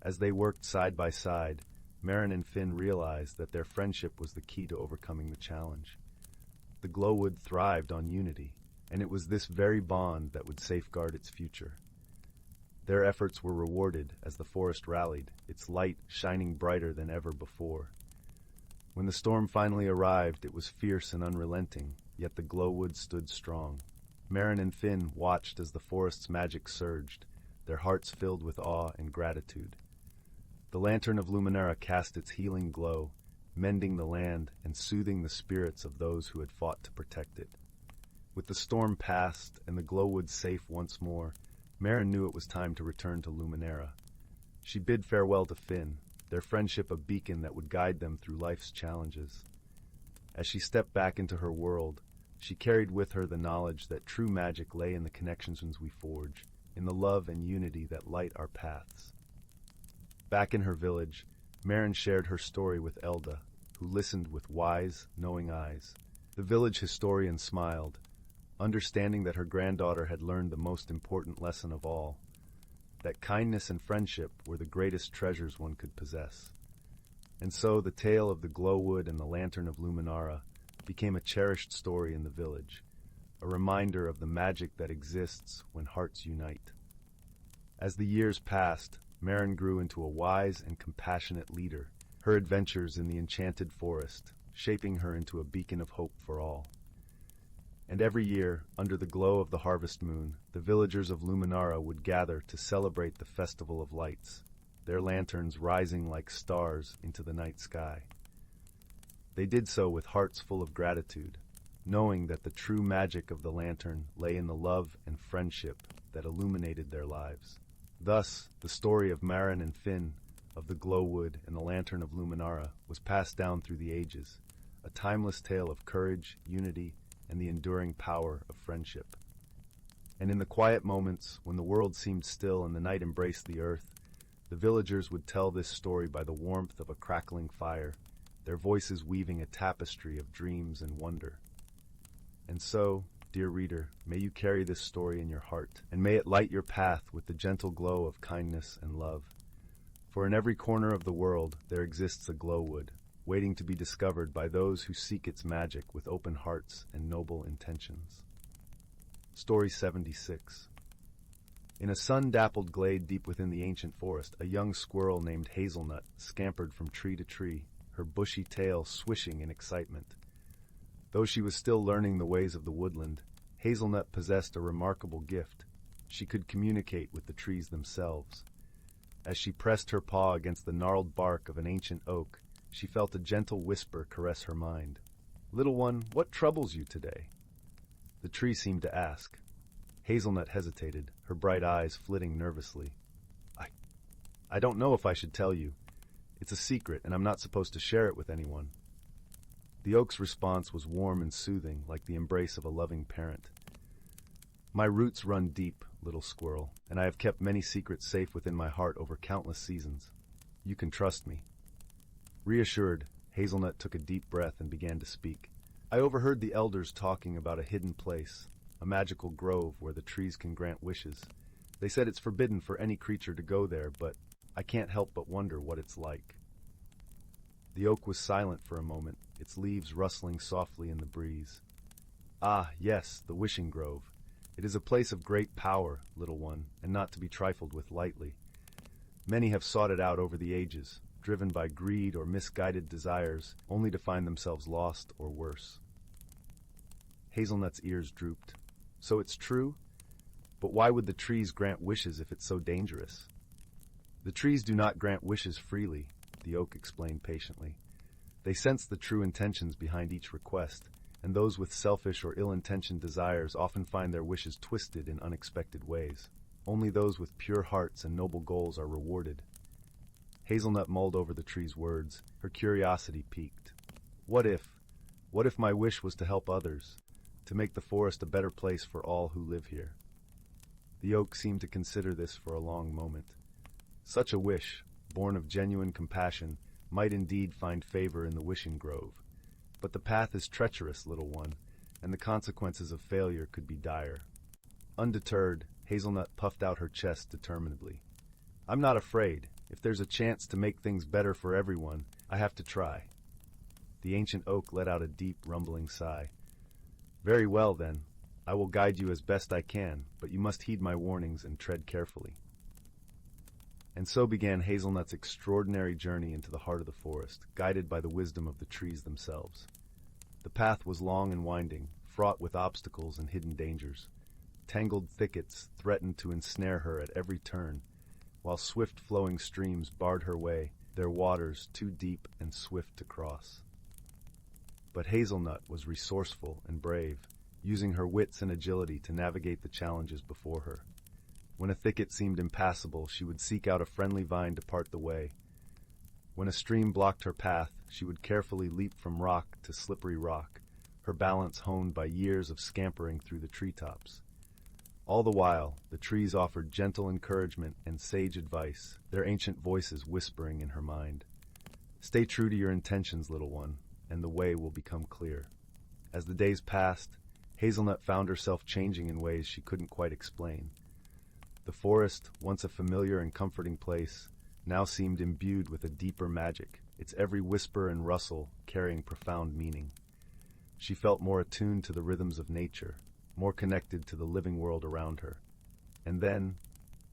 As they worked side by side, Marin and Finn realized that their friendship was the key to overcoming the challenge. The glowwood thrived on unity, and it was this very bond that would safeguard its future. Their efforts were rewarded as the forest rallied, its light shining brighter than ever before. When the storm finally arrived, it was fierce and unrelenting, yet the glowwood stood strong. Marin and Finn watched as the forest's magic surged, their hearts filled with awe and gratitude. The lantern of Luminara cast its healing glow, mending the land and soothing the spirits of those who had fought to protect it. With the storm past and the glowwood safe once more, Marin knew it was time to return to Luminara. She bid farewell to Finn, their friendship a beacon that would guide them through life's challenges. As she stepped back into her world, she carried with her the knowledge that true magic lay in the connections we forge, in the love and unity that light our paths. Back in her village, Marin shared her story with Elda, who listened with wise, knowing eyes. The village historian smiled, understanding that her granddaughter had learned the most important lesson of all, that kindness and friendship were the greatest treasures one could possess. And so the tale of the glowwood and the lantern of Luminara became a cherished story in the village, a reminder of the magic that exists when hearts unite. As the years passed, Marin grew into a wise and compassionate leader, her adventures in the enchanted forest shaping her into a beacon of hope for all. And every year, under the glow of the harvest moon, the villagers of Luminara would gather to celebrate the Festival of Lights, their lanterns rising like stars into the night sky. They did so with hearts full of gratitude, knowing that the true magic of the lantern lay in the love and friendship that illuminated their lives. Thus, the story of Marin and Finn, of the glowwood and the lantern of Luminara, was passed down through the ages, a timeless tale of courage, unity, and the enduring power of friendship. And in the quiet moments, when the world seemed still and the night embraced the earth, the villagers would tell this story by the warmth of a crackling fire, their voices weaving a tapestry of dreams and wonder. And so, dear reader, may you carry this story in your heart, and may it light your path with the gentle glow of kindness and love. For in every corner of the world there exists a glowwood, waiting to be discovered by those who seek its magic with open hearts and noble intentions. Story 76. In a sun-dappled glade deep within the ancient forest, a young squirrel named Hazelnut scampered from tree to tree, her bushy tail swishing in excitement. Though she was still learning the ways of the woodland, Hazelnut possessed a remarkable gift. She could communicate with the trees themselves. As she pressed her paw against the gnarled bark of an ancient oak, she felt a gentle whisper caress her mind. "Little one, what troubles you today?" The tree seemed to ask. Hazelnut hesitated, her bright eyes flitting nervously. I don't know if I should tell you. It's a secret, and I'm not supposed to share it with anyone." The oak's response was warm and soothing, like the embrace of a loving parent. "My roots run deep, little squirrel, and I have kept many secrets safe within my heart over countless seasons. You can trust me." Reassured, Hazelnut took a deep breath and began to speak. "I overheard the elders talking about a hidden place, a magical grove where the trees can grant wishes. They said it's forbidden for any creature to go there, but I can't help but wonder what it's like." The oak was silent for a moment, its leaves rustling softly in the breeze. "Ah, yes, the Wishing Grove. It is a place of great power, little one, and not to be trifled with lightly. Many have sought it out over the ages, driven by greed or misguided desires, only to find themselves lost or worse." Hazelnut's ears drooped. "So it's true? But why would the trees grant wishes if it's so dangerous?" "The trees do not grant wishes freely," the oak explained patiently. "They sense the true intentions behind each request, and those with selfish or ill-intentioned desires often find their wishes twisted in unexpected ways. Only those with pure hearts and noble goals are rewarded. Hazelnut mulled over the tree's words, her curiosity piqued. What if my wish was to help others, to make the forest a better place for all who live here? The oak seemed to consider this for a long moment. Such a wish, born of genuine compassion, might indeed find favor in the wishing grove. But the path is treacherous, little one, and the consequences of failure could be dire. Undeterred, Hazelnut puffed out her chest determinedly. I'm not afraid. If there's a chance to make things better for everyone, I have to try. The ancient oak let out a deep, rumbling sigh. Very well, then. I will guide you as best I can, but you must heed my warnings and tread carefully. And so began Hazelnut's extraordinary journey into the heart of the forest, guided by the wisdom of the trees themselves. The path was long and winding, fraught with obstacles and hidden dangers. Tangled thickets threatened to ensnare her at every turn, while swift-flowing streams barred her way, their waters too deep and swift to cross. But Hazelnut was resourceful and brave, using her wits and agility to navigate the challenges before her. When a thicket seemed impassable, she would seek out a friendly vine to part the way. When a stream blocked her path, she would carefully leap from rock to slippery rock, her balance honed by years of scampering through the treetops. All the while, the trees offered gentle encouragement and sage advice, their ancient voices whispering in her mind. Stay true to your intentions, little one, and the way will become clear. As the days passed, Hazelnut found herself changing in ways she couldn't quite explain. The forest, once a familiar and comforting place, now seemed imbued with a deeper magic, its every whisper and rustle carrying profound meaning. She felt more attuned to the rhythms of nature, more connected to the living world around her. And then,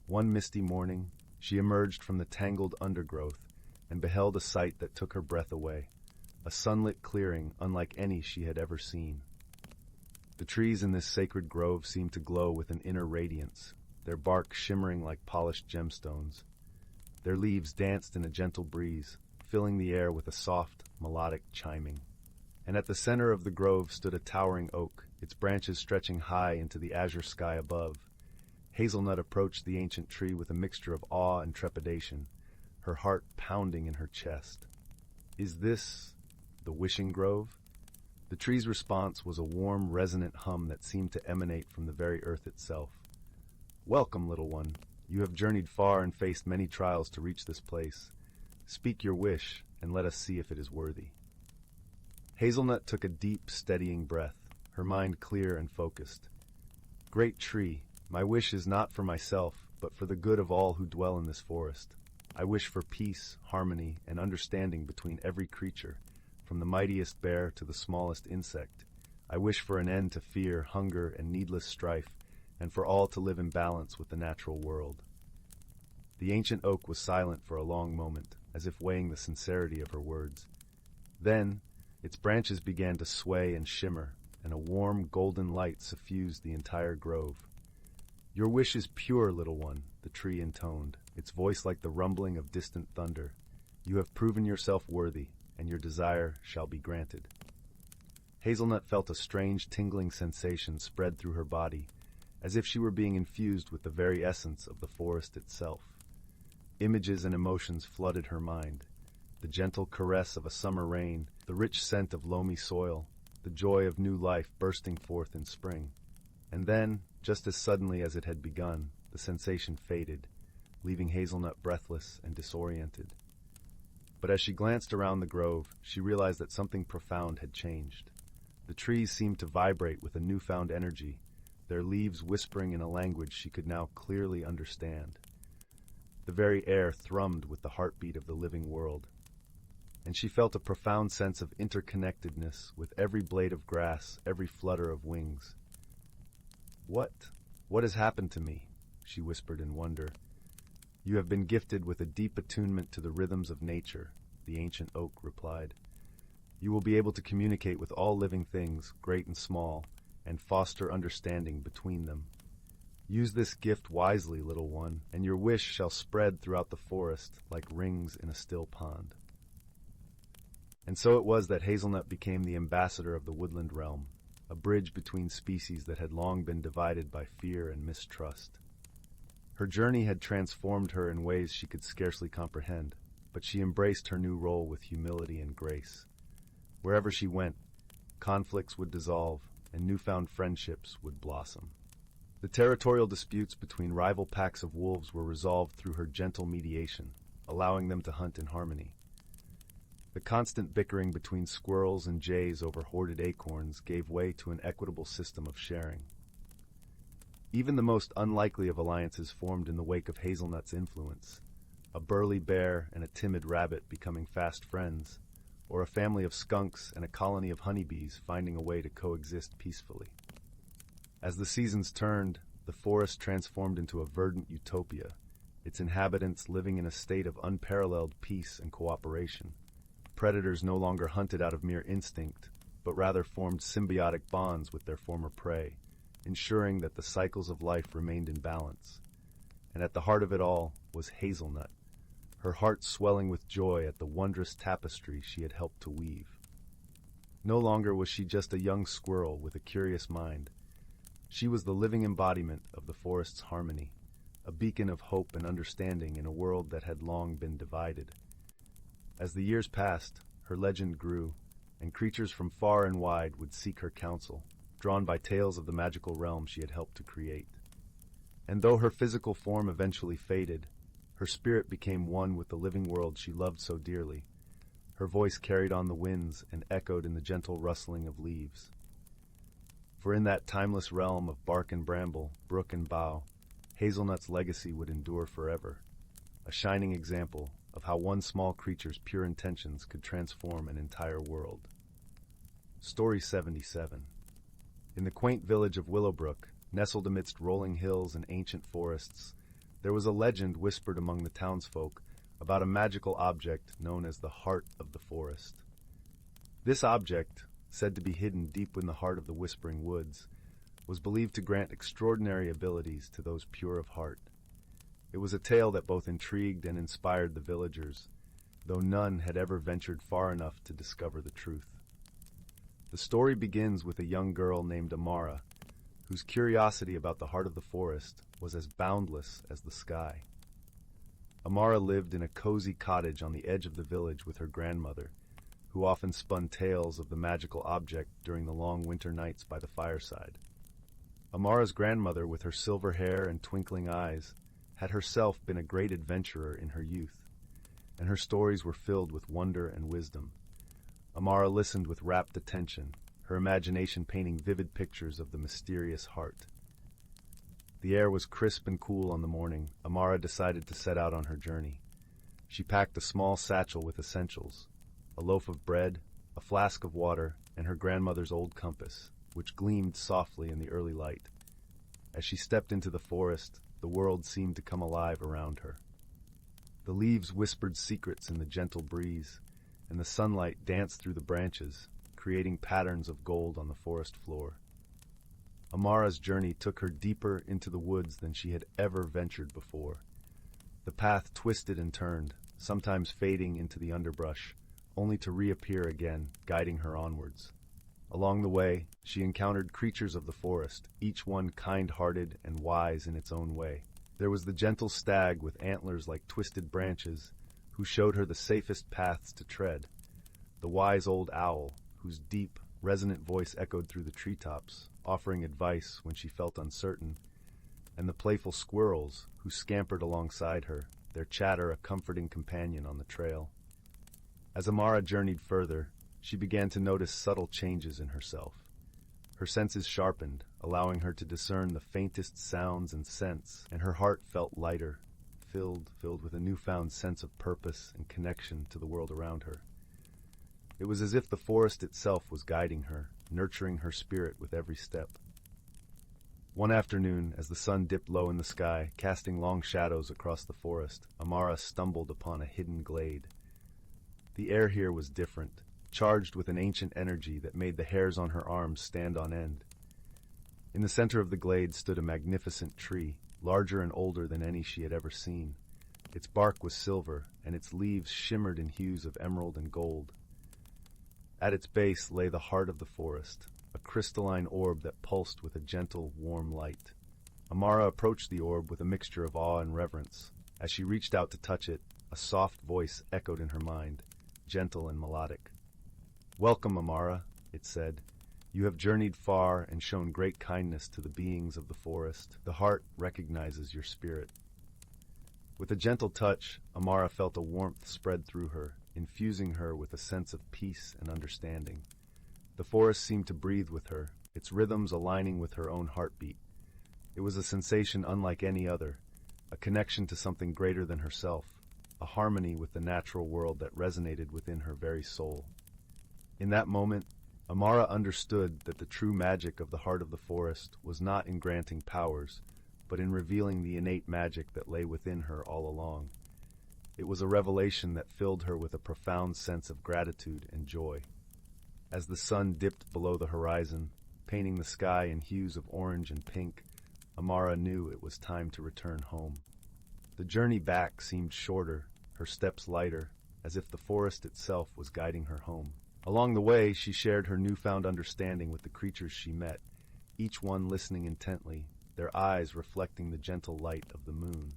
one misty morning, she emerged from the tangled undergrowth and beheld a sight that took her breath away, a sunlit clearing unlike any she had ever seen. The trees in this sacred grove seemed to glow with an inner radiance, their bark shimmering like polished gemstones. Their leaves danced in a gentle breeze, filling the air with a soft, melodic chiming. And at the center of the grove stood a towering oak, its branches stretching high into the azure sky above. Hazelnut approached the ancient tree with a mixture of awe and trepidation, her heart pounding in her chest. Is this the wishing grove? The tree's response was a warm, resonant hum that seemed to emanate from the very earth itself. Welcome, little one. You have journeyed far and faced many trials to reach this place. Speak your wish, and let us see if it is worthy. Hazelnut took a deep, steadying breath, her mind clear and focused. Great tree, my wish is not for myself, but for the good of all who dwell in this forest. I wish for peace, harmony, and understanding between every creature, from the mightiest bear to the smallest insect. I wish for an end to fear, hunger, and needless strife, and for all to live in balance with the natural world. The ancient oak was silent for a long moment, as if weighing the sincerity of her words. Then, its branches began to sway and shimmer, and a warm, golden light suffused the entire grove. Your wish is pure, little one, the tree intoned, its voice like the rumbling of distant thunder. You have proven yourself worthy, and your desire shall be granted. Hazelnut felt a strange, tingling sensation spread through her body, as if she were being infused with the very essence of the forest itself. Images and emotions flooded her mind. The gentle caress of a summer rain, the rich scent of loamy soil, the joy of new life bursting forth in spring. And then, just as suddenly as it had begun, the sensation faded, leaving Hazelnut breathless and disoriented. But as she glanced around the grove, she realized that something profound had changed. The trees seemed to vibrate with a newfound energy, their leaves whispering in a language she could now clearly understand. The very air thrummed with the heartbeat of the living world, and she felt a profound sense of interconnectedness with every blade of grass, every flutter of wings. What has happened to me?" she whispered in wonder. "You have been gifted with a deep attunement to the rhythms of nature," the ancient oak replied. "You will be able to communicate with all living things, great and small, and foster understanding between them. Use this gift wisely, little one, and your wish shall spread throughout the forest like rings in a still pond." And so it was that Hazelnut became the ambassador of the woodland realm, a bridge between species that had long been divided by fear and mistrust. Her journey had transformed her in ways she could scarcely comprehend, but she embraced her new role with humility and grace. Wherever she went, conflicts would dissolve and newfound friendships would blossom. The territorial disputes between rival packs of wolves were resolved through her gentle mediation, allowing them to hunt in harmony. The constant bickering between squirrels and jays over hoarded acorns gave way to an equitable system of sharing. Even the most unlikely of alliances formed in the wake of Hazelnut's influence, a burly bear and a timid rabbit becoming fast friends, or a family of skunks and a colony of honeybees finding a way to coexist peacefully. As the seasons turned, the forest transformed into a verdant utopia, its inhabitants living in a state of unparalleled peace and cooperation. Predators no longer hunted out of mere instinct, but rather formed symbiotic bonds with their former prey, ensuring that the cycles of life remained in balance. And at the heart of it all was Hazelnut, her heart swelling with joy at the wondrous tapestry she had helped to weave. No longer was she just a young squirrel with a curious mind. She was the living embodiment of the forest's harmony, a beacon of hope and understanding in a world that had long been divided. As the years passed, her legend grew, and creatures from far and wide would seek her counsel, drawn by tales of the magical realm she had helped to create. And though her physical form eventually faded, her spirit became one with the living world she loved so dearly. Her voice carried on the winds and echoed in the gentle rustling of leaves. For in that timeless realm of bark and bramble, brook and bough, Hazelnut's legacy would endure forever, a shining example of how one small creature's pure intentions could transform an entire world. Story 77. In the quaint village of Willowbrook, nestled amidst rolling hills and ancient forests, there was a legend whispered among the townsfolk about a magical object known as the heart of the forest. This object, said to be hidden deep in the heart of the whispering woods, was believed to grant extraordinary abilities to those pure of heart. It was a tale that both intrigued and inspired the villagers, though none had ever ventured far enough to discover the truth. The story begins with a young girl named Amara, whose curiosity about the heart of the forest was as boundless as the sky. Amara lived in a cozy cottage on the edge of the village with her grandmother, who often spun tales of the magical object during the long winter nights by the fireside. Amara's grandmother, with her silver hair and twinkling eyes, had herself been a great adventurer in her youth, and her stories were filled with wonder and wisdom. Amara listened with rapt attention, her imagination painting vivid pictures of the mysterious heart. The air was crisp and cool on the morning Amara decided to set out on her journey. She packed a small satchel with essentials, a loaf of bread, a flask of water, and her grandmother's old compass, which gleamed softly in the early light. As she stepped into the forest, the world seemed to come alive around her. The leaves whispered secrets in the gentle breeze, and the sunlight danced through the branches, creating patterns of gold on the forest floor. Amara's journey took her deeper into the woods than she had ever ventured before. The path twisted and turned, sometimes fading into the underbrush, only to reappear again, guiding her onwards. Along the way, she encountered creatures of the forest, each one kind-hearted and wise in its own way. There was the gentle stag with antlers like twisted branches, who showed her the safest paths to tread, the wise old owl, whose deep, resonant voice echoed through the treetops, offering advice when she felt uncertain, and the playful squirrels, who scampered alongside her, their chatter a comforting companion on the trail. As Amara journeyed further, she began to notice subtle changes in herself. Her senses sharpened, allowing her to discern the faintest sounds and scents, and her heart felt lighter, filled with a newfound sense of purpose and connection to the world around her. It was as if the forest itself was guiding her, nurturing her spirit with every step. One afternoon, as the sun dipped low in the sky, casting long shadows across the forest, Amara stumbled upon a hidden glade. The air here was different, charged with an ancient energy that made the hairs on her arms stand on end. In the center of the glade stood a magnificent tree, larger and older than any she had ever seen. Its bark was silver, and its leaves shimmered in hues of emerald and gold. At its base lay the heart of the forest, a crystalline orb that pulsed with a gentle, warm light. Amara approached the orb with a mixture of awe and reverence. As she reached out to touch it, a soft voice echoed in her mind, gentle and melodic. "Welcome, Amara," it said. "You have journeyed far and shown great kindness to the beings of the forest. The heart recognizes your spirit." With a gentle touch, Amara felt a warmth spread through her, infusing her with a sense of peace and understanding. The forest seemed to breathe with her, its rhythms aligning with her own heartbeat. It was a sensation unlike any other, a connection to something greater than herself, a harmony with the natural world that resonated within her very soul. In that moment, Amara understood that the true magic of the heart of the forest was not in granting powers, but in revealing the innate magic that lay within her all along. It was a revelation that filled her with a profound sense of gratitude and joy. As the sun dipped below the horizon, painting the sky in hues of orange and pink, Amara knew it was time to return home. The journey back seemed shorter, her steps lighter, as if the forest itself was guiding her home. Along the way, she shared her newfound understanding with the creatures she met, each one listening intently, their eyes reflecting the gentle light of the moon.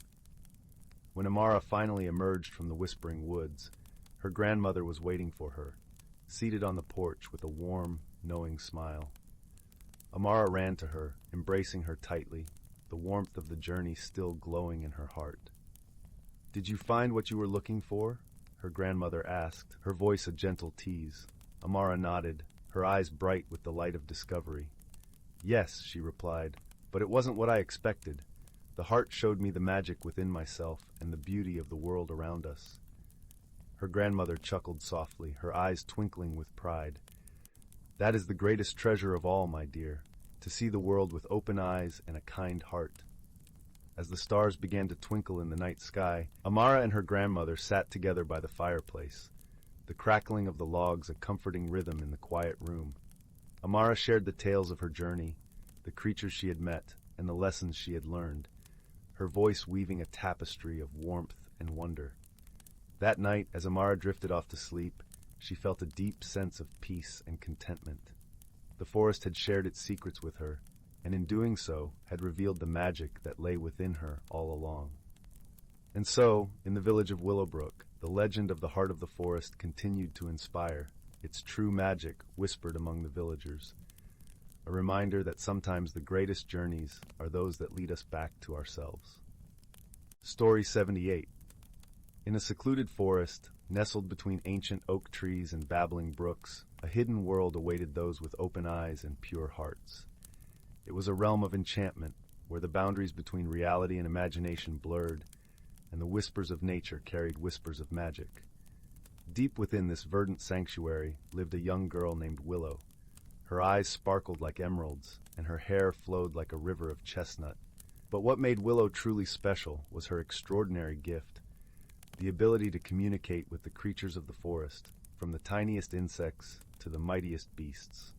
When Amara finally emerged from the whispering woods, her grandmother was waiting for her, seated on the porch with a warm, knowing smile. Amara ran to her, embracing her tightly, the warmth of the journey still glowing in her heart. "Did you find what you were looking for?" her grandmother asked, her voice a gentle tease. Amara nodded, her eyes bright with the light of discovery. "Yes," she replied, "but it wasn't what I expected. The heart showed me the magic within myself and the beauty of the world around us." Her grandmother chuckled softly, her eyes twinkling with pride. "That is the greatest treasure of all, my dear, to see the world with open eyes and a kind heart." As the stars began to twinkle in the night sky, Amara and her grandmother sat together by the fireplace, the crackling of the logs a comforting rhythm in the quiet room. Amara shared the tales of her journey, the creatures she had met, and the lessons she had learned, her voice weaving a tapestry of warmth and wonder. That night, as Amara drifted off to sleep, she felt a deep sense of peace and contentment. The forest had shared its secrets with her, and in doing so had revealed the magic that lay within her all along. And so, in the village of Willowbrook, the legend of the heart of the forest continued to inspire, its true magic whispered among the villagers, a reminder that sometimes the greatest journeys are those that lead us back to ourselves. Story 78. In a secluded forest, nestled between ancient oak trees and babbling brooks, a hidden world awaited those with open eyes and pure hearts. It was a realm of enchantment, where the boundaries between reality and imagination blurred, and the whispers of nature carried whispers of magic. Deep within this verdant sanctuary lived a young girl named Willow. Her eyes sparkled like emeralds, and her hair flowed like a river of chestnut. But what made Willow truly special was her extraordinary gift, the ability to communicate with the creatures of the forest, from the tiniest insects to the mightiest beasts.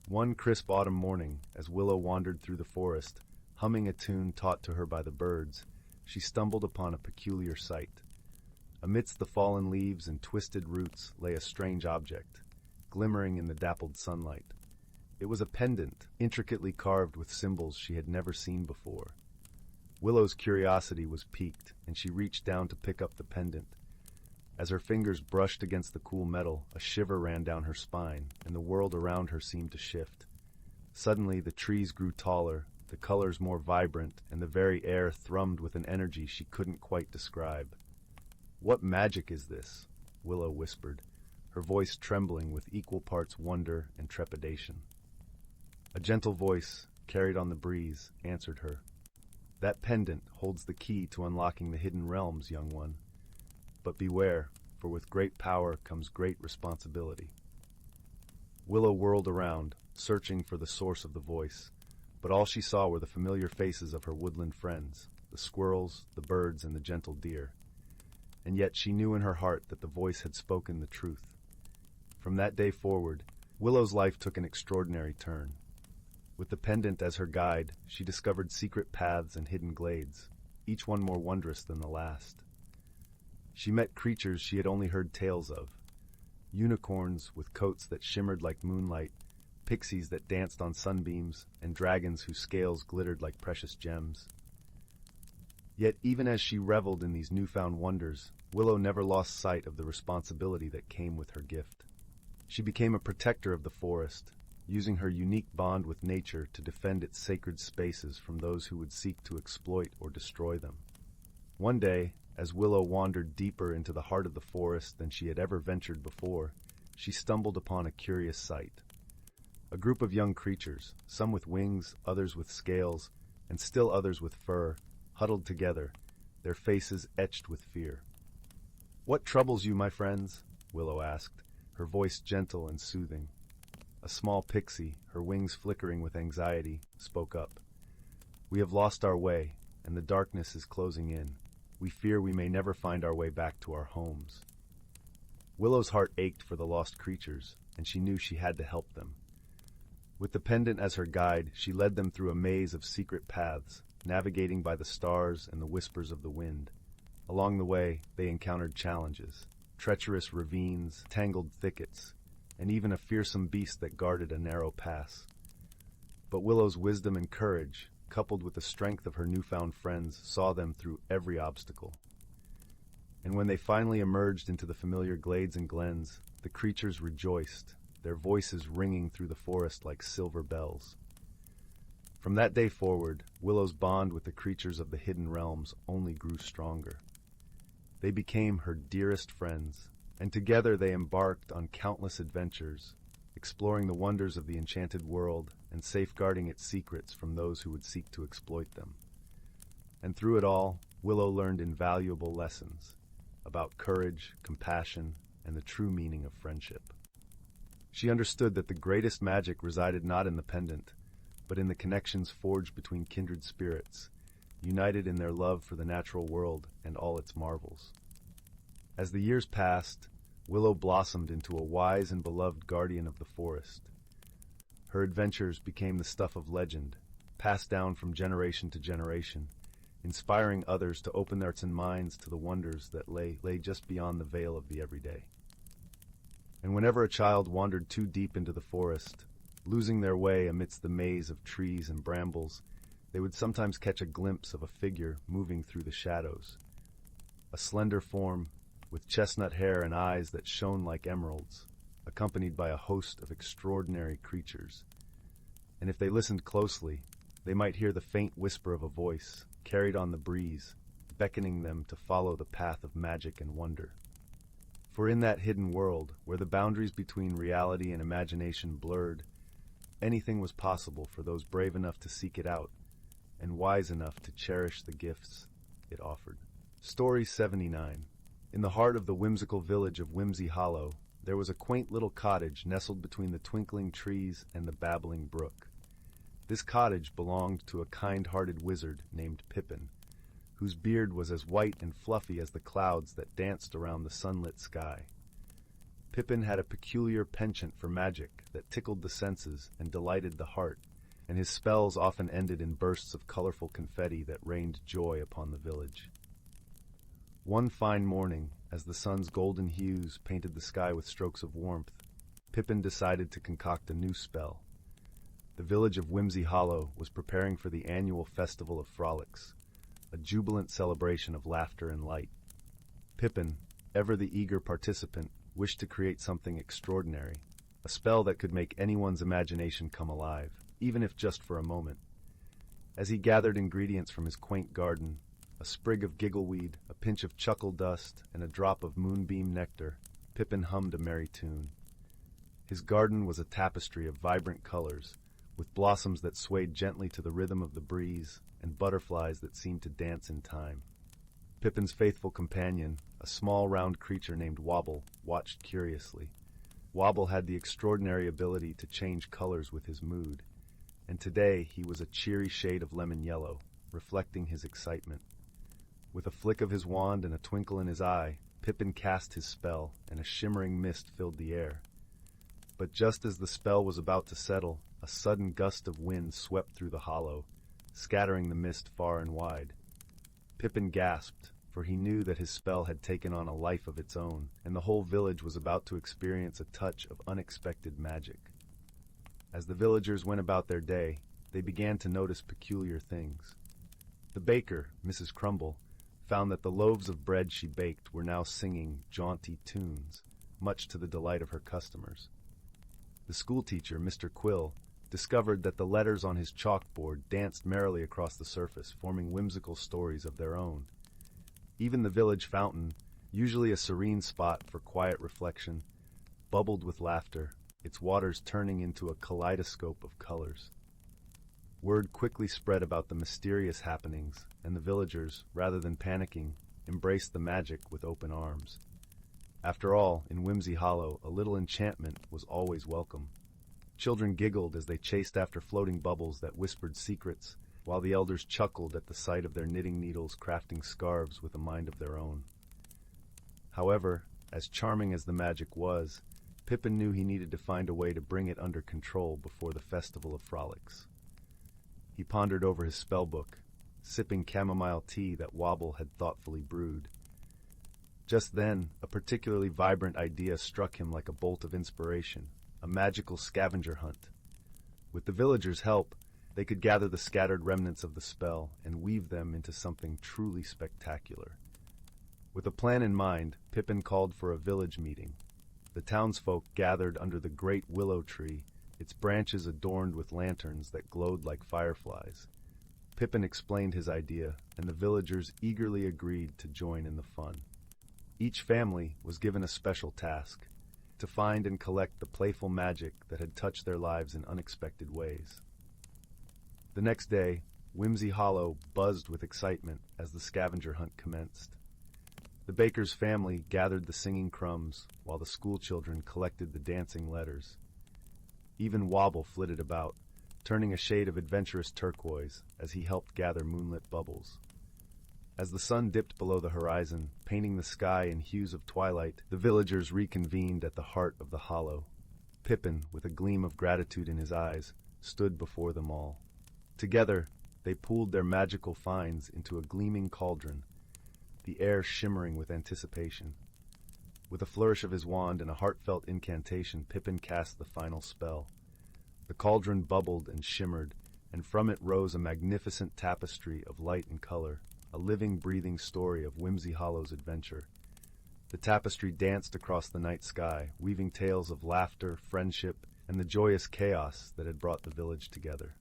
One crisp autumn morning, as Willow wandered through the forest, humming a tune taught to her by the birds, she stumbled upon a peculiar sight. Amidst the fallen leaves and twisted roots lay a strange object, glimmering in the dappled sunlight. It was a pendant, intricately carved with symbols she had never seen before. Willow's curiosity was piqued, and she reached down to pick up the pendant. As her fingers brushed against the cool metal, a shiver ran down her spine, and the world around her seemed to shift. Suddenly, the trees grew taller, the colors more vibrant, and the very air thrummed with an energy she couldn't quite describe. "What magic is this?" Willow whispered, her voice trembling with equal parts wonder and trepidation. A gentle voice, carried on the breeze, answered her. "That pendant holds the key to unlocking the hidden realms, young one. But beware, for with great power comes great responsibility." Willow whirled around, searching for the source of the voice, but all she saw were the familiar faces of her woodland friends, the squirrels, the birds, and the gentle deer. And yet she knew in her heart that the voice had spoken the truth. From that day forward, Willow's life took an extraordinary turn. With the pendant as her guide, she discovered secret paths and hidden glades, each one more wondrous than the last. She met creatures she had only heard tales of, unicorns with coats that shimmered like moonlight, pixies that danced on sunbeams, and dragons whose scales glittered like precious gems. Yet even as she reveled in these newfound wonders, Willow never lost sight of the responsibility that came with her gift. She became a protector of the forest, using her unique bond with nature to defend its sacred spaces from those who would seek to exploit or destroy them. One day, as Willow wandered deeper into the heart of the forest than she had ever ventured before, she stumbled upon a curious sight. A group of young creatures, some with wings, others with scales, and still others with fur, huddled together, their faces etched with fear. "What troubles you, my friends?" Willow asked, her voice gentle and soothing. A small pixie, her wings flickering with anxiety, spoke up. "We have lost our way, and the darkness is closing in. We fear we may never find our way back to our homes." Willow's heart ached for the lost creatures, and she knew she had to help them. With the pendant as her guide, she led them through a maze of secret paths, navigating by the stars and the whispers of the wind. Along the way, they encountered challenges, treacherous ravines, tangled thickets, and even a fearsome beast that guarded a narrow pass. But Willow's wisdom and courage, coupled with the strength of her newfound friends, saw them through every obstacle. And when they finally emerged into the familiar glades and glens, the creatures rejoiced, their voices ringing through the forest like silver bells. From that day forward, Willow's bond with the creatures of the hidden realms only grew stronger. They became her dearest friends, and together they embarked on countless adventures, exploring the wonders of the enchanted world and safeguarding its secrets from those who would seek to exploit them. And through it all, Willow learned invaluable lessons about courage, compassion, and the true meaning of friendship. She understood that the greatest magic resided not in the pendant, but in the connections forged between kindred spirits, united in their love for the natural world and all its marvels. As the years passed, Willow blossomed into a wise and beloved guardian of the forest. Her adventures became the stuff of legend, passed down from generation to generation, inspiring others to open their hearts and minds to the wonders that lay just beyond the veil of the everyday. And whenever a child wandered too deep into the forest, losing their way amidst the maze of trees and brambles, they would sometimes catch a glimpse of a figure moving through the shadows. A slender form, with chestnut hair and eyes that shone like emeralds, accompanied by a host of extraordinary creatures. And if they listened closely, they might hear the faint whisper of a voice, carried on the breeze, beckoning them to follow the path of magic and wonder. For in that hidden world, where the boundaries between reality and imagination blurred, anything was possible for those brave enough to seek it out, and wise enough to cherish the gifts it offered. Story 79. In the heart of the whimsical village of Whimsy Hollow, there was a quaint little cottage nestled between the twinkling trees and the babbling brook. This cottage belonged to a kind-hearted wizard named Pippin, whose beard was as white and fluffy as the clouds that danced around the sunlit sky. Pippin had a peculiar penchant for magic that tickled the senses and delighted the heart, and his spells often ended in bursts of colorful confetti that rained joy upon the village. One fine morning, as the sun's golden hues painted the sky with strokes of warmth, Pippin decided to concoct a new spell. The village of Whimsy Hollow was preparing for the annual Festival of Frolics, a jubilant celebration of laughter and light. Pippin, ever the eager participant, wished to create something extraordinary, a spell that could make anyone's imagination come alive, even if just for a moment. As he gathered ingredients from his quaint garden, a sprig of giggleweed, a pinch of chuckle dust, and a drop of moonbeam nectar, Pippin hummed a merry tune. His garden was a tapestry of vibrant colors, with blossoms that swayed gently to the rhythm of the breeze and butterflies that seemed to dance in time. Pippin's faithful companion, a small round creature named Wobble, watched curiously. Wobble had the extraordinary ability to change colors with his mood, and today he was a cheery shade of lemon yellow, reflecting his excitement. With a flick of his wand and a twinkle in his eye, Pippin cast his spell, and a shimmering mist filled the air. But just as the spell was about to settle, a sudden gust of wind swept through the hollow, scattering the mist far and wide. Pippin gasped, for he knew that his spell had taken on a life of its own, and the whole village was about to experience a touch of unexpected magic. As the villagers went about their day, they began to notice peculiar things. The baker, Mrs. Crumble, found that the loaves of bread she baked were now singing jaunty tunes, much to the delight of her customers. The schoolteacher, Mr. Quill, discovered that the letters on his chalkboard danced merrily across the surface, forming whimsical stories of their own. Even the village fountain, usually a serene spot for quiet reflection, bubbled with laughter, its waters turning into a kaleidoscope of colors. Word quickly spread about the mysterious happenings, and the villagers, rather than panicking, embraced the magic with open arms. After all, in Whimsy Hollow, a little enchantment was always welcome. Children giggled as they chased after floating bubbles that whispered secrets, while the elders chuckled at the sight of their knitting needles crafting scarves with a mind of their own. However, as charming as the magic was, Pippin knew he needed to find a way to bring it under control before the Festival of Frolics. He pondered over his spellbook, sipping chamomile tea that Wobble had thoughtfully brewed. Just then, a particularly vibrant idea struck him like a bolt of inspiration: a magical scavenger hunt. With the villagers' help, they could gather the scattered remnants of the spell and weave them into something truly spectacular. With a plan in mind, Pippin called for a village meeting. The townsfolk gathered under the great willow tree, its branches adorned with lanterns that glowed like fireflies. Pippin explained his idea, and the villagers eagerly agreed to join in the fun. Each family was given a special task: to find and collect the playful magic that had touched their lives in unexpected ways. The next day, Whimsy Hollow buzzed with excitement as the scavenger hunt commenced. The baker's family gathered the singing crumbs, while the schoolchildren collected the dancing letters. Even Wobble flitted about, turning a shade of adventurous turquoise as he helped gather moonlit bubbles. As the sun dipped below the horizon, painting the sky in hues of twilight, the villagers reconvened at the heart of the hollow. Pippin, with a gleam of gratitude in his eyes, stood before them all. Together, they pooled their magical finds into a gleaming cauldron, the air shimmering with anticipation. With a flourish of his wand and a heartfelt incantation, Pippin cast the final spell. The cauldron bubbled and shimmered, and from it rose a magnificent tapestry of light and color, a living, breathing story of Whimsy Hollow's adventure. The tapestry danced across the night sky, weaving tales of laughter, friendship, and the joyous chaos that had brought the village together.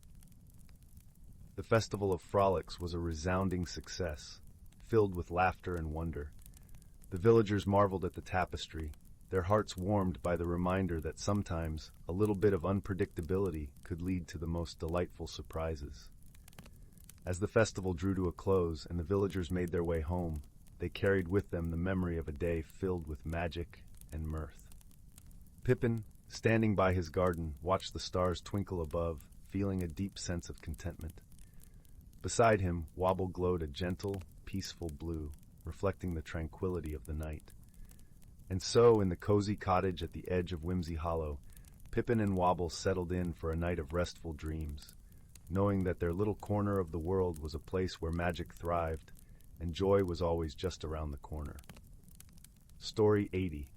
The Festival of Frolics was a resounding success, filled with laughter and wonder. The villagers marveled at the tapestry, their hearts warmed by the reminder that sometimes a little bit of unpredictability could lead to the most delightful surprises. As the festival drew to a close and the villagers made their way home, they carried with them the memory of a day filled with magic and mirth. Pippin, standing by his garden, watched the stars twinkle above, feeling a deep sense of contentment. Beside him, Wobble glowed a gentle, peaceful blue, reflecting the tranquility of the night. And so, in the cozy cottage at the edge of Whimsy Hollow, Pippin and Wobble settled in for a night of restful dreams, knowing that their little corner of the world was a place where magic thrived, and joy was always just around the corner. Story 80.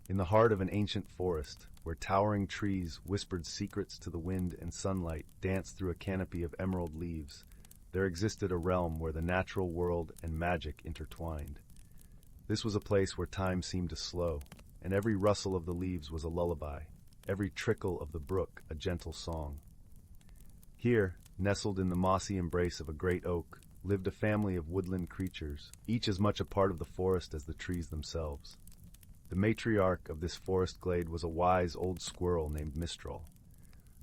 In the heart of an ancient forest, where towering trees whispered secrets to the wind and sunlight danced through a canopy of emerald leaves, there existed a realm where the natural world and magic intertwined. This was a place where time seemed to slow, and every rustle of the leaves was a lullaby, every trickle of the brook a gentle song. Here, nestled in the mossy embrace of a great oak, lived a family of woodland creatures, each as much a part of the forest as the trees themselves. The matriarch of this forest glade was a wise old squirrel named Mistral.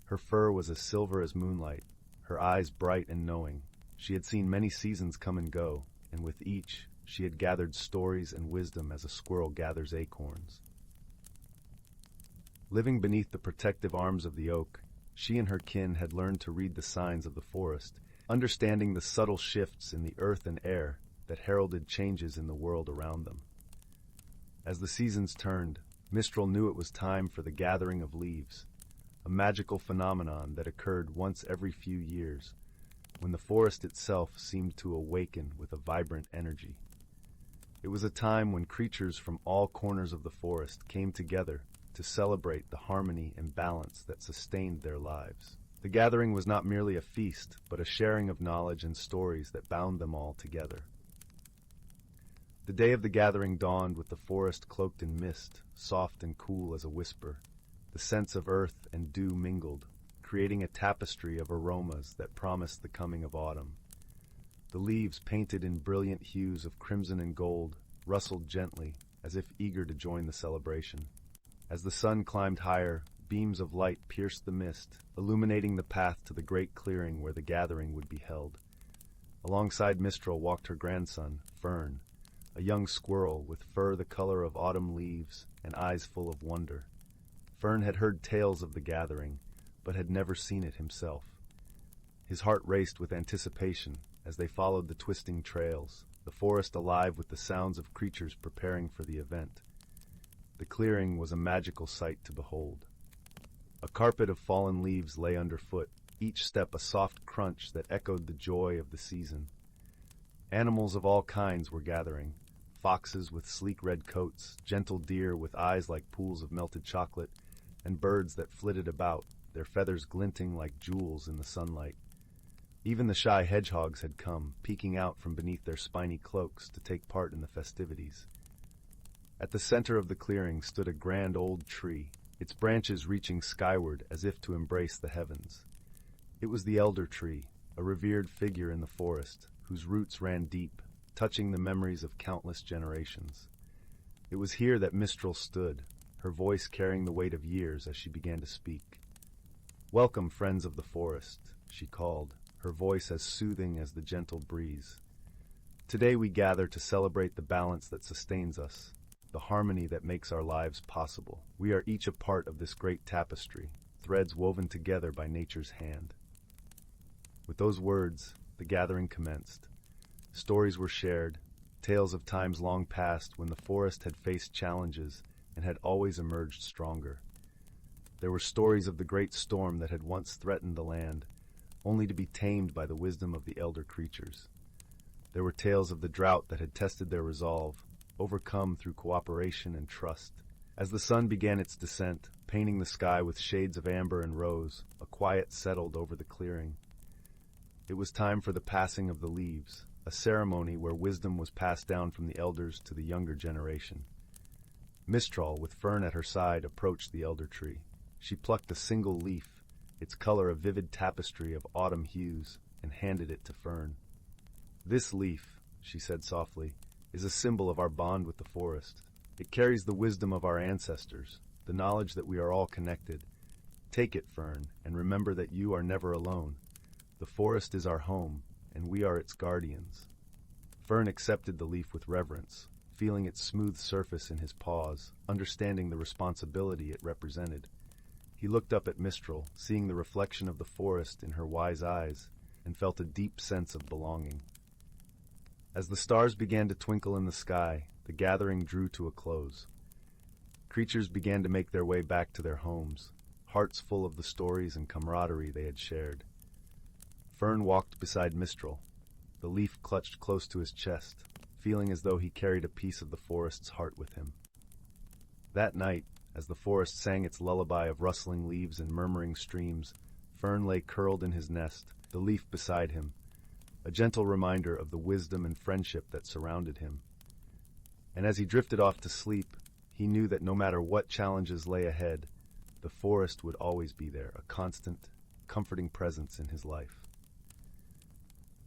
Her fur was as silver as moonlight, her eyes bright and knowing. She had seen many seasons come and go, and with each, she had gathered stories and wisdom as a squirrel gathers acorns. Living beneath the protective arms of the oak, she and her kin had learned to read the signs of the forest, understanding the subtle shifts in the earth and air that heralded changes in the world around them. As the seasons turned, Mistral knew it was time for the gathering of leaves, a magical phenomenon that occurred once every few years. when the forest itself seemed to awaken with a vibrant energy. It was a time when creatures from all corners of the forest came together to celebrate the harmony and balance that sustained their lives. The gathering was not merely a feast, but a sharing of knowledge and stories that bound them all together. The day of the gathering dawned with the forest cloaked in mist, soft and cool as a whisper. The scents of earth and dew mingled, creating a tapestry of aromas that promised the coming of autumn. The leaves, painted in brilliant hues of crimson and gold, rustled gently, as if eager to join the celebration. As the sun climbed higher, beams of light pierced the mist, illuminating the path to the great clearing where the gathering would be held. Alongside Mistral walked her grandson, Fern, a young squirrel with fur the color of autumn leaves and eyes full of wonder. Fern had heard tales of the gathering, but had never seen it himself. His heart raced with anticipation as they followed the twisting trails, the forest alive with the sounds of creatures preparing for the event. The clearing was a magical sight to behold. A carpet of fallen leaves lay underfoot, each step a soft crunch that echoed the joy of the season. Animals of all kinds were gathering, foxes with sleek red coats, gentle deer with eyes like pools of melted chocolate, and birds that flitted about, their feathers glinting like jewels in the sunlight. Even the shy hedgehogs had come, peeking out from beneath their spiny cloaks to take part in the festivities. At the center of the clearing stood a grand old tree, its branches reaching skyward as if to embrace the heavens. It was the elder tree, a revered figure in the forest, whose roots ran deep, touching the memories of countless generations. It was here that Mistral stood, her voice carrying the weight of years as she began to speak. "Welcome, friends of the forest," she called, her voice as soothing as the gentle breeze. "Today we gather to celebrate the balance that sustains us, the harmony that makes our lives possible. We are each a part of this great tapestry, threads woven together by nature's hand." With those words, the gathering commenced. Stories were shared, tales of times long past when the forest had faced challenges and had always emerged stronger. There were stories of the great storm that had once threatened the land, only to be tamed by the wisdom of the elder creatures. There were tales of the drought that had tested their resolve, overcome through cooperation and trust. As the sun began its descent, painting the sky with shades of amber and rose, a quiet settled over the clearing. It was time for the passing of the leaves, a ceremony where wisdom was passed down from the elders to the younger generation. Mistral, with Fern at her side, approached the elder tree. She plucked a single leaf, its color a vivid tapestry of autumn hues, and handed it to Fern. "This leaf," she said softly, "is a symbol of our bond with the forest. It carries the wisdom of our ancestors, the knowledge that we are all connected. Take it, Fern, and remember that you are never alone. The forest is our home, and we are its guardians." Fern accepted the leaf with reverence, feeling its smooth surface in his paws, understanding the responsibility it represented. He looked up at Mistral, seeing the reflection of the forest in her wise eyes, and felt a deep sense of belonging. As the stars began to twinkle in the sky, the gathering drew to a close. Creatures began to make their way back to their homes, hearts full of the stories and camaraderie they had shared. Fern walked beside Mistral, the leaf clutched close to his chest, feeling as though he carried a piece of the forest's heart with him. That night, as the forest sang its lullaby of rustling leaves and murmuring streams, Fern lay curled in his nest, the leaf beside him, a gentle reminder of the wisdom and friendship that surrounded him. And as he drifted off to sleep, he knew that no matter what challenges lay ahead, the forest would always be there, a constant, comforting presence in his life.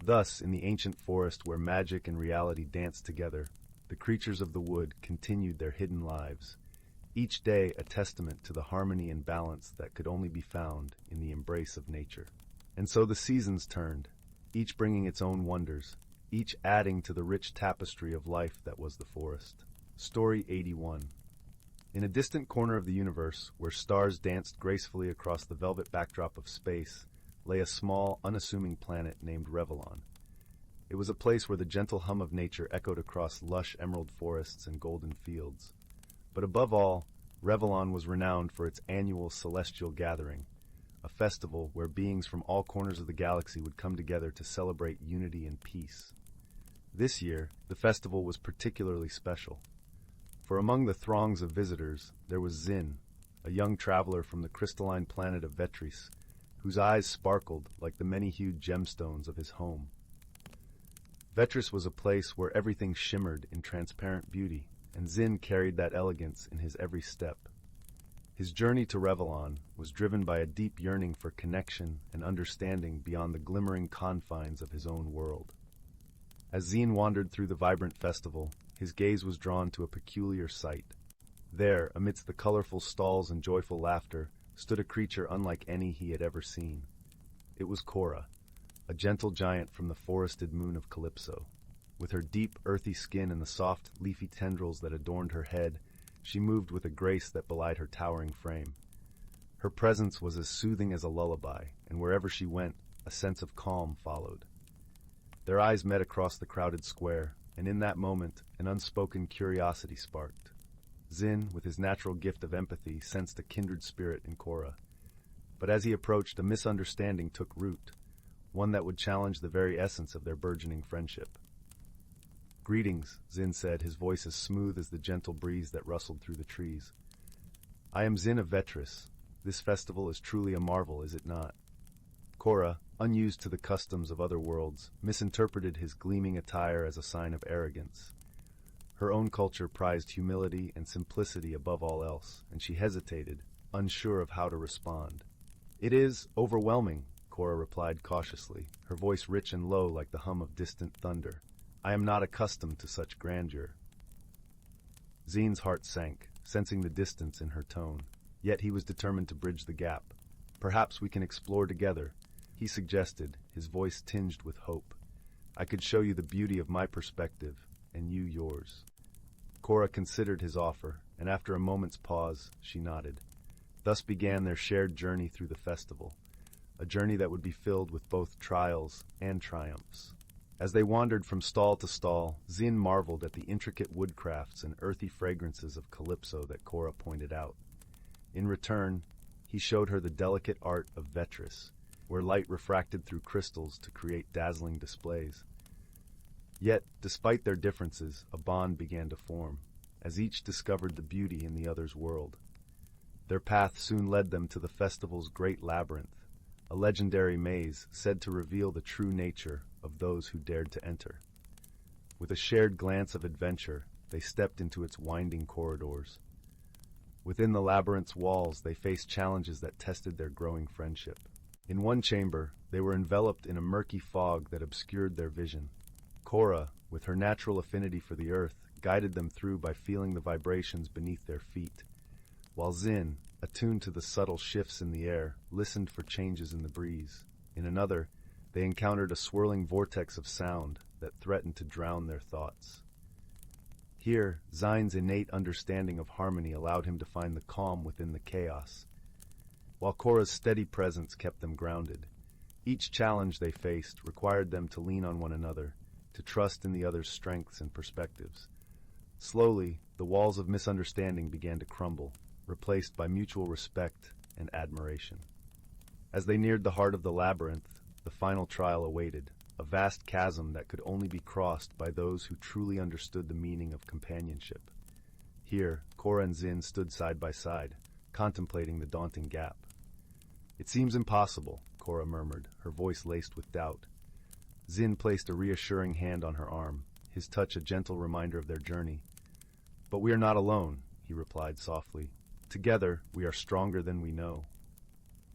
Thus, in the ancient forest where magic and reality danced together, the creatures of the wood continued their hidden lives, each day a testament to the harmony and balance that could only be found in the embrace of nature. And so the seasons turned, each bringing its own wonders, each adding to the rich tapestry of life that was the forest. Story 81. In a distant corner of the universe, where stars danced gracefully across the velvet backdrop of space, lay a small, unassuming planet named Revellon. It was a place where the gentle hum of nature echoed across lush emerald forests and golden fields. But above all, Revellon was renowned for its annual celestial gathering, a festival where beings from all corners of the galaxy would come together to celebrate unity and peace. This year, the festival was particularly special. For among the throngs of visitors, there was Zin, a young traveler from the crystalline planet of Vetris, whose eyes sparkled like the many-hued gemstones of his home. Vetris was a place where everything shimmered in transparent beauty, and Zin carried that elegance in his every step. His journey to Revellon was driven by a deep yearning for connection and understanding beyond the glimmering confines of his own world. As Zin wandered through the vibrant festival, his gaze was drawn to a peculiar sight. There, amidst the colorful stalls and joyful laughter, stood a creature unlike any he had ever seen. It was Cora, a gentle giant from the forested moon of Calypso. With her deep, earthy skin and the soft, leafy tendrils that adorned her head, she moved with a grace that belied her towering frame. Her presence was as soothing as a lullaby, and wherever she went, a sense of calm followed. Their eyes met across the crowded square, and in that moment, an unspoken curiosity sparked. Zin, with his natural gift of empathy, sensed a kindred spirit in Cora. But as he approached, a misunderstanding took root, one that would challenge the very essence of their burgeoning friendship. "Greetings," Zin said, his voice as smooth as the gentle breeze that rustled through the trees. "I am Zin of Vetris. This festival is truly a marvel, is it not?" Cora, unused to the customs of other worlds, misinterpreted his gleaming attire as a sign of arrogance. Her own culture prized humility and simplicity above all else, and she hesitated, unsure of how to respond. "It is overwhelming," Cora replied cautiously, her voice rich and low like the hum of distant thunder. "I am not accustomed to such grandeur." Zin's heart sank, sensing the distance in her tone, yet he was determined to bridge the gap. "Perhaps we can explore together," he suggested, his voice tinged with hope. "I could show you the beauty of my perspective, and you yours." Cora considered his offer, and after a moment's pause, she nodded. Thus began their shared journey through the festival, a journey that would be filled with both trials and triumphs. As they wandered from stall to stall, Zin marveled at the intricate woodcrafts and earthy fragrances of Calypso that Cora pointed out. In return, he showed her the delicate art of Vetris, where light refracted through crystals to create dazzling displays. Yet, despite their differences, a bond began to form, as each discovered the beauty in the other's world. Their path soon led them to the festival's great labyrinth, a legendary maze said to reveal the true nature of those who dared to enter. With a shared glance of adventure, they stepped into its winding corridors. Within the labyrinth's walls, they faced challenges that tested their growing friendship. In one chamber, they were enveloped in a murky fog that obscured their vision. Cora, with her natural affinity for the earth, guided them through by feeling the vibrations beneath their feet, while Zin, attuned to the subtle shifts in the air, listened for changes in the breeze. In another, they encountered a swirling vortex of sound that threatened to drown their thoughts. Here, Zin's innate understanding of harmony allowed him to find the calm within the chaos, while Cora's steady presence kept them grounded. Each challenge they faced required them to lean on one another, to trust in the other's strengths and perspectives. Slowly, the walls of misunderstanding began to crumble, replaced by mutual respect and admiration. As they neared the heart of the labyrinth, the final trial awaited, a vast chasm that could only be crossed by those who truly understood the meaning of companionship. Here, Cora and Zin stood side by side, contemplating the daunting gap. "It seems impossible," Cora murmured, her voice laced with doubt. Zin placed a reassuring hand on her arm, his touch a gentle reminder of their journey. "But we are not alone," he replied softly. "Together, we are stronger than we know."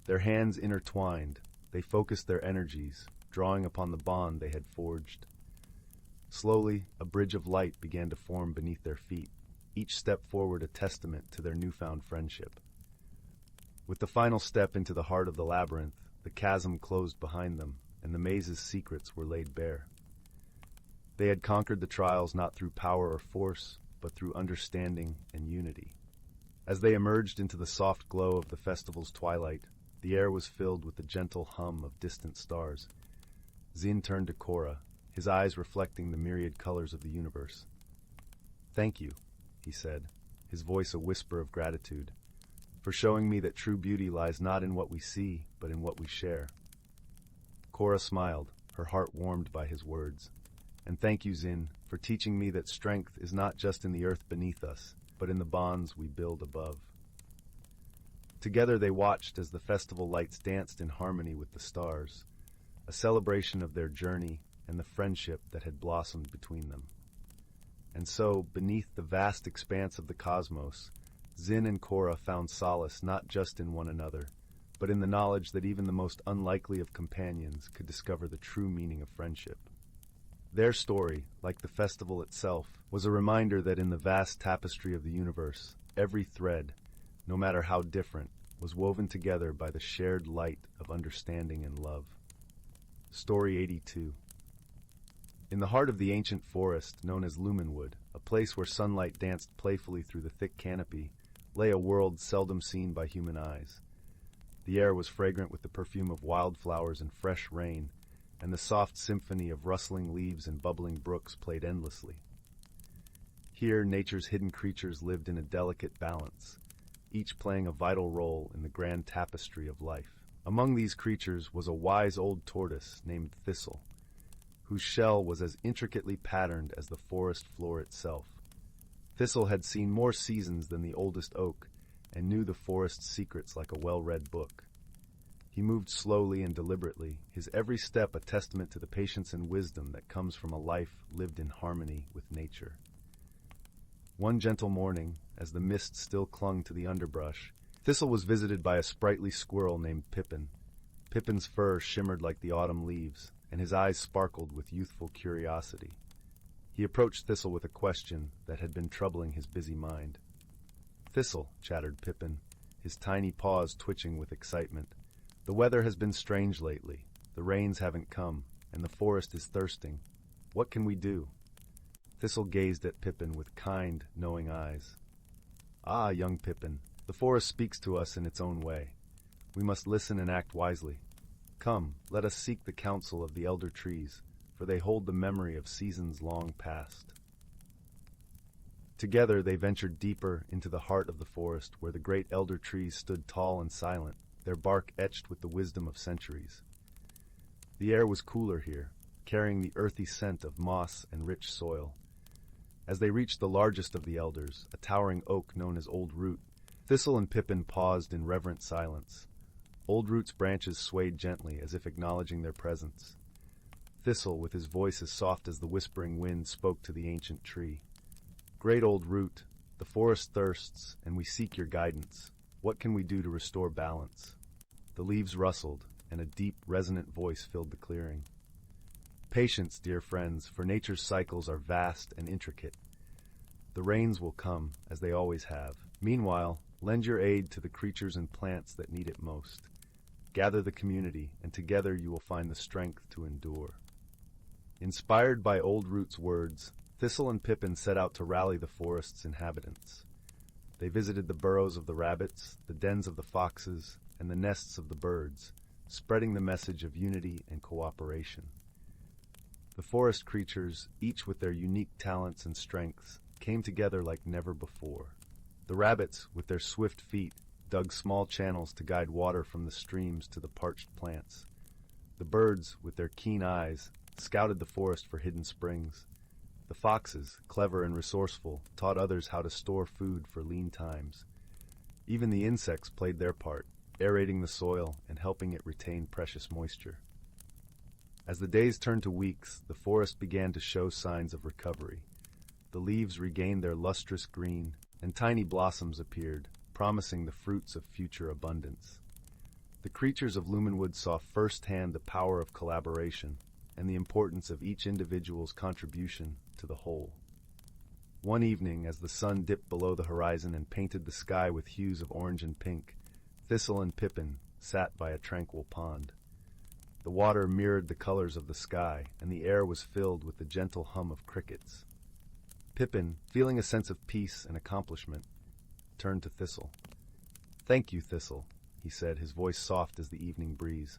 Their hands intertwined, they focused their energies, drawing upon the bond they had forged. Slowly, a bridge of light began to form beneath their feet, each step forward a testament to their newfound friendship. With the final step into the heart of the labyrinth, the chasm closed behind them, and the maze's secrets were laid bare. They had conquered the trials not through power or force, but through understanding and unity. As they emerged into the soft glow of the festival's twilight, the air was filled with the gentle hum of distant stars. Zin turned to Cora, his eyes reflecting the myriad colors of the universe. "Thank you," he said, his voice a whisper of gratitude. for showing me that true beauty lies not in what we see, but in what we share. Cora smiled, her heart warmed by his words. And thank you, Zin, for teaching me that strength is not just in the earth beneath us, but in the bonds we build above. Together they watched as the festival lights danced in harmony with the stars, a celebration of their journey and the friendship that had blossomed between them. And so, beneath the vast expanse of the cosmos, Zin and Cora found solace not just in one another, but in the knowledge that even the most unlikely of companions could discover the true meaning of friendship. Their story, like the festival itself, was a reminder that in the vast tapestry of the universe, every thread, no matter how different, was woven together by the shared light of understanding and love. Story 82. In the heart of the ancient forest known as Lumenwood, a place where sunlight danced playfully through the thick canopy, lay a world seldom seen by human eyes. The air was fragrant with the perfume of wildflowers and fresh rain, and the soft symphony of rustling leaves and bubbling brooks played endlessly. Here, nature's hidden creatures lived in a delicate balance, each playing a vital role in the grand tapestry of life. Among these creatures was a wise old tortoise named Thistle, whose shell was as intricately patterned as the forest floor itself. Thistle had seen more seasons than the oldest oak, and knew the forest's secrets like a well-read book. He moved slowly and deliberately, his every step a testament to the patience and wisdom that comes from a life lived in harmony with nature. One gentle morning, as the mist still clung to the underbrush, Thistle was visited by a sprightly squirrel named Pippin. Pippin's fur shimmered like the autumn leaves, and his eyes sparkled with youthful curiosity. He approached Thistle with a question that had been troubling his busy mind. "Thistle," chattered Pippin, his tiny paws twitching with excitement, "the weather has been strange lately. The rains haven't come, and the forest is thirsting. What can we do?" Thistle gazed at Pippin with kind, knowing eyes. "Ah, young Pippin, the forest speaks to us in its own way. We must listen and act wisely. Come, let us seek the counsel of the elder trees, for they hold the memory of seasons long past." Together they ventured deeper into the heart of the forest, where the great elder trees stood tall and silent, their bark etched with the wisdom of centuries. The air was cooler here, carrying the earthy scent of moss and rich soil. As they reached the largest of the elders, a towering oak known as Old Root, Thistle and Pippin paused in reverent silence. Old Root's branches swayed gently, as if acknowledging their presence. Thistle, with his voice as soft as the whispering wind, spoke to the ancient tree. "Great Old Root, the forest thirsts, and we seek your guidance. What can we do to restore balance?" The leaves rustled, and a deep, resonant voice filled the clearing. "Patience, dear friends, for nature's cycles are vast and intricate. The rains will come, as they always have. Meanwhile, lend your aid to the creatures and plants that need it most. Gather the community, and together you will find the strength to endure." Inspired by Old Root's words, Thistle and Pippin set out to rally the forest's inhabitants. They visited the burrows of the rabbits, the dens of the foxes, and the nests of the birds, spreading the message of unity and cooperation. The forest creatures, each with their unique talents and strengths, came together like never before. The rabbits, with their swift feet, dug small channels to guide water from the streams to the parched plants. The birds, with their keen eyes, scouted the forest for hidden springs. The foxes, clever and resourceful, taught others how to store food for lean times. Even the insects played their part, aerating the soil and helping it retain precious moisture. As the days turned to weeks, the forest began to show signs of recovery. The leaves regained their lustrous green, and tiny blossoms appeared, promising the fruits of future abundance. The creatures of Lumenwood saw firsthand the power of collaboration and the importance of each individual's contribution to the whole. One evening, as the sun dipped below the horizon and painted the sky with hues of orange and pink, Thistle and Pippin sat by a tranquil pond. The water mirrored the colors of the sky, and the air was filled with the gentle hum of crickets. Pippin, feeling a sense of peace and accomplishment, turned to Thistle. "Thank you, Thistle," he said, his voice soft as the evening breeze.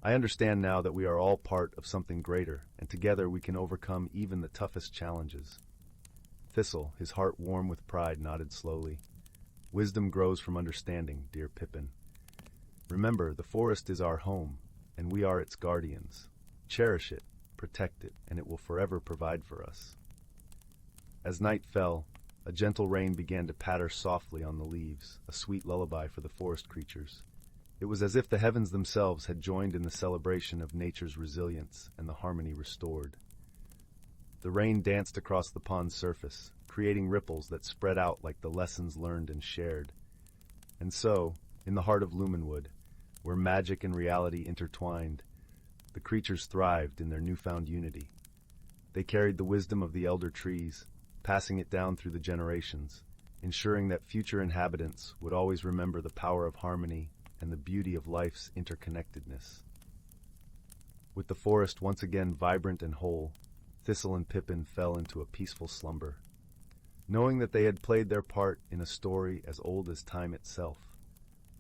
"I understand now that we are all part of something greater, and together we can overcome even the toughest challenges." Thistle, his heart warm with pride, nodded slowly. Wisdom grows from understanding, dear Pippin. Remember, the forest is our home, and we are its guardians. Cherish it, protect it, and it will forever provide for us. As night fell, a gentle rain began to patter softly on the leaves, a sweet lullaby for the forest creatures. It was as if the heavens themselves had joined in the celebration of nature's resilience and the harmony restored. The rain danced across the pond's surface, creating ripples that spread out like the lessons learned and shared. And so, in the heart of Lumenwood, where magic and reality intertwined, the creatures thrived in their newfound unity. They carried the wisdom of the elder trees, passing it down through the generations, ensuring that future inhabitants would always remember the power of harmony and the beauty of life's interconnectedness. With the forest once again vibrant and whole, Thistle and Pippin fell into a peaceful slumber, knowing that they had played their part in a story as old as time itself,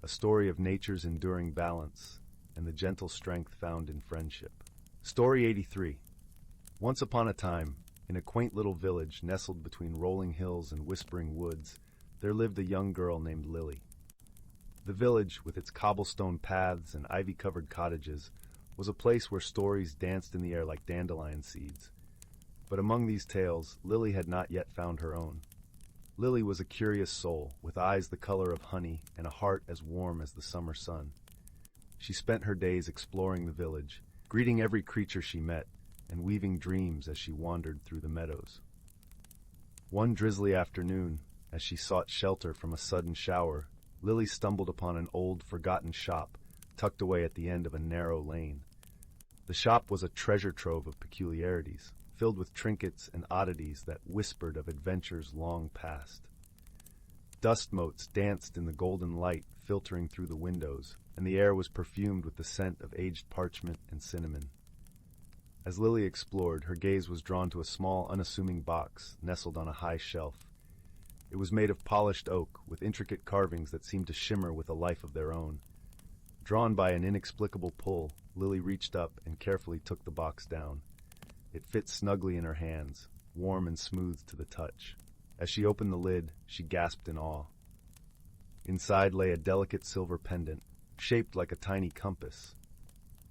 a story of nature's enduring balance and the gentle strength found in friendship. Story 83. Once upon a time, in a quaint little village nestled between rolling hills and whispering woods, there lived a young girl named Lily. The village, with its cobblestone paths and ivy-covered cottages, was a place where stories danced in the air like dandelion seeds. But among these tales, Lily had not yet found her own. Lily was a curious soul, with eyes the color of honey and a heart as warm as the summer sun. She spent her days exploring the village, greeting every creature she met, and weaving dreams as she wandered through the meadows. One drizzly afternoon, as she sought shelter from a sudden shower, Lily stumbled upon an old, forgotten shop, tucked away at the end of a narrow lane. The shop was a treasure trove of peculiarities, filled with trinkets and oddities that whispered of adventures long past. Dust motes danced in the golden light filtering through the windows, and the air was perfumed with the scent of aged parchment and cinnamon. As Lily explored, her gaze was drawn to a small, unassuming box nestled on a high shelf. It was made of polished oak, with intricate carvings that seemed to shimmer with a life of their own. Drawn by an inexplicable pull, Lily reached up and carefully took the box down. It fit snugly in her hands, warm and smooth to the touch. As she opened the lid, she gasped in awe. Inside lay a delicate silver pendant, shaped like a tiny compass.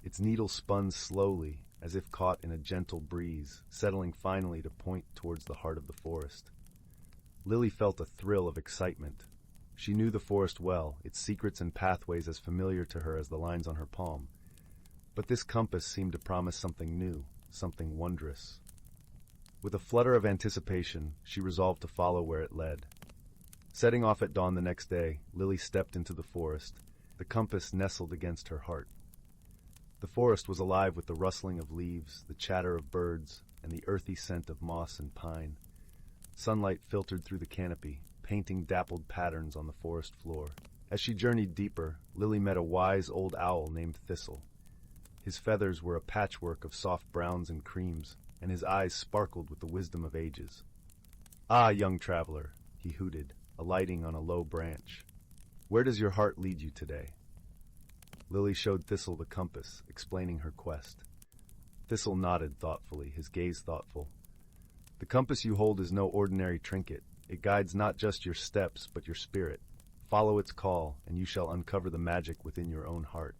Its needle spun slowly, as if caught in a gentle breeze, settling finally to point towards the heart of the forest. Lily felt a thrill of excitement. She knew the forest well, its secrets and pathways as familiar to her as the lines on her palm. But this compass seemed to promise something new, something wondrous. With a flutter of anticipation, she resolved to follow where it led. Setting off at dawn the next day, Lily stepped into the forest, the compass nestled against her heart. The forest was alive with the rustling of leaves, the chatter of birds, and the earthy scent of moss and pine. Sunlight filtered through the canopy, painting dappled patterns on the forest floor. As she journeyed deeper, Lily met a wise old owl named Thistle. His feathers were a patchwork of soft browns and creams, and his eyes sparkled with the wisdom of ages. "Ah, young traveler," he hooted, alighting on a low branch. "Where does your heart lead you today?" Lily showed Thistle the compass, explaining her quest. Thistle nodded thoughtfully, his gaze thoughtful. "The compass you hold is no ordinary trinket. It guides not just your steps, but your spirit. Follow its call, and you shall uncover the magic within your own heart."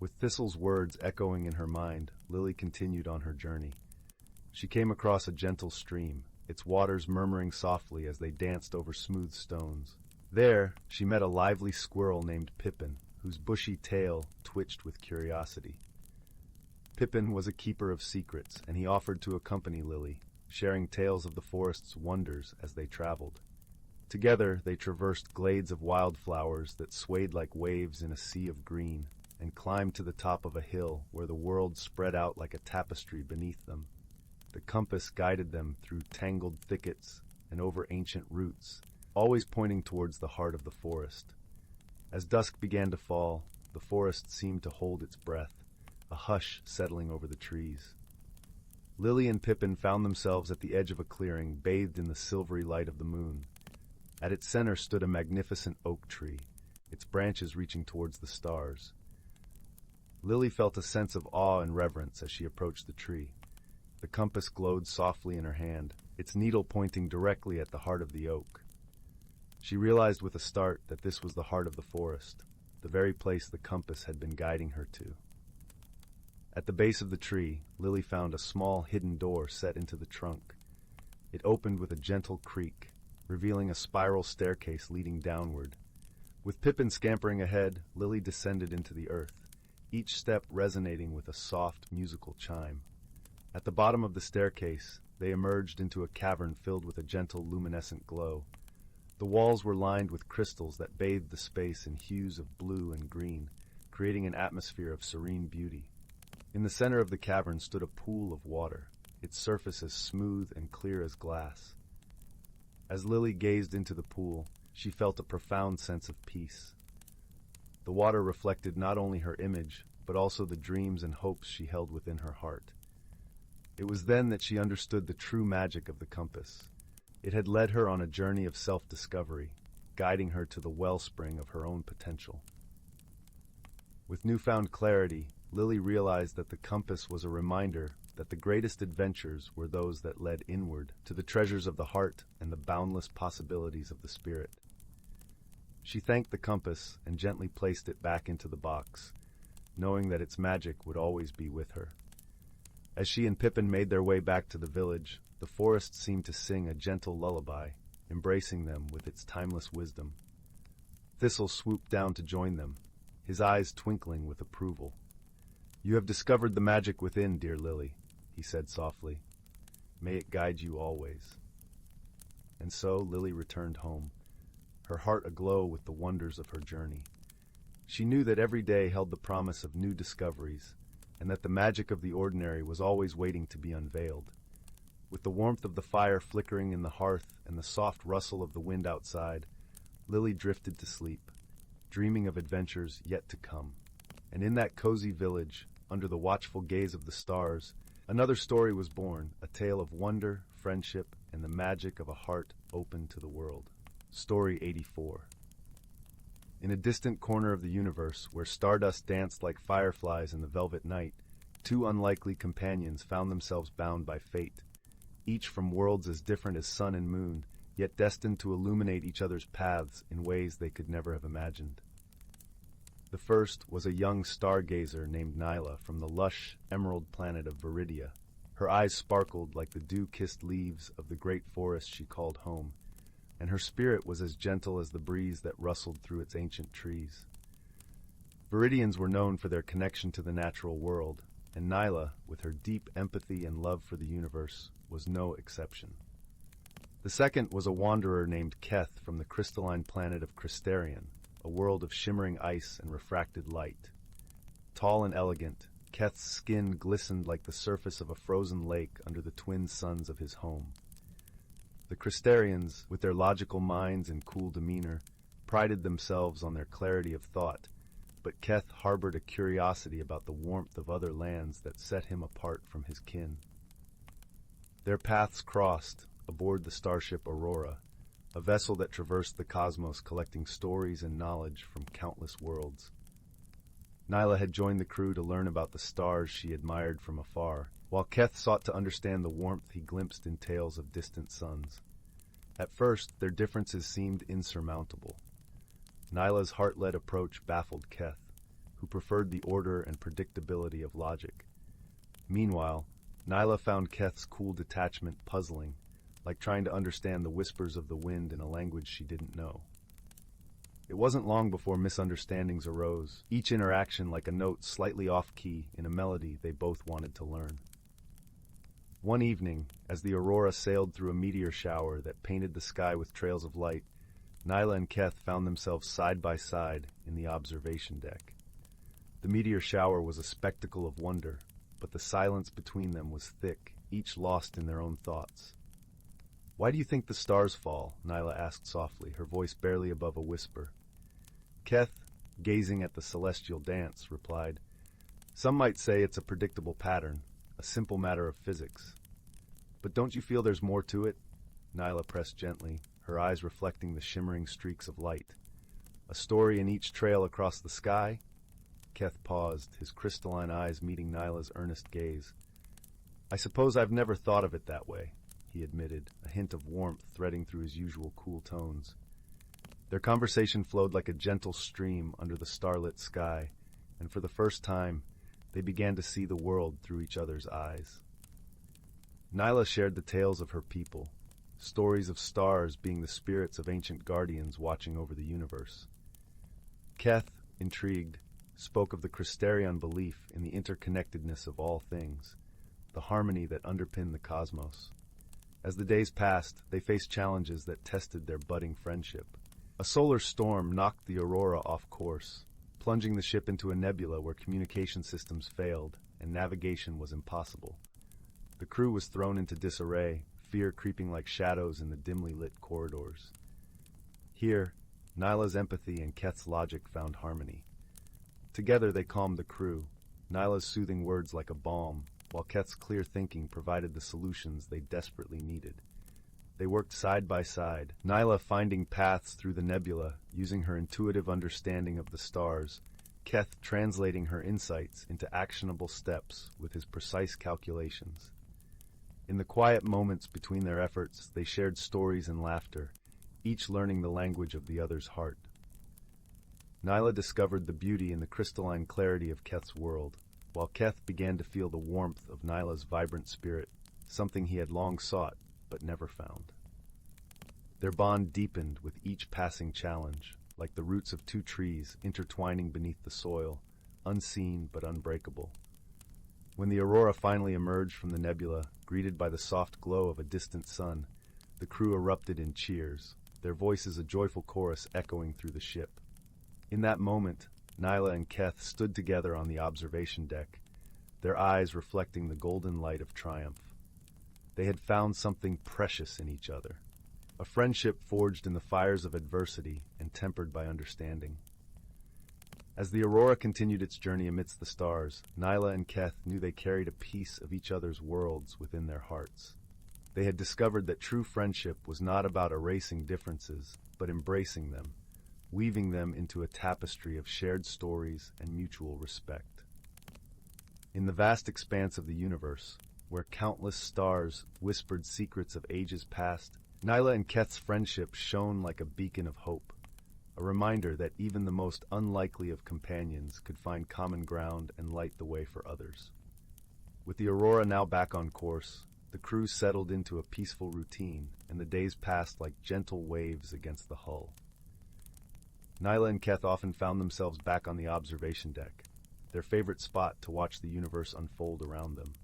With Thistle's words echoing in her mind, Lily continued on her journey. She came across a gentle stream, its waters murmuring softly as they danced over smooth stones. There, she met a lively squirrel named Pippin, whose bushy tail twitched with curiosity. Pippin was a keeper of secrets, and he offered to accompany Lily, sharing tales of the forest's wonders as they traveled. Together, they traversed glades of wildflowers that swayed like waves in a sea of green, and climbed to the top of a hill where the world spread out like a tapestry beneath them. The compass guided them through tangled thickets and over ancient roots, always pointing towards the heart of the forest. As dusk began to fall, the forest seemed to hold its breath, a hush settling over the trees. Lily and Pippin found themselves at the edge of a clearing, bathed in the silvery light of the moon. At its center stood a magnificent oak tree, its branches reaching towards the stars. Lily felt a sense of awe and reverence as she approached the tree. The compass glowed softly in her hand, its needle pointing directly at the heart of the oak. She realized with a start that this was the heart of the forest, the very place the compass had been guiding her to. At the base of the tree, Lily found a small hidden door set into the trunk. It opened with a gentle creak, revealing a spiral staircase leading downward. With Pippin scampering ahead, Lily descended into the earth, each step resonating with a soft, musical chime. At the bottom of the staircase, they emerged into a cavern filled with a gentle, luminescent glow. The walls were lined with crystals that bathed the space in hues of blue and green, creating an atmosphere of serene beauty. In the center of the cavern stood a pool of water, its surface as smooth and clear as glass. As Lily gazed into the pool, she felt a profound sense of peace. The water reflected not only her image, but also the dreams and hopes she held within her heart. It was then that she understood the true magic of the compass. It had led her on a journey of self-discovery, guiding her to the wellspring of her own potential. With newfound clarity, Lily realized that the compass was a reminder that the greatest adventures were those that led inward to the treasures of the heart and the boundless possibilities of the spirit. She thanked the compass and gently placed it back into the box, knowing that its magic would always be with her. As she and Pippin made their way back to the village, the forest seemed to sing a gentle lullaby, embracing them with its timeless wisdom. Thistle swooped down to join them, his eyes twinkling with approval. "You have discovered the magic within, dear Lily," he said softly. "May it guide you always." And so Lily returned home, her heart aglow with the wonders of her journey. She knew that every day held the promise of new discoveries, and that the magic of the ordinary was always waiting to be unveiled. With the warmth of the fire flickering in the hearth and the soft rustle of the wind outside, Lily drifted to sleep, dreaming of adventures yet to come. And in that cozy village, under the watchful gaze of the stars, another story was born, a tale of wonder, friendship, and the magic of a heart open to the world. Story 84. In a distant corner of the universe, where stardust danced like fireflies in the velvet night, two unlikely companions found themselves bound by fate, each from worlds as different as sun and moon, yet destined to illuminate each other's paths in ways they could never have imagined. The first was a young stargazer named Zyla from the lush, emerald planet of Viridia. Her eyes sparkled like the dew-kissed leaves of the great forest she called home, and her spirit was as gentle as the breeze that rustled through its ancient trees. Viridians were known for their connection to the natural world, and Zyla, with her deep empathy and love for the universe, was no exception. The second was a wanderer named Keth from the crystalline planet of Crystarion, a world of shimmering ice and refracted light. Tall and elegant, Keth's skin glistened like the surface of a frozen lake under the twin suns of his home. The Crystarians, with their logical minds and cool demeanor, prided themselves on their clarity of thought, but Keth harbored a curiosity about the warmth of other lands that set him apart from his kin. Their paths crossed aboard the starship Aurora, a vessel that traversed the cosmos collecting stories and knowledge from countless worlds. Zyla had joined the crew to learn about the stars she admired from afar, while Keth sought to understand the warmth he glimpsed in tales of distant suns. At first, their differences seemed insurmountable. Nyla's heart-led approach baffled Keth, who preferred the order and predictability of logic. Meanwhile, Zyla found Keth's cool detachment puzzling, like trying to understand the whispers of the wind in a language she didn't know. It wasn't long before misunderstandings arose, each interaction like a note slightly off-key in a melody they both wanted to learn. One evening, as the Aurora sailed through a meteor shower that painted the sky with trails of light, Zyla and Keth found themselves side by side in the observation deck. The meteor shower was a spectacle of wonder, but the silence between them was thick, each lost in their own thoughts. "Why do you think the stars fall?" Zyla asked softly, her voice barely above a whisper. Keth, gazing at the celestial dance, replied, "Some might say it's a predictable pattern, a simple matter of physics. But don't you feel there's more to it?" Zyla pressed gently, her eyes reflecting the shimmering streaks of light. "A story in each trail across the sky?" Keth paused, his crystalline eyes meeting Nyla's earnest gaze. "I suppose I've never thought of it that way," he admitted, a hint of warmth threading through his usual cool tones. Their conversation flowed like a gentle stream under the starlit sky, and for the first time, they began to see the world through each other's eyes. Nyla shared the tales of her people, stories of stars being the spirits of ancient guardians watching over the universe. Keth, intrigued, spoke of the Christerion belief in the interconnectedness of all things, the harmony that underpinned the cosmos. As the days passed, they faced challenges that tested their budding friendship. A solar storm knocked the Aurora off course, plunging the ship into a nebula where communication systems failed and navigation was impossible. The crew was thrown into disarray, fear creeping like shadows in the dimly lit corridors. Here, Nyla's empathy and Keth's logic found harmony. Together they calmed the crew, Nyla's soothing words like a balm, while Keth's clear thinking provided the solutions they desperately needed. They worked side by side, Nyla finding paths through the nebula, using her intuitive understanding of the stars, Keth translating her insights into actionable steps with his precise calculations. In the quiet moments between their efforts, they shared stories and laughter, each learning the language of the other's heart. Nyla discovered the beauty in the crystalline clarity of Keth's world, while Keth began to feel the warmth of Nyla's vibrant spirit, something he had long sought but never found. Their bond deepened with each passing challenge, like the roots of two trees intertwining beneath the soil, unseen but unbreakable. When the Aurora finally emerged from the nebula, greeted by the soft glow of a distant sun, the crew erupted in cheers, their voices a joyful chorus echoing through the ship. In that moment, Nyla and Keth stood together on the observation deck, their eyes reflecting the golden light of triumph. They had found something precious in each other, a friendship forged in the fires of adversity and tempered by understanding. As the Aurora continued its journey amidst the stars, Nyla and Keth knew they carried a piece of each other's worlds within their hearts. They had discovered that true friendship was not about erasing differences, but embracing them, weaving them into a tapestry of shared stories and mutual respect. In the vast expanse of the universe, where countless stars whispered secrets of ages past, Nyla and Keth's friendship shone like a beacon of hope, a reminder that even the most unlikely of companions could find common ground and light the way for others. With the Aurora now back on course, the crew settled into a peaceful routine, and the days passed like gentle waves against the hull. Nyla and Keth often found themselves back on the observation deck, their favorite spot to watch the universe unfold around them.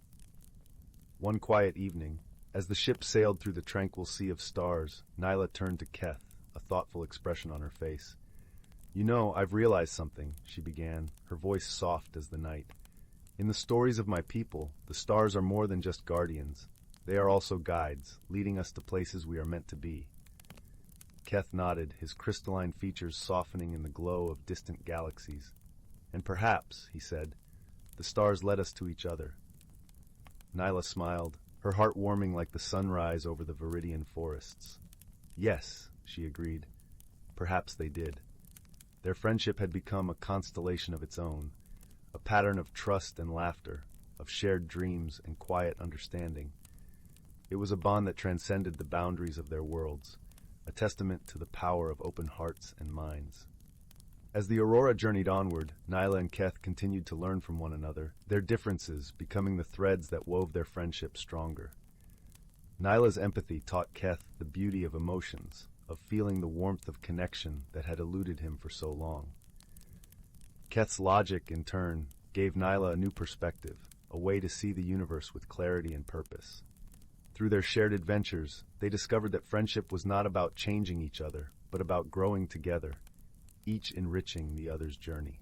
One quiet evening, as the ship sailed through the tranquil sea of stars, Nyla turned to Keth, a thoughtful expression on her face. "You know, I've realized something," she began, her voice soft as the night. "In the stories of my people, the stars are more than just guardians. They are also guides, leading us to places we are meant to be." Keth nodded, his crystalline features softening in the glow of distant galaxies. "And perhaps," he said, "the stars led us to each other." Nyla smiled, her heart warming like the sunrise over the Viridian forests. "Yes," she agreed, "perhaps they did." Their friendship had become a constellation of its own, a pattern of trust and laughter, of shared dreams and quiet understanding. It was a bond that transcended the boundaries of their worlds, a testament to the power of open hearts and minds. As the Aurora journeyed onward, Nyla and Keth continued to learn from one another, their differences becoming the threads that wove their friendship stronger. Nyla's empathy taught Keth the beauty of emotions, of feeling the warmth of connection that had eluded him for so long. Keth's logic, in turn, gave Nyla a new perspective, a way to see the universe with clarity and purpose. Through their shared adventures, they discovered that friendship was not about changing each other, but about growing together, each enriching the other's journey.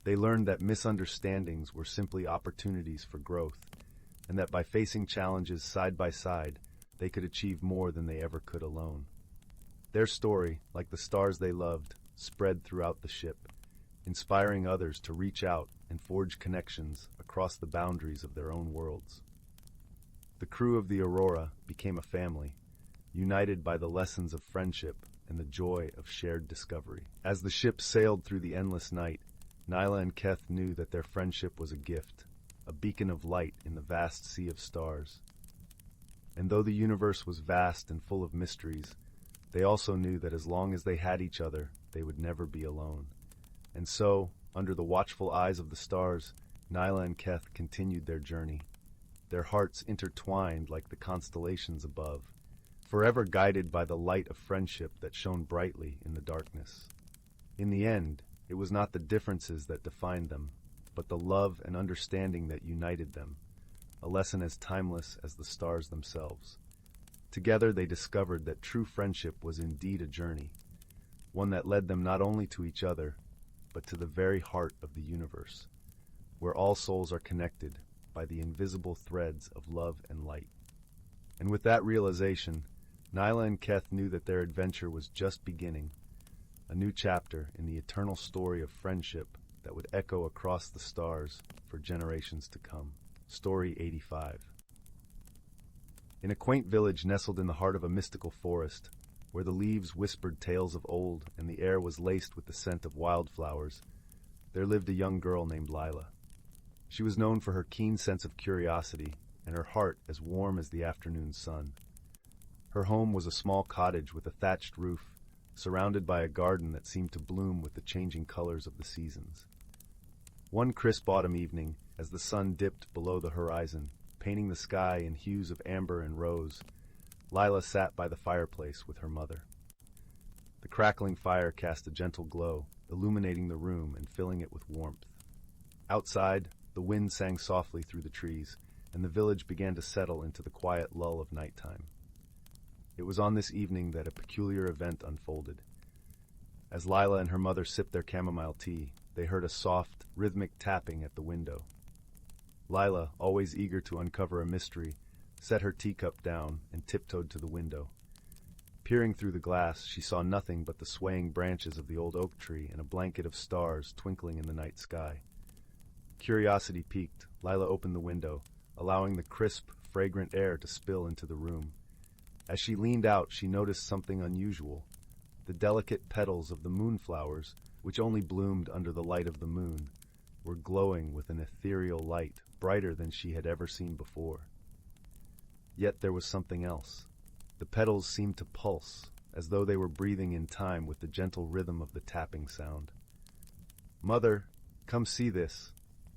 They learned that misunderstandings were simply opportunities for growth, and that by facing challenges side by side, they could achieve more than they ever could alone. Their story, like the stars they loved, spread throughout the ship, inspiring others to reach out and forge connections across the boundaries of their own worlds. The crew of the Aurora became a family, united by the lessons of friendship and the joy of shared discovery. As the ship sailed through the endless night, Nyla and Keth knew that their friendship was a gift, a beacon of light in the vast sea of stars. And though the universe was vast and full of mysteries, they also knew that as long as they had each other, they would never be alone. And so, under the watchful eyes of the stars, Nyla and Keth continued their journey, their hearts intertwined like the constellations above, forever guided by the light of friendship that shone brightly in the darkness. In the end, it was not the differences that defined them, but the love and understanding that united them, a lesson as timeless as the stars themselves. Together they discovered that true friendship was indeed a journey, one that led them not only to each other, but to the very heart of the universe, where all souls are connected by the invisible threads of love and light. And with that realization, Nyla and Keth knew that their adventure was just beginning, a new chapter in the eternal story of friendship that would echo across the stars for generations to come. Story 85. In a quaint village nestled in the heart of a mystical forest, where the leaves whispered tales of old and the air was laced with the scent of wildflowers, there lived a young girl named Lila. She was known for her keen sense of curiosity and her heart as warm as the afternoon sun. Her home was a small cottage with a thatched roof, surrounded by a garden that seemed to bloom with the changing colors of the seasons. One crisp autumn evening, as the sun dipped below the horizon, painting the sky in hues of amber and rose, Lila sat by the fireplace with her mother. The crackling fire cast a gentle glow, illuminating the room and filling it with warmth. Outside, the wind sang softly through the trees, and the village began to settle into the quiet lull of nighttime. It was on this evening that a peculiar event unfolded. As Lila and her mother sipped their chamomile tea, they heard a soft, rhythmic tapping at the window. Lila, always eager to uncover a mystery, set her teacup down and tiptoed to the window. Peering through the glass, she saw nothing but the swaying branches of the old oak tree and a blanket of stars twinkling in the night sky. Curiosity piqued, Lila opened the window, allowing the crisp, fragrant air to spill into the room. As she leaned out, she noticed something unusual. The delicate petals of the moonflowers, which only bloomed under the light of the moon, were glowing with an ethereal light brighter than she had ever seen before. Yet there was something else. The petals seemed to pulse, as though they were breathing in time with the gentle rhythm of the tapping sound. "Mother, come see this,"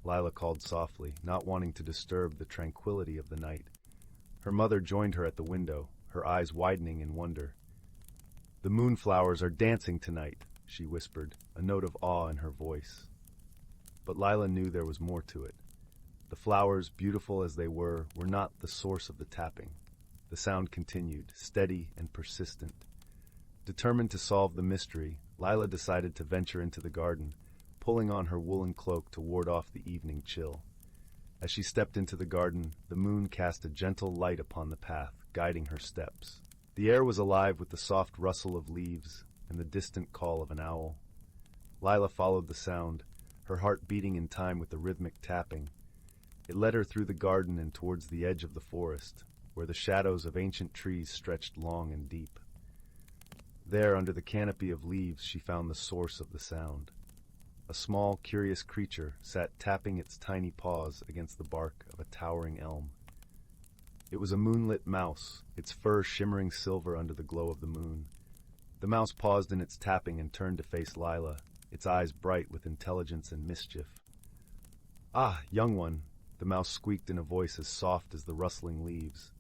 Lila called softly, not wanting to disturb the tranquility of the night. Her mother joined her at the window, her eyes widening in wonder. "The moonflowers are dancing tonight," she whispered, a note of awe in her voice. But Lila knew there was more to it. The flowers, beautiful as they were not the source of the tapping. The sound continued, steady and persistent. Determined to solve the mystery, Lila decided to venture into the garden, pulling on her woolen cloak to ward off the evening chill. As she stepped into the garden, the moon cast a gentle light upon the path, guiding her steps. The air was alive with the soft rustle of leaves and the distant call of an owl. Lila followed the sound, her heart beating in time with the rhythmic tapping. It led her through the garden and towards the edge of the forest, where the shadows of ancient trees stretched long and deep. There, under the canopy of leaves, she found the source of the sound. A small, curious creature sat tapping its tiny paws against the bark of a towering elm. It was a moonlit mouse, its fur shimmering silver under the glow of the moon. The mouse paused in its tapping and turned to face Lila, its eyes bright with intelligence and mischief. "Ah, young one," the mouse squeaked in a voice as soft as the rustling leaves.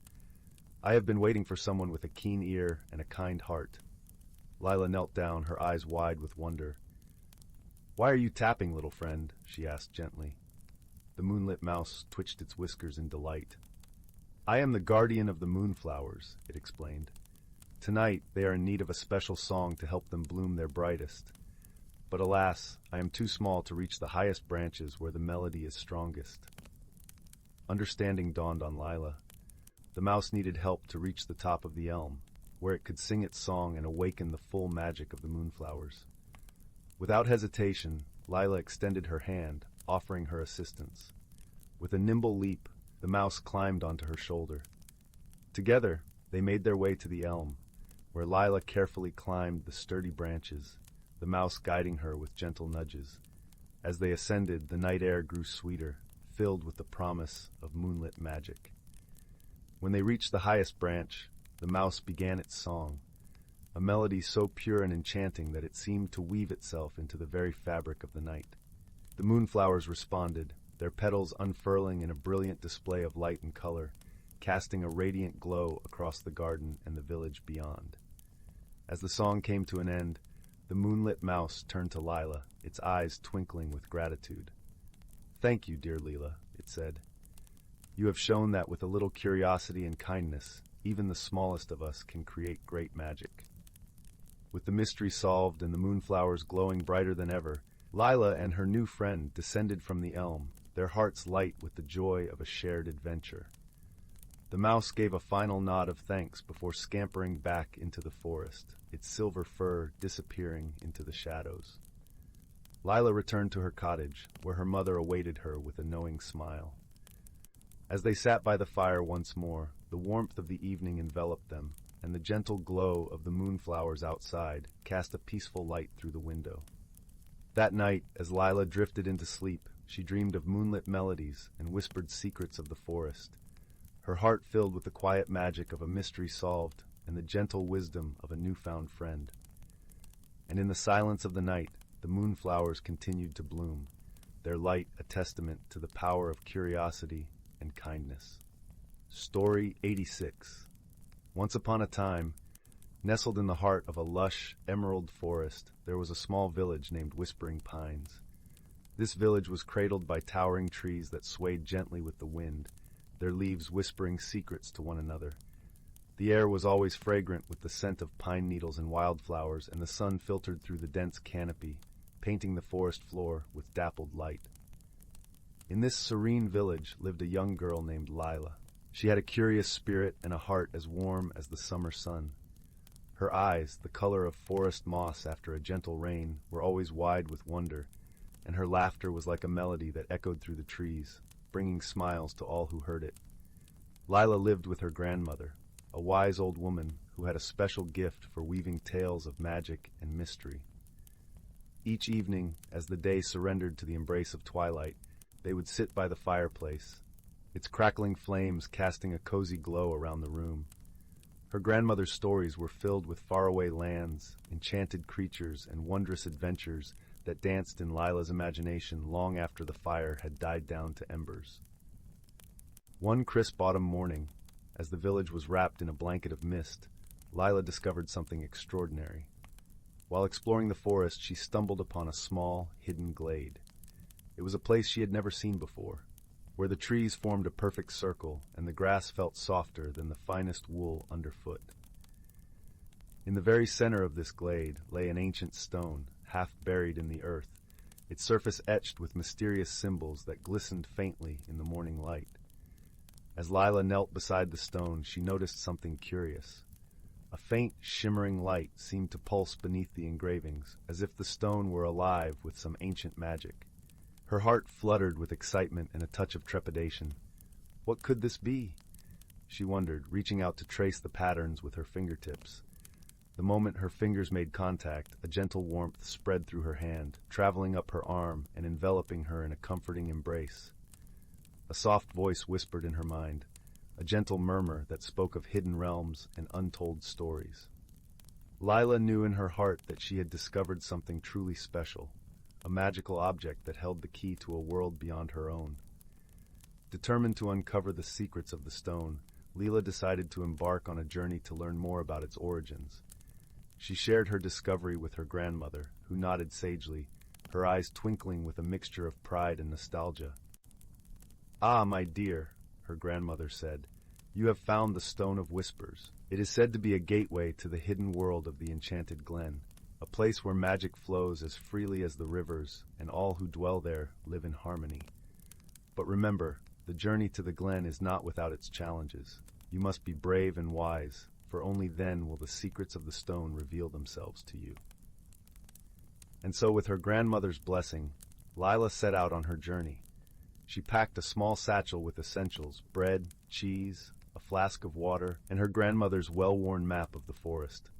"I have been waiting for someone with a keen ear and a kind heart." Lila knelt down, her eyes wide with wonder. "Why are you tapping, little friend?" she asked gently. The moonlit mouse twitched its whiskers in delight. "I am the guardian of the moonflowers," it explained. "Tonight they are in need of a special song to help them bloom their brightest. But alas, I am too small to reach the highest branches where the melody is strongest." Understanding dawned on Lila. The mouse needed help to reach the top of the elm, where it could sing its song and awaken the full magic of the moonflowers. Without hesitation, Lila extended her hand, offering her assistance. With a nimble leap, the mouse climbed onto her shoulder. Together, they made their way to the elm, where Lila carefully climbed the sturdy branches, the mouse guiding her with gentle nudges. As they ascended, the night air grew sweeter, filled with the promise of moonlit magic. When they reached the highest branch, the mouse began its song. a melody so pure and enchanting that it seemed to weave itself into the very fabric of the night. The moonflowers responded, their petals unfurling in a brilliant display of light and color, casting a radiant glow across the garden and the village beyond. As the song came to an end, the moonlit mouse turned to Lila, its eyes twinkling with gratitude. "Thank you, dear Leela," it said. "You have shown that with a little curiosity and kindness, even the smallest of us can create great magic." With the mystery solved and the moonflowers glowing brighter than ever, Lila and her new friend descended from the elm, their hearts light with the joy of a shared adventure. The mouse gave a final nod of thanks before scampering back into the forest, its silver fur disappearing into the shadows. Lila returned to her cottage, where her mother awaited her with a knowing smile. As they sat by the fire once more, the warmth of the evening enveloped them, and the gentle glow of the moonflowers outside cast a peaceful light through the window. That night, as Lila drifted into sleep, she dreamed of moonlit melodies and whispered secrets of the forest, her heart filled with the quiet magic of a mystery solved and the gentle wisdom of a newfound friend. And in the silence of the night, the moonflowers continued to bloom, their light a testament to the power of curiosity and kindness. Story 86. Once upon a time, nestled in the heart of a lush, emerald forest, there was a small village named Whispering Pines. This village was cradled by towering trees that swayed gently with the wind, their leaves whispering secrets to one another. The air was always fragrant with the scent of pine needles and wildflowers, and the sun filtered through the dense canopy, painting the forest floor with dappled light. In this serene village lived a young girl named Lila. She had a curious spirit and a heart as warm as the summer sun. Her eyes, the color of forest moss after a gentle rain, were always wide with wonder, and her laughter was like a melody that echoed through the trees, bringing smiles to all who heard it. Lila lived with her grandmother, a wise old woman who had a special gift for weaving tales of magic and mystery. Each evening, as the day surrendered to the embrace of twilight, they would sit by the fireplace, its crackling flames casting a cozy glow around the room. Her grandmother's stories were filled with faraway lands, enchanted creatures, and wondrous adventures that danced in Lila's imagination long after the fire had died down to embers. One crisp autumn morning, as the village was wrapped in a blanket of mist, Lila discovered something extraordinary. While exploring the forest, she stumbled upon a small, hidden glade. It was a place she had never seen before, where the trees formed a perfect circle and the grass felt softer than the finest wool underfoot. In the very center of this glade lay an ancient stone, half buried in the earth, its surface etched with mysterious symbols that glistened faintly in the morning light. As Lila knelt beside the stone, she noticed something curious. A faint, shimmering light seemed to pulse beneath the engravings, as if the stone were alive with some ancient magic. Her heart fluttered with excitement and a touch of trepidation. What could this be? She wondered, reaching out to trace the patterns with her fingertips. The moment her fingers made contact, a gentle warmth spread through her hand, traveling up her arm and enveloping her in a comforting embrace. A soft voice whispered in her mind, a gentle murmur that spoke of hidden realms and untold stories. Lila knew in her heart that she had discovered something truly special, a magical object that held the key to a world beyond her own. Determined to uncover the secrets of the stone, Lila decided to embark on a journey to learn more about its origins. She shared her discovery with her grandmother, who nodded sagely, her eyes twinkling with a mixture of pride and nostalgia. "Ah, my dear," her grandmother said, "you have found the Stone of Whispers. It is said to be a gateway to the hidden world of the Enchanted Glen, a place where magic flows as freely as the rivers, and all who dwell there live in harmony. But remember, the journey to the glen is not without its challenges. You must be brave and wise, for only then will the secrets of the stone reveal themselves to you." And so, with her grandmother's blessing, Lila set out on her journey. She packed a small satchel with essentials, bread, cheese, a flask of water, and her grandmother's well-worn map of the forest.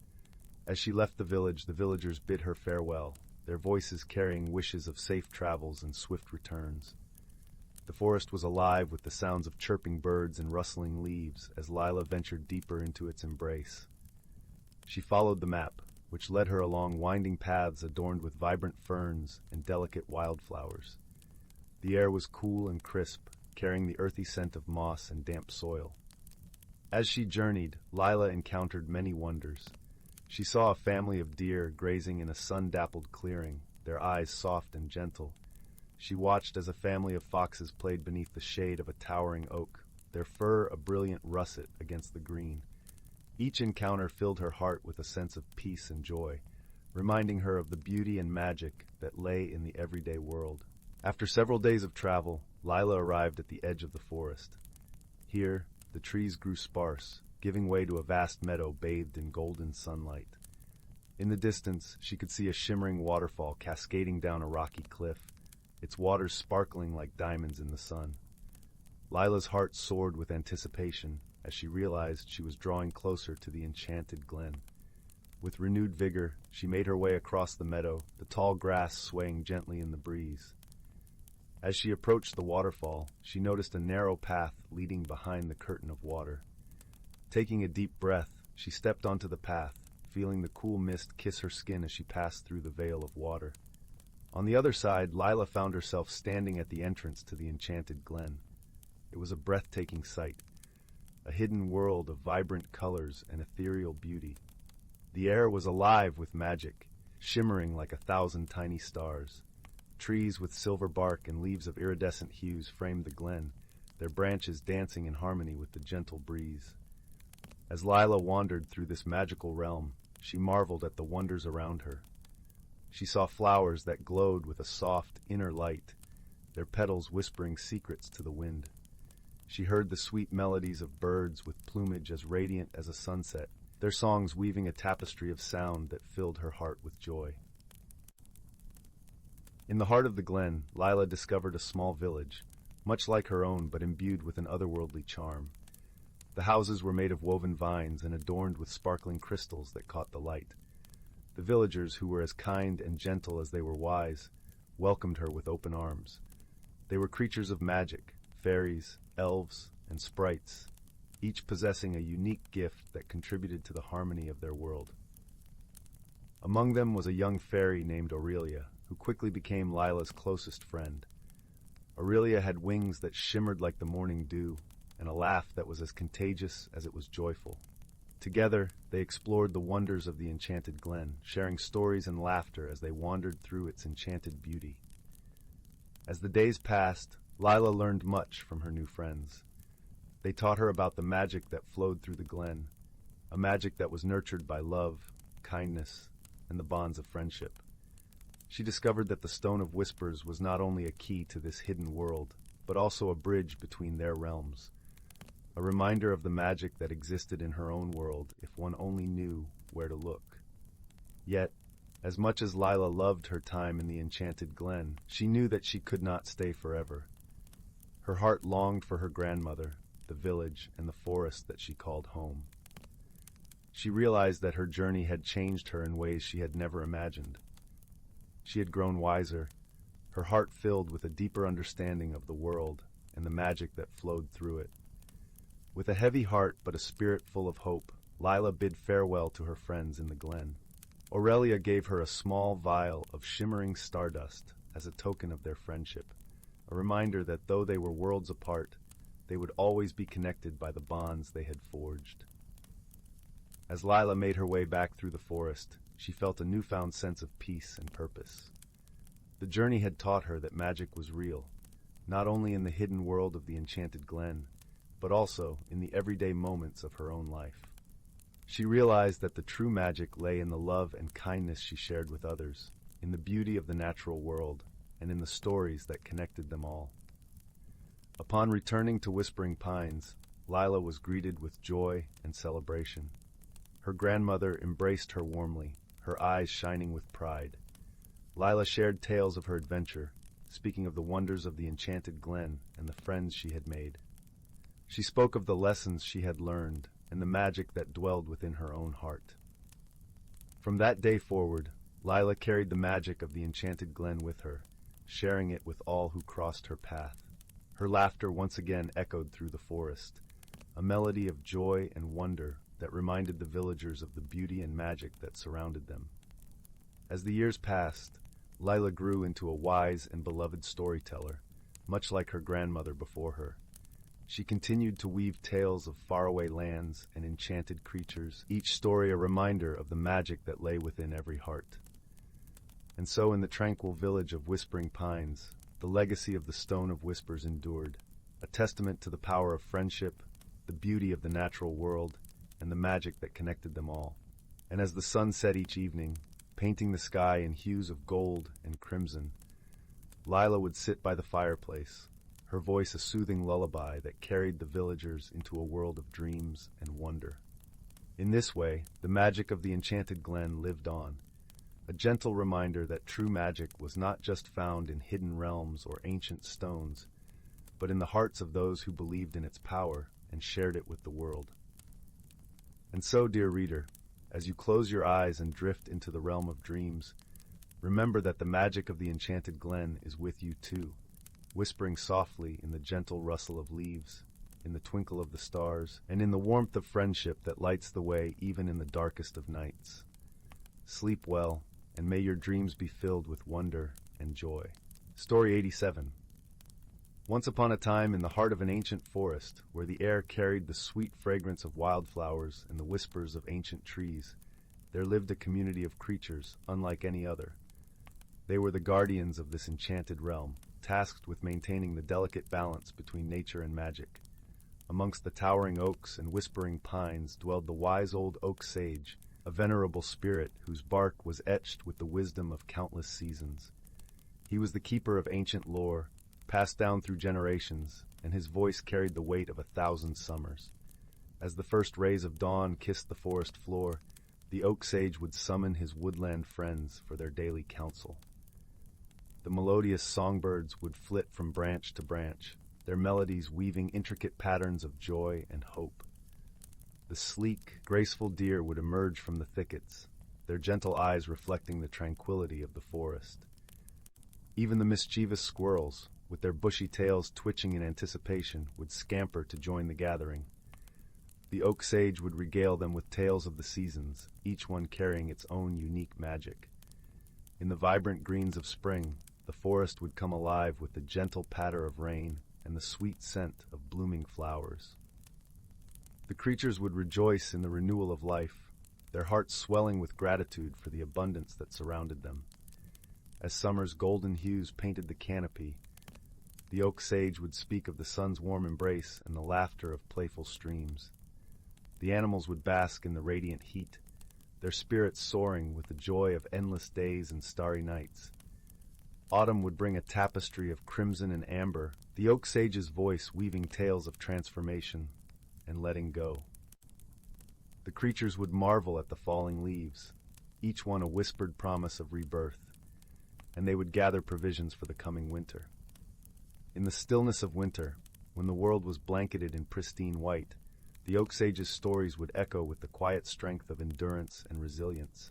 As she left the village, the villagers bid her farewell, their voices carrying wishes of safe travels and swift returns. The forest was alive with the sounds of chirping birds and rustling leaves as Lila ventured deeper into its embrace. She followed the map, which led her along winding paths adorned with vibrant ferns and delicate wildflowers. The air was cool and crisp, carrying the earthy scent of moss and damp soil. As she journeyed, Zyla encountered many wonders. She saw a family of deer grazing in a sun-dappled clearing, their eyes soft and gentle. She watched as a family of foxes played beneath the shade of a towering oak, their fur a brilliant russet against the green. Each encounter filled her heart with a sense of peace and joy, reminding her of the beauty and magic that lay in the everyday world. After several days of travel, Zyla arrived at the edge of the forest. Here, the trees grew sparse, giving way to a vast meadow bathed in golden sunlight. In the distance, she could see a shimmering waterfall cascading down a rocky cliff, its waters sparkling like diamonds in the sun. Zyla's heart soared with anticipation as she realized she was drawing closer to the enchanted glen. With renewed vigor, she made her way across the meadow, the tall grass swaying gently in the breeze. As she approached the waterfall, she noticed a narrow path leading behind the curtain of water. Taking a deep breath, she stepped onto the path, feeling the cool mist kiss her skin as she passed through the veil of water. On the other side, Zyla found herself standing at the entrance to the enchanted glen. It was a breathtaking sight, a hidden world of vibrant colors and ethereal beauty. The air was alive with magic, shimmering like 1,000 tiny stars. Trees with silver bark and leaves of iridescent hues framed the glen, their branches dancing in harmony with the gentle breeze. As Zyla wandered through this magical realm, she marveled at the wonders around her. She saw flowers that glowed with a soft, inner light, their petals whispering secrets to the wind. She heard the sweet melodies of birds with plumage as radiant as a sunset, their songs weaving a tapestry of sound that filled her heart with joy. In the heart of the glen, Zyla discovered a small village, much like her own but imbued with an otherworldly charm. The houses were made of woven vines and adorned with sparkling crystals that caught the light. The villagers, who were as kind and gentle as they were wise, welcomed her with open arms. They were creatures of magic, fairies, elves, and sprites, each possessing a unique gift that contributed to the harmony of their world. Among them was a young fairy named Aurelia, who quickly became Zyla's closest friend. Aurelia had wings that shimmered like the morning dew, and a laugh that was as contagious as it was joyful. Together, they explored the wonders of the enchanted glen, sharing stories and laughter as they wandered through its enchanted beauty. As the days passed, Zyla learned much from her new friends. They taught her about the magic that flowed through the glen, a magic that was nurtured by love, kindness, and the bonds of friendship. She discovered that the Stone of Whispers was not only a key to this hidden world, but also a bridge between their realms, a reminder of the magic that existed in her own world if one only knew where to look. Yet, as much as Zyla loved her time in the enchanted glen, she knew that she could not stay forever. Her heart longed for her grandmother, the village, and the forest that she called home. She realized that her journey had changed her in ways she had never imagined. She had grown wiser, her heart filled with a deeper understanding of the world and the magic that flowed through it. With a heavy heart but a spirit full of hope, Zyla bid farewell to her friends in the glen. Aurelia gave her a small vial of shimmering stardust as a token of their friendship, a reminder that though they were worlds apart, they would always be connected by the bonds they had forged. As Zyla made her way back through the forest, she felt a newfound sense of peace and purpose. The journey had taught her that magic was real, not only in the hidden world of the enchanted glen, but also in the everyday moments of her own life. She realized that the true magic lay in the love and kindness she shared with others, in the beauty of the natural world, and in the stories that connected them all. Upon returning to Whispering Pines, Zyla was greeted with joy and celebration. Her grandmother embraced her warmly, her eyes shining with pride. Zyla shared tales of her adventure, speaking of the wonders of the enchanted glen and the friends she had made. She spoke of the lessons she had learned and the magic that dwelled within her own heart. From that day forward, Zyla carried the magic of the enchanted glen with her, sharing it with all who crossed her path. Her laughter once again echoed through the forest, a melody of joy and wonder that reminded the villagers of the beauty and magic that surrounded them. As the years passed, Lila grew into a wise and beloved storyteller, much like her grandmother before her. She continued to weave tales of faraway lands and enchanted creatures, each story a reminder of the magic that lay within every heart. And so in the tranquil village of Whispering Pines, the legacy of the Stone of Whispers endured, a testament to the power of friendship, the beauty of the natural world, and the magic that connected them all. And as the sun set each evening, painting the sky in hues of gold and crimson, Lila would sit by the fireplace, her voice a soothing lullaby that carried the villagers into a world of dreams and wonder. In this way, the magic of the enchanted glen lived on, a gentle reminder that true magic was not just found in hidden realms or ancient stones, but in the hearts of those who believed in its power and shared it with the world. And so, dear reader, as you close your eyes and drift into the realm of dreams, remember that the magic of the enchanted glen is with you too, whispering softly in the gentle rustle of leaves, in the twinkle of the stars, and in the warmth of friendship that lights the way even in the darkest of nights. Sleep well, and may your dreams be filled with wonder and joy. Story 87. Once upon a time in the heart of an ancient forest, where the air carried the sweet fragrance of wildflowers and the whispers of ancient trees, there lived a community of creatures unlike any other. They were the guardians of this enchanted realm, tasked with maintaining the delicate balance between nature and magic. Amongst the towering oaks and whispering pines dwelled the wise old oak sage, a venerable spirit whose bark was etched with the wisdom of countless seasons. He was the keeper of ancient lore, passed down through generations, and his voice carried the weight of 1,000 summers. As the first rays of dawn kissed the forest floor, the oak sage would summon his woodland friends for their daily council. The melodious songbirds would flit from branch to branch, their melodies weaving intricate patterns of joy and hope. The sleek, graceful deer would emerge from the thickets, their gentle eyes reflecting the tranquility of the forest. Even the mischievous squirrels, with their bushy tails twitching in anticipation, would scamper to join the gathering. The oak sage would regale them with tales of the seasons, each one carrying its own unique magic. In the vibrant greens of spring, the forest would come alive with the gentle patter of rain and the sweet scent of blooming flowers. The creatures would rejoice in the renewal of life, their hearts swelling with gratitude for the abundance that surrounded them. As summer's golden hues painted the canopy, the oak sage would speak of the sun's warm embrace and the laughter of playful streams. The animals would bask in the radiant heat, their spirits soaring with the joy of endless days and starry nights. Autumn would bring a tapestry of crimson and amber, the oak sage's voice weaving tales of transformation and letting go. The creatures would marvel at the falling leaves, each one a whispered promise of rebirth, and they would gather provisions for the coming winter. In the stillness of winter, when the world was blanketed in pristine white, the oak sage's stories would echo with the quiet strength of endurance and resilience.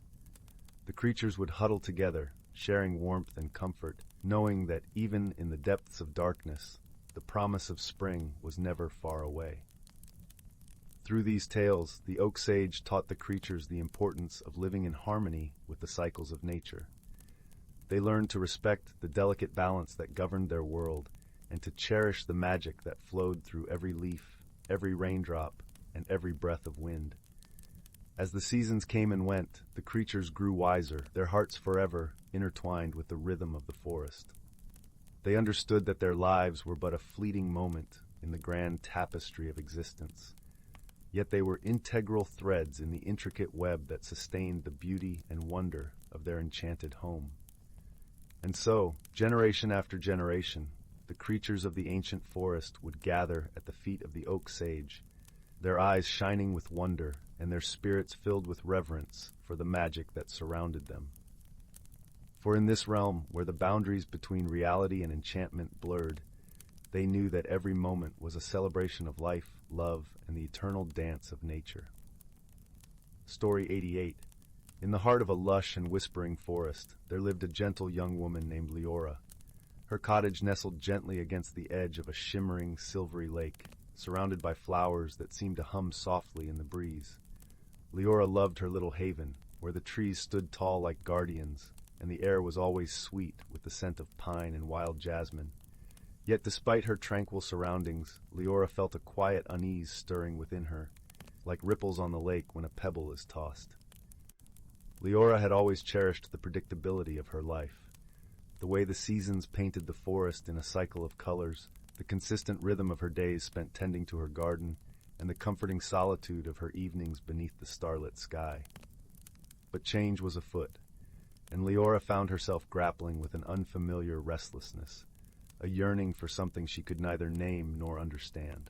The creatures would huddle together, sharing warmth and comfort, knowing that even in the depths of darkness, the promise of spring was never far away. Through these tales, the oak sage taught the creatures the importance of living in harmony with the cycles of nature. They learned to respect the delicate balance that governed their world and to cherish the magic that flowed through every leaf, every raindrop, and every breath of wind. As the seasons came and went, the creatures grew wiser, their hearts forever intertwined with the rhythm of the forest. They understood that their lives were but a fleeting moment in the grand tapestry of existence. Yet they were integral threads in the intricate web that sustained the beauty and wonder of their enchanted home. And so, generation after generation, the creatures of the ancient forest would gather at the feet of the oak sage, their eyes shining with wonder and their spirits filled with reverence for the magic that surrounded them. For in this realm, where the boundaries between reality and enchantment blurred, they knew that every moment was a celebration of life, love, and the eternal dance of nature. Story 88. In the heart of a lush and whispering forest, there lived a gentle young woman named Leora. Her cottage nestled gently against the edge of a shimmering, silvery lake, surrounded by flowers that seemed to hum softly in the breeze. Leora loved her little haven, where the trees stood tall like guardians, and the air was always sweet with the scent of pine and wild jasmine. Yet despite her tranquil surroundings, Leora felt a quiet unease stirring within her, like ripples on the lake when a pebble is tossed. Leora had always cherished the predictability of her life. The way the seasons painted the forest in a cycle of colors, the consistent rhythm of her days spent tending to her garden, and the comforting solitude of her evenings beneath the starlit sky. But change was afoot, and Leora found herself grappling with an unfamiliar restlessness, a yearning for something she could neither name nor understand.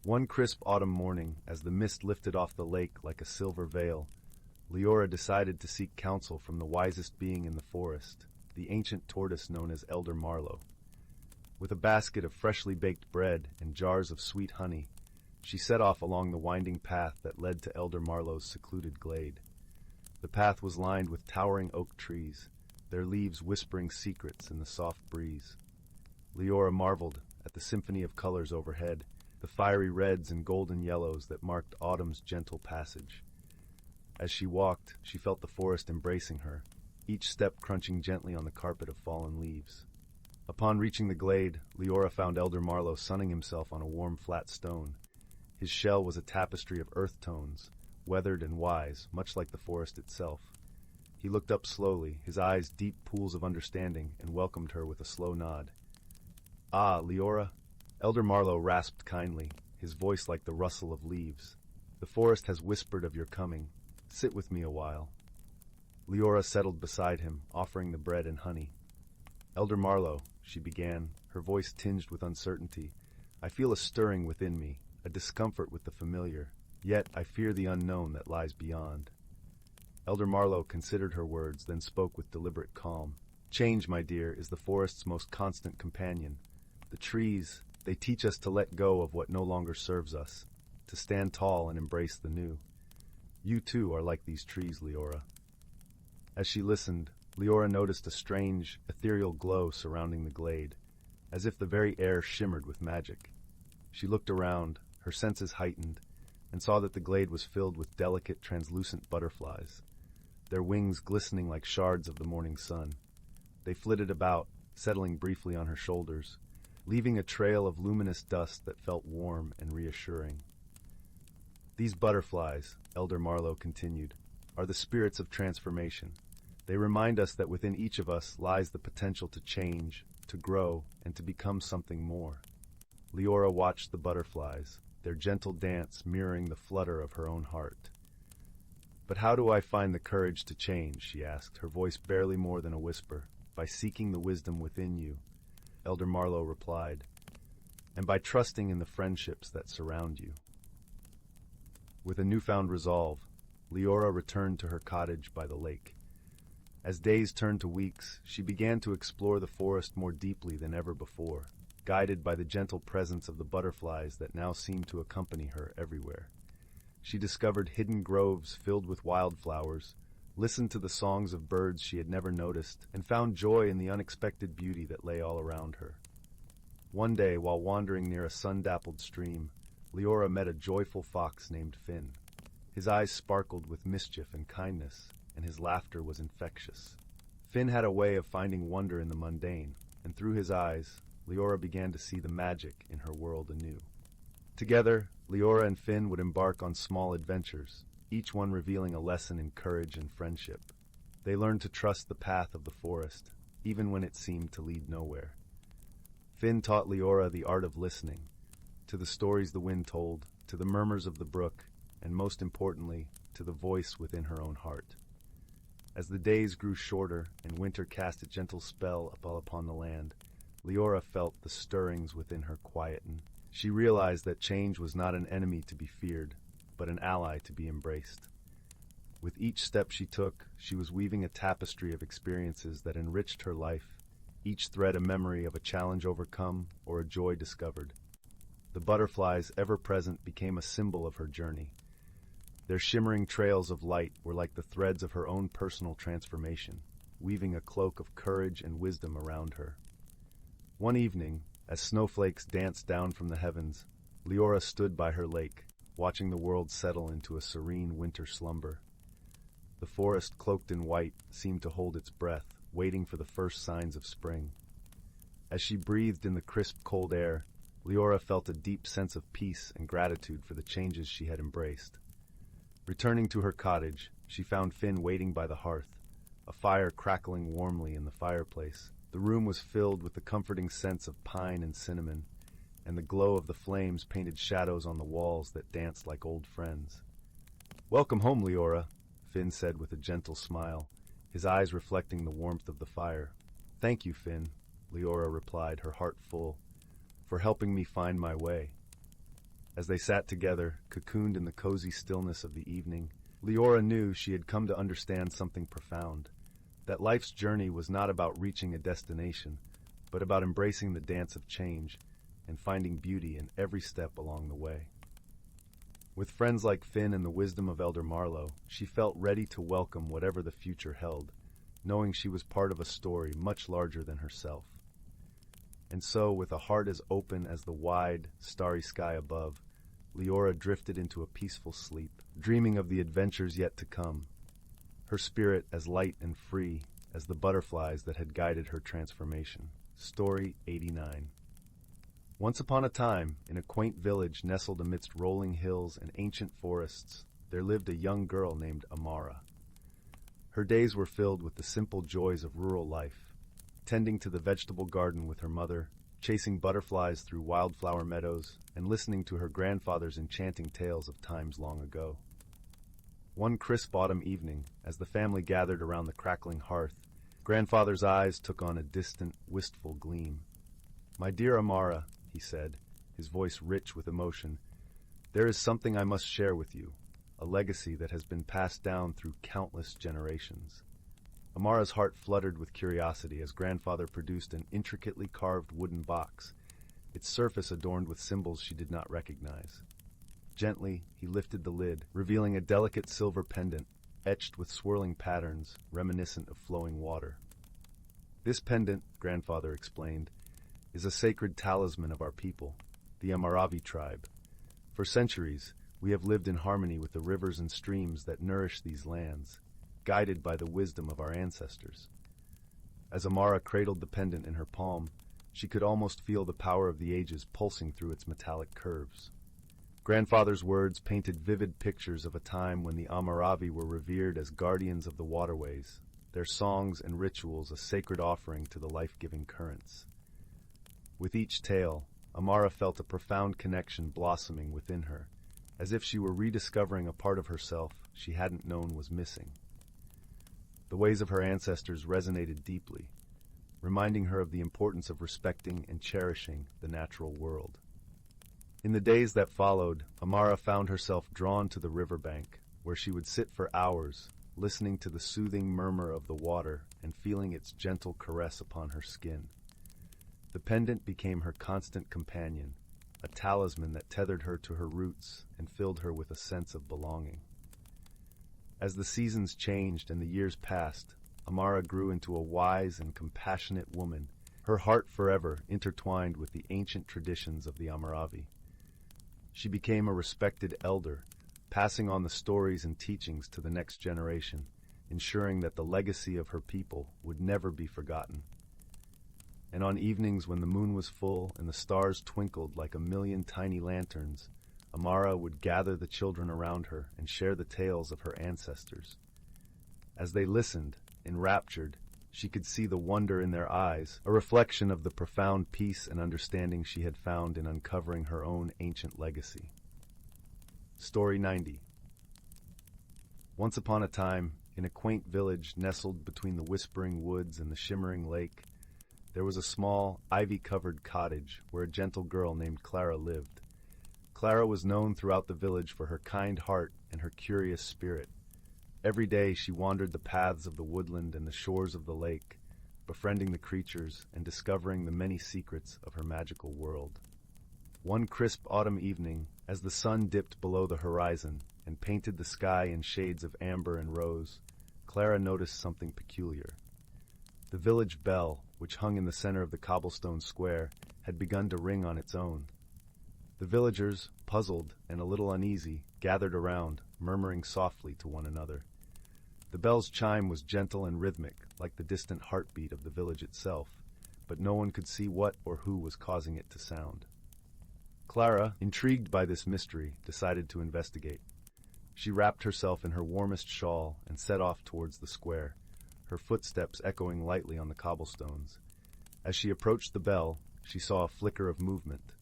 One crisp autumn morning, as the mist lifted off the lake like a silver veil, Leora decided to seek counsel from the wisest being in the forest, the ancient tortoise known as Elder Marlowe. With a basket of freshly baked bread and jars of sweet honey, she set off along the winding path that led to Elder Marlowe's secluded glade. The path was lined with towering oak trees, their leaves whispering secrets in the soft breeze. Leora marveled at the symphony of colors overhead, the fiery reds and golden yellows that marked autumn's gentle passage. As she walked, she felt the forest embracing her, each step crunching gently on the carpet of fallen leaves. Upon reaching the glade, Leora found Elder Marlowe sunning himself on a warm, flat stone. His shell was a tapestry of earth tones, weathered and wise, much like the forest itself. He looked up slowly, his eyes deep pools of understanding, and welcomed her with a slow nod. "Ah, Leora," Elder Marlowe rasped kindly, his voice like the rustle of leaves. "The forest has whispered of your coming. Sit with me a while." Leora settled beside him, offering the bread and honey. "Elder Marlowe," she began, her voice tinged with uncertainty, "I feel a stirring within me, a discomfort with the familiar, yet I fear the unknown that lies beyond." Elder Marlowe considered her words, then spoke with deliberate calm. "Change, my dear, is the forest's most constant companion. The trees, they teach us to let go of what no longer serves us, to stand tall and embrace the new. You too are like these trees, Leora." As she listened, Leora noticed a strange, ethereal glow surrounding the glade, as if the very air shimmered with magic. She looked around, her senses heightened, and saw that the glade was filled with delicate, translucent butterflies, their wings glistening like shards of the morning sun. They flitted about, settling briefly on her shoulders, leaving a trail of luminous dust that felt warm and reassuring. "These butterflies," Elder Marlowe continued, "are the spirits of transformation. They remind us that within each of us lies the potential to change, to grow, and to become something more." Leora watched the butterflies, their gentle dance mirroring the flutter of her own heart. "But how do I find the courage to change?" she asked, her voice barely more than a whisper. "By seeking the wisdom within you," Elder Marlowe replied, "and by trusting in the friendships that surround you." With a newfound resolve, Leora returned to her cottage by the lake. As days turned to weeks, she began to explore the forest more deeply than ever before, guided by the gentle presence of the butterflies that now seemed to accompany her everywhere. She discovered hidden groves filled with wildflowers, listened to the songs of birds she had never noticed, and found joy in the unexpected beauty that lay all around her. One day, while wandering near a sun-dappled stream, Leora met a joyful fox named Finn. His eyes sparkled with mischief and kindness, and his laughter was infectious. Finn had a way of finding wonder in the mundane, and through his eyes, Leora began to see the magic in her world anew. Together, Leora and Finn would embark on small adventures, each one revealing a lesson in courage and friendship. They learned to trust the path of the forest, even when it seemed to lead nowhere. Finn taught Leora the art of listening, to the stories the wind told, to the murmurs of the brook, and most importantly, to the voice within her own heart. As the days grew shorter and winter cast a gentle spell upon the land, Leora felt the stirrings within her quieten. She realized that change was not an enemy to be feared, but an ally to be embraced. With each step she took, she was weaving a tapestry of experiences that enriched her life, each thread a memory of a challenge overcome or a joy discovered. The butterflies, ever present, became a symbol of her journey. Their shimmering trails of light were like the threads of her own personal transformation, weaving a cloak of courage and wisdom around her. One evening, as snowflakes danced down from the heavens, Leora stood by her lake, watching the world settle into a serene winter slumber. The forest, cloaked in white, seemed to hold its breath, waiting for the first signs of spring. As she breathed in the crisp, cold air, Leora felt a deep sense of peace and gratitude for the changes she had embraced. Returning to her cottage, she found Finn waiting by the hearth, a fire crackling warmly in the fireplace. The room was filled with the comforting scents of pine and cinnamon, and the glow of the flames painted shadows on the walls that danced like old friends. "Welcome home, Leora," Finn said with a gentle smile, his eyes reflecting the warmth of the fire. "Thank you, Finn," Leora replied, her heart full, "for helping me find my way." As they sat together, cocooned in the cozy stillness of the evening, Leora knew she had come to understand something profound, that life's journey was not about reaching a destination, but about embracing the dance of change and finding beauty in every step along the way. With friends like Finn and the wisdom of Elder Marlowe, she felt ready to welcome whatever the future held, knowing she was part of a story much larger than herself. And so, with a heart as open as the wide, starry sky above, Leora drifted into a peaceful sleep, dreaming of the adventures yet to come, her spirit as light and free as the butterflies that had guided her transformation. Story 89. Once upon a time, in a quaint village nestled amidst rolling hills and ancient forests, there lived a young girl named Amara. Her days were filled with the simple joys of rural life, tending to the vegetable garden with her mother, chasing butterflies through wildflower meadows, and listening to her grandfather's enchanting tales of times long ago. One crisp autumn evening, as the family gathered around the crackling hearth, grandfather's eyes took on a distant, wistful gleam. "My dear Amara," he said, his voice rich with emotion, "there is something I must share with you, a legacy that has been passed down through countless generations." Amara's heart fluttered with curiosity as grandfather produced an intricately carved wooden box, its surface adorned with symbols she did not recognize. Gently, he lifted the lid, revealing a delicate silver pendant, etched with swirling patterns, reminiscent of flowing water. "This pendant," grandfather explained, "is a sacred talisman of our people, the Amaravi tribe. For centuries, we have lived in harmony with the rivers and streams that nourish these lands, guided by the wisdom of our ancestors." As Amara cradled the pendant in her palm, she could almost feel the power of the ages pulsing through its metallic curves. Grandfather's words painted vivid pictures of a time when the Amaravi were revered as guardians of the waterways, their songs and rituals a sacred offering to the life-giving currents. With each tale, Amara felt a profound connection blossoming within her, as if she were rediscovering a part of herself she hadn't known was missing. The ways of her ancestors resonated deeply, reminding her of the importance of respecting and cherishing the natural world. In the days that followed, Amara found herself drawn to the riverbank, where she would sit for hours, listening to the soothing murmur of the water and feeling its gentle caress upon her skin. The pendant became her constant companion, a talisman that tethered her to her roots and filled her with a sense of belonging. As the seasons changed and the years passed, Amara grew into a wise and compassionate woman, her heart forever intertwined with the ancient traditions of the Amaravi. She became a respected elder, passing on the stories and teachings to the next generation, ensuring that the legacy of her people would never be forgotten. And on evenings when the moon was full and the stars twinkled like a million tiny lanterns, Amara would gather the children around her and share the tales of her ancestors. As they listened, enraptured, she could see the wonder in their eyes, a reflection of the profound peace and understanding she had found in uncovering her own ancient legacy. Story 90. Once upon a time, in a quaint village nestled between the whispering woods and the shimmering lake, there was a small, ivy-covered cottage where a gentle girl named Clara lived. Clara was known throughout the village for her kind heart and her curious spirit. Every day she wandered the paths of the woodland and the shores of the lake, befriending the creatures and discovering the many secrets of her magical world. One crisp autumn evening, as the sun dipped below the horizon and painted the sky in shades of amber and rose, Clara noticed something peculiar. The village bell, which hung in the center of the cobblestone square, had begun to ring on its own. The villagers, puzzled and a little uneasy, gathered around, murmuring softly to one another. The bell's chime was gentle and rhythmic, like the distant heartbeat of the village itself, but no one could see what or who was causing it to sound. Clara, intrigued by this mystery, decided to investigate. She wrapped herself in her warmest shawl and set off towards the square, her footsteps echoing lightly on the cobblestones. As she approached the bell, she saw a flicker of movement.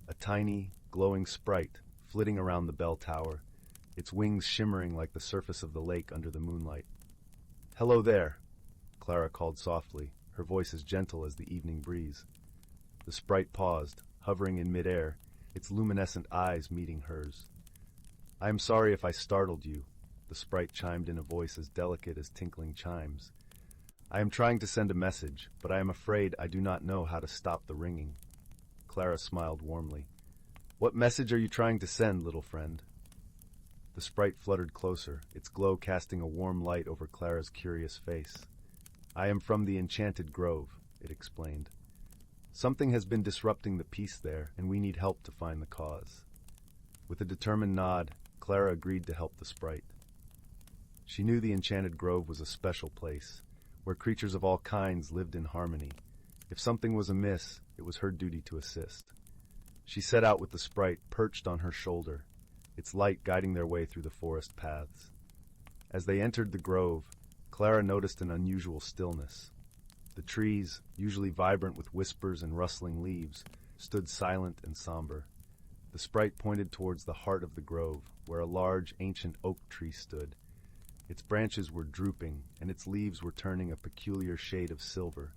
A tiny, glowing sprite flitting around the bell tower, its wings shimmering like the surface of the lake under the moonlight. "Hello there," Clara called softly, her voice as gentle as the evening breeze. The sprite paused, hovering in midair, its luminescent eyes meeting hers. "I am sorry if I startled you," the sprite chimed in a voice as delicate as tinkling chimes. "I am trying to send a message, but I am afraid I do not know how to stop the ringing." Clara smiled warmly. "What message are you trying to send, little friend?" The sprite fluttered closer, its glow casting a warm light over Clara's curious face. "I am from the Enchanted Grove," it explained. "Something has been disrupting the peace there, and we need help to find the cause." With a determined nod, Clara agreed to help the sprite. She knew the Enchanted Grove was a special place, where creatures of all kinds lived in harmony. If something was amiss, it was her duty to assist. She set out with the sprite perched on her shoulder, its light guiding their way through the forest paths. As they entered the grove, Clara noticed an unusual stillness. The trees, usually vibrant with whispers and rustling leaves, stood silent and somber. The sprite pointed towards the heart of the grove, where a large, ancient oak tree stood. Its branches were drooping, and its leaves were turning a peculiar shade of silver.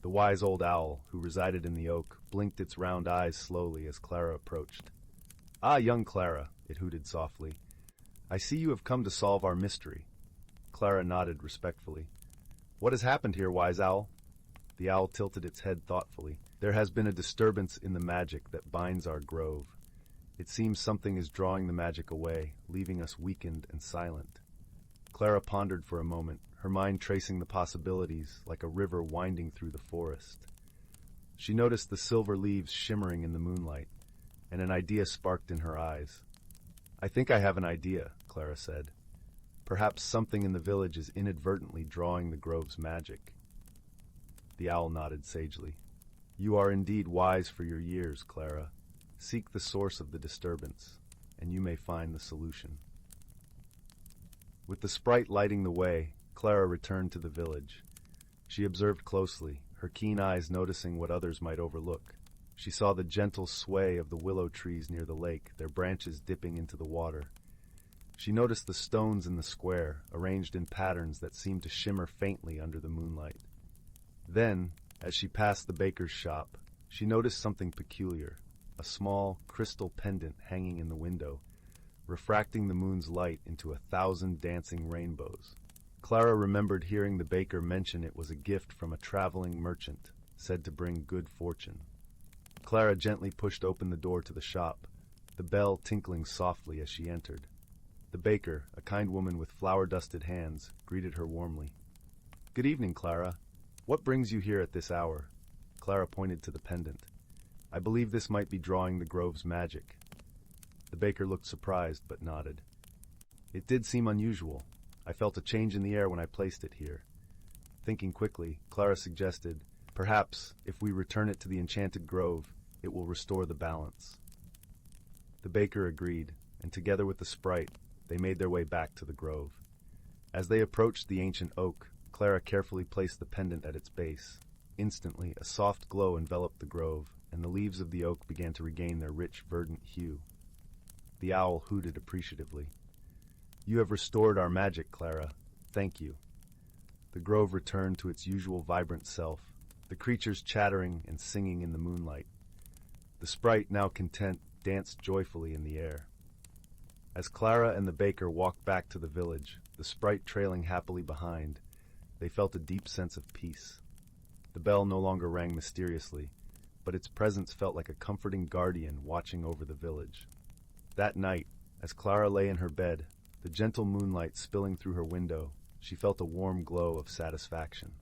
The wise old owl, who resided in the oak, blinked its round eyes slowly as Clara approached. "Ah, young Clara," it hooted softly. "I see you have come to solve our mystery." Clara nodded respectfully. "What has happened here, wise owl?" The owl tilted its head thoughtfully. "There has been a disturbance in the magic that binds our grove. It seems something is drawing the magic away, leaving us weakened and silent." Clara pondered for a moment, her mind tracing the possibilities like a river winding through the forest. She noticed the silver leaves shimmering in the moonlight, and an idea sparked in her eyes. "I think I have an idea," Clara said. "Perhaps something in the village is inadvertently drawing the grove's magic." The owl nodded sagely. "You are indeed wise for your years, Clara. Seek the source of the disturbance, and you may find the solution." With the sprite lighting the way, Clara returned to the village. She observed closely, her keen eyes noticing what others might overlook. She saw the gentle sway of the willow trees near the lake, their branches dipping into the water. She noticed the stones in the square, arranged in patterns that seemed to shimmer faintly under the moonlight. Then, as she passed the baker's shop, she noticed something peculiar, a small, crystal pendant hanging in the window, refracting the moon's light into 1,000 dancing rainbows. Clara remembered hearing the baker mention it was a gift from a traveling merchant, said to bring good fortune. Clara gently pushed open the door to the shop, the bell tinkling softly as she entered. The baker, a kind woman with flour-dusted hands, greeted her warmly. "Good evening, Clara. What brings you here at this hour?" Clara pointed to the pendant. "I believe this might be drawing the grove's magic." The baker looked surprised, but nodded. "It did seem unusual. I felt a change in the air when I placed it here." Thinking quickly, Clara suggested, "Perhaps, if we return it to the Enchanted Grove, it will restore the balance." The baker agreed, and together with the sprite, they made their way back to the grove. As they approached the ancient oak, Clara carefully placed the pendant at its base. Instantly, a soft glow enveloped the grove, and the leaves of the oak began to regain their rich, verdant hue. The owl hooted appreciatively. "You have restored our magic, Clara. Thank you." The grove returned to its usual vibrant self, the creatures chattering and singing in the moonlight. The sprite, now content, danced joyfully in the air. As Clara and the baker walked back to the village, the sprite trailing happily behind, they felt a deep sense of peace. The bell no longer rang mysteriously, but its presence felt like a comforting guardian watching over the village. That night, as Clara lay in her bed, the gentle moonlight spilling through her window, she felt a warm glow of satisfaction.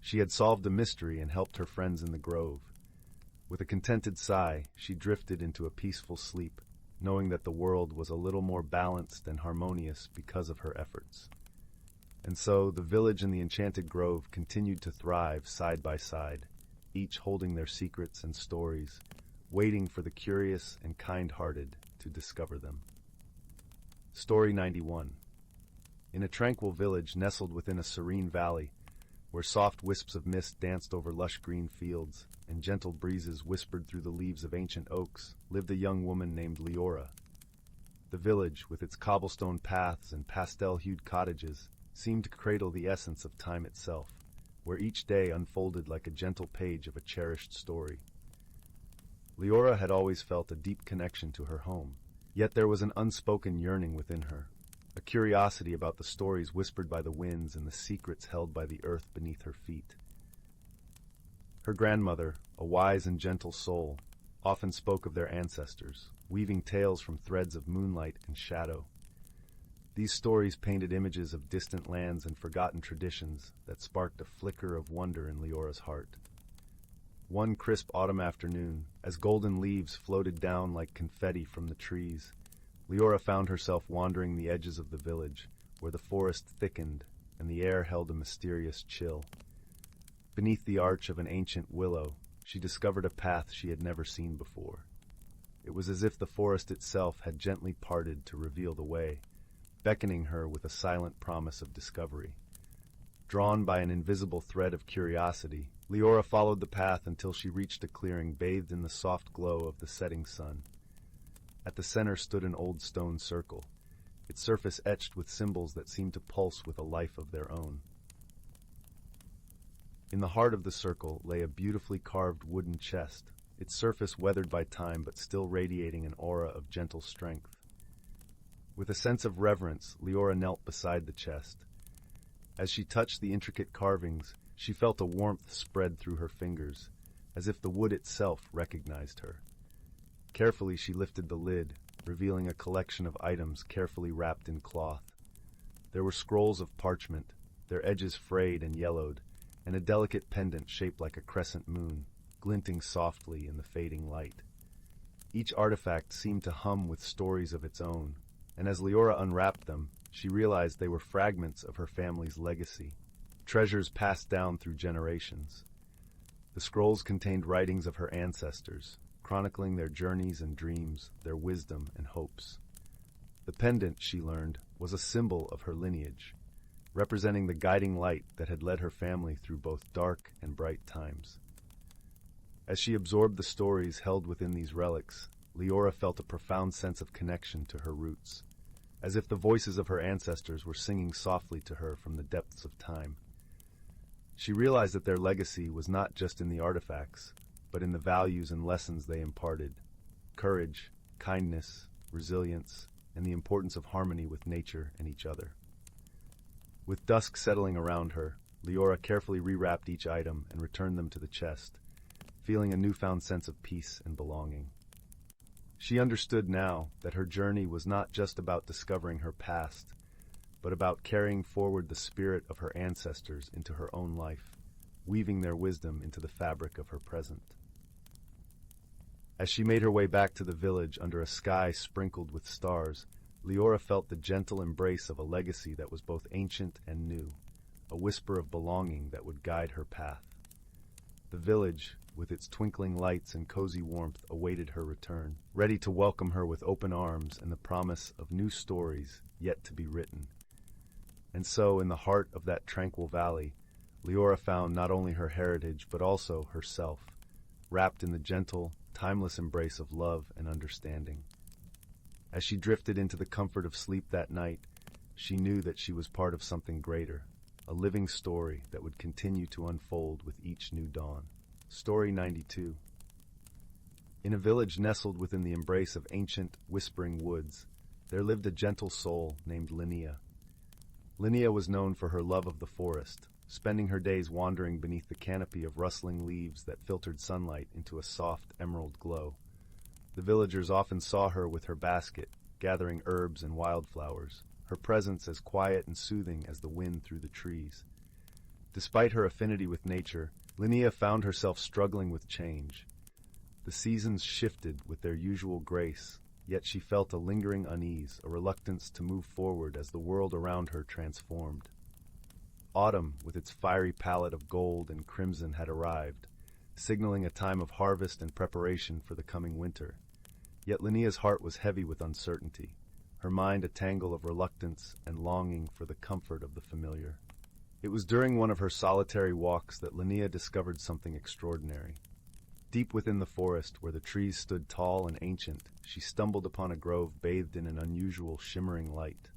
She had solved a mystery and helped her friends in the grove. With a contented sigh, she drifted into a peaceful sleep, knowing that the world was a little more balanced and harmonious because of her efforts. And so, the village and the enchanted grove continued to thrive side by side, each holding their secrets and stories, waiting for the curious and kind-hearted to discover them. Story 91. In a tranquil village nestled within a serene valley, where soft wisps of mist danced over lush green fields and gentle breezes whispered through the leaves of ancient oaks, lived a young woman named Leora. The village, with its cobblestone paths and pastel-hued cottages, seemed to cradle the essence of time itself, where each day unfolded like a gentle page of a cherished story. Leora had always felt a deep connection to her home, yet there was an unspoken yearning within her, a curiosity about the stories whispered by the winds and the secrets held by the earth beneath her feet. Her grandmother, a wise and gentle soul, often spoke of their ancestors, weaving tales from threads of moonlight and shadow. These stories painted images of distant lands and forgotten traditions that sparked a flicker of wonder in Leora's heart. One crisp autumn afternoon, as golden leaves floated down like confetti from the trees, Leora found herself wandering the edges of the village, where the forest thickened and the air held a mysterious chill. Beneath the arch of an ancient willow, she discovered a path she had never seen before. It was as if the forest itself had gently parted to reveal the way, beckoning her with a silent promise of discovery. Drawn by an invisible thread of curiosity, Leora followed the path until she reached a clearing bathed in the soft glow of the setting sun. At the center stood an old stone circle, its surface etched with symbols that seemed to pulse with a life of their own. In the heart of the circle lay a beautifully carved wooden chest, its surface weathered by time but still radiating an aura of gentle strength. With a sense of reverence, Leora knelt beside the chest. As she touched the intricate carvings, she felt a warmth spread through her fingers, as if the wood itself recognized her. Carefully she lifted the lid, revealing a collection of items carefully wrapped in cloth. There were scrolls of parchment, their edges frayed and yellowed, and a delicate pendant shaped like a crescent moon, glinting softly in the fading light. Each artifact seemed to hum with stories of its own, and as Leora unwrapped them, she realized they were fragments of her family's legacy, treasures passed down through generations. The scrolls contained writings of her ancestors, chronicling their journeys and dreams, their wisdom and hopes. The pendant, she learned, was a symbol of her lineage, representing the guiding light that had led her family through both dark and bright times. As she absorbed the stories held within these relics, Leora felt a profound sense of connection to her roots, as if the voices of her ancestors were singing softly to her from the depths of time. She realized that their legacy was not just in the artifacts, but in the values and lessons they imparted: courage, kindness, resilience, and the importance of harmony with nature and each other. With dusk settling around her, Leora carefully rewrapped each item and returned them to the chest, feeling a newfound sense of peace and belonging. She understood now that her journey was not just about discovering her past, but about carrying forward the spirit of her ancestors into her own life, weaving their wisdom into the fabric of her present. As she made her way back to the village under a sky sprinkled with stars, Leora felt the gentle embrace of a legacy that was both ancient and new, a whisper of belonging that would guide her path. The village, with its twinkling lights and cozy warmth, awaited her return, ready to welcome her with open arms and the promise of new stories yet to be written. And so, in the heart of that tranquil valley, Leora found not only her heritage but also herself, wrapped in the gentle, timeless embrace of love and understanding. As she drifted into the comfort of sleep that night, she knew that she was part of something greater, a living story that would continue to unfold with each new dawn. Story 92. In a village nestled within the embrace of ancient, whispering woods, there lived a gentle soul named Linnea. Linnea was known for her love of the forest, spending her days wandering beneath the canopy of rustling leaves that filtered sunlight into a soft emerald glow. The villagers often saw her with her basket, gathering herbs and wildflowers, her presence as quiet and soothing as the wind through the trees. Despite her affinity with nature, Linnea found herself struggling with change. The seasons shifted with their usual grace, yet she felt a lingering unease, a reluctance to move forward as the world around her transformed. Autumn, with its fiery palette of gold and crimson, had arrived, signaling a time of harvest and preparation for the coming winter. Yet Linnea's heart was heavy with uncertainty, her mind a tangle of reluctance and longing for the comfort of the familiar. It was during one of her solitary walks that Linnea discovered something extraordinary. Deep within the forest, where the trees stood tall and ancient, she stumbled upon a grove bathed in an unusual shimmering light.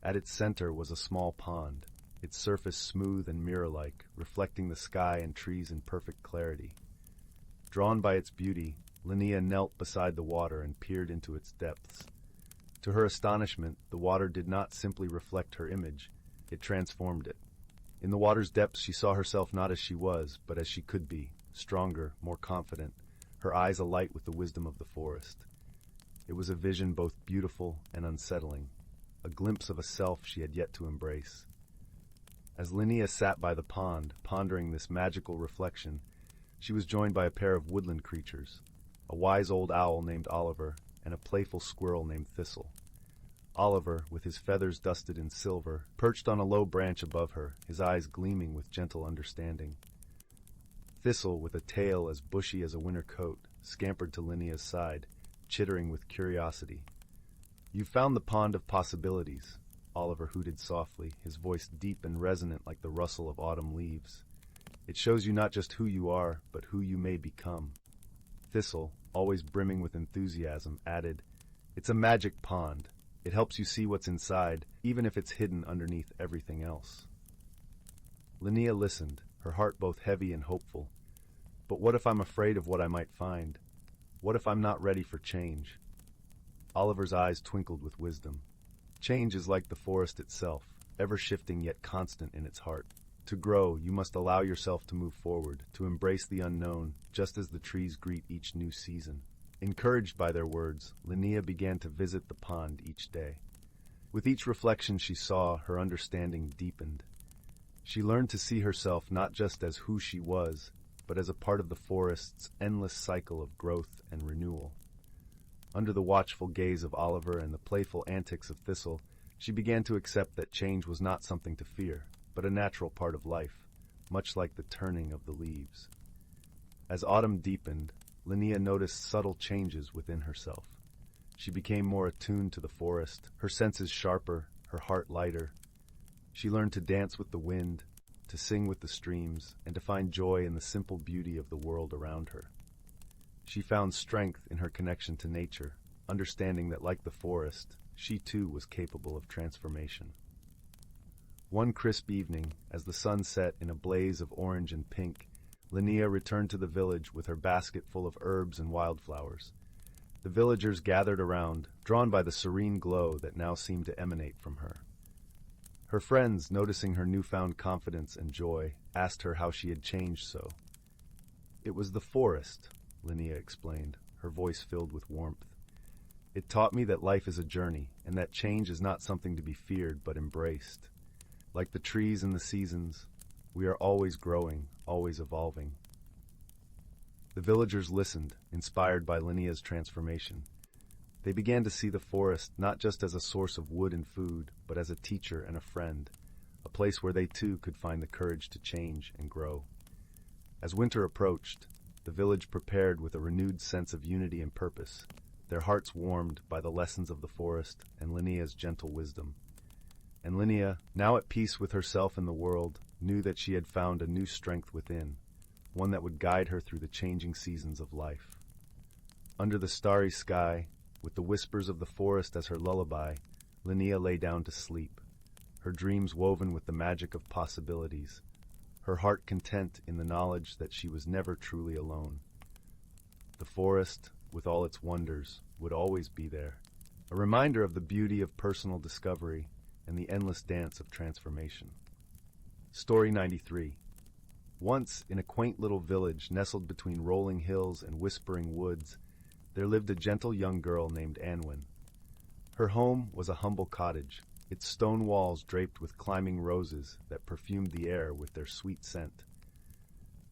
At its center was a small pond, its surface smooth and mirror-like, reflecting the sky and trees in perfect clarity. Drawn by its beauty, Linnea knelt beside the water and peered into its depths. To her astonishment, the water did not simply reflect her image, it transformed it. In the water's depths she saw herself not as she was, but as she could be, stronger, more confident, her eyes alight with the wisdom of the forest. It was a vision both beautiful and unsettling, a glimpse of a self she had yet to embrace. As Linnea sat by the pond, pondering this magical reflection, she was joined by a pair of woodland creatures, a wise old owl named Oliver and a playful squirrel named Thistle. Oliver, with his feathers dusted in silver, perched on a low branch above her, his eyes gleaming with gentle understanding. Thistle, with a tail as bushy as a winter coat, scampered to Linnea's side, chittering with curiosity. "You've found the pond of possibilities," Oliver hooted softly, his voice deep and resonant like the rustle of autumn leaves. "It shows you not just who you are, but who you may become." Thistle, always brimming with enthusiasm, added, "It's a magic pond. It helps you see what's inside, even if it's hidden underneath everything else." Linnea listened, her heart both heavy and hopeful. But what if I'm afraid of what I might find? What if I'm not ready for change? Oliver's eyes twinkled with wisdom. Change is like the forest itself, ever shifting yet constant in its heart. To grow, you must allow yourself to move forward, to embrace the unknown, just as the trees greet each new season. Encouraged by their words, Linnea began to visit the pond each day. With each reflection she saw, her understanding deepened. She learned to see herself not just as who she was, but as a part of the forest's endless cycle of growth and renewal. Under the watchful gaze of Oliver and the playful antics of Thistle, she began to accept that change was not something to fear, but a natural part of life, much like the turning of the leaves. As autumn deepened, Linnea noticed subtle changes within herself. She became more attuned to the forest, her senses sharper, her heart lighter. She learned to dance with the wind, to sing with the streams, and to find joy in the simple beauty of the world around her. She found strength in her connection to nature, understanding that, like the forest, she too was capable of transformation. One crisp evening, as the sun set in a blaze of orange and pink, Linnea returned to the village with her basket full of herbs and wildflowers. The villagers gathered around, drawn by the serene glow that now seemed to emanate from her. Her friends, noticing her newfound confidence and joy, asked her how she had changed so. "It was the forest," Linnea explained, her voice filled with warmth. "It taught me that life is a journey, and that change is not something to be feared but embraced. Like the trees and the seasons, we are always growing, always evolving." The villagers listened, inspired by Linnea's transformation. They began to see the forest not just as a source of wood and food, but as a teacher and a friend, a place where they too could find the courage to change and grow. As winter approached, the village prepared with a renewed sense of unity and purpose, their hearts warmed by the lessons of the forest and Linnea's gentle wisdom. And Linnea, now at peace with herself and the world, knew that she had found a new strength within, one that would guide her through the changing seasons of life. Under the starry sky, with the whispers of the forest as her lullaby, Linnea lay down to sleep, her dreams woven with the magic of possibilities, her heart content in the knowledge that she was never truly alone. The forest, with all its wonders, would always be there, a reminder of the beauty of personal discovery and the endless dance of transformation. Story 93. Once, in a quaint little village nestled between rolling hills and whispering woods, there lived a gentle young girl named Anwen. Her home was a humble cottage, its stone walls draped with climbing roses that perfumed the air with their sweet scent.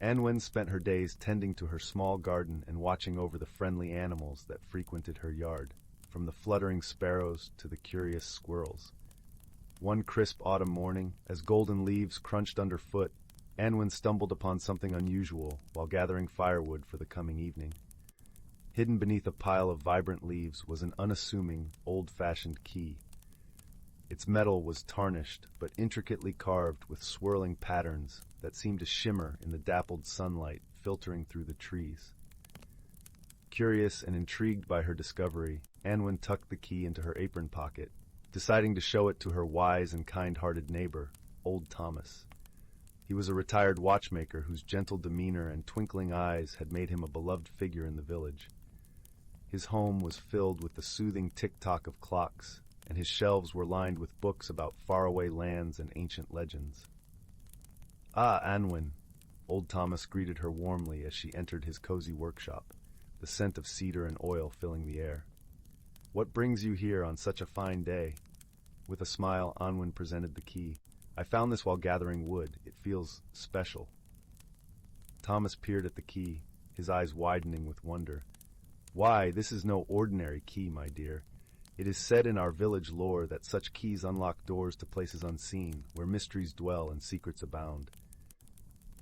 Anwen spent her days tending to her small garden and watching over the friendly animals that frequented her yard, from the fluttering sparrows to the curious squirrels. One crisp autumn morning, as golden leaves crunched underfoot, Anwen stumbled upon something unusual while gathering firewood for the coming evening. Hidden beneath a pile of vibrant leaves was an unassuming, old-fashioned key. Its metal was tarnished but intricately carved with swirling patterns that seemed to shimmer in the dappled sunlight filtering through the trees. Curious and intrigued by her discovery, Anwen tucked the key into her apron pocket, deciding to show it to her wise and kind-hearted neighbor, old Thomas. He was a retired watchmaker whose gentle demeanor and twinkling eyes had made him a beloved figure in the village. His home was filled with the soothing tick-tock of clocks, and his shelves were lined with books about faraway lands and ancient legends. "Ah, Anwen," old Thomas greeted her warmly as she entered his cozy workshop, the scent of cedar and oil filling the air. "What brings you here on such a fine day?" With a smile, Anwen presented the key. "I found this while gathering wood. It feels special." Thomas peered at the key, his eyes widening with wonder. "Why, this is no ordinary key, my dear. It is said in our village lore that such keys unlock doors to places unseen, where mysteries dwell and secrets abound."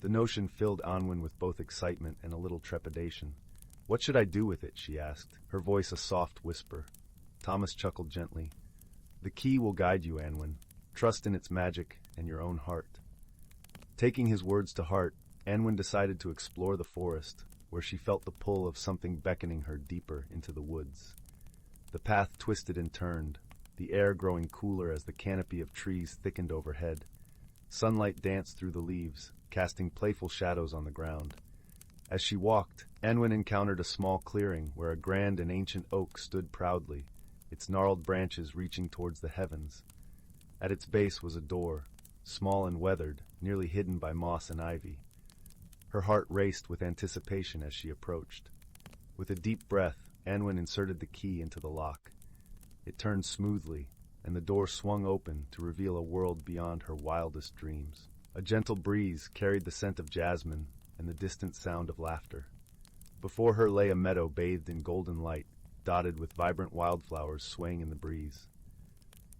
The notion filled Anwen with both excitement and a little trepidation. "What should I do with it?" she asked, her voice a soft whisper. Thomas chuckled gently. "The key will guide you, Anwen. Trust in its magic and your own heart." Taking his words to heart, Anwen decided to explore the forest, where she felt the pull of something beckoning her deeper into the woods. The path twisted and turned, the air growing cooler as the canopy of trees thickened overhead. Sunlight danced through the leaves, casting playful shadows on the ground. As she walked, Anwen encountered a small clearing where a grand and ancient oak stood proudly, its gnarled branches reaching towards the heavens. At its base was a door, small and weathered, nearly hidden by moss and ivy. Her heart raced with anticipation as she approached. With a deep breath, Anwen inserted the key into the lock. It turned smoothly, and the door swung open to reveal a world beyond her wildest dreams. A gentle breeze carried the scent of jasmine and the distant sound of laughter. Before her lay a meadow bathed in golden light, dotted with vibrant wildflowers swaying in the breeze.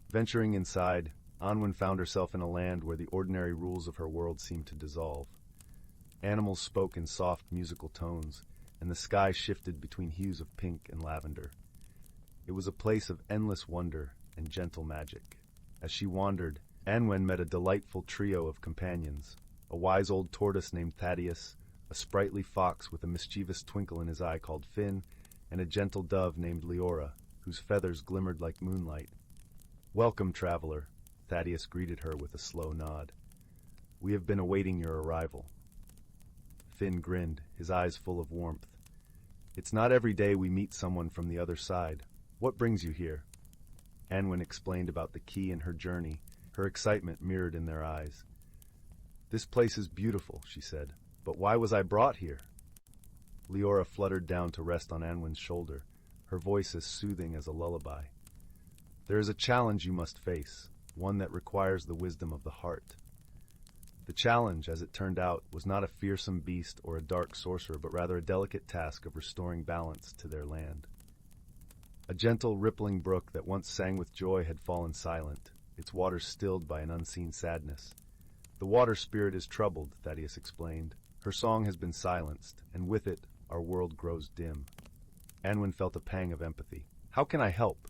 Venturing inside, Anwen found herself in a land where the ordinary rules of her world seemed to dissolve. Animals spoke in soft musical tones, and the sky shifted between hues of pink and lavender. It was a place of endless wonder and gentle magic. As she wandered, Anwen met a delightful trio of companions, a wise old tortoise named Thaddeus, a sprightly fox with a mischievous twinkle in his eye called Finn, and a gentle dove named Leora, whose feathers glimmered like moonlight. "Welcome, traveler," Thaddeus greeted her with a slow nod. "We have been awaiting your arrival." Finn grinned, his eyes full of warmth. "It's not every day we meet someone from the other side. What brings you here?" Anwen explained about the key and her journey, her excitement mirrored in their eyes. "This place is beautiful," she said, "but why was I brought here?" Leora fluttered down to rest on Anwen's shoulder, her voice as soothing as a lullaby. "There is a challenge you must face, one that requires the wisdom of the heart." The challenge, as it turned out, was not a fearsome beast or a dark sorcerer, but rather a delicate task of restoring balance to their land. A gentle, rippling brook that once sang with joy had fallen silent, its waters stilled by an unseen sadness. "The water spirit is troubled," Thaddeus explained. "Her song has been silenced, and with it, our world grows dim." Anwen felt a pang of empathy. "How can I help?"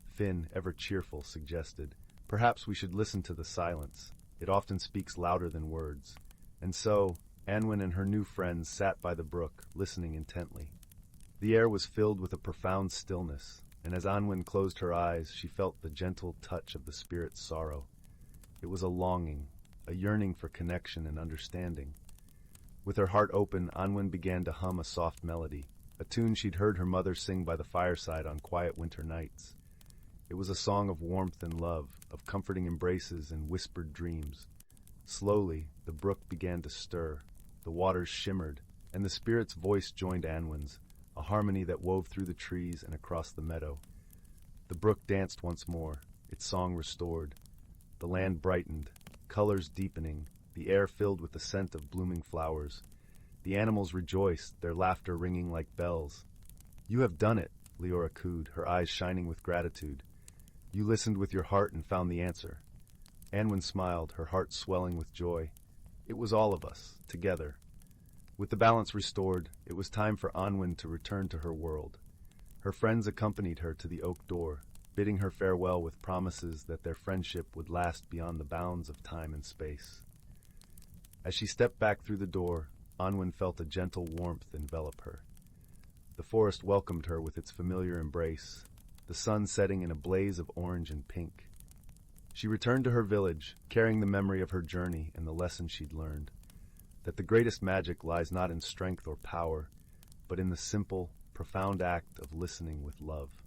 Finn, ever cheerful, suggested. "Perhaps we should listen to the silence. It often speaks louder than words." And so, Anwen and her new friends sat by the brook, listening intently. The air was filled with a profound stillness, and as Anwen closed her eyes, she felt the gentle touch of the spirit's sorrow. It was a longing, a yearning for connection and understanding. With her heart open, Anwen began to hum a soft melody, a tune she'd heard her mother sing by the fireside on quiet winter nights. It was a song of warmth and love, of comforting embraces and whispered dreams. Slowly, the brook began to stir, the waters shimmered, and the spirit's voice joined Anwen's, a harmony that wove through the trees and across the meadow. The brook danced once more, its song restored. The land brightened, colors deepening, the air filled with the scent of blooming flowers. The animals rejoiced, their laughter ringing like bells. "You have done it," Leora cooed, her eyes shining with gratitude. "You listened with your heart and found the answer." Anwen smiled, her heart swelling with joy. It was all of us, together. With the balance restored, it was time for Anwen to return to her world. Her friends accompanied her to the oak door, bidding her farewell with promises that their friendship would last beyond the bounds of time and space. As she stepped back through the door, Anwen felt a gentle warmth envelop her. The forest welcomed her with its familiar embrace, the sun setting in a blaze of orange and pink. She returned to her village, carrying the memory of her journey and the lesson she'd learned, that the greatest magic lies not in strength or power, but in the simple, profound act of listening with love.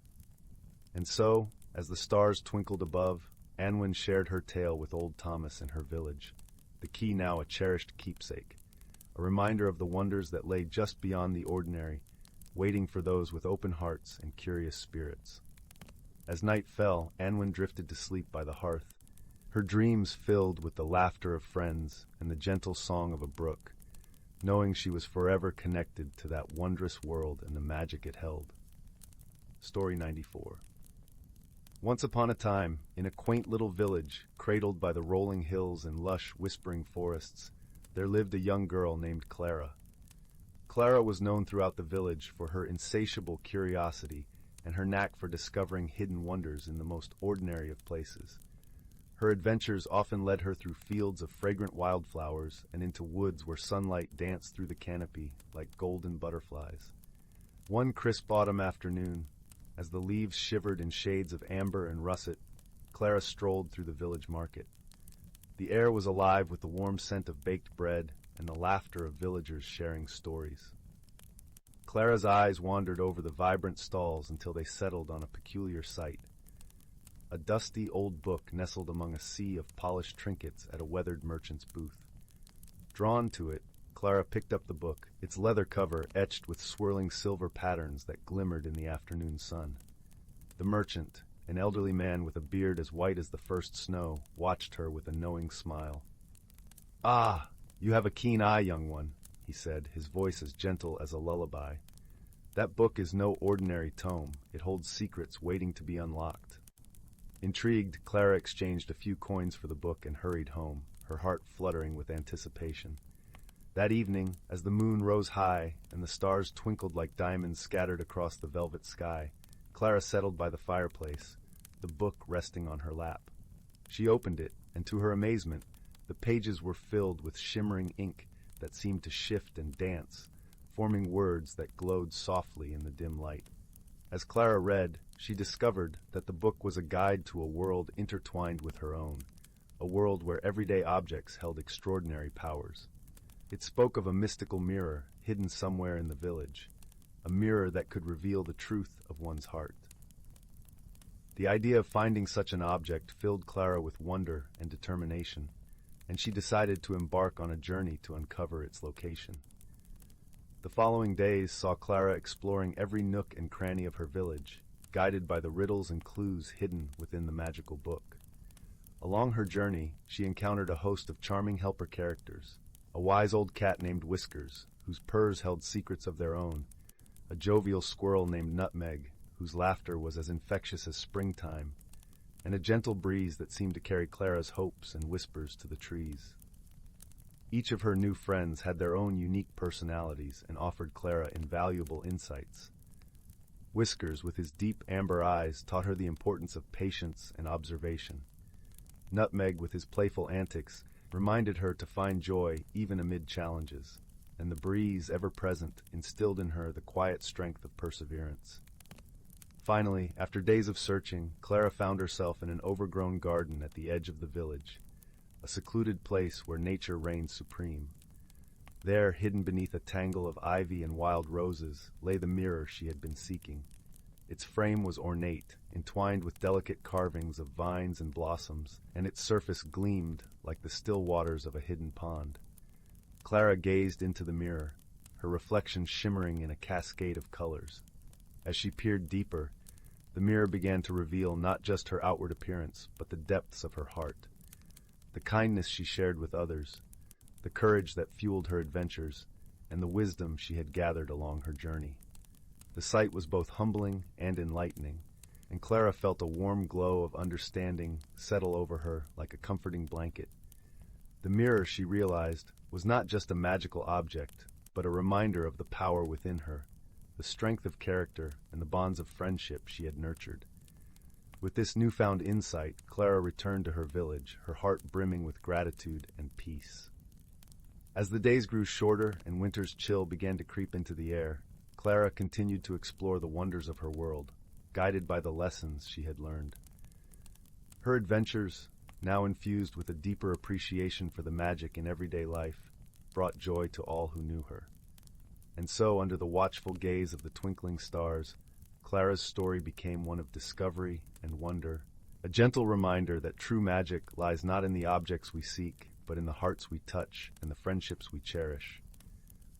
And so, as the stars twinkled above, Anwen shared her tale with old Thomas in her village, the key now a cherished keepsake, a reminder of the wonders that lay just beyond the ordinary, waiting for those with open hearts and curious spirits. As night fell, Anwen drifted to sleep by the hearth, her dreams filled with the laughter of friends and the gentle song of a brook, knowing she was forever connected to that wondrous world and the magic it held. Story 94. Once upon a time, in a quaint little village, cradled by the rolling hills and lush, whispering forests, there lived a young girl named Clara. Clara was known throughout the village for her insatiable curiosity and her knack for discovering hidden wonders in the most ordinary of places. Her adventures often led her through fields of fragrant wildflowers and into woods where sunlight danced through the canopy like golden butterflies. One crisp autumn afternoon, as the leaves shivered in shades of amber and russet, Clara strolled through the village market. The air was alive with the warm scent of baked bread and the laughter of villagers sharing stories. Clara's eyes wandered over the vibrant stalls until they settled on a peculiar sight. A dusty old book nestled among a sea of polished trinkets at a weathered merchant's booth. Drawn to it, Clara picked up the book, its leather cover etched with swirling silver patterns that glimmered in the afternoon sun. The merchant, an elderly man with a beard as white as the first snow, watched her with a knowing smile. "Ah, you have a keen eye, young one," he said, his voice as gentle as a lullaby. "That book is no ordinary tome. It holds secrets waiting to be unlocked." Intrigued, Clara exchanged a few coins for the book and hurried home, her heart fluttering with anticipation. That evening, as the moon rose high and the stars twinkled like diamonds scattered across the velvet sky, Clara settled by the fireplace, the book resting on her lap. She opened it, and to her amazement, the pages were filled with shimmering ink that seemed to shift and dance, forming words that glowed softly in the dim light. As Clara read, she discovered that the book was a guide to a world intertwined with her own, a world where everyday objects held extraordinary powers. It spoke of a mystical mirror hidden somewhere in the village, a mirror that could reveal the truth of one's heart. The idea of finding such an object filled Clara with wonder and determination, and she decided to embark on a journey to uncover its location. The following days saw Clara exploring every nook and cranny of her village, guided by the riddles and clues hidden within the magical book. Along her journey, she encountered a host of charming helper characters, a wise old cat named Whiskers, whose purrs held secrets of their own, a jovial squirrel named Nutmeg, whose laughter was as infectious as springtime, and a gentle breeze that seemed to carry Clara's hopes and whispers to the trees. Each of her new friends had their own unique personalities and offered Clara invaluable insights. Whiskers, with his deep amber eyes, taught her the importance of patience and observation. Nutmeg, with his playful antics, reminded her to find joy even amid challenges, and the breeze, ever present, instilled in her the quiet strength of perseverance. Finally, after days of searching, Clara found herself in an overgrown garden at the edge of the village, a secluded place where nature reigned supreme. There, hidden beneath a tangle of ivy and wild roses, lay the mirror she had been seeking. Its frame was ornate, entwined with delicate carvings of vines and blossoms, and its surface gleamed like the still waters of a hidden pond. Clara gazed into the mirror, her reflection shimmering in a cascade of colors. As she peered deeper, the mirror began to reveal not just her outward appearance, but the depths of her heart. The kindness she shared with others, the courage that fueled her adventures, and the wisdom she had gathered along her journey. The sight was both humbling and enlightening, and Clara felt a warm glow of understanding settle over her like a comforting blanket. The mirror, she realized, was not just a magical object, but a reminder of the power within her, the strength of character, and the bonds of friendship she had nurtured. With this newfound insight, Clara returned to her village, her heart brimming with gratitude and peace. As the days grew shorter and winter's chill began to creep into the air, Clara continued to explore the wonders of her world, guided by the lessons she had learned. Her adventures, now infused with a deeper appreciation for the magic in everyday life, brought joy to all who knew her. And so, under the watchful gaze of the twinkling stars, Clara's story became one of discovery and wonder, a gentle reminder that true magic lies not in the objects we seek, but in the hearts we touch and the friendships we cherish.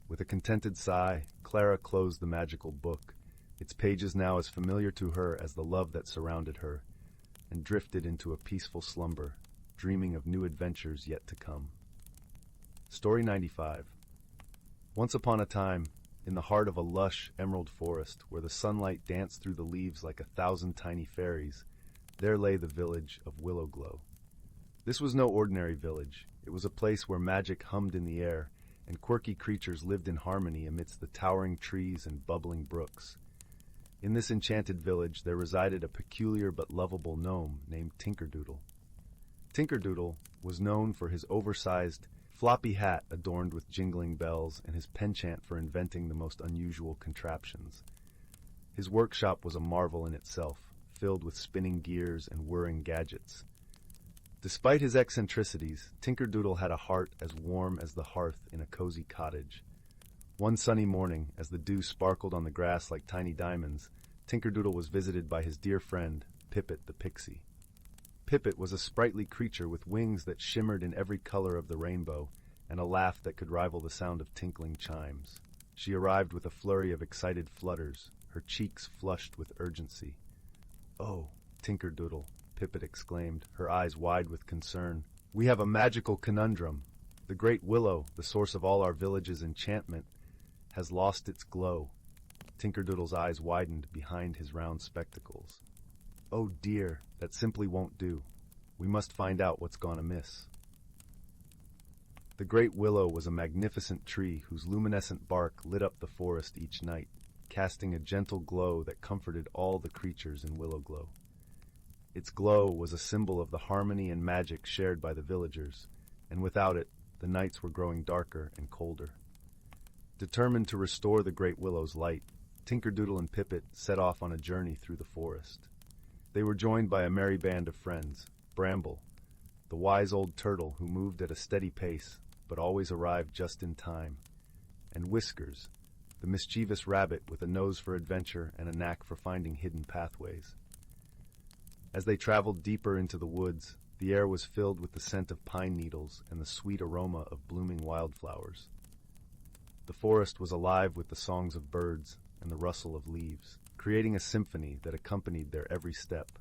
With a contented sigh, Clara closed the magical book, its pages now as familiar to her as the love that surrounded her, and drifted into a peaceful slumber, dreaming of new adventures yet to come. Story 95. Once upon a time, in the heart of a lush emerald forest where the sunlight danced through the leaves like 1,000 tiny fairies, there lay the village of Willowglow. This was no ordinary village. It was a place where magic hummed in the air, and quirky creatures lived in harmony amidst the towering trees and bubbling brooks. In this enchanted village there resided a peculiar but lovable gnome named Tinkerdoodle. Tinkerdoodle was known for his oversized, floppy hat adorned with jingling bells and his penchant for inventing the most unusual contraptions. His workshop was a marvel in itself, filled with spinning gears and whirring gadgets. Despite his eccentricities, Tinkerdoodle had a heart as warm as the hearth in a cozy cottage. One sunny morning, as the dew sparkled on the grass like tiny diamonds, Tinkerdoodle was visited by his dear friend, Pippet the pixie. Pippet was a sprightly creature with wings that shimmered in every color of the rainbow, and a laugh that could rival the sound of tinkling chimes. She arrived with a flurry of excited flutters, her cheeks flushed with urgency. "Oh, Tinkerdoodle," Pippet exclaimed, her eyes wide with concern. "We have a magical conundrum. The great willow, the source of all our village's enchantment, has lost its glow." Tinkerdoodle's eyes widened behind his round spectacles. "Oh dear, that simply won't do. We must find out what's gone amiss." The great willow was a magnificent tree whose luminescent bark lit up the forest each night, casting a gentle glow that comforted all the creatures in Willowglow. Its glow was a symbol of the harmony and magic shared by the villagers, and without it, the nights were growing darker and colder. Determined to restore the great willow's light, Tinkerdoodle and Pippet set off on a journey through the forest. They were joined by a merry band of friends: Bramble, the wise old turtle who moved at a steady pace but always arrived just in time, and Whiskers, the mischievous rabbit with a nose for adventure and a knack for finding hidden pathways. As they traveled deeper into the woods, the air was filled with the scent of pine needles and the sweet aroma of blooming wildflowers. The forest was alive with the songs of birds and the rustle of leaves, creating a symphony that accompanied their every step.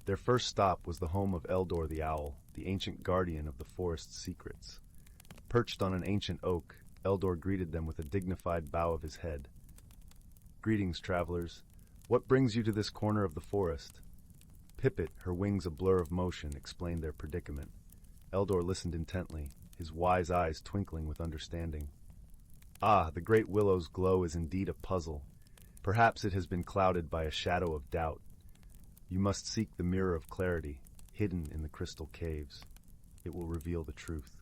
Their first stop was the home of Eldor the owl, the ancient guardian of the forest's secrets. Perched on an ancient oak, Eldor greeted them with a dignified bow of his head. "Greetings, travelers. What brings you to this corner of the forest?" Pippet, her wings a blur of motion, explained their predicament. Eldor listened intently, his wise eyes twinkling with understanding. "Ah, the great willow's glow is indeed a puzzle. Perhaps it has been clouded by a shadow of doubt. You must seek the mirror of clarity, hidden in the crystal caves. It will reveal the truth."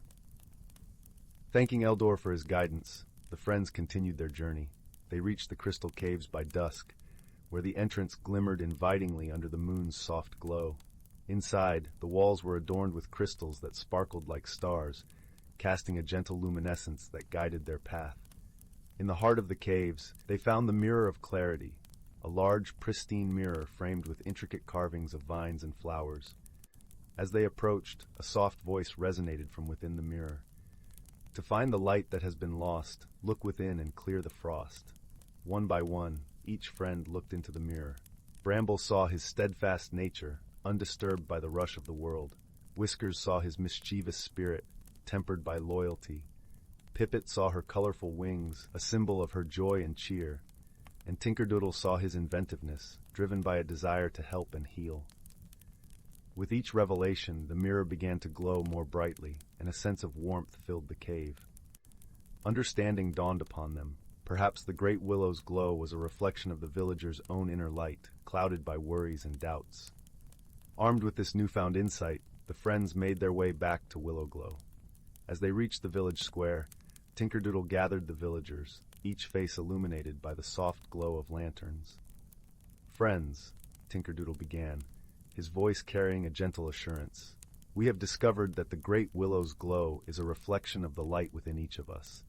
Thanking Eldor for his guidance, the friends continued their journey. They reached the crystal caves by dusk, where the entrance glimmered invitingly under the moon's soft glow. Inside, the walls were adorned with crystals that sparkled like stars, casting a gentle luminescence that guided their path. In the heart of the caves, they found the Mirror of Clarity, a large, pristine mirror framed with intricate carvings of vines and flowers. As they approached, a soft voice resonated from within the mirror. "To find the light that has been lost, look within and clear the frost." One by one, each friend looked into the mirror. Bramble saw his steadfast nature, undisturbed by the rush of the world. Whiskers saw his mischievous spirit, tempered by loyalty. Pipit saw her colorful wings, a symbol of her joy and cheer, and Tinkerdoodle saw his inventiveness, driven by a desire to help and heal. With each revelation, the mirror began to glow more brightly, and a sense of warmth filled the cave. Understanding dawned upon them. Perhaps the great willow's glow was a reflection of the villagers' own inner light, clouded by worries and doubts. Armed with this newfound insight, the friends made their way back to Willowglow. As they reached the village square, Tinkerdoodle gathered the villagers, each face illuminated by the soft glow of lanterns. "Friends," Tinkerdoodle began, his voice carrying a gentle assurance, "we have discovered that the great willow's glow is a reflection of the light within each of us.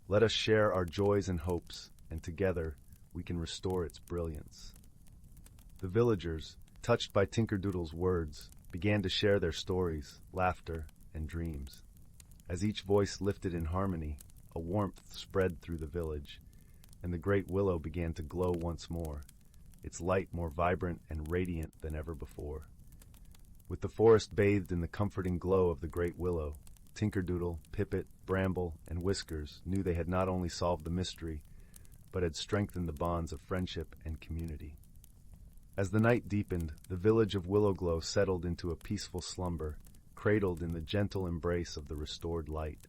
Let us share our joys and hopes, and together we can restore its brilliance." The villagers, touched by Tinkerdoodle's words, began to share their stories, laughter, and dreams. As each voice lifted in harmony, a warmth spread through the village, and the great willow began to glow once more, its light more vibrant and radiant than ever before. With the forest bathed in the comforting glow of the great willow, Tinkerdoodle, Pipit, Bramble, and Whiskers knew they had not only solved the mystery, but had strengthened the bonds of friendship and community. As the night deepened, the village of Willowglow settled into a peaceful slumber, cradled in the gentle embrace of the restored light.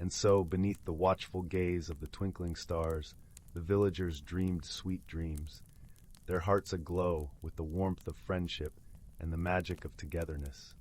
And so, beneath the watchful gaze of the twinkling stars, the villagers dreamed sweet dreams, their hearts aglow with the warmth of friendship and the magic of togetherness.